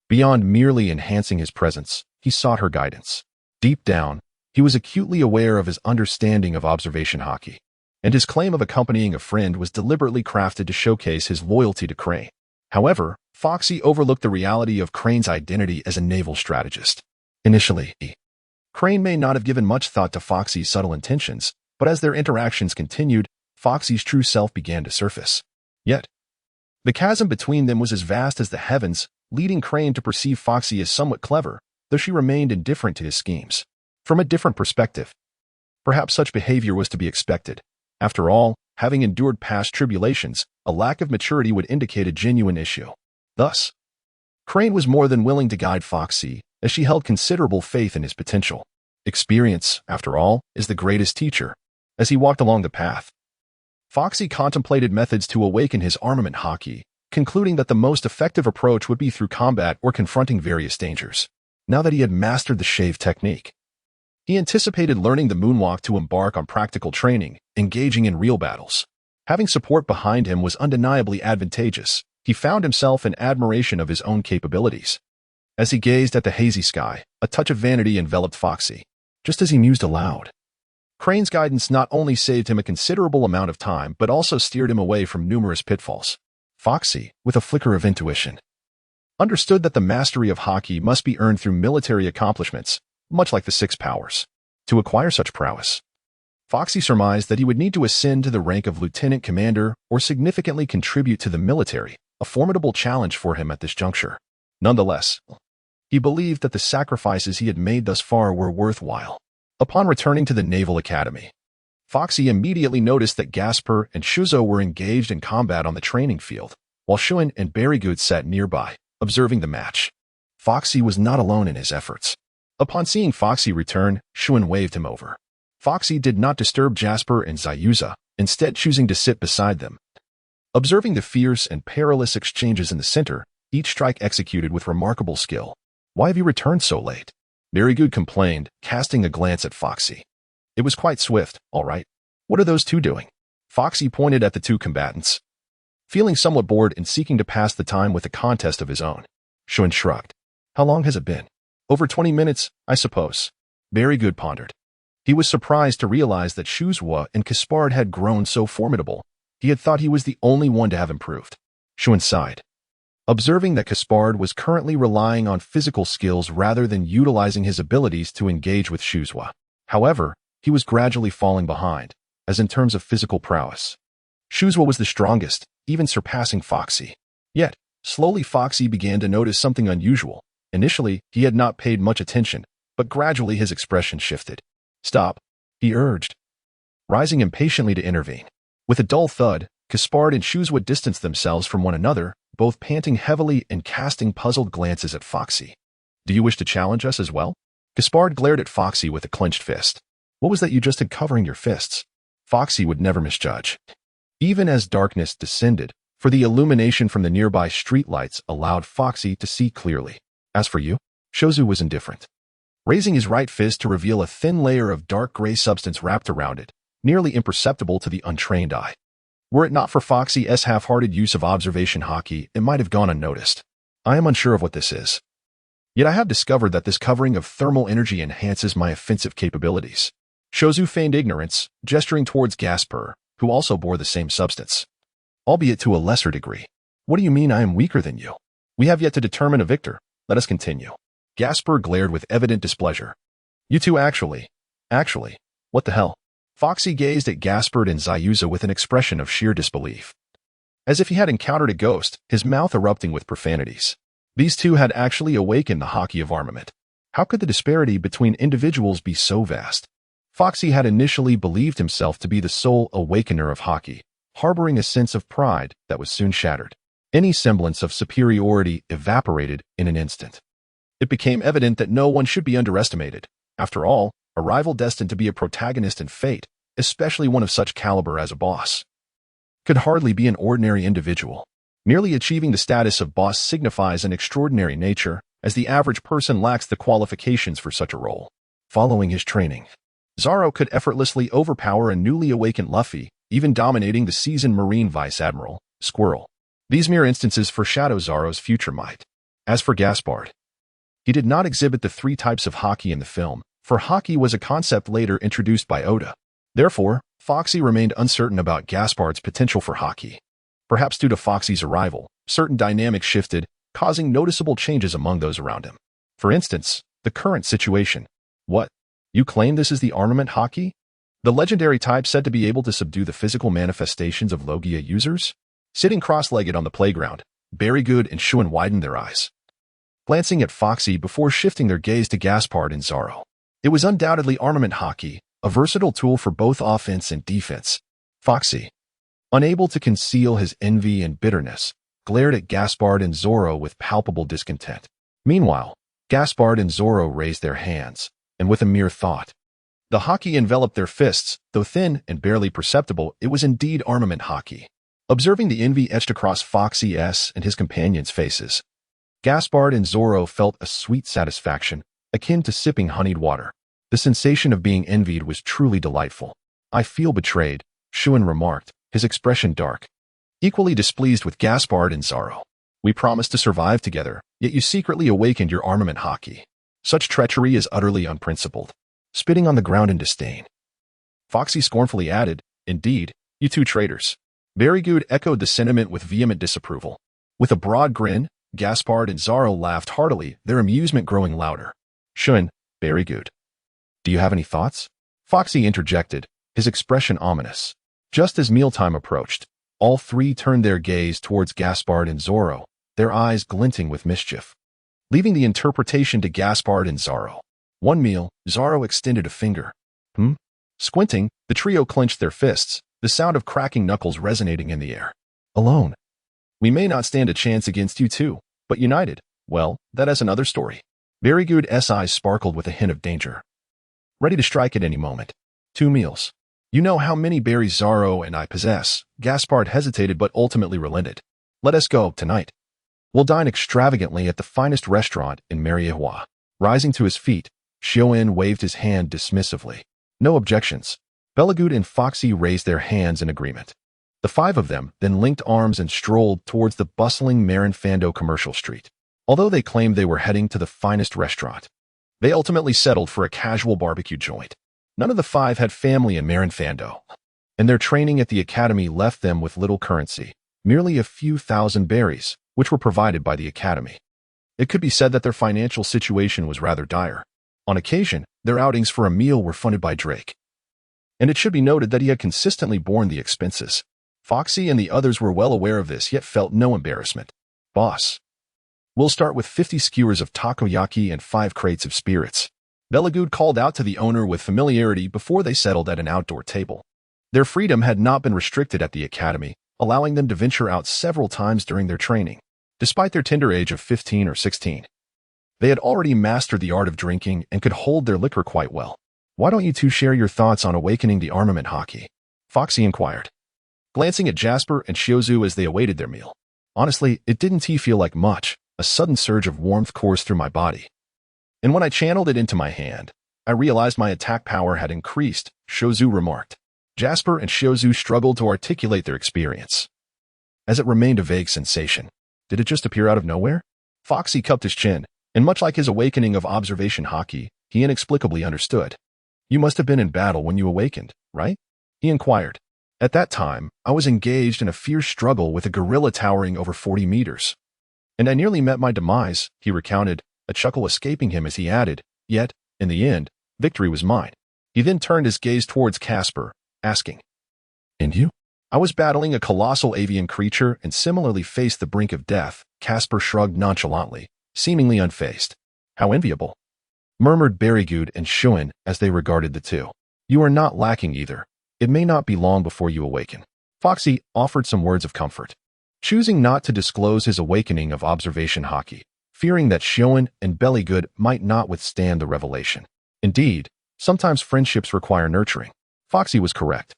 Beyond merely enhancing his presence, he sought her guidance. Deep down, he was acutely aware of his understanding of observation hockey, and his claim of accompanying a friend was deliberately crafted to showcase his loyalty to Crane. However, Foxy overlooked the reality of Crane's identity as a naval strategist. Initially, Crane may not have given much thought to Foxy's subtle intentions, but as their interactions continued, Foxy's true self began to surface. Yet, the chasm between them was as vast as the heavens, leading Crane to perceive Foxy as somewhat clever, though she remained indifferent to his schemes. From a different perspective, perhaps such behavior was to be expected. After all, having endured past tribulations, a lack of maturity would indicate a genuine issue. Thus, Crane was more than willing to guide Foxy, as she held considerable faith in his potential. Experience, after all, is the greatest teacher. As he walked along the path, Foxy contemplated methods to awaken his armament hockey, concluding that the most effective approach would be through combat or confronting various dangers. Now that he had mastered the shave technique, he anticipated learning the moonwalk to embark on practical training, engaging in real battles. Having support behind him was undeniably advantageous. He found himself in admiration of his own capabilities. As he gazed at the hazy sky, a touch of vanity enveloped Foxy. Just as he mused aloud, Crane's guidance not only saved him a considerable amount of time but also steered him away from numerous pitfalls. Foxy, with a flicker of intuition, understood that the mastery of hockey must be earned through military accomplishments, much like the 6 powers. To acquire such prowess, Foxy surmised that he would need to ascend to the rank of lieutenant commander or significantly contribute to the military, a formidable challenge for him at this juncture. Nonetheless, he believed that the sacrifices he had made thus far were worthwhile. Upon returning to the Naval Academy, Foxy immediately noticed that Gasper and Shuzo were engaged in combat on the training field, while Shun and Berrygood sat nearby, observing the match. Foxy was not alone in his efforts. Upon seeing Foxy return, Shun waved him over. Foxy did not disturb Jasper and Zayuza, instead choosing to sit beside them. Observing the fierce and perilous exchanges in the center, each strike executed with remarkable skill. Why have you returned so late? Berrygood complained, casting a glance at Foxy. It was quite swift, all right. What are those 2 doing? Foxy pointed at the 2 combatants, feeling somewhat bored and seeking to pass the time with a contest of his own. Shun shrugged. How long has it been? Over 20 minutes, I suppose. Berrygood pondered. He was surprised to realize that Shuzwa and Kaspard had grown so formidable. He had thought he was the only one to have improved. Shun sighed, observing that Kaspard was currently relying on physical skills rather than utilizing his abilities to engage with Shuzwa. However, he was gradually falling behind, as in terms of physical prowess. Shuzwa was the strongest, even surpassing Foxy. Yet, Slowly, Foxy began to notice something unusual. Initially, he had not paid much attention, but gradually his expression shifted. "Stop," he urged, rising impatiently to intervene. With a dull thud, Gaspard and Shuzwa distanced themselves from one another, both panting heavily and casting puzzled glances at Foxy. "Do you wish to challenge us as well?" Gaspard glared at Foxy with a clenched fist. "What was that you just had covering your fists?" Foxy would never misjudge. Even as darkness descended, for the illumination from the nearby streetlights allowed Foxy to see clearly. As for you, Shozu was indifferent, raising his right fist to reveal a thin layer of dark gray substance wrapped around it, nearly imperceptible to the untrained eye. Were it not for Foxy's half-hearted use of observation haki, it might have gone unnoticed. "I am unsure of what this is. Yet I have discovered that this covering of thermal energy enhances my offensive capabilities." Shozu feigned ignorance, gesturing towards Gaspard, who also bore the same substance, albeit to a lesser degree. "What do you mean I am weaker than you? We have yet to determine a victor. Let us continue." Gaspard glared with evident displeasure. "You two actually, what the hell?" Foxy gazed at Gaspard and Zayuza with an expression of sheer disbelief, as if he had encountered a ghost, his mouth erupting with profanities. These two had actually awakened the haki of armament. How could the disparity between individuals be so vast? Foxy had initially believed himself to be the sole awakener of haki, harboring a sense of pride that was soon shattered. Any semblance of superiority evaporated in an instant. It became evident that no one should be underestimated. After all, a rival destined to be a protagonist in fate, especially one of such caliber as a boss, could hardly be an ordinary individual. Merely achieving the status of boss signifies an extraordinary nature, as the average person lacks the qualifications for such a role. Following his training, Zoro could effortlessly overpower a newly awakened Luffy, even dominating the seasoned Marine Vice Admiral, Squirrel. These mere instances foreshadow Zoro's future might. As for Gaspard, he did not exhibit the three types of haki in the film, for haki was a concept later introduced by Oda. Therefore, Foxy remained uncertain about Gaspard's potential for haki. Perhaps due to Foxy's arrival, certain dynamics shifted, causing noticeable changes among those around him. For instance, the current situation. "What? You claim this is the armament haki? The legendary type said to be able to subdue the physical manifestations of Logia users?" Sitting cross-legged on the playground, Berrygood and Shuen widened their eyes, glancing at Foxy before shifting their gaze to Gaspard and Zoro. It was undoubtedly armament haki, a versatile tool for both offense and defense. Foxy, unable to conceal his envy and bitterness, glared at Gaspard and Zoro with palpable discontent. Meanwhile, Gaspard and Zoro raised their hands, and with a mere thought, the haki enveloped their fists. Though thin and barely perceptible, it was indeed armament haki. Observing the envy etched across Foxy's and his companions' faces, Gaspard and Zoro felt a sweet satisfaction, akin to sipping honeyed water. The sensation of being envied was truly delightful. "I feel betrayed," Shuen remarked, his expression dark, equally displeased with Gaspard and Zoro. "We promised to survive together, yet you secretly awakened your armament haki. Such treachery is utterly unprincipled." Spitting on the ground in disdain, Foxy scornfully added, "Indeed, you two traitors." Berrygood echoed the sentiment with vehement disapproval. With a broad grin, Gaspard and Zoro laughed heartily, their amusement growing louder. "Shuen, Berrygood, do you have any thoughts?" Foxy interjected, his expression ominous. Just as mealtime approached, all three turned their gaze towards Gaspard and Zoro, their eyes glinting with mischief. Leaving the interpretation to Gaspard and Zoro. One meal, Zoro extended a finger. Squinting, the trio clenched their fists, the sound of cracking knuckles resonating in the air. "Alone. We may not stand a chance against you two, but united, well, that is another story." Berrygood's eyes sparkled with a hint of danger. "Ready to strike at any moment. 2 meals. You know how many berries Zoro and I possess." Gaspard hesitated but ultimately relented. "Let us go tonight. We'll dine extravagantly at the finest restaurant in Mariewa." Rising to his feet, Shuen waved his hand dismissively. "No objections." Berrygood and Foxy raised their hands in agreement. The 5 of them then linked arms and strolled towards the bustling Marinfando commercial street. Although they claimed they were heading to the finest restaurant, they ultimately settled for a casual barbecue joint. None of the 5 had family in Marinfando, and their training at the academy left them with little currency, merely a few thousand berries, which were provided by the academy. It could be said that their financial situation was rather dire. On occasion, their outings for a meal were funded by Drake. And it should be noted that he had consistently borne the expenses. Foxy and the others were well aware of this, yet felt no embarrassment. Boss, we'll start with 50 skewers of takoyaki and 5 crates of spirits. Belagud called out to the owner with familiarity before they settled at an outdoor table. Their freedom had not been restricted at the academy, allowing them to venture out several times during their training. Despite their tender age of 15 or 16, they had already mastered the art of drinking and could hold their liquor quite well. Why don't you two share your thoughts on awakening the armament haki? Foxy inquired, glancing at Jasper and Shiozu as they awaited their meal. Honestly, it didn't feel like much. A sudden surge of warmth coursed through my body. And when I channeled it into my hand, I realized my attack power had increased, Shiozu remarked. Jasper and Shiozu struggled to articulate their experience, as it remained a vague sensation. Did it just appear out of nowhere? Foxy cupped his chin, and much like his awakening of observation haki, he inexplicably understood. You must have been in battle when you awakened, right? He inquired. At that time, I was engaged in a fierce struggle with a gorilla towering over 40 meters. And I nearly met my demise, he recounted, a chuckle escaping him as he added, yet, in the end, victory was mine. He then turned his gaze towards Casper, asking, And you? I was battling a colossal avian creature and similarly faced the brink of death. Casper shrugged nonchalantly, seemingly unfazed. How enviable, murmured Berrygood and Shuin as they regarded the two. You are not lacking either. It may not be long before you awaken. Foxy offered some words of comfort, choosing not to disclose his awakening of observation haki, fearing that Shioen and Bellygood might not withstand the revelation. Indeed, sometimes friendships require nurturing. Foxy was correct.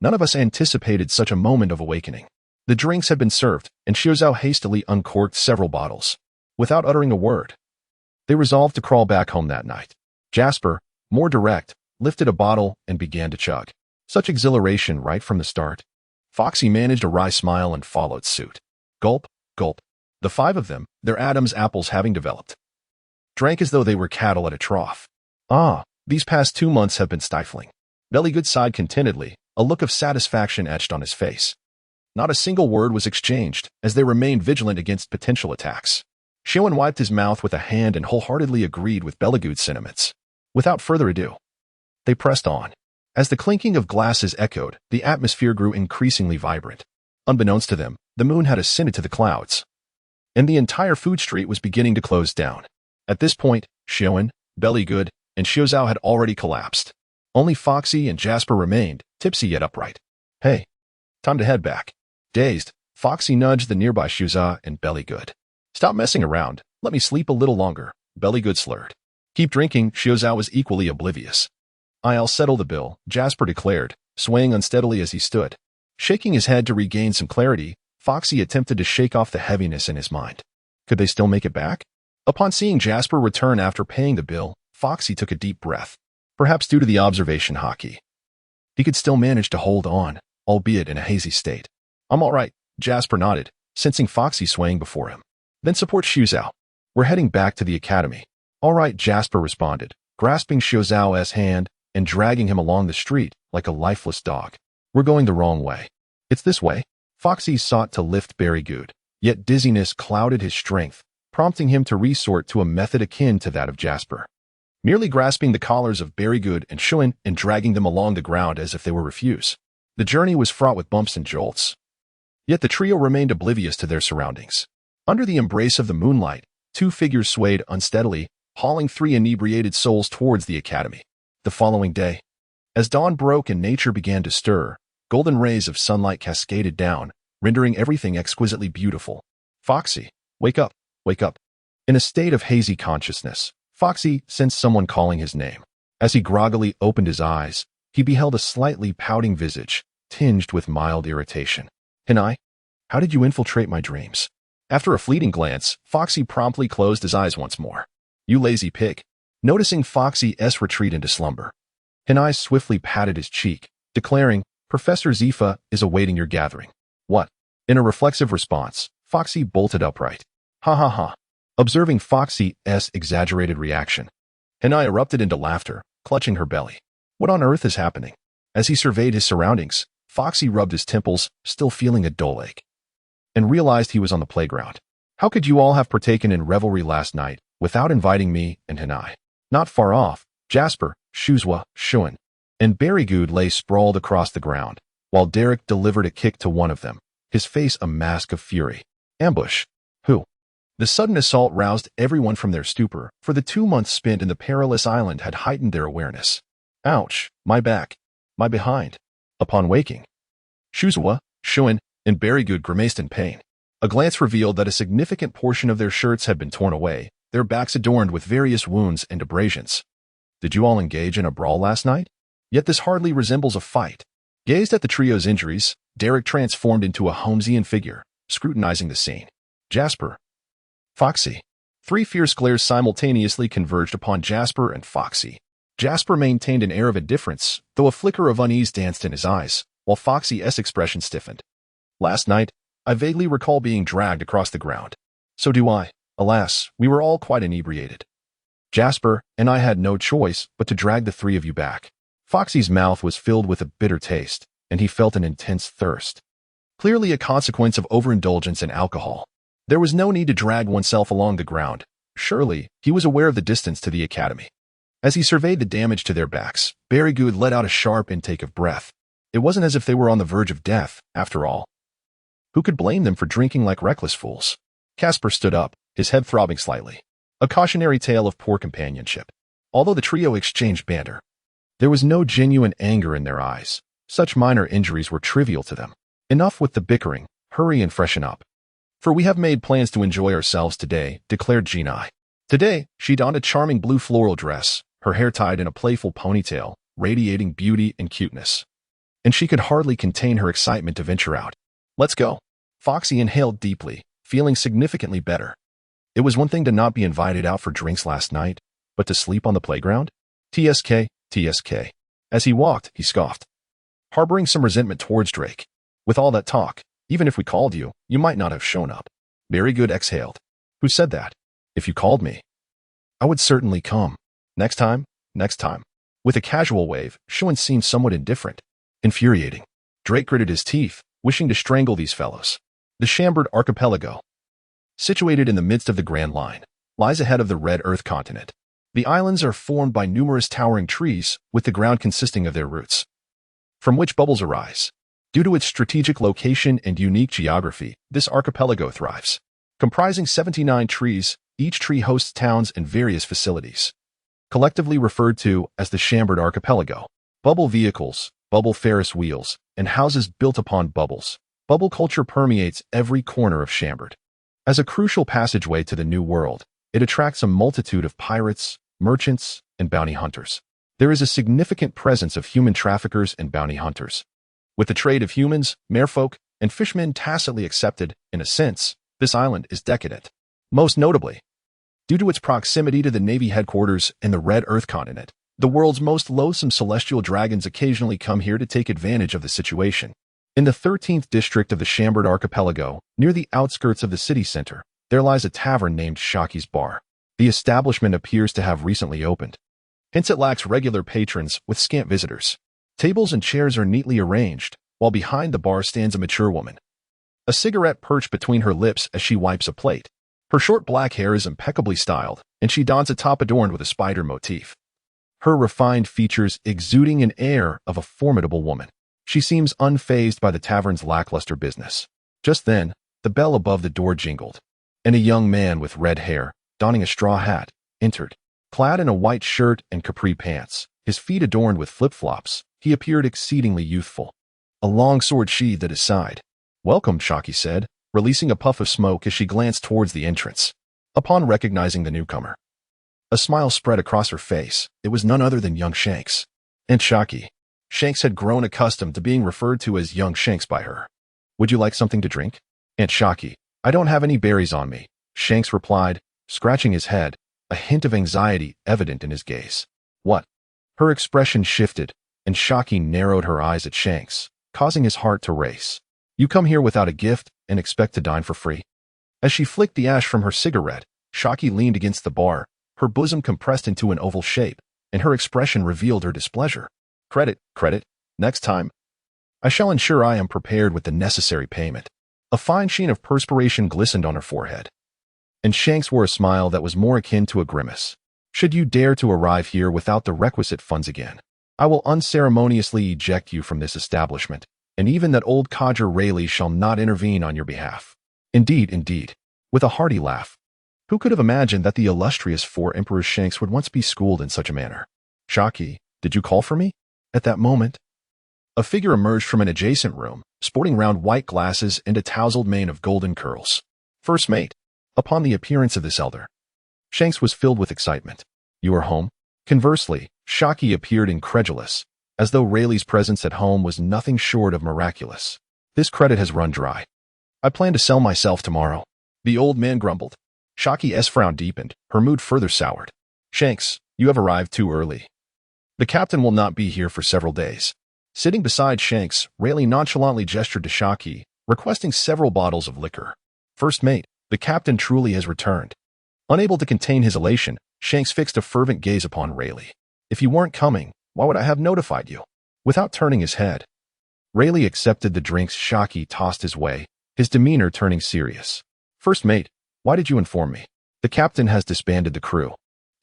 None of us anticipated such a moment of awakening. The drinks had been served, and Shiozao hastily uncorked several bottles. Without uttering a word, they resolved to crawl back home that night. Jasper, more direct, lifted a bottle and began to chug. Such exhilaration right from the start. Foxy managed a wry smile and followed suit. Gulp, gulp. The 5 of them, their Adam's apples having developed, drank as though they were cattle at a trough. These past 2 months have been stifling. Bellygood sighed contentedly, a look of satisfaction etched on his face. Not a single word was exchanged, as they remained vigilant against potential attacks. Shioen wiped his mouth with a hand and wholeheartedly agreed with Bellygood's sentiments. Without further ado, they pressed on. As the clinking of glasses echoed, the atmosphere grew increasingly vibrant. Unbeknownst to them, the moon had ascended to the clouds, and the entire food street was beginning to close down. At this point, Shioen, Bellygood, and Shiozao had already collapsed. Only Foxy and Jasper remained, tipsy yet upright. Hey, time to head back. Dazed, Foxy nudged the nearby Shiozao and Bellygood. Stop messing around. Let me sleep a little longer, Bellygood slurred. Keep drinking, Shiozao was equally oblivious. I'll settle the bill, Jasper declared, swaying unsteadily as he stood. Shaking his head to regain some clarity, Foxy attempted to shake off the heaviness in his mind. Could they still make it back? Upon seeing Jasper return after paying the bill, Foxy took a deep breath. Perhaps due to the observation haki, he could still manage to hold on, albeit in a hazy state. I'm all right, Jasper nodded, sensing Foxy swaying before him. Then support Shiozao. We're heading back to the academy. All right, Jasper responded, grasping Shiozao's hand and dragging him along the street like a lifeless dog. We're going the wrong way. It's this way. Foxy sought to lift Berrygood, yet dizziness clouded his strength, prompting him to resort to a method akin to that of Jasper. Merely grasping the collars of Berrygood and Shuin and dragging them along the ground as if they were refuse. The journey was fraught with bumps and jolts. Yet the trio remained oblivious to their surroundings. Under the embrace of the moonlight, 2 figures swayed unsteadily, hauling 3 inebriated souls towards the academy. The following day, as dawn broke and nature began to stir, golden rays of sunlight cascaded down, rendering everything exquisitely beautiful. Foxy, wake up, wake up. In a state of hazy consciousness, Foxy sensed someone calling his name. As he groggily opened his eyes, he beheld a slightly pouting visage, tinged with mild irritation. Hinai, how did you infiltrate my dreams? After a fleeting glance, Foxy promptly closed his eyes once more. You lazy pig. Noticing Foxy's retreat into slumber, Hinai swiftly patted his cheek, declaring, Professor Zifa is awaiting your gathering. What? In a reflexive response, Foxy bolted upright. Ha ha ha. Observing Foxy's exaggerated reaction, Hinai erupted into laughter, clutching her belly. What on earth is happening? As he surveyed his surroundings, Foxy rubbed his temples, still feeling a dull ache, and realized he was on the playground. How could you all have partaken in revelry last night without inviting me and Hinai? Not far off, Jasper, Shuzwa, Shuin, and Berrygood lay sprawled across the ground, while Derek delivered a kick to one of them, his face a mask of fury. Ambush. Who? The sudden assault roused everyone from their stupor, for the 2 months spent in the perilous island had heightened their awareness. Ouch, my back, my behind. Upon waking, Shuzawa, Shuin, and Berrygood grimaced in pain. A glance revealed that a significant portion of their shirts had been torn away, their backs adorned with various wounds and abrasions. Did you all engage in a brawl last night? Yet this hardly resembles a fight. Gazed at the trio's injuries, Derek transformed into a Holmesian figure, scrutinizing the scene. Jasper. Foxy. 3 fierce glares simultaneously converged upon Jasper and Foxy. Jasper maintained an air of indifference, though a flicker of unease danced in his eyes, while Foxy's expression stiffened. Last night, I vaguely recall being dragged across the ground. So do I. Alas, we were all quite inebriated. Jasper and I had no choice but to drag the 3 of you back. Foxy's mouth was filled with a bitter taste, and he felt an intense thirst. Clearly a consequence of overindulgence in alcohol. There was no need to drag oneself along the ground. Surely, he was aware of the distance to the academy. As he surveyed the damage to their backs, Berrygood let out a sharp intake of breath. It wasn't as if they were on the verge of death, after all. Who could blame them for drinking like reckless fools? Casper stood up, his head throbbing slightly. A cautionary tale of poor companionship. Although the trio exchanged banter, there was no genuine anger in their eyes. Such minor injuries were trivial to them. Enough with the bickering, hurry and freshen up. For we have made plans to enjoy ourselves today, declared Jean-I. Today, she donned a charming blue floral dress, her hair tied in a playful ponytail, radiating beauty and cuteness. And she could hardly contain her excitement to venture out. Let's go. Foxy inhaled deeply, feeling significantly better. It was one thing to not be invited out for drinks last night, but to sleep on the playground? TSK, TSK. As he walked, he scoffed, harboring some resentment towards Drake. With all that talk, even if we called you, you might not have shown up. Berrygood exhaled. Who said that? If you called me, I would certainly come. Next time, next time. With a casual wave, Shuin seemed somewhat indifferent. Infuriating. Drake gritted his teeth, wishing to strangle these fellows. The Chambered Archipelago, situated in the midst of the Grand Line, lies ahead of the Red Earth continent. The islands are formed by numerous towering trees, with the ground consisting of their roots, from which bubbles arise. Due to its strategic location and unique geography, this archipelago thrives. Comprising 79 trees, each tree hosts towns and various facilities, collectively referred to as the Chambered Archipelago. Bubble vehicles, bubble Ferris wheels, and houses built upon bubbles. Bubble culture permeates every corner of Chambered. As a crucial passageway to the New World, it attracts a multitude of pirates, merchants, and bounty hunters. There is a significant presence of human traffickers and bounty hunters. With the trade of humans, merfolk, and fishmen tacitly accepted, in a sense, this island is decadent. Most notably, due to its proximity to the Navy headquarters in the Red Earth continent, the world's most loathsome celestial dragons occasionally come here to take advantage of the situation. In the 13th district of the Chambered Archipelago, near the outskirts of the city center, there lies a tavern named Shaki's Bar. The establishment appears to have recently opened. Hence it lacks regular patrons with scant visitors. Tables and chairs are neatly arranged, while behind the bar stands a mature woman. A cigarette perched between her lips as she wipes a plate. Her short black hair is impeccably styled, and she dons a top adorned with a spider motif. Her refined features exuding an air of a formidable woman. She seems unfazed by the tavern's lackluster business. Just then, the bell above the door jingled, and a young man with red hair, donning a straw hat, entered. Clad in a white shirt and capri pants, his feet adorned with flip-flops, he appeared exceedingly youthful. A long sword sheathed at his side. Welcome, Shaki said, releasing a puff of smoke as she glanced towards the entrance. Upon recognizing the newcomer, a smile spread across her face. It was none other than young Shanks. And Shaki. Shanks had grown accustomed to being referred to as young Shanks by her. Would you like something to drink? Aunt Shaki, I don't have any berries on me, Shanks replied, scratching his head, a hint of anxiety evident in his gaze. What? Her expression shifted, and Shaki narrowed her eyes at Shanks, causing his heart to race. You come here without a gift and expect to dine for free? As she flicked the ash from her cigarette, Shaki leaned against the bar, her bosom compressed into an oval shape, and her expression revealed her displeasure. Credit, next time. I shall ensure I am prepared with the necessary payment. A fine sheen of perspiration glistened on her forehead, and Shanks wore a smile that was more akin to a grimace. Should you dare to arrive here without the requisite funds again, I will unceremoniously eject you from this establishment, and even that old codger Rayleigh shall not intervene on your behalf. Indeed. with a hearty laugh. Who could have imagined that the illustrious four emperors Shanks would once be schooled in such a manner? Shocky, did you call for me? At that moment, a figure emerged from an adjacent room, sporting round white glasses and a tousled mane of golden curls. First mate. Upon the appearance of this elder, Shanks was filled with excitement. You are home? Conversely, Shocky appeared incredulous, as though Rayleigh's presence at home was nothing short of miraculous. This credit has run dry. I plan to sell myself tomorrow. The old man grumbled. Shocky's frown deepened, her mood further soured. Shanks, you have arrived too early. The captain will not be here for several days. Sitting beside Shanks, Rayleigh nonchalantly gestured to Shocky, requesting several bottles of liquor. First mate, the captain truly has returned. Unable to contain his elation, Shanks fixed a fervent gaze upon Rayleigh. If you weren't coming, why would I have notified you? Without turning his head, Rayleigh accepted the drinks Shocky tossed his way, his demeanor turning serious. First mate, why did you inform me? The captain has disbanded the crew,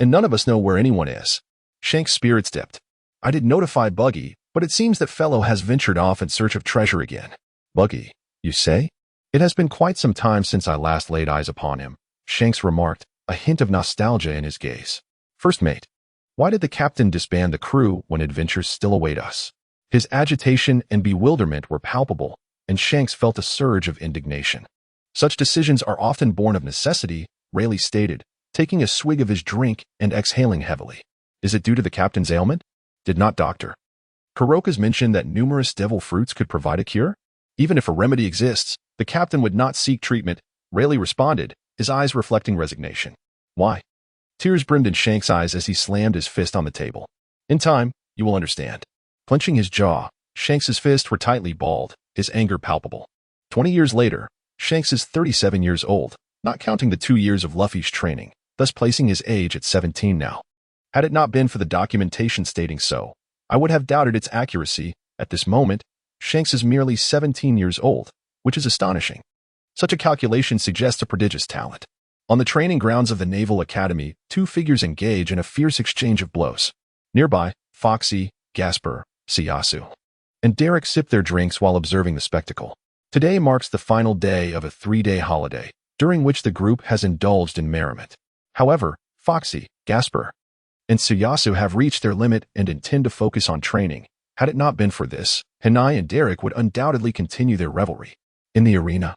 and none of us know where anyone is. Shanks' spirits dipped. I did notify Buggy, but it seems that fellow has ventured off in search of treasure again. Buggy, you say? It has been quite some time since I last laid eyes upon him, Shanks remarked, a hint of nostalgia in his gaze. First mate, why did the captain disband the crew when adventures still await us? His agitation and bewilderment were palpable, and Shanks felt a surge of indignation. Such decisions are often born of necessity, Rayleigh stated, taking a swig of his drink and exhaling heavily. Is it due to the captain's ailment? Did not Dr. Kuroka's mention that numerous devil fruits could provide a cure? Even if a remedy exists, the captain would not seek treatment, Rayleigh responded, his eyes reflecting resignation. Why? Tears brimmed in Shanks' eyes as he slammed his fist on the table. In time, you will understand. Clenching his jaw, Shanks' fists were tightly balled, his anger palpable. 20 years later, Shanks is 37 years old, not counting the 2 years of Luffy's training, thus placing his age at 17 now. Had it not been for the documentation stating so, I would have doubted its accuracy. At this moment, Shanks is merely 17 years old, which is astonishing. Such a calculation suggests a prodigious talent. On the training grounds of the Naval Academy, two figures engage in a fierce exchange of blows. Nearby, Foxy, Gasper, Siyasu, and Derek sip their drinks while observing the spectacle. Today marks the final day of a 3-day holiday, during which the group has indulged in merriment. However, Foxy, Gasper, and Siyasu have reached their limit and intend to focus on training. Had it not been for this, Hanai and Derek would undoubtedly continue their revelry. In the arena,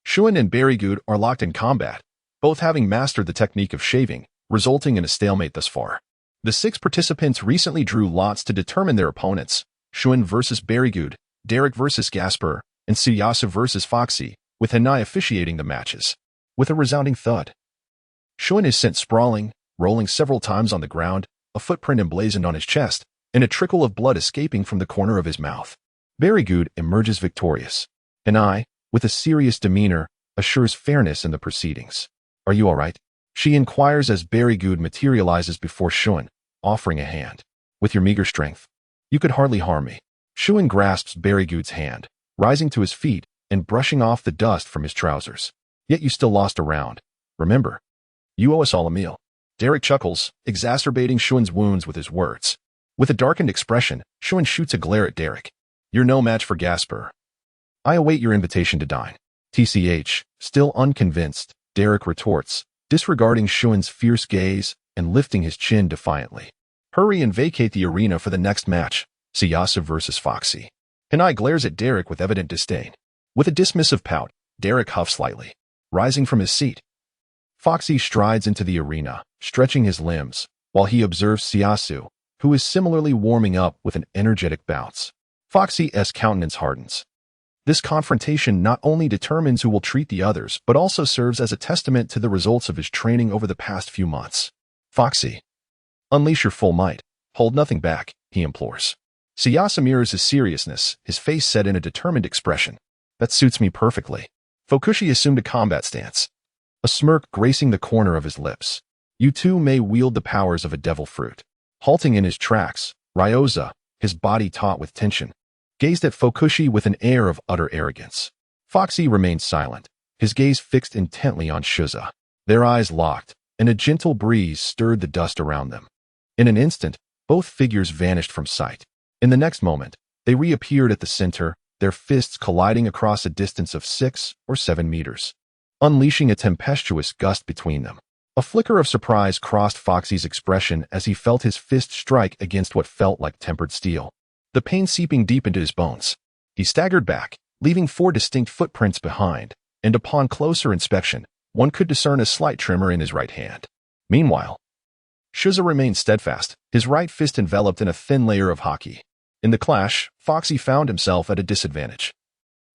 Shun and Berrygood are locked in combat, both having mastered the technique of shaving, resulting in a stalemate thus far. The 6 participants recently drew lots to determine their opponents, Shun versus Berrygood, Derek versus Gasper, and Siyasu versus Foxy, with Hanai officiating the matches. With a resounding thud, Shun is sent sprawling, rolling several times on the ground, a footprint emblazoned on his chest, and a trickle of blood escaping from the corner of his mouth. Berrygood emerges victorious. Hanai, with a serious demeanor, assures fairness in the proceedings. Are you all right? She inquires as Berrygood materializes before Shun, offering a hand. With your meager strength, you could hardly harm me. Shun grasps Berrygood's hand, rising to his feet and brushing off the dust from his trousers. Yet you still lost a round. Remember, you owe us all a meal. Derek chuckles, exacerbating Shun's wounds with his words. With a darkened expression, Shun shoots a glare at Derek. You're no match for Gasper. I await your invitation to dine. TCH, still unconvinced, Derek retorts, disregarding Shun's fierce gaze and lifting his chin defiantly. Hurry and vacate the arena for the next match, Siyasu versus Foxy. Hanai glares at Derek with evident disdain. With a dismissive pout, Derek huffs slightly, rising from his seat. Foxy strides into the arena, stretching his limbs, while he observes Siyasu, who is similarly warming up with an energetic bounce. Foxy's countenance hardens. This confrontation not only determines who will treat the others, but also serves as a testament to the results of his training over the past few months. Foxy, unleash your full might. Hold nothing back, he implores. Siyasu mirrors his seriousness, his face set in a determined expression. That suits me perfectly. Fokushi assumed a combat stance, a smirk gracing the corner of his lips. You too may wield the powers of a devil fruit. Halting in his tracks, Ryoza, his body taut with tension, gazed at Fokushi with an air of utter arrogance. Foxy remained silent, his gaze fixed intently on Shuza. Their eyes locked, and a gentle breeze stirred the dust around them. In an instant, both figures vanished from sight. In the next moment, they reappeared at the center, their fists colliding across a distance of 6 or 7 meters. unleashing a tempestuous gust between them. A flicker of surprise crossed Foxy's expression as he felt his fist strike against what felt like tempered steel, the pain seeping deep into his bones. He staggered back, leaving 4 distinct footprints behind, and upon closer inspection, one could discern a slight tremor in his right hand. Meanwhile, Shuza remained steadfast, his right fist enveloped in a thin layer of haki. In the clash, Foxy found himself at a disadvantage.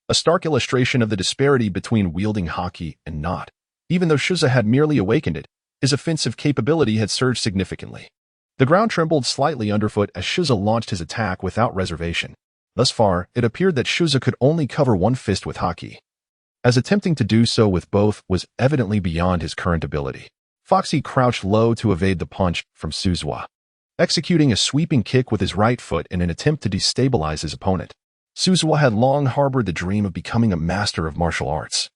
A stark illustration of the disparity between wielding haki and not. Even though Shuza had merely awakened it, his offensive capability had surged significantly. The ground trembled slightly underfoot as Shuza launched his attack without reservation. Thus far, it appeared that Shuza could only cover one fist with haki, as attempting to do so with both was evidently beyond his current ability. Foxy crouched low to evade the punch from Suzwa, executing a sweeping kick with his right foot in an attempt to destabilize his opponent. Suzwa had long harbored the dream of becoming a master of martial arts,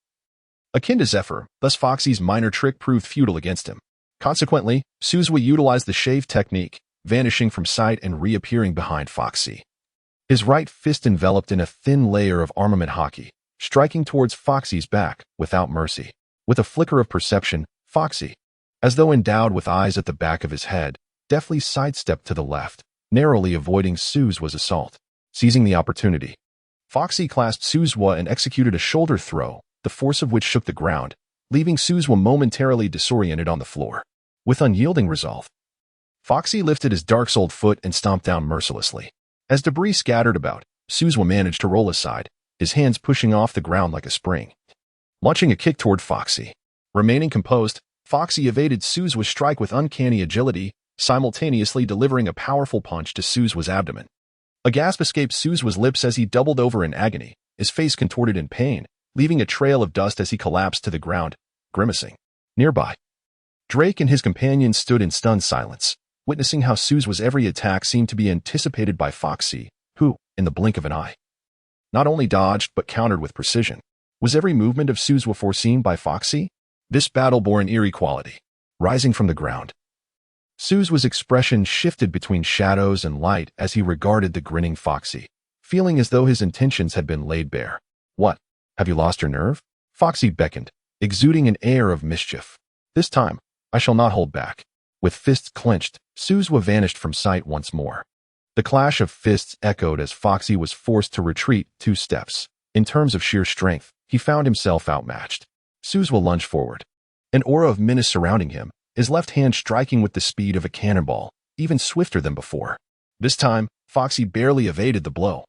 akin to Zephyr, thus Foxy's minor trick proved futile against him. Consequently, Suzwa utilized the shave technique, vanishing from sight and reappearing behind Foxy, his right fist enveloped in a thin layer of armament haki, striking towards Foxy's back without mercy. With a flicker of perception, Foxy, as though endowed with eyes at the back of his head, deftly sidestepped to the left, narrowly avoiding Suzwa's assault. Seizing the opportunity, Foxy clasped Suzwa and executed a shoulder throw, the force of which shook the ground, leaving Suzwa momentarily disoriented on the floor. With unyielding resolve, Foxy lifted his dark-souled foot and stomped down mercilessly. As debris scattered about, Suzwa managed to roll aside, his hands pushing off the ground like a spring, launching a kick toward Foxy. Remaining composed, Foxy evaded Suzwa's strike with uncanny agility, simultaneously delivering a powerful punch to Suzwa's abdomen. A gasp escaped Suzwa's lips as he doubled over in agony, his face contorted in pain, leaving a trail of dust as he collapsed to the ground, grimacing. Nearby, Drake and his companions stood in stunned silence, witnessing how Suzwa's every attack seemed to be anticipated by Foxy, who, in the blink of an eye, not only dodged but countered with precision. Was every movement of Suzwa foreseen by Foxy? This battle bore an eerie quality. Rising from the ground, Suzwa's expression shifted between shadows and light as he regarded the grinning Foxy, feeling as though his intentions had been laid bare. What? Have you lost your nerve? Foxy beckoned, exuding an air of mischief. This time, I shall not hold back. With fists clenched, Suzwa vanished from sight once more. The clash of fists echoed as Foxy was forced to retreat 2 steps. In terms of sheer strength, he found himself outmatched. Suzwa lunged forward, an aura of menace surrounding him, his left hand striking with the speed of a cannonball, even swifter than before. This time, Foxy barely evaded the blow,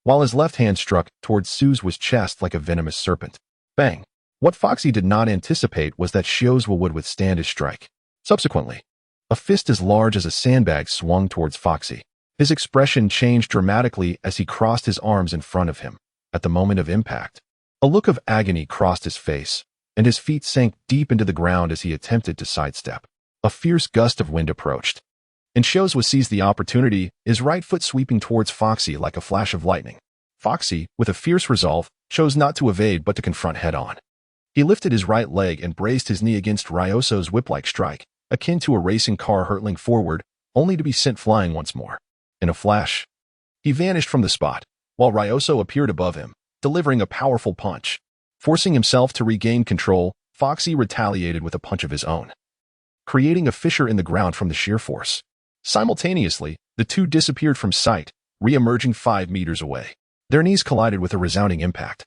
while his left hand struck towards Suzwa's chest like a venomous serpent. Bang! What Foxy did not anticipate was that Suzwa would withstand his strike. Subsequently, a fist as large as a sandbag swung towards Foxy. His expression changed dramatically as he crossed his arms in front of him. At the moment of impact, a look of agony crossed his face, and his feet sank deep into the ground as he attempted to sidestep. A fierce gust of wind approached, and Suzwa seized the opportunity, his right foot sweeping towards Foxy like a flash of lightning. Foxy, with a fierce resolve, chose not to evade but to confront head-on. He lifted his right leg and braced his knee against Ryoso's whip-like strike, akin to a racing car hurtling forward, only to be sent flying once more. In a flash, he vanished from the spot, while Ryoso appeared above him, delivering a powerful punch. Forcing himself to regain control, Foxy retaliated with a punch of his own, creating a fissure in the ground from the sheer force. Simultaneously, the two disappeared from sight, re-emerging 5 meters away. Their knees collided with a resounding impact,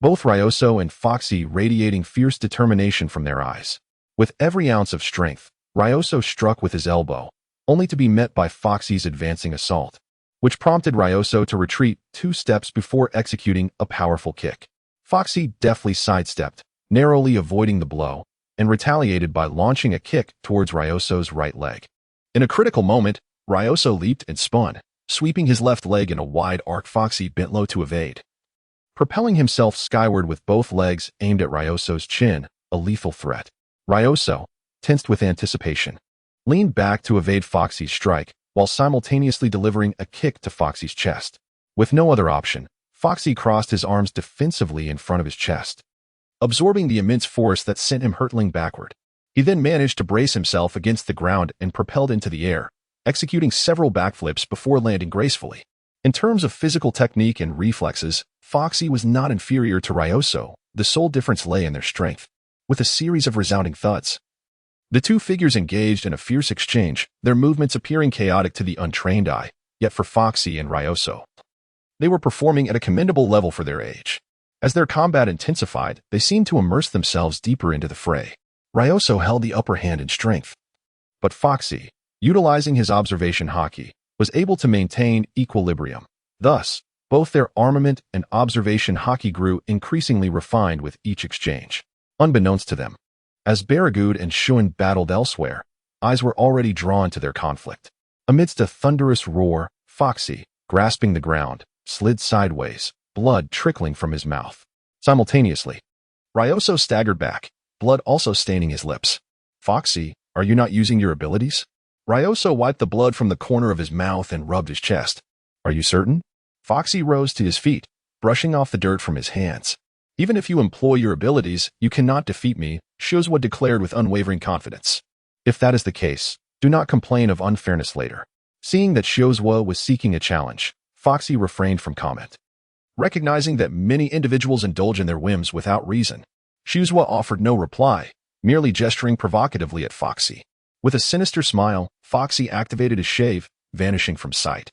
both Ryoso and Foxy radiating fierce determination from their eyes. With every ounce of strength, Ryoso struck with his elbow, only to be met by Foxy's advancing assault, which prompted Ryoso to retreat 2 steps before executing a powerful kick. Foxy deftly sidestepped, narrowly avoiding the blow, and retaliated by launching a kick towards Ryoso's right leg. In a critical moment, Ryoso leaped and spun, sweeping his left leg in a wide arc. Foxy bent low to evade, propelling himself skyward with both legs aimed at Ryoso's chin, a lethal threat. Ryoso, tensed with anticipation, leaned back to evade Foxy's strike, while simultaneously delivering a kick to Foxy's chest. With no other option, Foxy crossed his arms defensively in front of his chest, absorbing the immense force that sent him hurtling backward. He then managed to brace himself against the ground and propelled into the air, executing several backflips before landing gracefully. In terms of physical technique and reflexes, Foxy was not inferior to Ryoso, the sole difference lay in their strength. With a series of resounding thuds, the two figures engaged in a fierce exchange, their movements appearing chaotic to the untrained eye, yet for Foxy and Ryoso, they were performing at a commendable level for their age. As their combat intensified, they seemed to immerse themselves deeper into the fray. Ryoso held the upper hand in strength, but Foxy, utilizing his observation haki, was able to maintain equilibrium. Thus, both their armament and observation haki grew increasingly refined with each exchange. Unbeknownst to them, as Baragud and Shun battled elsewhere, eyes were already drawn to their conflict. Amidst a thunderous roar, Foxy, grasping the ground, slid sideways, blood trickling from his mouth. Simultaneously, Ryoso staggered back, blood also staining his lips. "Foxy, are you not using your abilities?" Ryoso wiped the blood from the corner of his mouth and rubbed his chest. "Are you certain?" Foxy rose to his feet, brushing off the dirt from his hands. "Even if you employ your abilities, you cannot defeat me," Shozwa declared with unwavering confidence. "If that is the case, do not complain of unfairness later." Seeing that Shozwa was seeking a challenge, Foxy refrained from comment. Recognizing that many individuals indulge in their whims without reason, Shozwa offered no reply, merely gesturing provocatively at Foxy. With a sinister smile, Foxy activated his shave, vanishing from sight,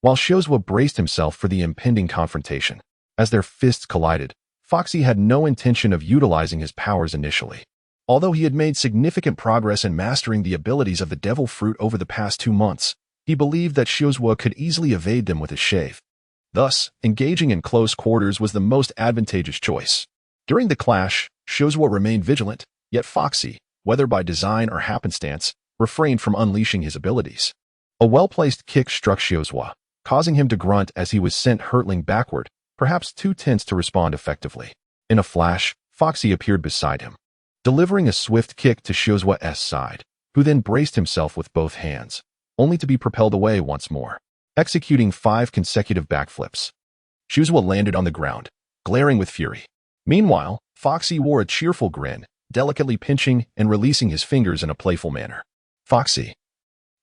while Shozwa braced himself for the impending confrontation. As their fists collided, Foxy had no intention of utilizing his powers initially. Although he had made significant progress in mastering the abilities of the Devil Fruit over the past 2 months, he believed that Shozwa could easily evade them with his shave. Thus, engaging in close quarters was the most advantageous choice. During the clash, Shozwa remained vigilant, yet Foxy, whether by design or happenstance, refrained from unleashing his abilities. A well-placed kick struck Shozwa, causing him to grunt as he was sent hurtling backward, perhaps too tense to respond effectively. In a flash, Foxy appeared beside him, delivering a swift kick to Shozwa's side, who then braced himself with both hands, only to be propelled away once more, executing 5 consecutive backflips. Shozwa landed on the ground, glaring with fury. Meanwhile, Foxy wore a cheerful grin, delicately pinching and releasing his fingers in a playful manner. "Foxy,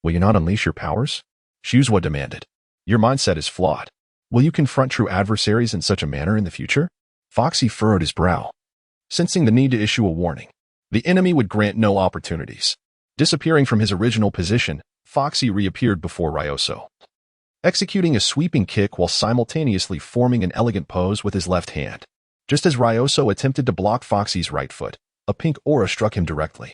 will you not unleash your powers?" Shozwa demanded. "Your mindset is flawed. Will you confront true adversaries in such a manner in the future?" Foxy furrowed his brow, sensing the need to issue a warning. The enemy would grant no opportunities. Disappearing from his original position, Foxy reappeared before Ryoso, executing a sweeping kick while simultaneously forming an elegant pose with his left hand. Just as Ryoso attempted to block Foxy's right foot, a pink aura struck him directly.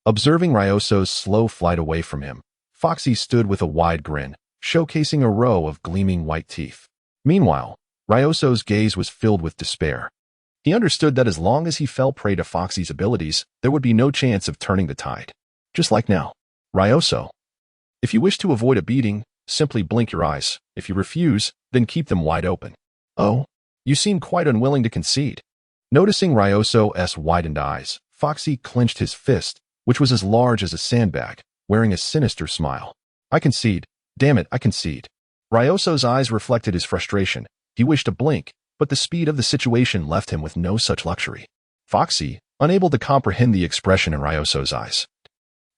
Observing Ryoso's slow flight away from him, Foxy stood with a wide grin, showcasing a row of gleaming white teeth. Meanwhile, Ryoso's gaze was filled with despair. He understood that as long as he fell prey to Foxy's abilities, there would be no chance of turning the tide. Just like now. "Ryoso, if you wish to avoid a beating, simply blink your eyes. If you refuse, then keep them wide open." "Oh, you seem quite unwilling to concede." Noticing Ryoso's widened eyes, Foxy clenched his fist, which was as large as a sandbag, wearing a sinister smile. "I concede. Damn it, I concede." Ryoso's eyes reflected his frustration. He wished to blink, but the speed of the situation left him with no such luxury. Foxy, unable to comprehend the expression in Ryoso's eyes,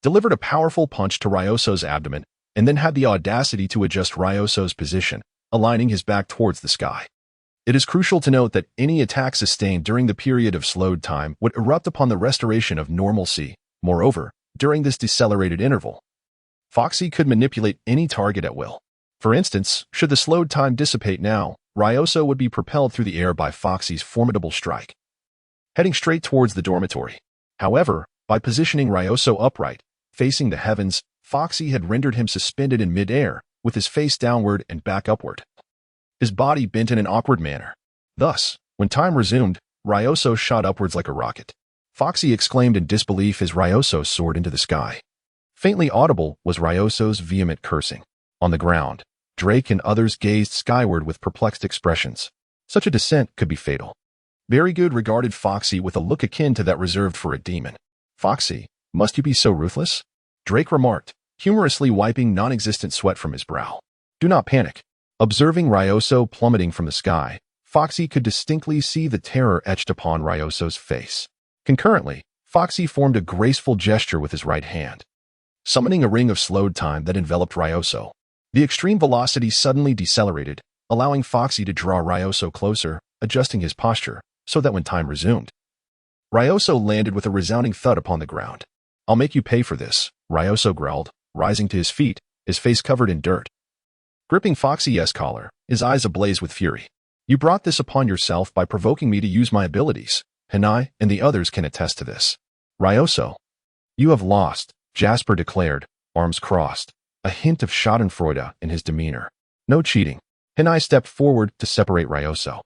delivered a powerful punch to Ryoso's abdomen, and then had the audacity to adjust Ryoso's position, aligning his back towards the sky. It is crucial to note that any attack sustained during the period of slowed time would erupt upon the restoration of normalcy. Moreover, during this decelerated interval, Foxy could manipulate any target at will. For instance, should the slowed time dissipate now, Ryoso would be propelled through the air by Foxy's formidable strike, heading straight towards the dormitory. However, by positioning Ryoso upright, facing the heavens, Foxy had rendered him suspended in mid-air, with his face downward and back upward, his body bent in an awkward manner. Thus, when time resumed, Ryoso shot upwards like a rocket. Foxy exclaimed in disbelief as Ryoso soared into the sky. Faintly audible was Ryoso's vehement cursing. On the ground, Drake and others gazed skyward with perplexed expressions. Such a descent could be fatal. Baragud regarded Foxy with a look akin to that reserved for a demon. "Foxy, must you be so ruthless?" Drake remarked, humorously wiping non-existent sweat from his brow. "Do not panic." Observing Ryoso plummeting from the sky, Foxy could distinctly see the terror etched upon Ryoso's face. Concurrently, Foxy formed a graceful gesture with his right hand, summoning a ring of slowed time that enveloped Ryoso. The extreme velocity suddenly decelerated, allowing Foxy to draw Ryoso closer, adjusting his posture, so that when time resumed, Ryoso landed with a resounding thud upon the ground. "I'll make you pay for this," Ryoso growled, rising to his feet, his face covered in dirt. Gripping Foxy.A's collar, his eyes ablaze with fury. "You brought this upon yourself by provoking me to use my abilities, and I and the others can attest to this." "Ryoso, you have lost," Jasper declared, arms crossed, a hint of schadenfreude in his demeanor. "No cheating." Hinai stepped forward to separate Ryoso.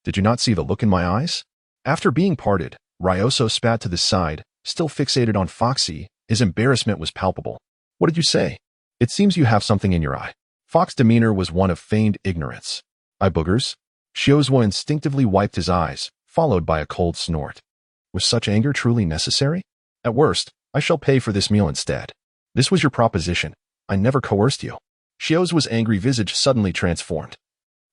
"Did you not see the look in my eyes?" After being parted, Ryoso spat to the side, still fixated on Foxy. His embarrassment was palpable. "What did you say? It seems you have something in your eye." Fox's demeanor was one of feigned ignorance. "Eye boogers?" Shiozwo instinctively wiped his eyes, followed by a cold snort. Was such anger truly necessary? "At worst, I shall pay for this meal instead. This was your proposition. I never coerced you." Shiozwo's angry visage suddenly transformed,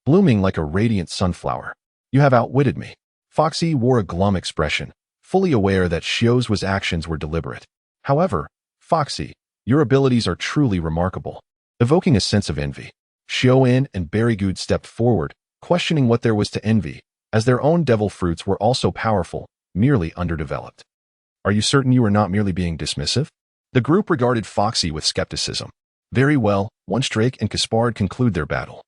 blooming like a radiant sunflower. "You have outwitted me." Foxy wore a glum expression, fully aware that Shiozwo's actions were deliberate. "However, Foxy, your abilities are truly remarkable," evoking a sense of envy. Shio-in and Berrygood stepped forward, questioning what there was to envy, as their own devil fruits were also powerful, merely underdeveloped. "Are you certain you are not merely being dismissive?" The group regarded Foxy with skepticism. "Very well, once Drake and Gaspard conclude their battle,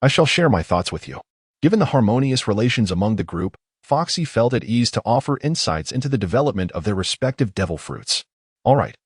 I shall share my thoughts with you." Given the harmonious relations among the group, Foxy felt at ease to offer insights into the development of their respective devil fruits. All right.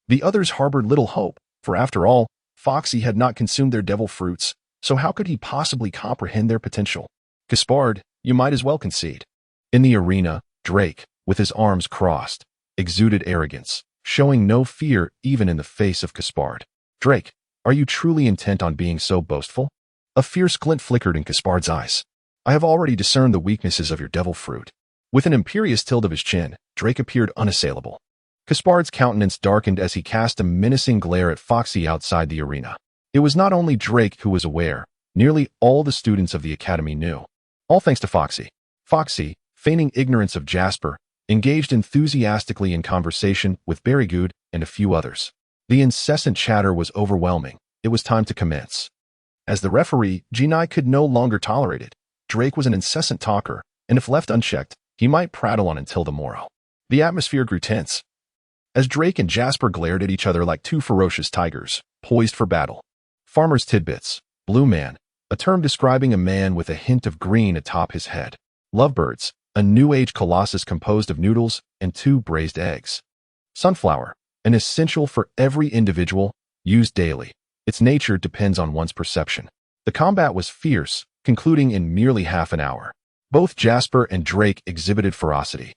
The others harbored little hope, for after all, Foxy had not consumed their devil fruits, so how could he possibly comprehend their potential? "Gaspard, you might as well concede." In the arena, Drake, with his arms crossed, exuded arrogance, showing no fear even in the face of Gaspard. "Drake, are you truly intent on being so boastful?" A fierce glint flickered in Gaspard's eyes. "I have already discerned the weaknesses of your devil fruit." With an imperious tilt of his chin, Drake appeared unassailable. Gaspard's countenance darkened as he cast a menacing glare at Foxy outside the arena. It was not only Drake who was aware, nearly all the students of the academy knew. All thanks to Foxy. Foxy, feigning ignorance of Jasper, engaged enthusiastically in conversation with Berrygood and a few others. The incessant chatter was overwhelming. It was time to commence. As the referee, Jinai could no longer tolerate it. Drake was an incessant talker, and if left unchecked, he might prattle on until the morrow. The atmosphere grew tense, as Drake and Jasper glared at each other like two ferocious tigers, poised for battle. Farmer's tidbits, blue man, a term describing a man with a hint of green atop his head. Lovebirds, a new age colossus composed of noodles and 2 braised eggs. Sunflower, an essential for every individual, used daily. Its nature depends on one's perception. The combat was fierce, concluding in merely half an hour. Both Jasper and Drake exhibited ferocity,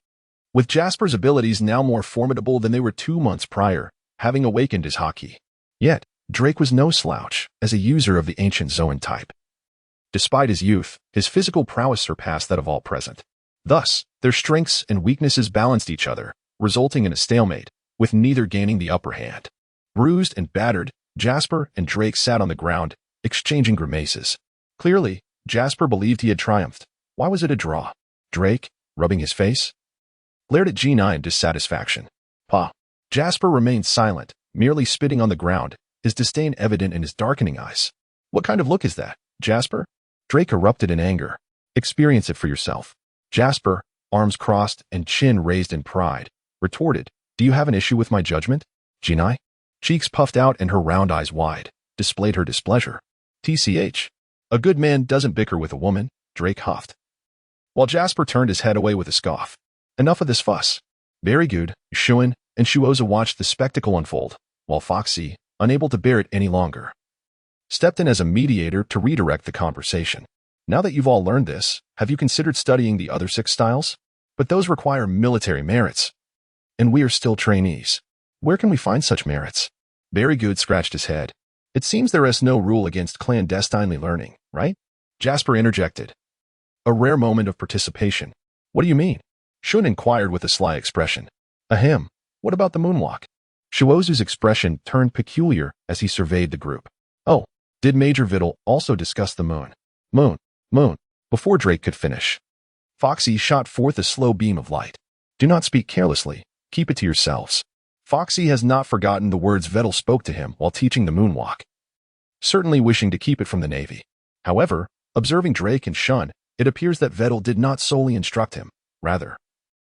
with Jasper's abilities now more formidable than they were 2 months prior, having awakened his haki. Yet, Drake was no slouch as a user of the ancient Zoan type. Despite his youth, his physical prowess surpassed that of all present. Thus, their strengths and weaknesses balanced each other, resulting in a stalemate, with neither gaining the upper hand. Bruised and battered, Jasper and Drake sat on the ground, exchanging grimaces. Clearly, Jasper believed he had triumphed. Why was it a draw? Drake, rubbing his face, glared at G9 in dissatisfaction. "Pa." Jasper remained silent, merely spitting on the ground, his disdain evident in his darkening eyes. "What kind of look is that, Jasper?" Drake erupted in anger. "Experience it for yourself." Jasper, arms crossed and chin raised in pride, retorted, "Do you have an issue with my judgment, G9?" Cheeks puffed out and her round eyes wide, displayed her displeasure. "TCH. A good man doesn't bicker with a woman," Drake huffed, while Jasper turned his head away with a scoff. "Enough of this fuss." Berrygood, Shuin, and Shuoza watched the spectacle unfold, while Foxy, unable to bear it any longer, stepped in as a mediator to redirect the conversation. "Now that you've all learned this, have you considered studying the other 6 styles? But those require military merits, and we are still trainees. Where can we find such merits?" Berrygood scratched his head. "It seems there is no rule against clandestinely learning, right?" Jasper interjected, a rare moment of participation. "What do you mean?" Shun inquired with a sly expression. "Ahem, what about the moonwalk?" Shuozu's expression turned peculiar as he surveyed the group. "Oh, did Major Vittle also discuss the moon?" Moon. Before Drake could finish, Foxy shot forth a slow beam of light. "Do not speak carelessly. Keep it to yourselves." Foxy has not forgotten the words Vettel spoke to him while teaching the moonwalk, certainly wishing to keep it from the Navy. However, observing Drake and Shun, It appears that Vettel did not solely instruct him. Rather,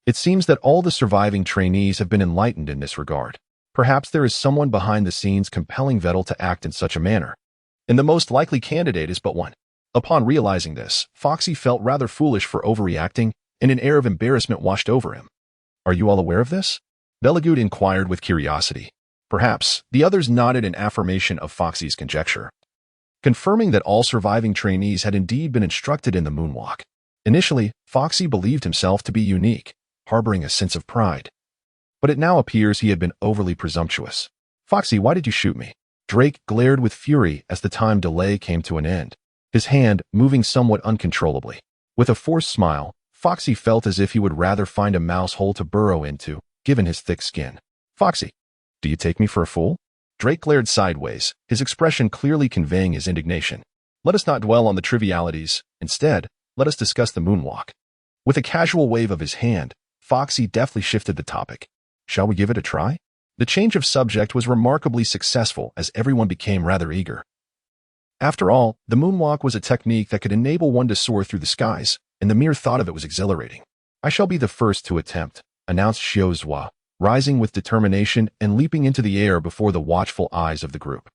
it seems that all the surviving trainees have been enlightened in this regard. Perhaps there is someone behind the scenes compelling Vettel to act in such a manner. And the most likely candidate is but one. Upon realizing this, Foxy felt rather foolish for overreacting, and an air of embarrassment washed over him. Are you all aware of this? Lewd inquired with curiosity. Perhaps. The others nodded in affirmation of Foxy's conjecture, confirming that all surviving trainees had indeed been instructed in the moonwalk. Initially, Foxy believed himself to be unique, harboring a sense of pride. But it now appears he had been overly presumptuous. Foxy, why did you shoot me? Drake glared with fury as the time delay came to an end, his hand moving somewhat uncontrollably. With a forced smile, Foxy felt as if he would rather find a mouse hole to burrow into, given his thick skin. Foxy, do you take me for a fool? Drake glared sideways, his expression clearly conveying his indignation. Let us not dwell on the trivialities. Instead, let us discuss the moonwalk. With a casual wave of his hand, Foxy deftly shifted the topic. Shall we give it a try? The change of subject was remarkably successful as everyone became rather eager. After all, the moonwalk was a technique that could enable one to soar through the skies, and the mere thought of it was exhilarating. I shall be the first to attempt, announced Xiozhua, rising with determination and leaping into the air before the watchful eyes of the group.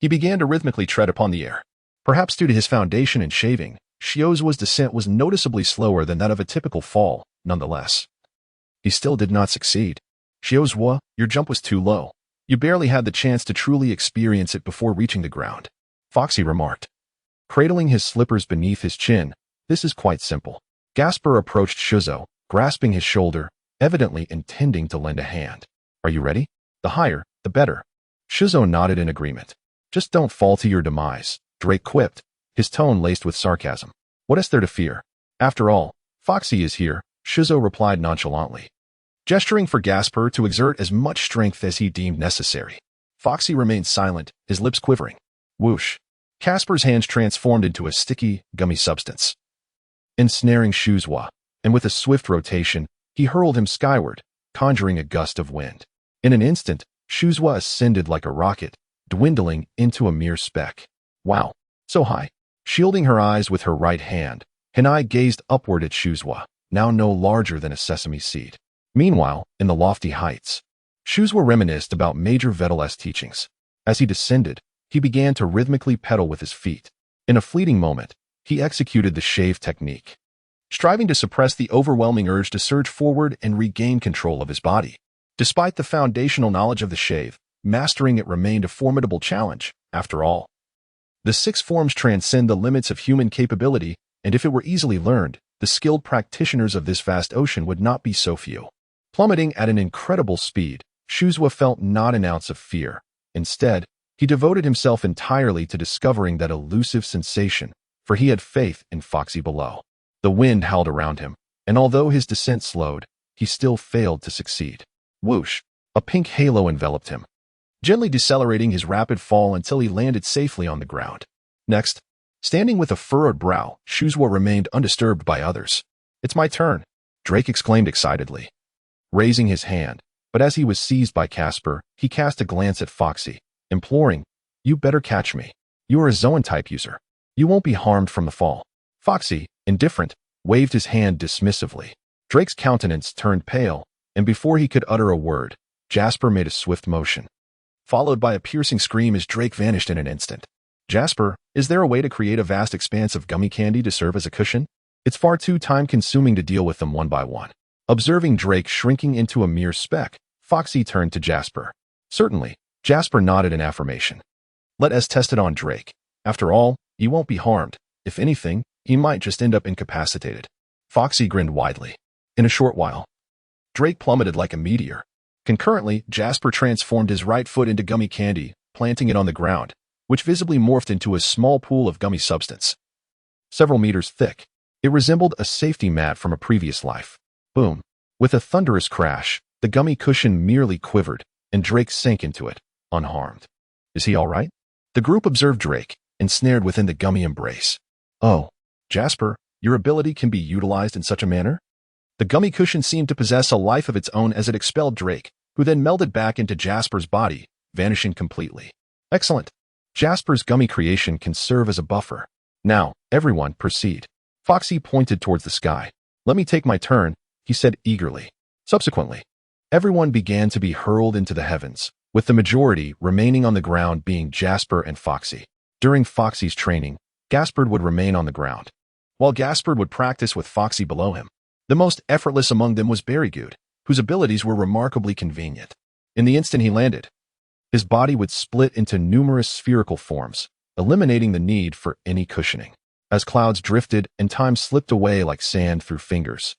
He began to rhythmically tread upon the air. Perhaps due to his foundation and shaving, Xiozhua's descent was noticeably slower than that of a typical fall, nonetheless. He still did not succeed. Xiozhua, your jump was too low. You barely had the chance to truly experience it before reaching the ground, Foxy remarked, cradling his slippers beneath his chin. This is quite simple. Gasper approached Shuzo, grasping his shoulder, evidently intending to lend a hand. Are you ready? The higher, the better. Shuzo nodded in agreement. Just don't fall to your demise, Drake quipped, his tone laced with sarcasm. What is there to fear? After all, Foxy is here, Shuzo replied nonchalantly, gesturing for Gasper to exert as much strength as he deemed necessary. Foxy remained silent, his lips quivering. Whoosh. Casper's hands transformed into a sticky, gummy substance, ensnaring Xiozhua, and with a swift rotation, he hurled him skyward, conjuring a gust of wind. In an instant, Xiozhua ascended like a rocket, dwindling into a mere speck. Wow, so high. Shielding her eyes with her right hand, Hinai gazed upward at Xiozhua, now no larger than a sesame seed. Meanwhile, in the lofty heights, Xiozhua reminisced about Major Vettel's teachings. As he descended, he began to rhythmically pedal with his feet. In a fleeting moment, he executed the shave technique, striving to suppress the overwhelming urge to surge forward and regain control of his body. Despite the foundational knowledge of the shave, mastering it remained a formidable challenge. After all, the six forms transcend the limits of human capability, and if it were easily learned, the skilled practitioners of this vast ocean would not be so few. Plummeting at an incredible speed, Xiozhua felt not an ounce of fear. Instead, he devoted himself entirely to discovering that elusive sensation, for he had faith in Foxy below. The wind howled around him, and although his descent slowed, he still failed to succeed. Whoosh! A pink halo enveloped him, gently decelerating his rapid fall until he landed safely on the ground. Next, standing with a furrowed brow, Xiozhua remained undisturbed by others. It's my turn, Drake exclaimed excitedly, raising his hand, but as he was seized by Casper, he cast a glance at Foxy, imploring, you better catch me. You are a Zoan-type user. You won't be harmed from the fall. Foxy, indifferent, waved his hand dismissively. Drake's countenance turned pale, and before he could utter a word, Jasper made a swift motion, followed by a piercing scream as Drake vanished in an instant. Jasper, is there a way to create a vast expanse of gummy candy to serve as a cushion? It's far too time-consuming to deal with them one by one. Observing Drake shrinking into a mere speck, Foxy turned to Jasper. Certainly, Jasper nodded in affirmation. Let us test it on Drake. After all, he won't be harmed. If anything, he might just end up incapacitated. Foxy grinned widely. In a short while, Drake plummeted like a meteor. Concurrently, Jasper transformed his right foot into gummy candy, planting it on the ground, which visibly morphed into a small pool of gummy substance, several meters thick. It resembled a safety mat from a previous life. Boom. With a thunderous crash, the gummy cushion merely quivered, and Drake sank into it, unharmed. Is he all right? The group observed Drake, ensnared within the gummy embrace. Oh, Jasper, your ability can be utilized in such a manner? The gummy cushion seemed to possess a life of its own as it expelled Drake, who then melded back into Jasper's body, vanishing completely. Excellent. Jasper's gummy creation can serve as a buffer. Now, everyone, proceed. Foxy pointed towards the sky. "Let me take my turn," he said eagerly. Subsequently, everyone began to be hurled into the heavens, with the majority remaining on the ground being Jasper and Foxy. During Foxy's training, Gaspard would remain on the ground, while Gaspard would practice with Foxy below him. The most effortless among them was Lewd, whose abilities were remarkably convenient. In the instant he landed, his body would split into numerous spherical forms, eliminating the need for any cushioning. As clouds drifted and time slipped away like sand through fingers,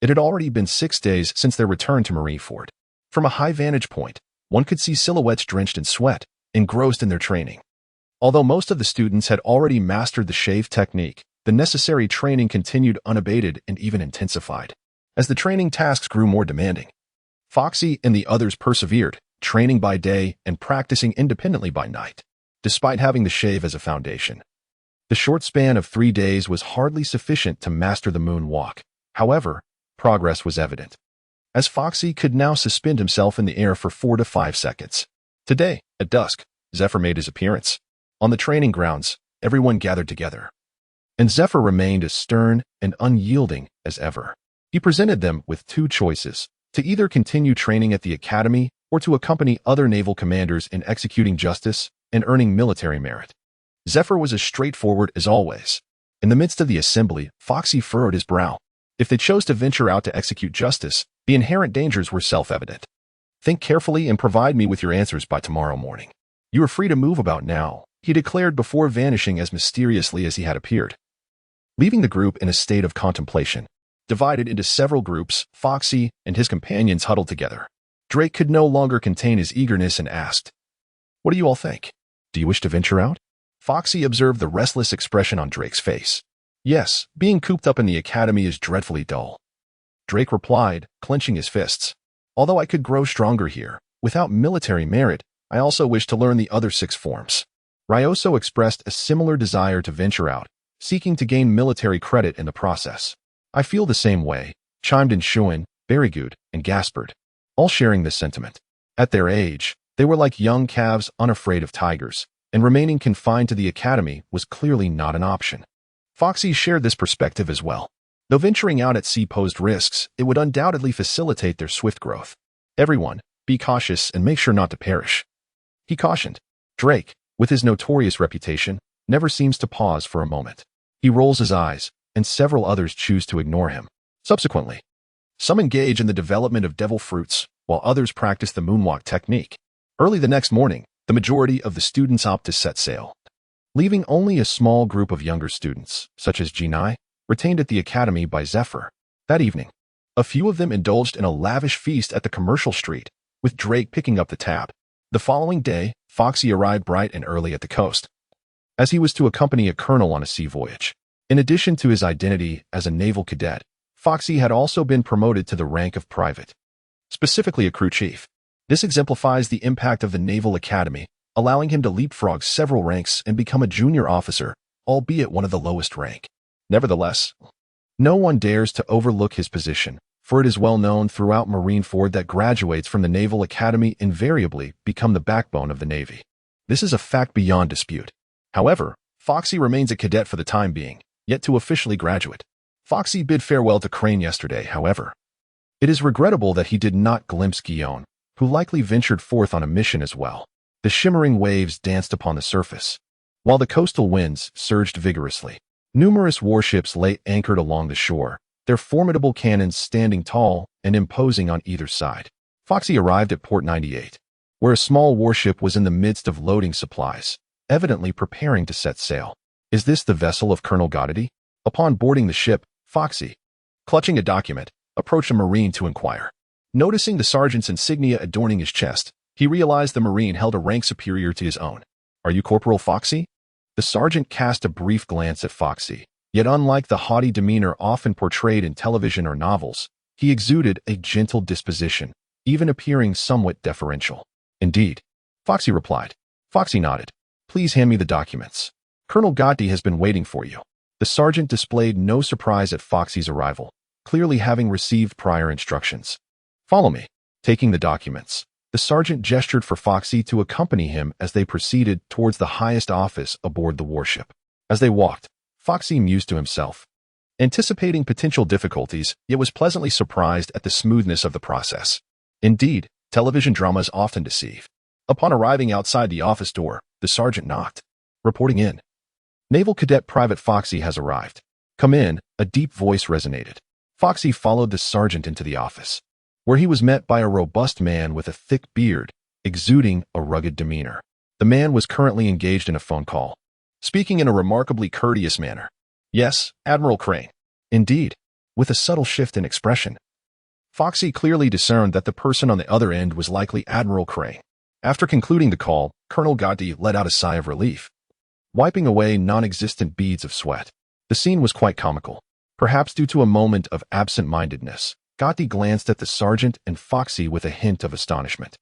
it had already been 6 days since their return to Marineford. From a high vantage point, one could see silhouettes drenched in sweat, engrossed in their training. Although most of the students had already mastered the shave technique, the necessary training continued unabated and even intensified. As the training tasks grew more demanding, Foxy and the others persevered, training by day and practicing independently by night. Despite having the shave as a foundation, the short span of 3 days was hardly sufficient to master the moonwalk. However, progress was evident, as Foxy could now suspend himself in the air for 4 to 5 seconds. Today, at dusk, Zephyr made his appearance. On the training grounds, everyone gathered together, and Zephyr remained as stern and unyielding as ever. He presented them with 2 choices: to either continue training at the academy or to accompany other naval commanders in executing justice and earning military merit. Zephyr was as straightforward as always. In the midst of the assembly, Foxy furrowed his brow. If they chose to venture out to execute justice, the inherent dangers were self-evident. "Think carefully and provide me with your answers by tomorrow morning. You are free to move about now," he declared before vanishing as mysteriously as he had appeared. Leaving the group in a state of contemplation, divided into several groups, Foxy and his companions huddled together. Drake could no longer contain his eagerness and asked, "What do you all think? Do you wish to venture out?" Foxy observed the restless expression on Drake's face. "Yes, being cooped up in the academy is dreadfully dull," Drake replied, clenching his fists. "Although I could grow stronger here, without military merit, I also wish to learn the other 6 forms." Ryoso expressed a similar desire to venture out, seeking to gain military credit in the process. "I feel the same way," chimed in Shuin, Lewd, and Gaspard, all sharing this sentiment. At their age, they were like young calves unafraid of tigers, and remaining confined to the academy was clearly not an option. Foxy shared this perspective as well. Though venturing out at sea posed risks, it would undoubtedly facilitate their swift growth. "Everyone, be cautious and make sure not to perish," he cautioned. Drake, with his notorious reputation, never seems to pause for a moment. He rolls his eyes, and several others choose to ignore him. Subsequently, some engage in the development of devil fruits, while others practice the moonwalk technique. Early the next morning, the majority of the students opt to set sail, leaving only a small group of younger students, such as Genai, retained at the academy by Zephyr. That evening, a few of them indulged in a lavish feast at the commercial street, with Drake picking up the tab. The following day, Foxy arrived bright and early at the coast, as he was to accompany a colonel on a sea voyage. In addition to his identity as a naval cadet, Foxy had also been promoted to the rank of private, specifically a crew chief. This exemplifies the impact of the Naval Academy, allowing him to leapfrog several ranks and become a junior officer, albeit one of the lowest rank. Nevertheless, no one dares to overlook his position, for it is well known throughout Marineford that graduates from the Naval Academy invariably become the backbone of the Navy. This is a fact beyond dispute. However, Foxy remains a cadet for the time being, yet to officially graduate. Foxy bid farewell to Crane yesterday, however. It is regrettable that he did not glimpse Guillaume, who likely ventured forth on a mission as well. The shimmering waves danced upon the surface, while the coastal winds surged vigorously. Numerous warships lay anchored along the shore, their formidable cannons standing tall and imposing on either side. Foxy arrived at Port 98, where a small warship was in the midst of loading supplies, evidently preparing to set sail. "Is this the vessel of Colonel Goddity?" Upon boarding the ship, Foxy, clutching a document, approached a Marine to inquire. Noticing the sergeant's insignia adorning his chest, he realized the Marine held a rank superior to his own. "Are you Corporal Foxy?" The sergeant cast a brief glance at Foxy, yet unlike the haughty demeanor often portrayed in television or novels, he exuded a gentle disposition, even appearing somewhat deferential. "Indeed," Foxy replied. Foxy nodded. "Please hand me the documents. Colonel Gotti has been waiting for you." The sergeant displayed no surprise at Foxy's arrival, clearly having received prior instructions. "Follow me." Taking the documents, the sergeant gestured for Foxy to accompany him as they proceeded towards the highest office aboard the warship. As they walked, Foxy mused to himself, Anticipating potential difficulties, yet was pleasantly surprised at the smoothness of the process. Indeed, television dramas often deceive. Upon arriving outside the office door, the sergeant knocked. Reporting in. Naval Cadet Private Foxy has arrived. Come in, a deep voice resonated. Foxy followed the sergeant into the office, where he was met by a robust man with a thick beard, exuding a rugged demeanor. The man was currently engaged in a phone call, speaking in a remarkably courteous manner. Yes, Admiral Crane. Indeed, with a subtle shift in expression. Foxy clearly discerned that the person on the other end was likely Admiral Crane. After concluding the call, Colonel Gotti let out a sigh of relief, wiping away non-existent beads of sweat. The scene was quite comical. Perhaps due to a moment of absent-mindedness, Gotti glanced at the sergeant and Foxy with a hint of astonishment.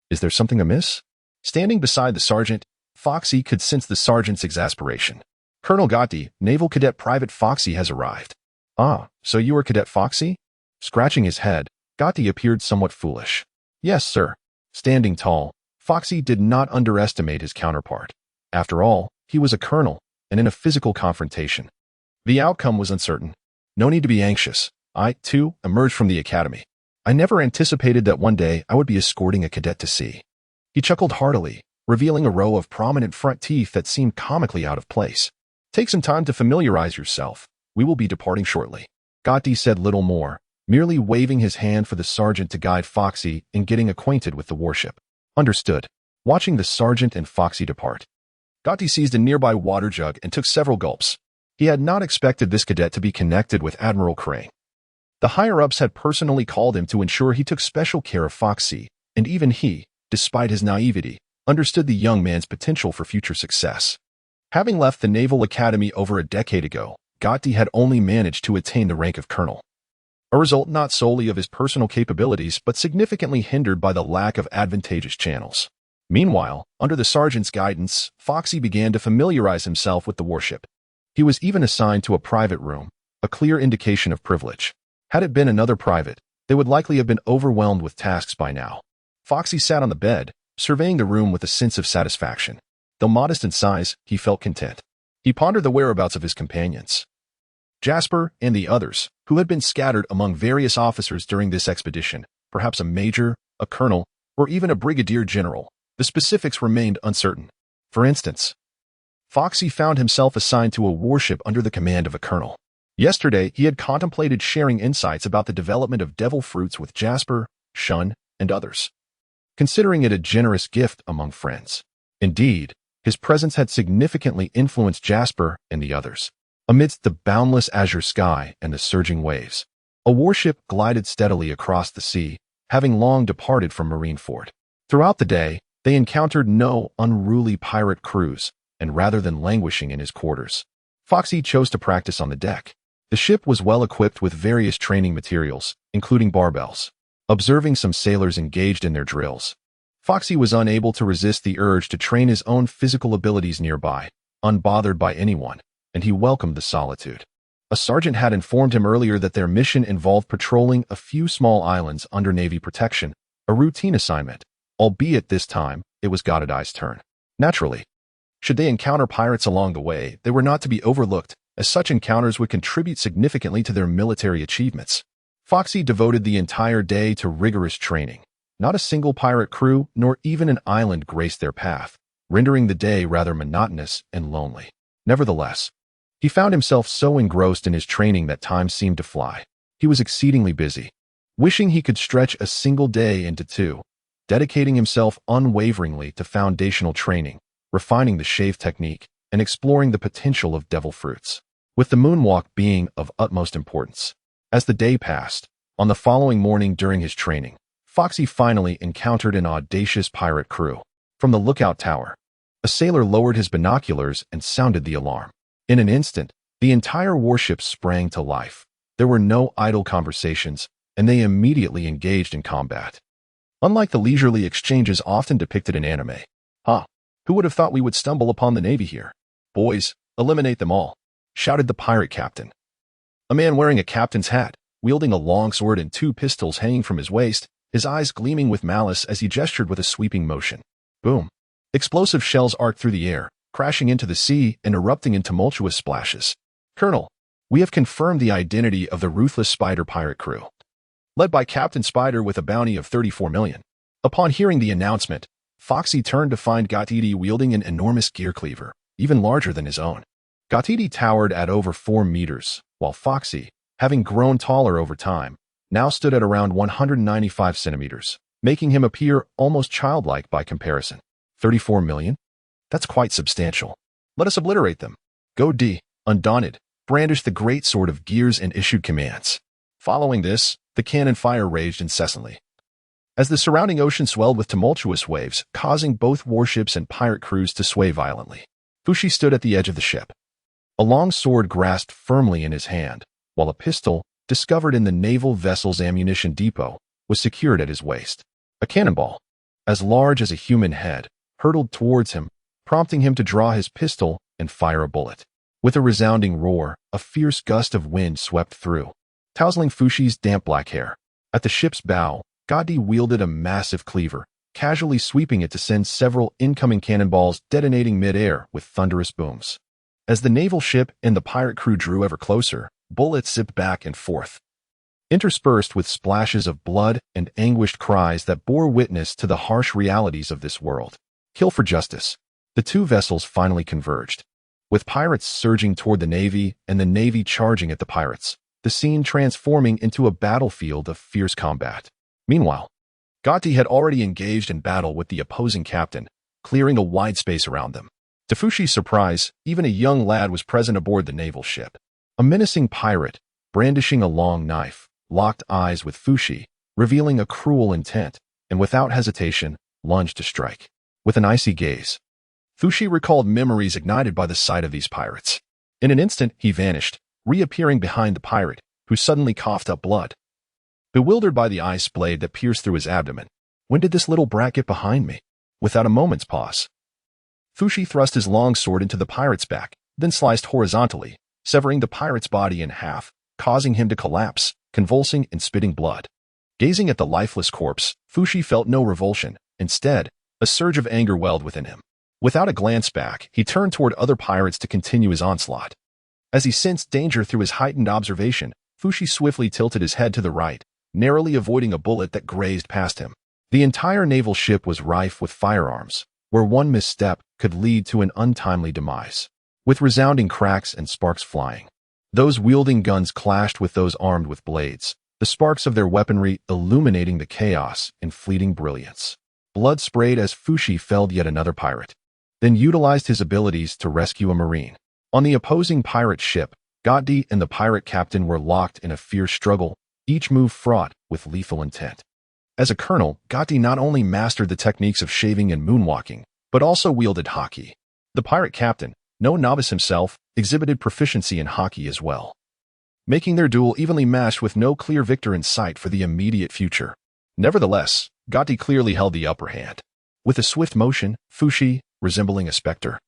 Is there something amiss? Standing beside the sergeant, Foxy could sense the sergeant's exasperation. Colonel Gotti, Naval Cadet Private Foxy has arrived. Ah, so you are Cadet Foxy? Scratching his head, Gotti appeared somewhat foolish. Yes, sir. Standing tall, Foxy did not underestimate his counterpart. After all, he was a colonel, and in a physical confrontation. The outcome was uncertain. No need to be anxious. I, too, emerged from the academy. I never anticipated that one day I would be escorting a cadet to sea. He chuckled heartily, revealing a row of prominent front teeth that seemed comically out of place. Take some time to familiarize yourself. We will be departing shortly. Gotti said little more, merely waving his hand for the sergeant to guide Foxy in getting acquainted with the warship. Understood. Watching the sergeant and Foxy depart, Gotti seized a nearby water jug and took several gulps. He had not expected this cadet to be connected with Admiral Crane. The higher-ups had personally called him to ensure he took special care of Foxy, and even he, despite his naivety, understood the young man's potential for future success. Having left the Naval Academy over a decade ago, Gotti had only managed to attain the rank of colonel, a result not solely of his personal capabilities but significantly hindered by the lack of advantageous channels. Meanwhile, under the sergeant's guidance, Foxy began to familiarize himself with the warship. He was even assigned to a private room, a clear indication of privilege. Had it been another private, they would likely have been overwhelmed with tasks by now. Foxy sat on the bed, surveying the room with a sense of satisfaction. Though modest in size, he felt content. He pondered the whereabouts of his companions, Jasper and the others, who had been scattered among various officers during this expedition, perhaps a major, a colonel, or even a brigadier general. The specifics remained uncertain. For instance, Foxy found himself assigned to a warship under the command of a colonel. Yesterday, he had contemplated sharing insights about the development of devil fruits with Jasper, Shun, and others, considering it a generous gift among friends. Indeed, his presence had significantly influenced Jasper and the others. Amidst the boundless azure sky and the surging waves, a warship glided steadily across the sea, having long departed from Marineford. Throughout the day, they encountered no unruly pirate crews, and rather than languishing in his quarters, Foxy chose to practice on the deck. The ship was well equipped with various training materials, including barbells. Observing some sailors engaged in their drills, Foxy was unable to resist the urge to train his own physical abilities nearby, unbothered by anyone, and he welcomed the solitude. A sergeant had informed him earlier that their mission involved patrolling a few small islands under Navy protection, a routine assignment, albeit this time it was Gotti-I's turn. Naturally, should they encounter pirates along the way, they were not to be overlooked, as such encounters would contribute significantly to their military achievements. Foxy devoted the entire day to rigorous training. Not a single pirate crew, nor even an island graced their path, rendering the day rather monotonous and lonely. Nevertheless, he found himself so engrossed in his training that time seemed to fly. He was exceedingly busy, wishing he could stretch a single day into two, dedicating himself unwaveringly to foundational training, refining the shave technique, and exploring the potential of devil fruits, with the moonwalk being of utmost importance. As the day passed, on the following morning during his training, Foxy finally encountered an audacious pirate crew. From the lookout tower, a sailor lowered his binoculars and sounded the alarm. In an instant, the entire warship sprang to life. There were no idle conversations, and they immediately engaged in combat. Unlike the leisurely exchanges often depicted in anime. Who would have thought we would stumble upon the Navy here? Boys, eliminate them all, shouted the pirate captain. A man wearing a captain's hat, wielding a long sword and two pistols hanging from his waist, his eyes gleaming with malice as he gestured with a sweeping motion. Boom. Explosive shells arced through the air, crashing into the sea and erupting in tumultuous splashes. Colonel, We have confirmed the identity of the ruthless Spider pirate crew, led by Captain Spider with a bounty of 34 million. Upon hearing the announcement, Foxy turned to find Gatiti wielding an enormous gear cleaver, even larger than his own. Gatiti towered at over 4 meters, while Foxy, having grown taller over time, now stood at around 195 centimeters, making him appear almost childlike by comparison. 34 million? That's quite substantial. Let us obliterate them. Go D, undaunted, brandished the great sword of gears and issued commands. Following this, the cannon fire raged incessantly, as the surrounding ocean swelled with tumultuous waves, causing both warships and pirate crews to sway violently. Fushi stood at the edge of the ship, a long sword grasped firmly in his hand, while a pistol, discovered in the naval vessel's ammunition depot, was secured at his waist. A cannonball, as large as a human head, hurtled towards him, prompting him to draw his pistol and fire a bullet. With a resounding roar, a fierce gust of wind swept through, tousling Fushi's damp black hair. At the ship's bow, Gadi wielded a massive cleaver, casually sweeping it to send several incoming cannonballs detonating mid-air with thunderous booms. As the naval ship and the pirate crew drew ever closer, bullets zipped back and forth, interspersed with splashes of blood and anguished cries that bore witness to the harsh realities of this world. Kill for justice. The two vessels finally converged, with pirates surging toward the Navy and the Navy charging at the pirates, the scene transforming into a battlefield of fierce combat. Meanwhile, Gatti had already engaged in battle with the opposing captain, clearing a wide space around them. To Fushi's surprise, even a young lad was present aboard the naval ship. A menacing pirate, brandishing a long knife, locked eyes with Fushi, revealing a cruel intent, and without hesitation, lunged to strike. With an icy gaze, Fushi recalled memories ignited by the sight of these pirates. In an instant, he vanished, reappearing behind the pirate, who suddenly coughed up blood. Bewildered by the ice blade that pierced through his abdomen, when did this little brat get behind me? Without a moment's pause, Fushi thrust his long sword into the pirate's back, then sliced horizontally, severing the pirate's body in half, causing him to collapse, convulsing and spitting blood. Gazing at the lifeless corpse, Fushi felt no revulsion. Instead, a surge of anger welled within him. Without a glance back, he turned toward other pirates to continue his onslaught. As he sensed danger through his heightened observation, Fushi swiftly tilted his head to the right, narrowly avoiding a bullet that grazed past him. The entire naval ship was rife with firearms, where one misstep could lead to an untimely demise. With resounding cracks and sparks flying, those wielding guns clashed with those armed with blades, the sparks of their weaponry illuminating the chaos in fleeting brilliance. Blood sprayed as Fushi felled yet another pirate, then utilized his abilities to rescue a marine. On the opposing pirate ship, Gatti and the pirate captain were locked in a fierce struggle, each move fraught with lethal intent. As a colonel, Gatti not only mastered the techniques of shaving and moonwalking, but also wielded haki. The pirate captain, no novice himself, exhibited proficiency in haki as well, making their duel evenly matched with no clear victor in sight for the immediate future. Nevertheless, Gatti clearly held the upper hand. With a swift motion, Fushi, resembling a specter,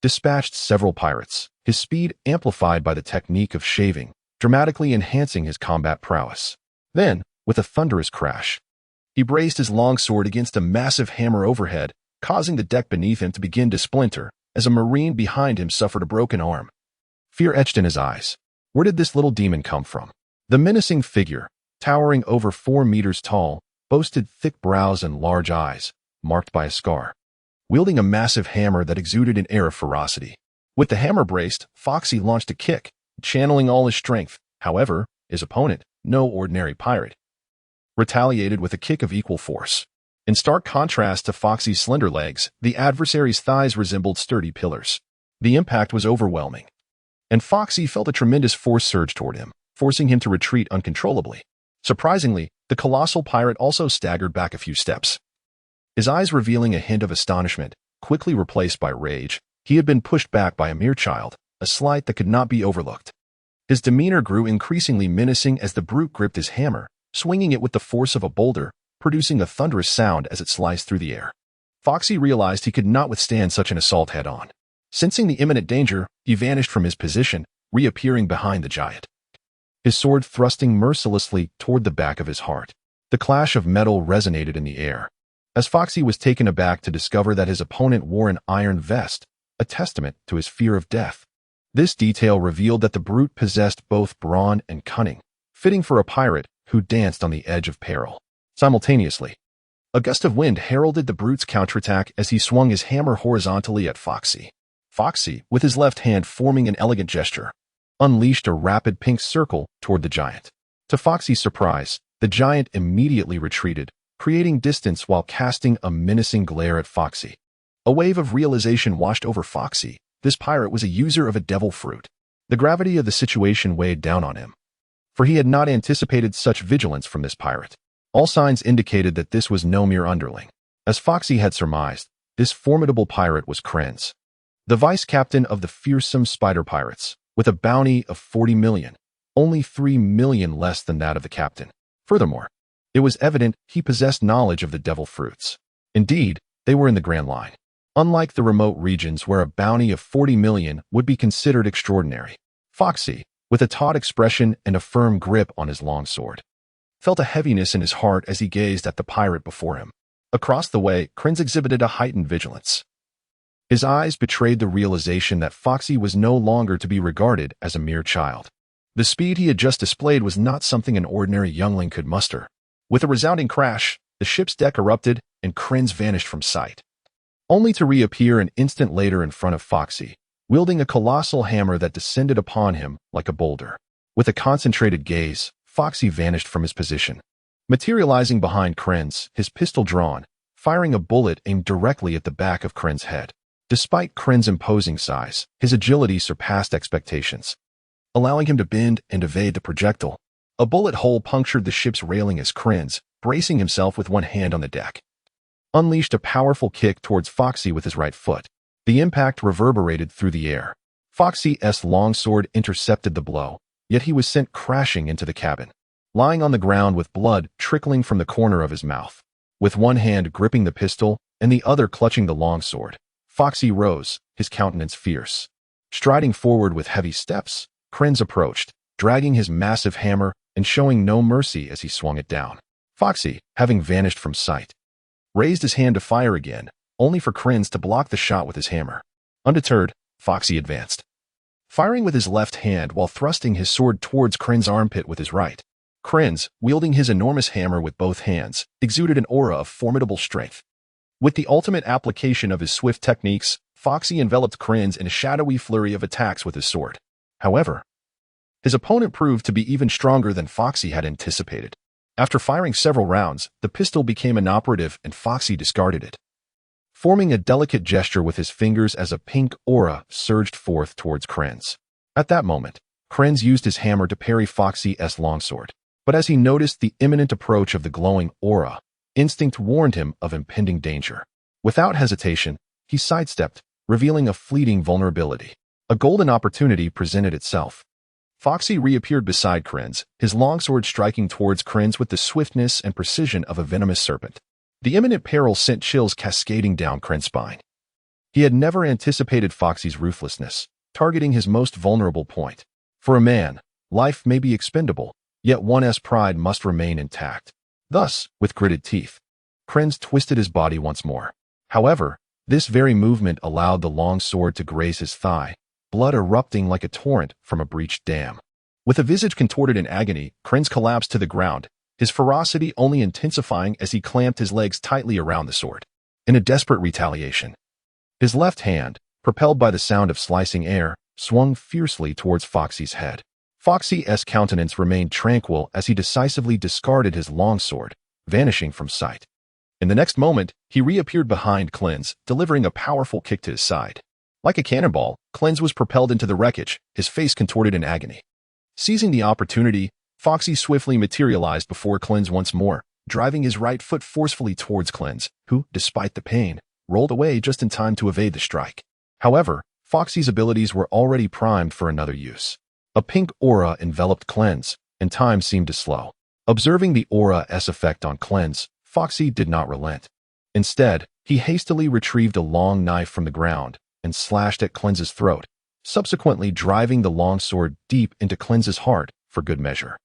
dispatched several pirates, his speed amplified by the technique of shaving, dramatically enhancing his combat prowess. Then, with a thunderous crash, he braced his long sword against a massive hammer overhead, causing the deck beneath him to begin to splinter, as a marine behind him suffered a broken arm. Fear etched in his eyes. Where did this little demon come from? The menacing figure, towering over 4 meters tall, boasted thick brows and large eyes, marked by a scar, wielding a massive hammer that exuded an air of ferocity. With the hammer braced, Foxy launched a kick, channeling all his strength. However, his opponent, no ordinary pirate, retaliated with a kick of equal force. In stark contrast to Foxy's slender legs, the adversary's thighs resembled sturdy pillars. The impact was overwhelming, and Foxy felt a tremendous force surge toward him, forcing him to retreat uncontrollably. Surprisingly, the colossal pirate also staggered back a few steps, his eyes revealing a hint of astonishment, quickly replaced by rage. He had been pushed back by a mere child, a slight that could not be overlooked. His demeanor grew increasingly menacing as the brute gripped his hammer, swinging it with the force of a boulder, producing a thunderous sound as it sliced through the air. Foxy realized he could not withstand such an assault head-on. Sensing the imminent danger, he vanished from his position, reappearing behind the giant, his sword thrusting mercilessly toward the back of his heart. The clash of metal resonated in the air, as Foxy was taken aback to discover that his opponent wore an iron vest, a testament to his fear of death. This detail revealed that the brute possessed both brawn and cunning, fitting for a pirate who danced on the edge of peril. Simultaneously, a gust of wind heralded the brute's counterattack as he swung his hammer horizontally at Foxy. Foxy, with his left hand forming an elegant gesture, unleashed a rapid pink circle toward the giant. To Foxy's surprise, the giant immediately retreated, creating distance while casting a menacing glare at Foxy. A wave of realization washed over Foxy. This pirate was a user of a devil fruit. The gravity of the situation weighed down on him, for he had not anticipated such vigilance from this pirate. All signs indicated that this was no mere underling. As Foxy had surmised, this formidable pirate was Krenz, the vice-captain of the fearsome spider pirates, with a bounty of 40 million, only 3 million less than that of the captain. Furthermore, it was evident he possessed knowledge of the devil fruits. Indeed, they were in the Grand Line. Unlike the remote regions where a bounty of 40 million would be considered extraordinary, Foxy, with a taut expression and a firm grip on his long sword, felt a heaviness in his heart as he gazed at the pirate before him. Across the way, Krenz exhibited a heightened vigilance. His eyes betrayed the realization that Foxy was no longer to be regarded as a mere child. The speed he had just displayed was not something an ordinary youngling could muster. With a resounding crash, the ship's deck erupted and Krenz vanished from sight, only to reappear an instant later in front of Foxy, wielding a colossal hammer that descended upon him like a boulder. With a concentrated gaze, Foxy vanished from his position, materializing behind Krenz, his pistol drawn, firing a bullet aimed directly at the back of Krenz's head. Despite Krenz's imposing size, his agility surpassed expectations, allowing him to bend and evade the projectile. A bullet hole punctured the ship's railing as Krenz, bracing himself with one hand on the deck, unleashed a powerful kick towards Foxy with his right foot. The impact reverberated through the air. Foxy's longsword intercepted the blow, yet he was sent crashing into the cabin, lying on the ground with blood trickling from the corner of his mouth. With one hand gripping the pistol and the other clutching the longsword, Foxy rose, his countenance fierce. Striding forward with heavy steps, Krenz approached, dragging his massive hammer and showing no mercy as he swung it down. Foxy, having vanished from sight, raised his hand to fire again, only for Krenz to block the shot with his hammer. Undeterred, Foxy advanced, firing with his left hand while thrusting his sword towards Krenz's armpit with his right. Krenz, wielding his enormous hammer with both hands, exuded an aura of formidable strength. With the ultimate application of his swift techniques, Foxy enveloped Krenz in a shadowy flurry of attacks with his sword. However, his opponent proved to be even stronger than Foxy had anticipated. After firing several rounds, the pistol became inoperative and Foxy discarded it, forming a delicate gesture with his fingers as a pink aura surged forth towards Krenz. At that moment, Krenz used his hammer to parry Foxy's longsword, but as he noticed the imminent approach of the glowing aura, instinct warned him of impending danger. Without hesitation, he sidestepped, revealing a fleeting vulnerability. A golden opportunity presented itself. Foxy reappeared beside Krenz, his longsword striking towards Krenz with the swiftness and precision of a venomous serpent. The imminent peril sent chills cascading down Krenz's spine. He had never anticipated Foxy's ruthlessness, targeting his most vulnerable point. For a man, life may be expendable, yet one's pride must remain intact. Thus, with gritted teeth, Krenz twisted his body once more. However, this very movement allowed the long sword to graze his thigh, blood erupting like a torrent from a breached dam. With a visage contorted in agony, Krenz collapsed to the ground, his ferocity only intensifying as he clamped his legs tightly around the sword. In a desperate retaliation, his left hand, propelled by the sound of slicing air, swung fiercely towards Foxy's head. Foxy's countenance remained tranquil as he decisively discarded his longsword, vanishing from sight. In the next moment, he reappeared behind Krenz, delivering a powerful kick to his side. Like a cannonball, Krenz was propelled into the wreckage, his face contorted in agony. Seizing the opportunity, Foxy swiftly materialized before Krenz once more, driving his right foot forcefully towards Krenz, who, despite the pain, rolled away just in time to evade the strike. However, Foxy's abilities were already primed for another use. A pink aura enveloped Krenz, and time seemed to slow. Observing the aura's effect on Krenz, Foxy did not relent. Instead, he hastily retrieved a long knife from the ground and slashed at Krenz's throat, subsequently driving the longsword deep into Krenz's heart for good measure.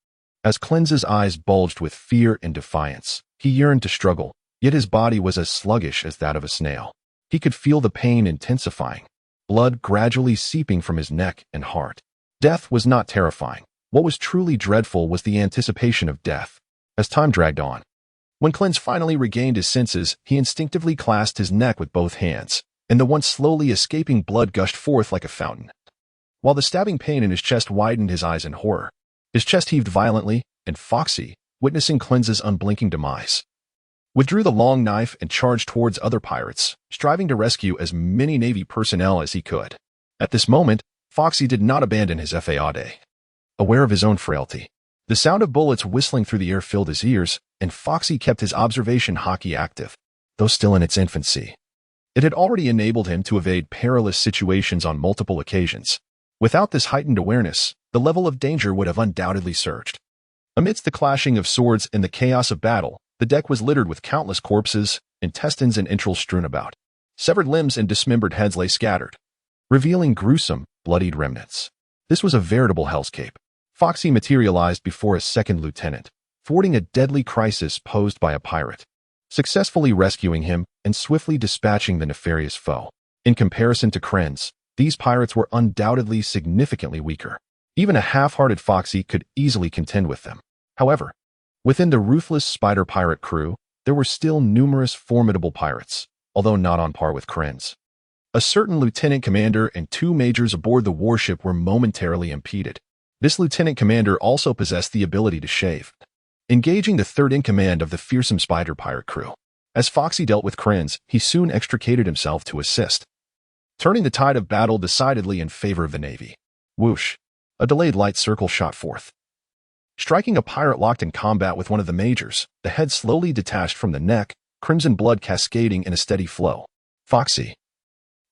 As Krenz's eyes bulged with fear and defiance, he yearned to struggle, yet his body was as sluggish as that of a snail. He could feel the pain intensifying. blood gradually seeping from his neck and heart. Death was not terrifying. What was truly dreadful was the anticipation of death. As time dragged on, when Cleanse finally regained his senses, he instinctively clasped his neck with both hands, and the once slowly escaping blood gushed forth like a fountain. While the stabbing pain in his chest widened his eyes in horror, his chest heaved violently, and Foxy, witnessing Cleanse's unblinking demise, withdrew the long knife and charged towards other pirates, striving to rescue as many Navy personnel as he could. At this moment, Foxy did not abandon his fade. Aware of his own frailty, the sound of bullets whistling through the air filled his ears, and Foxy kept his observation hockey active, though still in its infancy. It had already enabled him to evade perilous situations on multiple occasions. Without this heightened awareness, the level of danger would have undoubtedly surged. Amidst the clashing of swords and the chaos of battle, the deck was littered with countless corpses, intestines and entrails strewn about. Severed limbs and dismembered heads lay scattered, revealing gruesome, bloodied remnants. This was a veritable hellscape. Foxy materialized before a second lieutenant, thwarting a deadly crisis posed by a pirate, successfully rescuing him and swiftly dispatching the nefarious foe. In comparison to Krenz, these pirates were undoubtedly significantly weaker. Even a half-hearted Foxy could easily contend with them. However, within the ruthless spider pirate crew, there were still numerous formidable pirates, although not on par with Krenz. A certain lieutenant commander and 2 majors aboard the warship were momentarily impeded. This lieutenant commander also possessed the ability to shave, engaging the third-in-command of the fearsome spider pirate crew. As Foxy dealt with Krenz, he soon extricated himself to assist, turning the tide of battle decidedly in favor of the Navy. Whoosh! A delayed light circle shot forth, striking a pirate locked in combat with one of the majors. The head slowly detached from the neck, crimson blood cascading in a steady flow. Foxy,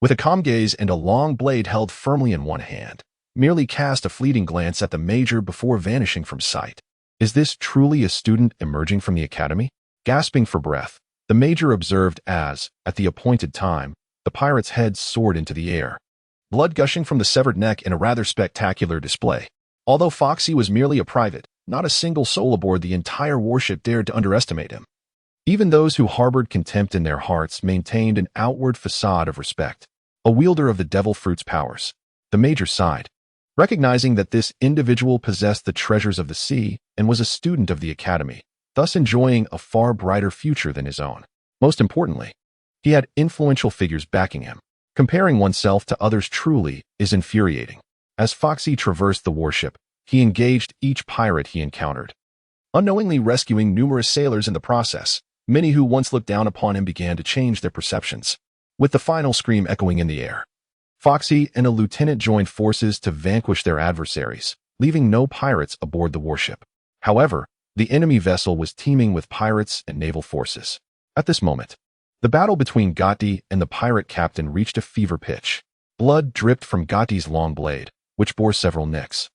with a calm gaze and a long blade held firmly in one hand, merely cast a fleeting glance at the major before vanishing from sight. Is this truly a student emerging from the academy? Gasping for breath, the major observed as, at the appointed time, the pirate's head soared into the air, blood gushing from the severed neck in a rather spectacular display. Although Foxy was merely a private, not a single soul aboard the entire warship dared to underestimate him. Even those who harbored contempt in their hearts maintained an outward facade of respect. A wielder of the devil fruit's powers, the major sighed, recognizing that this individual possessed the treasures of the sea and was a student of the academy, thus enjoying a far brighter future than his own. Most importantly, he had influential figures backing him. Comparing oneself to others truly is infuriating. As Foxy traversed the warship, he engaged each pirate he encountered, unknowingly rescuing numerous sailors in the process. Many who once looked down upon him began to change their perceptions, with the final scream echoing in the air. Foxy and a lieutenant joined forces to vanquish their adversaries, leaving no pirates aboard the warship. However, the enemy vessel was teeming with pirates and naval forces. At this moment, the battle between Gotti and the pirate captain reached a fever pitch. Blood dripped from Gotti's long blade, which bore several nicks.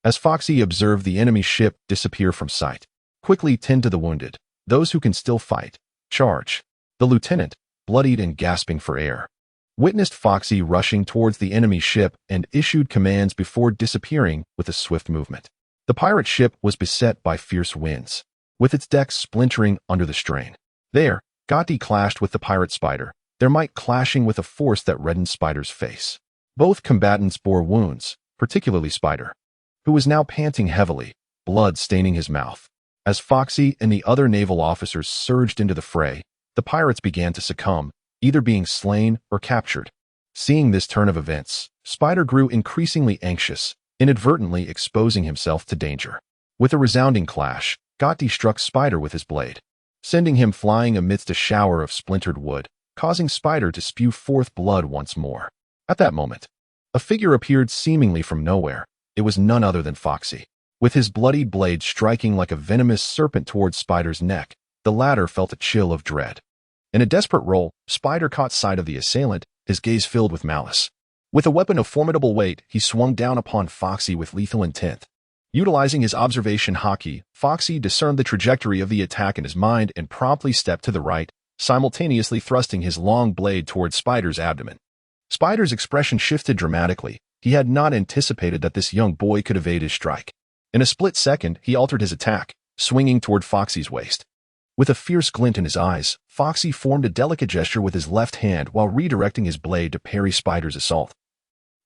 As Foxy observed the enemy ship disappear from sight, quickly tend to the wounded. Those who can still fight, charge. The lieutenant, bloodied and gasping for air, witnessed Foxy rushing towards the enemy ship and issued commands before disappearing with a swift movement. The pirate ship was beset by fierce winds, with its decks splintering under the strain. There, Gotti clashed with the pirate Spider, their might clashing with a force that reddened Spider's face. Both combatants bore wounds, particularly Spider, who was now panting heavily, blood staining his mouth. As Foxy and the other naval officers surged into the fray, the pirates began to succumb, either being slain or captured. Seeing this turn of events, Spider grew increasingly anxious, inadvertently exposing himself to danger. With a resounding clash, Gotti struck Spider with his blade, sending him flying amidst a shower of splintered wood, causing Spider to spew forth blood once more. At that moment, a figure appeared seemingly from nowhere. It was none other than Foxy. With his bloodied blade striking like a venomous serpent towards Spider's neck, the latter felt a chill of dread. In a desperate roll, Spider caught sight of the assailant, his gaze filled with malice. With a weapon of formidable weight, he swung down upon Foxy with lethal intent. Utilizing his observation hockey, Foxy discerned the trajectory of the attack in his mind and promptly stepped to the right, simultaneously thrusting his long blade towards Spider's abdomen. Spider's expression shifted dramatically. He had not anticipated that this young boy could evade his strike. In a split second, he altered his attack, swinging toward Foxy's waist. With a fierce glint in his eyes, Foxy formed a delicate gesture with his left hand while redirecting his blade to parry Spider's assault.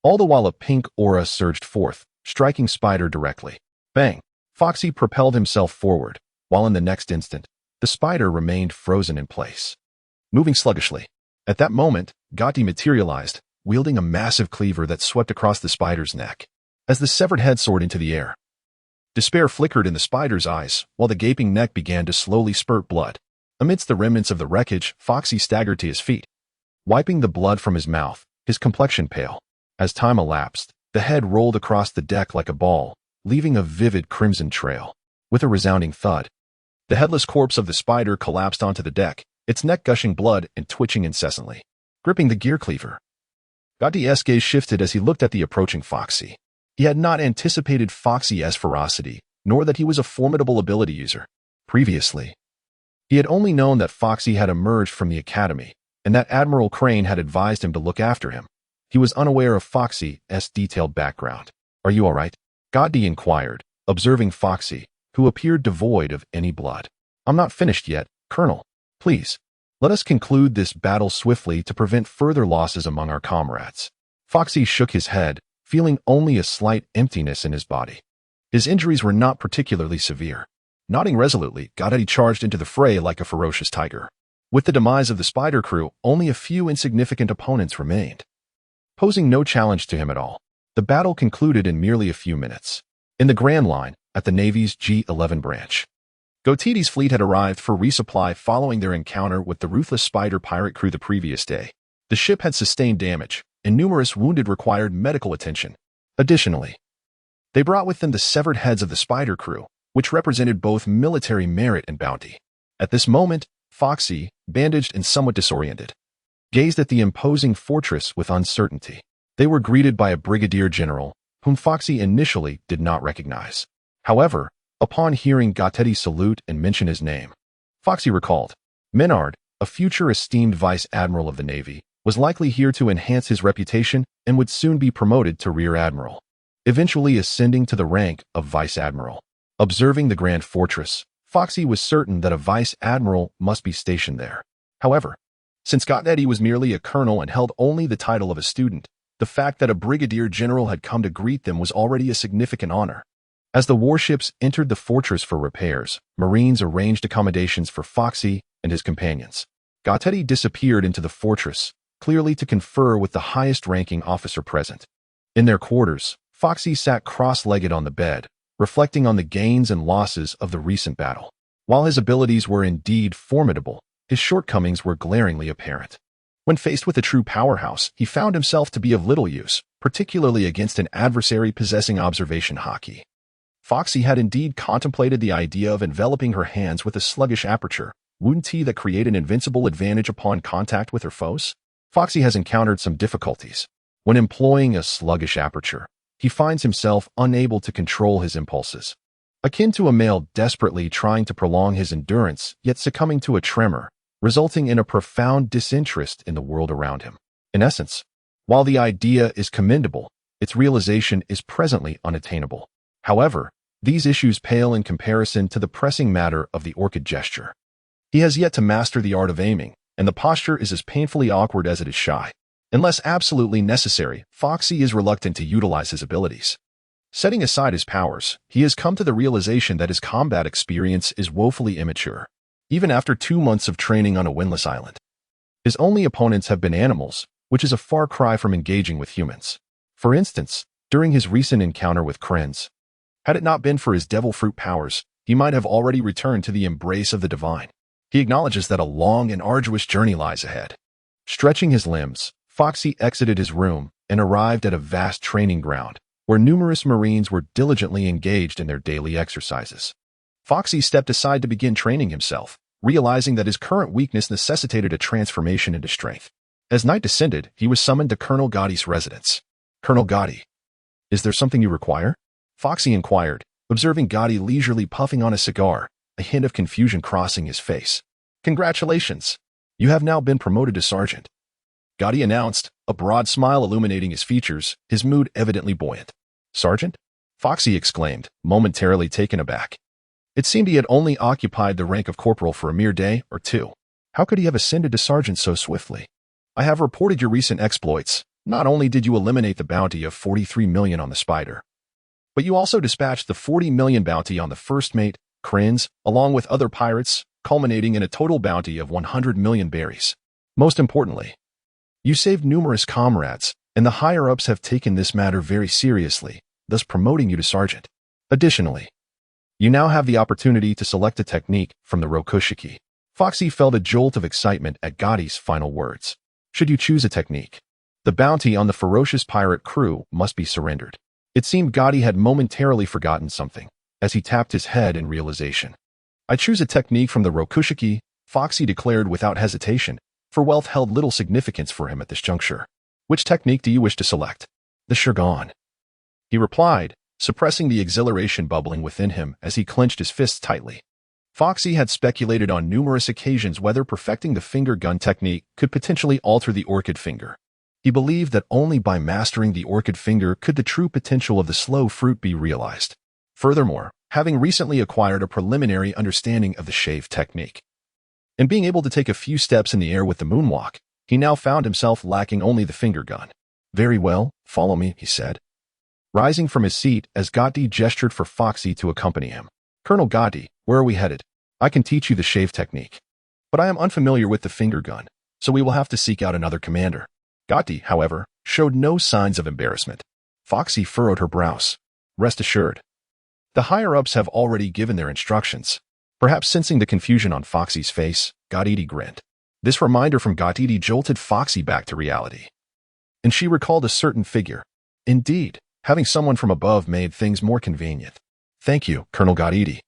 All the while a pink aura surged forth, striking Spider directly. Bang! Foxy propelled himself forward, while in the next instant, the spider remained frozen in place, moving sluggishly. At that moment, Gotti materialized, wielding a massive cleaver that swept across the spider's neck. As the severed head soared into the air, despair flickered in the spider's eyes, while the gaping neck began to slowly spurt blood. Amidst the remnants of the wreckage, Foxy staggered to his feet, wiping the blood from his mouth, his complexion pale. As time elapsed, the head rolled across the deck like a ball, leaving a vivid crimson trail. With a resounding thud, the headless corpse of the spider collapsed onto the deck, its neck gushing blood and twitching incessantly. Gripping the gear cleaver, Gotti's gaze shifted as he looked at the approaching Foxy. He had not anticipated Foxy's ferocity, nor that he was a formidable ability user. Previously, he had only known that Foxy had emerged from the academy, and that Admiral Crane had advised him to look after him. He was unaware of Foxy's detailed background. "Are you all right?" Gotti inquired, observing Foxy, who appeared devoid of any blood. "I'm not finished yet, Colonel. Please, let us conclude this battle swiftly to prevent further losses among our comrades." Foxy shook his head, feeling only a slight emptiness in his body. His injuries were not particularly severe. Nodding resolutely, Gotti charged into the fray like a ferocious tiger. With the demise of the spider crew, only a few insignificant opponents remained, posing no challenge to him at all. The battle concluded in merely a few minutes. In the Grand Line, at the Navy's G-11 branch, Gotti's fleet had arrived for resupply following their encounter with the ruthless spider pirate crew the previous day. The ship had sustained damage, and numerous wounded required medical attention. Additionally, they brought with them the severed heads of the spider crew, which represented both military merit and bounty. At this moment, Foxy, bandaged and somewhat disoriented, gazed at the imposing fortress with uncertainty. They were greeted by a brigadier general, whom Foxy initially did not recognize. However, upon hearing Gotti's salute and mention his name, Foxy recalled. Menard, a future esteemed vice admiral of the Navy, was likely here to enhance his reputation and would soon be promoted to rear admiral, eventually ascending to the rank of vice admiral. Observing the grand fortress, Foxy was certain that a vice admiral must be stationed there. However, since Gotti was merely a colonel and held only the title of a student, the fact that a brigadier general had come to greet them was already a significant honor. As the warships entered the fortress for repairs, Marines arranged accommodations for Foxy and his companions. Gotti disappeared into the fortress, clearly to confer with the highest-ranking officer present. In their quarters, Foxy sat cross-legged on the bed, reflecting on the gains and losses of the recent battle. While his abilities were indeed formidable, his shortcomings were glaringly apparent. When faced with a true powerhouse, he found himself to be of little use, particularly against an adversary possessing observation hockey. Foxy had indeed contemplated the idea of enveloping her hands with a sluggish aperture, wouldn't he that create an invincible advantage upon contact with her foes? Foxy has encountered some difficulties. When employing a sluggish aperture, he finds himself unable to control his impulses. Akin to a male desperately trying to prolong his endurance, yet succumbing to a tremor, resulting in a profound disinterest in the world around him. In essence, while the idea is commendable, its realization is presently unattainable. However, these issues pale in comparison to the pressing matter of the orchid gesture. He has yet to master the art of aiming, and the posture is as painfully awkward as it is shy. Unless absolutely necessary, Foxy is reluctant to utilize his abilities. Setting aside his powers, he has come to the realization that his combat experience is woefully immature. Even after 2 months of training on a windless island, his only opponents have been animals, which is a far cry from engaging with humans. For instance, during his recent encounter with Krenz, had it not been for his devil fruit powers, he might have already returned to the embrace of the divine. He acknowledges that a long and arduous journey lies ahead. Stretching his limbs, Foxy exited his room and arrived at a vast training ground, where numerous Marines were diligently engaged in their daily exercises. Foxy stepped aside to begin training himself, realizing that his current weakness necessitated a transformation into strength. As night descended, he was summoned to Colonel Gotti's residence. "Colonel Gotti, is there something you require?" Foxy inquired, observing Gotti leisurely puffing on a cigar, a hint of confusion crossing his face. "Congratulations! You have now been promoted to sergeant," Gotti announced, a broad smile illuminating his features, his mood evidently buoyant. "Sergeant?" Foxy exclaimed, momentarily taken aback. It seemed he had only occupied the rank of corporal for a mere day or two. How could he have ascended to sergeant so swiftly? "I have reported your recent exploits," Not only did you eliminate the bounty of 43 million on the spider, but you also dispatched the 40 million bounty on the first mate, Krins, along with other pirates, culminating in a total bounty of 100 million berries. Most importantly, you saved numerous comrades, and the higher-ups have taken this matter very seriously, thus promoting you to sergeant. Additionally, you now have the opportunity to select a technique from the Rokushiki. Foxy felt a jolt of excitement at Gotti's final words. Should you choose a technique, the bounty on the ferocious pirate crew must be surrendered. It seemed Gotti had momentarily forgotten something, as he tapped his head in realization. I choose a technique from the Rokushiki, Foxy declared without hesitation, for wealth held little significance for him at this juncture. Which technique do you wish to select? The Shogun, he replied, suppressing the exhilaration bubbling within him as he clenched his fists tightly. Foxy had speculated on numerous occasions whether perfecting the finger gun technique could potentially alter the orchid finger. He believed that only by mastering the orchid finger could the true potential of the slow fruit be realized. Furthermore, having recently acquired a preliminary understanding of the shave technique, and being able to take a few steps in the air with the moonwalk, he now found himself lacking only the finger gun. Very well, follow me, he said, rising from his seat as Gotti gestured for Foxy to accompany him. Colonel Gotti, where are we headed? I can teach you the shave technique, but I am unfamiliar with the finger gun, so we will have to seek out another commander. Gotti, however, showed no signs of embarrassment. Foxy furrowed her brows. Rest assured, the higher-ups have already given their instructions. Perhaps sensing the confusion on Foxy's face, Gotti grinned. This reminder from Gotti jolted Foxy back to reality, and she recalled a certain figure. Indeed, having someone from above made things more convenient. Thank you, Colonel Gotti.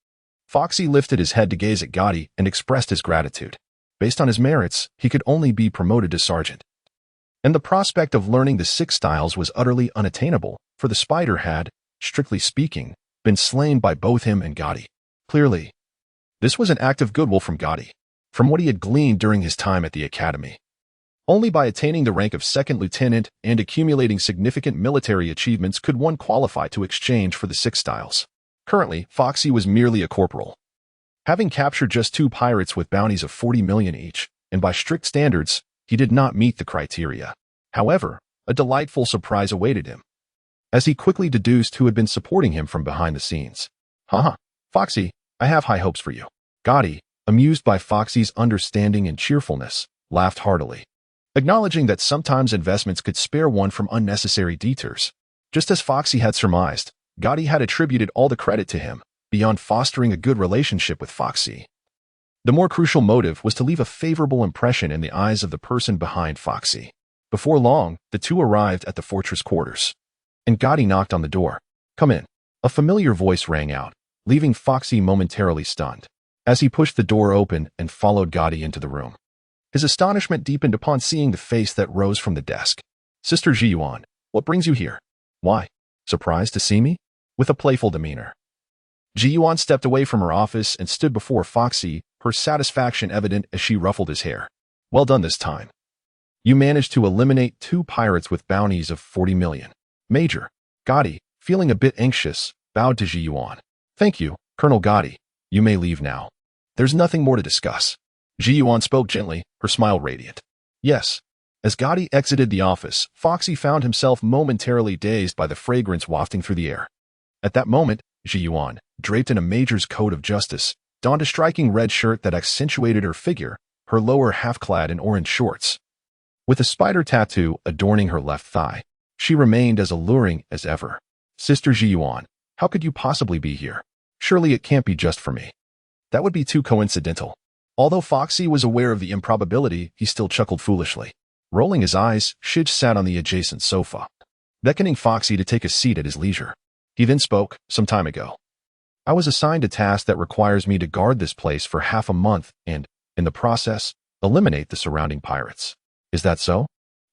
Foxy lifted his head to gaze at Gotti and expressed his gratitude. Based on his merits, he could only be promoted to sergeant, and the prospect of learning the 6 styles was utterly unattainable, for the spider had, strictly speaking, been slain by both him and Gotti. Clearly, this was an act of goodwill from Gotti, from what he had gleaned during his time at the academy. Only by attaining the rank of second lieutenant and accumulating significant military achievements could one qualify to exchange for the 6 styles. Currently, Foxy was merely a corporal, having captured just 2 pirates with bounties of 40 million each, and by strict standards, he did not meet the criteria. However, a delightful surprise awaited him, as he quickly deduced who had been supporting him from behind the scenes. Haha, Foxy, I have high hopes for you. Gotti, amused by Foxy's understanding and cheerfulness, laughed heartily, acknowledging that sometimes investments could spare one from unnecessary detours. Just as Foxy had surmised, Gotti had attributed all the credit to him, beyond fostering a good relationship with Foxy. The more crucial motive was to leave a favorable impression in the eyes of the person behind Foxy. Before long, the two arrived at the fortress quarters, and Gotti knocked on the door. Come in. A familiar voice rang out, leaving Foxy momentarily stunned, as he pushed the door open and followed Gotti into the room. His astonishment deepened upon seeing the face that rose from the desk. Sister Ji-yuan, what brings you here? Why, surprised to see me? With a playful demeanor, Ji-yuan stepped away from her office and stood before Foxy, her satisfaction evident as she ruffled his hair. Well done this time. You managed to eliminate 2 pirates with bounties of 40 million. Major. Gotti, feeling a bit anxious, bowed to Ji-yuan. Thank you, Colonel Gotti. You may leave now. There's nothing more to discuss. Ji-yuan spoke gently, her smile radiant. Yes. As Gotti exited the office, Foxy found himself momentarily dazed by the fragrance wafting through the air. At that moment, Ji-yuan, draped in a major's coat of justice, donned a striking red shirt that accentuated her figure, her lower half clad in orange shorts. With a spider tattoo adorning her left thigh, she remained as alluring as ever. Sister Ji-yuan, how could you possibly be here? Surely it can't be just for me. That would be too coincidental. Although Foxy was aware of the improbability, he still chuckled foolishly. Rolling his eyes, Shij sat on the adjacent sofa, beckoning Foxy to take a seat at his leisure. He then spoke, some time ago. I was assigned a task that requires me to guard this place for half a month and, in the process, eliminate the surrounding pirates. Is that so?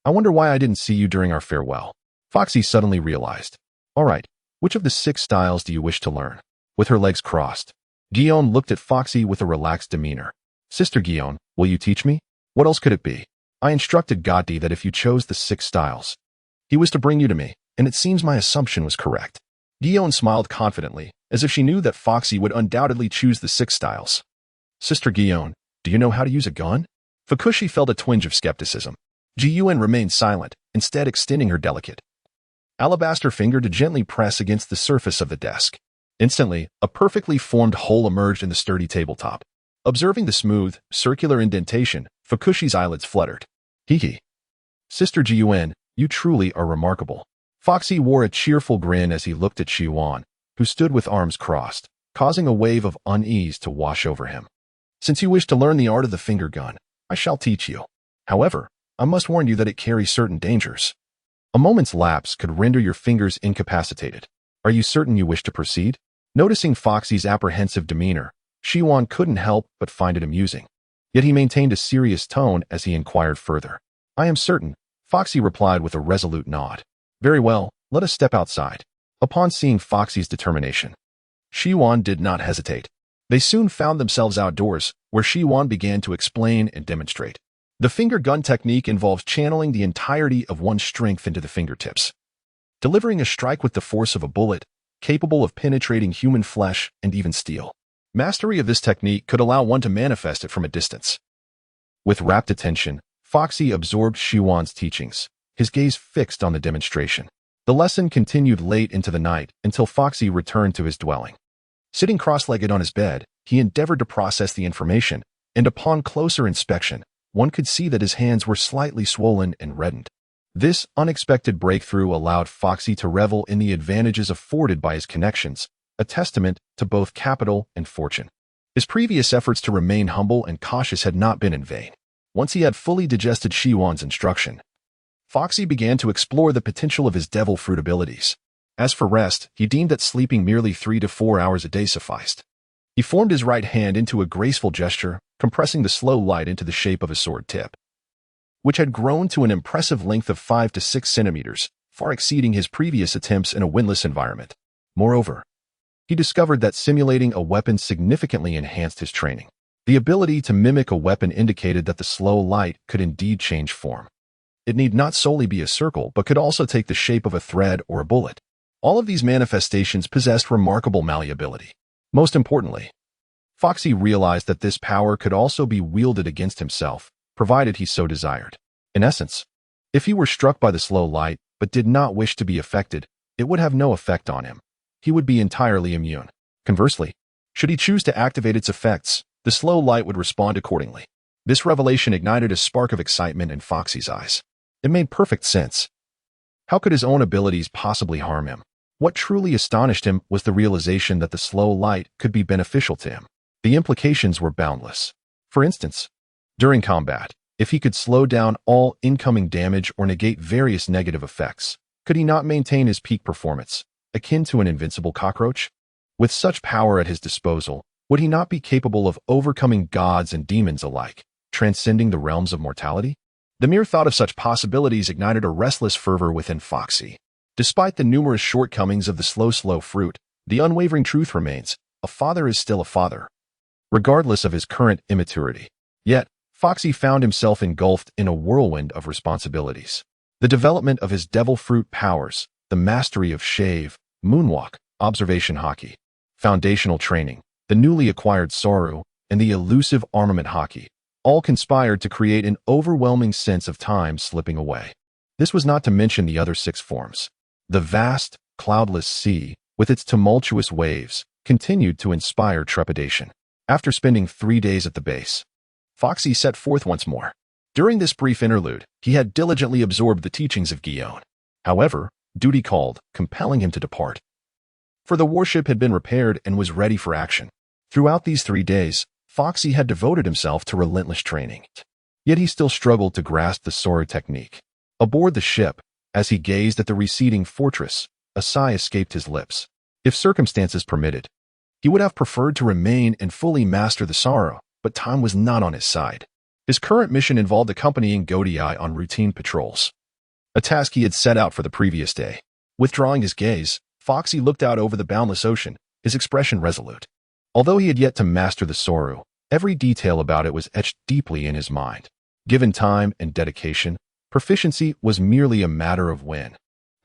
I wonder why I didn't see you during our farewell. Foxy suddenly realized. All right, which of the 6 styles do you wish to learn? With her legs crossed, Guillaume looked at Foxy with a relaxed demeanor. Sister Guillaume, will you teach me? What else could it be? I instructed Gotti that if you chose the 6 styles, he was to bring you to me, and it seems my assumption was correct. Guillaume smiled confidently, as if she knew that Foxy would undoubtedly choose the 6 styles. Sister Guillaume, do you know how to use a gun? Fukushi felt a twinge of skepticism. Ji-Yuan remained silent, instead extending her delicate alabaster finger to gently press against the surface of the desk. Instantly, a perfectly formed hole emerged in the sturdy tabletop. Observing the smooth, circular indentation, Fukushi's eyelids fluttered. Hee. Sister Ji-Yuan, you truly are remarkable. Foxy wore a cheerful grin as he looked at Shi-Yuan, who stood with arms crossed, causing a wave of unease to wash over him. Since you wish to learn the art of the finger gun, I shall teach you. However, I must warn you that it carries certain dangers. A moment's lapse could render your fingers incapacitated. Are you certain you wish to proceed? Noticing Foxy's apprehensive demeanor, Shi-Yuan couldn't help but find it amusing. Yet he maintained a serious tone as he inquired further. I am certain, Foxy replied with a resolute nod. Very well, let us step outside. Upon seeing Foxy's determination, Shi-Yuan did not hesitate. They soon found themselves outdoors, where Shi-Yuan began to explain and demonstrate. The finger gun technique involves channeling the entirety of one's strength into the fingertips, delivering a strike with the force of a bullet, capable of penetrating human flesh and even steel. Mastery of this technique could allow one to manifest it from a distance. With rapt attention, Foxy absorbed Shi-Yuan's teachings, his gaze fixed on the demonstration. The lesson continued late into the night until Foxy returned to his dwelling. Sitting cross-legged on his bed, he endeavored to process the information, and upon closer inspection, one could see that his hands were slightly swollen and reddened. This unexpected breakthrough allowed Foxy to revel in the advantages afforded by his connections, a testament to both capital and fortune. His previous efforts to remain humble and cautious had not been in vain. Once he had fully digested Shi-Yuan's instruction, Foxy began to explore the potential of his devil fruit abilities. As for rest, he deemed that sleeping merely 3 to 4 hours a day sufficed. He formed his right hand into a graceful gesture, compressing the slow light into the shape of a sword tip, which had grown to an impressive length of 5 to 6 centimeters, far exceeding his previous attempts in a windless environment. Moreover, he discovered that simulating a weapon significantly enhanced his training. The ability to mimic a weapon indicated that the slow light could indeed change form. It need not solely be a circle, but could also take the shape of a thread or a bullet. All of these manifestations possessed remarkable malleability. Most importantly, Foxy realized that this power could also be wielded against himself, provided he so desired. In essence, if he were struck by the slow light but did not wish to be affected, it would have no effect on him. He would be entirely immune. Conversely, should he choose to activate its effects, the slow light would respond accordingly. This revelation ignited a spark of excitement in Foxy's eyes. It made perfect sense. How could his own abilities possibly harm him? What truly astonished him was the realization that the slow light could be beneficial to him. The implications were boundless. For instance, during combat, if he could slow down all incoming damage or negate various negative effects, could he not maintain his peak performance, akin to an invincible cockroach? With such power at his disposal, would he not be capable of overcoming gods and demons alike, transcending the realms of mortality? The mere thought of such possibilities ignited a restless fervor within Foxy. Despite the numerous shortcomings of the slow fruit, the unwavering truth remains: a father is still a father, regardless of his current immaturity. Yet, Foxy found himself engulfed in a whirlwind of responsibilities. The development of his devil fruit powers, the mastery of shave, moonwalk, observation hockey, foundational training, the newly acquired Soru, and the elusive armament hockey, all conspired to create an overwhelming sense of time slipping away. This was not to mention the other 6 forms. The vast, cloudless sea, with its tumultuous waves, continued to inspire trepidation. After spending 3 days at the base, Foxy set forth once more. During this brief interlude, he had diligently absorbed the teachings of Guillaume. However, duty called, compelling him to depart. For the warship had been repaired and was ready for action. Throughout these 3 days, Foxy had devoted himself to relentless training. Yet he still struggled to grasp the Soru technique. Aboard the ship, as he gazed at the receding fortress, a sigh escaped his lips. If circumstances permitted, he would have preferred to remain and fully master the Soru, but time was not on his side. His current mission involved accompanying erect.I on routine patrols, a task he had set out for the previous day. Withdrawing his gaze, Foxy looked out over the boundless ocean, his expression resolute. Although he had yet to master the Soru, every detail about it was etched deeply in his mind. Given time and dedication, proficiency was merely a matter of when,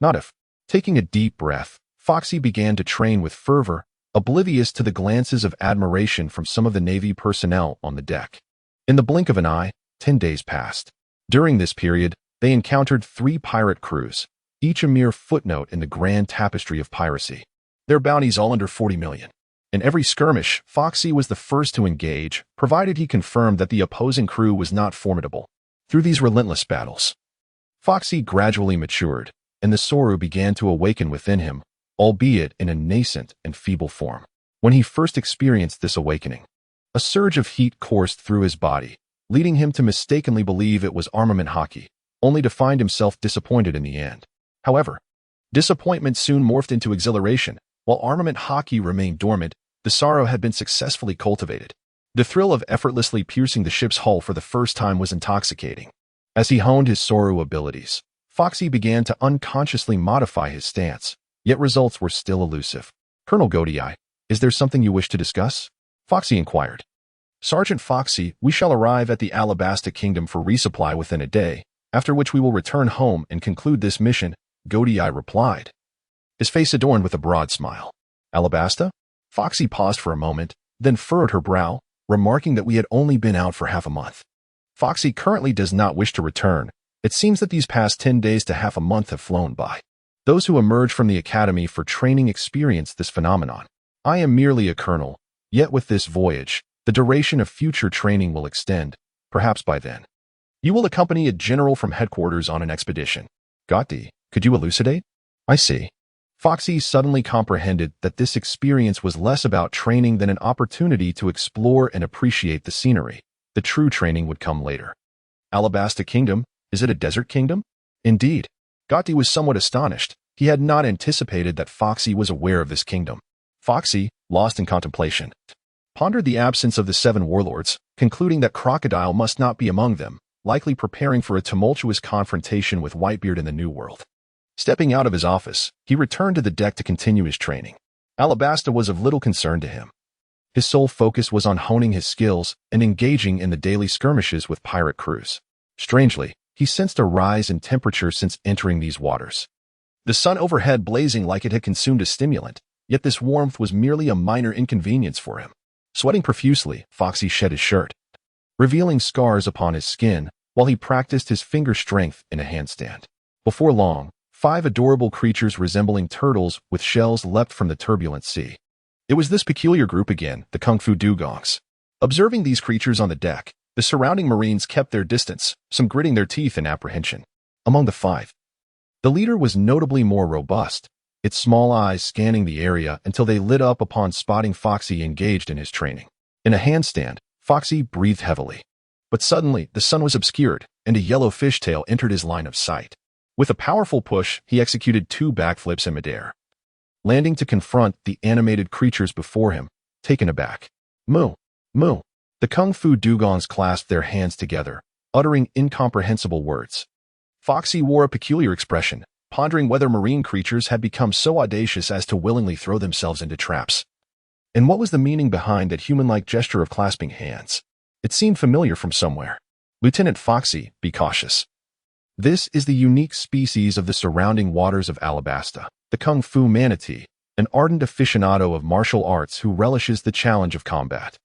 not if. Taking a deep breath, Foxy began to train with fervor, oblivious to the glances of admiration from some of the Navy personnel on the deck. In the blink of an eye, 10 days passed. During this period, They encountered 3 pirate crews, each a mere footnote in the grand tapestry of piracy. Their bounties all under 40 million. In every skirmish, Foxy was the first to engage, provided he confirmed that the opposing crew was not formidable. Through these relentless battles, Foxy gradually matured, and the sorrow began to awaken within him, albeit in a nascent and feeble form. When he first experienced this awakening, a surge of heat coursed through his body, leading him to mistakenly believe it was armament hockey, only to find himself disappointed in the end. However, disappointment soon morphed into exhilaration. While armament hockey remained dormant, the sorrow had been successfully cultivated. The thrill of effortlessly piercing the ship's hull for the first time was intoxicating. As he honed his sorrow abilities, Foxy began to unconsciously modify his stance, yet results were still elusive. "Colonel erect.I, is there something you wish to discuss?" Foxy inquired. "Sergeant Foxy, we shall arrive at the Alabasta Kingdom for resupply within a day, after which we will return home and conclude this mission," erect.I replied, his face adorned with a broad smile. "Alabasta?" Foxy paused for a moment, then furrowed her brow, remarking that we had only been out for half a month. Foxy currently does not wish to return. It seems that these past 10 days to half a month have flown by. Those who emerge from the academy for training experience this phenomenon. I am merely a colonel, yet with this voyage, the duration of future training will extend, perhaps by then. You will accompany a general from headquarters on an expedition. Gotti, could you elucidate? I see. Foxy suddenly comprehended that this experience was less about training than an opportunity to explore and appreciate the scenery. The true training would come later. Alabasta Kingdom? Is it a desert kingdom? Indeed. Gotti was somewhat astonished. He had not anticipated that Foxy was aware of this kingdom. Foxy, lost in contemplation, pondered the absence of the 7 warlords, concluding that Crocodile must not be among them, likely preparing for a tumultuous confrontation with Whitebeard in the New World. Stepping out of his office, he returned to the deck to continue his training. Alabasta was of little concern to him. His sole focus was on honing his skills and engaging in the daily skirmishes with pirate crews. Strangely, he sensed a rise in temperature since entering these waters. The sun overhead blazing like it had consumed a stimulant, yet this warmth was merely a minor inconvenience for him. Sweating profusely, Foxy shed his shirt, revealing scars upon his skin while he practiced his finger strength in a handstand. Before long, 5 adorable creatures resembling turtles with shells leapt from the turbulent sea. It was this peculiar group again, the Kung Fu Dugongs. Observing these creatures on the deck, the surrounding Marines kept their distance, some gritting their teeth in apprehension. Among the 5, the leader was notably more robust, its small eyes scanning the area until they lit up upon spotting Foxy engaged in his training. In a handstand, Foxy breathed heavily. But suddenly, the sun was obscured, and a yellow fishtail entered his line of sight. With a powerful push, he executed 2 backflips in midair, landing to confront the animated creatures before him, taken aback. "Moo! Moo!" The Kung Fu Dugongs clasped their hands together, uttering incomprehensible words. Foxy wore a peculiar expression, pondering whether marine creatures had become so audacious as to willingly throw themselves into traps. And what was the meaning behind that human-like gesture of clasping hands? It seemed familiar from somewhere. "Lieutenant Foxy, be cautious. This is the unique species of the surrounding waters of Alabasta, the Kung Fu manatee, an ardent aficionado of martial arts who relishes the challenge of combat.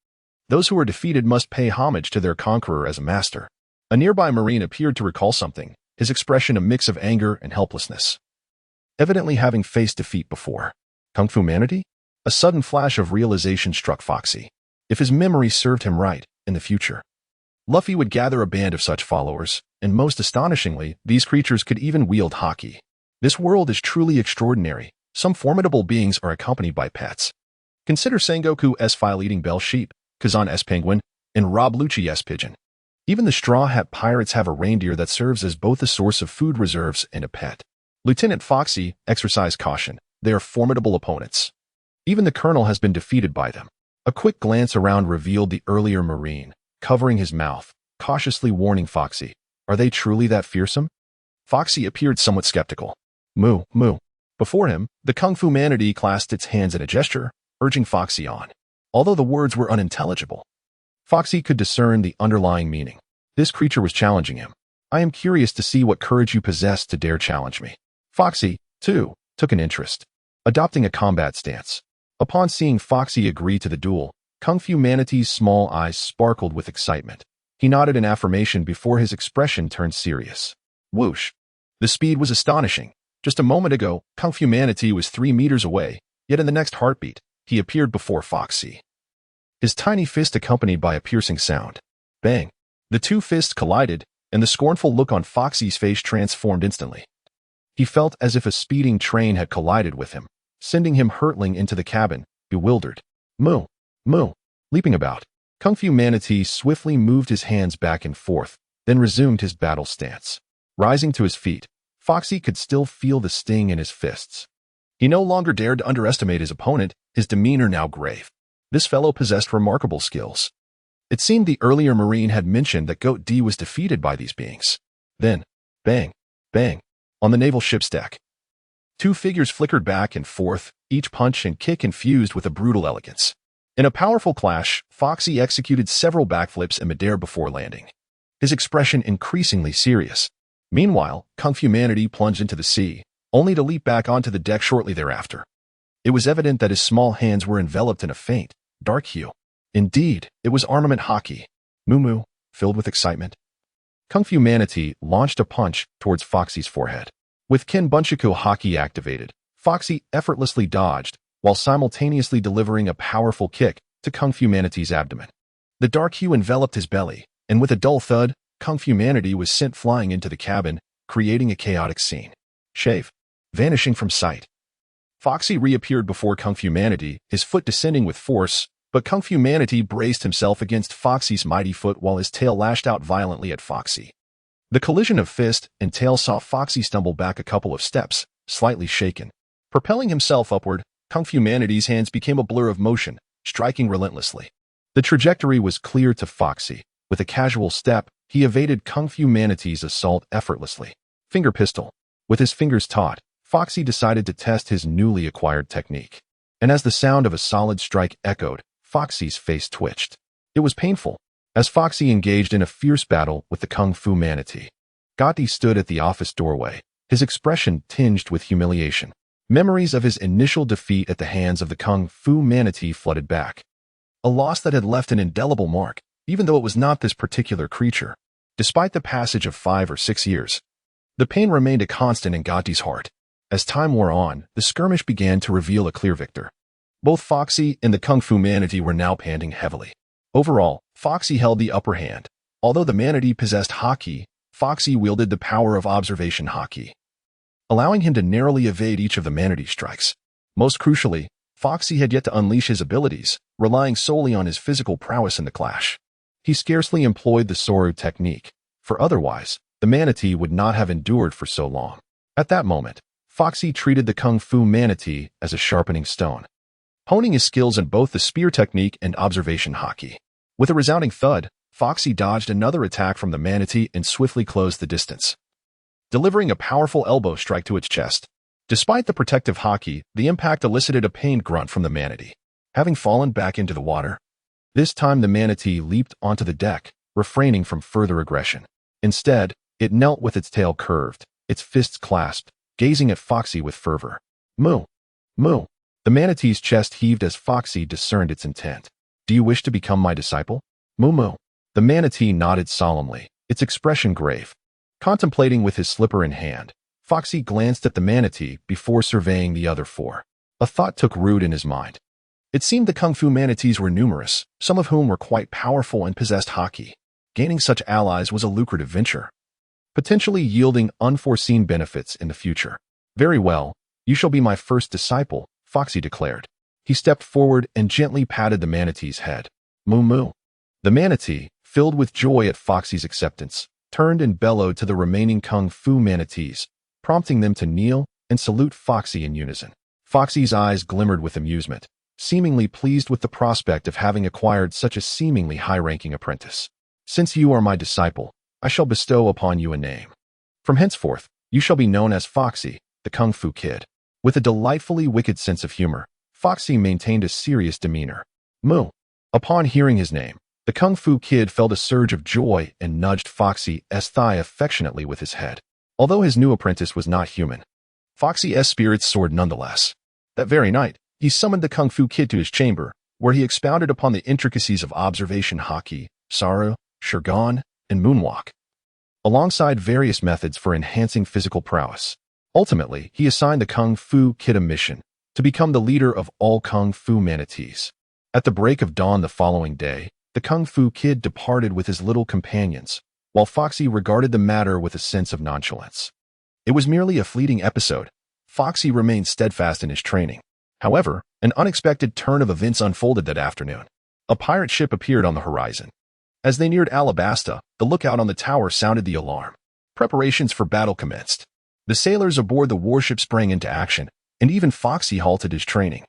Those who are defeated must pay homage to their conqueror as a master." A nearby Marine appeared to recall something, his expression a mix of anger and helplessness, evidently having faced defeat before. Kung Fu manatee? A sudden flash of realization struck Foxy. If his memory served him right, in the future, Luffy would gather a band of such followers, and most astonishingly, these creatures could even wield haki. This world is truly extraordinary. Some formidable beings are accompanied by pets. Consider Sengoku S. file-eating bell sheep, Kazan S. penguin, and Rob Lucci S. pigeon. Even the Straw Hat Pirates have a reindeer that serves as both a source of food reserves and a pet. Lieutenant Foxy, exercise caution. They are formidable opponents. Even the colonel has been defeated by them. A quick glance around revealed the earlier Marine, covering his mouth, cautiously warning Foxy. Are they truly that fearsome? Foxy appeared somewhat skeptical. "Moo, moo." Before him, the Kung Fu manatee clasped its hands in a gesture, urging Foxy on. Although the words were unintelligible, Foxy could discern the underlying meaning. This creature was challenging him. "I am curious to see what courage you possess to dare challenge me." Foxy, too, took an interest, adopting a combat stance. Upon seeing Foxy agree to the duel, Kung Fu Manatee's small eyes sparkled with excitement. He nodded in affirmation before his expression turned serious. Whoosh! The speed was astonishing. Just a moment ago, Kung Fu Manatee was 3 meters away, yet in the next heartbeat, he appeared before Foxy. His tiny fist accompanied by a piercing sound. Bang! The two fists collided, and the scornful look on Foxy's face transformed instantly. He felt as if a speeding train had collided with him, sending him hurtling into the cabin, bewildered. Moo! Moo! Leaping about, Kung Fu Manatee swiftly moved his hands back and forth, then resumed his battle stance. Rising to his feet, Foxy could still feel the sting in his fists. He no longer dared to underestimate his opponent, his demeanor now grave. This fellow possessed remarkable skills. It seemed the earlier Marine had mentioned that erect.I was defeated by these beings. Then, bang, bang, on the naval ship's deck. Two figures flickered back and forth, each punch and kick infused with a brutal elegance. In a powerful clash, Foxy executed several backflips in midair before landing, his expression increasingly serious. Meanwhile, Kung Fu Manatee plunged into the sea, only to leap back onto the deck shortly thereafter. It was evident that his small hands were enveloped in a faint, dark hue. Indeed, it was armament hockey. Moo Moo, filled with excitement. Kung Fu Manatee launched a punch towards Foxy's forehead. With Kin Bunchaku hockey activated, Foxy effortlessly dodged, while simultaneously delivering a powerful kick to Kung Fu Manatee's abdomen. The dark hue enveloped his belly, and with a dull thud, Kung Fu Manatee was sent flying into the cabin, creating a chaotic scene. Shave. Vanishing from sight. Foxy reappeared before Kung Fu Manatee, his foot descending with force, but Kung Fu Manatee braced himself against Foxy's mighty foot while his tail lashed out violently at Foxy. The collision of fist and tail saw Foxy stumble back a couple of steps, slightly shaken. Propelling himself upward, Kung Fu Manatee's hands became a blur of motion, striking relentlessly. The trajectory was clear to Foxy. With a casual step, he evaded Kung Fu Manatee's assault effortlessly. Finger pistol. With his fingers taut, Foxy decided to test his newly acquired technique. And as the sound of a solid strike echoed, Foxy's face twitched. It was painful, as Foxy engaged in a fierce battle with the Kung Fu Manatee. Gotti stood at the office doorway, his expression tinged with humiliation. Memories of his initial defeat at the hands of the Kung Fu Manatee flooded back. A loss that had left an indelible mark, even though it was not this particular creature. Despite the passage of 5 or 6 years, the pain remained a constant in Gotti's heart. As time wore on, the skirmish began to reveal a clear victor. Both Foxy and the Kung Fu Manatee were now panting heavily. Overall, Foxy held the upper hand. Although the Manatee possessed hockey, Foxy wielded the power of observation hockey, allowing him to narrowly evade each of the Manatee strikes. Most crucially, Foxy had yet to unleash his abilities, relying solely on his physical prowess in the clash. He scarcely employed the Soru technique, for otherwise, the Manatee would not have endured for so long. At that moment, Foxy treated the Kung Fu Manatee as a sharpening stone, honing his skills in both the spear technique and observation hockey. With a resounding thud, Foxy dodged another attack from the Manatee and swiftly closed the distance, delivering a powerful elbow strike to its chest. Despite the protective hockey, the impact elicited a pained grunt from the Manatee. Having fallen back into the water, this time the Manatee leaped onto the deck, refraining from further aggression. Instead, it knelt with its tail curved, its fists clasped, gazing at Foxy with fervor. Moo! Moo! The Manatee's chest heaved as Foxy discerned its intent. Do you wish to become my disciple? Moo Moo! The Manatee nodded solemnly, its expression grave. Contemplating with his slipper in hand, Foxy glanced at the Manatee before surveying the other 4. A thought took root in his mind. It seemed the Kung Fu Manatees were numerous, some of whom were quite powerful and possessed hockey. Gaining such allies was a lucrative venture, potentially yielding unforeseen benefits in the future. Very well, you shall be my first disciple, Foxy declared. He stepped forward and gently patted the Manatee's head. Moo Moo! The Manatee, filled with joy at Foxy's acceptance, turned and bellowed to the remaining Kung Fu Manatees, prompting them to kneel and salute Foxy in unison. Foxy's eyes glimmered with amusement, seemingly pleased with the prospect of having acquired such a seemingly high-ranking apprentice. Since you are my disciple, I shall bestow upon you a name. From henceforth, you shall be known as Foxy, the Kung Fu Kid. With a delightfully wicked sense of humor, Foxy maintained a serious demeanor. Moo! Upon hearing his name, the Kung Fu Kid felt a surge of joy and nudged Foxy's thigh affectionately with his head. Although his new apprentice was not human, Foxy's spirits soared nonetheless. That very night, he summoned the Kung Fu Kid to his chamber, where he expounded upon the intricacies of observation hockey, Saru, Shirgan, and moonwalk. alongside various methods for enhancing physical prowess. Ultimately, he assigned the Kung Fu Kid a mission to become the leader of all Kung Fu manatees. At the break of dawn the following day, the Kung Fu Kid departed with his little companions, while Foxy regarded the matter with a sense of nonchalance. It was merely a fleeting episode. Foxy remained steadfast in his training. However, an unexpected turn of events unfolded that afternoon. A pirate ship appeared on the horizon. As they neared Alabasta, the lookout on the tower sounded the alarm. Preparations for battle commenced. The sailors aboard the warship sprang into action, and even Foxy halted his training.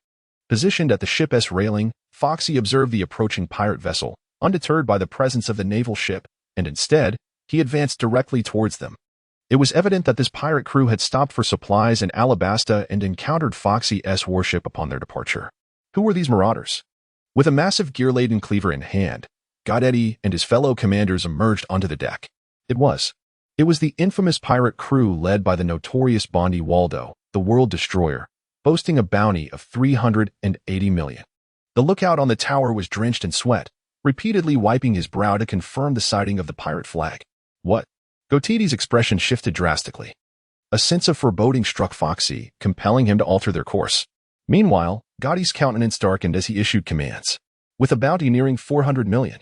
Positioned at the ship's railing, Foxy observed the approaching pirate vessel, undeterred by the presence of the naval ship, and instead, he advanced directly towards them. It was evident that this pirate crew had stopped for supplies in Alabasta and encountered Foxy's warship upon their departure. Who were these marauders? With a massive gear-laden cleaver in hand, God-I and his fellow commanders emerged onto the deck. It was the infamous pirate crew led by the notorious Bondi Waldo, the world destroyer, boasting a bounty of 380 million. The lookout on the tower was drenched in sweat, repeatedly wiping his brow to confirm the sighting of the pirate flag. What? Gotiti's expression shifted drastically. A sense of foreboding struck Foxy, compelling him to alter their course. Meanwhile, Gotti's countenance darkened as he issued commands. With a bounty nearing 400 million,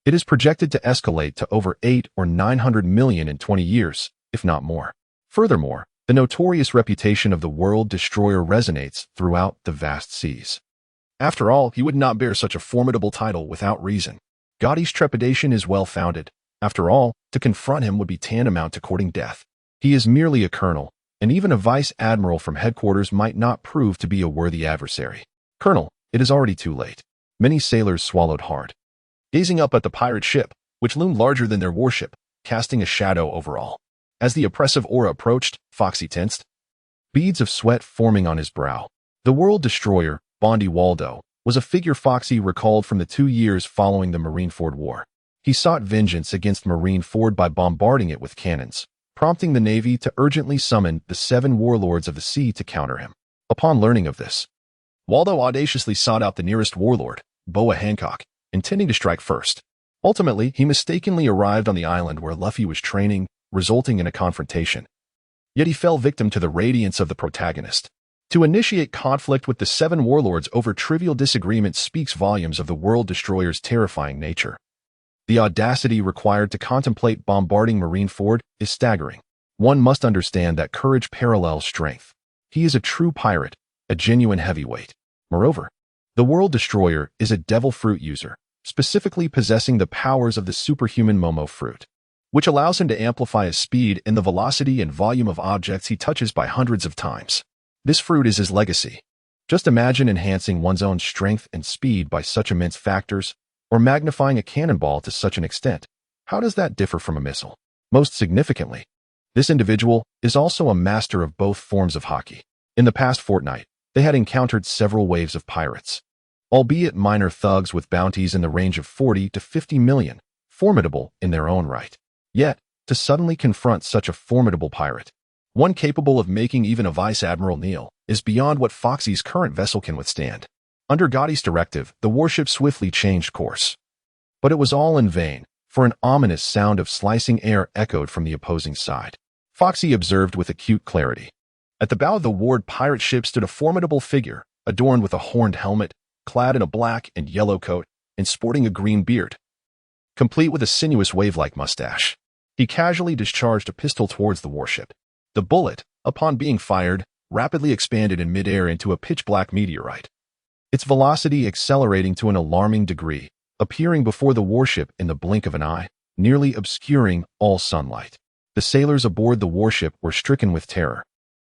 it is projected to escalate to over 800 or 900 million in 20 years, if not more. Furthermore, the notorious reputation of the world destroyer resonates throughout the vast seas. After all, he would not bear such a formidable title without reason. Gotti's trepidation is well-founded. After all, to confront him would be tantamount to courting death. He is merely a colonel, and even a vice admiral from headquarters might not prove to be a worthy adversary. Colonel, it is already too late. Many sailors swallowed hard, gazing up at the pirate ship, which loomed larger than their warship, casting a shadow over all. As the oppressive aura approached, Foxy tensed, beads of sweat forming on his brow. The world destroyer, Bondi Waldo, was a figure Foxy recalled from the 2 years following the Marineford War. He sought vengeance against Marineford by bombarding it with cannons, prompting the Navy to urgently summon the 7 warlords of the sea to counter him. Upon learning of this, Waldo audaciously sought out the nearest warlord, Boa Hancock, intending to strike first. Ultimately, he mistakenly arrived on the island where Luffy was training, resulting in a confrontation. Yet he fell victim to the radiance of the protagonist. To initiate conflict with the 7 warlords over trivial disagreement speaks volumes of the world destroyer's terrifying nature. The audacity required to contemplate bombarding Marineford is staggering. One must understand that courage parallels strength. He is a true pirate, a genuine heavyweight. Moreover, the world destroyer is a devil fruit user, specifically possessing the powers of the superhuman Momo fruit, which allows him to amplify his speed and the velocity and volume of objects he touches by hundreds of times. This fruit is his legacy. Just imagine enhancing one's own strength and speed by such immense factors, or magnifying a cannonball to such an extent. How does that differ from a missile? Most significantly, this individual is also a master of both forms of hockey. In the past fortnight, they had encountered several waves of pirates, albeit minor thugs with bounties in the range of 40 to 50 million, formidable in their own right. Yet, to suddenly confront such a formidable pirate, one capable of making even a vice admiral kneel, is beyond what Foxy's current vessel can withstand. Under Gotti's directive, the warship swiftly changed course. But it was all in vain, for an ominous sound of slicing air echoed from the opposing side. Foxy observed with acute clarity. At the bow of the warred pirate ship stood a formidable figure, adorned with a horned helmet, clad in a black and yellow coat, and sporting a green beard, complete with a sinuous wave-like mustache. He casually discharged a pistol towards the warship. The bullet, upon being fired, rapidly expanded in midair into a pitch-black meteorite, its velocity accelerating to an alarming degree, appearing before the warship in the blink of an eye, nearly obscuring all sunlight. The sailors aboard the warship were stricken with terror.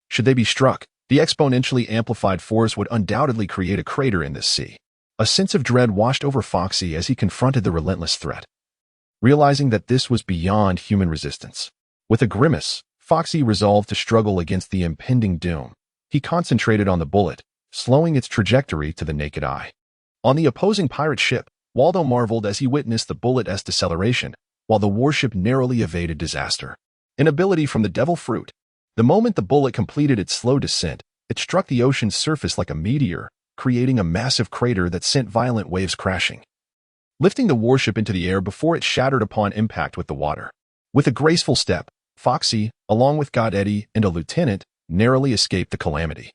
Should they be struck, the exponentially amplified force would undoubtedly create a crater in this sea. A sense of dread washed over Foxy as he confronted the relentless threat, realizing that this was beyond human resistance. With a grimace, Foxy resolved to struggle against the impending doom. He concentrated on the bullet, slowing its trajectory to the naked eye. On the opposing pirate ship, Waldo marveled as he witnessed the bullet's deceleration, while the warship narrowly evaded disaster. An ability from the devil fruit. The moment the bullet completed its slow descent, it struck the ocean's surface like a meteor, creating a massive crater that sent violent waves crashing, lifting the warship into the air before it shattered upon impact with the water. With a graceful step, Foxy, along with God-Eddie and a lieutenant, narrowly escaped the calamity,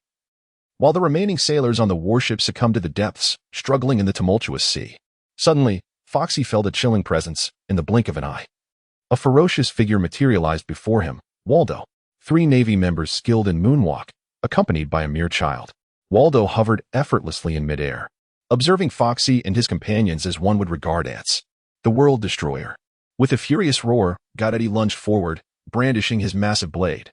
while the remaining sailors on the warship succumbed to the depths, struggling in the tumultuous sea. Suddenly, Foxy felt a chilling presence in the blink of an eye. A ferocious figure materialized before him, Waldo. 3 Navy members skilled in moonwalk, accompanied by a mere child. Waldo hovered effortlessly in midair, observing Foxy and his companions as one would regard ants. The world destroyer. With a furious roar, God-Eddie lunged forward, brandishing his massive blade.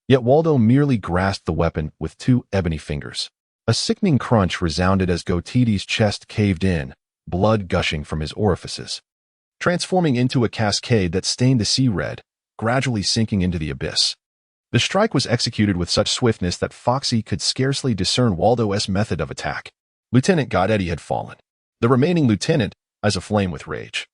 Yet Waldo merely grasped the weapon with 2 ebony fingers. A sickening crunch resounded as Gotiti's chest caved in, blood gushing from his orifices, transforming into a cascade that stained the sea red, gradually sinking into the abyss. The strike was executed with such swiftness that Foxy could scarcely discern Waldo's method of attack. Lieutenant God-Eddie had fallen. The remaining lieutenant, as aflame with rage,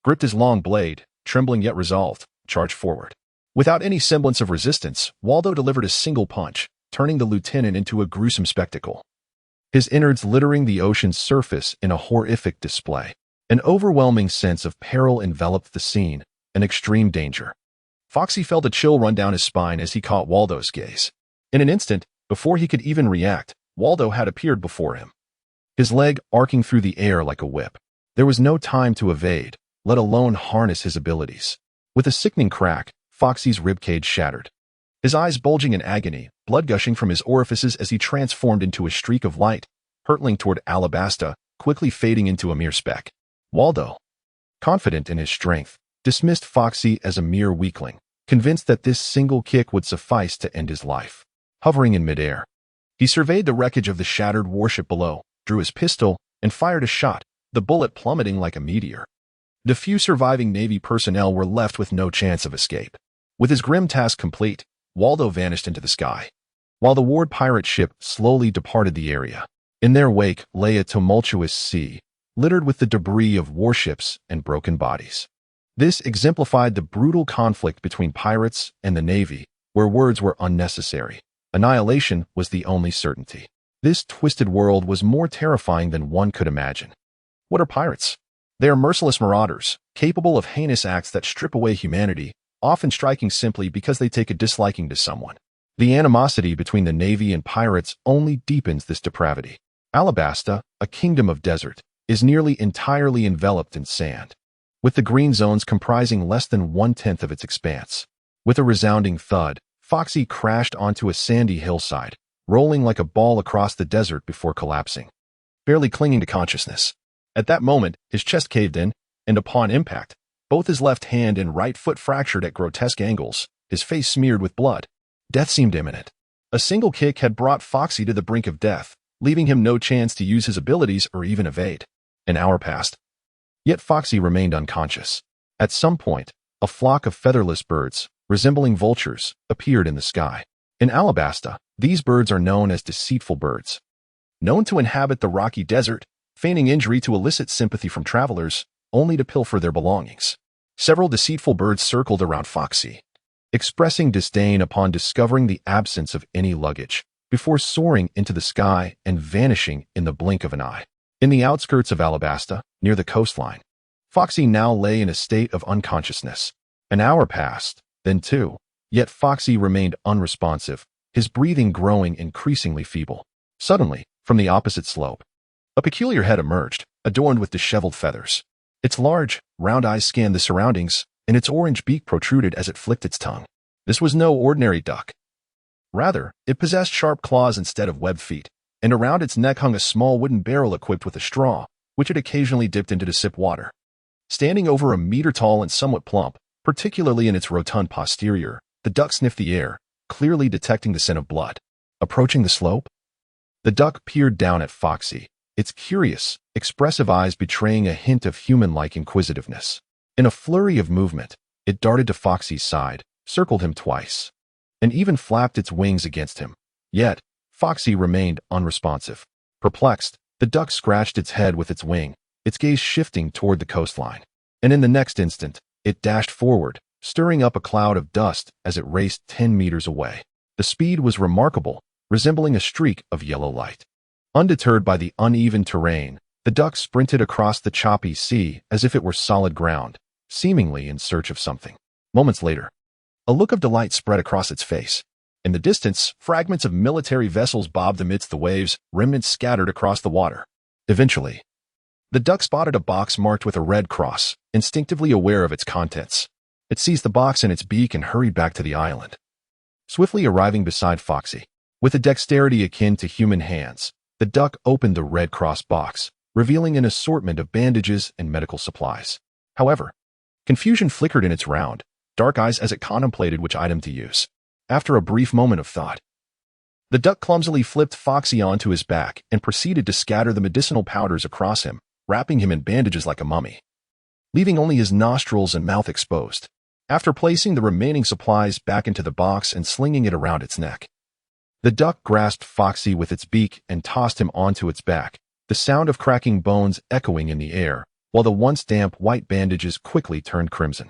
gripped his long blade, trembling yet resolved, charged forward. Without any semblance of resistance, Waldo delivered a single punch, turning the lieutenant into a gruesome spectacle, his innards littering the ocean's surface in a horrific display. An overwhelming sense of peril enveloped the scene, an extreme danger. Foxy felt a chill run down his spine as he caught Waldo's gaze. In an instant, before he could even react, Waldo had appeared before him, his leg arcing through the air like a whip. There was no time to evade, let alone harness his abilities. With a sickening crack, Foxy's ribcage shattered, his eyes bulging in agony, blood gushing from his orifices as he transformed into a streak of light, hurtling toward Alabasta, quickly fading into a mere speck. Waldo, confident in his strength, dismissed Foxy as a mere weakling, convinced that this single kick would suffice to end his life. Hovering in midair, he surveyed the wreckage of the shattered warship below, drew his pistol, and fired a shot, the bullet plummeting like a meteor. The few surviving Navy personnel were left with no chance of escape. With his grim task complete, Waldo vanished into the sky, while the Ward pirate ship slowly departed the area. In their wake lay a tumultuous sea, littered with the debris of warships and broken bodies. This exemplified the brutal conflict between pirates and the Navy, where words were unnecessary. Annihilation was the only certainty. This twisted world was more terrifying than one could imagine. What are pirates? They are merciless marauders, capable of heinous acts that strip away humanity, often striking simply because they take a disliking to someone. The animosity between the Navy and pirates only deepens this depravity. Alabasta, a kingdom of desert, is nearly entirely enveloped in sand, with the green zones comprising less than 1/10 of its expanse. With a resounding thud, Foxy crashed onto a sandy hillside, rolling like a ball across the desert before collapsing, barely clinging to consciousness. At that moment, his chest caved in, and upon impact, both his left hand and right foot fractured at grotesque angles, his face smeared with blood. Death seemed imminent. A single kick had brought Foxy to the brink of death, leaving him no chance to use his abilities or even evade. An hour passed. Yet Foxy remained unconscious. At some point, a flock of featherless birds, resembling vultures, appeared in the sky. In Alabasta, these birds are known as deceitful birds. Known to inhabit the rocky desert, feigning injury to elicit sympathy from travelers, only to pilfer their belongings. Several deceitful birds circled around Foxy, expressing disdain upon discovering the absence of any luggage, before soaring into the sky and vanishing in the blink of an eye. In the outskirts of Alabasta, near the coastline, Foxy now lay in a state of unconsciousness. An hour passed, then 2, yet Foxy remained unresponsive, his breathing growing increasingly feeble. Suddenly, from the opposite slope, a peculiar head emerged, adorned with disheveled feathers. Its large, round eyes scanned the surroundings, and its orange beak protruded as it flicked its tongue. This was no ordinary duck. Rather, it possessed sharp claws instead of webbed feet, and around its neck hung a small wooden barrel equipped with a straw, which it occasionally dipped into to sip water. Standing over a meter tall and somewhat plump, particularly in its rotund posterior, the duck sniffed the air, clearly detecting the scent of blood. Approaching the slope, the duck peered down at Foxy, its curious, expressive eyes betraying a hint of human-like inquisitiveness. In a flurry of movement, it darted to Foxy's side, circled him twice, and even flapped its wings against him. Yet, Foxy remained unresponsive. Perplexed, the duck scratched its head with its wing, its gaze shifting toward the coastline. And in the next instant, it dashed forward, stirring up a cloud of dust as it raced 10 meters away. The speed was remarkable, resembling a streak of yellow light. Undeterred by the uneven terrain, the duck sprinted across the choppy sea as if it were solid ground, seemingly in search of something. Moments later, a look of delight spread across its face. In the distance, fragments of military vessels bobbed amidst the waves, remnants scattered across the water. Eventually, the duck spotted a box marked with a red cross, instinctively aware of its contents. It seized the box in its beak and hurried back to the island. Swiftly arriving beside Foxy, with a dexterity akin to human hands, the duck opened the red cross box, revealing an assortment of bandages and medical supplies. However, confusion flickered in its round, dark eyes as it contemplated which item to use. After a brief moment of thought, the duck clumsily flipped Foxy onto his back and proceeded to scatter the medicinal powders across him, wrapping him in bandages like a mummy, leaving only his nostrils and mouth exposed. After placing the remaining supplies back into the box and slinging it around its neck, the duck grasped Foxy with its beak and tossed him onto its back, the sound of cracking bones echoing in the air, while the once damp white bandages quickly turned crimson.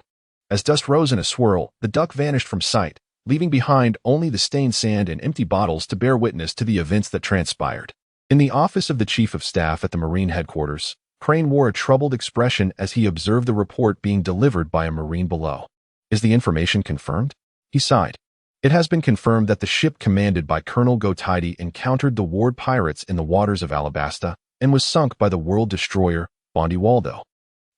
As dust rose in a swirl, the duck vanished from sight, leaving behind only the stained sand and empty bottles to bear witness to the events that transpired. In the office of the Chief of Staff at the Marine headquarters, Crane wore a troubled expression as he observed the report being delivered by a Marine below. Is the information confirmed? He sighed. It has been confirmed that the ship commanded by Colonel Gotidy encountered the Ward pirates in the waters of Alabasta and was sunk by the world destroyer Bondi Waldo,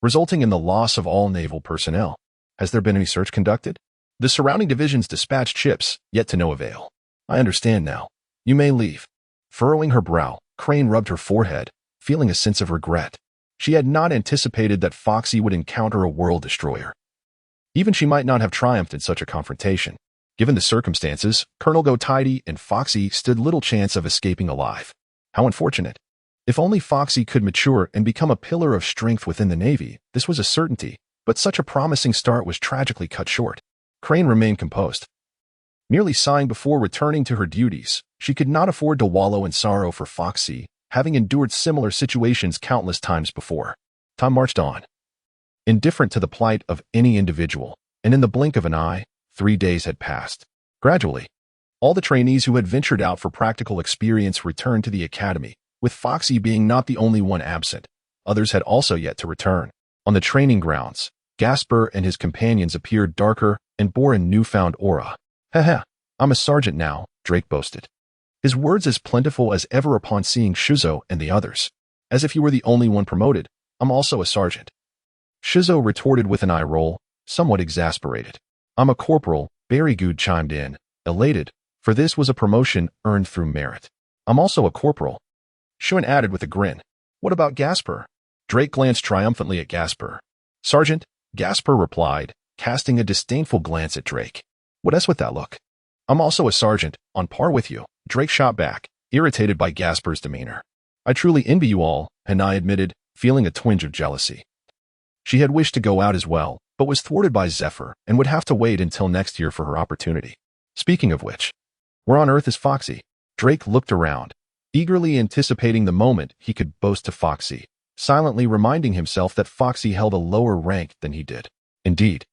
resulting in the loss of all naval personnel. Has there been any search conducted? The surrounding divisions dispatched ships, yet to no avail. I understand now. You may leave. Furrowing her brow, Crane rubbed her forehead, feeling a sense of regret. She had not anticipated that Foxy would encounter a world destroyer. Even she might not have triumphed in such a confrontation. Given the circumstances, Colonel Gotidy and Foxy stood little chance of escaping alive. How unfortunate. If only Foxy could mature and become a pillar of strength within the Navy, this was a certainty, but such a promising start was tragically cut short. Crane remained composed, nearly sighing before returning to her duties. She could not afford to wallow in sorrow for Foxy, having endured similar situations countless times before. Time marched on, indifferent to the plight of any individual, and in the blink of an eye, 3 days had passed. Gradually, all the trainees who had ventured out for practical experience returned to the academy, with Foxy being not the only one absent. Others had also yet to return. On the training grounds, Gasper and his companions appeared darker and bore a newfound aura. "Haha, I'm a sergeant now," Drake boasted, his words as plentiful as ever upon seeing Shizo and the others. As if he were the only one promoted, "I'm also a sergeant." Shizo retorted with an eye roll, somewhat exasperated. "I'm a corporal," Barrygood chimed in, elated, for this was a promotion earned through merit. "I'm also a corporal," Shun added with a grin. "What about Gasper?" Drake glanced triumphantly at Gasper. "Sergeant," Gasper replied, casting a disdainful glance at Drake. "What's with that look?" "I'm also a sergeant, on par with you," Drake shot back, irritated by Gasper's demeanor. "I truly envy you all," Hanai admitted, feeling a twinge of jealousy. She had wished to go out as well, but was thwarted by Zephyr and would have to wait until next year for her opportunity. Speaking of which, where on earth is Foxy? Drake looked around, eagerly anticipating the moment he could boast to Foxy, silently reminding himself that Foxy held a lower rank than he did. Indeed,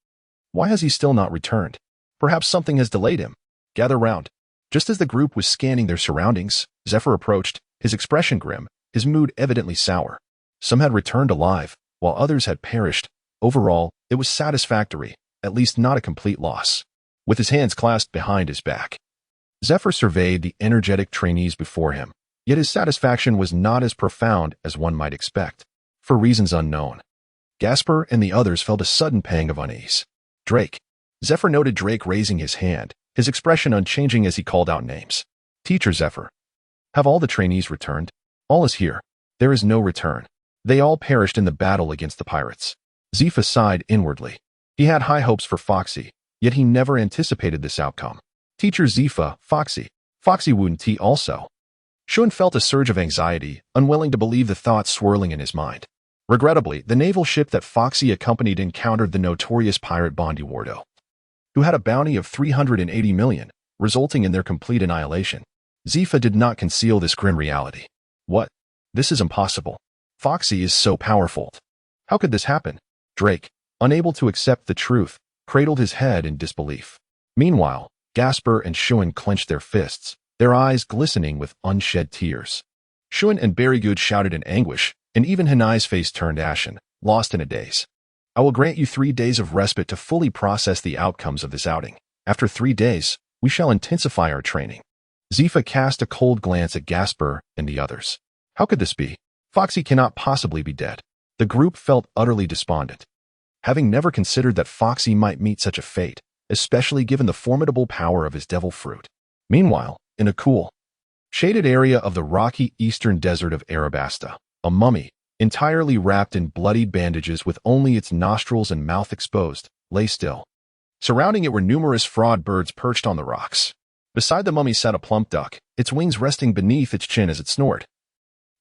why has he still not returned? Perhaps something has delayed him. Gather round. Just as the group was scanning their surroundings, Zephyr approached, his expression grim, his mood evidently sour. Some had returned alive, while others had perished. Overall, it was satisfactory, at least not a complete loss. With his hands clasped behind his back, Zephyr surveyed the energetic trainees before him, yet his satisfaction was not as profound as one might expect. For reasons unknown, Gasper and the others felt a sudden pang of unease. "Drake." Zephyr noted Drake raising his hand, his expression unchanging as he called out names. "Teacher Zephyr. Have all the trainees returned?" "All is here. There is no return. They all perished in the battle against the pirates." Zifa sighed inwardly. He had high hopes for Foxy, yet he never anticipated this outcome. "Teacher Zifa, Foxy. Foxy wouldn't tea also." Shun felt a surge of anxiety, unwilling to believe the thoughts swirling in his mind. Regrettably, the naval ship that Foxy accompanied encountered the notorious pirate Bondi Waldo, who had a bounty of 380 million, resulting in their complete annihilation. Zifa did not conceal this grim reality. "What? This is impossible. Foxy is so powerful. How could this happen?" Drake, unable to accept the truth, cradled his head in disbelief. Meanwhile, Gasper and Shun clenched their fists, their eyes glistening with unshed tears. Shun and Barrygood shouted in anguish, and even Hanai's face turned ashen, lost in a daze. I will grant you 3 days of respite to fully process the outcomes of this outing. After 3 days, we shall intensify our training. Zifa cast a cold glance at Gasper and the others. How could this be? Foxy cannot possibly be dead. The group felt utterly despondent, having never considered that Foxy might meet such a fate, especially given the formidable power of his devil fruit. Meanwhile, in a cool, shaded area of the rocky eastern desert of Arabasta, a mummy, entirely wrapped in bloodied bandages with only its nostrils and mouth exposed, lay still. Surrounding it were numerous fraud birds perched on the rocks. Beside the mummy sat a plump duck, its wings resting beneath its chin as it snored,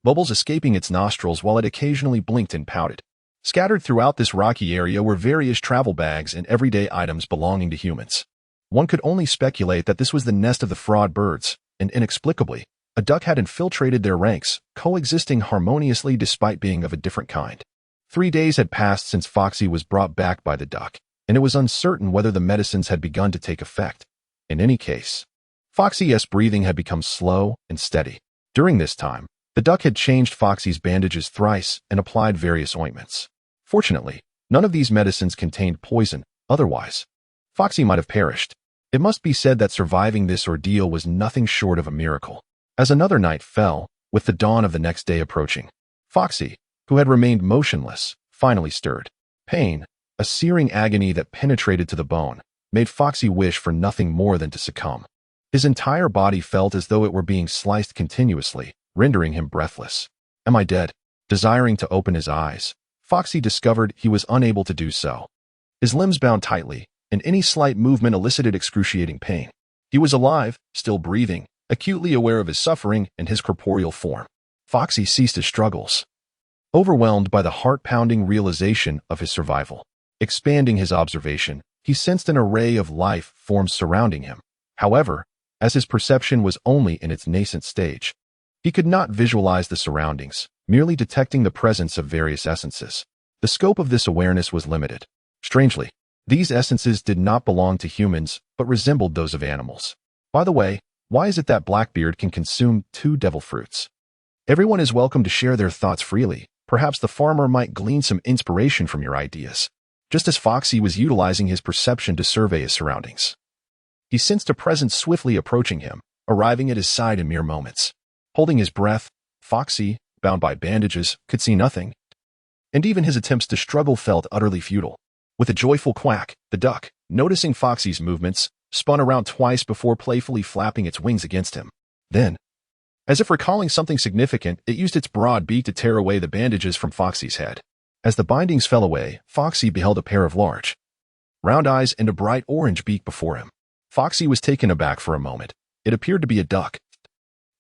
bubbles escaping its nostrils while it occasionally blinked and pouted. Scattered throughout this rocky area were various travel bags and everyday items belonging to humans. One could only speculate that this was the nest of the fraud birds, and inexplicably, a duck had infiltrated their ranks, coexisting harmoniously despite being of a different kind. 3 days had passed since Foxy was brought back by the duck, and it was uncertain whether the medicines had begun to take effect. In any case, Foxy's breathing had become slow and steady. During this time, the duck had changed Foxy's bandages thrice and applied various ointments. Fortunately, none of these medicines contained poison, otherwise, Foxy might have perished. It must be said that surviving this ordeal was nothing short of a miracle. As another night fell, with the dawn of the next day approaching, Foxy, who had remained motionless, finally stirred. Pain, a searing agony that penetrated to the bone, made Foxy wish for nothing more than to succumb. His entire body felt as though it were being sliced continuously, rendering him breathless. Am I dead? Desiring to open his eyes, Foxy discovered he was unable to do so. His limbs bound tightly, and any slight movement elicited excruciating pain. He was alive, still breathing, acutely aware of his suffering and his corporeal form. Foxy ceased his struggles, overwhelmed by the heart-pounding realization of his survival. Expanding his observation, he sensed an array of life forms surrounding him. However, as his perception was only in its nascent stage, he could not visualize the surroundings, merely detecting the presence of various essences. The scope of this awareness was limited. Strangely, these essences did not belong to humans, but resembled those of animals. By the way, why is it that Blackbeard can consume 2 devil fruits? Everyone is welcome to share their thoughts freely. Perhaps the farmer might glean some inspiration from your ideas. Just as Foxy was utilizing his perception to survey his surroundings, he sensed a presence swiftly approaching him, arriving at his side in mere moments. Holding his breath, Foxy, bound by bandages, could see nothing, and even his attempts to struggle felt utterly futile. With a joyful quack, the duck, noticing Foxy's movements, spun around twice before playfully flapping its wings against him. Then, as if recalling something significant, it used its broad beak to tear away the bandages from Foxy's head. As the bindings fell away, Foxy beheld a pair of large, round eyes and a bright orange beak before him. Foxy was taken aback for a moment. It appeared to be a duck,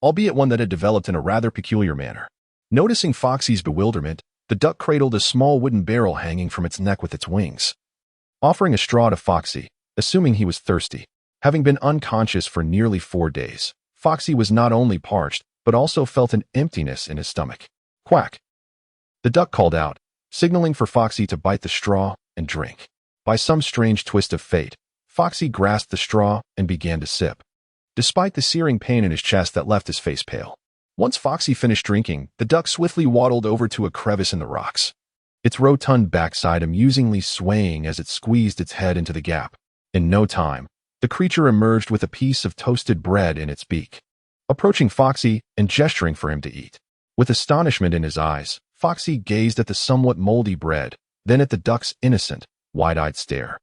albeit one that had developed in a rather peculiar manner. Noticing Foxy's bewilderment, the duck cradled a small wooden barrel hanging from its neck with its wings, offering a straw to Foxy, assuming he was thirsty. Having been unconscious for nearly 4 days, Foxy was not only parched, but also felt an emptiness in his stomach. Quack! The duck called out, signaling for Foxy to bite the straw and drink. By some strange twist of fate, Foxy grasped the straw and began to sip, despite the searing pain in his chest that left his face pale. Once Foxy finished drinking, the duck swiftly waddled over to a crevice in the rocks, its rotund backside amusingly swaying as it squeezed its head into the gap. In no time, the creature emerged with a piece of toasted bread in its beak, approaching Foxy and gesturing for him to eat. With astonishment in his eyes, Foxy gazed at the somewhat moldy bread, then at the duck's innocent, wide-eyed stare.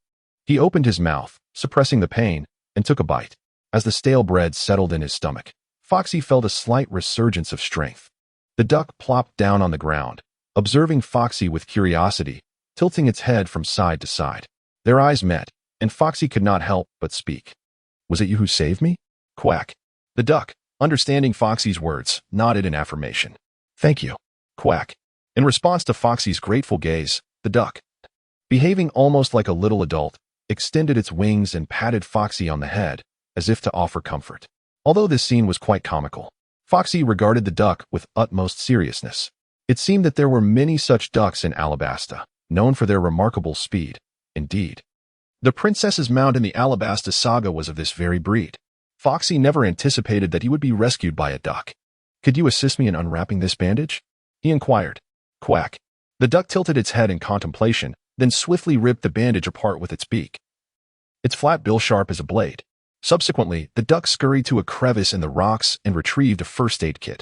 He opened his mouth, suppressing the pain, and took a bite. As the stale bread settled in his stomach, Foxy felt a slight resurgence of strength. The duck plopped down on the ground, observing Foxy with curiosity, tilting its head from side to side. Their eyes met, and Foxy could not help but speak. "Was it you who saved me?" Quack. The duck, understanding Foxy's words, nodded in affirmation. "Thank you." Quack. In response to Foxy's grateful gaze, the duck, behaving almost like a little adult, extended its wings and patted Foxy on the head, as if to offer comfort. Although this scene was quite comical, Foxy regarded the duck with utmost seriousness. It seemed that there were many such ducks in Alabasta, known for their remarkable speed. Indeed, the Princess's Mound in the Alabasta saga was of this very breed. Foxy never anticipated that he would be rescued by a duck. "Could you assist me in unwrapping this bandage?" he inquired. Quack. The duck tilted its head in contemplation, then then swiftly ripped the bandage apart with its beak, its flat bill sharp as a blade. Subsequently, the duck scurried to a crevice in the rocks and retrieved a first aid kit,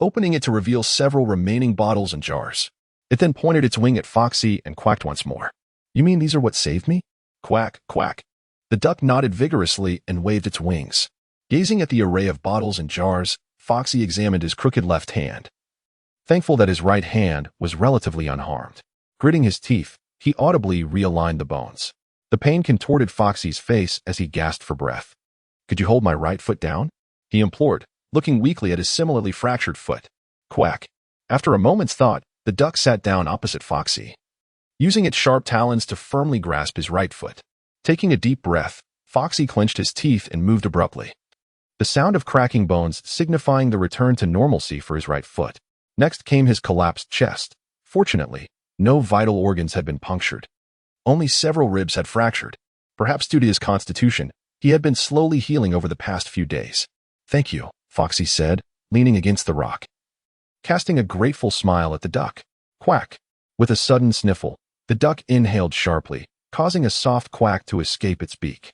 opening it to reveal several remaining bottles and jars. It then pointed its wing at Foxy and quacked once more. "You mean these are what saved me?" Quack, quack. The duck nodded vigorously and waved its wings. Gazing at the array of bottles and jars, Foxy examined his crooked left hand, thankful that his right hand was relatively unharmed. Gritting his teeth, he audibly realigned the bones. The pain contorted Foxy's face as he gasped for breath. "Could you hold my right foot down?" he implored, looking weakly at his similarly fractured foot. Quack. After a moment's thought, the duck sat down opposite Foxy, using its sharp talons to firmly grasp his right foot. Taking a deep breath, Foxy clenched his teeth and moved abruptly, the sound of cracking bones signifying the return to normalcy for his right foot. Next came his collapsed chest. Fortunately, no vital organs had been punctured. Only several ribs had fractured. Perhaps due to his constitution, he had been slowly healing over the past few days. "Thank you," Foxy said, leaning against the rock, casting a grateful smile at the duck. Quack. With a sudden sniffle, the duck inhaled sharply, causing a soft quack to escape its beak.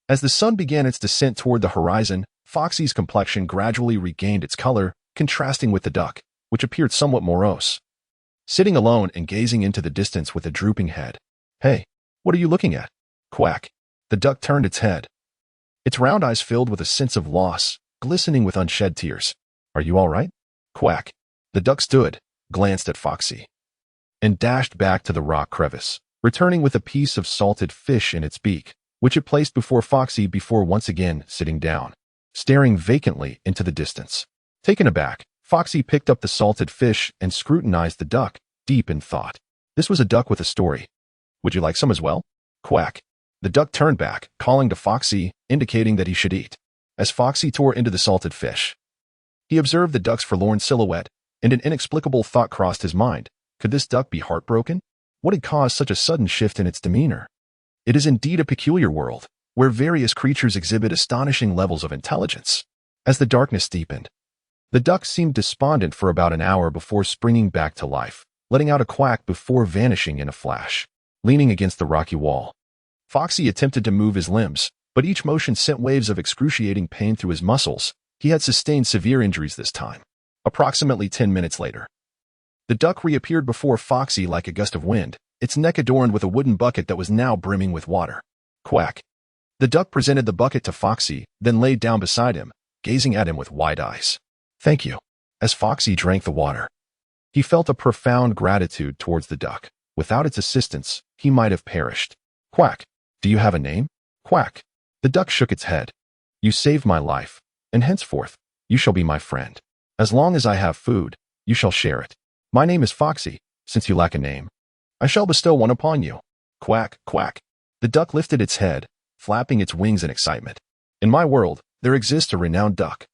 As the sun began its descent toward the horizon, Foxy's complexion gradually regained its color, contrasting with the duck, which appeared somewhat morose, sitting alone and gazing into the distance with a drooping head. "Hey, what are you looking at?" Quack. The duck turned its head, its round eyes filled with a sense of loss, glistening with unshed tears. "Are you all right?" Quack. The duck stood, glanced at Foxy, and dashed back to the rock crevice, returning with a piece of salted fish in its beak, which it placed before Foxy before once again sitting down, staring vacantly into the distance. Taken aback, Foxy picked up the salted fish and scrutinized the duck, deep in thought. This was a duck with a story. "Would you like some as well?" Quack. The duck turned back, calling to Foxy, indicating that he should eat. As Foxy tore into the salted fish, he observed the duck's forlorn silhouette, and an inexplicable thought crossed his mind. Could this duck be heartbroken? What had caused such a sudden shift in its demeanor? It is indeed a peculiar world, where various creatures exhibit astonishing levels of intelligence. As the darkness deepened, the duck seemed despondent for about an hour before springing back to life, letting out a quack before vanishing in a flash. Leaning against the rocky wall, Foxy attempted to move his limbs, but each motion sent waves of excruciating pain through his muscles. He had sustained severe injuries this time. Approximately 10 minutes later, the duck reappeared before Foxy like a gust of wind, its neck adorned with a wooden bucket that was now brimming with water. Quack. The duck presented the bucket to Foxy, then laid down beside him, gazing at him with wide eyes. "Thank you." As Foxy drank the water, he felt a profound gratitude towards the duck. Without its assistance, he might have perished. Quack. "Do you have a name?" Quack. The duck shook its head. "You saved my life, and henceforth, you shall be my friend. As long as I have food, you shall share it. My name is Foxy. Since you lack a name, I shall bestow one upon you." Quack, quack. The duck lifted its head, flapping its wings in excitement. "In my world, there exists a renowned duck,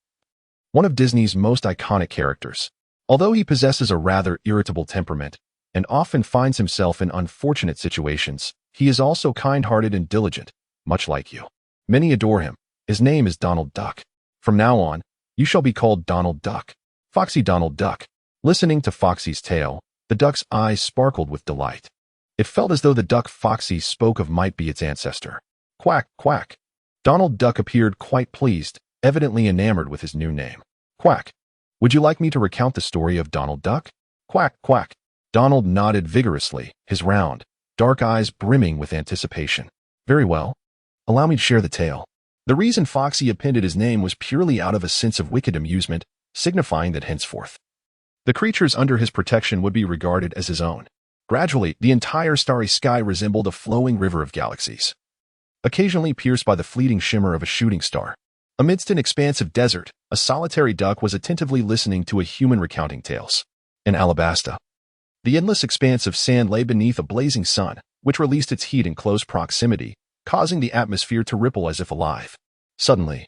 one of Disney's most iconic characters. Although he possesses a rather irritable temperament, and often finds himself in unfortunate situations, he is also kind-hearted and diligent, much like you. Many adore him. His name is Donald Duck. From now on, you shall be called Donald Duck." Foxy Donald Duck. Listening to Foxy's tale, the duck's eyes sparkled with delight. It felt as though the duck Foxy spoke of might be its ancestor. Quack, quack. Donald Duck appeared quite pleased, evidently enamored with his new name. Quack. "Would you like me to recount the story of Donald Duck?" Quack, quack. Donald nodded vigorously, his round, dark eyes brimming with anticipation. "Very well. Allow me to share the tale." The reason Foxy appended his name was purely out of a sense of wicked amusement, signifying that henceforth, the creatures under his protection would be regarded as his own. Gradually, the entire starry sky resembled a flowing river of galaxies, occasionally pierced by the fleeting shimmer of a shooting star. Amidst an expansive desert, a solitary duck was attentively listening to a human recounting tales. In Alabasta, the endless expanse of sand lay beneath a blazing sun, which released its heat in close proximity, causing the atmosphere to ripple as if alive. Suddenly,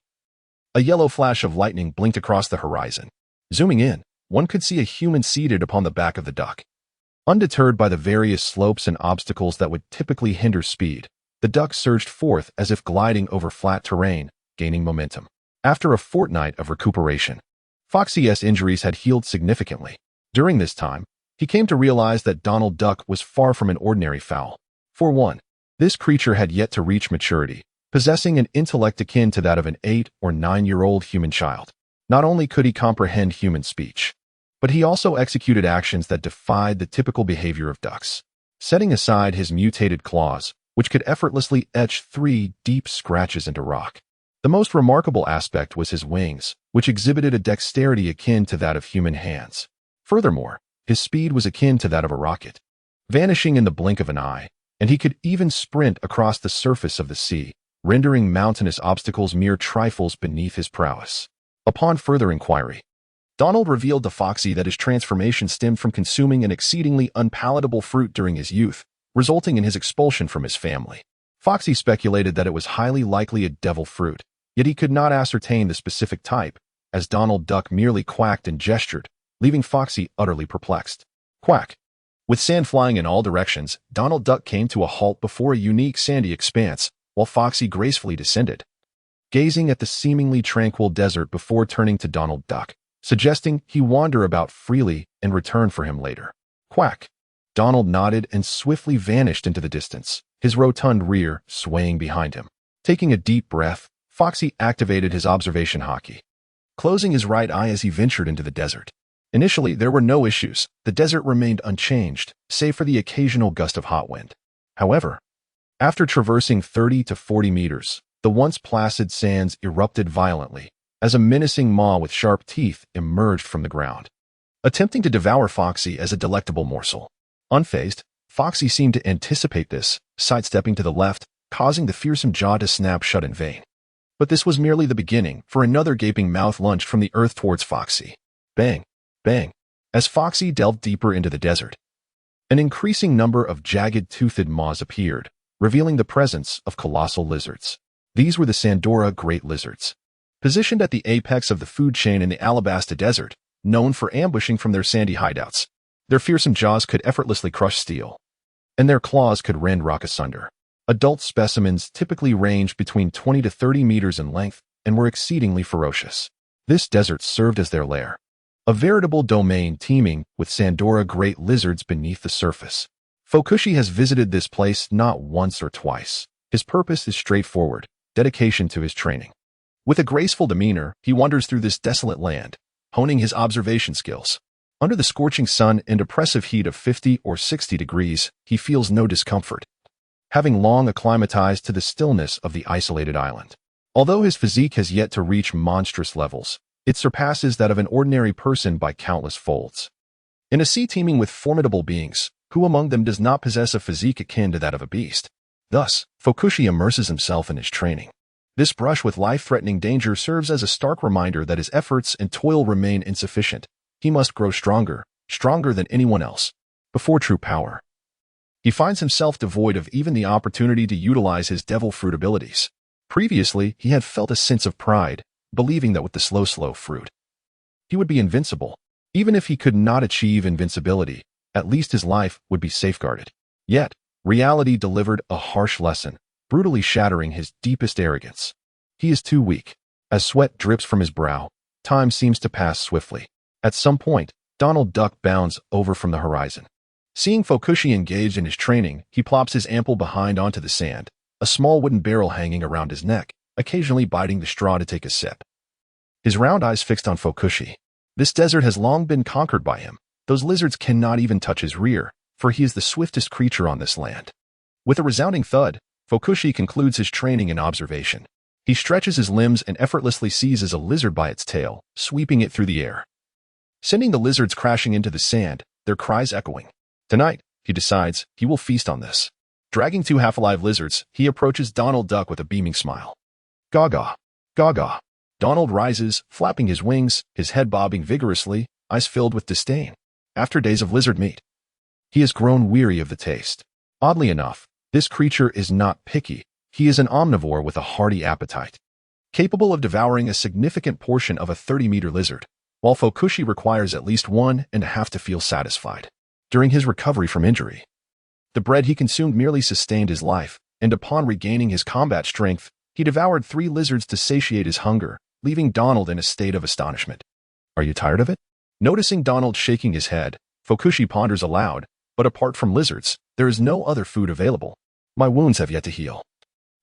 a yellow flash of lightning blinked across the horizon. Zooming in, one could see a human seated upon the back of the duck. Undeterred by the various slopes and obstacles that would typically hinder speed, the duck surged forth as if gliding over flat terrain, gaining momentum. After a fortnight of recuperation, Foxy-A's injuries had healed significantly. During this time, he came to realize that Donald Duck was far from an ordinary fowl. For one, this creature had yet to reach maturity, possessing an intellect akin to that of an 8- or 9-year-old human child. Not only could he comprehend human speech, but he also executed actions that defied the typical behavior of ducks. Setting aside his mutated claws, which could effortlessly etch 3 deep scratches into rock. The most remarkable aspect was his wings, which exhibited a dexterity akin to that of human hands. Furthermore, his speed was akin to that of a rocket, vanishing in the blink of an eye, and he could even sprint across the surface of the sea, rendering mountainous obstacles mere trifles beneath his prowess. Upon further inquiry, Donald revealed to Foxy that his transformation stemmed from consuming an exceedingly unpalatable fruit during his youth, resulting in his expulsion from his family. Foxy speculated that it was highly likely a devil fruit, yet he could not ascertain the specific type, as Donald Duck merely quacked and gestured, leaving Foxy utterly perplexed. Quack! With sand flying in all directions, Donald Duck came to a halt before a unique sandy expanse, while Foxy gracefully descended, gazing at the seemingly tranquil desert before turning to Donald Duck, suggesting he wander about freely and return for him later. Quack! Donald nodded and swiftly vanished into the distance, his rotund rear swaying behind him. Taking a deep breath, Foxy activated his observation hockey, closing his right eye as he ventured into the desert. Initially, there were no issues. The desert remained unchanged, save for the occasional gust of hot wind. However, after traversing 30 to 40 meters, the once placid sands erupted violently, as a menacing maw with sharp teeth emerged from the ground, attempting to devour Foxy as a delectable morsel. Unfazed, Foxy seemed to anticipate this, sidestepping to the left, causing the fearsome jaw to snap shut in vain. But this was merely the beginning, for another gaping mouth lunged from the earth towards Foxy. Bang! Bang! As Foxy delved deeper into the desert, an increasing number of jagged-toothed maws appeared, revealing the presence of colossal lizards. These were the Sandora great lizards, positioned at the apex of the food chain in the Alabasta Desert, known for ambushing from their sandy hideouts. Their fearsome jaws could effortlessly crush steel, and their claws could rend rock asunder. Adult specimens typically ranged between 20 to 30 meters in length and were exceedingly ferocious. This desert served as their lair, a veritable domain teeming with Sandora great lizards beneath the surface. Fokushi has visited this place not once or twice. His purpose is straightforward: dedication to his training. With a graceful demeanor, he wanders through this desolate land, honing his observation skills. Under the scorching sun and oppressive heat of 50 or 60 degrees, he feels no discomfort, having long acclimatized to the stillness of the isolated island. Although his physique has yet to reach monstrous levels, it surpasses that of an ordinary person by countless folds. In a sea teeming with formidable beings, who among them does not possess a physique akin to that of a beast? Thus, Fokushi immerses himself in his training. This brush with life-threatening danger serves as a stark reminder that his efforts and toil remain insufficient. He must grow stronger, stronger than anyone else, before true power. He finds himself devoid of even the opportunity to utilize his devil fruit abilities. Previously, he had felt a sense of pride, believing that with the slow fruit, he would be invincible. Even if he could not achieve invincibility, at least his life would be safeguarded. Yet, reality delivered a harsh lesson, brutally shattering his deepest arrogance. He is too weak. As sweat drips from his brow, time seems to pass swiftly. At some point, Donald Duck bounds over from the horizon. Seeing Fokushi engaged in his training, he plops his ample behind onto the sand, a small wooden barrel hanging around his neck, occasionally biting the straw to take a sip. His round eyes fixed on Fokushi. This desert has long been conquered by him. Those lizards cannot even touch his rear, for he is the swiftest creature on this land. With a resounding thud, Fokushi concludes his training and observation. He stretches his limbs and effortlessly seizes a lizard by its tail, sweeping it through the air, sending the lizards crashing into the sand, their cries echoing. Tonight, he decides, he will feast on this. Dragging 2 half-alive lizards, he approaches Donald Duck with a beaming smile. Gaga! Gaga! Donald rises, flapping his wings, his head bobbing vigorously, eyes filled with disdain. After days of lizard meat, he has grown weary of the taste. Oddly enough, this creature is not picky. He is an omnivore with a hearty appetite, capable of devouring a significant portion of a 30-meter lizard, while Fokushi requires at least 1.5 to feel satisfied. During his recovery from injury, the bread he consumed merely sustained his life, and upon regaining his combat strength, he devoured 3 lizards to satiate his hunger, leaving Donald in a state of astonishment. Are you tired of it? Noticing Donald shaking his head, Fokushi ponders aloud, but apart from lizards, there is no other food available. My wounds have yet to heal.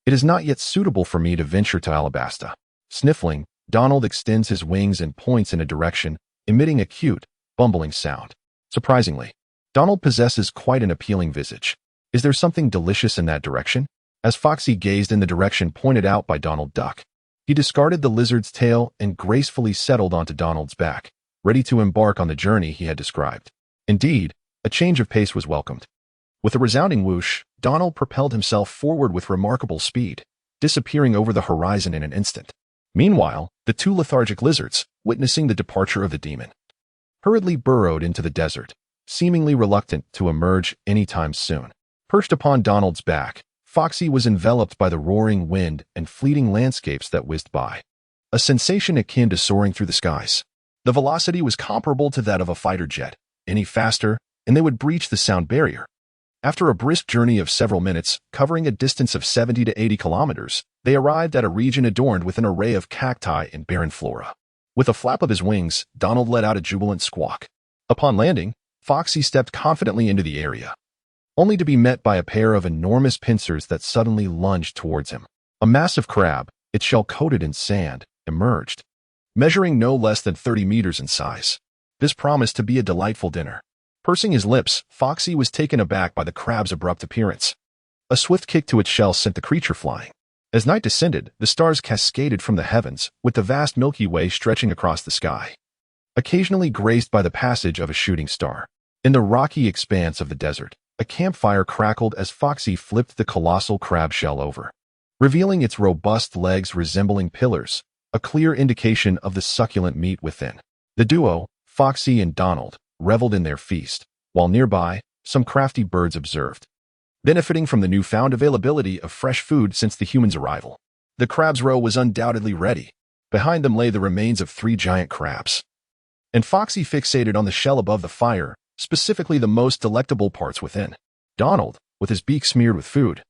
It is not yet suitable for me to venture to Alabasta. Sniffling, Donald extends his wings and points in a direction, emitting a cute, bumbling sound. Surprisingly, Donald possesses quite an appealing visage. Is there something delicious in that direction? As Foxy gazed in the direction pointed out by Donald Duck, he discarded the lizard's tail and gracefully settled onto Donald's back, ready to embark on the journey he had described. Indeed, a change of pace was welcomed. With a resounding whoosh, Donald propelled himself forward with remarkable speed, disappearing over the horizon in an instant. Meanwhile, the two lethargic lizards, witnessing the departure of the demon, hurriedly burrowed into the desert, seemingly reluctant to emerge anytime soon. Perched upon Donald's back, Foxy was enveloped by the roaring wind and fleeting landscapes that whizzed by, a sensation akin to soaring through the skies. The velocity was comparable to that of a fighter jet. Any faster, and they would breach the sound barrier. After a brisk journey of several minutes, covering a distance of 70 to 80 kilometers, they arrived at a region adorned with an array of cacti and barren flora. With a flap of his wings, Donald let out a jubilant squawk. Upon landing, Foxy stepped confidently into the area, only to be met by a pair of enormous pincers that suddenly lunged towards him. A massive crab, its shell coated in sand, emerged, measuring no less than 30 meters in size. This promised to be a delightful dinner. Pursing his lips, Foxy was taken aback by the crab's abrupt appearance. A swift kick to its shell sent the creature flying. As night descended, the stars cascaded from the heavens, with the vast Milky Way stretching across the sky, occasionally graced by the passage of a shooting star. In the rocky expanse of the desert, a campfire crackled as Foxy flipped the colossal crab shell over, revealing its robust legs resembling pillars, a clear indication of the succulent meat within. The duo, Foxy and Donald, reveled in their feast, while nearby, some crafty birds observed, benefiting from the newfound availability of fresh food since the humans' arrival. The crab's roe was undoubtedly ready. Behind them lay the remains of 3 giant crabs, and Foxy fixated on the shell above the fire, specifically the most delectable parts within. Donald, with his beak smeared with food,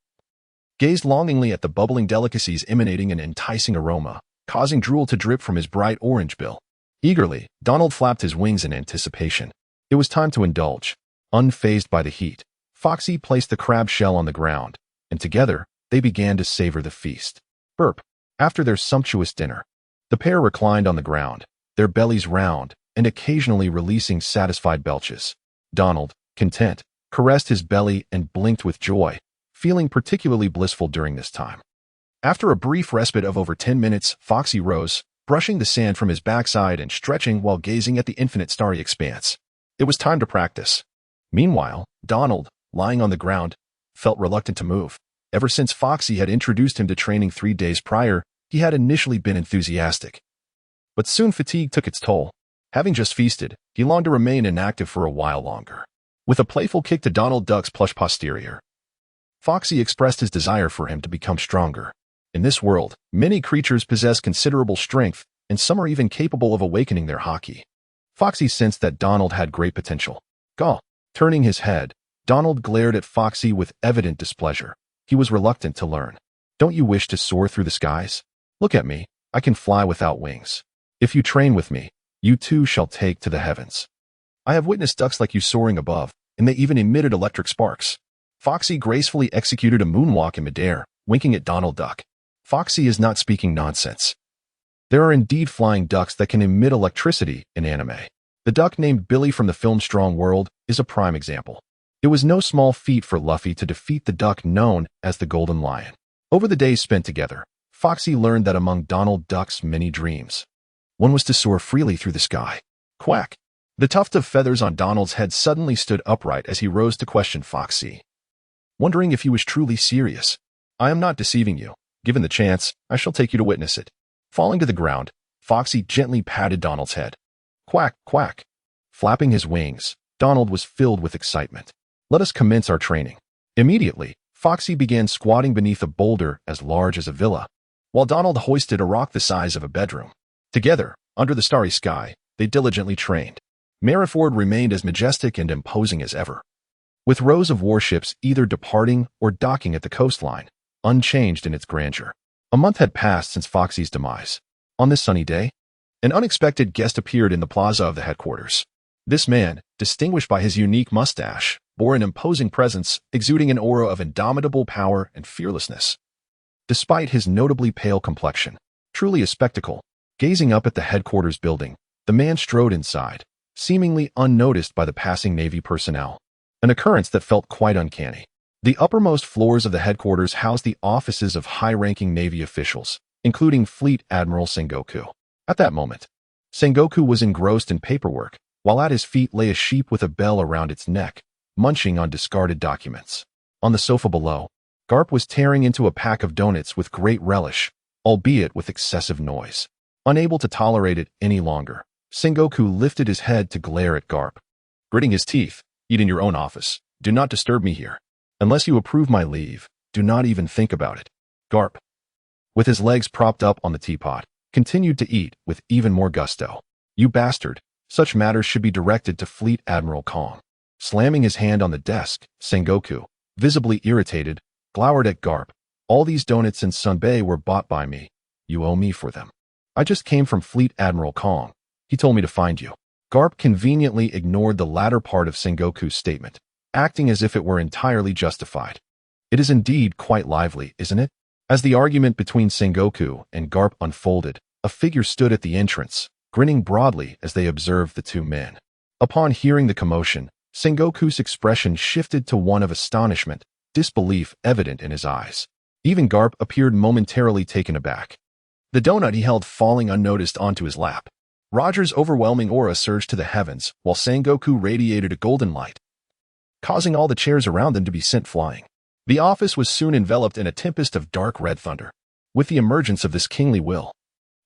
gazed longingly at the bubbling delicacies emanating an enticing aroma, causing drool to drip from his bright orange bill. Eagerly, Donald flapped his wings in anticipation. It was time to indulge. Unfazed by the heat, Foxy placed the crab shell on the ground, and together, they began to savor the feast. Burp. After their sumptuous dinner, the pair reclined on the ground, their bellies round, and occasionally releasing satisfied belches. Donald, content, caressed his belly and blinked with joy, feeling particularly blissful during this time. After a brief respite of over 10 minutes, Foxy rose, brushing the sand from his backside and stretching while gazing at the infinite starry expanse. It was time to practice. Meanwhile, Donald, lying on the ground, felt reluctant to move. Ever since Foxy had introduced him to training 3 days prior, he had initially been enthusiastic. But soon fatigue took its toll. Having just feasted, he longed to remain inactive for a while longer. With a playful kick to Donald Duck's plush posterior, Foxy expressed his desire for him to become stronger. In this world, many creatures possess considerable strength, and some are even capable of awakening their haki. Foxy sensed that Donald had great potential. Gaw. Turning his head, Donald glared at Foxy with evident displeasure. He was reluctant to learn. Don't you wish to soar through the skies? Look at me. I can fly without wings. If you train with me, you too shall take to the heavens. I have witnessed ducks like you soaring above, and they even emitted electric sparks. Foxy gracefully executed a moonwalk in midair, winking at Donald Duck. Foxy is not speaking nonsense. There are indeed flying ducks that can emit electricity in anime. The duck named Billy from the film Strong World is a prime example. It was no small feat for Luffy to defeat the duck known as the Golden Lion. Over the days spent together, Foxy learned that among Donald Duck's many dreams, one was to soar freely through the sky. Quack! The tuft of feathers on Donald's head suddenly stood upright as he rose to question Foxy, wondering if he was truly serious. I am not deceiving you. Given the chance, I shall take you to witness it. Falling to the ground, Foxy gently patted Donald's head. Quack, quack. Flapping his wings, Donald was filled with excitement. Let us commence our training. Immediately, Foxy began squatting beneath a boulder as large as a villa, while Donald hoisted a rock the size of a bedroom. Together, under the starry sky, they diligently trained. Marineford remained as majestic and imposing as ever, with rows of warships either departing or docking at the coastline, unchanged in its grandeur. A month had passed since Foxy's demise. On this sunny day, an unexpected guest appeared in the plaza of the headquarters. This man, distinguished by his unique mustache, bore an imposing presence, exuding an aura of indomitable power and fearlessness. Despite his notably pale complexion, truly a spectacle, gazing up at the headquarters building, the man strode inside, seemingly unnoticed by the passing Navy personnel, an occurrence that felt quite uncanny. The uppermost floors of the headquarters housed the offices of high-ranking Navy officials, including Fleet Admiral Sengoku. At that moment, Sengoku was engrossed in paperwork, while at his feet lay a sheep with a bell around its neck, munching on discarded documents. On the sofa below, Garp was tearing into a pack of donuts with great relish, albeit with excessive noise. Unable to tolerate it any longer, Sengoku lifted his head to glare at Garp. Gritting his teeth, "Eat in your own office. Do not disturb me here. Unless you approve my leave, do not even think about it." Garp, with his legs propped up on the teapot, continued to eat with even more gusto. "You bastard. Such matters should be directed to Fleet Admiral Kong." Slamming his hand on the desk, Sengoku, visibly irritated, glowered at Garp. "All these donuts and sunbae were bought by me. You owe me for them. I just came from Fleet Admiral Kong. He told me to find you." Garp conveniently ignored the latter part of Sengoku's statement, acting as if it were entirely justified. It is indeed quite lively, isn't it? As the argument between Sengoku and Garp unfolded, a figure stood at the entrance, grinning broadly as they observed the two men. Upon hearing the commotion, Sengoku's expression shifted to one of astonishment, disbelief evident in his eyes. Even Garp appeared momentarily taken aback, the donut he held falling unnoticed onto his lap. Roger's overwhelming aura surged to the heavens, while Sengoku radiated a golden light, causing all the chairs around them to be sent flying. The office was soon enveloped in a tempest of dark red thunder. With the emergence of this kingly will,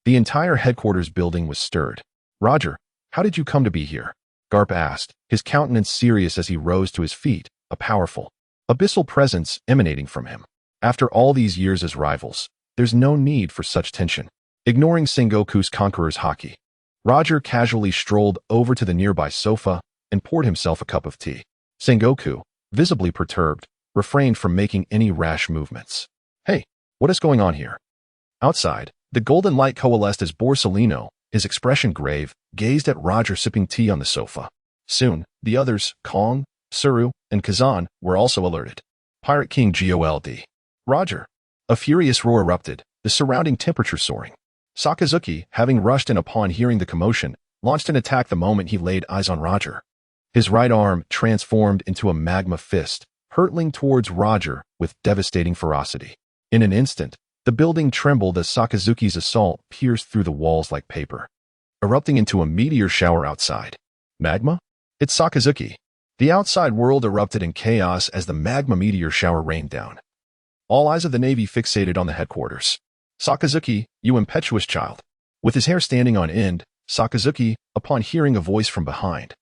the entire headquarters building was stirred. "Roger, how did you come to be here?" Garp asked, his countenance serious as he rose to his feet, a powerful, abyssal presence emanating from him. "After all these years as rivals, there's no need for such tension." Ignoring Sengoku's conqueror's haki, Roger casually strolled over to the nearby sofa and poured himself a cup of tea. Sengoku, visibly perturbed, refrained from making any rash movements. "Hey, what is going on here?" Outside, the golden light coalesced as Borsellino, his expression grave, gazed at Roger sipping tea on the sofa. Soon, the others, Kong, Suru, and Kazan, were also alerted. "Pirate King Gold. Roger." A furious roar erupted, the surrounding temperature soaring. Sakazuki, having rushed in upon hearing the commotion, launched an attack the moment he laid eyes on Roger. His right arm transformed into a magma fist, hurtling towards Roger with devastating ferocity. In an instant, the building trembled as Sakazuki's assault pierced through the walls like paper, erupting into a meteor shower outside. Magma? It's Sakazuki. The outside world erupted in chaos as the magma meteor shower rained down. All eyes of the Navy fixated on the headquarters. "Sakazuki, you impetuous child." With his hair standing on end, Sakazuki, upon hearing a voice from behind,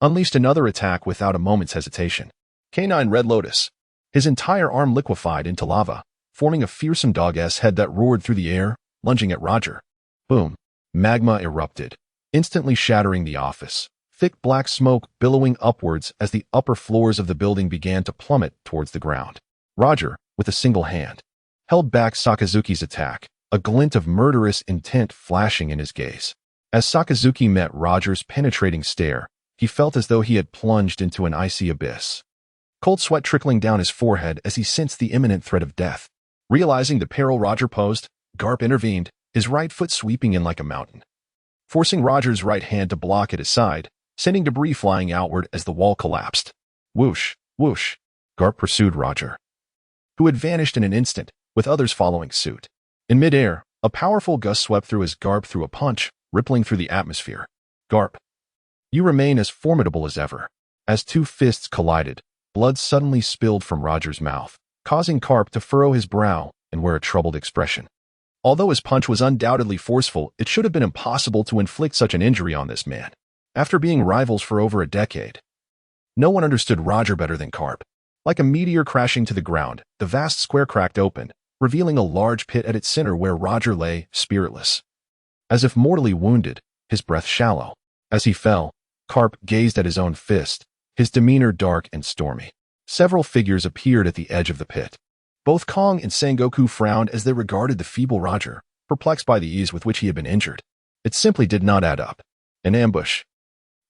unleashed another attack without a moment's hesitation. Canine Red Lotus. His entire arm liquefied into lava, forming a fearsome dog-ass head that roared through the air, lunging at Roger. Boom. Magma erupted, instantly shattering the office, thick black smoke billowing upwards as the upper floors of the building began to plummet towards the ground. Roger, with a single hand, held back Sakazuki's attack, a glint of murderous intent flashing in his gaze. As Sakazuki met Roger's penetrating stare, he felt as though he had plunged into an icy abyss. Cold sweat trickling down his forehead as he sensed the imminent threat of death. Realizing the peril Roger posed, Garp intervened, his right foot sweeping in like a mountain, forcing Roger's right hand to block at his side, sending debris flying outward as the wall collapsed. Whoosh, whoosh. Garp pursued Roger, who had vanished in an instant, with others following suit. In midair, a powerful gust swept through as Garp threw a punch, rippling through the atmosphere. "Garp, you remain as formidable as ever." As two fists collided, blood suddenly spilled from Roger's mouth, causing Garp to furrow his brow and wear a troubled expression. Although his punch was undoubtedly forceful, it should have been impossible to inflict such an injury on this man. After being rivals for over a decade, no one understood Roger better than Garp. Like a meteor crashing to the ground, the vast square cracked open, revealing a large pit at its center where Roger lay, spiritless. As if mortally wounded, his breath shallow. As he fell, Garp gazed at his own fist, his demeanor dark and stormy. Several figures appeared at the edge of the pit. Both Kong and Sengoku frowned as they regarded the feeble Roger, perplexed by the ease with which he had been injured. It simply did not add up. An ambush.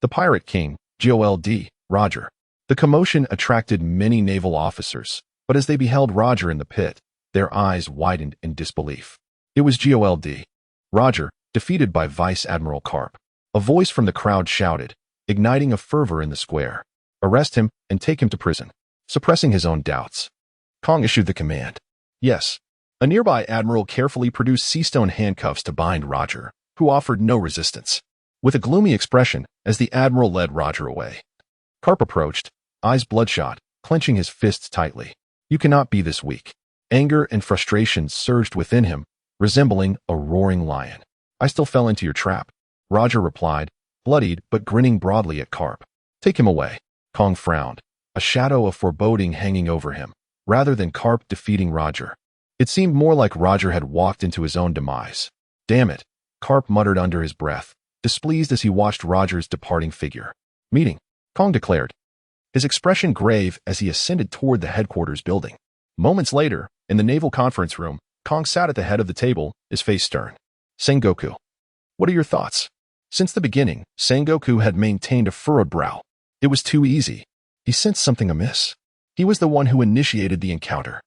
The pirate king, Gold, Roger. The commotion attracted many naval officers, but as they beheld Roger in the pit, their eyes widened in disbelief. It was Gold, Roger, defeated by Vice Admiral Carp. A voice from the crowd shouted, igniting a fervor in the square. Arrest him and take him to prison. Suppressing his own doubts, Kong issued the command. Yes. A nearby admiral carefully produced sea-stone handcuffs to bind Roger, who offered no resistance. With a gloomy expression, as the admiral led Roger away, Carp approached, eyes bloodshot, clenching his fists tightly. You cannot be this weak. Anger and frustration surged within him, resembling a roaring lion. I still fell into your trap, Roger replied, bloodied but grinning broadly at Carp. Take him away. Kong frowned, a shadow of foreboding hanging over him, rather than Carp defeating Roger. It seemed more like Roger had walked into his own demise. Damn it, Carp muttered under his breath, displeased as he watched Roger's departing figure. Meeting, Kong declared, his expression grave as he ascended toward the headquarters building. Moments later, in the naval conference room, Kong sat at the head of the table, his face stern. Sengoku. What are your thoughts? Since the beginning, Sengoku had maintained a furrowed brow. It was too easy. He sensed something amiss. He was the one who initiated the encounter.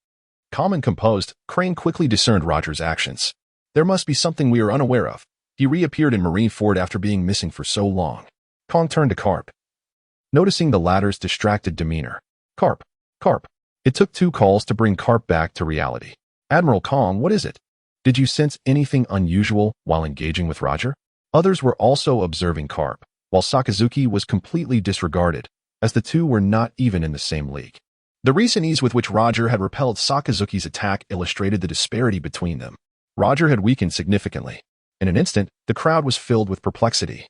Calm and composed, Crane quickly discerned Roger's actions. There must be something we are unaware of. He reappeared in Marineford after being missing for so long. Kong turned to Carp, noticing the latter's distracted demeanor. Carp. It took 2 calls to bring Carp back to reality. Admiral Kong, what is it? Did you sense anything unusual while engaging with Roger? Others were also observing Carp, while Sakazuki was completely disregarded, as the two were not even in the same league. The recent ease with which Roger had repelled Sakazuki's attack illustrated the disparity between them. Roger had weakened significantly. In an instant, the crowd was filled with perplexity,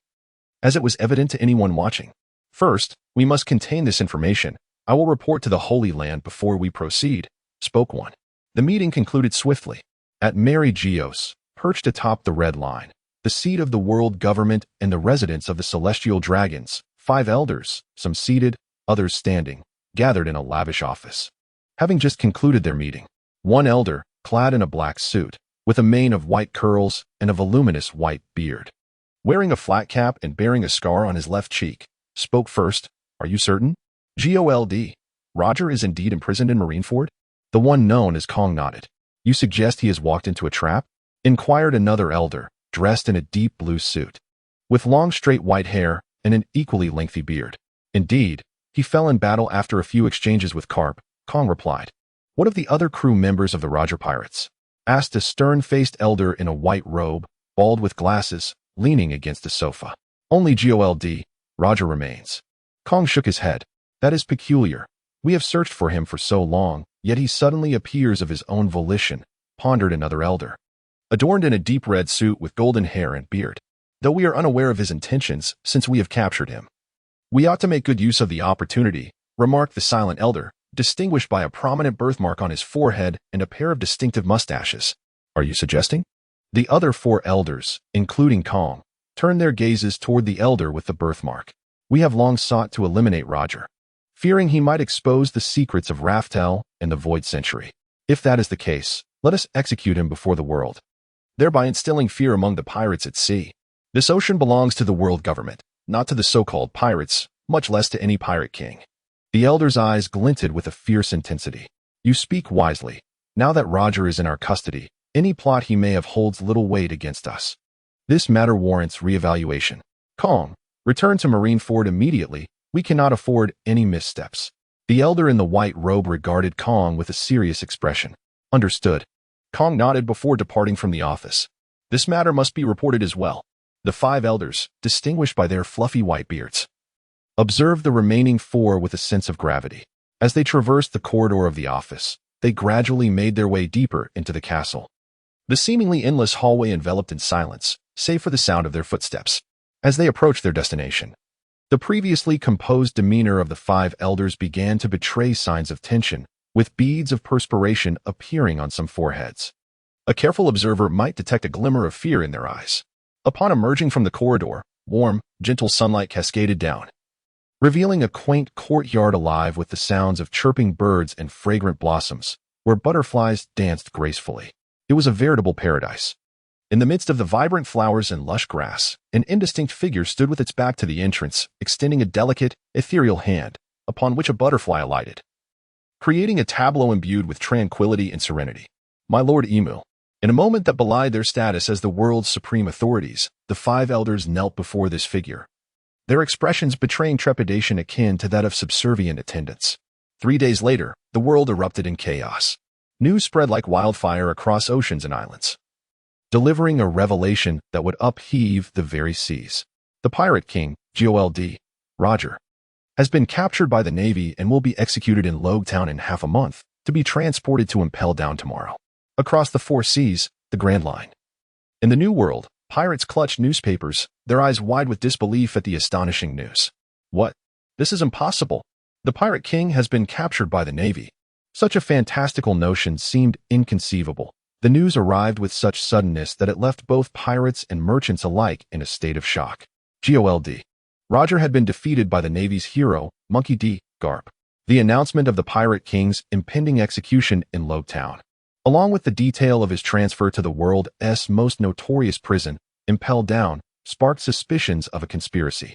as it was evident to anyone watching. First, we must contain this information. I will report to the Holy Land before we proceed, spoke one. The meeting concluded swiftly. At Mary Geos, perched atop the Red Line, the seat of the world government and the residence of the celestial dragons, 5 elders, some seated, others standing, gathered in a lavish office. Having just concluded their meeting, one elder, clad in a black suit, with a mane of white curls and a voluminous white beard, wearing a flat cap and bearing a scar on his left cheek, spoke first. Are you certain? Gold. Roger is indeed imprisoned in Marineford? The one known as Kong nodded. You suggest he has walked into a trap? Inquired another elder, dressed in a deep blue suit, with long straight white hair and an equally lengthy beard. Indeed, he fell in battle after a few exchanges with Carp, Kong replied. What of the other crew members of the Roger Pirates? Asked a stern-faced elder in a white robe, bald with glasses, leaning against a sofa. Only Gold. Roger remains. Kong shook his head. That is peculiar. We have searched for him for so long, yet he suddenly appears of his own volition, pondered another elder, adorned in a deep red suit with golden hair and beard. Though we are unaware of his intentions since we have captured him, we ought to make good use of the opportunity, remarked the silent elder, distinguished by a prominent birthmark on his forehead and a pair of distinctive mustaches. Are you suggesting? The other 4 elders, including Kong, turned their gazes toward the elder with the birthmark. We have long sought to eliminate Roger, fearing he might expose the secrets of Raftel and the Void Century. If that is the case, let us execute him before the world, thereby instilling fear among the pirates at sea. This ocean belongs to the world government, not to the so-called pirates, much less to any pirate king. The elder's eyes glinted with a fierce intensity. You speak wisely. Now that Roger is in our custody, any plot he may have holds little weight against us. This matter warrants reevaluation. Kong, return to Marineford immediately. We cannot afford any missteps. The elder in the white robe regarded Kong with a serious expression. Understood. Kong nodded before departing from the office. This matter must be reported as well. The 5 elders, distinguished by their fluffy white beards, observed the remaining 4 with a sense of gravity. As they traversed the corridor of the office, they gradually made their way deeper into the castle. The seemingly endless hallway enveloped in silence, save for the sound of their footsteps. As they approached their destination, the previously composed demeanor of the 5 elders began to betray signs of tension, with beads of perspiration appearing on some foreheads. A careful observer might detect a glimmer of fear in their eyes. Upon emerging from the corridor, warm, gentle sunlight cascaded down, revealing a quaint courtyard alive with the sounds of chirping birds and fragrant blossoms, where butterflies danced gracefully. It was a veritable paradise. In the midst of the vibrant flowers and lush grass, an indistinct figure stood with its back to the entrance, extending a delicate, ethereal hand, upon which a butterfly alighted, creating a tableau imbued with tranquility and serenity. My Lord Emu. In a moment that belied their status as the world's supreme authorities, the five elders knelt before this figure, their expressions betraying trepidation akin to that of subservient attendants. 3 days later, the world erupted in chaos. News spread like wildfire across oceans and islands, delivering a revelation that would upheave the very seas. The pirate king, GOLD, Roger, has been captured by the Navy and will be executed in Logtown in half a month, to be transported to Impel Down tomorrow. Across the 4 seas, the Grand Line. In the New World, pirates clutched newspapers, their eyes wide with disbelief at the astonishing news. What? This is impossible. The pirate king has been captured by the Navy. Such a fantastical notion seemed inconceivable. The news arrived with such suddenness that it left both pirates and merchants alike in a state of shock. GOLD. Roger had been defeated by the Navy's hero, Monkey D. Garp. The announcement of the pirate king's impending execution in Logtown, along with the detail of his transfer to the world's most notorious prison, Impel Down, sparked suspicions of a conspiracy.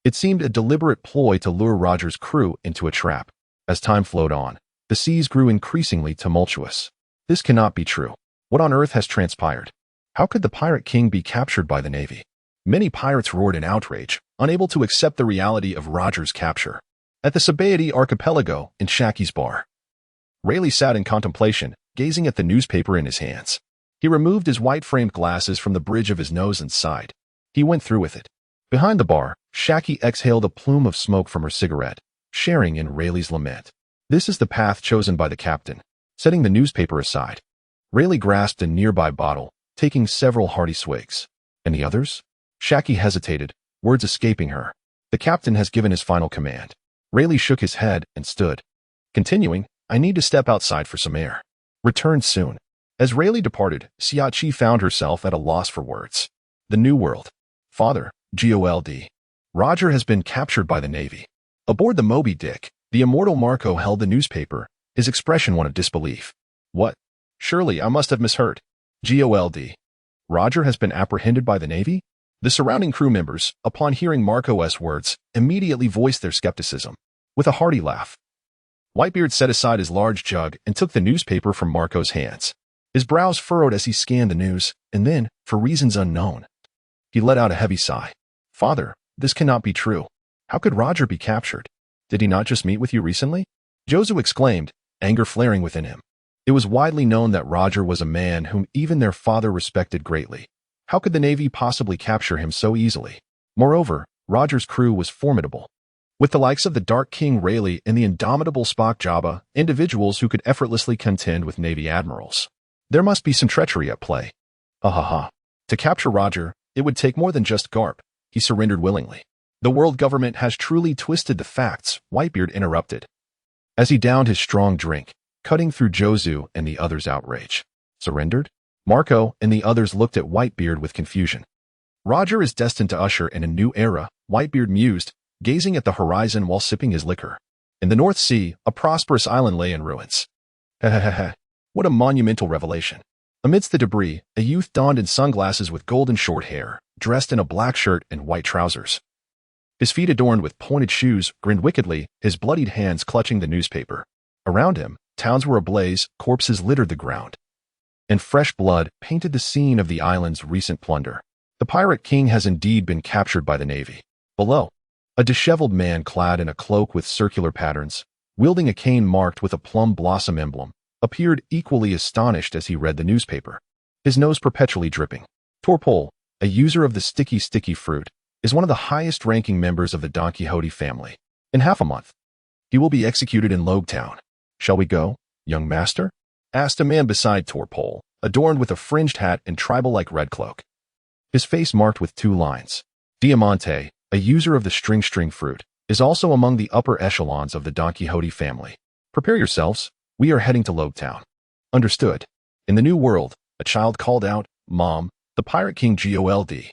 It seemed a deliberate ploy to lure Roger's crew into a trap. As time flowed on, the seas grew increasingly tumultuous. This cannot be true. What on earth has transpired? How could the pirate king be captured by the Navy? Many pirates roared in outrage, unable to accept the reality of Roger's capture. At the Foxy.A archipelago in Shacky's bar, Rayleigh sat in contemplation, gazing at the newspaper in his hands. He removed his white-framed glasses from the bridge of his nose and sighed. He went through with it. Behind the bar, Shacky exhaled a plume of smoke from her cigarette, sharing in Rayleigh's lament. This is the path chosen by the captain. Setting the newspaper aside, Rayleigh grasped a nearby bottle, taking several hearty swigs. And the others? Shacky hesitated, words escaping her. The captain has given his final command. Rayleigh shook his head and stood. Continuing, I need to step outside for some air. Return soon. As Rayleigh departed, Siachi found herself at a loss for words. The New World. Father, GOLD. Roger has been captured by the Navy. Aboard the Moby Dick, the immortal Marco held the newspaper, his expression one of disbelief. What? Surely I must have misheard. GOLD. Roger has been apprehended by the Navy? The surrounding crew members, upon hearing Marco's words, immediately voiced their skepticism. With a hearty laugh, Whitebeard set aside his large jug and took the newspaper from Marco's hands. His brows furrowed as he scanned the news, and then, for reasons unknown, he let out a heavy sigh. Father, this cannot be true. How could Roger be captured? Did he not just meet with you recently? Josu exclaimed, anger flaring within him. It was widely known that Roger was a man whom even their father respected greatly. How could the Navy possibly capture him so easily? Moreover, Roger's crew was formidable. With the likes of the Dark King Rayleigh and the indomitable Spock Jabba, individuals who could effortlessly contend with Navy admirals. There must be some treachery at play. To capture Roger, it would take more than just Garp. He surrendered willingly. The world government has truly twisted the facts, Whitebeard interrupted, as he downed his strong drink, cutting through Josu and the others' outrage. Surrendered? Marco and the others looked at Whitebeard with confusion. Roger is destined to usher in a new era, Whitebeard mused, gazing at the horizon while sipping his liquor. In the North Sea, a prosperous island lay in ruins. What a monumental revelation. Amidst the debris, a youth donned in sunglasses with golden short hair, dressed in a black shirt and white trousers. His feet adorned with pointed shoes, grinned wickedly, his bloodied hands clutching the newspaper. Around him, towns were ablaze, corpses littered the ground, and fresh blood painted the scene of the island's recent plunder. The pirate king has indeed been captured by the Navy. Below, a disheveled man clad in a cloak with circular patterns, wielding a cane marked with a plum blossom emblem, appeared equally astonished as he read the newspaper, his nose perpetually dripping. Torpole, a user of the sticky fruit, is one of the highest-ranking members of the Don Quixote family. In half a month, he will be executed in Logtown. Shall we go, young master? Asked a man beside Torpole, adorned with a fringed hat and tribal-like red cloak, his face marked with 2 lines. Diamante, a user of the string fruit, is also among the upper echelons of the Don Quixote family. Prepare yourselves. We are heading to Logtown. Understood. In the New World, a child called out, Mom, the Pirate King GOLD.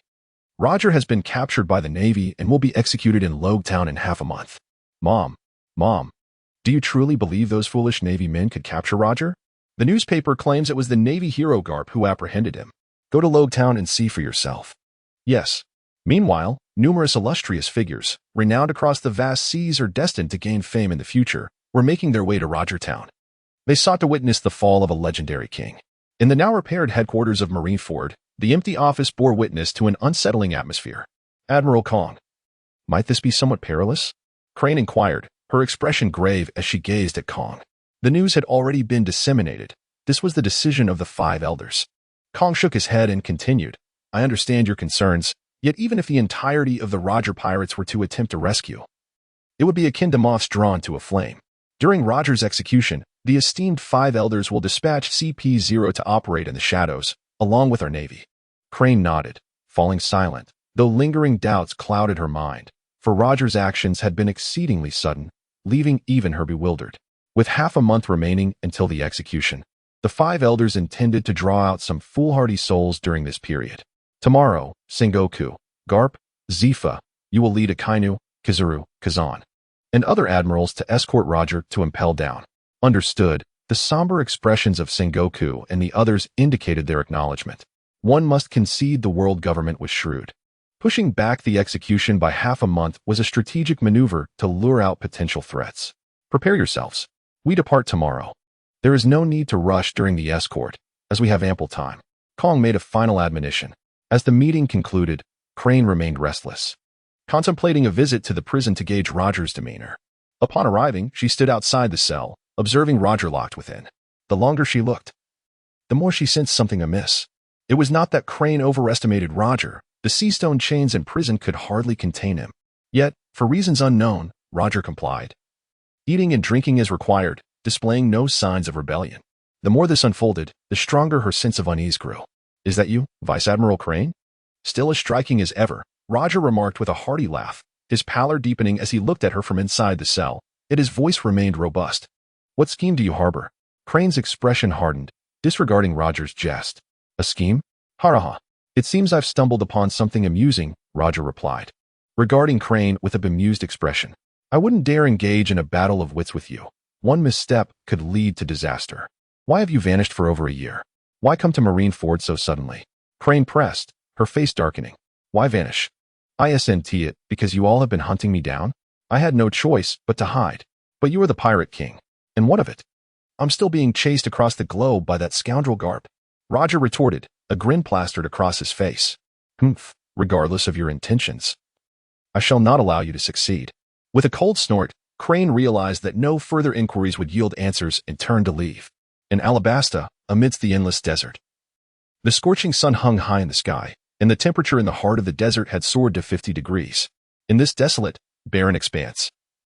Roger has been captured by the Navy and will be executed in Logtown in half a month. Mom, do you truly believe those foolish Navy men could capture Roger? The newspaper claims it was the Navy hero Garp who apprehended him. Go to Logtown and see for yourself. Yes. Meanwhile, numerous illustrious figures, renowned across the vast seas or destined to gain fame in the future, were making their way to Rogertown. They sought to witness the fall of a legendary king. In the now repaired headquarters of Marineford, the empty office bore witness to an unsettling atmosphere. Admiral Kong. Might this be somewhat perilous? Crane inquired, her expression grave as she gazed at Kong. The news had already been disseminated. This was the decision of the 5 elders. Kong shook his head and continued, I understand your concerns, yet even if the entirety of the Roger pirates were to attempt a rescue, it would be akin to moths drawn to a flame. During Roger's execution, the esteemed 5 elders will dispatch CP0 to operate in the shadows, along with our navy. Crane nodded, falling silent, though lingering doubts clouded her mind, for Roger's actions had been exceedingly sudden, leaving even her bewildered. With half a month remaining until the execution, the 5 elders intended to draw out some foolhardy souls during this period. Tomorrow, Sengoku, Garp, Zifa, you will lead Akainu, Kizuru, Kazan, and other admirals to escort Roger to impel down. Understood, the somber expressions of Sengoku and the others indicated their acknowledgement. One must concede the world government was shrewd. Pushing back the execution by half a month was a strategic maneuver to lure out potential threats. Prepare yourselves. We depart tomorrow. There is no need to rush during the escort, as we have ample time. Kong made a final admonition. As the meeting concluded, Crane remained restless, contemplating a visit to the prison to gauge Roger's demeanor. Upon arriving, she stood outside the cell, observing Roger locked within. The longer she looked, the more she sensed something amiss. It was not that Crane overestimated Roger. The seastone chains in prison could hardly contain him. Yet, for reasons unknown, Roger complied, eating and drinking as required, displaying no signs of rebellion. The more this unfolded, the stronger her sense of unease grew. Is that you, Vice Admiral Crane? Still as striking as ever, Roger remarked with a hearty laugh, his pallor deepening as he looked at her from inside the cell, yet his voice remained robust. What scheme do you harbor? Crane's expression hardened, disregarding Roger's jest. A scheme? Haraha. It seems I've stumbled upon something amusing, Roger replied, regarding Crane with a bemused expression. I wouldn't dare engage in a battle of wits with you. One misstep could lead to disaster. Why have you vanished for over a year? Why come to Marineford so suddenly? Crane pressed, her face darkening. Why vanish? ISNT it, because you all have been hunting me down? I had no choice but to hide. But you are the pirate king. And what of it? I'm still being chased across the globe by that scoundrel Garp. Roger retorted, a grin plastered across his face. Humph, regardless of your intentions, I shall not allow you to succeed. With a cold snort, Crane realized that no further inquiries would yield answers and turned to leave. In Alabasta, amidst the endless desert, the scorching sun hung high in the sky, and the temperature in the heart of the desert had soared to 50 degrees. In this desolate, barren expanse,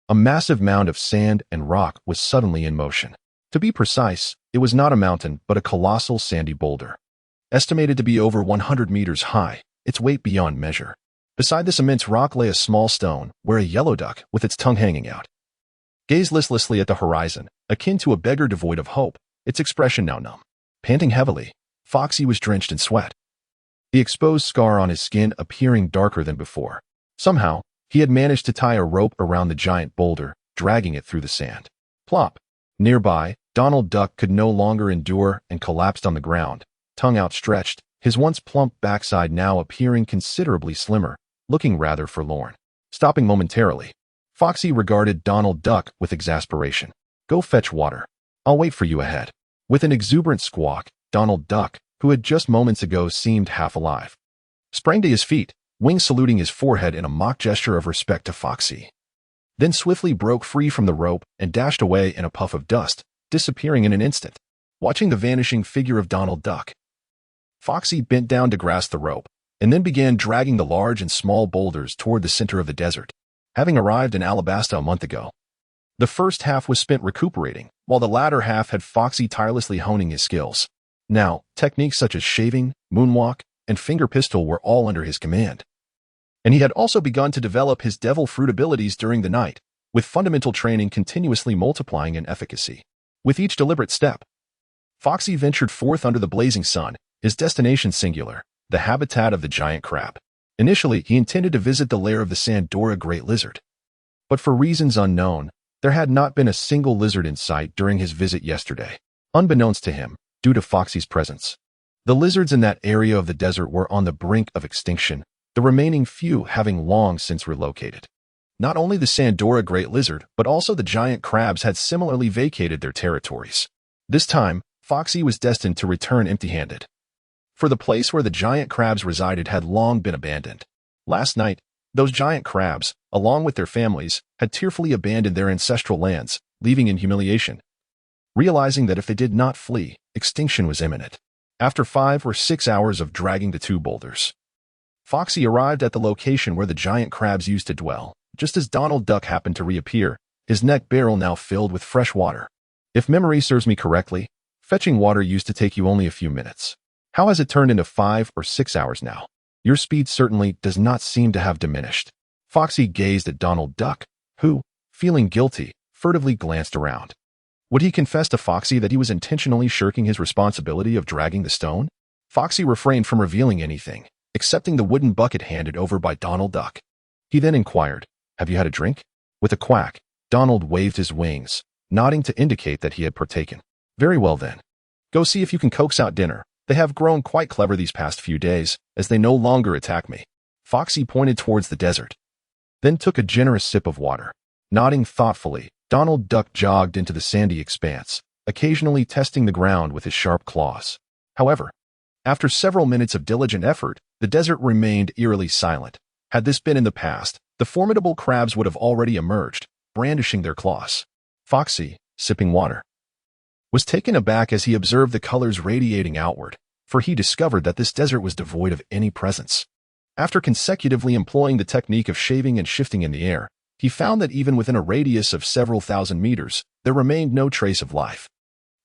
a massive mound of sand and rock was suddenly in motion. To be precise, it was not a mountain but a colossal sandy boulder, estimated to be over 100 meters high, its weight beyond measure. Beside this immense rock lay a small stone, where a yellow duck, with its tongue hanging out, gazed listlessly at the horizon, akin to a beggar devoid of hope, its expression now numb. Panting heavily, Foxy was drenched in sweat, the exposed scar on his skin appearing darker than before. Somehow, he had managed to tie a rope around the giant boulder, dragging it through the sand. Plop! Nearby, Donald Duck could no longer endure and collapsed on the ground, tongue outstretched, his once plump backside now appearing considerably slimmer, looking rather forlorn. Stopping momentarily, Foxy regarded Donald Duck with exasperation. Go fetch water. I'll wait for you ahead. With an exuberant squawk, Donald Duck, who had just moments ago seemed half alive, sprang to his feet, wings saluting his forehead in a mock gesture of respect to Foxy. Then swiftly broke free from the rope and dashed away in a puff of dust, disappearing in an instant. Watching the vanishing figure of Donald Duck, Foxy bent down to grasp the rope, and then began dragging the large and small boulders toward the center of the desert. Having arrived in Alabasta a month ago, the first half was spent recuperating, while the latter half had Foxy tirelessly honing his skills. Now, techniques such as shaving, moonwalk, and finger pistol were all under his command. And he had also begun to develop his devil fruit abilities during the night, with fundamental training continuously multiplying in efficacy. With each deliberate step, Foxy ventured forth under the blazing sun, his destination singular, the habitat of the giant crab. Initially, he intended to visit the lair of the Sandora great lizard. But for reasons unknown, there had not been a single lizard in sight during his visit yesterday, unbeknownst to him, due to Foxy's presence. The lizards in that area of the desert were on the brink of extinction, the remaining few having long since relocated. Not only the Sandora great lizard, but also the giant crabs had similarly vacated their territories. This time, Foxy was destined to return empty-handed. For the place where the giant crabs resided had long been abandoned. Last night, those giant crabs, along with their families, had tearfully abandoned their ancestral lands, leaving in humiliation, realizing that if they did not flee, extinction was imminent. After 5 or 6 hours of dragging the 2 boulders, Foxy arrived at the location where the giant crabs used to dwell, just as Donald Duck happened to reappear, his neck barrel now filled with fresh water. If memory serves me correctly, fetching water used to take you only a few minutes. How has it turned into 5 or 6 hours now? Your speed certainly does not seem to have diminished. Foxy gazed at Donald Duck, who, feeling guilty, furtively glanced around. Would he confess to Foxy that he was intentionally shirking his responsibility of dragging the stone? Foxy refrained from revealing anything, accepting the wooden bucket handed over by Donald Duck. He then inquired, "Have you had a drink?" With a quack, Donald waved his wings, nodding to indicate that he had partaken. "Very well then. Go see if you can coax out dinner. They have grown quite clever these past few days, as they no longer attack me." Foxy pointed towards the desert, then took a generous sip of water. Nodding thoughtfully, Donald Duck jogged into the sandy expanse, occasionally testing the ground with his sharp claws. However, after several minutes of diligent effort, the desert remained eerily silent. Had this been in the past, the formidable crabs would have already emerged, brandishing their claws. Foxy, sipping water, was taken aback as he observed the colors radiating outward, for he discovered that this desert was devoid of any presence. After consecutively employing the technique of shaving and shifting in the air, he found that even within a radius of several thousand meters, there remained no trace of life.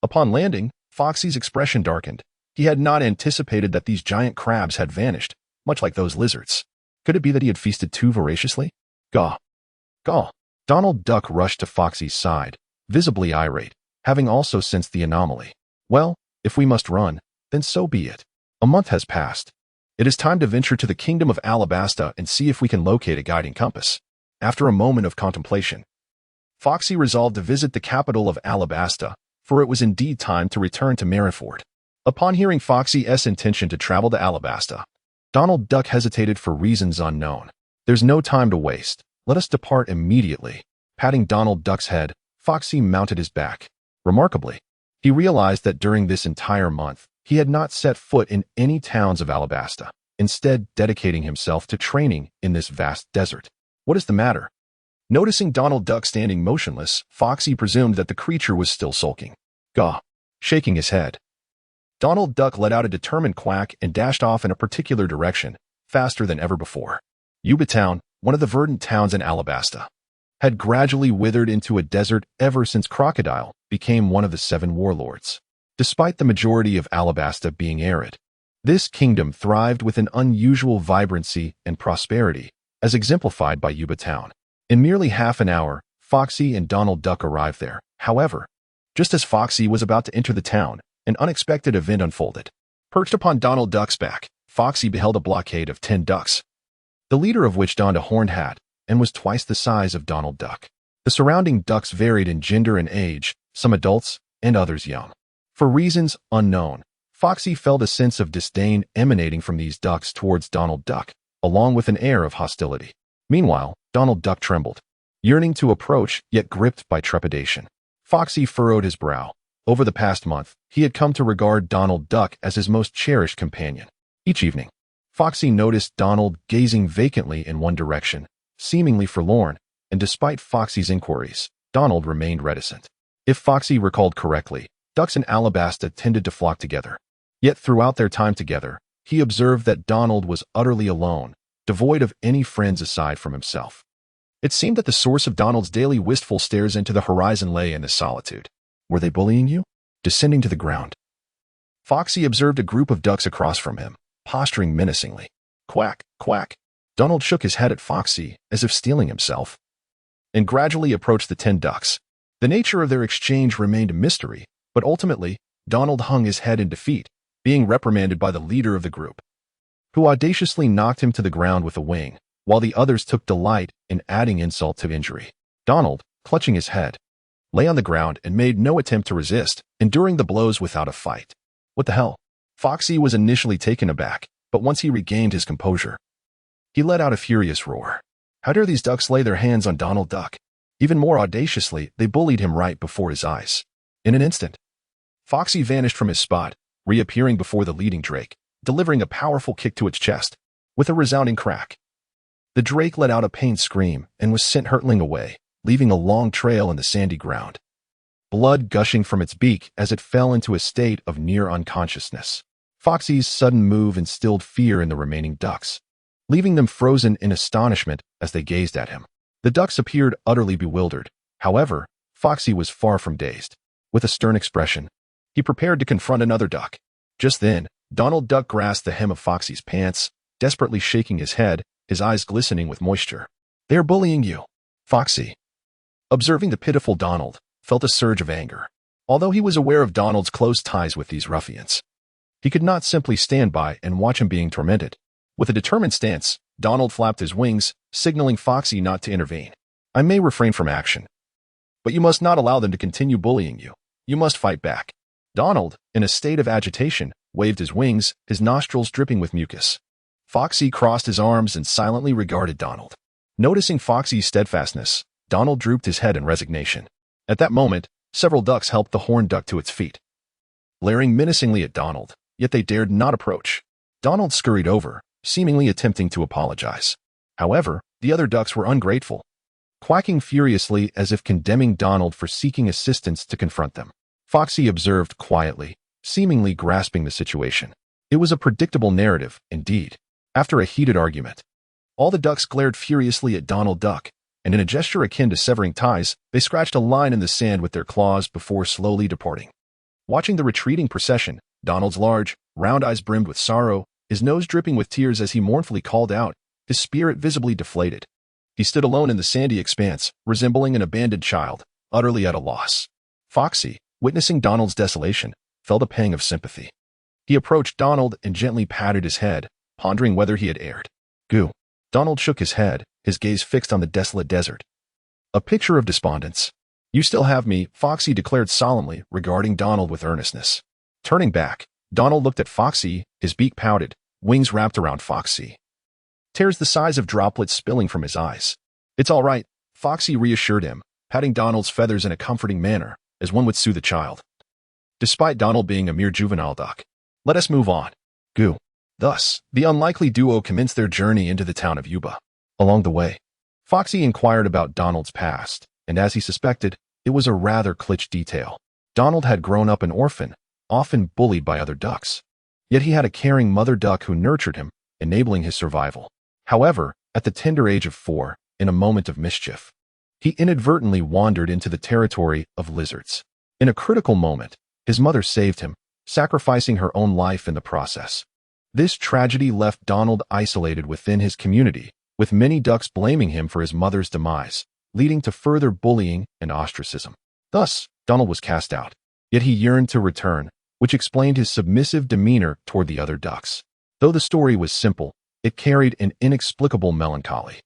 Upon landing, Foxy's expression darkened. He had not anticipated that these giant crabs had vanished, much like those lizards. Could it be that he had feasted too voraciously? Gaw! Gaw! Donald Duck rushed to Foxy's side, visibly irate, having also sensed the anomaly. "Well, if we must run, then so be it. A month has passed. It is time to venture to the kingdom of Alabasta and see if we can locate a guiding compass." After a moment of contemplation, Foxy resolved to visit the capital of Alabasta, for it was indeed time to return to Merriford. Upon hearing Foxy's intention to travel to Alabasta, Donald Duck hesitated for reasons unknown. "There's no time to waste. Let us depart immediately." Patting Donald Duck's head, Foxy mounted his back. Remarkably, he realized that during this entire month, he had not set foot in any towns of Alabasta, instead dedicating himself to training in this vast desert. "What is the matter?" Noticing Donald Duck standing motionless, Foxy presumed that the creature was still sulking. "Gaw!" Shaking his head, Donald Duck let out a determined quack and dashed off in a particular direction, faster than ever before. Yuba Town, one of the verdant towns in Alabasta, had gradually withered into a desert ever since Crocodile became one of the 7 warlords. Despite the majority of Alabasta being arid, this kingdom thrived with an unusual vibrancy and prosperity, as exemplified by Yuba Town. In merely half an hour, Foxy and Donald Duck arrived there. However, just as Foxy was about to enter the town, an unexpected event unfolded. Perched upon Donald Duck's back, Foxy beheld a blockade of 10 ducks, the leader of which donned a horned hat and was twice the size of Donald Duck. The surrounding ducks varied in gender and age, some adults and others young. For reasons unknown, Foxy felt a sense of disdain emanating from these ducks towards Donald Duck, along with an air of hostility. Meanwhile, Donald Duck trembled, yearning to approach, yet gripped by trepidation. Foxy furrowed his brow. Over the past month, he had come to regard Donald Duck as his most cherished companion. Each evening, Foxy noticed Donald gazing vacantly in one direction, seemingly forlorn, and despite Foxy's inquiries, Donald remained reticent. If Foxy recalled correctly, ducks in Alabasta tended to flock together. Yet throughout their time together, he observed that Donald was utterly alone, devoid of any friends aside from himself. It seemed that the source of Donald's daily wistful stares into the horizon lay in this solitude. Were they bullying you? Descending to the ground, Foxy observed a group of ducks across from him, posturing menacingly. Quack, quack. Donald shook his head at Foxy, as if steeling himself, and gradually approached the 10 ducks. The nature of their exchange remained a mystery, but ultimately, Donald hung his head in defeat, being reprimanded by the leader of the group, who audaciously knocked him to the ground with a wing, while the others took delight in adding insult to injury. Donald, clutching his head, lay on the ground and made no attempt to resist, enduring the blows without a fight. What the hell? Foxy was initially taken aback, but once he regained his composure, he let out a furious roar. How dare these ducks lay their hands on Donald Duck? Even more audaciously, they bullied him right before his eyes. In an instant, Foxy vanished from his spot, reappearing before the leading drake, delivering a powerful kick to its chest, with a resounding crack. The drake let out a pained scream and was sent hurtling away, leaving a long trail in the sandy ground, blood gushing from its beak as it fell into a state of near unconsciousness. Foxy's sudden move instilled fear in the remaining ducks, leaving them frozen in astonishment as they gazed at him. The ducks appeared utterly bewildered. However, Foxy was far from dazed. With a stern expression, he prepared to confront another duck. Just then, Donald Duck grasped the hem of Foxy's pants, desperately shaking his head, his eyes glistening with moisture. "They are bullying you." Foxy, observing the pitiful Donald, felt a surge of anger. Although he was aware of Donald's close ties with these ruffians, he could not simply stand by and watch him being tormented. With a determined stance, Donald flapped his wings, signaling Foxy not to intervene. "I may refrain from action, but you must not allow them to continue bullying you. You must fight back." Donald, in a state of agitation, waved his wings, his nostrils dripping with mucus. Foxy crossed his arms and silently regarded Donald. Noticing Foxy's steadfastness, Donald drooped his head in resignation. At that moment, several ducks helped the horned duck to its feet, glaring menacingly at Donald, yet they dared not approach. Donald scurried over, seemingly attempting to apologize. However, the other ducks were ungrateful, quacking furiously as if condemning Donald for seeking assistance to confront them. Foxy observed quietly, seemingly grasping the situation. It was a predictable narrative, indeed. After a heated argument, all the ducks glared furiously at Donald Duck, and in a gesture akin to severing ties, they scratched a line in the sand with their claws before slowly departing. Watching the retreating procession, Donald's large, round eyes brimmed with sorrow, his nose dripping with tears as he mournfully called out, his spirit visibly deflated. He stood alone in the sandy expanse, resembling an abandoned child, utterly at a loss. Foxy, witnessing Donald's desolation, felt a pang of sympathy. He approached Donald and gently patted his head, pondering whether he had erred. "Goo." Donald shook his head, his gaze fixed on the desolate desert, a picture of despondence. "You still have me," Foxy declared solemnly, regarding Donald with earnestness. Turning back, Donald looked at Foxy, his beak pouted, wings wrapped around Foxy, tears the size of droplets spilling from his eyes. "It's all right," Foxy reassured him, patting Donald's feathers in a comforting manner, as one would soothe a child. Despite Donald being a mere juvenile duck, "Let us move on." "Goo." Thus, the unlikely duo commenced their journey into the town of Yuba. Along the way, Foxy inquired about Donald's past, and as he suspected, it was a rather cliché detail. Donald had grown up an orphan, often bullied by other ducks. Yet he had a caring mother duck who nurtured him, enabling his survival. However, at the tender age of 4, in a moment of mischief, he inadvertently wandered into the territory of lizards. In a critical moment, his mother saved him, sacrificing her own life in the process. This tragedy left Donald isolated within his community, with many ducks blaming him for his mother's demise, leading to further bullying and ostracism. Thus, Donald was cast out. Yet he yearned to return, which explained his submissive demeanor toward the other ducks. Though the story was simple, it carried an inexplicable melancholy.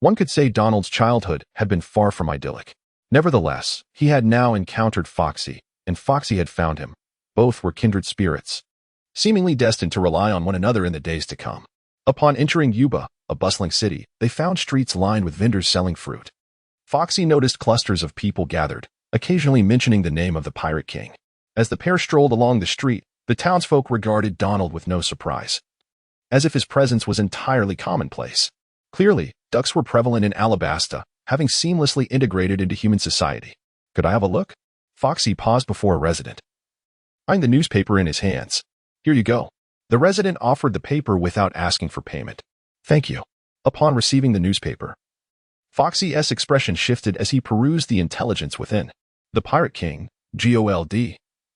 One could say Donald's childhood had been far from idyllic. Nevertheless, he had now encountered Foxy, and Foxy had found him. Both were kindred spirits, seemingly destined to rely on one another in the days to come. Upon entering Yuba, a bustling city, they found streets lined with vendors selling fruit. Foxy noticed clusters of people gathered, occasionally mentioning the name of the Pirate King. As the pair strolled along the street, the townsfolk regarded Donald with no surprise, as if his presence was entirely commonplace. Clearly, ducks were prevalent in Alabasta, having seamlessly integrated into human society. "Could I have a look?" Foxy paused before a resident, eyeing the newspaper in his hands. "Here you go." The resident offered the paper without asking for payment. "Thank you." Upon receiving the newspaper, Foxy's expression shifted as he perused the intelligence within. The Pirate King, Gold,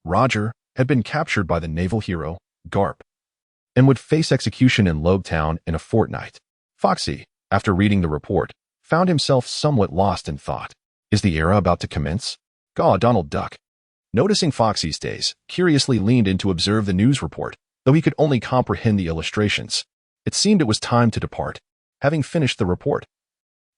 Roger, had been captured by the naval hero, Garp, and would face execution in Logtown in a fortnight. Foxy, after reading the report, found himself somewhat lost in thought. Is the era about to commence? Donald Duck, noticing Foxy's daze, curiously leaned in to observe the news report, though he could only comprehend the illustrations. It seemed it was time to depart. Having finished the report,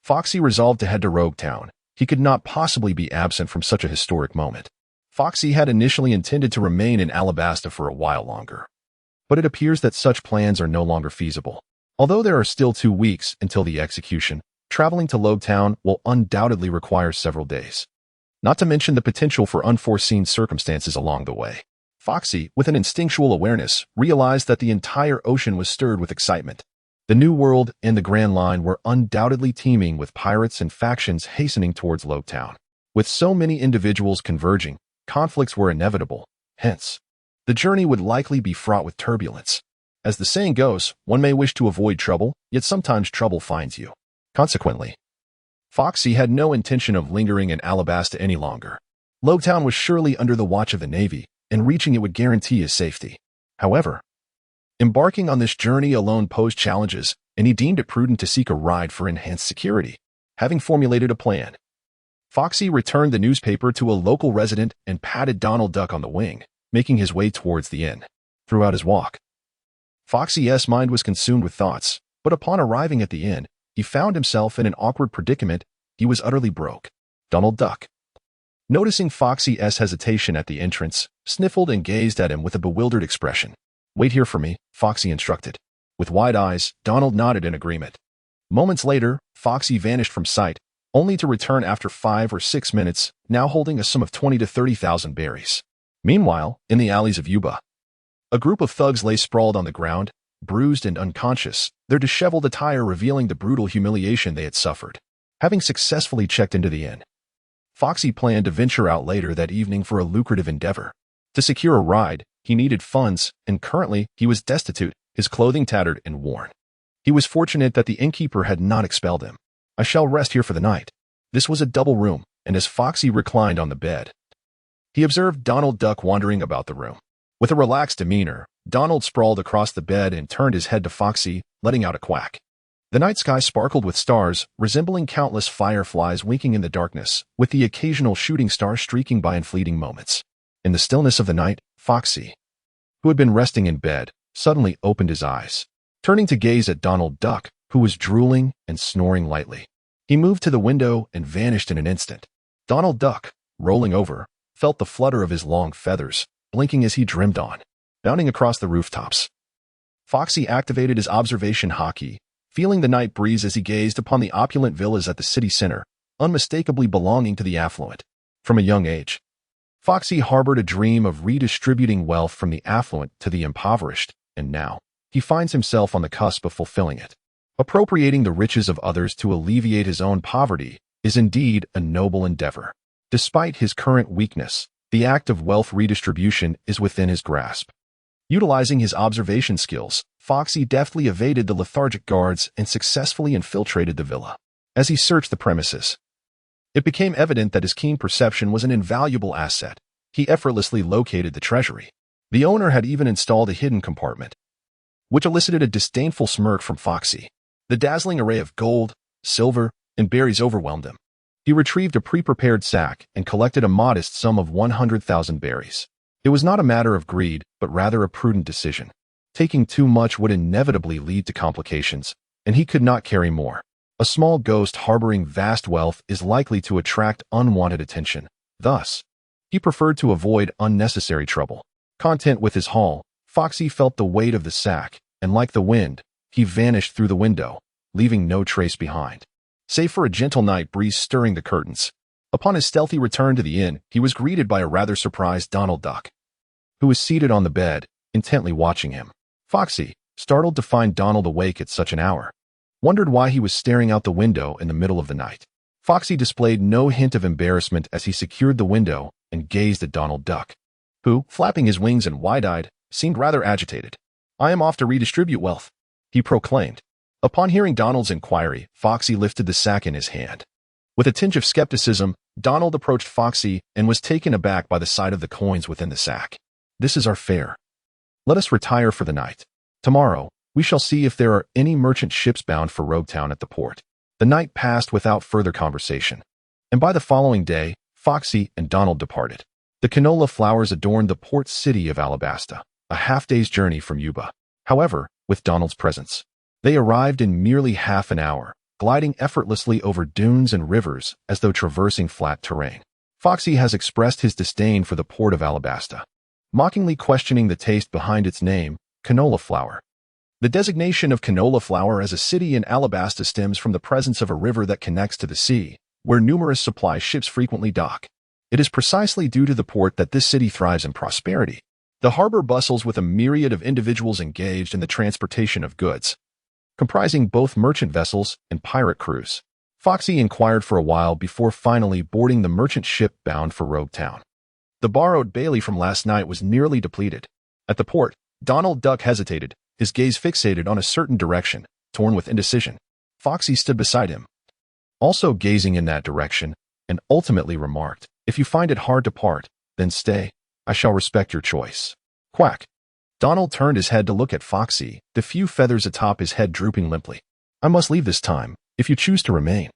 Foxy resolved to head to Rogue Town. He could not possibly be absent from such a historic moment. Foxy had initially intended to remain in Alabasta for a while longer, but it appears that such plans are no longer feasible. Although there are still 2 weeks until the execution, traveling to Lowtown will undoubtedly require several days. Not to mention the potential for unforeseen circumstances along the way. Foxy, with an instinctual awareness, realized that the entire ocean was stirred with excitement. The New World and the Grand Line were undoubtedly teeming with pirates and factions hastening towards Lowtown. With so many individuals converging, conflicts were inevitable. Hence, the journey would likely be fraught with turbulence. As the saying goes, one may wish to avoid trouble, yet sometimes trouble finds you. Consequently, Foxy had no intention of lingering in Alabasta any longer. Lowtown was surely under the watch of the Navy, and reaching it would guarantee his safety. However, embarking on this journey alone posed challenges, and he deemed it prudent to seek a ride for enhanced security. Having formulated a plan, Foxy returned the newspaper to a local resident and patted Donald Duck on the wing, making his way towards the inn. Throughout his walk, Foxy's mind was consumed with thoughts, but upon arriving at the inn, he found himself in an awkward predicament. He was utterly broke. Donald Duck, noticing Foxy's hesitation at the entrance, sniffled and gazed at him with a bewildered expression. "Wait here for me," Foxy instructed. With wide eyes, Donald nodded in agreement. Moments later, Foxy vanished from sight, only to return after 5 or 6 minutes, now holding a sum of 20 to 30,000 berries. Meanwhile, in the alleys of Yuba, a group of thugs lay sprawled on the ground, bruised and unconscious, their disheveled attire revealing the brutal humiliation they had suffered. Having successfully checked into the inn, Foxy planned to venture out later that evening for a lucrative endeavor. To secure a ride, he needed funds, and currently he was destitute, his clothing tattered and worn. He was fortunate that the innkeeper had not expelled him. "I shall rest here for the night." This was a double room, and as Foxy reclined on the bed, he observed Donald Duck wandering about the room. With a relaxed demeanor, Donald sprawled across the bed and turned his head to Foxy, letting out a quack. The night sky sparkled with stars, resembling countless fireflies winking in the darkness, with the occasional shooting star streaking by in fleeting moments. In the stillness of the night, Foxy, who had been resting in bed, suddenly opened his eyes. Turning to gaze at Donald Duck, who was drooling and snoring lightly, he moved to the window and vanished in an instant. Donald Duck, rolling over, felt the flutter of his long feathers, blinking as he dreamed on. Bounding across the rooftops, Foxy activated his observation hockey, feeling the night breeze as he gazed upon the opulent villas at the city center, unmistakably belonging to the affluent. From a young age, Foxy harbored a dream of redistributing wealth from the affluent to the impoverished, and now he finds himself on the cusp of fulfilling it. Appropriating the riches of others to alleviate his own poverty is indeed a noble endeavor. Despite his current weakness, the act of wealth redistribution is within his grasp. Utilizing his observation skills, Foxy deftly evaded the lethargic guards and successfully infiltrated the villa. As he searched the premises, it became evident that his keen perception was an invaluable asset. He effortlessly located the treasury. The owner had even installed a hidden compartment, which elicited a disdainful smirk from Foxy. The dazzling array of gold, silver, and berries overwhelmed him. He retrieved a pre-prepared sack and collected a modest sum of 100,000 berries. It was not a matter of greed, but rather a prudent decision. Taking too much would inevitably lead to complications, and he could not carry more. A small ghost harboring vast wealth is likely to attract unwanted attention. Thus, he preferred to avoid unnecessary trouble. Content with his haul, Foxy felt the weight of the sack, and like the wind, he vanished through the window, leaving no trace behind, save for a gentle night breeze stirring the curtains. Upon his stealthy return to the inn, he was greeted by a rather surprised Donald Duck, who was seated on the bed, intently watching him. Foxy, startled to find Donald awake at such an hour, wondered why he was staring out the window in the middle of the night. Foxy displayed no hint of embarrassment as he secured the window and gazed at Donald Duck, who, flapping his wings and wide-eyed, seemed rather agitated. "I am off to redistribute wealth," he proclaimed. Upon hearing Donald's inquiry, Foxy lifted the sack in his hand. With a tinge of skepticism, Donald approached Foxy and was taken aback by the sight of the coins within the sack. "This is our fare. Let us retire for the night. Tomorrow, we shall see if there are any merchant ships bound for Roguetown at the port." The night passed without further conversation, and by the following day, Foxy and Donald departed. The canola flowers adorned the port city of Alabasta, a half-day's journey from Yuba. However, with Donald's presence, they arrived in merely half an hour, gliding effortlessly over dunes and rivers as though traversing flat terrain. Foxy has expressed his disdain for the port of Alabasta, mockingly questioning the taste behind its name, Canola flour. The designation of Canola flour as a city in Alabasta stems from the presence of a river that connects to the sea, where numerous supply ships frequently dock. It is precisely due to the port that this city thrives in prosperity. The harbor bustles with a myriad of individuals engaged in the transportation of goods, comprising both merchant vessels and pirate crews. Foxy inquired for a while before finally boarding the merchant ship bound for Rogue Town. The borrowed Bailey from last night was nearly depleted. At the port, Donald Duck hesitated, his gaze fixated on a certain direction, torn with indecision. Foxy stood beside him, also gazing in that direction, and ultimately remarked, "If you find it hard to part, then stay. I shall respect your choice." Quack. Donald turned his head to look at Foxy, the few feathers atop his head drooping limply. "I must leave this time, if you choose to remain.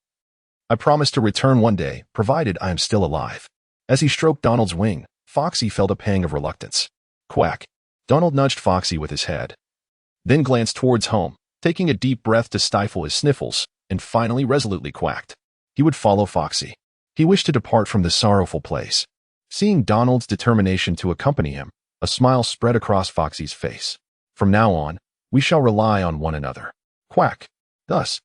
I promise to return one day, provided I am still alive." As he stroked Donald's wing, Foxy felt a pang of reluctance. Quack. Donald nudged Foxy with his head, then glanced towards home, taking a deep breath to stifle his sniffles, and finally resolutely quacked. He would follow Foxy. He wished to depart from this sorrowful place. Seeing Donald's determination to accompany him, a smile spread across Foxy's face. "From now on, we shall rely on one another." Quack. Thus,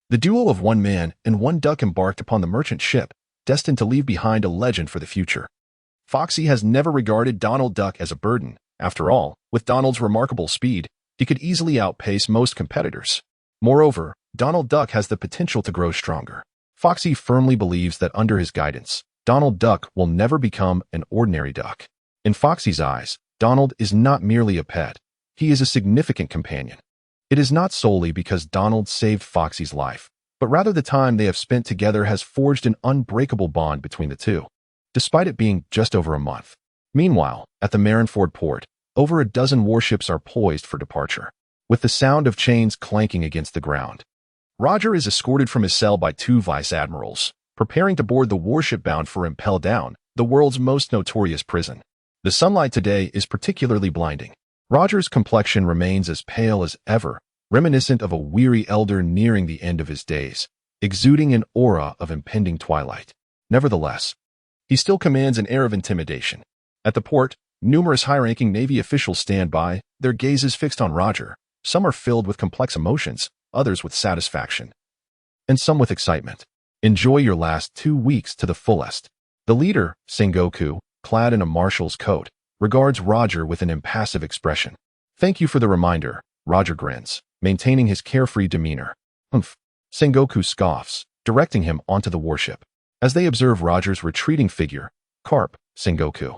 the duo of one man and one duck embarked upon the merchant ship, destined to leave behind a legend for the future. Foxy has never regarded Donald Duck as a burden. After all, with Donald's remarkable speed, he could easily outpace most competitors. Moreover, Donald Duck has the potential to grow stronger. Foxy firmly believes that under his guidance, Donald Duck will never become an ordinary duck. In Foxy's eyes, Donald is not merely a pet. He is a significant companion. It is not solely because Donald saved Foxy's life, but rather the time they have spent together has forged an unbreakable bond between the two, despite it being just over a month. Meanwhile, at the Marineford port, over a dozen warships are poised for departure, with the sound of chains clanking against the ground. Roger is escorted from his cell by two vice admirals, preparing to board the warship bound for Impel Down, the world's most notorious prison. The sunlight today is particularly blinding. Roger's complexion remains as pale as ever, reminiscent of a weary elder nearing the end of his days, exuding an aura of impending twilight. Nevertheless, he still commands an air of intimidation. At the port, numerous high-ranking Navy officials stand by, their gazes fixed on Roger. Some are filled with complex emotions, others with satisfaction, and some with excitement. Enjoy your last 2 weeks to the fullest. The leader, Sengoku, clad in a marshal's coat, regards Roger with an impassive expression. "Thank you for the reminder," Roger grins, maintaining his carefree demeanor. "Humph." Sengoku scoffs, directing him onto the warship. As they observe Roger's retreating figure, Carp, Sengoku,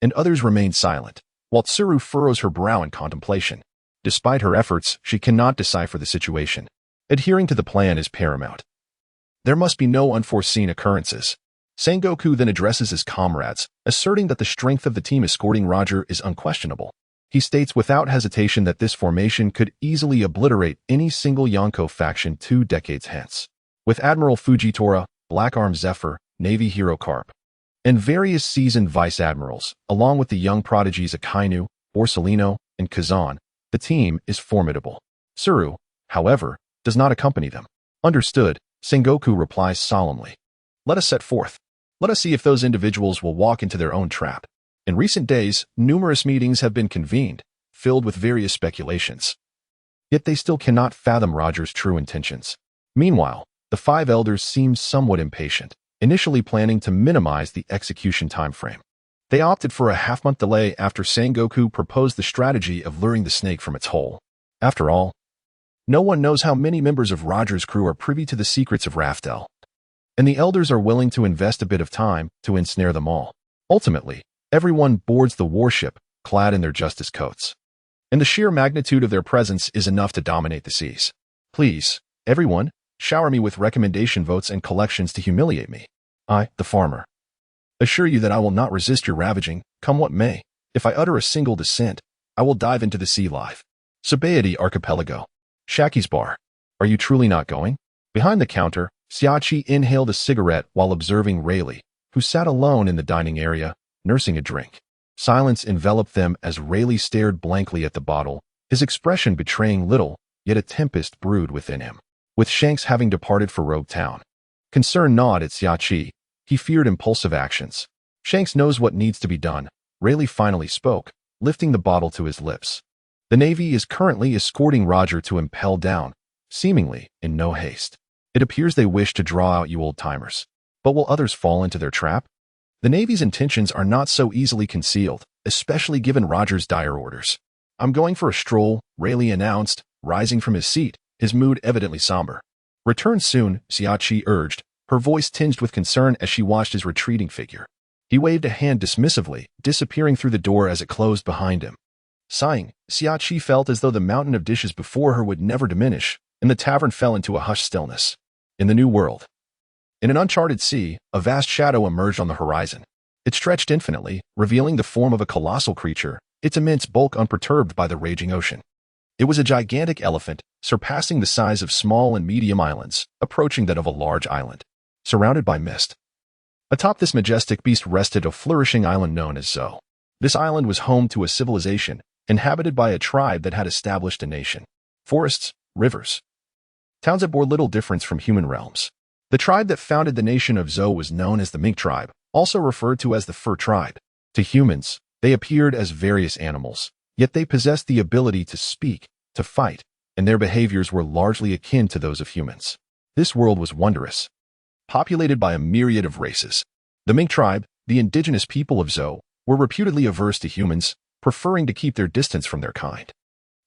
and others remain silent, while Tsuru furrows her brow in contemplation. Despite her efforts, she cannot decipher the situation. Adhering to the plan is paramount. There must be no unforeseen occurrences. Sengoku then addresses his comrades, asserting that the strength of the team escorting Roger is unquestionable. He states without hesitation that this formation could easily obliterate any single Yonko faction 2 decades hence. With Admiral Fujitora, Black Arm Zephyr, Navy Hero Carp, and various seasoned vice admirals, along with the young prodigies Akainu, Borsellino, and Kazan, the team is formidable. Tsuru, however, does not accompany them. "Understood," Sengoku replies solemnly. "Let us set forth. Let us see if those individuals will walk into their own trap." In recent days, numerous meetings have been convened, filled with various speculations. Yet they still cannot fathom Roger's true intentions. Meanwhile, the 5 elders seem somewhat impatient, initially planning to minimize the execution timeframe. They opted for a half-month delay after Sengoku proposed the strategy of luring the snake from its hole. After all, no one knows how many members of Roger's crew are privy to the secrets of Raftel, and the elders are willing to invest a bit of time to ensnare them all. Ultimately, everyone boards the warship, clad in their justice coats, and the sheer magnitude of their presence is enough to dominate the seas. "Please, everyone, shower me with recommendation votes and collections to humiliate me. I, the farmer, assure you that I will not resist your ravaging, come what may. If I utter a single dissent, I will dive into the sea live." Sabaody Archipelago. Shaki's bar. "Are you truly not going?" Behind the counter, Xiachi inhaled a cigarette while observing Rayleigh, who sat alone in the dining area, nursing a drink. Silence enveloped them as Rayleigh stared blankly at the bottle, his expression betraying little, yet a tempest brewed within him. With Shanks having departed for Rogue Town, concern gnawed at Xiachi. He feared impulsive actions. "Shanks knows what needs to be done," Rayleigh finally spoke, lifting the bottle to his lips. The Navy is currently escorting Roger to impel down, seemingly in no haste. It appears they wish to draw out you old-timers. But will others fall into their trap? The Navy's intentions are not so easily concealed, especially given Roger's dire orders. "I'm going for a stroll," Rayleigh announced, rising from his seat, his mood evidently somber. "Return soon," Xiachi urged, her voice tinged with concern as she watched his retreating figure. He waved a hand dismissively, disappearing through the door as it closed behind him. Sighing, Xiachi felt as though the mountain of dishes before her would never diminish, and the tavern fell into a hushed stillness. In the new world. In an uncharted sea, a vast shadow emerged on the horizon. It stretched infinitely, revealing the form of a colossal creature, its immense bulk unperturbed by the raging ocean. It was a gigantic elephant, surpassing the size of small and medium islands, approaching that of a large island. Surrounded by mist. Atop this majestic beast rested a flourishing island known as Zo. This island was home to a civilization, inhabited by a tribe that had established a nation. Forests, rivers, towns that bore little difference from human realms. The tribe that founded the nation of Zo was known as the Mink tribe, also referred to as the Fur tribe. To humans, they appeared as various animals, yet they possessed the ability to speak, to fight, and their behaviors were largely akin to those of humans. This world was wondrous, populated by a myriad of races. The Mink tribe, the indigenous people of Zo, were reputedly averse to humans, preferring to keep their distance from their kind.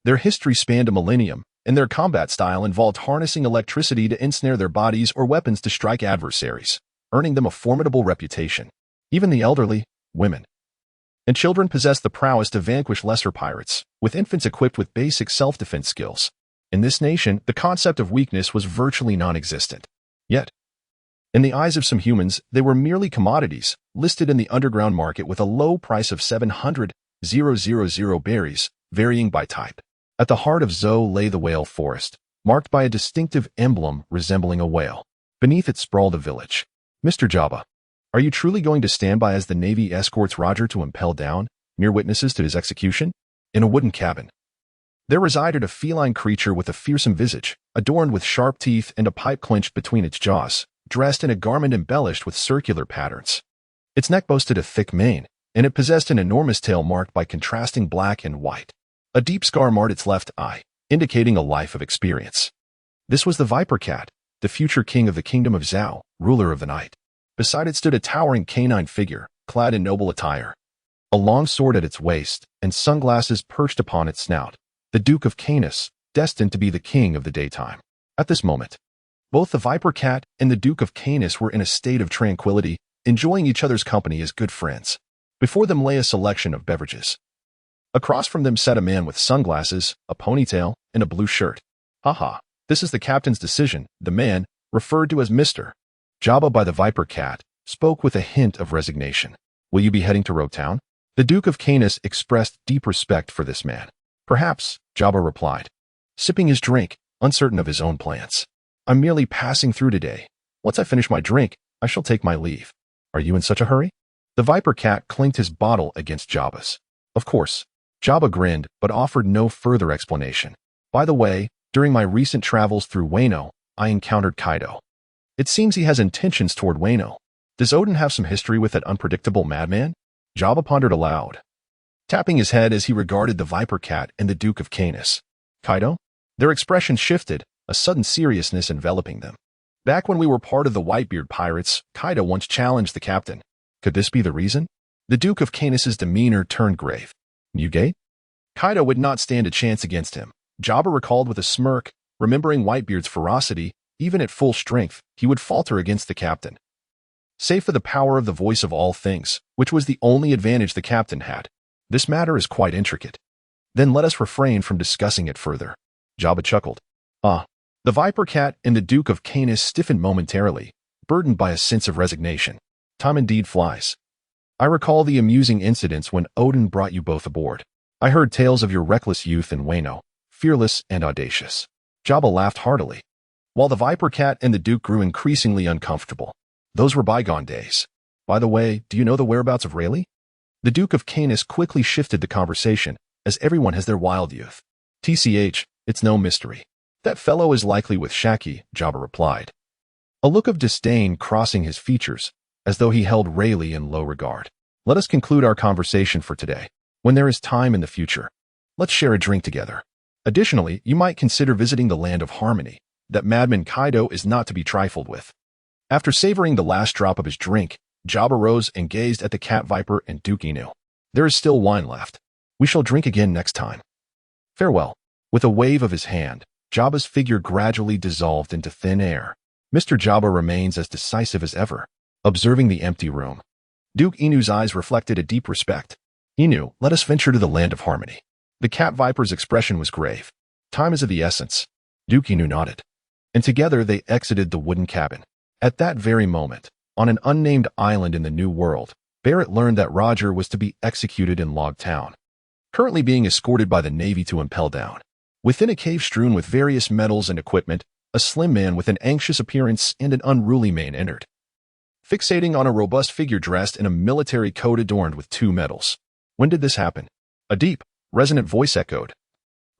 Their history spanned a millennium, and their combat style involved harnessing electricity to ensnare their bodies or weapons to strike adversaries, earning them a formidable reputation. Even the elderly, women, and children possessed the prowess to vanquish lesser pirates, with infants equipped with basic self-defense skills. In this nation, the concept of weakness was virtually non-existent. Yet, in the eyes of some humans, they were merely commodities, listed in the underground market with a low price of 700,000 berries, varying by type. At the heart of Zo lay the whale forest, marked by a distinctive emblem resembling a whale. Beneath it sprawled a village. "Mr. Jabba, are you truly going to stand by as the Navy escorts Roger to impel down, mere witnesses to his execution?" In a wooden cabin, there resided a feline creature with a fearsome visage, adorned with sharp teeth and a pipe clenched between its jaws, dressed in a garment embellished with circular patterns. Its neck boasted a thick mane, and it possessed an enormous tail marked by contrasting black and white. A deep scar marred its left eye, indicating a life of experience. This was the Viper Cat, the future king of the kingdom of Zhao, ruler of the night. Beside it stood a towering canine figure, clad in noble attire. A long sword at its waist, and sunglasses perched upon its snout. The Duke of Canis, destined to be the king of the daytime. At this moment, both the Viper Cat and the Duke of Canis were in a state of tranquility, enjoying each other's company as good friends. Before them lay a selection of beverages. Across from them sat a man with sunglasses, a ponytail, and a blue shirt. "Haha, this is the captain's decision," the man, referred to as Mr. Jabba by the Viper Cat, spoke with a hint of resignation. "Will you be heading to Road Town?" The Duke of Canis expressed deep respect for this man. "Perhaps," Jabba replied, sipping his drink, uncertain of his own plans. "I'm merely passing through today. Once I finish my drink, I shall take my leave." "Are you in such a hurry?" The Viper Cat clinked his bottle against Jabba's. "Of course." Jabba grinned, but offered no further explanation. "By the way, during my recent travels through Wano, I encountered Kaido. It seems he has intentions toward Wano. Does Odin have some history with that unpredictable madman?" Jabba pondered aloud, tapping his head as he regarded the Viper Cat and the Duke of Canis. "Kaido?" Their expressions shifted, a sudden seriousness enveloping them. "Back when we were part of the Whitebeard pirates, Kaido once challenged the captain. Could this be the reason?" The Duke of Canis's demeanor turned grave. "Newgate?" Kaido would not stand a chance against him, Jabba recalled with a smirk, remembering Whitebeard's ferocity. Even at full strength, he would falter against the captain. Save for the power of the voice of all things, which was the only advantage the captain had. "This matter is quite intricate. Then let us refrain from discussing it further." Jabba chuckled. "Ah." The Viper Cat and the Duke of Canis stiffened momentarily, burdened by a sense of resignation. "Time indeed flies. I recall the amusing incidents when Odin brought you both aboard. I heard tales of your reckless youth in Wano, fearless and audacious." Jabba laughed heartily, while the Viper Cat and the Duke grew increasingly uncomfortable. "Those were bygone days. By the way, do you know the whereabouts of Rayleigh?" The Duke of Canis quickly shifted the conversation, as everyone has their wild youth. "TCH, it's no mystery. That fellow is likely with Shaki," Jabba replied, a look of disdain crossing his features, as though he held Rayleigh in low regard. "Let us conclude our conversation for today. When there is time in the future, Let's share a drink together. Additionally, you might consider visiting the land of harmony. That madman Kaido is not to be trifled with. After savoring the last drop of his drink, Jabba rose and gazed at the cat viper and Duke Inu. There is still wine left. We shall drink again next time. Farewell. With a wave of his hand, Jabba's figure gradually dissolved into thin air. Mr. Jabba remains as decisive as ever, observing the empty room. Duke Inu's eyes reflected a deep respect. Inu, let us venture to the land of harmony. The cat viper's expression was grave. Time is of the essence. Duke Inu nodded. And together they exited the wooden cabin. At that very moment, on an unnamed island in the New World, Barrett learned that Roger was to be executed in Log Town, currently being escorted by the Navy to impel down. Within a cave strewn with various metals and equipment, a slim man with an anxious appearance and an unruly mane entered, fixating on a robust figure dressed in a military coat adorned with 2 medals. When did this happen? A deep, resonant voice echoed,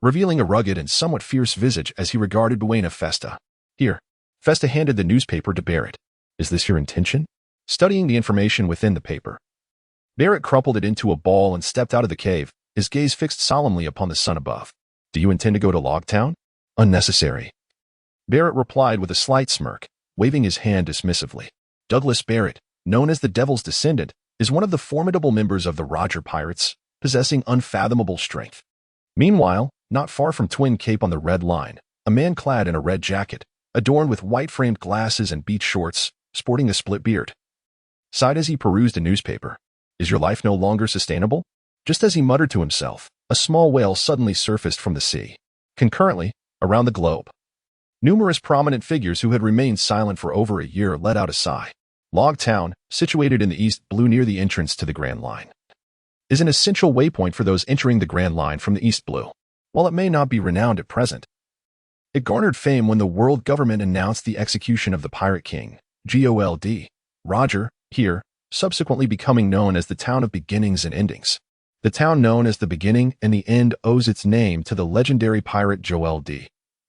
revealing a rugged and somewhat fierce visage as he regarded Buena Festa. Here. Festa handed the newspaper to Barrett. Is this your intention? Studying the information within the paper, Barrett crumpled it into a ball and stepped out of the cave, his gaze fixed solemnly upon the sun above. Do you intend to go to Logtown? Unnecessary. Barrett replied with a slight smirk, waving his hand dismissively. Douglas Barrett, known as the Devil's Descendant, is one of the formidable members of the Roger Pirates, possessing unfathomable strength. Meanwhile, not far from Twin Cape on the Red Line, a man clad in a red jacket, adorned with white-framed glasses and beach shorts, sporting a split beard, sighed as he perused a newspaper. Is your life no longer sustainable? Just as he muttered to himself, a small whale suddenly surfaced from the sea. Concurrently, around the globe, numerous prominent figures who had remained silent for over a year let out a sigh. Log Town, situated in the East Blue near the entrance to the Grand Line, is an essential waypoint for those entering the Grand Line from the East Blue. While it may not be renowned at present, it garnered fame when the world government announced the execution of the Pirate King, Gold. Roger, here, subsequently becoming known as the Town of Beginnings and Endings. The town known as the Beginning and the End owes its name to the legendary pirate Gold.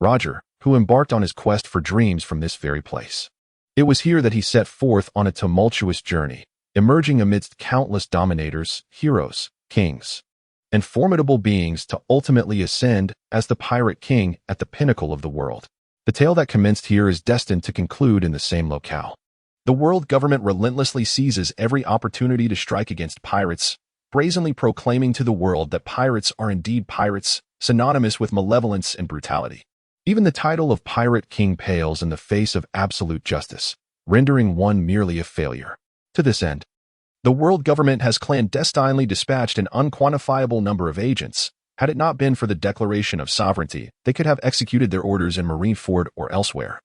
Roger, who embarked on his quest for dreams from this very place. It was here that he set forth on a tumultuous journey, emerging amidst countless dominators, heroes, kings, and formidable beings to ultimately ascend as the Pirate King at the pinnacle of the world. The tale that commenced here is destined to conclude in the same locale. The world government relentlessly seizes every opportunity to strike against pirates, brazenly proclaiming to the world that pirates are indeed pirates, synonymous with malevolence and brutality. Even the title of Pirate King pales in the face of absolute justice, rendering one merely a failure. To this end, the world government has clandestinely dispatched an unquantifiable number of agents. Had it not been for the declaration of sovereignty, they could have executed their orders in Marineford or elsewhere.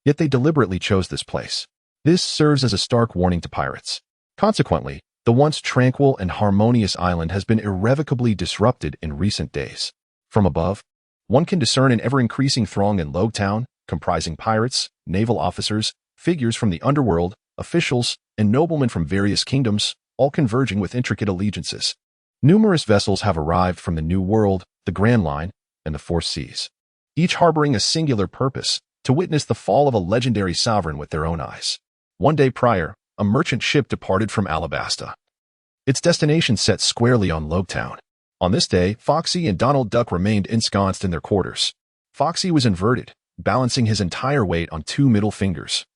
Yet they deliberately chose this place. This serves as a stark warning to pirates. Consequently, the once tranquil and harmonious island has been irrevocably disrupted in recent days. From above, one can discern an ever-increasing throng in Logtown, comprising pirates, naval officers, figures from the underworld, officials, and noblemen from various kingdoms, all converging with intricate allegiances. Numerous vessels have arrived from the New World, the Grand Line, and the Four Seas, each harboring a singular purpose, to witness the fall of a legendary sovereign with their own eyes. One day prior, a merchant ship departed from Alabasta, its destination set squarely on Logtown. On this day, Foxy and Donald Duck remained ensconced in their quarters. Foxy was inverted, balancing his entire weight on 2 middle fingers,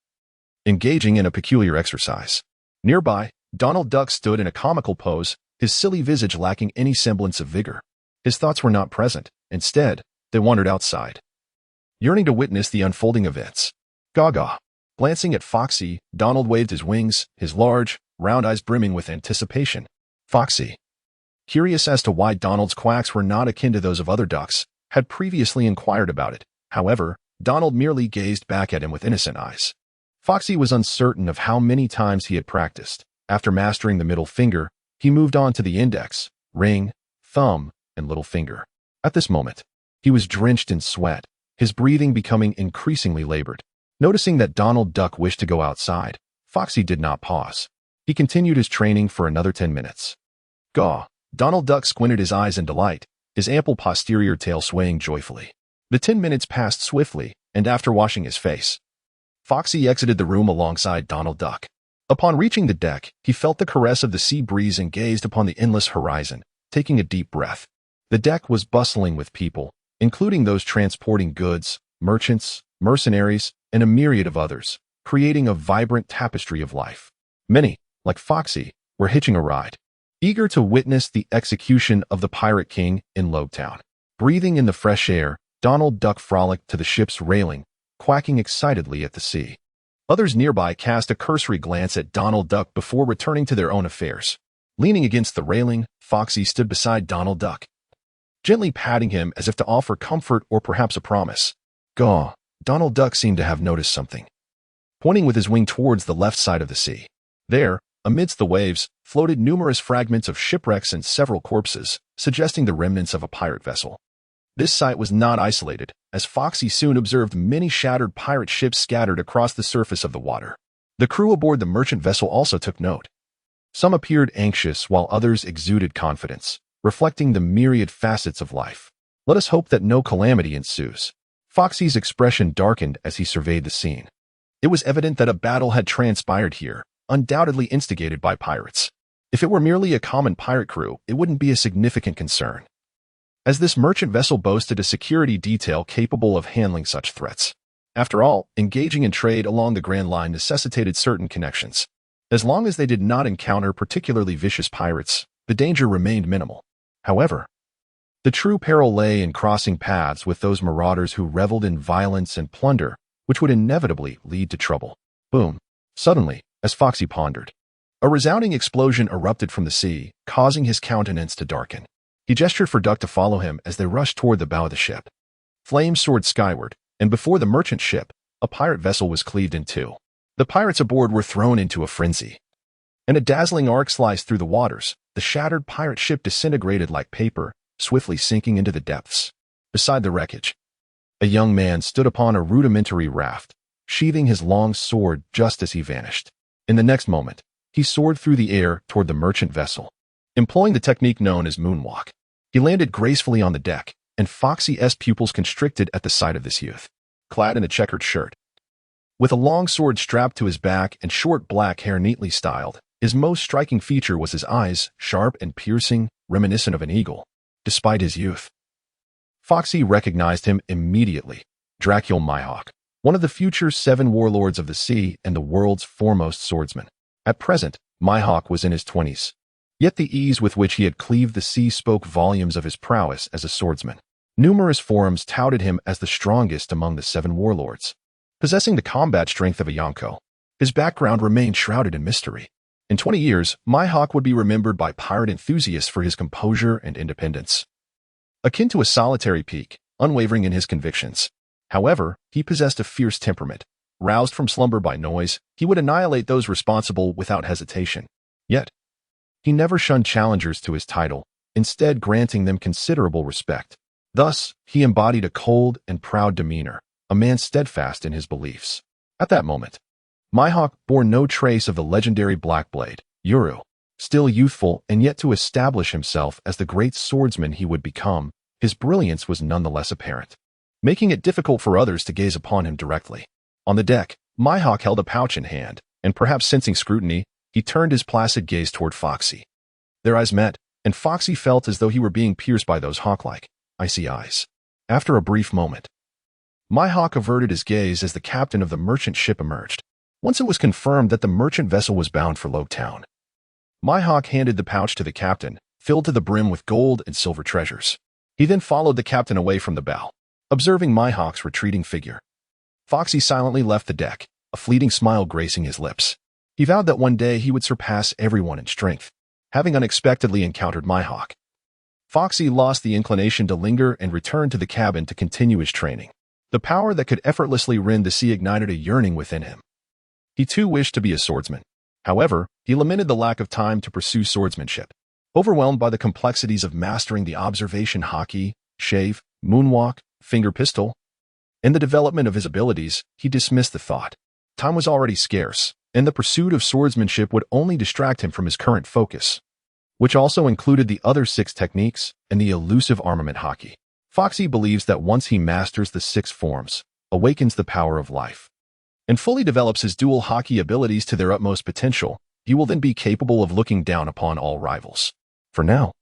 engaging in a peculiar exercise. Nearby, Donald Duck stood in a comical pose, his silly visage lacking any semblance of vigor. His thoughts were not present. Instead, they wandered outside, yearning to witness the unfolding events. Gaga. Glancing at Foxy, Donald waved his wings, his large, round eyes brimming with anticipation. Foxy, curious as to why Donald's quacks were not akin to those of other ducks, had previously inquired about it. However, Donald merely gazed back at him with innocent eyes. Foxy was uncertain of how many times he had practiced. After mastering the middle finger, he moved on to the index, ring, thumb, and little finger. At this moment, he was drenched in sweat, his breathing becoming increasingly labored. Noticing that Donald Duck wished to go outside, Foxy did not pause. He continued his training for another 10 minutes. Gaw. Donald Duck squinted his eyes in delight, his ample posterior tail swaying joyfully. The 10 minutes passed swiftly, and after washing his face, Foxy exited the room alongside Donald Duck. Upon reaching the deck, he felt the caress of the sea breeze and gazed upon the endless horizon, taking a deep breath. The deck was bustling with people, including those transporting goods, merchants, mercenaries, and a myriad of others, creating a vibrant tapestry of life. Many, like Foxy, were hitching a ride, eager to witness the execution of the Pirate King in Lowtown. Breathing in the fresh air, Donald Duck frolicked to the ship's railing, quacking excitedly at the sea. Others nearby cast a cursory glance at Donald Duck before returning to their own affairs. Leaning against the railing, Foxy stood beside Donald Duck, gently patting him as if to offer comfort or perhaps a promise. Gaw, Donald Duck seemed to have noticed something, pointing with his wing towards the left side of the sea. There, amidst the waves, floated numerous fragments of shipwrecks and several corpses, suggesting the remnants of a pirate vessel. This sight was not isolated, as Foxy soon observed many shattered pirate ships scattered across the surface of the water. The crew aboard the merchant vessel also took note. Some appeared anxious while others exuded confidence, reflecting the myriad facets of life. Let us hope that no calamity ensues. Foxy's expression darkened as he surveyed the scene. It was evident that a battle had transpired here, undoubtedly instigated by pirates. If it were merely a common pirate crew, it wouldn't be a significant concern, as this merchant vessel boasted a security detail capable of handling such threats. After all, engaging in trade along the Grand Line necessitated certain connections. As long as they did not encounter particularly vicious pirates, the danger remained minimal. However, the true peril lay in crossing paths with those marauders who reveled in violence and plunder, which would inevitably lead to trouble. Boom. Suddenly, as Foxy pondered, a resounding explosion erupted from the sea, causing his countenance to darken. He gestured for Duck to follow him as they rushed toward the bow of the ship. Flames soared skyward, and before the merchant ship, a pirate vessel was cleaved in two. The pirates aboard were thrown into a frenzy, and a dazzling arc sliced through the waters. The shattered pirate ship disintegrated like paper, swiftly sinking into the depths. Beside the wreckage, a young man stood upon a rudimentary raft, sheathing his long sword just as he vanished. In the next moment, he soared through the air toward the merchant vessel, employing the technique known as moonwalk. He landed gracefully on the deck, and Foxy's pupils constricted at the sight of this youth, clad in a checkered shirt, with a long sword strapped to his back and short black hair neatly styled. His most striking feature was his eyes, sharp and piercing, reminiscent of an eagle. Despite his youth, Foxy recognized him immediately. Dracul Mihawk, one of the future 7 warlords of the sea and the world's foremost swordsman. At present, Mihawk was in his 20s. Yet the ease with which he had cleaved the sea spoke volumes of his prowess as a swordsman. Numerous forums touted him as the strongest among the 7 warlords. Possessing the combat strength of a Yonko, his background remained shrouded in mystery. In 20 years, Mihawk would be remembered by pirate enthusiasts for his composure and independence. Akin to a solitary peak, unwavering in his convictions. However, he possessed a fierce temperament. Roused from slumber by noise, he would annihilate those responsible without hesitation. Yet, he never shunned challengers to his title, instead granting them considerable respect. Thus, he embodied a cold and proud demeanor, a man steadfast in his beliefs. At that moment, Mihawk bore no trace of the legendary Blackblade, Yuru. Still youthful and yet to establish himself as the great swordsman he would become, his brilliance was nonetheless apparent, making it difficult for others to gaze upon him directly. On the deck, Mihawk held a pouch in hand, and perhaps sensing scrutiny, he turned his placid gaze toward Foxy. Their eyes met, and Foxy felt as though he were being pierced by those hawk-like, icy eyes. After a brief moment, Mihawk averted his gaze as the captain of the merchant ship emerged. Once it was confirmed that the merchant vessel was bound for Lowtown, Mihawk handed the pouch to the captain, filled to the brim with gold and silver treasures. He then followed the captain away from the bow. Observing Mihawk's retreating figure, Foxy silently left the deck, a fleeting smile gracing his lips. He vowed that one day he would surpass everyone in strength. Having unexpectedly encountered Mihawk, Foxy lost the inclination to linger and returned to the cabin to continue his training. The power that could effortlessly rend the sea ignited a yearning within him. He too wished to be a swordsman. However, he lamented the lack of time to pursue swordsmanship. Overwhelmed by the complexities of mastering the observation haki, shave, moonwalk, finger pistol, and the development of his abilities, he dismissed the thought. Time was already scarce, and the pursuit of swordsmanship would only distract him from his current focus, which also included the other 6 techniques and the elusive armament haki. Foxy believes that once he masters the 6 forms, awakens the power of life, and fully develops his dual haki abilities to their utmost potential, he will then be capable of looking down upon all rivals. For now,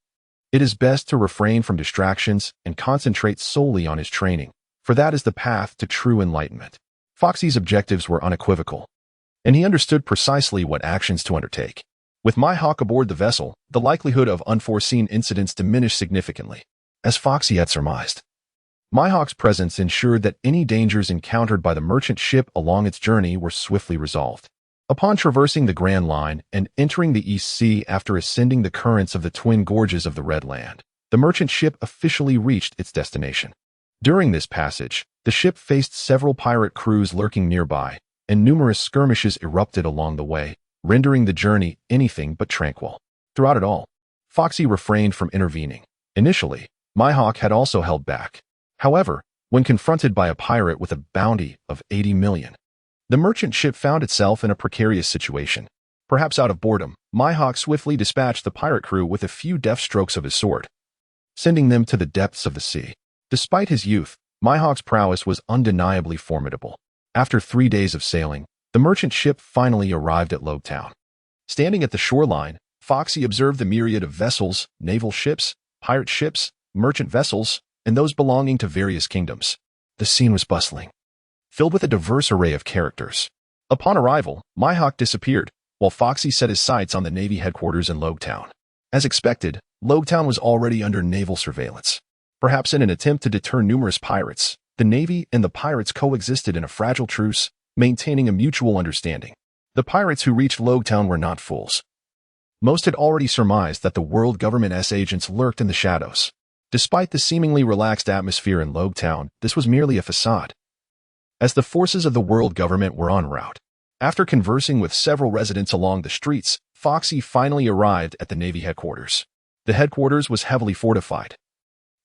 It is best to refrain from distractions and concentrate solely on his training, for that is the path to true enlightenment. Foxy's objectives were unequivocal, and he understood precisely what actions to undertake. With my hawk aboard the vessel, the likelihood of unforeseen incidents diminished significantly, as Foxy had surmised. My hawk's presence ensured that any dangers encountered by the merchant ship along its journey were swiftly resolved. Upon traversing the Grand Line and entering the East Sea after ascending the currents of the twin gorges of the Red Land, the merchant ship officially reached its destination. During this passage, the ship faced several pirate crews lurking nearby, and numerous skirmishes erupted along the way, rendering the journey anything but tranquil. Throughout it all, Foxy refrained from intervening. Initially, my hawk had also held back. However, when confronted by a pirate with a bounty of 80 million, the merchant ship found itself in a precarious situation. Perhaps out of boredom, my hawk swiftly dispatched the pirate crew with a few deft strokes of his sword, sending them to the depths of the sea. Despite his youth, my hawk's prowess was undeniably formidable. After 3 days of sailing, the merchant ship finally arrived at Lewd Town. Standing at the shoreline, Foxy observed the myriad of vessels, naval ships, pirate ships, merchant vessels, and those belonging to various kingdoms. The scene was bustling, filled with a diverse array of characters. Upon arrival, my hawk disappeared, while Foxy set his sights on the Navy headquarters in Lewd Town. As expected, Lewd Town was already under naval surveillance. Perhaps in an attempt to deter numerous pirates, the Navy and the pirates coexisted in a fragile truce, maintaining a mutual understanding. The pirates who reached Lewd Town were not fools. Most had already surmised that the world government's agents lurked in the shadows. Despite the seemingly relaxed atmosphere in Lewd Town, this was merely a facade, as the forces of the world government were en route. After conversing with several residents along the streets, Foxy finally arrived at the Navy headquarters. The headquarters was heavily fortified,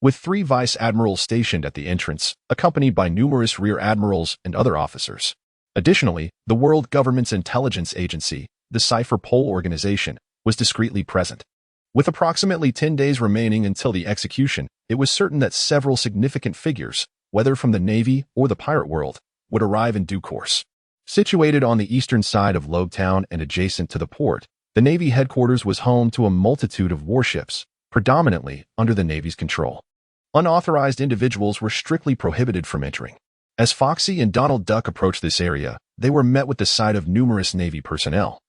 with 3 vice admirals stationed at the entrance, accompanied by numerous rear admirals and other officers. Additionally, the world government's intelligence agency, the Cipher Pole Organization, was discreetly present. With approximately 10 days remaining until the execution, it was certain that several significant figures, whether from the Navy or the pirate world, would arrive in due course. Situated on the eastern side of Lewd Town and adjacent to the port, the Navy headquarters was home to a multitude of warships, predominantly under the Navy's control. Unauthorized individuals were strictly prohibited from entering. As Foxy and Donald Duck approached this area, they were met with the sight of numerous Navy personnel,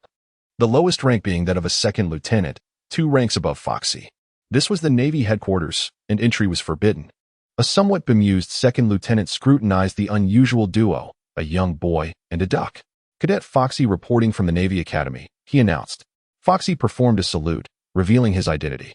the lowest rank being that of a second lieutenant, 2 ranks above Foxy. This was the Navy headquarters, and entry was forbidden. A somewhat bemused second lieutenant scrutinized the unusual duo, a young boy and a duck. Cadet Foxy reporting from the Navy Academy, he announced. Foxy performed a salute, revealing his identity.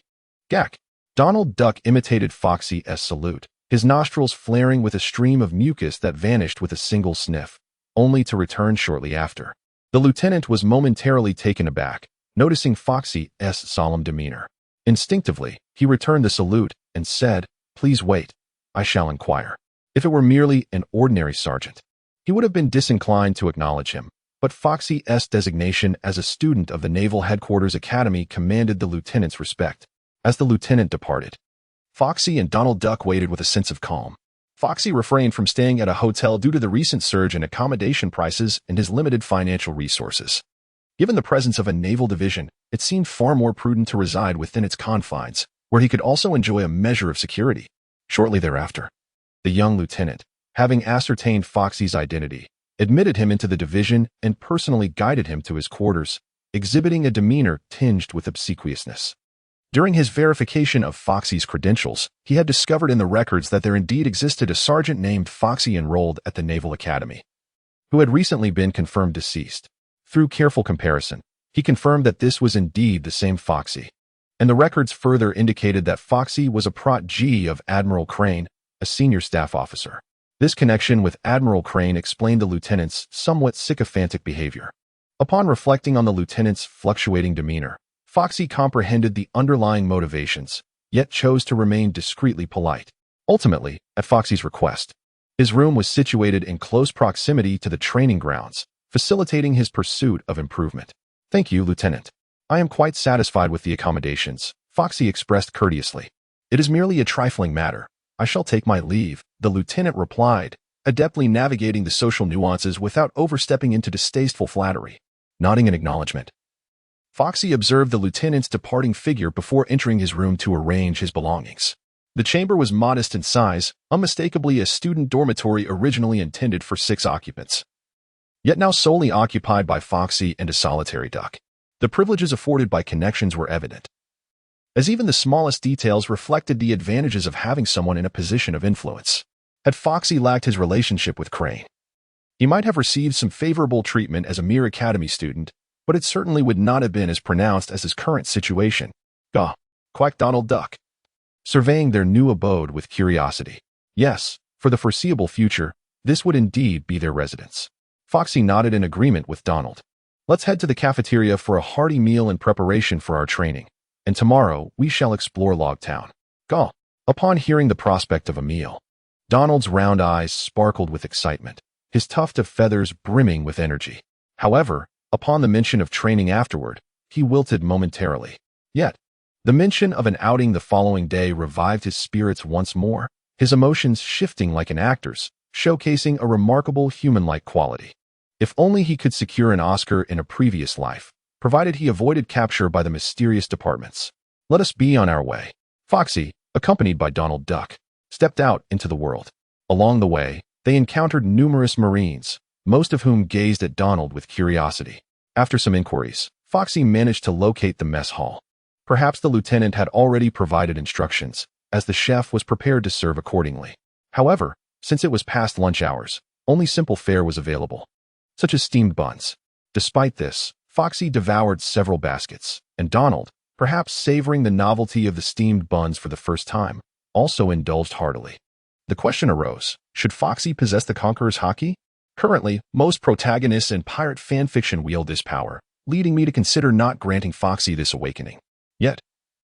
Gak. Donald Duck imitated Foxy's salute, his nostrils flaring with a stream of mucus that vanished with a single sniff, only to return shortly after. The lieutenant was momentarily taken aback, noticing Foxy's solemn demeanor. Instinctively, he returned the salute and said, "Please wait. I shall inquire." If it were merely an ordinary sergeant, he would have been disinclined to acknowledge him, but Foxy's designation as a student of the Naval Headquarters Academy commanded the lieutenant's respect. As the lieutenant departed, Foxy and Donald Duck waited with a sense of calm. Foxy refrained from staying at a hotel due to the recent surge in accommodation prices and his limited financial resources. Given the presence of a naval division, it seemed far more prudent to reside within its confines, where he could also enjoy a measure of security. Shortly thereafter, the young lieutenant, having ascertained Foxy's identity, admitted him into the division and personally guided him to his quarters, exhibiting a demeanor tinged with obsequiousness. During his verification of Foxy's credentials, he had discovered in the records that there indeed existed a sergeant named Foxy enrolled at the Naval Academy, who had recently been confirmed deceased. Through careful comparison, he confirmed that this was indeed the same Foxy, and the records further indicated that Foxy was a protégé of Admiral Crane, a senior staff officer. This connection with Admiral Crane explained the lieutenant's somewhat sycophantic behavior. Upon reflecting on the lieutenant's fluctuating demeanor, Foxy comprehended the underlying motivations, yet chose to remain discreetly polite. Ultimately, at Foxy's request, his room was situated in close proximity to the training grounds, facilitating his pursuit of improvement. "Thank you, Lieutenant. I am quite satisfied with the accommodations," Foxy expressed courteously. "It is merely a trifling matter. I shall take my leave," the lieutenant replied, adeptly navigating the social nuances without overstepping into distasteful flattery. Nodding in acknowledgement, Foxy observed the lieutenant's departing figure before entering his room to arrange his belongings. The chamber was modest in size, unmistakably a student dormitory originally intended for 6 occupants, yet now solely occupied by Foxy and a solitary duck. The privileges afforded by connections were evident, as even the smallest details reflected the advantages of having someone in a position of influence. Had Foxy lacked his relationship with Crane, he might have received some favorable treatment as a mere academy student, but it certainly would not have been as pronounced as his current situation. Gah! Quacked Donald Duck, surveying their new abode with curiosity. Yes, for the foreseeable future, this would indeed be their residence. Foxy nodded in agreement with Donald. Let's head to the cafeteria for a hearty meal in preparation for our training, and tomorrow we shall explore Log Town. Gah! Upon hearing the prospect of a meal, Donald's round eyes sparkled with excitement, his tuft of feathers brimming with energy. However, upon the mention of training afterward, he wilted momentarily. Yet, the mention of an outing the following day revived his spirits once more, his emotions shifting like an actor's, showcasing a remarkable human-like quality. If only he could secure an Oscar in a previous life, provided he avoided capture by the mysterious departments. Let us be on our way. Foxy, accompanied by Donald Duck, stepped out into the world. Along the way, they encountered numerous Marines, most of whom gazed at Donald with curiosity. After some inquiries, Foxy managed to locate the mess hall. Perhaps the lieutenant had already provided instructions, as the chef was prepared to serve accordingly. However, since it was past lunch hours, only simple fare was available, such as steamed buns. Despite this, Foxy devoured several baskets, and Donald, perhaps savoring the novelty of the steamed buns for the first time, also indulged heartily. The question arose, should Foxy possess the Conqueror's Haki? Currently, most protagonists in pirate fanfiction wield this power, leading me to consider not granting Foxy this awakening. Yet,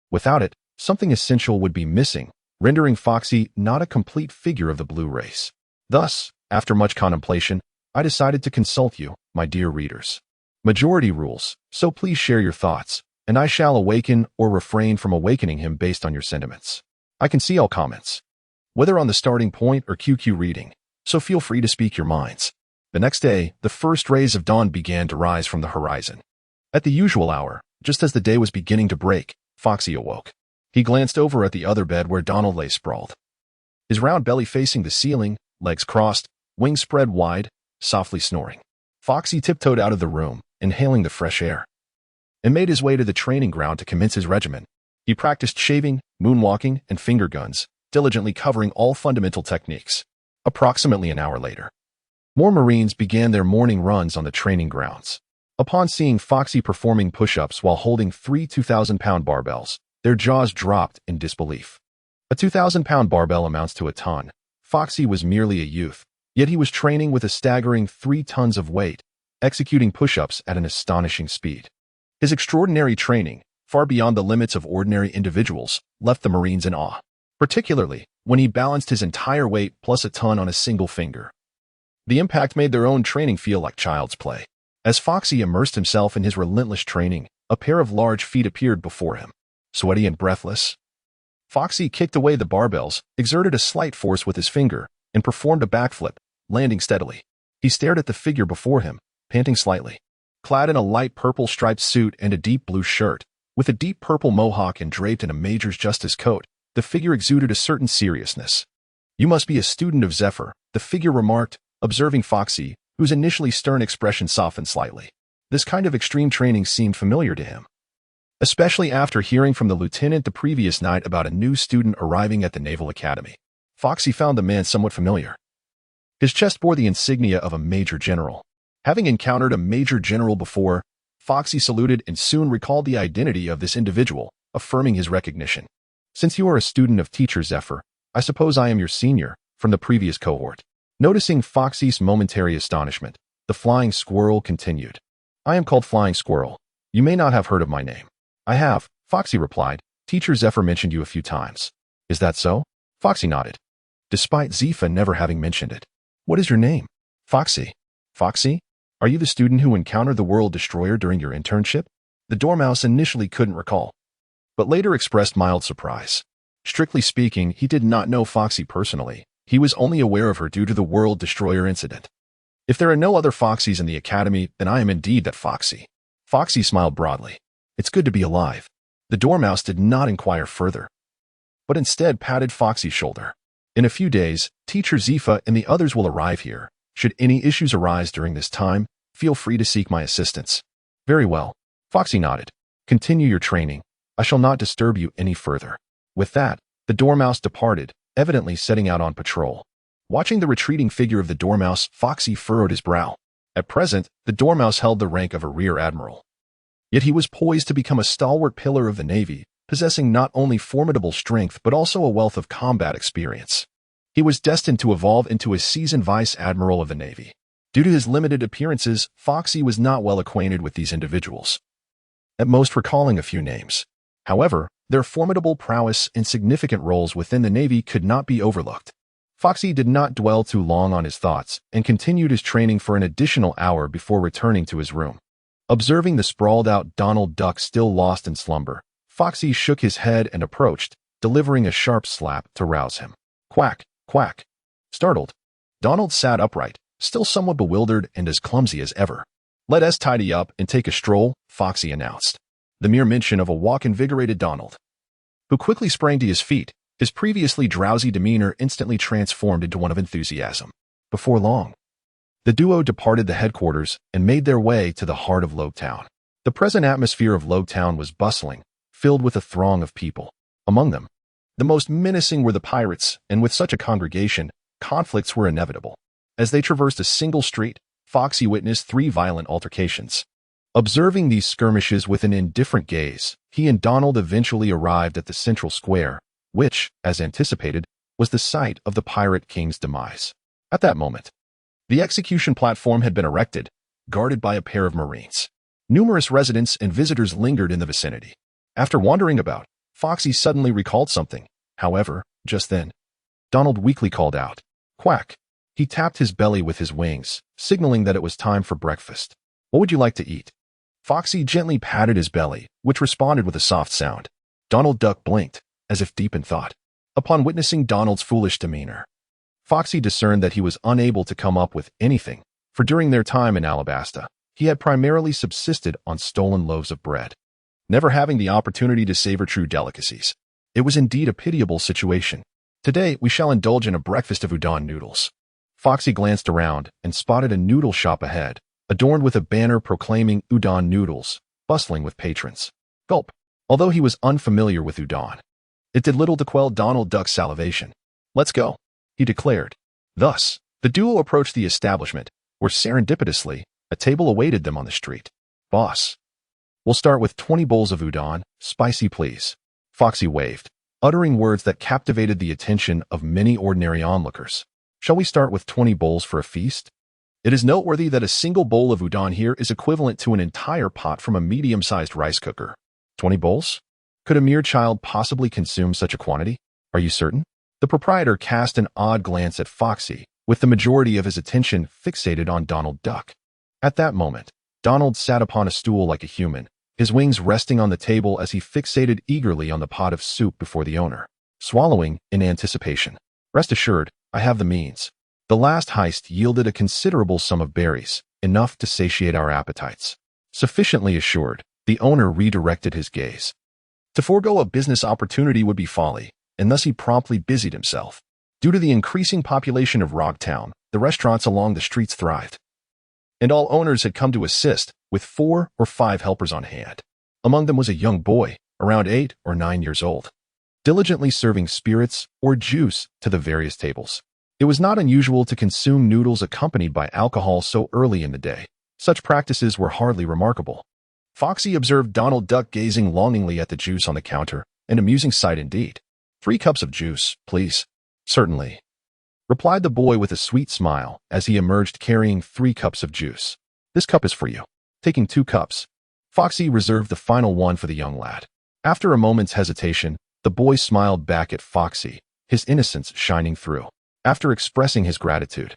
without it, something essential would be missing, rendering Foxy not a complete figure of the blue race. Thus, after much contemplation, I decided to consult you, my dear readers. Majority rules, so please share your thoughts, and I shall awaken or refrain from awakening him based on your sentiments. I can see all comments, whether on the starting point or QQ reading, so feel free to speak your minds. The next day, the first rays of dawn began to rise from the horizon. At the usual hour, just as the day was beginning to break, Foxy awoke. He glanced over at the other bed where Donald lay sprawled, his round belly facing the ceiling, legs crossed, wings spread wide, softly snoring. Foxy tiptoed out of the room, inhaling the fresh air, and made his way to the training ground to commence his regimen. He practiced shaving, moonwalking, and finger guns, diligently covering all fundamental techniques. Approximately an hour later, more Marines began their morning runs on the training grounds. Upon seeing Foxy performing push-ups while holding 3 2,000-pound barbells, their jaws dropped in disbelief. A 2,000-pound barbell amounts to a ton. Foxy was merely a youth, yet he was training with a staggering 3 tons of weight, executing push-ups at an astonishing speed. His extraordinary training, far beyond the limits of ordinary individuals, left the Marines in awe, particularly when he balanced his entire weight plus a ton on a single finger. The impact made their own training feel like child's play. As Foxy immersed himself in his relentless training, a pair of large feet appeared before him. Sweaty and breathless, Foxy kicked away the barbells, exerted a slight force with his finger, and performed a backflip, landing steadily. He stared at the figure before him, panting slightly. Clad in a light purple striped suit and a deep blue shirt, with a deep purple mohawk and draped in a major's justice coat, the figure exuded a certain seriousness. "You must be a student of Zephyr," the figure remarked, observing Foxy, whose initially stern expression softened slightly. This kind of extreme training seemed familiar to him, especially after hearing from the lieutenant the previous night about a new student arriving at the Naval Academy. Foxy found the man somewhat familiar. His chest bore the insignia of a major general. Having encountered a major general before, Foxy saluted and soon recalled the identity of this individual, affirming his recognition. "Since you are a student of Teacher Zephyr, I suppose I am your senior, from the previous cohort." Noticing Foxy's momentary astonishment, the Flying Squirrel continued. "I am called Flying Squirrel. You may not have heard of my name." "I have," Foxy replied. "Teacher Zephyr mentioned you a few times." "Is that so?" Foxy nodded, despite Zephyr never having mentioned it. "What is your name?" "Foxy." "Foxy? Are you the student who encountered the World Destroyer during your internship?" The Dormouse initially couldn't recall, but later expressed mild surprise. Strictly speaking, he did not know Foxy personally. He was only aware of her due to the World Destroyer incident. "If there are no other Foxys in the Academy, then I am indeed that Foxy." Foxy smiled broadly. It's good to be alive. The dormouse did not inquire further, but instead patted Foxy's shoulder. In a few days, Teacher Zifa and the others will arrive here. Should any issues arise during this time, feel free to seek my assistance. Very well. Foxy nodded. Continue your training. I shall not disturb you any further. With that, the dormouse departed, evidently setting out on patrol. Watching the retreating figure of the dormouse, Foxy furrowed his brow. At present, the dormouse held the rank of a rear admiral. Yet he was poised to become a stalwart pillar of the Navy, possessing not only formidable strength but also a wealth of combat experience. He was destined to evolve into a seasoned vice admiral of the Navy. Due to his limited appearances, Foxy was not well acquainted with these individuals, at most recalling a few names. However, their formidable prowess and significant roles within the Navy could not be overlooked. Foxy did not dwell too long on his thoughts and continued his training for an additional hour before returning to his room. Observing the sprawled-out Donald Duck still lost in slumber, Foxy shook his head and approached, delivering a sharp slap to rouse him. Quack, quack. Startled, Donald sat upright, still somewhat bewildered and as clumsy as ever. Let us tidy up and take a stroll, Foxy announced. The mere mention of a walk invigorated Donald, who quickly sprang to his feet, his previously drowsy demeanor instantly transformed into one of enthusiasm. Before long, the duo departed the headquarters and made their way to the heart of Lowtown. The present atmosphere of Lowtown was bustling, filled with a throng of people. Among them, the most menacing were the pirates, and with such a congregation, conflicts were inevitable. As they traversed a single street, Foxy witnessed 3 violent altercations. Observing these skirmishes with an indifferent gaze, he and Donald eventually arrived at the central square, which, as anticipated, was the site of the Pirate King's demise. At that moment, the execution platform had been erected, guarded by a pair of Marines. Numerous residents and visitors lingered in the vicinity. After wandering about, Foxy suddenly recalled something. However, just then, Donald weakly called out, "Quack." He tapped his belly with his wings, signaling that it was time for breakfast. "What would you like to eat?" Foxy gently patted his belly, which responded with a soft sound. Donald Duck blinked, as if deep in thought. Upon witnessing Donald's foolish demeanor, Foxy discerned that he was unable to come up with anything, for during their time in Alabasta, he had primarily subsisted on stolen loaves of bread, never having the opportunity to savor true delicacies. It was indeed a pitiable situation. Today, we shall indulge in a breakfast of udon noodles. Foxy glanced around and spotted a noodle shop ahead, adorned with a banner proclaiming udon noodles, bustling with patrons. Gulp. Although he was unfamiliar with udon, it did little to quell Donald Duck's salivation. "Let's go," he declared. Thus, the duo approached the establishment, where serendipitously, a table awaited them on the street. "Boss, we'll start with 20 bowls of udon, spicy please." Foxy waved, uttering words that captivated the attention of many ordinary onlookers. "Shall we start with 20 bowls for a feast?" It is noteworthy that a single bowl of udon here is equivalent to an entire pot from a medium-sized rice cooker. 20 bowls? Could a mere child possibly consume such a quantity? Are you certain? The proprietor cast an odd glance at Foxy, with the majority of his attention fixated on Donald Duck. At that moment, Donald sat upon a stool like a human, his wings resting on the table as he fixated eagerly on the pot of soup before the owner, swallowing in anticipation. "Rest assured, I have the means." The last heist yielded a considerable sum of berries, enough to satiate our appetites. Sufficiently assured, the owner redirected his gaze. To forego a business opportunity would be folly, and thus he promptly busied himself. Due to the increasing population of Rocktown, the restaurants along the streets thrived, and all owners had come to assist, with 4 or 5 helpers on hand. Among them was a young boy, around 8 or 9 years old, diligently serving spirits or juice to the various tables. It was not unusual to consume noodles accompanied by alcohol so early in the day. Such practices were hardly remarkable. Foxy observed Donald Duck gazing longingly at the juice on the counter, an amusing sight indeed. 3 cups of juice, please." "Certainly," replied the boy with a sweet smile as he emerged carrying 3 cups of juice. "This cup is for you." Taking 2 cups, Foxy reserved the final one for the young lad. After a moment's hesitation, the boy smiled back at Foxy, his innocence shining through. After expressing his gratitude,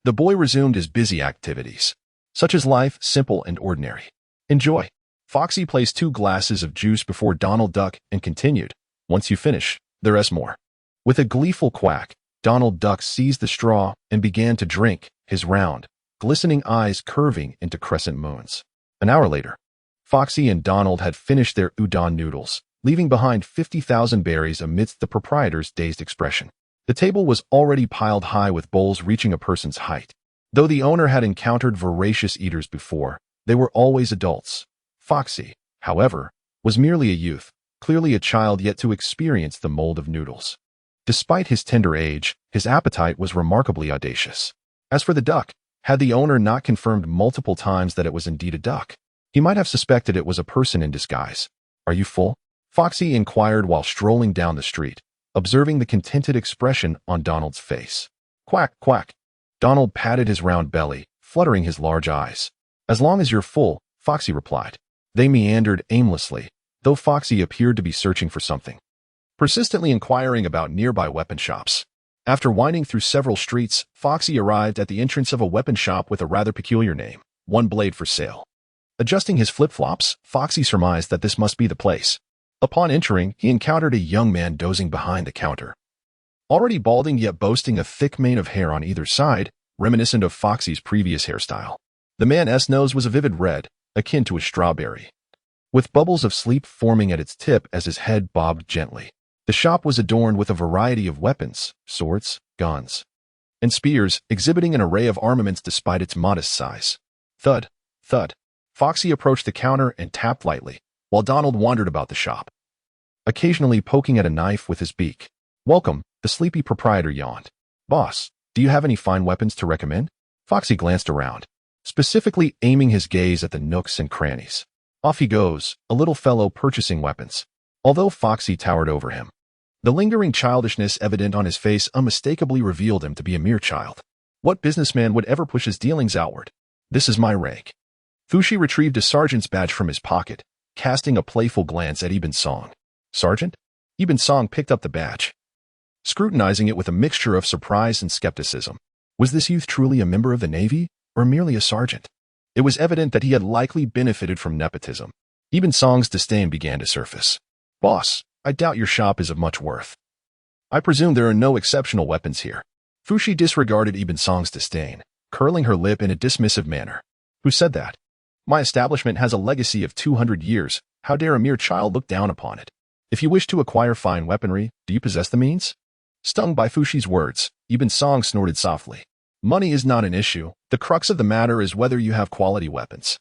the boy resumed his busy activities. Such is life, simple and ordinary. "Enjoy." Foxy placed 2 glasses of juice before Donald Duck and continued, "Once you finish, there is more." With a gleeful quack, Donald Duck seized the straw and began to drink, his round, glistening eyes curving into crescent moons. An hour later, Foxy and Donald had finished their udon noodles, leaving behind 50,000 berries amidst the proprietor's dazed expression. The table was already piled high with bowls reaching a person's height. Though the owner had encountered voracious eaters before, they were always adults. Foxy, however, was merely a youth, clearly a child yet to experience the mold of noodles. Despite his tender age, his appetite was remarkably audacious. As for the duck, had the owner not confirmed multiple times that it was indeed a duck, he might have suspected it was a person in disguise. "Are you full?" Foxy inquired while strolling down the street, observing the contented expression on Donald's face. "Quack, quack." Donald patted his round belly, fluttering his large eyes. "As long as you're full," Foxy replied. They meandered aimlessly, though Foxy appeared to be searching for something, persistently inquiring about nearby weapon shops. After winding through several streets, Foxy arrived at the entrance of a weapon shop with a rather peculiar name, One Blade for Sale. Adjusting his flip-flops, Foxy surmised that this must be the place. Upon entering, he encountered a young man dozing behind the counter. Already balding yet boasting a thick mane of hair on either side, reminiscent of Foxy's previous hairstyle. The man's nose was a vivid red, akin to a strawberry, with bubbles of sleep forming at its tip as his head bobbed gently. The shop was adorned with a variety of weapons, swords, guns, and spears, exhibiting an array of armaments despite its modest size. Thud, thud. Foxy approached the counter and tapped lightly, while Donald wandered about the shop, occasionally poking at a knife with his beak. "Welcome," the sleepy proprietor yawned. "Boss, do you have any fine weapons to recommend?" Foxy glanced around, specifically aiming his gaze at the nooks and crannies. Off he goes, a little fellow purchasing weapons. Although Foxy towered over him, the lingering childishness evident on his face unmistakably revealed him to be a mere child. What businessman would ever push his dealings outward? "This is my rank." Fushi retrieved a sergeant's badge from his pocket, casting a playful glance at Ibn Song. "Sergeant?" Ibn Song picked up the badge, scrutinizing it with a mixture of surprise and skepticism. Was this youth truly a member of the Navy, or merely a sergeant? It was evident that he had likely benefited from nepotism. Ibn Song's disdain began to surface. "Boss, I doubt your shop is of much worth. I presume there are no exceptional weapons here." Fushi disregarded Ibn Song's disdain, curling her lip in a dismissive manner. "Who said that? My establishment has a legacy of 200 years. How dare a mere child look down upon it? If you wish to acquire fine weaponry, do you possess the means?" Stung by Fushi's words, Ibn Song snorted softly. "Money is not an issue. The crux of the matter is whether you have quality weapons."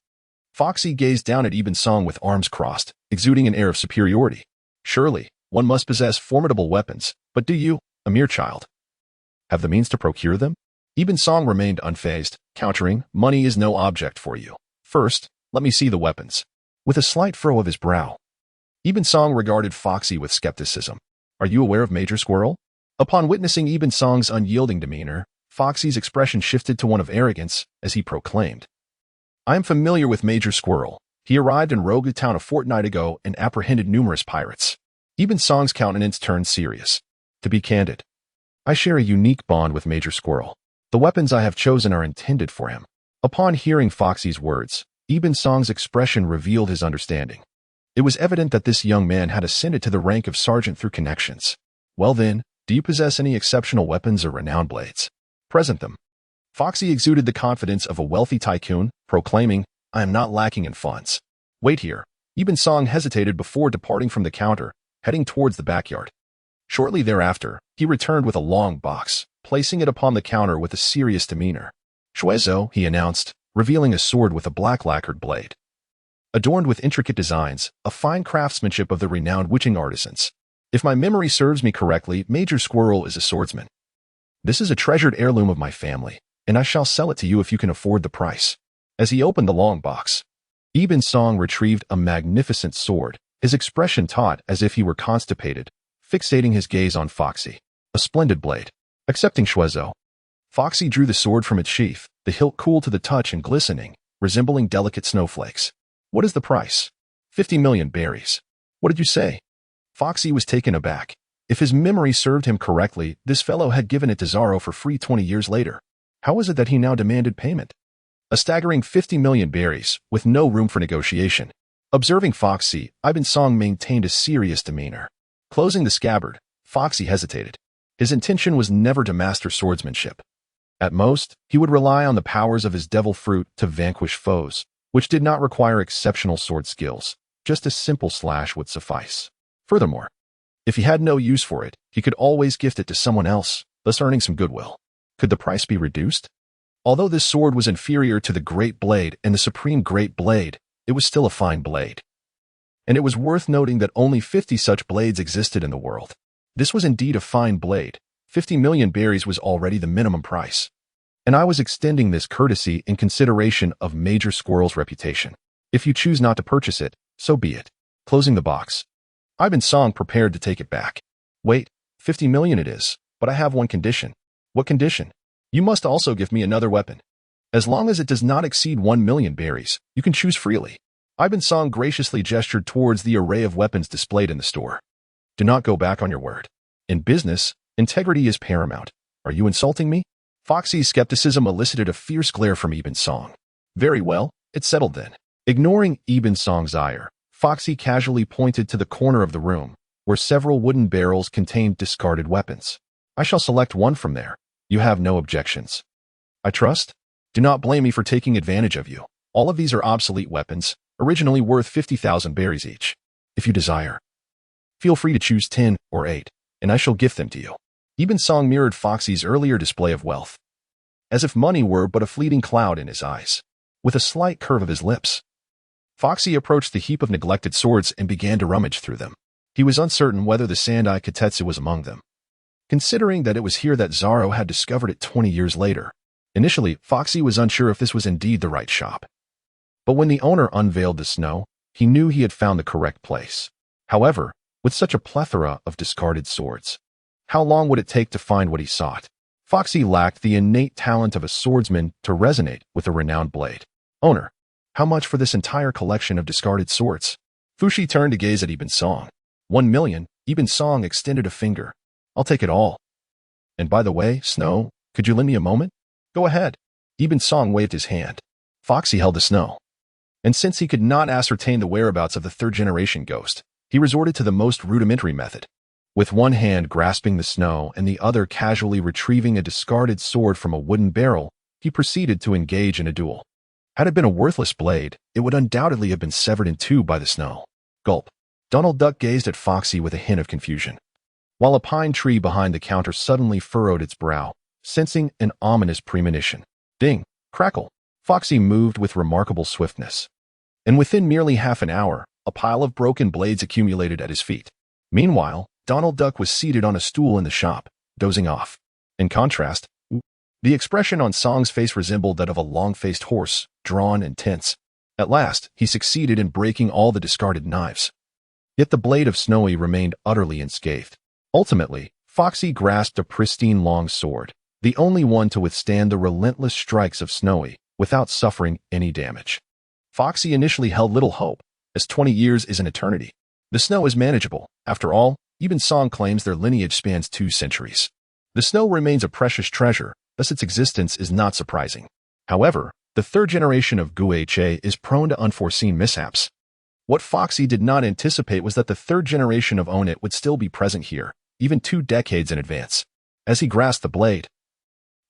Foxy gazed down at Ibn Song with arms crossed, exuding an air of superiority. "Surely, one must possess formidable weapons, but do you, a mere child, have the means to procure them?" Ibn Song remained unfazed, countering, "Money is no object for you. First, let me see the weapons." With a slight furrow of his brow, Ibn Song regarded Foxy with skepticism. "Are you aware of Major Squirrel?" Upon witnessing Ibn Song's unyielding demeanor, Foxy's expression shifted to one of arrogance as he proclaimed, "I am familiar with Major Squirrel. He arrived in Rogue Town a fortnight ago and apprehended numerous pirates." Ibn Song's countenance turned serious. "To be candid, I share a unique bond with Major Squirrel. The weapons I have chosen are intended for him." Upon hearing Foxy's words, Ibn Song's expression revealed his understanding. It was evident that this young man had ascended to the rank of sergeant through connections. "Well then, do you possess any exceptional weapons or renowned blades? Present them." Foxy exuded the confidence of a wealthy tycoon, proclaiming, "I am not lacking in funds." "Wait here." Ibn Song hesitated before departing from the counter, heading towards the backyard. Shortly thereafter, he returned with a long box, placing it upon the counter with a serious demeanor. "Shuezo," he announced, revealing a sword with a black lacquered blade, adorned with intricate designs, a fine craftsmanship of the renowned witching artisans. "If my memory serves me correctly, Major Squirrel is a swordsman. This is a treasured heirloom of my family, and I shall sell it to you if you can afford the price." As he opened the long box, Ibn Song retrieved a magnificent sword, his expression taut as if he were constipated, fixating his gaze on Foxy. "A splendid blade." Accepting Shuezo, Foxy drew the sword from its sheath, the hilt cool to the touch and glistening, resembling delicate snowflakes. "What is the price?" 50 million berries. "What did you say?" Foxy was taken aback. If his memory served him correctly, this fellow had given it to Zaro for free 20 years later. How was it that he now demanded payment? A staggering 50 million berries, with no room for negotiation. Observing Foxy, Ibn Song maintained a serious demeanor. Closing the scabbard, Foxy hesitated. His intention was never to master swordsmanship. At most, he would rely on the powers of his devil fruit to vanquish foes. which did not require exceptional sword skills. Just a simple slash would suffice. Furthermore, if he had no use for it, he could always gift it to someone else, thus earning some goodwill. Could the price be reduced? Although this sword was inferior to the Great Blade and the Supreme Great Blade, it was still a fine blade. And it was worth noting that only 50 such blades existed in the world. This was indeed a fine blade. 50 million berries was already the minimum price. And I was extending this courtesy in consideration of Major Squirrel's reputation. If you choose not to purchase it, so be it. Closing the box. Ibn Song prepared to take it back. Wait, 50 million it is, but I have one condition. What condition? You must also give me another weapon. As long as it does not exceed 1 million berries, you can choose freely. Ibn Song graciously gestured towards the array of weapons displayed in the store. Do not go back on your word. In business, integrity is paramount. Are you insulting me? Foxy's skepticism elicited a fierce glare from Ibn Song. Very well, it's settled then. Ignoring Ibn Song's ire, Foxy casually pointed to the corner of the room, where several wooden barrels contained discarded weapons. I shall select one from there. You have no objections. I trust? Do not blame me for taking advantage of you. All of these are obsolete weapons, originally worth 50,000 berries each. If you desire, feel free to choose 10 or 8, and I shall gift them to you. Ibn Song mirrored Foxy's earlier display of wealth, as if money were but a fleeting cloud in his eyes. With a slight curve of his lips, Foxy approached the heap of neglected swords and began to rummage through them. He was uncertain whether the Sandai Katetsu was among them, considering that it was here that Zaro had discovered it 20 years later. Initially, Foxy was unsure if this was indeed the right shop. But when the owner unveiled the snow, he knew he had found the correct place. However, with such a plethora of discarded swords, how long would it take to find what he sought? Foxy lacked the innate talent of a swordsman to resonate with a renowned blade. Owner, how much for this entire collection of discarded swords? Fushi turned to gaze at Ibn Song. 1 million, Ibn Song extended a finger. I'll take it all. And by the way, Snow, could you lend me a moment? Go ahead. Ibn Song waved his hand. Foxy held the snow. And since he could not ascertain the whereabouts of the third-generation ghost, he resorted to the most rudimentary method. With one hand grasping the snow and the other casually retrieving a discarded sword from a wooden barrel, he proceeded to engage in a duel. Had it been a worthless blade, it would undoubtedly have been severed in two by the snow. Gulp. Donald Duck gazed at Foxy with a hint of confusion, while a pine tree behind the counter suddenly furrowed its brow, sensing an ominous premonition. Ding! Crackle! Foxy moved with remarkable swiftness, and within merely half an hour, a pile of broken blades accumulated at his feet. Meanwhile, Donald Duck was seated on a stool in the shop, dozing off. In contrast, the expression on Song's face resembled that of a long-faced horse, drawn and tense. At last, he succeeded in breaking all the discarded knives. Yet the blade of Snowy remained utterly unscathed. Ultimately, Foxy grasped a pristine long sword, the only one to withstand the relentless strikes of Snowy without suffering any damage. Foxy initially held little hope, as 20 years is an eternity. The snow is manageable. After all, Ibn Song claims their lineage spans 2 centuries. The snow remains a precious treasure, thus its existence is not surprising. However, the third generation of Guha is prone to unforeseen mishaps. What Foxy did not anticipate was that the third generation of Onit would still be present here, even 2 decades in advance. As he grasped the blade,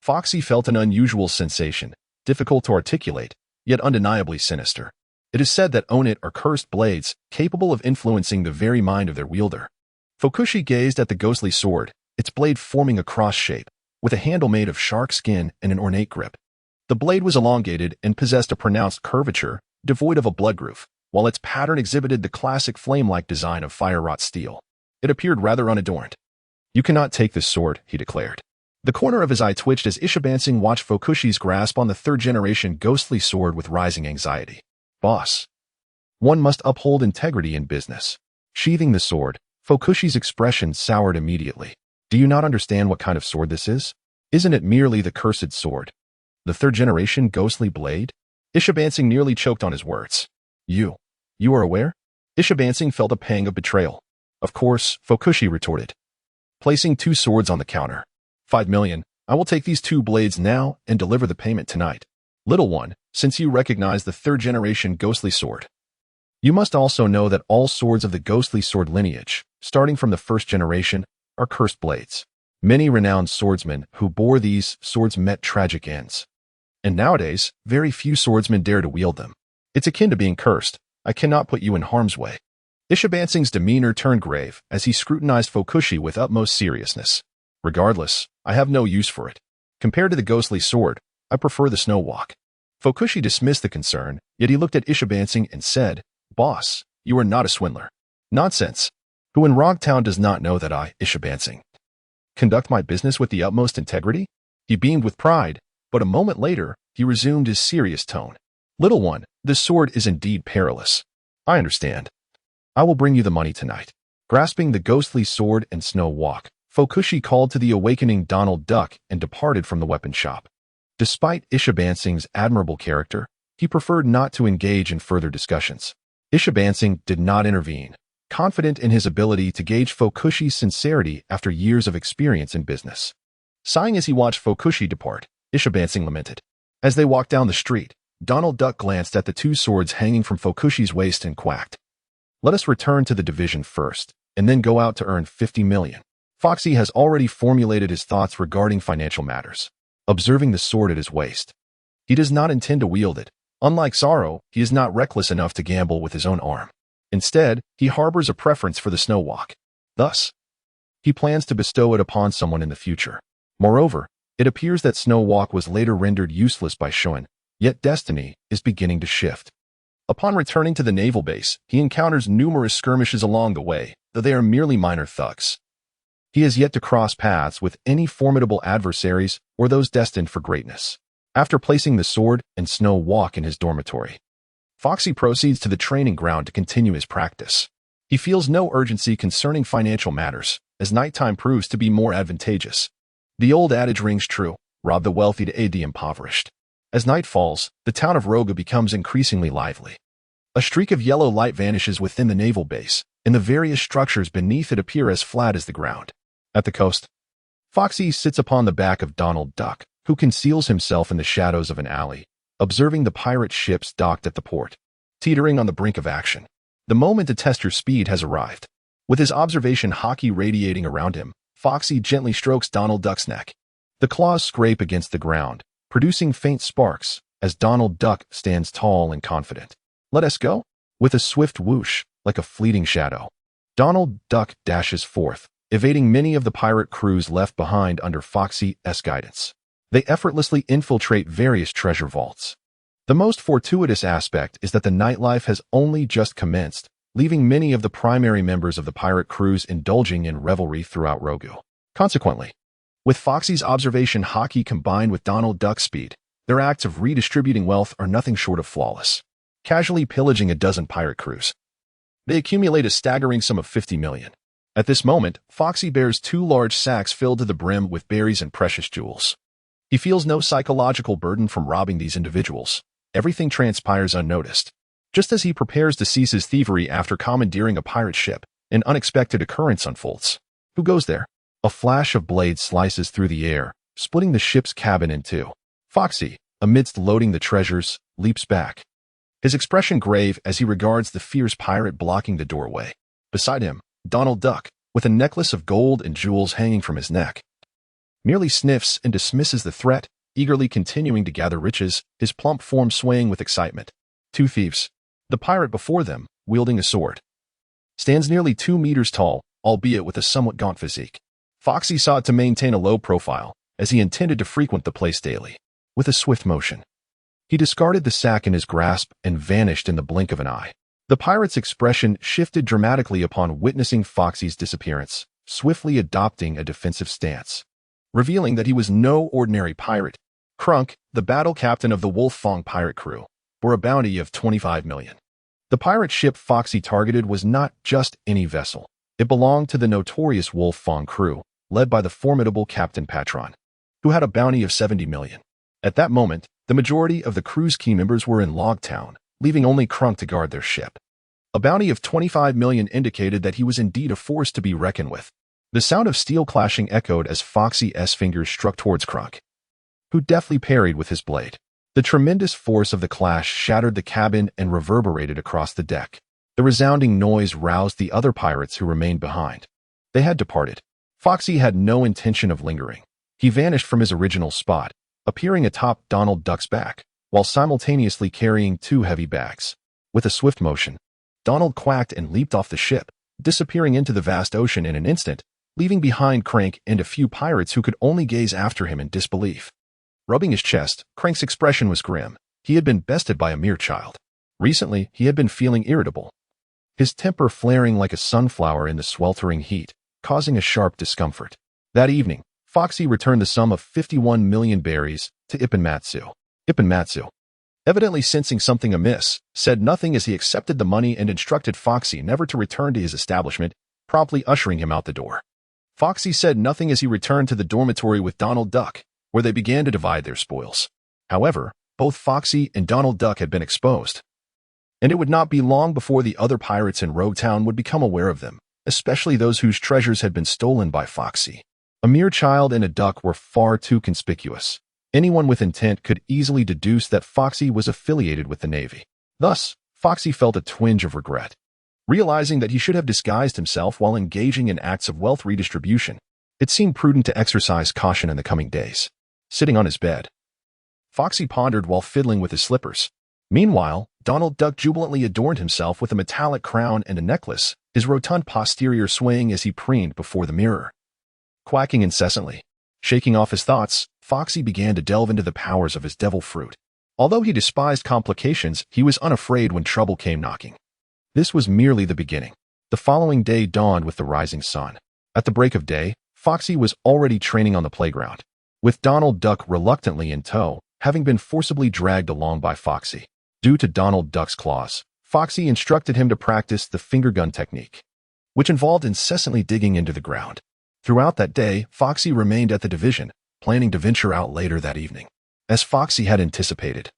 Foxy felt an unusual sensation, difficult to articulate, yet undeniably sinister. It is said that Onit are cursed blades, capable of influencing the very mind of their wielder. Fokushi gazed at the ghostly sword, its blade forming a cross shape, with a handle made of shark skin and an ornate grip. The blade was elongated and possessed a pronounced curvature, devoid of a blood groove, while its pattern exhibited the classic flame-like design of fire-wrought steel. It appeared rather unadorned. You cannot take this sword, he declared. The corner of his eye twitched as Ishibansing watched Fokushi's grasp on the third-generation ghostly sword with rising anxiety. Boss. One must uphold integrity in business. Sheathing the sword, Fokushi's expression soured immediately. Do you not understand what kind of sword this is? Isn't it merely the cursed sword? The third-generation ghostly blade? Ishibansing nearly choked on his words. You are aware? Ishibansing felt a pang of betrayal. Of course, Fokushi retorted, placing 2 swords on the counter. 5 million. I will take these 2 blades now and deliver the payment tonight. Little one, since you recognize the third-generation ghostly sword, you must also know that all swords of the ghostly sword lineage, starting from the first generation, are cursed blades. Many renowned swordsmen who bore these swords met tragic ends. And nowadays, very few swordsmen dare to wield them. It's akin to being cursed. I cannot put you in harm's way. Ishibansing's demeanor turned grave as he scrutinized Fokushi with utmost seriousness. Regardless, I have no use for it. Compared to the ghostly sword, I prefer the snow walk. Fokushi dismissed the concern, yet he looked at Ishibansing and said, Boss, you are not a swindler. Nonsense. Who in Rogtown does not know that I, Ishibansing, conduct my business with the utmost integrity? He beamed with pride, but a moment later, he resumed his serious tone. Little one, this sword is indeed perilous. I understand. I will bring you the money tonight. Grasping the ghostly sword and snow walk, Fokushi called to the awakening Donald Duck and departed from the weapon shop. Despite Ishibansing's admirable character, he preferred not to engage in further discussions. Ishibansing did not intervene, confident in his ability to gauge Fokushi's sincerity after years of experience in business. Sighing as he watched Fokushi depart, Ishibansing lamented. As they walked down the street, Donald Duck glanced at the two swords hanging from Fokushi's waist and quacked. Let us return to the division first, and then go out to earn 50 million. Foxy has already formulated his thoughts regarding financial matters. Observing the sword at his waist, he does not intend to wield it. Unlike Sorrow, he is not reckless enough to gamble with his own arm. Instead, he harbors a preference for the snow walk. Thus, he plans to bestow it upon someone in the future. Moreover, it appears that snow walk was later rendered useless by Shun, yet destiny is beginning to shift. Upon returning to the naval base, he encounters numerous skirmishes along the way, though they are merely minor thugs. He has yet to cross paths with any formidable adversaries or those destined for greatness. After placing the sword and snow walk in his dormitory, Foxy proceeds to the training ground to continue his practice. He feels no urgency concerning financial matters, as nighttime proves to be more advantageous. The old adage rings true, rob the wealthy to aid the impoverished. As night falls, the town of Roga becomes increasingly lively. A streak of yellow light vanishes within the naval base, and the various structures beneath it appear as flat as the ground. At the coast, Foxy sits upon the back of Donald Duck, who conceals himself in the shadows of an alley, observing the pirate ships docked at the port, teetering on the brink of action. The moment to test your speed has arrived. With his observation hockey radiating around him, Foxy gently strokes Donald Duck's neck. The claws scrape against the ground, producing faint sparks, as Donald Duck stands tall and confident. Let us go? With a swift whoosh, like a fleeting shadow, Donald Duck dashes forth, evading many of the pirate crews left behind under Foxy.A's guidance. They effortlessly infiltrate various treasure vaults. The most fortuitous aspect is that the nightlife has only just commenced, leaving many of the primary members of the pirate crews indulging in revelry throughout Rogu. Consequently, with Foxy's observation hockey combined with Donald Duck's speed, their acts of redistributing wealth are nothing short of flawless. Casually pillaging a dozen pirate crews, they accumulate a staggering sum of 50 million. At this moment, Foxy bears 2 large sacks filled to the brim with berries and precious jewels. He feels no psychological burden from robbing these individuals. Everything transpires unnoticed. Just as he prepares to cease his thievery after commandeering a pirate ship, an unexpected occurrence unfolds. Who goes there? A flash of blades slices through the air, splitting the ship's cabin in two. Foxy, amidst loading the treasures, leaps back, his expression grave as he regards the fierce pirate blocking the doorway. Beside him, Donald Duck, with a necklace of gold and jewels hanging from his neck, merely sniffs and dismisses the threat, eagerly continuing to gather riches, his plump form swaying with excitement. 2 thieves. The pirate before them, wielding a sword, stands nearly 2 meters tall, albeit with a somewhat gaunt physique. Foxy sought to maintain a low profile, as he intended to frequent the place daily. With a swift motion, he discarded the sack in his grasp and vanished in the blink of an eye. The pirate's expression shifted dramatically upon witnessing Foxy's disappearance, swiftly adopting a defensive stance, revealing that he was no ordinary pirate. Crunk, the battle captain of the Wolf Fong pirate crew, bore a bounty of 25 million. The pirate ship Foxy targeted was not just any vessel. It belonged to the notorious Wolf Fong crew, led by the formidable Captain Patron, who had a bounty of 70 million. At that moment, the majority of the crew's key members were in Logtown, leaving only Crunk to guard their ship. A bounty of 25 million indicated that he was indeed a force to be reckoned with. The sound of steel clashing echoed as Foxy.A's fingers struck towards Crunk, who deftly parried with his blade. The tremendous force of the clash shattered the cabin and reverberated across the deck. The resounding noise roused the other pirates who remained behind. They had departed. Foxy had no intention of lingering. He vanished from his original spot, appearing atop Donald Duck's back. while simultaneously carrying 2 heavy bags. With a swift motion, Donald quacked and leaped off the ship, disappearing into the vast ocean in an instant, leaving behind Crank and a few pirates who could only gaze after him in disbelief. Rubbing his chest, Crank's expression was grim. He had been bested by a mere child. Recently, he had been feeling irritable, his temper flaring like a sunflower in the sweltering heat, causing a sharp discomfort. That evening, Foxy returned the sum of 51 million berries to Ipinmatsu. Ipinmatsu, evidently sensing something amiss, said nothing as he accepted the money and instructed Foxy never to return to his establishment, promptly ushering him out the door. Foxy said nothing as he returned to the dormitory with Donald Duck, where they began to divide their spoils. However, both Foxy and Donald Duck had been exposed, and it would not be long before the other pirates in Rogue Town would become aware of them, especially those whose treasures had been stolen by Foxy. A mere child and a duck were far too conspicuous. Anyone with intent could easily deduce that Foxy was affiliated with the Navy. Thus, Foxy felt a twinge of regret, realizing that he should have disguised himself while engaging in acts of wealth redistribution. It seemed prudent to exercise caution in the coming days. Sitting on his bed, Foxy pondered while fiddling with his slippers. Meanwhile, Donald Duck jubilantly adorned himself with a metallic crown and a necklace, his rotund posterior swaying as he preened before the mirror. Quacking incessantly, shaking off his thoughts, Foxy began to delve into the powers of his devil fruit. Although he despised complications, he was unafraid when trouble came knocking. This was merely the beginning. The following day dawned with the rising sun. At the break of day, Foxy was already training on the playground, with Donald Duck reluctantly in tow, having been forcibly dragged along by Foxy. Due to Donald Duck's claws, Foxy instructed him to practice the finger gun technique, which involved incessantly digging into the ground. Throughout that day, Foxy remained at the division, planning to venture out later that evening. As Foxy had anticipated,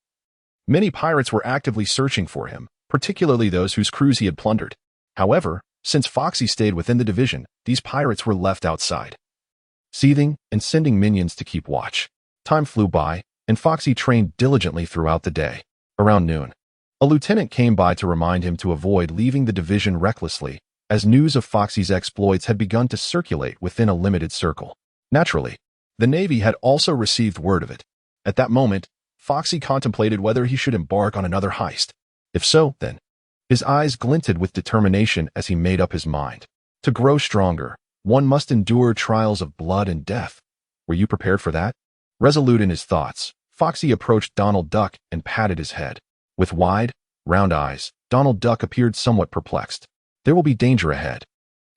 many pirates were actively searching for him, particularly those whose crews he had plundered. However, since Foxy stayed within the division, these pirates were left outside, seething and sending minions to keep watch. Time flew by, and Foxy trained diligently throughout the day. Around noon, a lieutenant came by to remind him to avoid leaving the division recklessly, as news of Foxy's exploits had begun to circulate within a limited circle. Naturally, the Navy had also received word of it. At that moment, Foxy contemplated whether he should embark on another heist. If so, then, his eyes glinted with determination as he made up his mind. To grow stronger, one must endure trials of blood and death. Were you prepared for that? Resolute in his thoughts, Foxy approached Donald Duck and patted his head. With wide, round eyes, Donald Duck appeared somewhat perplexed. There will be danger ahead.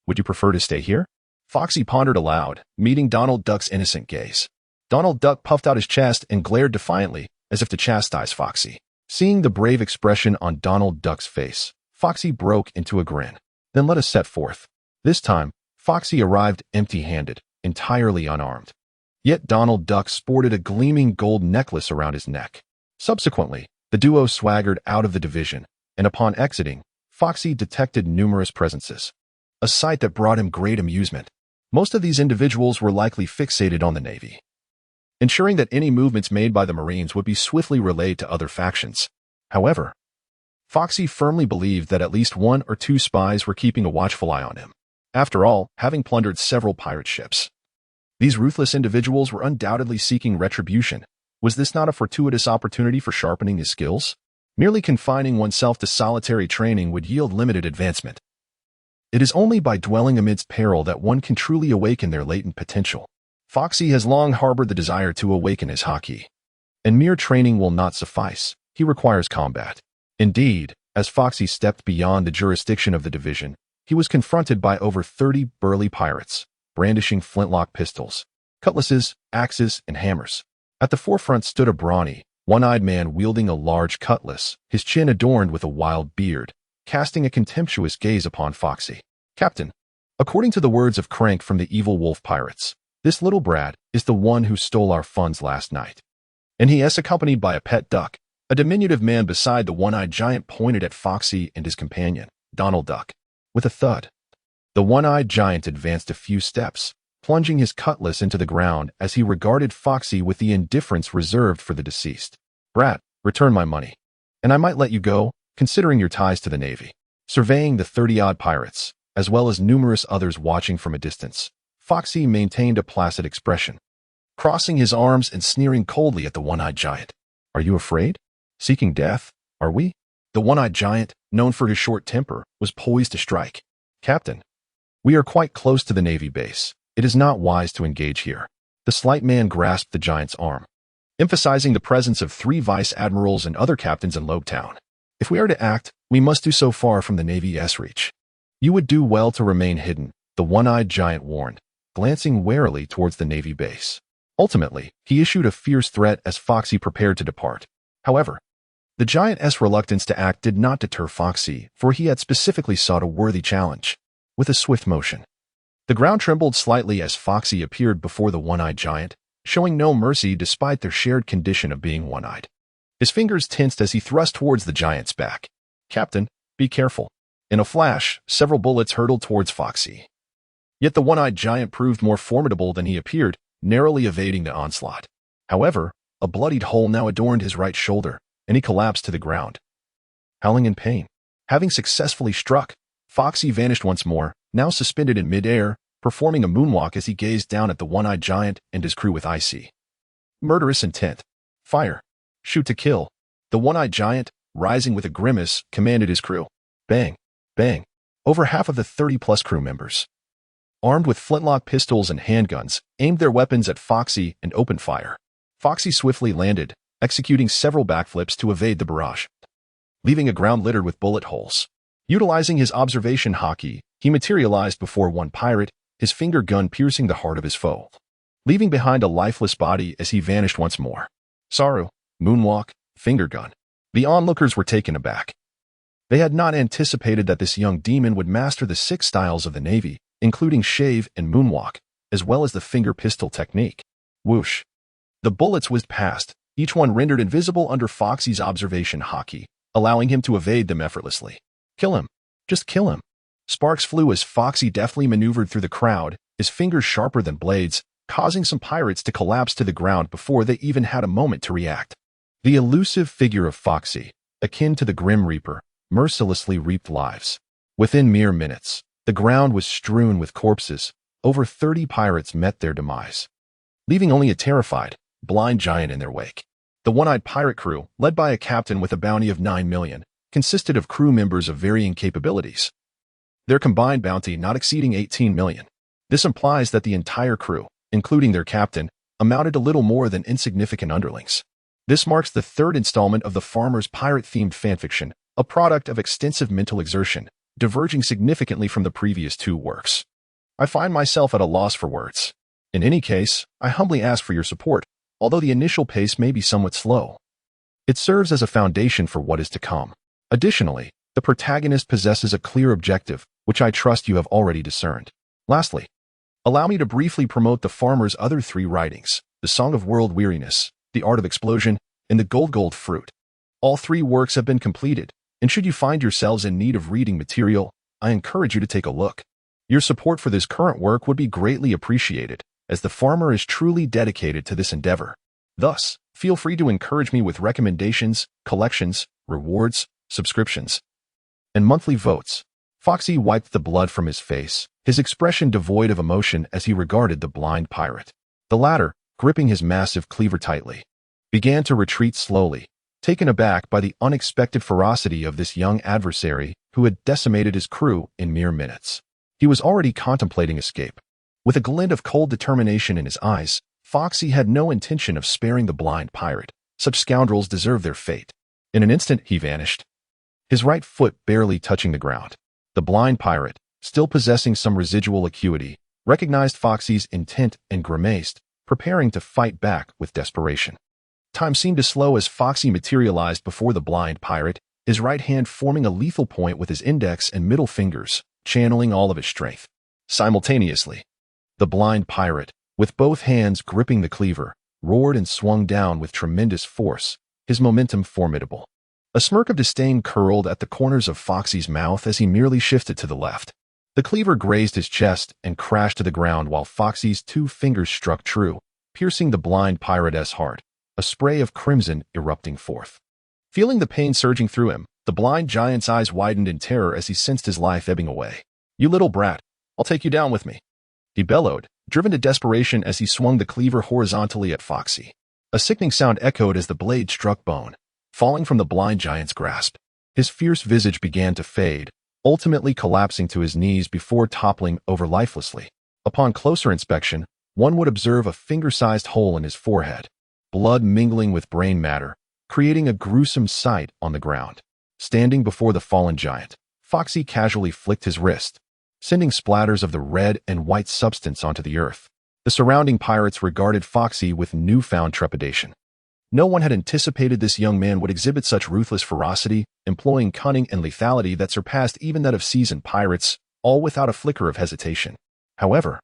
Would you prefer to stay here? Foxy pondered aloud, meeting Donald Duck's innocent gaze. Donald Duck puffed out his chest and glared defiantly, as if to chastise Foxy. Seeing the brave expression on Donald Duck's face, Foxy broke into a grin. Then let us set forth. This time, Foxy arrived empty-handed, entirely unarmed. Yet Donald Duck sported a gleaming gold necklace around his neck. Subsequently, the duo swaggered out of the division, and upon exiting, Foxy detected numerous presences, a sight that brought him great amusement. Most of these individuals were likely fixated on the Navy, ensuring that any movements made by the Marines would be swiftly relayed to other factions. However, Foxy firmly believed that at least 1 or 2 spies were keeping a watchful eye on him. After all, having plundered several pirate ships, these ruthless individuals were undoubtedly seeking retribution. Was this not a fortuitous opportunity for sharpening his skills? Merely confining oneself to solitary training would yield limited advancement. It is only by dwelling amidst peril that one can truly awaken their latent potential. Foxy has long harbored the desire to awaken his haki, and mere training will not suffice. He requires combat. Indeed, as Foxy stepped beyond the jurisdiction of the division, he was confronted by over 30 burly pirates, brandishing flintlock pistols, cutlasses, axes, and hammers. At the forefront stood a brawny, one-eyed man wielding a large cutlass, his chin adorned with a wild beard, casting a contemptuous gaze upon Foxy. Captain, according to the words of Crank from the Evil Wolf Pirates, this little brat is the one who stole our funds last night. And he is accompanied by a pet duck. A diminutive man beside the one-eyed giant pointed at Foxy and his companion, Donald Duck. With a thud, the one-eyed giant advanced a few steps, plunging his cutlass into the ground as he regarded Foxy with the indifference reserved for the deceased. Brat, return my money, and I might let you go, considering your ties to the Navy. Surveying the 30-odd pirates, as well as numerous others watching from a distance, Foxy maintained a placid expression, crossing his arms and sneering coldly at the one-eyed giant. Are you afraid? Seeking death, are we? The one-eyed giant, known for his short temper, was poised to strike. Captain, we are quite close to the Navy base. It is not wise to engage here. The slight man grasped the giant's arm, emphasizing the presence of 3 vice admirals and other captains in Lobetown. If we are to act, we must do so far from the Navy's reach. You would do well to remain hidden, the one-eyed giant warned, glancing warily towards the Navy base. Ultimately, he issued a fierce threat as Foxy prepared to depart. However, the giant's reluctance to act did not deter Foxy, for he had specifically sought a worthy challenge. With a swift motion, the ground trembled slightly as Foxy appeared before the one-eyed giant, showing no mercy despite their shared condition of being one-eyed. His fingers tensed as he thrust towards the giant's back. Captain, be careful. In a flash, several bullets hurtled towards Foxy. Yet the one-eyed giant proved more formidable than he appeared, narrowly evading the onslaught. However, a bloodied hole now adorned his right shoulder, and he collapsed to the ground, howling in pain. Having successfully struck, Foxy vanished once more, now suspended in mid-air, performing a moonwalk as he gazed down at the one-eyed giant and his crew with icy, murderous intent. Fire. Shoot to kill. The one-eyed giant, rising with a grimace, commanded his crew. Bang. Bang. Over half of the 30-plus crew members, armed with flintlock pistols and handguns, aimed their weapons at Foxy and opened fire. Foxy swiftly landed, executing several backflips to evade the barrage, leaving a ground littered with bullet holes. Utilizing his observation hockey, he materialized before one pirate, his finger gun piercing the heart of his foe, leaving behind a lifeless body as he vanished once more. Saru, moonwalk, finger gun. The onlookers were taken aback. They had not anticipated that this young demon would master the 6 styles of the Navy, including shave and moonwalk, as well as the finger pistol technique. Whoosh. The bullets whizzed past, each one rendered invisible under Foxy's observation hockey, allowing him to evade them effortlessly. Kill him. Just kill him. Sparks flew as Foxy deftly maneuvered through the crowd, his fingers sharper than blades, causing some pirates to collapse to the ground before they even had a moment to react. The elusive figure of Foxy, akin to the Grim Reaper, mercilessly reaped lives. Within mere minutes, the ground was strewn with corpses. Over 30 pirates met their demise, leaving only a terrified, blind giant in their wake. The one-eyed pirate crew, led by a captain with a bounty of 9 million, consisted of crew members of varying capabilities, their combined bounty not exceeding 18 million. This implies that the entire crew, including their captain, amounted to little more than insignificant underlings. This marks the 3rd installment of the Farmer's pirate-themed fanfiction, a product of extensive mental exertion, diverging significantly from the previous 2 works. I find myself at a loss for words. In any case, I humbly ask for your support, although the initial pace may be somewhat slow. It serves as a foundation for what is to come. Additionally, the protagonist possesses a clear objective, which I trust you have already discerned. Lastly, allow me to briefly promote the Farmer's other 3 writings, The Song of World Weariness, The Art of Explosion, and The Gold Fruit. All 3 works have been completed, and should you find yourselves in need of reading material, I encourage you to take a look. Your support for this current work would be greatly appreciated, as the Farmer is truly dedicated to this endeavor. Thus, feel free to encourage me with recommendations, collections, rewards, subscriptions, and monthly votes. Foxy wiped the blood from his face, his expression devoid of emotion as he regarded the blind pirate. The latter, gripping his massive cleaver tightly, began to retreat slowly, taken aback by the unexpected ferocity of this young adversary who had decimated his crew in mere minutes. He was already contemplating escape. With a glint of cold determination in his eyes, Foxy had no intention of sparing the blind pirate. Such scoundrels deserve their fate. In an instant, he vanished, his right foot barely touching the ground. The blind pirate, still possessing some residual acuity, recognized Foxy's intent and grimaced, preparing to fight back with desperation. Time seemed to slow as Foxy materialized before the blind pirate, his right hand forming a lethal point with his index and middle fingers, channeling all of his strength. Simultaneously, the blind pirate, with both hands gripping the cleaver, roared and swung down with tremendous force, his momentum formidable. A smirk of disdain curled at the corners of Foxy's mouth as he merely shifted to the left. The cleaver grazed his chest and crashed to the ground while Foxy's 2 fingers struck true, piercing the blind pirate's heart, a spray of crimson erupting forth. Feeling the pain surging through him, the blind giant's eyes widened in terror as he sensed his life ebbing away. "You little brat, I'll take you down with me," he bellowed, driven to desperation as he swung the cleaver horizontally at Foxy. A sickening sound echoed as the blade struck bone. falling from the blind giant's grasp. His fierce visage began to fade, ultimately collapsing to his knees before toppling over lifelessly. Upon closer inspection, one would observe a finger-sized hole in his forehead, blood mingling with brain matter, creating a gruesome sight on the ground. Standing before the fallen giant, Foxy casually flicked his wrist, sending splatters of the red and white substance onto the earth. The surrounding pirates regarded Foxy with newfound trepidation. No one had anticipated this young man would exhibit such ruthless ferocity, employing cunning and lethality that surpassed even that of seasoned pirates, all without a flicker of hesitation. However,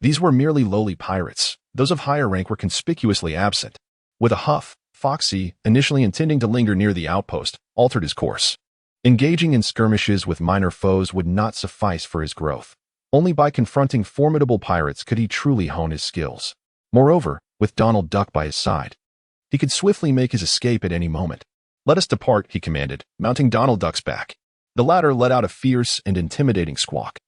these were merely lowly pirates. Those of higher rank were conspicuously absent. With a huff, Foxy, initially intending to linger near the outpost, altered his course. Engaging in skirmishes with minor foes would not suffice for his growth. Only by confronting formidable pirates could he truly hone his skills. Moreover, with Donald Duck by his side, he could swiftly make his escape at any moment. "Let us depart," he commanded, mounting Donald Duck's back. The latter let out a fierce and intimidating squawk,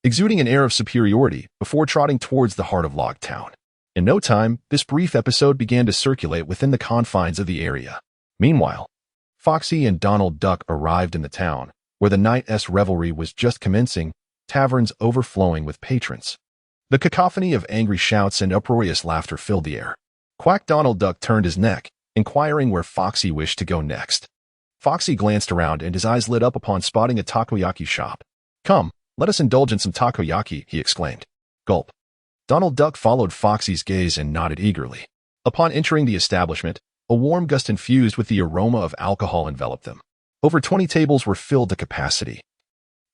exuding an air of superiority before trotting towards the heart of Log Town. In no time, this brief episode began to circulate within the confines of the area. Meanwhile, Foxy and Donald Duck arrived in the town, where the night's revelry was just commencing, taverns overflowing with patrons. The cacophony of angry shouts and uproarious laughter filled the air. Quack Donald Duck turned his neck, inquiring where Foxy wished to go next. Foxy glanced around and his eyes lit up upon spotting a takoyaki shop. "Come, let us indulge in some takoyaki," he exclaimed. Gulp. Donald Duck followed Foxy's gaze and nodded eagerly. Upon entering the establishment, a warm gust infused with the aroma of alcohol enveloped them. Over 20 tables were filled to capacity,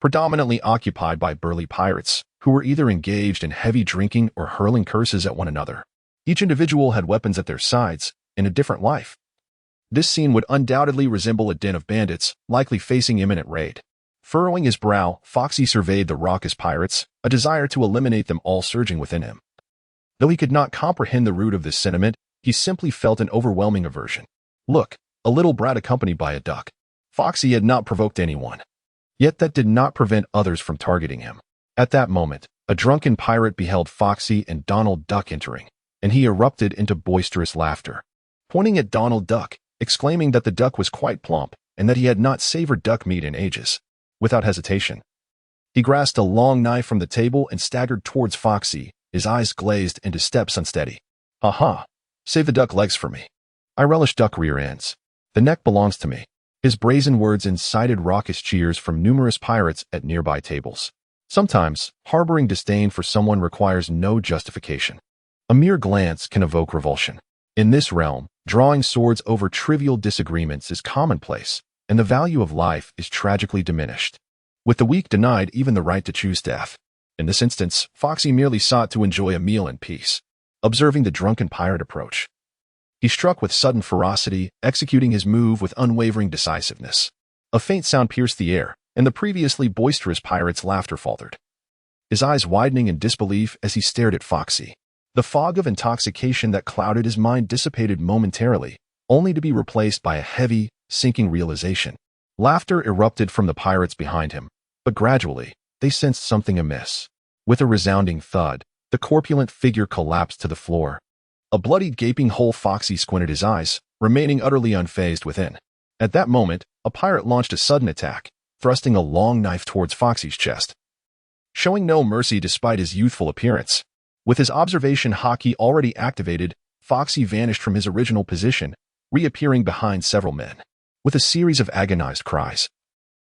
predominantly occupied by burly pirates, who were either engaged in heavy drinking or hurling curses at one another. Each individual had weapons at their sides, in a different life. This scene would undoubtedly resemble a den of bandits, likely facing imminent raid. Furrowing his brow, Foxy surveyed the raucous pirates, a desire to eliminate them all surging within him. Though he could not comprehend the root of this sentiment, he simply felt an overwhelming aversion. Look, a little brat accompanied by a duck. Foxy had not provoked anyone. Yet that did not prevent others from targeting him. At that moment, a drunken pirate beheld Foxy and Donald Duck entering, and he erupted into boisterous laughter, pointing at Donald Duck, exclaiming that the duck was quite plump and that he had not savored duck meat in ages. Without hesitation, he grasped a long knife from the table and staggered towards Foxy, his eyes glazed and his steps unsteady. "Ha! Save the duck legs for me. I relish duck rear ends. The neck belongs to me." His brazen words incited raucous cheers from numerous pirates at nearby tables. Sometimes, harboring disdain for someone requires no justification. A mere glance can evoke revulsion. In this realm, drawing swords over trivial disagreements is commonplace, and the value of life is tragically diminished, with the weak denied even the right to choose death. In this instance, Foxy merely sought to enjoy a meal in peace. Observing the drunken pirate approach, he struck with sudden ferocity, executing his move with unwavering decisiveness. A faint sound pierced the air, and the previously boisterous pirate's laughter faltered, his eyes widening in disbelief as he stared at Foxy. The fog of intoxication that clouded his mind dissipated momentarily, only to be replaced by a heavy, sinking realization. Laughter erupted from the pirates behind him, but gradually, they sensed something amiss. With a resounding thud, the corpulent figure collapsed to the floor. A bloody gaping hole. Foxy squinted his eyes, remaining utterly unfazed within. At that moment, a pirate launched a sudden attack, thrusting a long knife towards Foxy's chest. Showing no mercy despite his youthful appearance. With his observation hotkey already activated, Foxy vanished from his original position, reappearing behind several men, with a series of agonized cries.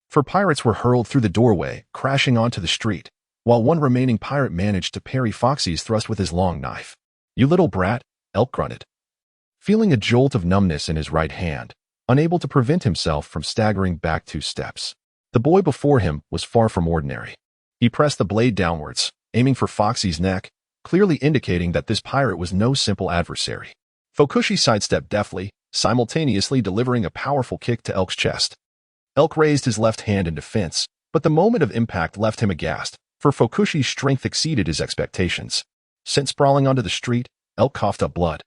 Four pirates were hurled through the doorway, crashing onto the street, while one remaining pirate managed to parry Foxy's thrust with his long knife. "You little brat," Elk grunted, feeling a jolt of numbness in his right hand, unable to prevent himself from staggering back 2 steps. The boy before him was far from ordinary. He pressed the blade downwards, aiming for Foxy's neck, clearly indicating that this pirate was no simple adversary. Fokushi sidestepped deftly, simultaneously delivering a powerful kick to Elk's chest. Elk raised his left hand in defense, but the moment of impact left him aghast, for Fokushi's strength exceeded his expectations. Sent sprawling onto the street, Elk coughed up blood,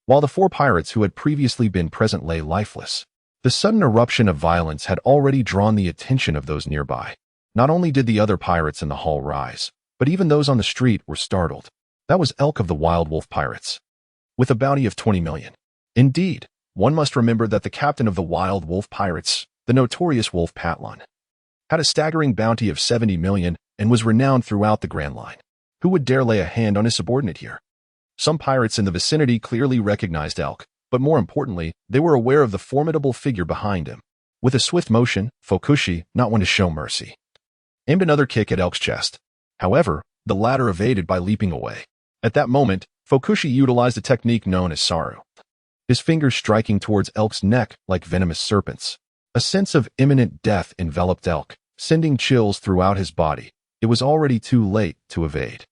while the 4 pirates who had previously been present lay lifeless. The sudden eruption of violence had already drawn the attention of those nearby. Not only did the other pirates in the hall rise, but even those on the street were startled. That was Elk of the Wild Wolf Pirates, with a bounty of 20 million. Indeed, one must remember that the captain of the wild wolf pirates, the notorious Wolf Patlon, had a staggering bounty of 70 million and was renowned throughout the Grand Line. Who would dare lay a hand on his subordinate here? Some pirates in the vicinity clearly recognized Elk, but more importantly, they were aware of the formidable figure behind him. With a swift motion, Foxy, not one to show mercy, aimed another kick at Elk's chest. However, the latter evaded by leaping away. At that moment, Foxy utilized a technique known as saru, his fingers striking towards Elk's neck like venomous serpents. A sense of imminent death enveloped Elk, sending chills throughout his body. It was already too late to evade.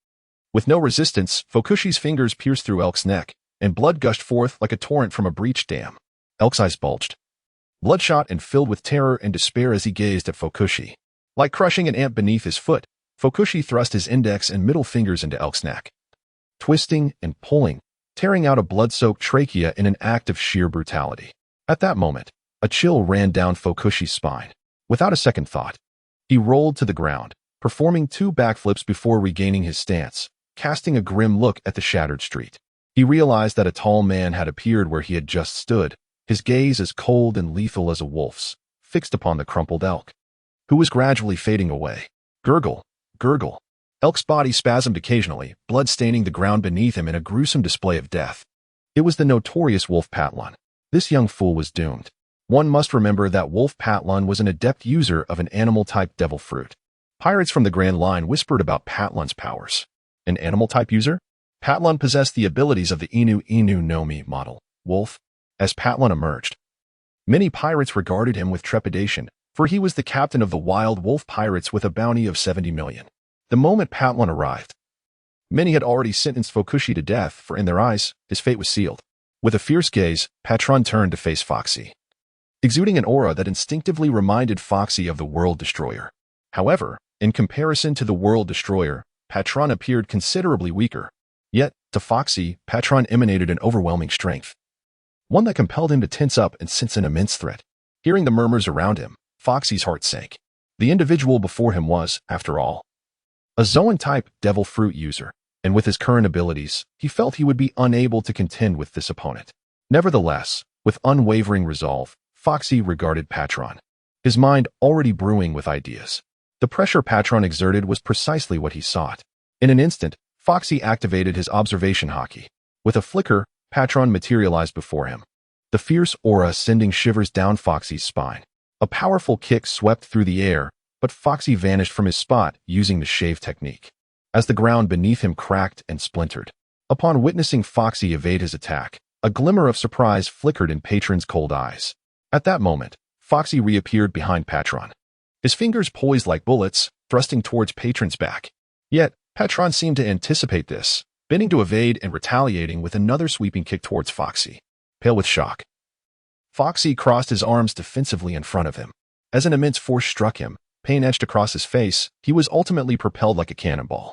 With no resistance, Foxy's fingers pierced through Elk's neck, and blood gushed forth like a torrent from a breached dam. Elk's eyes bulged, bloodshot and filled with terror and despair as he gazed at Foxy. Like crushing an ant beneath his foot, Foxy thrust his index and middle fingers into Elk's neck, twisting and pulling, tearing out a blood-soaked trachea in an act of sheer brutality. At that moment, a chill ran down Foxy's spine. Without a second thought, he rolled to the ground, performing 2 backflips before regaining his stance, casting a grim look at the shattered street. He realized that a tall man had appeared where he had just stood, his gaze as cold and lethal as a wolf's, fixed upon the crumpled Elk, who was gradually fading away. Gurgle, gurgle. Elk's body spasmed occasionally, blood staining the ground beneath him in a gruesome display of death. It was the notorious Wolf Patlon. This young fool was doomed. One must remember that Wolf Patlon was an adept user of an animal-type devil fruit. Pirates from the Grand Line whispered about Patlon's powers. An animal-type user? Patlon possessed the abilities of the Inu Inu no Mi model, wolf. As Patlon emerged, many pirates regarded him with trepidation, for he was the captain of the wild wolf pirates with a bounty of 70 million. The moment Patlon arrived, many had already sentenced Foxy to death, for in their eyes, his fate was sealed. With a fierce gaze, Patron turned to face Foxy, exuding an aura that instinctively reminded Foxy of the World Destroyer. However, in comparison to the World Destroyer, Patron appeared considerably weaker. Yet, to Foxy, Patron emanated an overwhelming strength, one that compelled him to tense up and sense an immense threat. Hearing the murmurs around him, Foxy's heart sank. The individual before him was, after all, a Zoan-type devil fruit user, and with his current abilities, he felt he would be unable to contend with this opponent. Nevertheless, with unwavering resolve, Foxy regarded Patron, his mind already brewing with ideas. The pressure Patron exerted was precisely what he sought. In an instant, Foxy activated his observation hockey. With a flicker, Patron materialized before him, the fierce aura sending shivers down Foxy's spine. A powerful kick swept through the air, but Foxy vanished from his spot using the shave technique, as the ground beneath him cracked and splintered. Upon witnessing Foxy evade his attack, a glimmer of surprise flickered in Patron's cold eyes. At that moment, Foxy reappeared behind Patron, his fingers poised like bullets, thrusting towards Patron's back. Yet, Patron seemed to anticipate this, bending to evade and retaliating with another sweeping kick towards Foxy. Pale with shock, Foxy crossed his arms defensively in front of him. As an immense force struck him, pain etched across his face, he was ultimately propelled like a cannonball,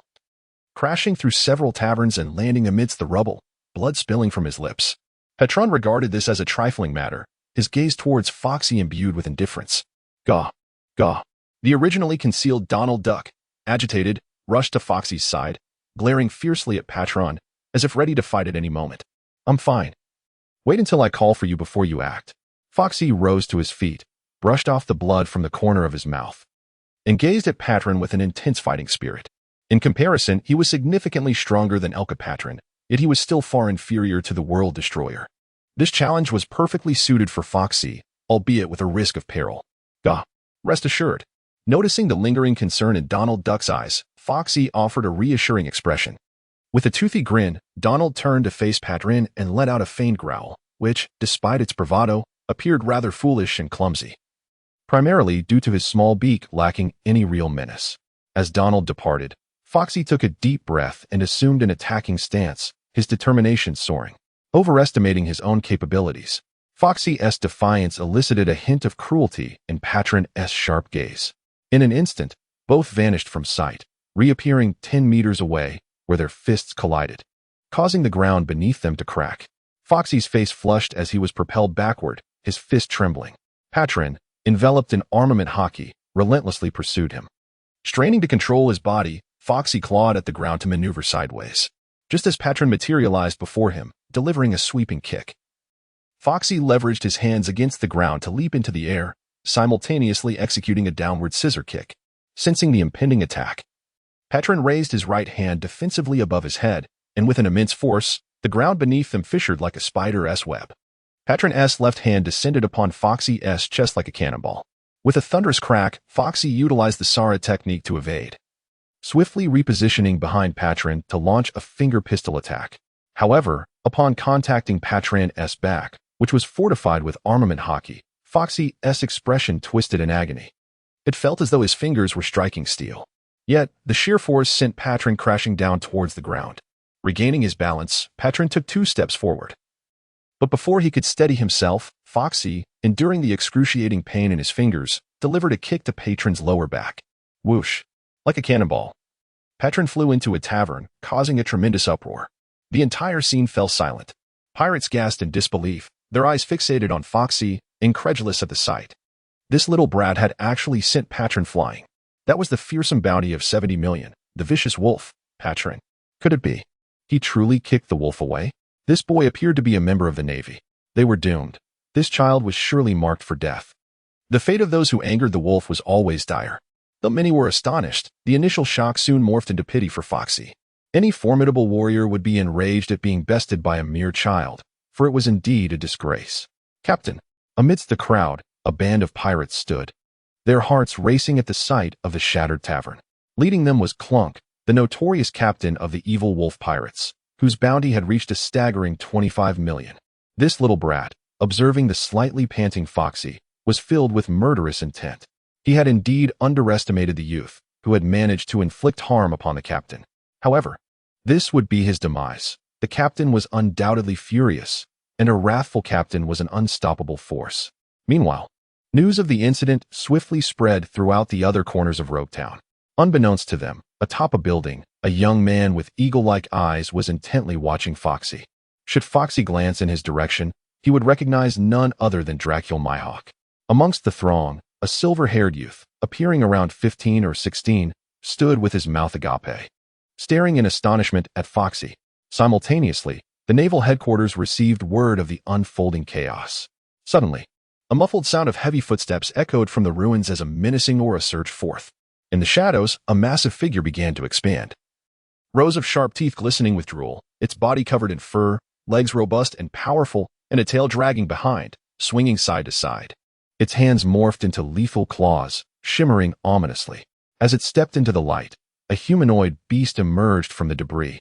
crashing through several taverns and landing amidst the rubble, blood spilling from his lips. Patron regarded this as a trifling matter, his gaze towards Foxy imbued with indifference. Gah! Gah! The originally concealed Donald Duck, agitated, rushed to Foxy's side, glaring fiercely at Patron, as if ready to fight at any moment. I'm fine. Wait until I call for you before you act. Foxy rose to his feet, brushed off the blood from the corner of his mouth, and gazed at Patron with an intense fighting spirit. In comparison, he was significantly stronger than Patron, yet he was still far inferior to the World Destroyer. This challenge was perfectly suited for Foxy, albeit with a risk of peril. Gah! Rest assured. Noticing the lingering concern in Donald Duck's eyes, Foxy offered a reassuring expression. With a toothy grin, Donald turned to face Patron and let out a faint growl, which, despite its bravado, appeared rather foolish and clumsy, primarily due to his small beak lacking any real menace. As Donald departed, Foxy took a deep breath and assumed an attacking stance, his determination soaring. Overestimating his own capabilities, Foxy's defiance elicited a hint of cruelty in Patron's sharp gaze. In an instant, both vanished from sight, reappearing 10 meters away, where their fists collided, causing the ground beneath them to crack. Foxy's face flushed as he was propelled backward, his fist trembling. Patron, enveloped in armament hockey, relentlessly pursued him. Straining to control his body, Foxy clawed at the ground to maneuver sideways, just as Patron materialized before him, delivering a sweeping kick. Foxy leveraged his hands against the ground to leap into the air, simultaneously executing a downward scissor kick. Sensing the impending attack, Patron raised his right hand defensively above his head, and with an immense force, the ground beneath them fissured like a spider's web. Patron's left hand descended upon Foxy's chest like a cannonball. With a thunderous crack, Foxy utilized the Sara technique to evade, swiftly repositioning behind Patron to launch a finger pistol attack. However, upon contacting Patron's back, which was fortified with armament hockey, Foxy's expression twisted in agony. It felt as though his fingers were striking steel. Yet, the sheer force sent Patron crashing down towards the ground. Regaining his balance, Patron took 2 steps forward. But before he could steady himself, Foxy, enduring the excruciating pain in his fingers, delivered a kick to Patron's lower back. Whoosh! Like a cannonball, Patron flew into a tavern, causing a tremendous uproar. The entire scene fell silent. Pirates gasped in disbelief, their eyes fixated on Foxy, incredulous at the sight. This little brat had actually sent Patron flying. That was the fearsome bounty of 70 million, the vicious wolf, Patron. Could it be? He truly kicked the wolf away? This boy appeared to be a member of the Navy. They were doomed. This child was surely marked for death. The fate of those who angered the wolf was always dire. Though many were astonished, the initial shock soon morphed into pity for Foxy. Any formidable warrior would be enraged at being bested by a mere child, for it was indeed a disgrace. Captain. Amidst the crowd, a band of pirates stood, their hearts racing at the sight of the shattered tavern. Leading them was Clunk, the notorious captain of the evil wolf pirates, whose bounty had reached a staggering 25 million. This little brat, observing the slightly panting Foxy, was filled with murderous intent. He had indeed underestimated the youth, who had managed to inflict harm upon the captain. However, this would be his demise. The captain was undoubtedly furious, and a wrathful captain was an unstoppable force. Meanwhile, news of the incident swiftly spread throughout the other corners of Roguetown. Unbeknownst to them, atop a building, a young man with eagle-like eyes was intently watching Foxy. Should Foxy glance in his direction, he would recognize none other than Dracula Myhawk. Amongst the throng, a silver-haired youth, appearing around 15 or 16, stood with his mouth agape, staring in astonishment at Foxy. Simultaneously, the naval headquarters received word of the unfolding chaos. Suddenly, a muffled sound of heavy footsteps echoed from the ruins as a menacing aura surged forth. In the shadows, a massive figure began to expand. Rows of sharp teeth glistening with drool, its body covered in fur, legs robust and powerful, and a tail dragging behind, swinging side to side. Its hands morphed into lethal claws, shimmering ominously. As it stepped into the light, a humanoid beast emerged from the debris,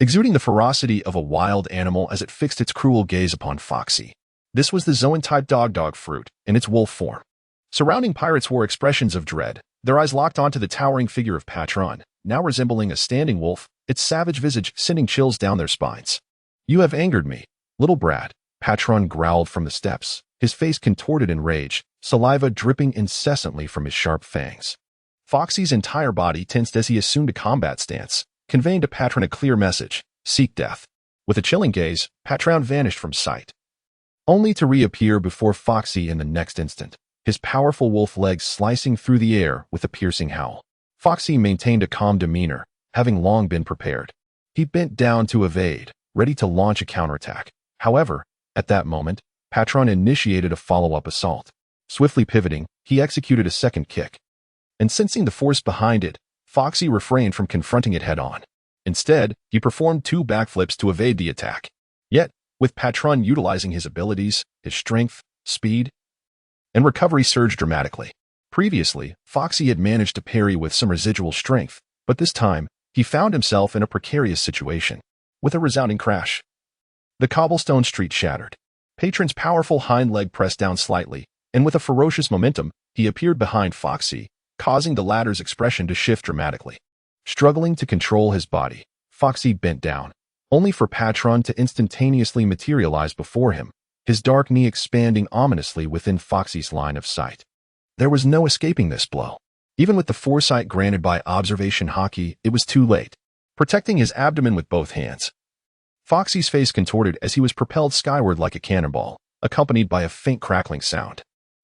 exuding the ferocity of a wild animal as it fixed its cruel gaze upon Foxy. This was the Zoan-type dog fruit, in its wolf form. Surrounding pirates wore expressions of dread, their eyes locked onto the towering figure of Patron, now resembling a standing wolf, its savage visage sending chills down their spines. "You have angered me, little brat," Patron growled from the steps, his face contorted in rage, saliva dripping incessantly from his sharp fangs. Foxy's entire body tensed as he assumed a combat stance, conveying to Patron a clear message: seek death. With a chilling gaze, Patron vanished from sight, only to reappear before Foxy in the next instant, his powerful wolf legs slicing through the air with a piercing howl. Foxy maintained a calm demeanor, having long been prepared. He bent down to evade, ready to launch a counterattack. However, at that moment, Patron initiated a follow-up assault. Swiftly pivoting, he executed a second kick. And sensing the force behind it, Foxy refrained from confronting it head-on. Instead, he performed 2 backflips to evade the attack. Yet, with Patron utilizing his abilities, his strength, speed, and recovery surged dramatically. Previously, Foxy had managed to parry with some residual strength, but this time, he found himself in a precarious situation. With a resounding crash, the cobblestone street shattered. Patron's powerful hind leg pressed down slightly, and with a ferocious momentum, he appeared behind Foxy, causing the latter's expression to shift dramatically. Struggling to control his body, Foxy bent down, only for Patron to instantaneously materialize before him, his dark knee expanding ominously within Foxy's line of sight. There was no escaping this blow. Even with the foresight granted by observation hockey, it was too late. Protecting his abdomen with both hands, Foxy's face contorted as he was propelled skyward like a cannonball, accompanied by a faint crackling sound.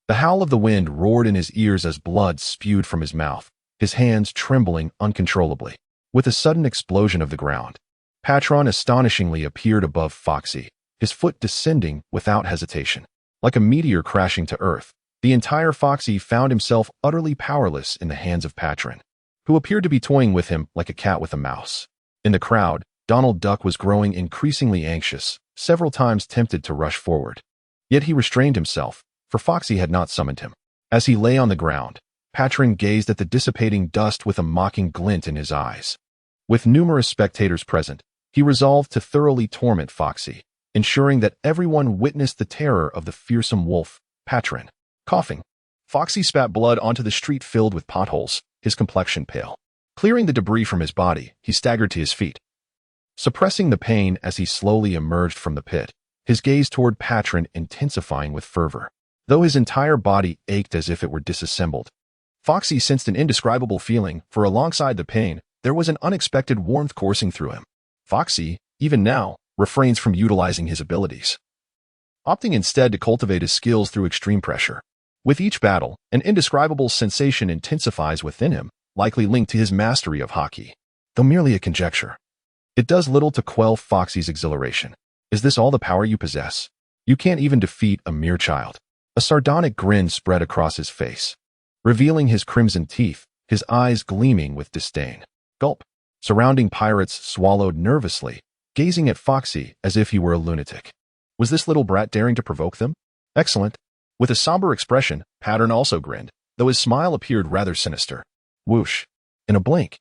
The howl of the wind roared in his ears as blood spewed from his mouth, his hands trembling uncontrollably. With a sudden explosion of the ground, Patron astonishingly appeared above Foxy, his foot descending without hesitation. Like a meteor crashing to earth, the entire Foxy found himself utterly powerless in the hands of Patron, who appeared to be toying with him like a cat with a mouse. In the crowd, Donald Duck was growing increasingly anxious, several times tempted to rush forward. Yet he restrained himself, for Foxy had not summoned him. As he lay on the ground, Patron gazed at the dissipating dust with a mocking glint in his eyes. With numerous spectators present, he resolved to thoroughly torment Foxy, ensuring that everyone witnessed the terror of the fearsome wolf, Patron. Coughing, Foxy spat blood onto the street filled with potholes, his complexion pale. Clearing the debris from his body, he staggered to his feet. Suppressing the pain as he slowly emerged from the pit, his gaze toward Patron intensifying with fervor. Though his entire body ached as if it were disassembled, Foxy sensed an indescribable feeling, for alongside the pain, there was an unexpected warmth coursing through him. Foxy, even now, refrains from utilizing his abilities, opting instead to cultivate his skills through extreme pressure. With each battle, an indescribable sensation intensifies within him, likely linked to his mastery of hockey. Though merely a conjecture, it does little to quell Foxy's exhilaration. Is this all the power you possess? You can't even defeat a mere child. A sardonic grin spread across his face, revealing his crimson teeth, his eyes gleaming with disdain. Gulp. Surrounding pirates swallowed nervously, gazing at Foxy as if he were a lunatic. Was this little brat daring to provoke them? Excellent. With a somber expression, Patron also grinned, though his smile appeared rather sinister. Whoosh. In a blink,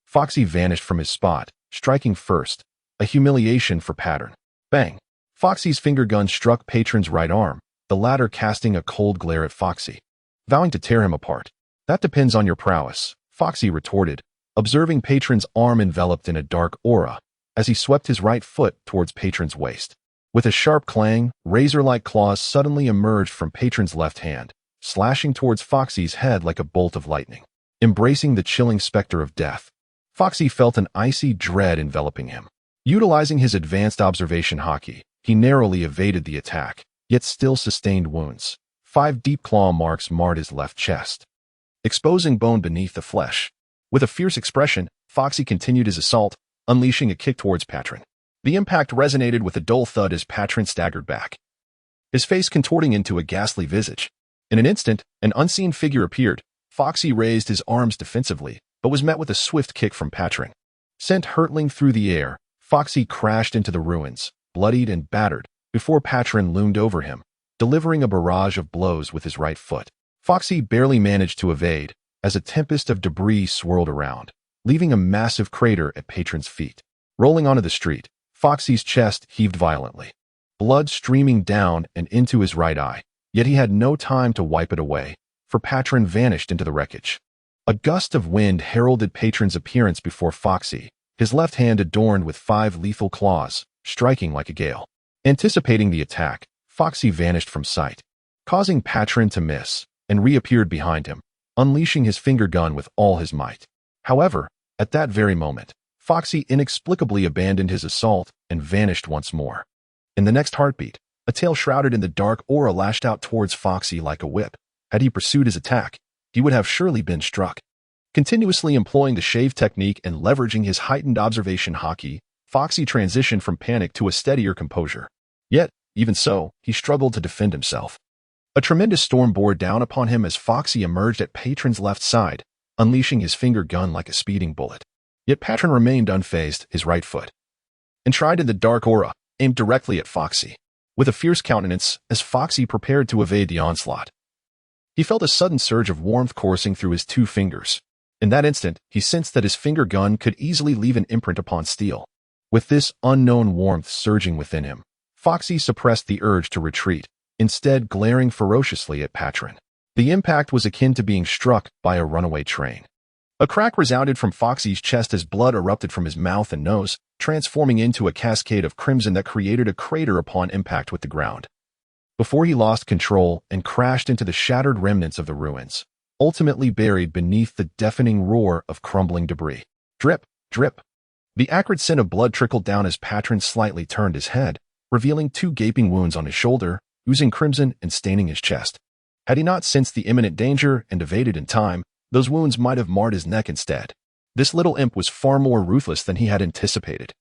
Foxy vanished from his spot, striking first, a humiliation for Patron. Bang. Foxy's finger gun struck Patron's right arm, the latter casting a cold glare at Foxy, vowing to tear him apart. That depends on your prowess, Foxy retorted, observing Patron's arm enveloped in a dark aura, as he swept his right foot towards Patron's waist. With a sharp clang, razor-like claws suddenly emerged from Patron's left hand, slashing towards Foxy's head like a bolt of lightning. Embracing the chilling specter of death, Foxy felt an icy dread enveloping him. Utilizing his advanced observation hockey, he narrowly evaded the attack, yet still sustained wounds. 5 deep claw marks marred his left chest, exposing bone beneath the flesh. With a fierce expression, Foxy continued his assault, unleashing a kick towards Patron. The impact resonated with a dull thud as Patron staggered back, his face contorting into a ghastly visage. In an instant, an unseen figure appeared. Foxy raised his arms defensively, but was met with a swift kick from Patron. Sent hurtling through the air, Foxy crashed into the ruins, bloodied and battered, before Patron loomed over him, delivering a barrage of blows with his right foot. Foxy barely managed to evade, as a tempest of debris swirled around, leaving a massive crater at Patron's feet. Rolling onto the street, Foxy's chest heaved violently, blood streaming down and into his right eye, yet he had no time to wipe it away, for Patron vanished into the wreckage. A gust of wind heralded Patron's appearance before Foxy, his left hand adorned with 5 lethal claws, striking like a gale. Anticipating the attack, Foxy vanished from sight, causing Patron to miss, and reappeared behind him, unleashing his finger gun with all his might. However, at that very moment, Foxy inexplicably abandoned his assault and vanished once more. In the next heartbeat, a tail shrouded in the dark aura lashed out towards Foxy like a whip. Had he pursued his attack, he would have surely been struck. Continuously employing the shave technique and leveraging his heightened observation hockey, Foxy transitioned from panic to a steadier composure. Yet, even so, he struggled to defend himself. A tremendous storm bore down upon him as Foxy emerged at Patron's left side, unleashing his finger gun like a speeding bullet. Yet Patron remained unfazed, his right foot enshrined in the dark aura, aimed directly at Foxy. With a fierce countenance, as Foxy prepared to evade the onslaught, he felt a sudden surge of warmth coursing through his 2 fingers. In that instant, he sensed that his finger gun could easily leave an imprint upon steel. With this unknown warmth surging within him, Foxy suppressed the urge to retreat, instead glaring ferociously at Patron. The impact was akin to being struck by a runaway train. A crack resounded from Foxy's chest as blood erupted from his mouth and nose, transforming into a cascade of crimson that created a crater upon impact with the ground. Before he lost control and crashed into the shattered remnants of the ruins, ultimately buried beneath the deafening roar of crumbling debris. Drip, drip. The acrid scent of blood trickled down as Patron slightly turned his head, revealing 2 gaping wounds on his shoulder, oozing crimson and staining his chest. Had he not sensed the imminent danger and evaded in time, those wounds might have marred his neck instead. This little imp was far more ruthless than he had anticipated.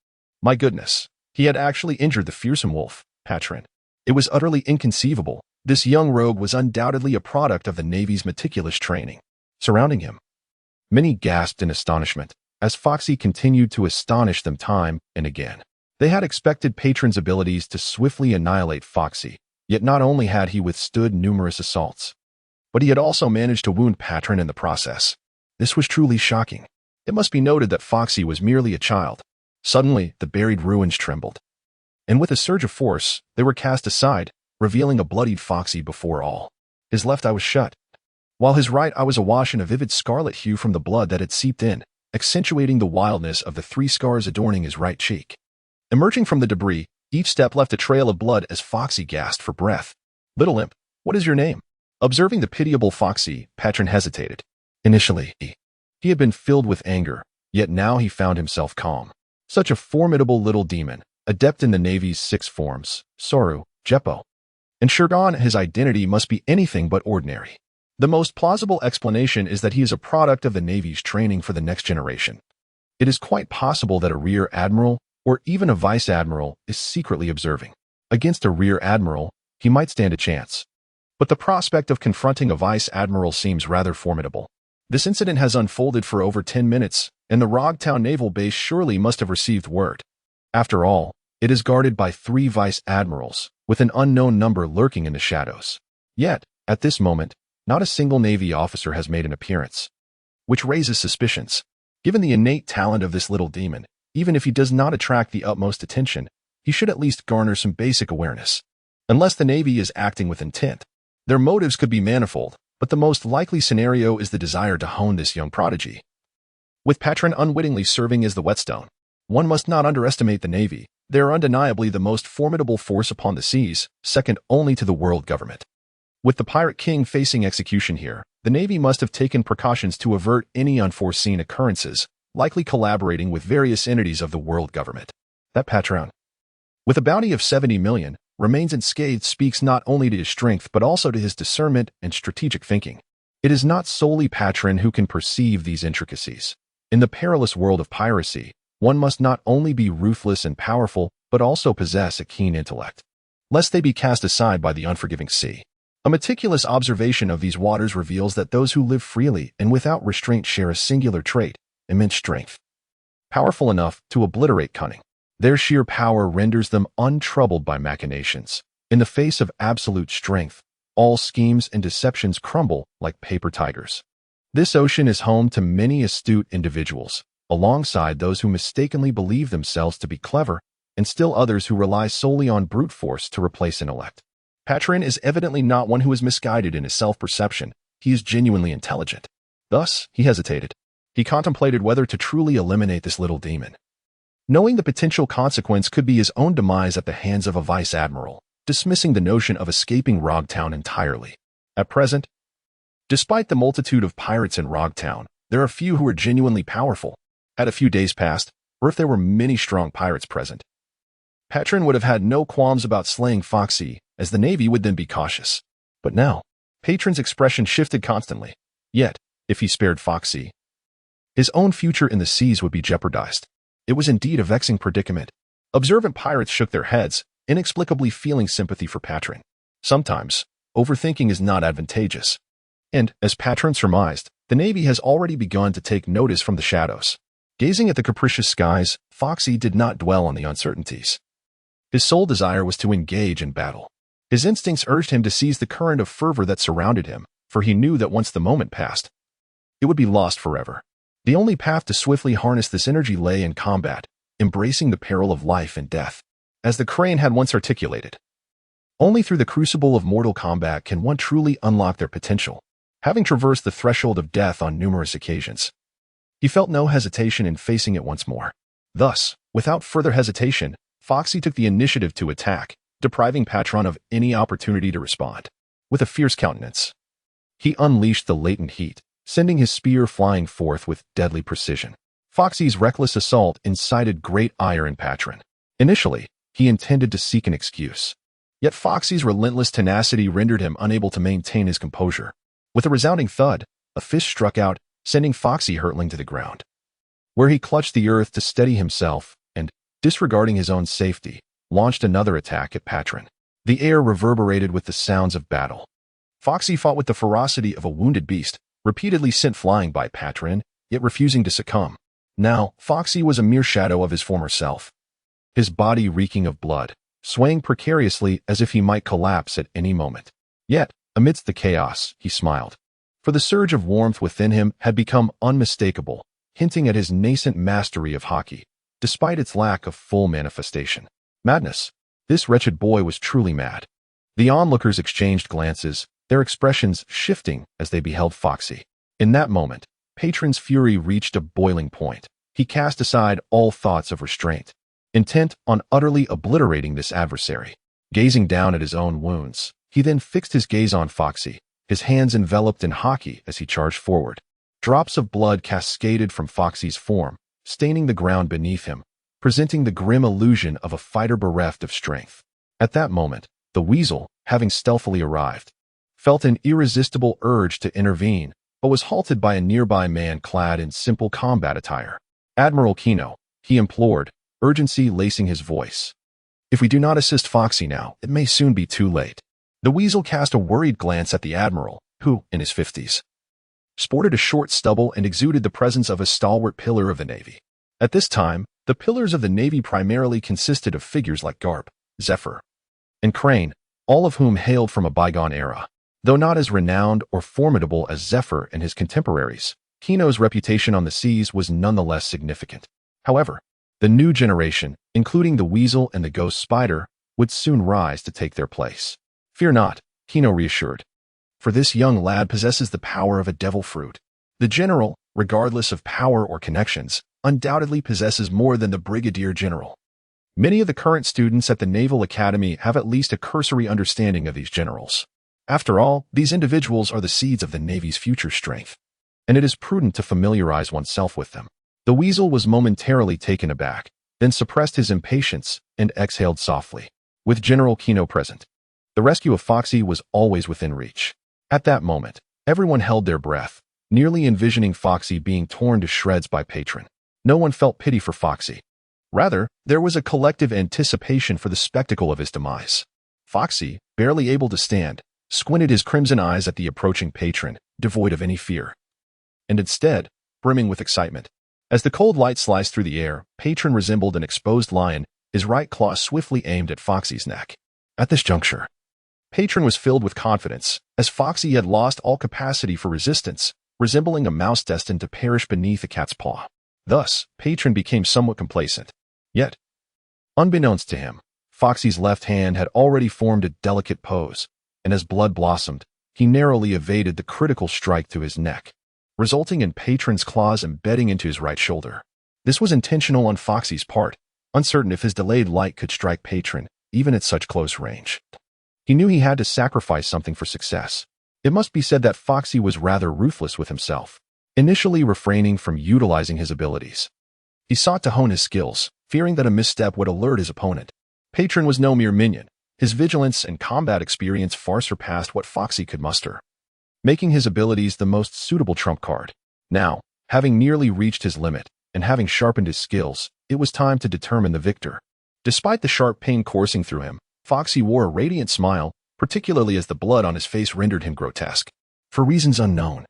My goodness, he had actually injured the fearsome wolf. Patron. It was utterly inconceivable. This young rogue was undoubtedly a product of the Navy's meticulous training. Surrounding him, many gasped in astonishment, as Foxy continued to astonish them time and again. They had expected Patron's abilities to swiftly annihilate Foxy, yet not only had he withstood numerous assaults, but he had also managed to wound Patron in the process. This was truly shocking. It must be noted that Foxy was merely a child. Suddenly, the buried ruins trembled, and with a surge of force, they were cast aside, revealing a bloodied Foxy before all. His left eye was shut, while his right eye was awash in a vivid scarlet hue from the blood that had seeped in, accentuating the wildness of the 3 scars adorning his right cheek. Emerging from the debris, each step left a trail of blood as Foxy gasped for breath. "Little imp, what is your name?" Observing the pitiable Foxy, Patron hesitated. Initially, he had been filled with anger, yet now he found himself calm. Such a formidable little demon, adept in the Navy's 6 forms, Soru, Jeppo, and Shurgon, his identity must be anything but ordinary. The most plausible explanation is that he is a product of the Navy's training for the next generation. It is quite possible that a rear admiral, or even a vice admiral, is secretly observing. Against a rear admiral, he might stand a chance, but the prospect of confronting a vice admiral seems rather formidable. This incident has unfolded for over 10 minutes, and the Rogtown Naval Base surely must have received word. After all, it is guarded by 3 vice admirals, with an unknown number lurking in the shadows. Yet, at this moment, not a single Navy officer has made an appearance, which raises suspicions. Given the innate talent of this little demon, even if he does not attract the utmost attention, he should at least garner some basic awareness. Unless the Navy is acting with intent, their motives could be manifold, but the most likely scenario is the desire to hone this young prodigy. With Patron unwittingly serving as the whetstone, one must not underestimate the Navy. They are undeniably the most formidable force upon the seas, second only to the world government. With the Pirate King facing execution here, the Navy must have taken precautions to avert any unforeseen occurrences, likely collaborating with various entities of the world government. That Patron, with a bounty of 70 million, remains unscathed speaks not only to his strength but also to his discernment and strategic thinking. It is not solely Patron who can perceive these intricacies. In the perilous world of piracy, one must not only be ruthless and powerful, but also possess a keen intellect, lest they be cast aside by the unforgiving sea. A meticulous observation of these waters reveals that those who live freely and without restraint share a singular trait, immense strength. Powerful enough to obliterate cunning, their sheer power renders them untroubled by machinations. In the face of absolute strength, all schemes and deceptions crumble like paper tigers. This ocean is home to many astute individuals, alongside those who mistakenly believe themselves to be clever, and still others who rely solely on brute force to replace intellect. Patron is evidently not one who is misguided in his self-perception. He is genuinely intelligent. Thus, he hesitated. He contemplated whether to truly eliminate this little demon, knowing the potential consequence could be his own demise at the hands of a vice admiral, dismissing the notion of escaping Rogtown entirely. At present, despite the multitude of pirates in Rogtown, there are few who are genuinely powerful. Had a few days passed, or if there were many strong pirates present, Patron would have had no qualms about slaying Foxy, as the Navy would then be cautious. But now, Patron's expression shifted constantly. Yet, if he spared Foxy, his own future in the seas would be jeopardized. It was indeed a vexing predicament. Observant pirates shook their heads, inexplicably feeling sympathy for Patron. Sometimes, overthinking is not advantageous. And, as Patron surmised, the Navy has already begun to take notice from the shadows. Gazing at the capricious skies, Foxy did not dwell on the uncertainties. His sole desire was to engage in battle. His instincts urged him to seize the current of fervor that surrounded him, for he knew that once the moment passed, it would be lost forever. The only path to swiftly harness this energy lay in combat, embracing the peril of life and death, as the Crane had once articulated. Only through the crucible of mortal combat can one truly unlock their potential. Having traversed the threshold of death on numerous occasions, he felt no hesitation in facing it once more. Thus, without further hesitation, Foxy took the initiative to attack, depriving Patron of any opportunity to respond. With a fierce countenance, he unleashed the latent heat, sending his spear flying forth with deadly precision. Foxy's reckless assault incited great ire in Patron. Initially, he intended to seek an excuse. Yet Foxy's relentless tenacity rendered him unable to maintain his composure. With a resounding thud, a fist struck out, sending Foxy hurtling to the ground, where he clutched the earth to steady himself and, disregarding his own safety, launched another attack at Patron. The air reverberated with the sounds of battle. Foxy fought with the ferocity of a wounded beast, repeatedly sent flying by Patron, yet refusing to succumb. Now, Foxy was a mere shadow of his former self, his body reeking of blood, swaying precariously as if he might collapse at any moment. Yet, amidst the chaos, he smiled. For the surge of warmth within him had become unmistakable, hinting at his nascent mastery of hockey, despite its lack of full manifestation. Madness. This wretched boy was truly mad. The onlookers exchanged glances, their expressions shifting as they beheld Foxy. In that moment, Patron's fury reached a boiling point. He cast aside all thoughts of restraint, intent on utterly obliterating this adversary. Gazing down at his own wounds, he then fixed his gaze on Foxy, his hands enveloped in hockey as he charged forward. Drops of blood cascaded from Foxy's form, staining the ground beneath him, presenting the grim illusion of a fighter bereft of strength. At that moment, the weasel, having stealthily arrived, felt an irresistible urge to intervene, but was halted by a nearby man clad in simple combat attire. "Admiral Kino," he implored, urgency lacing his voice. "If we do not assist Foxy now, it may soon be too late." The weasel cast a worried glance at the admiral, who, in his 50s, sported a short stubble and exuded the presence of a stalwart pillar of the Navy. At this time, the pillars of the Navy primarily consisted of figures like Garp, Zephyr, and Crane, all of whom hailed from a bygone era. Though not as renowned or formidable as Zephyr and his contemporaries, Kino's reputation on the seas was nonetheless significant. However, the new generation, including the Weasel and the Ghost Spider, would soon rise to take their place. "Fear not," Kino reassured, "for this young lad possesses the power of a devil fruit. The general, regardless of power or connections, undoubtedly possesses more than the brigadier general. Many of the current students at the Naval Academy have at least a cursory understanding of these generals. After all, these individuals are the seeds of the Navy's future strength, and it is prudent to familiarize oneself with them." The weasel was momentarily taken aback, then suppressed his impatience and exhaled softly. With General Kino present, the rescue of Foxy was always within reach. At that moment, everyone held their breath, nearly envisioning Foxy being torn to shreds by Patron. No one felt pity for Foxy. Rather, there was a collective anticipation for the spectacle of his demise. Foxy, barely able to stand, squinted his crimson eyes at the approaching Patron, devoid of any fear, and instead, brimming with excitement. As the cold light sliced through the air, Patron resembled an exposed lion, his right claw swiftly aimed at Foxy's neck. At this juncture, Patron was filled with confidence, as Foxy had lost all capacity for resistance, resembling a mouse destined to perish beneath a cat's paw. Thus, Patron became somewhat complacent. Yet, unbeknownst to him, Foxy's left hand had already formed a delicate pose, and as blood blossomed, he narrowly evaded the critical strike to his neck, resulting in Patron's claws embedding into his right shoulder. This was intentional on Foxy's part, uncertain if his delayed light could strike Patron, even at such close range. He knew he had to sacrifice something for success. It must be said that Foxy was rather ruthless with himself, initially refraining from utilizing his abilities. He sought to hone his skills, fearing that a misstep would alert his opponent. Patron was no mere minion. His vigilance and combat experience far surpassed what Foxy could muster, making his abilities the most suitable trump card. Now, having nearly reached his limit, and having sharpened his skills, it was time to determine the victor. Despite the sharp pain coursing through him, Foxy wore a radiant smile, particularly as the blood on his face rendered him grotesque. For reasons unknown,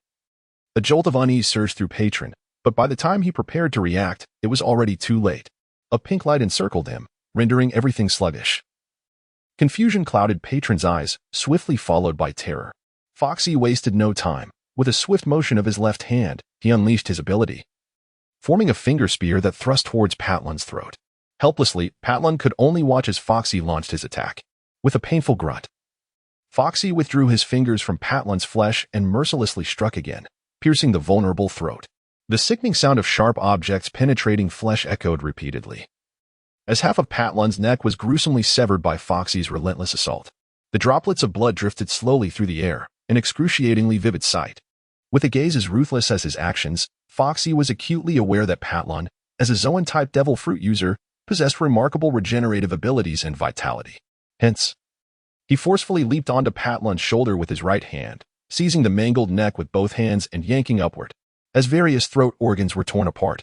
a jolt of unease surged through Patron, but by the time he prepared to react, it was already too late. A pink light encircled him, rendering everything sluggish. Confusion clouded Patron's eyes, swiftly followed by terror. Foxy wasted no time. With a swift motion of his left hand, he unleashed his ability, forming a finger spear that thrust towards Patlun's throat. Helplessly, Patlun could only watch as Foxy launched his attack. With a painful grunt, Foxy withdrew his fingers from Patlun's flesh and mercilessly struck again, piercing the vulnerable throat. The sickening sound of sharp objects penetrating flesh echoed repeatedly, as half of Patlun's neck was gruesomely severed by Foxy's relentless assault. The droplets of blood drifted slowly through the air, an excruciatingly vivid sight. With a gaze as ruthless as his actions, Foxy was acutely aware that Patlun, as a Zoan-type devil fruit user, possessed remarkable regenerative abilities and vitality. Hence, he forcefully leaped onto Patlun's shoulder with his right hand, seizing the mangled neck with both hands and yanking upward, as various throat organs were torn apart.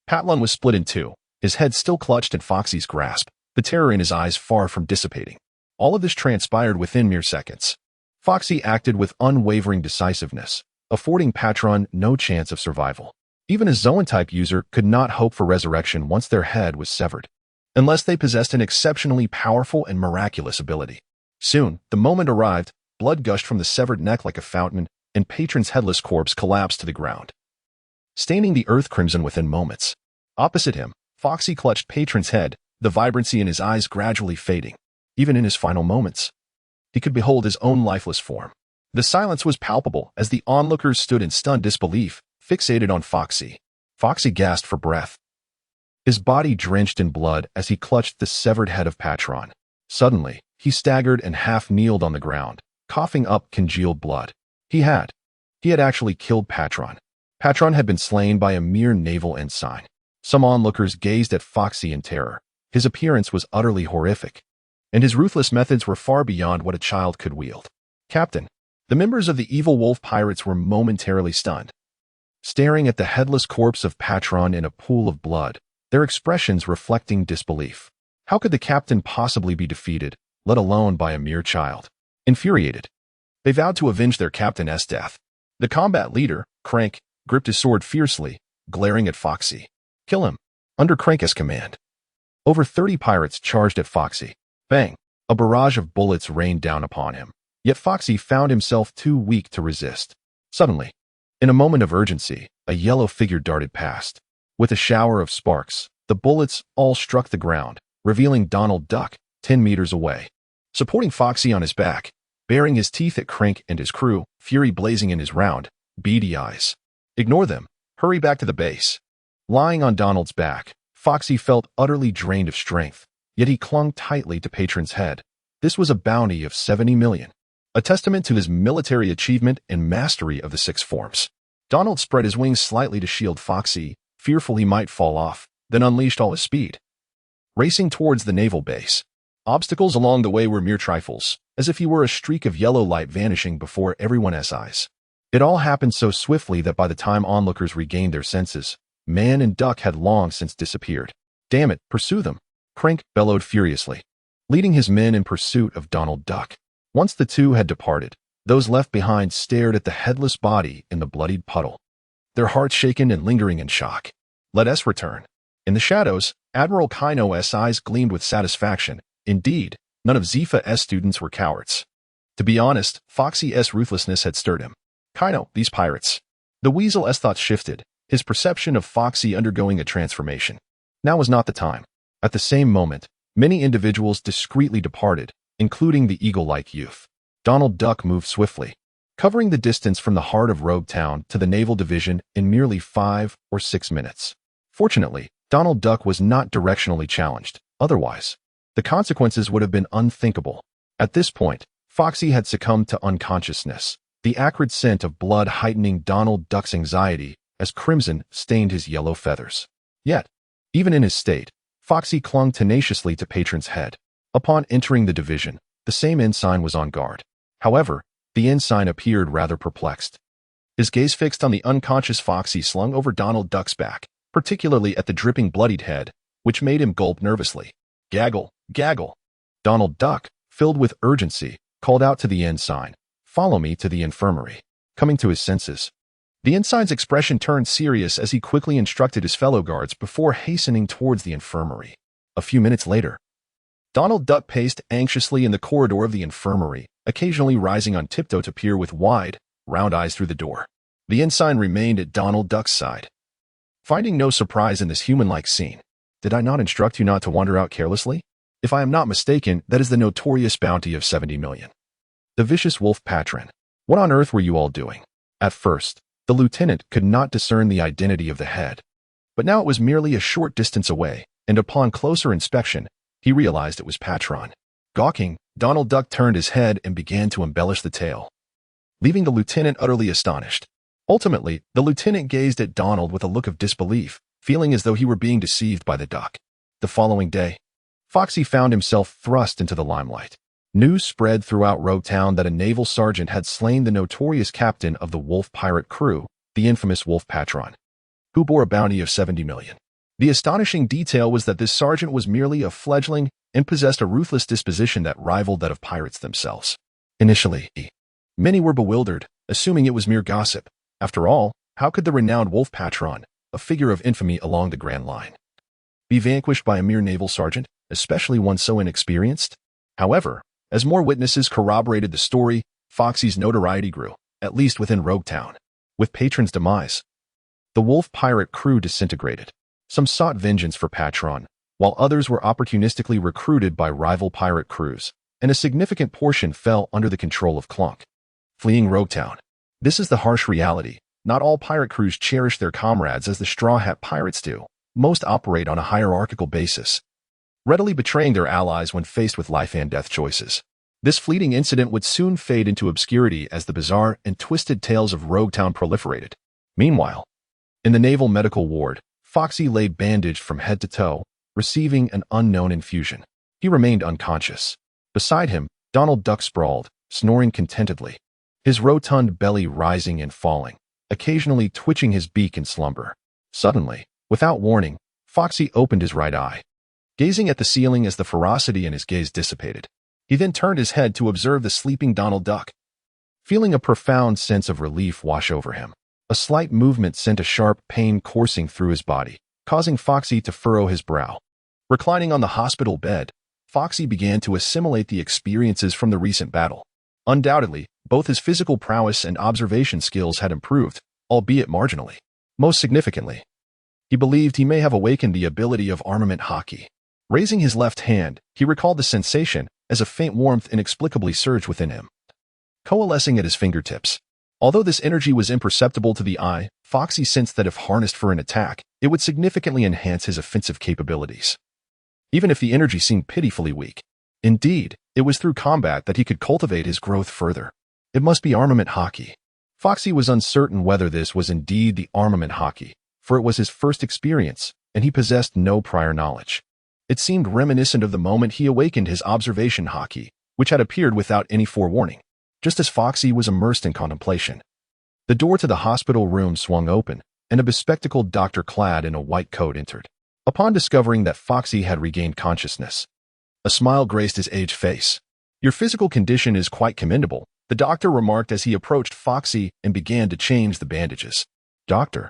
Patlun was split in two, his head still clutched in Foxy's grasp. the terror in his eyes far from dissipating. All of this transpired within mere seconds. Foxy acted with unwavering decisiveness, affording Patron no chance of survival. Even a Zoan-type user could not hope for resurrection once their head was severed, unless they possessed an exceptionally powerful and miraculous ability. Soon, the moment arrived, blood gushed from the severed neck like a fountain, and Patron's headless corpse collapsed to the ground, staining the earth crimson within moments. Opposite him, Foxy clutched Patron's head, the vibrancy in his eyes gradually fading. Even in his final moments, he could behold his own lifeless form. The silence was palpable as the onlookers stood in stunned disbelief, fixated on Foxy. Foxy gasped for breath, his body drenched in blood as he clutched the severed head of Patron. Suddenly, he staggered and half-kneeled on the ground, coughing up congealed blood. He had actually killed Patron. Patron had been slain by a mere naval ensign. Some onlookers gazed at Foxy in terror. His appearance was utterly horrific, and his ruthless methods were far beyond what a child could wield. Captain, the members of the evil wolf pirates were momentarily stunned, staring at the headless corpse of Patron in a pool of blood, their expressions reflecting disbelief. How could the captain possibly be defeated, let alone by a mere child? Infuriated, they vowed to avenge their captain's death. The combat leader, Crank, gripped his sword fiercely, glaring at Foxy. Kill him, under Crank's command. Over 30 pirates charged at Foxy. Bang! A barrage of bullets rained down upon him. Yet Foxy found himself too weak to resist. Suddenly, in a moment of urgency, a yellow figure darted past. With a shower of sparks, the bullets all struck the ground, revealing Donald Duck, 10 meters away. Supporting Foxy on his back, baring his teeth at Crank and his crew, fury blazing in his round, beady eyes. Ignore them. Hurry back to the base. Lying on Donald's back, Foxy felt utterly drained of strength, yet he clung tightly to Patron's head. This was a bounty of 70 million, a testament to his military achievement and mastery of the 6 forms. Donald spread his wings slightly to shield Foxy, fearful he might fall off, then unleashed all his speed, racing towards the naval base. Obstacles along the way were mere trifles, as if he were a streak of yellow light vanishing before everyone's eyes. It all happened so swiftly that by the time onlookers regained their senses, man and duck had long since disappeared. Damn it, pursue them! Crank bellowed furiously, leading his men in pursuit of Donald Duck. Once the two had departed, those left behind stared at the headless body in the bloodied puddle, their hearts shaken and lingering in shock. Let us return. In the shadows, Admiral Kino's eyes gleamed with satisfaction. Indeed, none of Zifa's students were cowards. To be honest, Foxy's ruthlessness had stirred him. Kino, these pirates. The Weasel's thoughts shifted, his perception of Foxy undergoing a transformation. Now was not the time. At the same moment, many individuals discreetly departed, including the eagle-like youth. Donald Duck moved swiftly, covering the distance from the heart of Rogue Town to the Naval Division in merely 5 or 6 minutes. Fortunately, Donald Duck was not directionally challenged. Otherwise, the consequences would have been unthinkable. At this point, Foxy had succumbed to unconsciousness, the acrid scent of blood heightening Donald Duck's anxiety as crimson stained his yellow feathers. Yet, even in his state, Foxy clung tenaciously to Patron's head. Upon entering the division, the same ensign was on guard. However, the ensign appeared rather perplexed, his gaze fixed on the unconscious Foxy slung over Donald Duck's back, particularly at the dripping bloodied head, which made him gulp nervously. Gaggle, gaggle. Donald Duck, filled with urgency, called out to the ensign, "Follow me to the infirmary." Coming to his senses, the ensign's expression turned serious as he quickly instructed his fellow guards before hastening towards the infirmary. A few minutes later, Donald Duck paced anxiously in the corridor of the infirmary, occasionally rising on tiptoe to peer with wide, round eyes through the door. The ensign remained at Donald Duck's side, finding no surprise in this human-like scene. "Did I not instruct you not to wander out carelessly? If I am not mistaken, that is the notorious bounty of 70 million. The vicious wolf Patron. What on earth were you all doing?" At first, the lieutenant could not discern the identity of the head, but now it was merely a short distance away, and upon closer inspection, he realized it was Patron. Gawking, Donald Duck turned his head and began to embellish the tale, leaving the lieutenant utterly astonished. Ultimately, the lieutenant gazed at Donald with a look of disbelief, feeling as though he were being deceived by the duck. The following day, Foxy found himself thrust into the limelight. News spread throughout Rogue Town that a naval sergeant had slain the notorious captain of the wolf pirate crew, the infamous wolf Patron, who bore a bounty of 70 million. The astonishing detail was that this sergeant was merely a fledgling and possessed a ruthless disposition that rivaled that of pirates themselves. Initially, many were bewildered, assuming it was mere gossip. After all, how could the renowned wolf patron, a figure of infamy along the Grand Line, be vanquished by a mere naval sergeant, especially one so inexperienced? However, as more witnesses corroborated the story, Foxy's notoriety grew, at least within Rogue Town. With Patron's demise, the wolf pirate crew disintegrated. Some sought vengeance for Patron, while others were opportunistically recruited by rival pirate crews, and a significant portion fell under the control of Clunk. Fleeing Rogue Town. This is the harsh reality. Not all pirate crews cherish their comrades as the Straw Hat Pirates do. Most operate on a hierarchical basis, readily betraying their allies when faced with life and death choices. This fleeting incident would soon fade into obscurity as the bizarre and twisted tales of Rogue Town proliferated. Meanwhile, in the Naval Medical Ward, Foxy lay bandaged from head to toe, receiving an unknown infusion. He remained unconscious. Beside him, Donald Duck sprawled, snoring contentedly, his rotund belly rising and falling, occasionally twitching his beak in slumber. Suddenly, without warning, Foxy opened his right eye, gazing at the ceiling as the ferocity in his gaze dissipated. He then turned his head to observe the sleeping Donald Duck. Feeling a profound sense of relief wash over him, a slight movement sent a sharp pain coursing through his body, causing Foxy to furrow his brow. Reclining on the hospital bed, Foxy began to assimilate the experiences from the recent battle. Undoubtedly, both his physical prowess and observation skills had improved, albeit marginally. Most significantly, he believed he may have awakened the ability of armament hockey. Raising his left hand, he recalled the sensation as a faint warmth inexplicably surged within him, coalescing at his fingertips. Although this energy was imperceptible to the eye, Foxy sensed that if harnessed for an attack, it would significantly enhance his offensive capabilities, even if the energy seemed pitifully weak. Indeed, it was through combat that he could cultivate his growth further. It must be armament hockey. Foxy was uncertain whether this was indeed the armament hockey, for it was his first experience, and he possessed no prior knowledge. It seemed reminiscent of the moment he awakened his observation hockey, which had appeared without any forewarning, just as Foxy was immersed in contemplation. The door to the hospital room swung open, and a bespectacled doctor clad in a white coat entered. Upon discovering that Foxy had regained consciousness, a smile graced his aged face. "Your physical condition is quite commendable," the doctor remarked as he approached Foxy and began to change the bandages. "Doctor,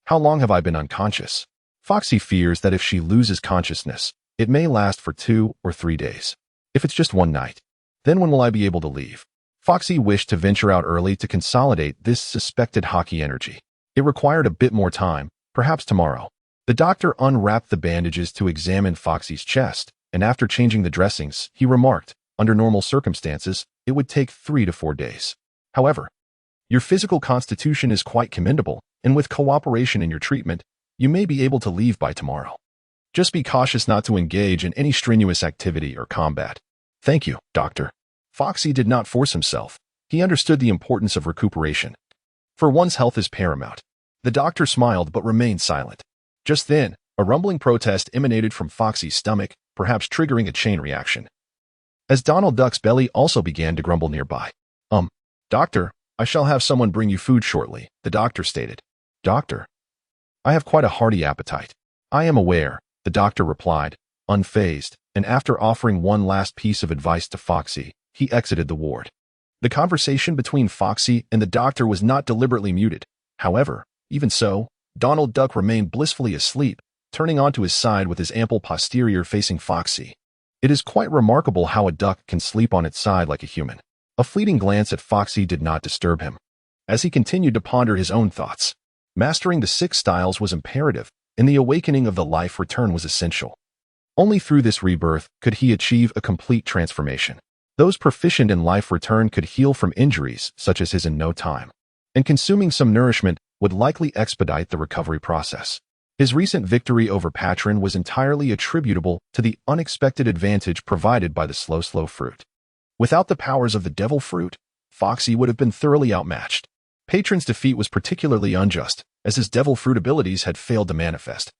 how long have I been unconscious?" Foxy fears that if she loses consciousness, it may last for 2 or 3 days. If it's just one night, then when will I be able to leave? Foxy wished to venture out early to consolidate this suspected hockey energy. It required a bit more time, perhaps tomorrow. The doctor unwrapped the bandages to examine Foxy's chest, and after changing the dressings, he remarked, under normal circumstances, it would take 3 to 4 days. However, your physical constitution is quite commendable, and with cooperation in your treatment, you may be able to leave by tomorrow. Just be cautious not to engage in any strenuous activity or combat. Thank you, doctor. Foxy did not force himself. He understood the importance of recuperation, for one's health is paramount. The doctor smiled but remained silent. Just then, a rumbling protest emanated from Foxy's stomach, perhaps triggering a chain reaction, as Donald Duck's belly also began to grumble nearby. Doctor, I shall have someone bring you food shortly, the doctor stated. Doctor, I have quite a hearty appetite. I am aware, the doctor replied, unfazed, and after offering one last piece of advice to Foxy, he exited the ward. The conversation between Foxy and the doctor was not deliberately muted. However, even so, Donald Duck remained blissfully asleep, turning onto his side with his ample posterior facing Foxy. It is quite remarkable how a duck can sleep on its side like a human. A fleeting glance at Foxy did not disturb him, as he continued to ponder his own thoughts. Mastering the 6 styles was imperative, and the awakening of the life return was essential. Only through this rebirth could he achieve a complete transformation. Those proficient in life return could heal from injuries such as his in no time, and consuming some nourishment would likely expedite the recovery process. His recent victory over Patron was entirely attributable to the unexpected advantage provided by the slow fruit. Without the powers of the devil fruit, Foxy would have been thoroughly outmatched. Patron's defeat was particularly unjust, as his devil fruit abilities had failed to manifest.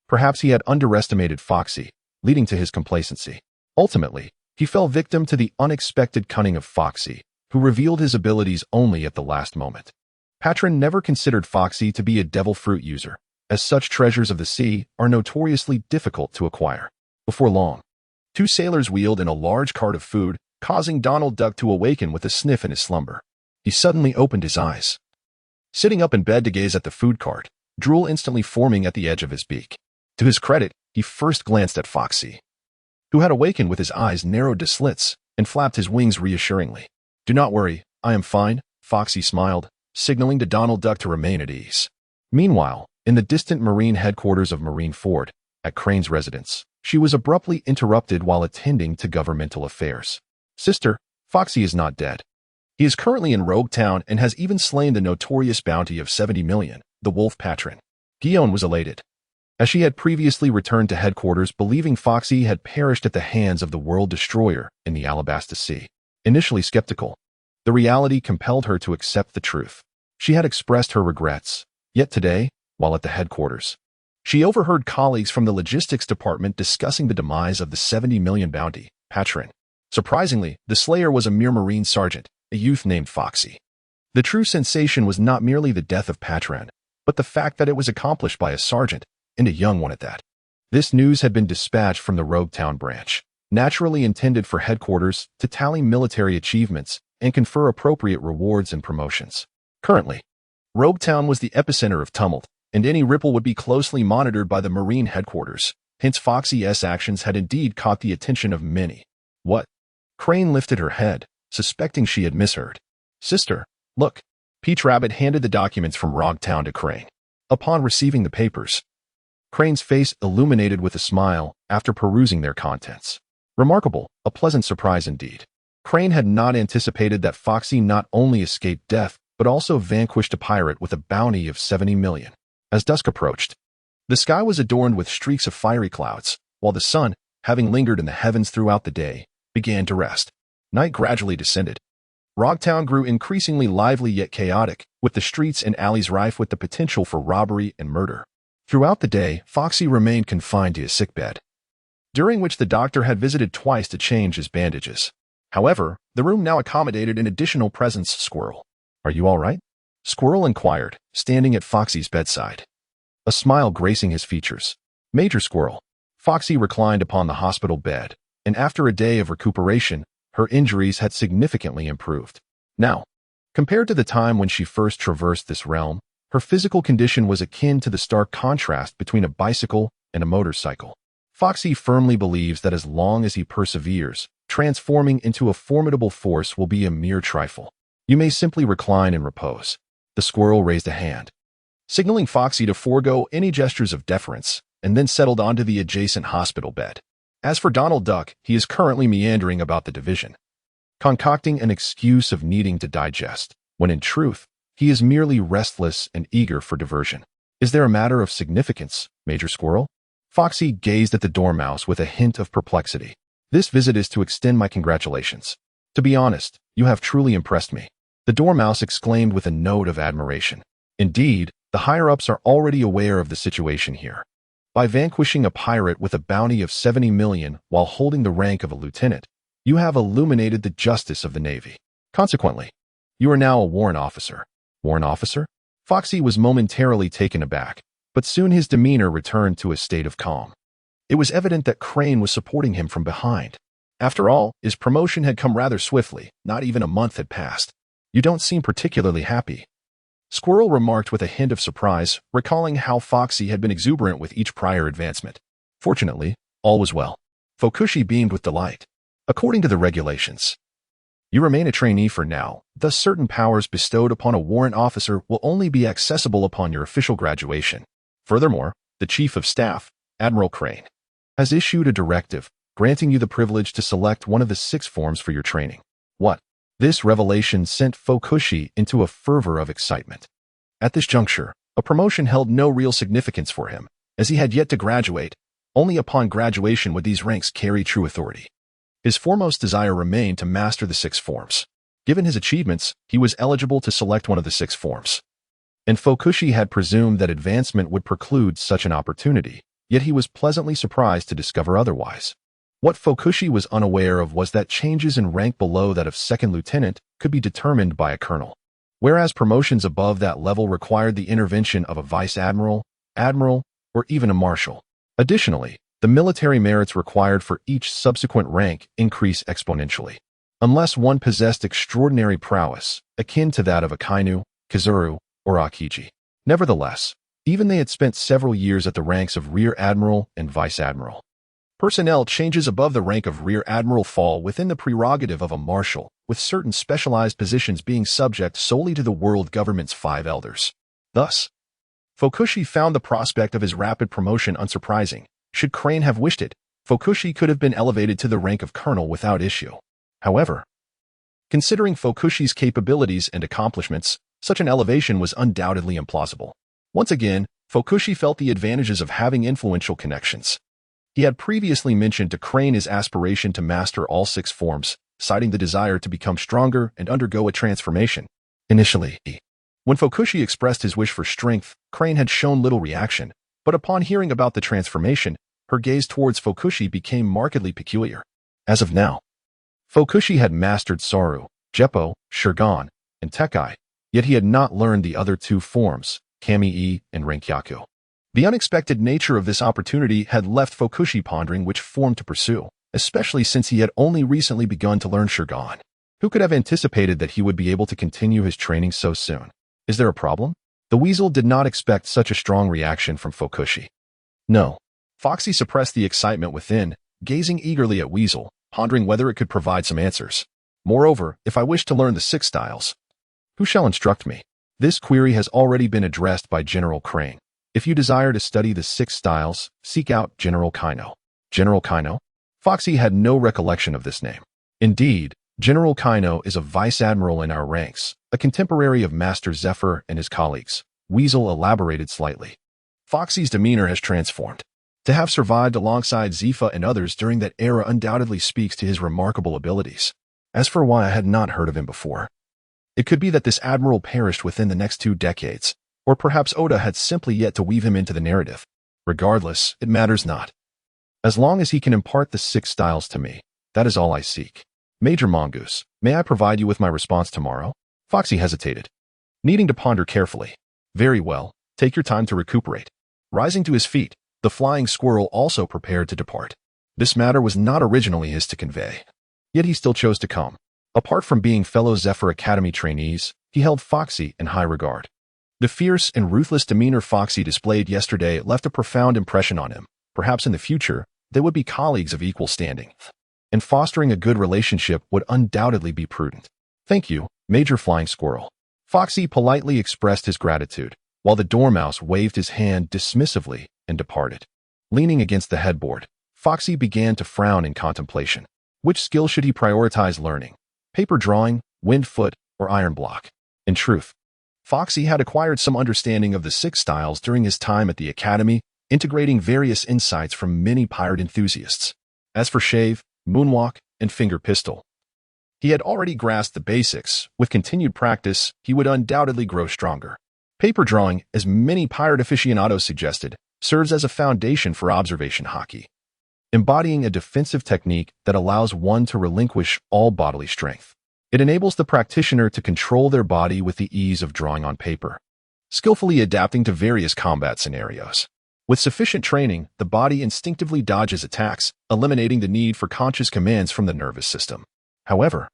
Perhaps he had underestimated Foxy, leading to his complacency. Ultimately, he fell victim to the unexpected cunning of Foxy, who revealed his abilities only at the last moment. Patron never considered Foxy to be a devil fruit user, as such treasures of the sea are notoriously difficult to acquire. Before long, two sailors wheeled in a large cart of food, causing Donald Duck to awaken with a sniff in his slumber. He suddenly opened his eyes. Sitting up in bed to gaze at the food cart, drool instantly forming at the edge of his beak. To his credit, he first glanced at Foxy, who had awakened with his eyes narrowed to slits and flapped his wings reassuringly. "Do not worry, I am fine," Foxy smiled, signaling to Donald Duck to remain at ease. Meanwhile, in the distant Marine headquarters of Marine Ford, at Crane's residence, she was abruptly interrupted while attending to governmental affairs. "Sister, Foxy is not dead. He is currently in Rogue Town and has even slain the notorious bounty of 70 million, the wolf patron." Guillaume was elated, as she had previously returned to headquarters believing Foxy had perished at the hands of the world destroyer in the Alabasta Sea. Initially skeptical, the reality compelled her to accept the truth. She had expressed her regrets, yet today, while at the headquarters, she overheard colleagues from the logistics department discussing the demise of the 70 million bounty patron. Surprisingly, the slayer was a mere Marine sergeant, a youth named Foxy. The true sensation was not merely the death of Patron, but the fact that it was accomplished by a sergeant, and a young one at that. This news had been dispatched from the Rogue Town branch, naturally intended for headquarters to tally military achievements and confer appropriate rewards and promotions. Currently, Rogue Town was the epicenter of tumult, and any ripple would be closely monitored by the Marine headquarters. Hence Foxy's actions had indeed caught the attention of many. "What?" Crane lifted her head, suspecting she had misheard. "Sister, look." Peach Rabbit handed the documents from Rogue Town to Crane. Upon receiving the papers, Crane's face illuminated with a smile after perusing their contents. Remarkable, a pleasant surprise indeed. Crane had not anticipated that Foxy not only escaped death, but also vanquished a pirate with a bounty of 70 million. As dusk approached, the sky was adorned with streaks of fiery clouds, while the sun, having lingered in the heavens throughout the day, began to rest. Night gradually descended. Rogue Town grew increasingly lively yet chaotic, with the streets and alleys rife with the potential for robbery and murder. Throughout the day, Foxy remained confined to his sickbed, during which the doctor had visited twice to change his bandages. However, the room now accommodated an additional presence, Squirrel. "Are you all right?" Squirrel inquired, standing at Foxy's bedside, a smile gracing his features. "Major Squirrel." Foxy reclined upon the hospital bed, and after a day of recuperation, her injuries had significantly improved. Now, compared to the time when she first traversed this realm, her physical condition was akin to the stark contrast between a bicycle and a motorcycle. Foxy firmly believes that as long as he perseveres, transforming into a formidable force will be a mere trifle. "You may simply recline and repose." The squirrel raised a hand, signaling Foxy to forego any gestures of deference, and then settled onto the adjacent hospital bed. As for Donald Duck, he is currently meandering about the division, concocting an excuse of needing to digest, when in truth, he is merely restless and eager for diversion. "Is there a matter of significance, Major Squirrel?" Foxy gazed at the dormouse with a hint of perplexity. "This visit is to extend my congratulations. To be honest, you have truly impressed me," the dormouse exclaimed with a note of admiration. "Indeed, the higher-ups are already aware of the situation here. By vanquishing a pirate with a bounty of 70 million while holding the rank of a lieutenant, you have illuminated the justice of the Navy. Consequently, you are now a warrant officer." "Warrant officer?" Foxy was momentarily taken aback, but soon his demeanor returned to a state of calm. It was evident that Crane was supporting him from behind. After all, his promotion had come rather swiftly, not even a month had passed. "You don't seem particularly happy," Squirrel remarked with a hint of surprise, recalling how Foxy had been exuberant with each prior advancement. "Fortunately, all was well." Fokushi beamed with delight. "According to the regulations, you remain a trainee for now, thus certain powers bestowed upon a warrant officer will only be accessible upon your official graduation. Furthermore, the Chief of Staff, Admiral Crane, has issued a directive granting you the privilege to select one of the 6 forms for your training." "What?" This revelation sent Fokushi into a fervor of excitement. At this juncture, a promotion held no real significance for him, as he had yet to graduate. Only upon graduation would these ranks carry true authority. His foremost desire remained to master the 6 forms. Given his achievements, he was eligible to select one of the 6 forms. And Fokushi had presumed that advancement would preclude such an opportunity, yet he was pleasantly surprised to discover otherwise. What Fokushi was unaware of was that changes in rank below that of second lieutenant could be determined by a colonel, whereas promotions above that level required the intervention of a vice admiral, admiral, or even a marshal. Additionally, the military merits required for each subsequent rank increase exponentially, unless one possessed extraordinary prowess, akin to that of a kainu, kizuru, or akiji. Nevertheless, even they had spent several years at the ranks of rear admiral and vice admiral. Personnel changes above the rank of rear admiral fall within the prerogative of a marshal, with certain specialized positions being subject solely to the world government's 5 elders. Thus, Fukushi found the prospect of his rapid promotion unsurprising. Should Crane have wished it, Fukushi could have been elevated to the rank of colonel without issue. However, considering Fukushi's capabilities and accomplishments, such an elevation was undoubtedly implausible. Once again, Fukushi felt the advantages of having influential connections. He had previously mentioned to Crane his aspiration to master all 6 forms, citing the desire to become stronger and undergo a transformation. Initially, when Fukushi expressed his wish for strength, Crane had shown little reaction, but upon hearing about the transformation, her gaze towards Fukushi became markedly peculiar. As of now, Fukushi had mastered Saru, Jeppo, Shirgan, and Tekai, yet he had not learned the other 2 forms, Kami-e and Renkyaku. The unexpected nature of this opportunity had left Fukushi pondering which form to pursue, especially since he had only recently begun to learn Shirgan. Who could have anticipated that he would be able to continue his training so soon? Is there a problem? The weasel did not expect such a strong reaction from Fukushi. No. Foxy suppressed the excitement within, gazing eagerly at Weasel, pondering whether it could provide some answers. Moreover, if I wish to learn the 6 styles, who shall instruct me? This query has already been addressed by General Crane. If you desire to study the 6 styles, seek out General Kaino. General Kaino? Foxy had no recollection of this name. Indeed, General Kaino is a vice admiral in our ranks, a contemporary of Master Zephyr and his colleagues. Weasel elaborated slightly. Foxy's demeanor has transformed. To have survived alongside Zifa and others during that era undoubtedly speaks to his remarkable abilities. As for why I had not heard of him before, it could be that this admiral perished within the next 2 decades, or perhaps Oda had simply yet to weave him into the narrative. Regardless, it matters not. As long as he can impart the 6 styles to me, that is all I seek. Major Mongoose, may I provide you with my response tomorrow? Foxy hesitated, needing to ponder carefully. Very well, take your time to recuperate. Rising to his feet, the flying squirrel also prepared to depart. This matter was not originally his to convey, yet he still chose to come. Apart from being fellow Zephyr Academy trainees, he held Foxy in high regard. The fierce and ruthless demeanor Foxy displayed yesterday left a profound impression on him. Perhaps in the future, they would be colleagues of equal standing, and fostering a good relationship would undoubtedly be prudent. Thank you, Major Flying Squirrel. Foxy politely expressed his gratitude, while the Dormouse waved his hand dismissively and departed. Leaning against the headboard, Foxy began to frown in contemplation. Which skill should he prioritize learning? Paper drawing, wind foot, or iron block? In truth, Foxy had acquired some understanding of the 6 styles during his time at the Academy, integrating various insights from many pirate enthusiasts. As for shave, moonwalk, and finger pistol, he had already grasped the basics. With continued practice, he would undoubtedly grow stronger. Paper drawing, as many pirate aficionados suggested, serves as a foundation for observation hockey, embodying a defensive technique that allows one to relinquish all bodily strength. It enables the practitioner to control their body with the ease of drawing on paper, skillfully adapting to various combat scenarios. With sufficient training, the body instinctively dodges attacks, eliminating the need for conscious commands from the nervous system. However,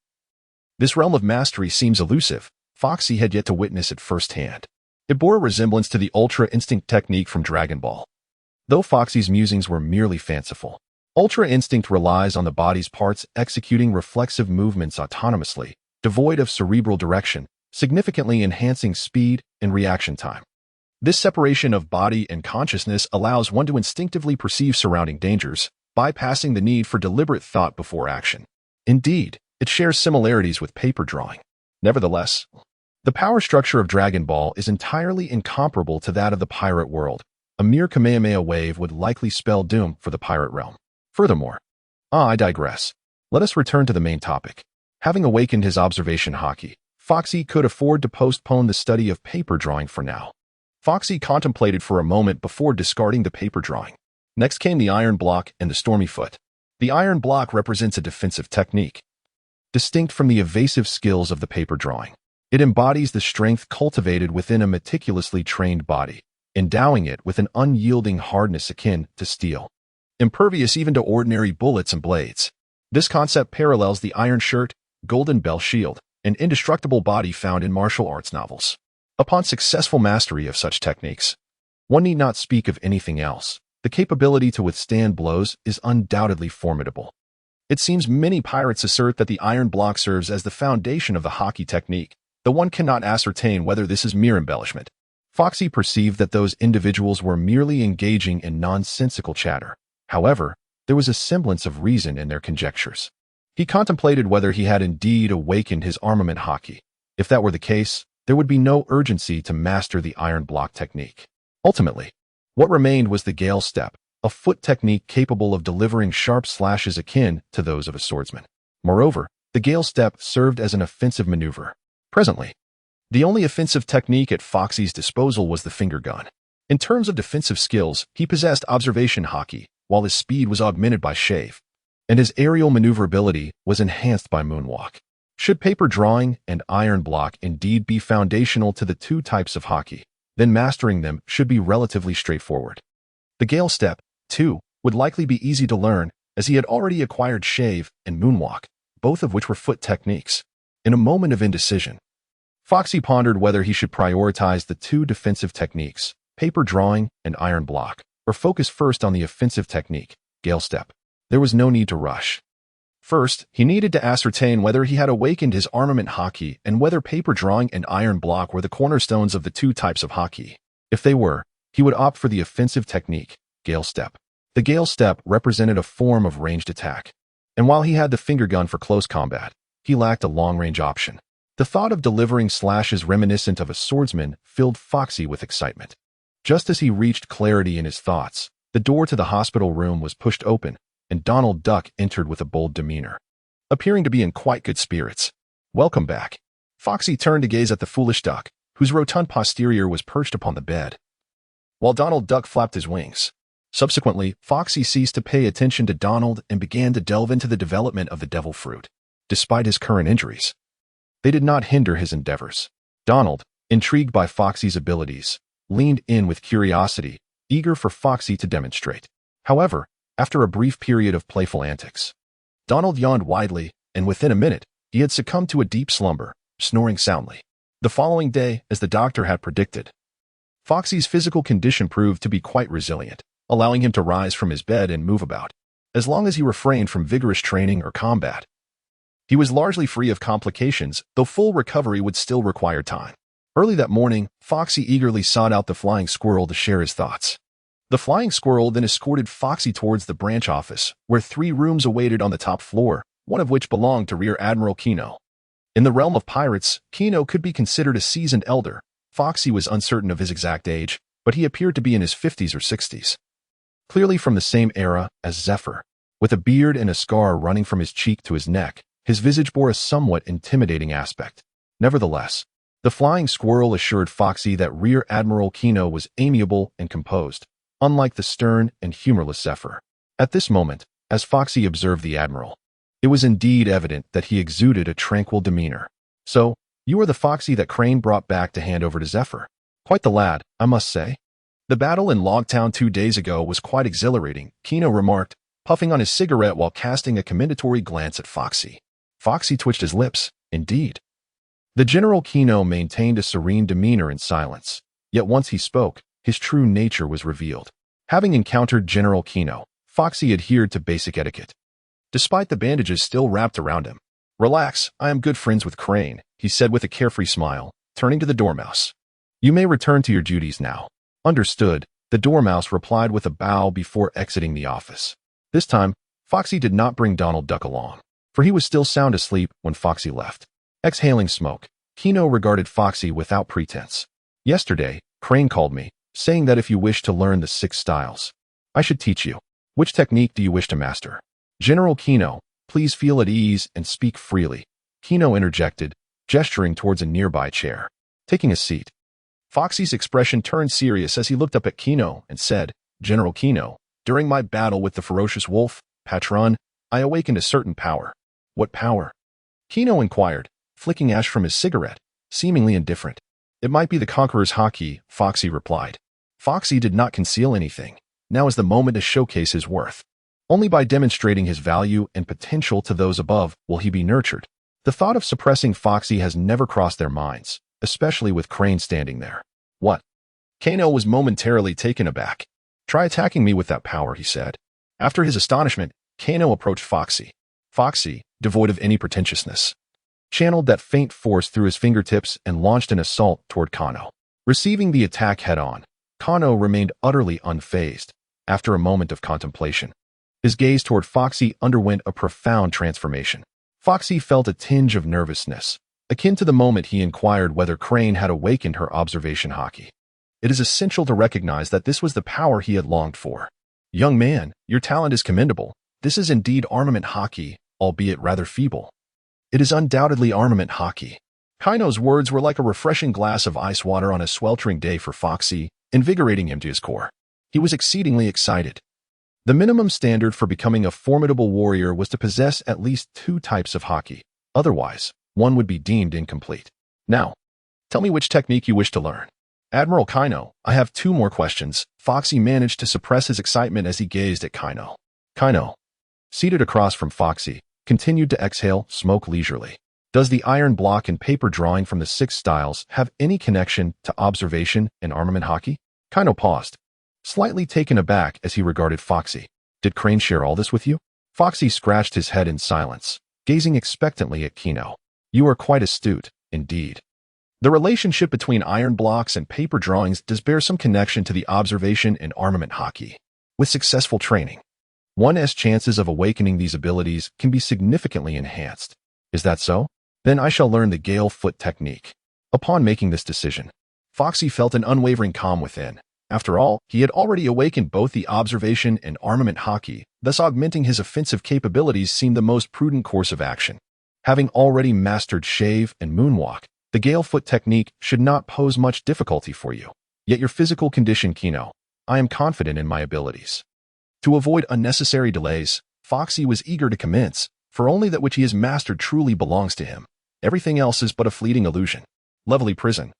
this realm of mastery seems elusive. Foxy had yet to witness it firsthand. It bore a resemblance to the Ultra Instinct technique from Dragon Ball. Though Foxy's musings were merely fanciful, Ultra Instinct relies on the body's parts executing reflexive movements autonomously, devoid of cerebral direction, significantly enhancing speed and reaction time. This separation of body and consciousness allows one to instinctively perceive surrounding dangers, bypassing the need for deliberate thought before action. Indeed, it shares similarities with paper drawing. Nevertheless, the power structure of Dragon Ball is entirely incomparable to that of the pirate world. A mere Kamehameha wave would likely spell doom for the pirate realm. Furthermore, I digress. Let us return to the main topic. Having awakened his observation hockey, Foxy could afford to postpone the study of paper drawing for now. Foxy contemplated for a moment before discarding the paper drawing. Next came the iron block and the stormy foot. The iron block represents a defensive technique, distinct from the evasive skills of the paper drawing. It embodies the strength cultivated within a meticulously trained body, endowing it with an unyielding hardness akin to steel, impervious even to ordinary bullets and blades. This concept parallels the iron shirt, golden bell shield, and indestructible body found in martial arts novels. Upon successful mastery of such techniques, one need not speak of anything else. The capability to withstand blows is undoubtedly formidable. It seems many pirates assert that the iron block serves as the foundation of the haki technique, though one cannot ascertain whether this is mere embellishment. Foxy perceived that those individuals were merely engaging in nonsensical chatter. However, there was a semblance of reason in their conjectures. He contemplated whether he had indeed awakened his armament haki. If that were the case, there would be no urgency to master the iron block technique. Ultimately, what remained was the gale step, a foot technique capable of delivering sharp slashes akin to those of a swordsman. Moreover, the gale step served as an offensive maneuver. Presently, the only offensive technique at Foxy's disposal was the finger gun. In terms of defensive skills, he possessed observation haki, while his speed was augmented by shave, and his aerial maneuverability was enhanced by moonwalk. Should paper drawing and iron block indeed be foundational to the two types of haki, then mastering them should be relatively straightforward. The gale step, too, would likely be easy to learn, as he had already acquired shave and moonwalk, both of which were foot techniques. In a moment of indecision, Foxy pondered whether he should prioritize the two defensive techniques, paper drawing and iron block, or focus first on the offensive technique, gale step. There was no need to rush. First, he needed to ascertain whether he had awakened his armament haki and whether paper drawing and iron block were the cornerstones of the two types of haki. If they were, he would opt for the offensive technique, gale step. The gale step represented a form of ranged attack, and while he had the finger gun for close combat, he lacked a long-range option. The thought of delivering slashes reminiscent of a swordsman filled Foxy with excitement. Just as he reached clarity in his thoughts, the door to the hospital room was pushed open, and Donald Duck entered with a bold demeanor, appearing to be in quite good spirits. "Welcome back." Foxy turned to gaze at the foolish duck, whose rotund posterior was perched upon the bed, while Donald Duck flapped his wings. Subsequently, Foxy ceased to pay attention to Donald and began to delve into the development of the devil fruit. Despite his current injuries, they did not hinder his endeavors. Donald, intrigued by Foxy's abilities, leaned in with curiosity, eager for Foxy to demonstrate. However, after a brief period of playful antics, Donald yawned widely, and within a minute, he had succumbed to a deep slumber, snoring soundly. The following day, as the doctor had predicted, Foxy's physical condition proved to be quite resilient, allowing him to rise from his bed and move about. As long as he refrained from vigorous training or combat, he was largely free of complications, though full recovery would still require time. Early that morning, Foxy eagerly sought out the flying squirrel to share his thoughts. The flying squirrel then escorted Foxy towards the branch office, where 3 rooms awaited on the top floor, one of which belonged to Rear Admiral Kino. In the realm of pirates, Kino could be considered a seasoned elder. Foxy was uncertain of his exact age, but he appeared to be in his 50s or 60s. Clearly from the same era as Zephyr. With a beard and a scar running from his cheek to his neck, his visage bore a somewhat intimidating aspect. Nevertheless, the flying squirrel assured Foxy that Rear Admiral Kino was amiable and composed, unlike the stern and humorless Zephyr. At this moment, as Foxy observed the Admiral, it was indeed evident that he exuded a tranquil demeanor. "So, you are the Foxy that Crane brought back to hand over to Zephyr. Quite the lad, I must say." "The battle in Logtown 2 days ago was quite exhilarating," Kino remarked, puffing on his cigarette while casting a commendatory glance at Foxy. Foxy twitched his lips. Indeed. The General Kino maintained a serene demeanor in silence, yet once he spoke, his true nature was revealed. Having encountered General Kino, Foxy adhered to basic etiquette, despite the bandages still wrapped around him. "Relax, I am good friends with Crane," he said with a carefree smile, turning to the Dormouse. "You may return to your duties now." "Understood," the Dormouse replied with a bow before exiting the office. This time, Foxy did not bring Donald Duck along, for he was still sound asleep when Foxy left. Exhaling smoke, Kino regarded Foxy without pretense. "Yesterday, Crane called me, saying that if you wish to learn the 6 styles, I should teach you. Which technique do you wish to master?" "General Kino, please feel at ease and speak freely," Kino interjected, gesturing towards a nearby chair. Taking a seat, Foxy's expression turned serious as he looked up at Kino and said, "General Kino, during my battle with the ferocious wolf, Patron, I awakened a certain power." "What power?" Kino inquired, flicking ash from his cigarette, seemingly indifferent. "It might be the Conqueror's haki," Foxy replied. Foxy did not conceal anything. Now is the moment to showcase his worth. Only by demonstrating his value and potential to those above will he be nurtured. The thought of suppressing Foxy has never crossed their minds, especially with Crane standing there. What? Kano was momentarily taken aback. Try attacking me with that power, he said. After his astonishment, Kano approached Foxy. Foxy, devoid of any pretentiousness, channeled that faint force through his fingertips and launched an assault toward Kano. Receiving the attack head-on, Kano remained utterly unfazed. After a moment of contemplation, his gaze toward Foxy underwent a profound transformation. Foxy felt a tinge of nervousness, akin to the moment he inquired whether Crane had awakened her observation haki. It is essential to recognize that this was the power he had longed for. Young man, your talent is commendable. This is indeed armament haki, albeit rather feeble. It is undoubtedly armament haki. Kano's words were like a refreshing glass of ice water on a sweltering day for Foxy, invigorating him to his core. He was exceedingly excited. The minimum standard for becoming a formidable warrior was to possess at least 2 types of haki. Otherwise, one would be deemed incomplete. Now, tell me which technique you wish to learn. Admiral Kano, I have 2 more questions. Foxy managed to suppress his excitement as he gazed at Kano. Kano, seated across from Foxy, continued to exhale smoke leisurely. Does the iron block and paper drawing from the 6 styles have any connection to observation and armament haki? Kano paused, slightly taken aback as he regarded Foxy. Did Crane share all this with you? Foxy scratched his head in silence, gazing expectantly at Kano. You are quite astute, indeed. The relationship between iron blocks and paper drawings does bear some connection to the observation and armament haki. With successful training, one's chances of awakening these abilities can be significantly enhanced. Is that so? Then I shall learn the Gale Foot technique. Upon making this decision, Foxy felt an unwavering calm within. After all, he had already awakened both the observation and armament haki, thus augmenting his offensive capabilities seemed the most prudent course of action. Having already mastered shave and moonwalk, the Gale Foot technique should not pose much difficulty for you. Yet your physical condition, Kino, I am confident in my abilities. To avoid unnecessary delays, Foxy was eager to commence, for only that which he has mastered truly belongs to him. Everything else is but a fleeting illusion. Lovely prison.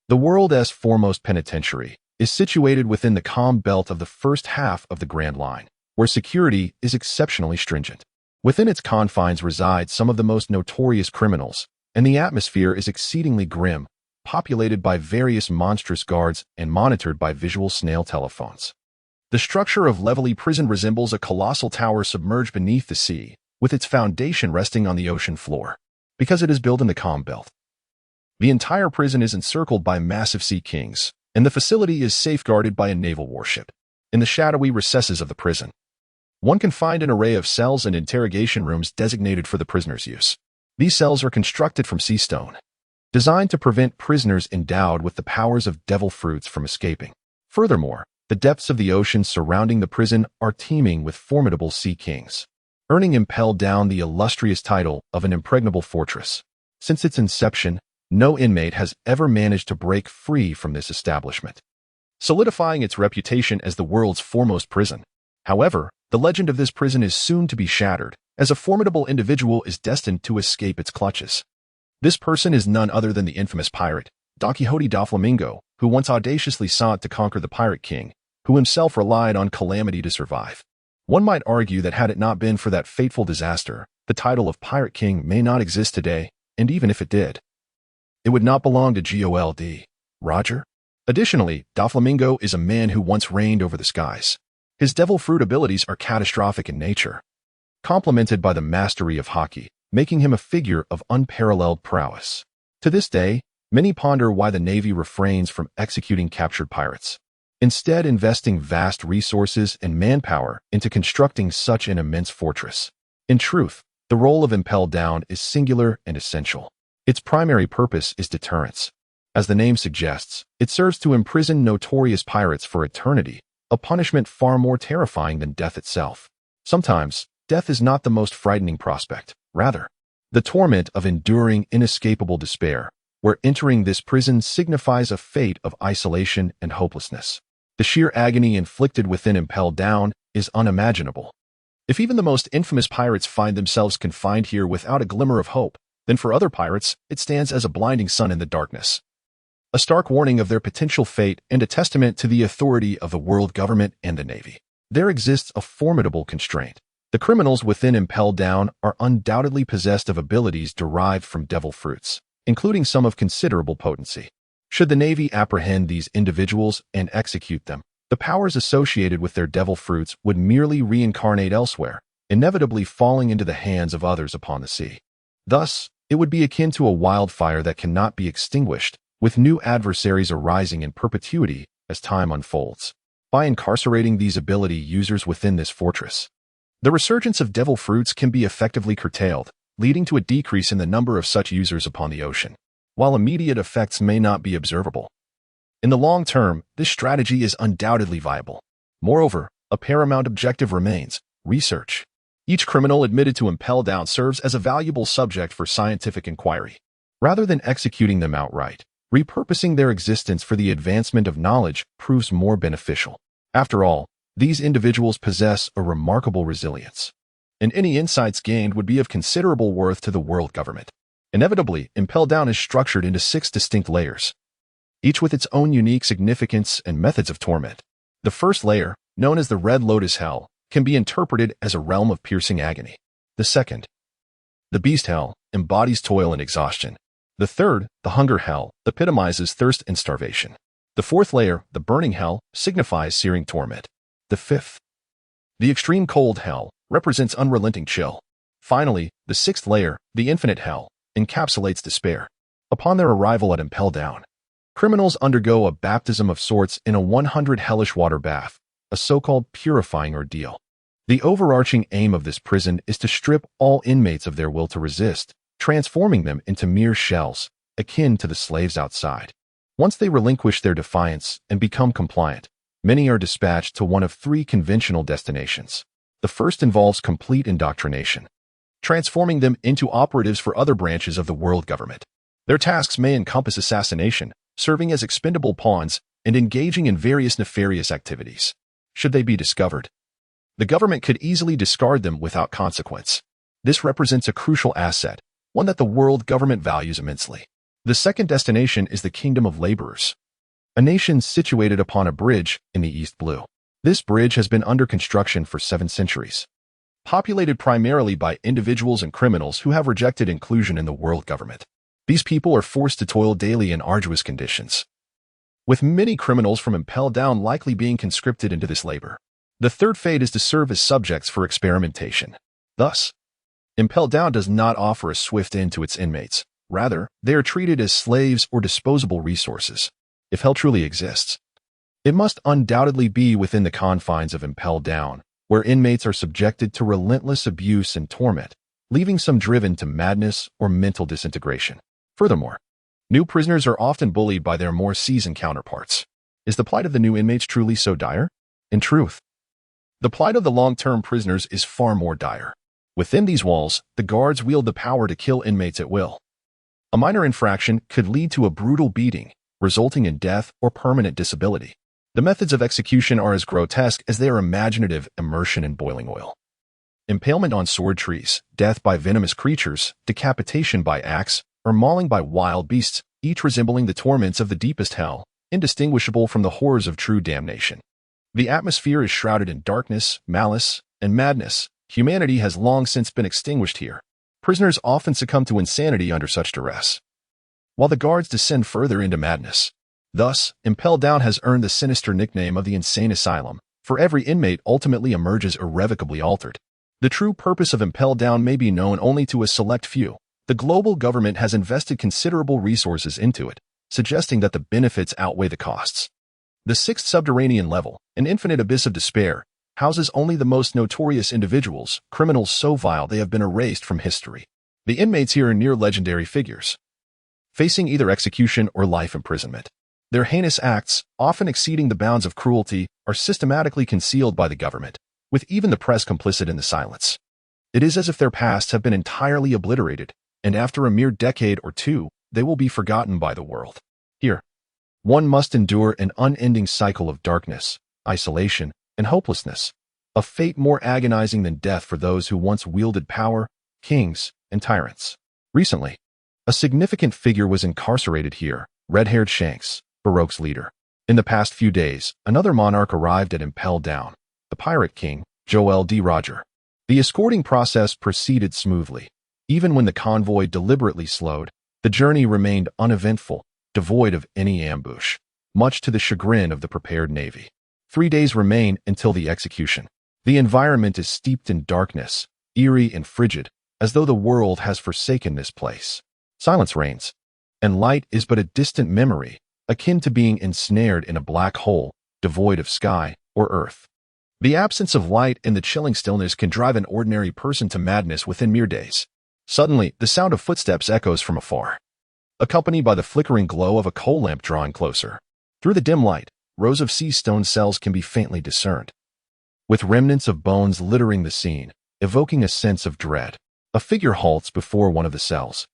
The world's foremost penitentiary is situated within the calm belt of the first half of the Grand Line, where security is exceptionally stringent. Within its confines reside some of the most notorious criminals, and the atmosphere is exceedingly grim, populated by various monstrous guards and monitored by visual snail telephones. The structure of Levelly Prison resembles a colossal tower submerged beneath the sea, with its foundation resting on the ocean floor, because it is built in the calm belt. The entire prison is encircled by massive sea kings, and the facility is safeguarded by a naval warship. In the shadowy recesses of the prison, one can find an array of cells and interrogation rooms designated for the prisoner's use. These cells are constructed from sea stone, designed to prevent prisoners endowed with the powers of devil fruits from escaping. Furthermore, the depths of the ocean surrounding the prison are teeming with formidable sea kings, earning Impel Down the illustrious title of an impregnable fortress. Since its inception, no inmate has ever managed to break free from this establishment, solidifying its reputation as the world's foremost prison. However, the legend of this prison is soon to be shattered, as a formidable individual is destined to escape its clutches. This person is none other than the infamous pirate, Don Quixote da Flamingo, who once audaciously sought to conquer the Pirate King, who himself relied on calamity to survive. One might argue that had it not been for that fateful disaster, the title of Pirate King may not exist today, and even if it did, it would not belong to Gold. Roger? Additionally, Doflamingo is a man who once reigned over the skies. His devil fruit abilities are catastrophic in nature, complemented by the mastery of haki, making him a figure of unparalleled prowess. To this day, many ponder why the Navy refrains from executing captured pirates, instead investing vast resources and manpower into constructing such an immense fortress. In truth, the role of Impel Down is singular and essential. Its primary purpose is deterrence. As the name suggests, it serves to imprison notorious pirates for eternity, a punishment far more terrifying than death itself. Sometimes, death is not the most frightening prospect. Rather, the torment of enduring inescapable despair, where entering this prison signifies a fate of isolation and hopelessness. The sheer agony inflicted within Impel Down is unimaginable. If even the most infamous pirates find themselves confined here without a glimmer of hope, then for other pirates, it stands as a blinding sun in the darkness. a stark warning of their potential fate and a testament to the authority of the world government and the Navy. There exists a formidable constraint. The criminals within Impel Down are undoubtedly possessed of abilities derived from devil fruits, including some of considerable potency. Should the Navy apprehend these individuals and execute them, the powers associated with their devil fruits would merely reincarnate elsewhere, inevitably falling into the hands of others upon the sea. Thus, it would be akin to a wildfire that cannot be extinguished, with new adversaries arising in perpetuity as time unfolds. By incarcerating these ability users within this fortress, the resurgence of devil fruits can be effectively curtailed, leading to a decrease in the number of such users upon the ocean. While immediate effects may not be observable, in the long term, this strategy is undoubtedly viable. Moreover, a paramount objective remains: research. Each criminal admitted to Impel Down serves as a valuable subject for scientific inquiry. Rather than executing them outright, repurposing their existence for the advancement of knowledge proves more beneficial. After all, these individuals possess a remarkable resilience, and any insights gained would be of considerable worth to the world government. Inevitably, Impel Down is structured into 6 distinct layers, each with its own unique significance and methods of torment. The first layer, known as the Red Lotus Hell, can be interpreted as a realm of piercing agony. The second, the Beast Hell, embodies toil and exhaustion. The third, the Hunger Hell, epitomizes thirst and starvation. The fourth layer, the Burning Hell, signifies searing torment. The fifth, the Extreme Cold Hell, represents unrelenting chill. Finally, the sixth layer, the Infinite Hell, encapsulates despair. Upon their arrival at Impel Down, criminals undergo a baptism of sorts in a 100 hellish water bath, a so-called purifying ordeal. The overarching aim of this prison is to strip all inmates of their will to resist, transforming them into mere shells, akin to the slaves outside. Once they relinquish their defiance and become compliant, many are dispatched to one of 3 conventional destinations. The first involves complete indoctrination, transforming them into operatives for other branches of the world government. Their tasks may encompass assassination, serving as expendable pawns, and engaging in various nefarious activities. Should they be discovered, the government could easily discard them without consequence. This represents a crucial asset, one that the world government values immensely. The second destination is the Kingdom of Laborers, a nation situated upon a bridge in the East Blue. This bridge has been under construction for 7 centuries, populated primarily by individuals and criminals who have rejected inclusion in the world government. These people are forced to toil daily in arduous conditions, with many criminals from Impel Down likely being conscripted into this labor. The third fate is to serve as subjects for experimentation. Thus, Impel Down does not offer a swift end to its inmates. Rather, they are treated as slaves or disposable resources. If hell truly exists, it must undoubtedly be within the confines of Impel Down, where inmates are subjected to relentless abuse and torment, leaving some driven to madness or mental disintegration. Furthermore, new prisoners are often bullied by their more seasoned counterparts. Is the plight of the new inmates truly so dire? In truth, the plight of the long-term prisoners is far more dire. Within these walls, the guards wield the power to kill inmates at will. A minor infraction could lead to a brutal beating, resulting in death or permanent disability. The methods of execution are as grotesque as they are imaginative: immersion in boiling oil, impalement on sword trees, death by venomous creatures, decapitation by axe, or mauling by wild beasts, each resembling the torments of the deepest hell, indistinguishable from the horrors of true damnation. The atmosphere is shrouded in darkness, malice, and madness. Humanity has long since been extinguished here. Prisoners often succumb to insanity under such duress, while the guards descend further into madness. Thus, Impel Down has earned the sinister nickname of the Insane Asylum, for every inmate ultimately emerges irrevocably altered. The true purpose of Impel Down may be known only to a select few. The global government has invested considerable resources into it, suggesting that the benefits outweigh the costs. The 6th subterranean level, an infinite abyss of despair, houses only the most notorious individuals, criminals so vile they have been erased from history. The inmates here are near legendary figures, facing either execution or life imprisonment. Their heinous acts, often exceeding the bounds of cruelty, are systematically concealed by the government, with even the press complicit in the silence. It is as if their pasts have been entirely obliterated, and after a mere decade or two, they will be forgotten by the world. Here, one must endure an unending cycle of darkness, isolation, and hopelessness, a fate more agonizing than death for those who once wielded power, kings, and tyrants. Recently, a significant figure was incarcerated here, red-haired Shanks, Baroque's leader. In the past few days, another monarch arrived at Impel Down, the pirate king, Joel D. Roger. The escorting process proceeded smoothly. Even when the convoy deliberately slowed, the journey remained uneventful, devoid of any ambush, much to the chagrin of the prepared navy. 3 days remain until the execution. The environment is steeped in darkness, eerie and frigid, as though the world has forsaken this place. Silence reigns, and light is but a distant memory, akin to being ensnared in a black hole, devoid of sky or earth. The absence of light and the chilling stillness can drive an ordinary person to madness within mere days. Suddenly, the sound of footsteps echoes from afar, accompanied by the flickering glow of a coal lamp drawing closer. Through the dim light, rows of sea stone cells can be faintly discerned, with remnants of bones littering the scene, evoking a sense of dread. A figure halts before one of the cells,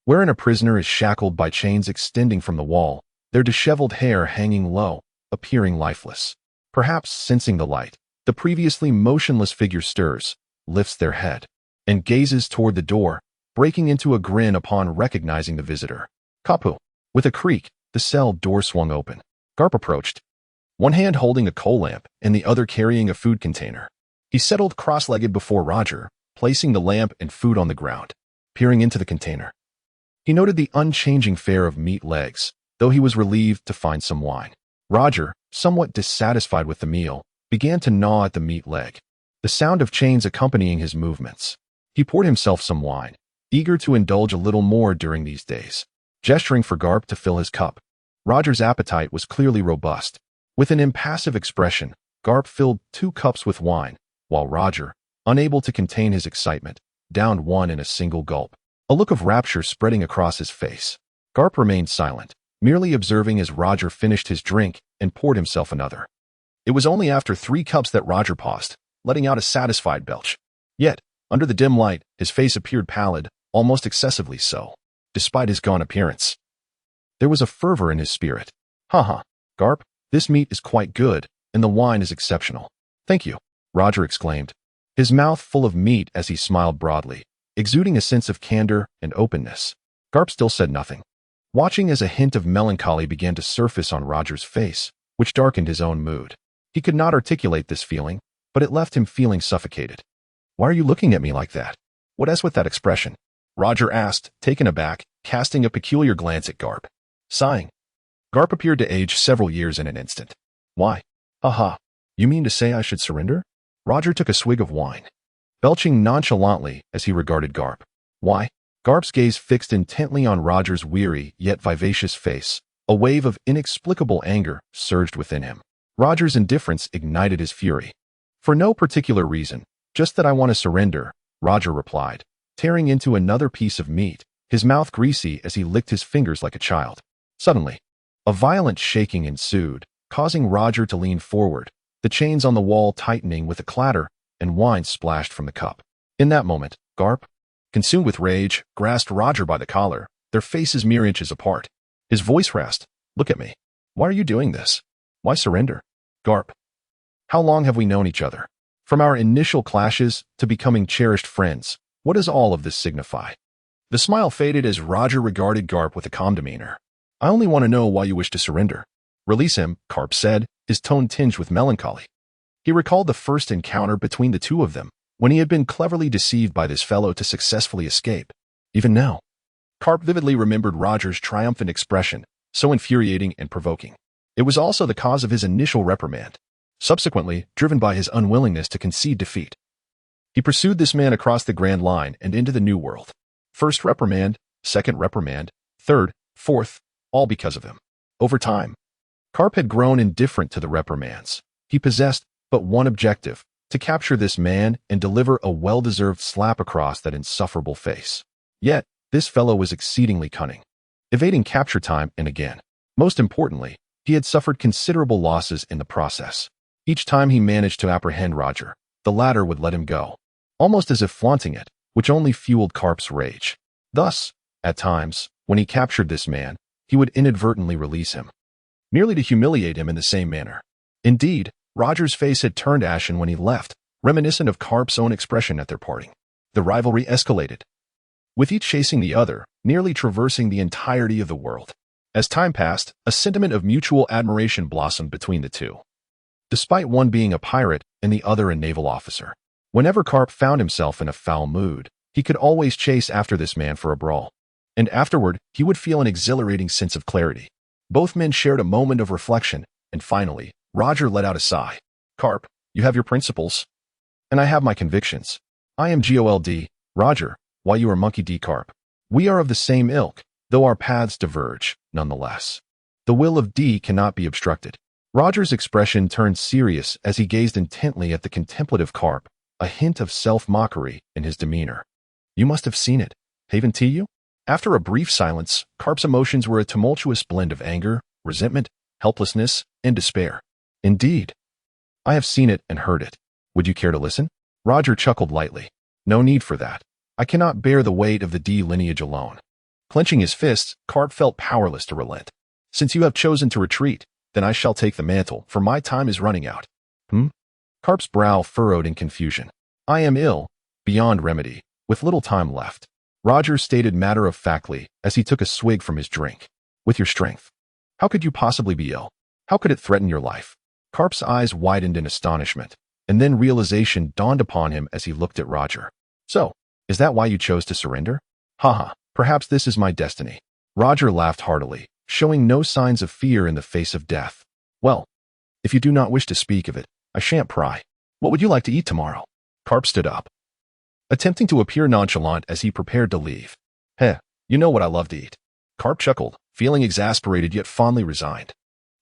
wherein a prisoner is shackled by chains extending from the wall, their disheveled hair hanging low, appearing lifeless. Perhaps sensing the light, the previously motionless figure stirs, lifts their head, and gazes toward the door, breaking into a grin upon recognizing the visitor. Kapu. With a creak, the cell door swung open. Garp approached, one hand holding a coal lamp and the other carrying a food container. He settled cross-legged before Roger, placing the lamp and food on the ground. Peering into the container, he noted the unchanging fare of meat legs, though he was relieved to find some wine. Roger, somewhat dissatisfied with the meal, began to gnaw at the meat leg, the sound of chains accompanying his movements. He poured himself some wine, eager to indulge a little more during these days. Gesturing for Garp to fill his cup, Roger's appetite was clearly robust. With an impassive expression, Garp filled 2 cups with wine, while Roger, unable to contain his excitement, downed one in a single gulp, a look of rapture spreading across his face. Garp remained silent, merely observing as Roger finished his drink and poured himself another. It was only after 3 cups that Roger paused, letting out a satisfied belch. Yet, under the dim light, his face appeared pallid, almost excessively so, despite his gaunt appearance. There was a fervor in his spirit. "Ha, Garp, this meat is quite good, and the wine is exceptional." "Thank you," Roger exclaimed, his mouth full of meat as he smiled broadly, exuding a sense of candor and openness. Garp still said nothing, watching as a hint of melancholy began to surface on Roger's face, which darkened his own mood. He could not articulate this feeling, but it left him feeling suffocated. "Why are you looking at me like that? What is with that expression?" Roger asked, taken aback, casting a peculiar glance at Garp. Sighing, Garp appeared to age several years in an instant. "Why? Ha, you mean to say I should surrender?" Roger took a swig of wine, belching nonchalantly as he regarded Garp. "Why?" Garp's gaze fixed intently on Roger's weary yet vivacious face. A wave of inexplicable anger surged within him. Roger's indifference ignited his fury. "For no particular reason, just that I want to surrender," Roger replied, tearing into another piece of meat, his mouth greasy as he licked his fingers like a child. Suddenly, a violent shaking ensued, causing Roger to lean forward, the chains on the wall tightening with a clatter, and wine splashed from the cup. In that moment, Garp, consumed with rage, grasped Roger by the collar, their faces mere inches apart. His voice rasped, "Look at me. Why are you doing this? Why surrender? Garp, how long have we known each other? From our initial clashes to becoming cherished friends, what does all of this signify?" The smile faded as Roger regarded Garp with a calm demeanor. "I only want to know why you wish to surrender." "Release him," Garp said, his tone tinged with melancholy. He recalled the first encounter between the two of them, when he had been cleverly deceived by this fellow to successfully escape. Even now, Garp vividly remembered Roger's triumphant expression, so infuriating and provoking. It was also the cause of his initial reprimand, subsequently driven by his unwillingness to concede defeat. He pursued this man across the Grand Line and into the New World. First reprimand, second reprimand, third, fourth, all because of him. Over time, Garp had grown indifferent to the reprimands. He possessed but one objective: to capture this man and deliver a well-deserved slap across that insufferable face. Yet, this fellow was exceedingly cunning, evading capture time and again. Most importantly, he had suffered considerable losses in the process. Each time he managed to apprehend Roger, the latter would let him go, almost as if flaunting it, which only fueled Garp's rage. Thus, at times, when he captured this man, he would inadvertently release him, merely to humiliate him in the same manner. Indeed, Roger's face had turned ashen when he left, reminiscent of Garp's own expression at their parting. The rivalry escalated, with each chasing the other, nearly traversing the entirety of the world. As time passed, a sentiment of mutual admiration blossomed between the two, despite one being a pirate and the other a naval officer. Whenever Carp found himself in a foul mood, he could always chase after this man for a brawl. And afterward, he would feel an exhilarating sense of clarity. Both men shared a moment of reflection, and finally, Roger let out a sigh. Carp, you have your principles, and I have my convictions. I am Gold, Roger, while you are Monkey D. Carp. We are of the same ilk, though our paths diverge, nonetheless. The will of D cannot be obstructed. Roger's expression turned serious as he gazed intently at the contemplative Carp, a hint of self-mockery in his demeanor. You must have seen it, haven't you? After a brief silence, Carp's emotions were a tumultuous blend of anger, resentment, helplessness, and despair. Indeed. I have seen it and heard it. Would you care to listen? Roger chuckled lightly. No need for that. I cannot bear the weight of the D lineage alone. Clenching his fists, Carp felt powerless to relent. Since you have chosen to retreat, then I shall take the mantle, for my time is running out. Carp's brow furrowed in confusion. I am ill, beyond remedy, with little time left. Roger stated matter-of-factly as he took a swig from his drink. With your strength. How could you possibly be ill? How could it threaten your life? Carp's eyes widened in astonishment, and then realization dawned upon him as he looked at Roger. So, is that why you chose to surrender? Haha, perhaps this is my destiny. Roger laughed heartily, showing no signs of fear in the face of death. Well, if you do not wish to speak of it, I shan't pry. What would you like to eat tomorrow? Carp stood up, attempting to appear nonchalant as he prepared to leave. You know what I love to eat. Carp chuckled, feeling exasperated yet fondly resigned.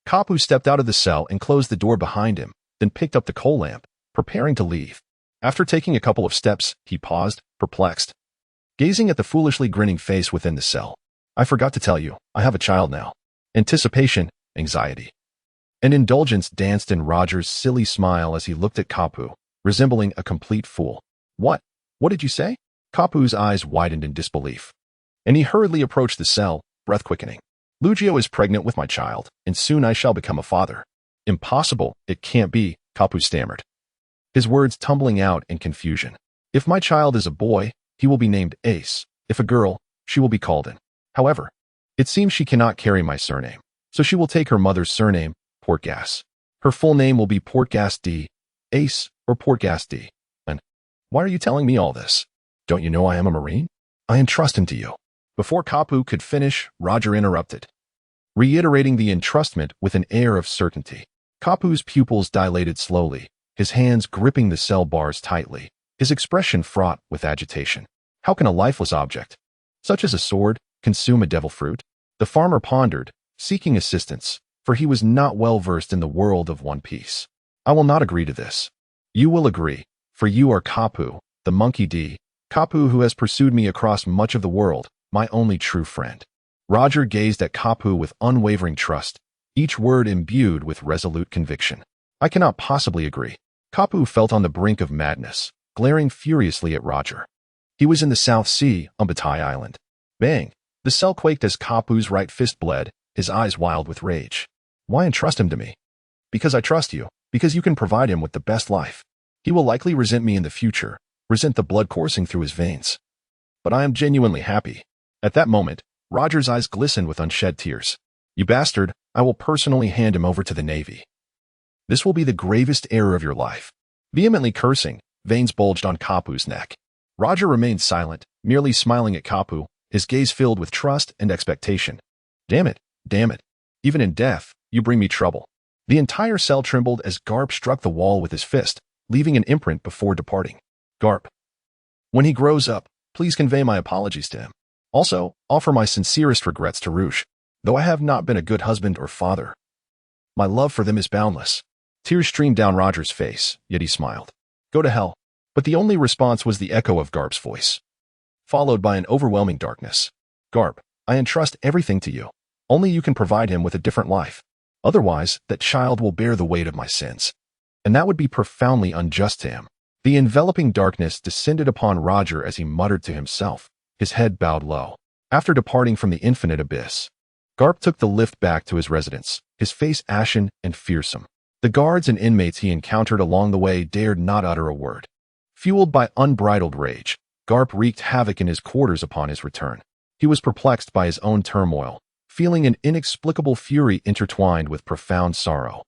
Kapu stepped out of the cell and closed the door behind him, then picked up the coal lamp, preparing to leave. After taking a couple of steps, he paused, perplexed, gazing at the foolishly grinning face within the cell. I forgot to tell you, I have a child now. Anticipation, anxiety, and indulgence danced in Roger's silly smile as he looked at Kapu, resembling a complete fool. What? What did you say? Kapu's eyes widened in disbelief, and he hurriedly approached the cell, breath quickening. Lugio is pregnant with my child, and soon I shall become a father. Impossible, it can't be, Kapu stammered, his words tumbling out in confusion. If my child is a boy, he will be named Ace. If a girl, she will be called In. However, it seems she cannot carry my surname, so she will take her mother's surname, Portgas. Her full name will be Portgas D, Ace, or Portgas D. And why are you telling me all this? Don't you know I am a Marine? I entrust him to you. Before Kapu could finish, Roger interrupted, reiterating the entrustment with an air of certainty. Kapu's pupils dilated slowly, his hands gripping the cell bars tightly, his expression fraught with agitation. How can a lifeless object, such as a sword, consume a devil fruit? The farmer pondered, seeking assistance, for he was not well versed in the world of One Piece. I will not agree to this. You will agree, for you are Kapu, the Monkey D, Kapu who has pursued me across much of the world, my only true friend. Roger gazed at Kapu with unwavering trust, each word imbued with resolute conviction. I cannot possibly agree. Kapu felt on the brink of madness, glaring furiously at Roger. He was in the South Sea, on Batai Island. Bang! The cell quaked as Kapu's right fist bled, his eyes wild with rage. Why entrust him to me? Because I trust you, because you can provide him with the best life. He will likely resent me in the future, resent the blood coursing through his veins. But I am genuinely happy. At that moment, Roger's eyes glistened with unshed tears. You bastard, I will personally hand him over to the Navy. This will be the gravest error of your life. Vehemently cursing, veins bulged on Kapu's neck. Roger remained silent, merely smiling at Kapu, his gaze filled with trust and expectation. Damn it, even in death, you bring me trouble. The entire cell trembled as Garp struck the wall with his fist, leaving an imprint before departing. Garp. When he grows up, please convey my apologies to him. Also, offer my sincerest regrets to Rouge, though I have not been a good husband or father. My love for them is boundless. Tears streamed down Roger's face, yet he smiled. Go to hell. But the only response was the echo of Garp's voice, followed by an overwhelming darkness. Garp, I entrust everything to you. Only you can provide him with a different life. Otherwise, that child will bear the weight of my sins. And that would be profoundly unjust to him. The enveloping darkness descended upon Roger as he muttered to himself, his head bowed low. After departing from the infinite abyss, Garp took the lift back to his residence, his face ashen and fearsome. The guards and inmates he encountered along the way dared not utter a word. Fueled by unbridled rage, Garp wreaked havoc in his quarters upon his return. He was perplexed by his own turmoil, feeling an inexplicable fury intertwined with profound sorrow.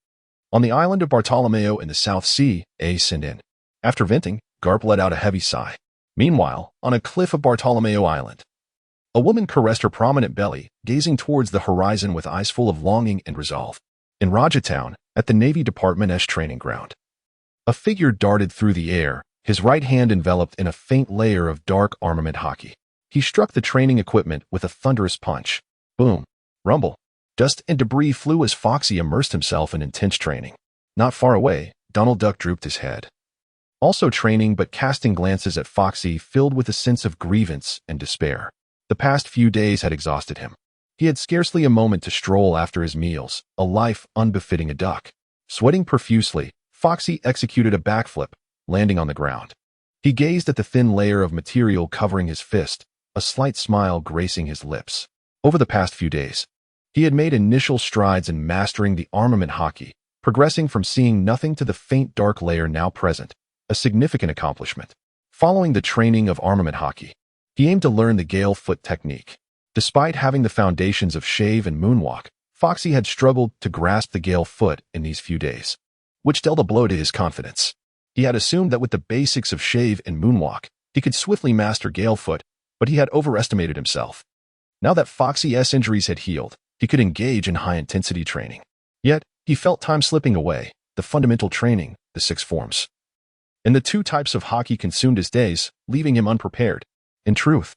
On the island of Bartolomeo in the South Sea, A sinned in. After venting, Garp let out a heavy sigh. Meanwhile, on a cliff of Bartolomeo Island, a woman caressed her prominent belly, gazing towards the horizon with eyes full of longing and resolve. In Rajatown, at the Navy Department's training ground, a figure darted through the air, his right hand enveloped in a faint layer of dark armament hockey. He struck the training equipment with a thunderous punch. Boom. Rumble. Dust and debris flew as Foxy immersed himself in intense training. Not far away, Donald Duck drooped his head. Also training but casting glances at Foxy filled with a sense of grievance and despair. The past few days had exhausted him. He had scarcely a moment to stroll after his meals, a life unbefitting a duck. Sweating profusely, Foxy executed a backflip, landing on the ground. He gazed at the thin layer of material covering his fist, a slight smile gracing his lips. Over the past few days, he had made initial strides in mastering the armament hockey, progressing from seeing nothing to the faint dark layer now present, a significant accomplishment. Following the training of armament hockey, he aimed to learn the Gale foot technique. Despite having the foundations of shave and moonwalk, Foxy had struggled to grasp the Gale foot in these few days, which dealt a blow to his confidence. He had assumed that with the basics of shave and moonwalk, he could swiftly master Gale foot, but he had overestimated himself. Now that Foxy's injuries had healed, he could engage in high-intensity training. Yet, he felt time slipping away, the fundamental training, the 6 forms. And the 2 types of hockey consumed his days, leaving him unprepared. In truth,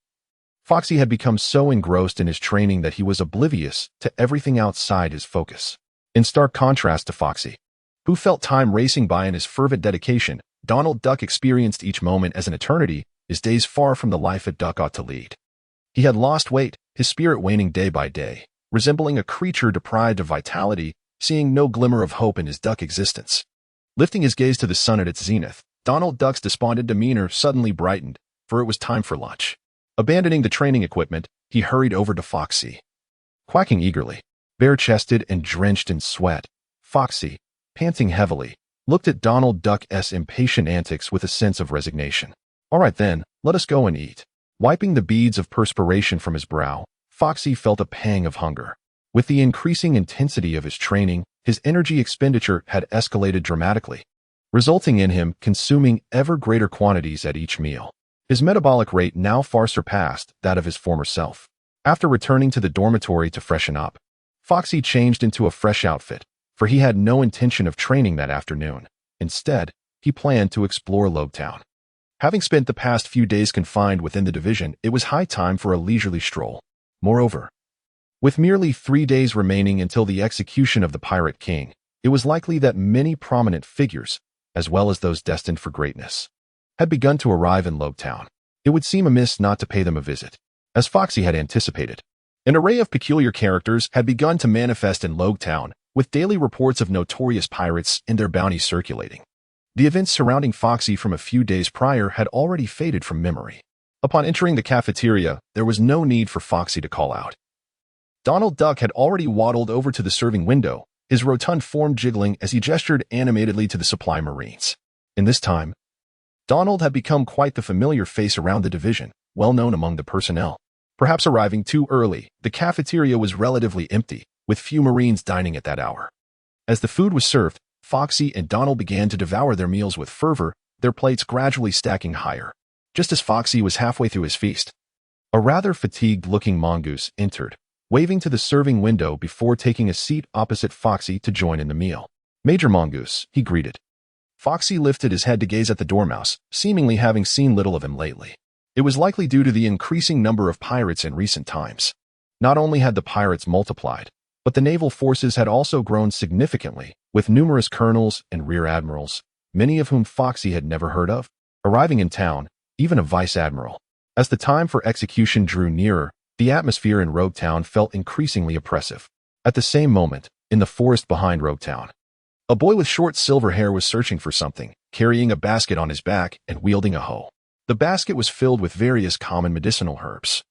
Foxy had become so engrossed in his training that he was oblivious to everything outside his focus. In stark contrast to Foxy, who felt time racing by in his fervent dedication, Donald Duck experienced each moment as an eternity, his days far from the life a duck ought to lead. He had lost weight, his spirit waning day by day, resembling a creature deprived of vitality, seeing no glimmer of hope in his duck existence. Lifting his gaze to the sun at its zenith, Donald Duck's despondent demeanor suddenly brightened, for it was time for lunch. Abandoning the training equipment, he hurried over to Foxy. Quacking eagerly, bare-chested and drenched in sweat, Foxy, panting heavily, looked at Donald Duck's impatient antics with a sense of resignation. All right then, let us go and eat. Wiping the beads of perspiration from his brow, Foxy felt a pang of hunger. With the increasing intensity of his training, his energy expenditure had escalated dramatically, resulting in him consuming ever greater quantities at each meal. His metabolic rate now far surpassed that of his former self. After returning to the dormitory to freshen up, Foxy changed into a fresh outfit, for he had no intention of training that afternoon. Instead, he planned to explore Lobetown. Having spent the past few days confined within the division, it was high time for a leisurely stroll. Moreover, with merely 3 days remaining until the execution of the Pirate King, it was likely that many prominent figures, as well as those destined for greatness, had begun to arrive in Lobetown. It would seem amiss not to pay them a visit. As Foxy had anticipated, an array of peculiar characters had begun to manifest in Lobetown, with daily reports of notorious pirates and their bounties circulating. The events surrounding Foxy from a few days prior had already faded from memory. Upon entering the cafeteria, there was no need for Foxy to call out. Donald Duck had already waddled over to the serving window, his rotund form jiggling as he gestured animatedly to the supply marines. In this time, Donald had become quite the familiar face around the division, well known among the personnel. Perhaps arriving too early, the cafeteria was relatively empty, with few marines dining at that hour. As the food was served, Foxy and Donald began to devour their meals with fervor, their plates gradually stacking higher. Just as Foxy was halfway through his feast, a rather fatigued-looking mongoose entered, waving to the serving window before taking a seat opposite Foxy to join in the meal. "Major Mongoose," he greeted. Foxy lifted his head to gaze at the dormouse, seemingly having seen little of him lately. It was likely due to the increasing number of pirates in recent times. Not only had the pirates multiplied, but the naval forces had also grown significantly, with numerous colonels and rear admirals, many of whom Foxy had never heard of, arriving in town, even a vice admiral. As the time for execution drew nearer, the atmosphere in Rogue Town felt increasingly oppressive. At the same moment, in the forest behind Rogue Town, a boy with short silver hair was searching for something, carrying a basket on his back and wielding a hoe. The basket was filled with various common medicinal herbs,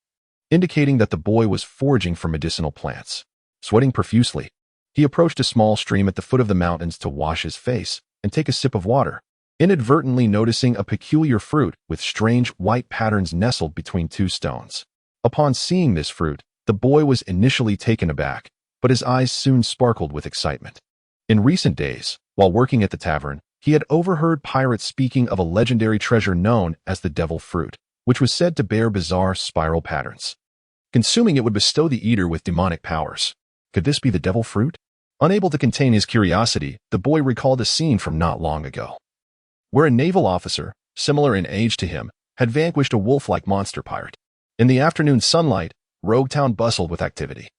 indicating that the boy was foraging for medicinal plants. Sweating profusely, he approached a small stream at the foot of the mountains to wash his face and take a sip of water, inadvertently noticing a peculiar fruit with strange white patterns nestled between 2 stones. Upon seeing this fruit, The boy was initially taken aback, but his eyes soon sparkled with excitement. In recent days, while working at the tavern, he had overheard pirates speaking of a legendary treasure known as the devil fruit, which was said to bear bizarre spiral patterns. Consuming it would bestow the eater with demonic powers. Could this be the devil fruit? Unable to contain his curiosity, the boy recalled a scene from not long ago, where a naval officer, similar in age to him, had vanquished a wolf-like monster pirate. In the afternoon sunlight, Rogue Town bustled with activity.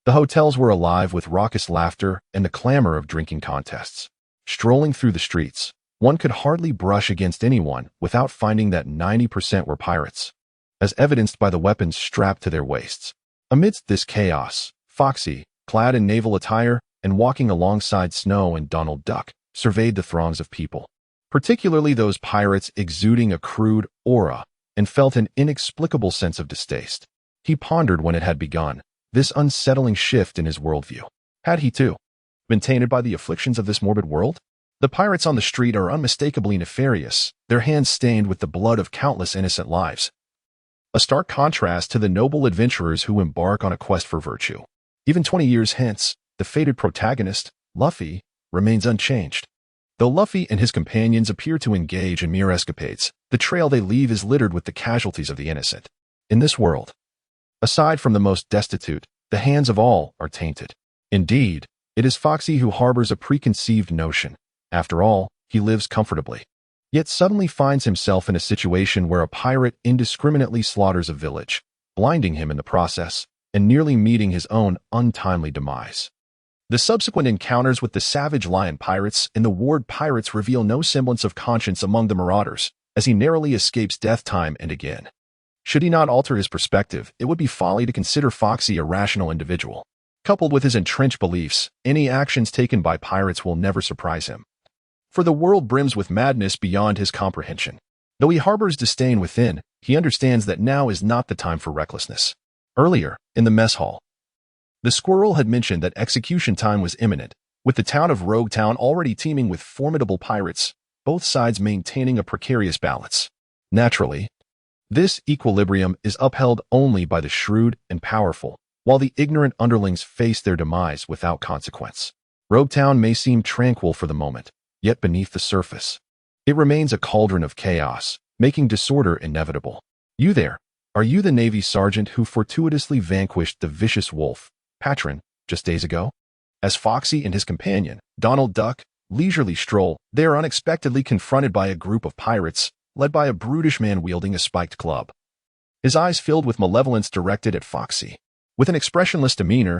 The hotels were alive with raucous laughter and the clamor of drinking contests. Strolling through the streets, one could hardly brush against anyone without finding that 90% were pirates, as evidenced by the weapons strapped to their waists. Amidst this chaos, Foxy, clad in naval attire and walking alongside Snow and Donald Duck, surveyed the throngs of people, particularly those pirates exuding a crude aura, and felt an inexplicable sense of distaste. He pondered when it had begun, this unsettling shift in his worldview. Had he, too, been tainted by the afflictions of this morbid world? The pirates on the street are unmistakably nefarious, their hands stained with the blood of countless innocent lives. A stark contrast to the noble adventurers who embark on a quest for virtue. Even 20 years hence, the fated protagonist, Luffy, remains unchanged. Though Luffy and his companions appear to engage in mere escapades, the trail they leave is littered with the casualties of the innocent. In this world, aside from the most destitute, the hands of all are tainted. Indeed, it is Foxy who harbors a preconceived notion. After all, he lives comfortably, yet suddenly finds himself in a situation where a pirate indiscriminately slaughters a village, blinding him in the process, and nearly meeting his own untimely demise. The subsequent encounters with the savage lion pirates and the ward pirates reveal no semblance of conscience among the marauders, as he narrowly escapes death time and again. Should he not alter his perspective, it would be folly to consider Foxy a rational individual. Coupled with his entrenched beliefs, any actions taken by pirates will never surprise him. For the world brims with madness beyond his comprehension. Though he harbors disdain within, he understands that now is not the time for recklessness. Earlier, in the mess hall, the squirrel had mentioned that execution time was imminent, with the town of Rogue Town already teeming with formidable pirates, both sides maintaining a precarious balance. Naturally, this equilibrium is upheld only by the shrewd and powerful, while the ignorant underlings face their demise without consequence. Rogue Town may seem tranquil for the moment, yet beneath the surface, it remains a cauldron of chaos, making disorder inevitable. You there, are you the Navy sergeant who fortuitously vanquished the vicious wolf, Patron, just days ago? As Foxy and his companion, Donald Duck, leisurely stroll, they are unexpectedly confronted by a group of pirates, led by a brutish man wielding a spiked club. His eyes filled with malevolence directed at Foxy. With an expressionless demeanor,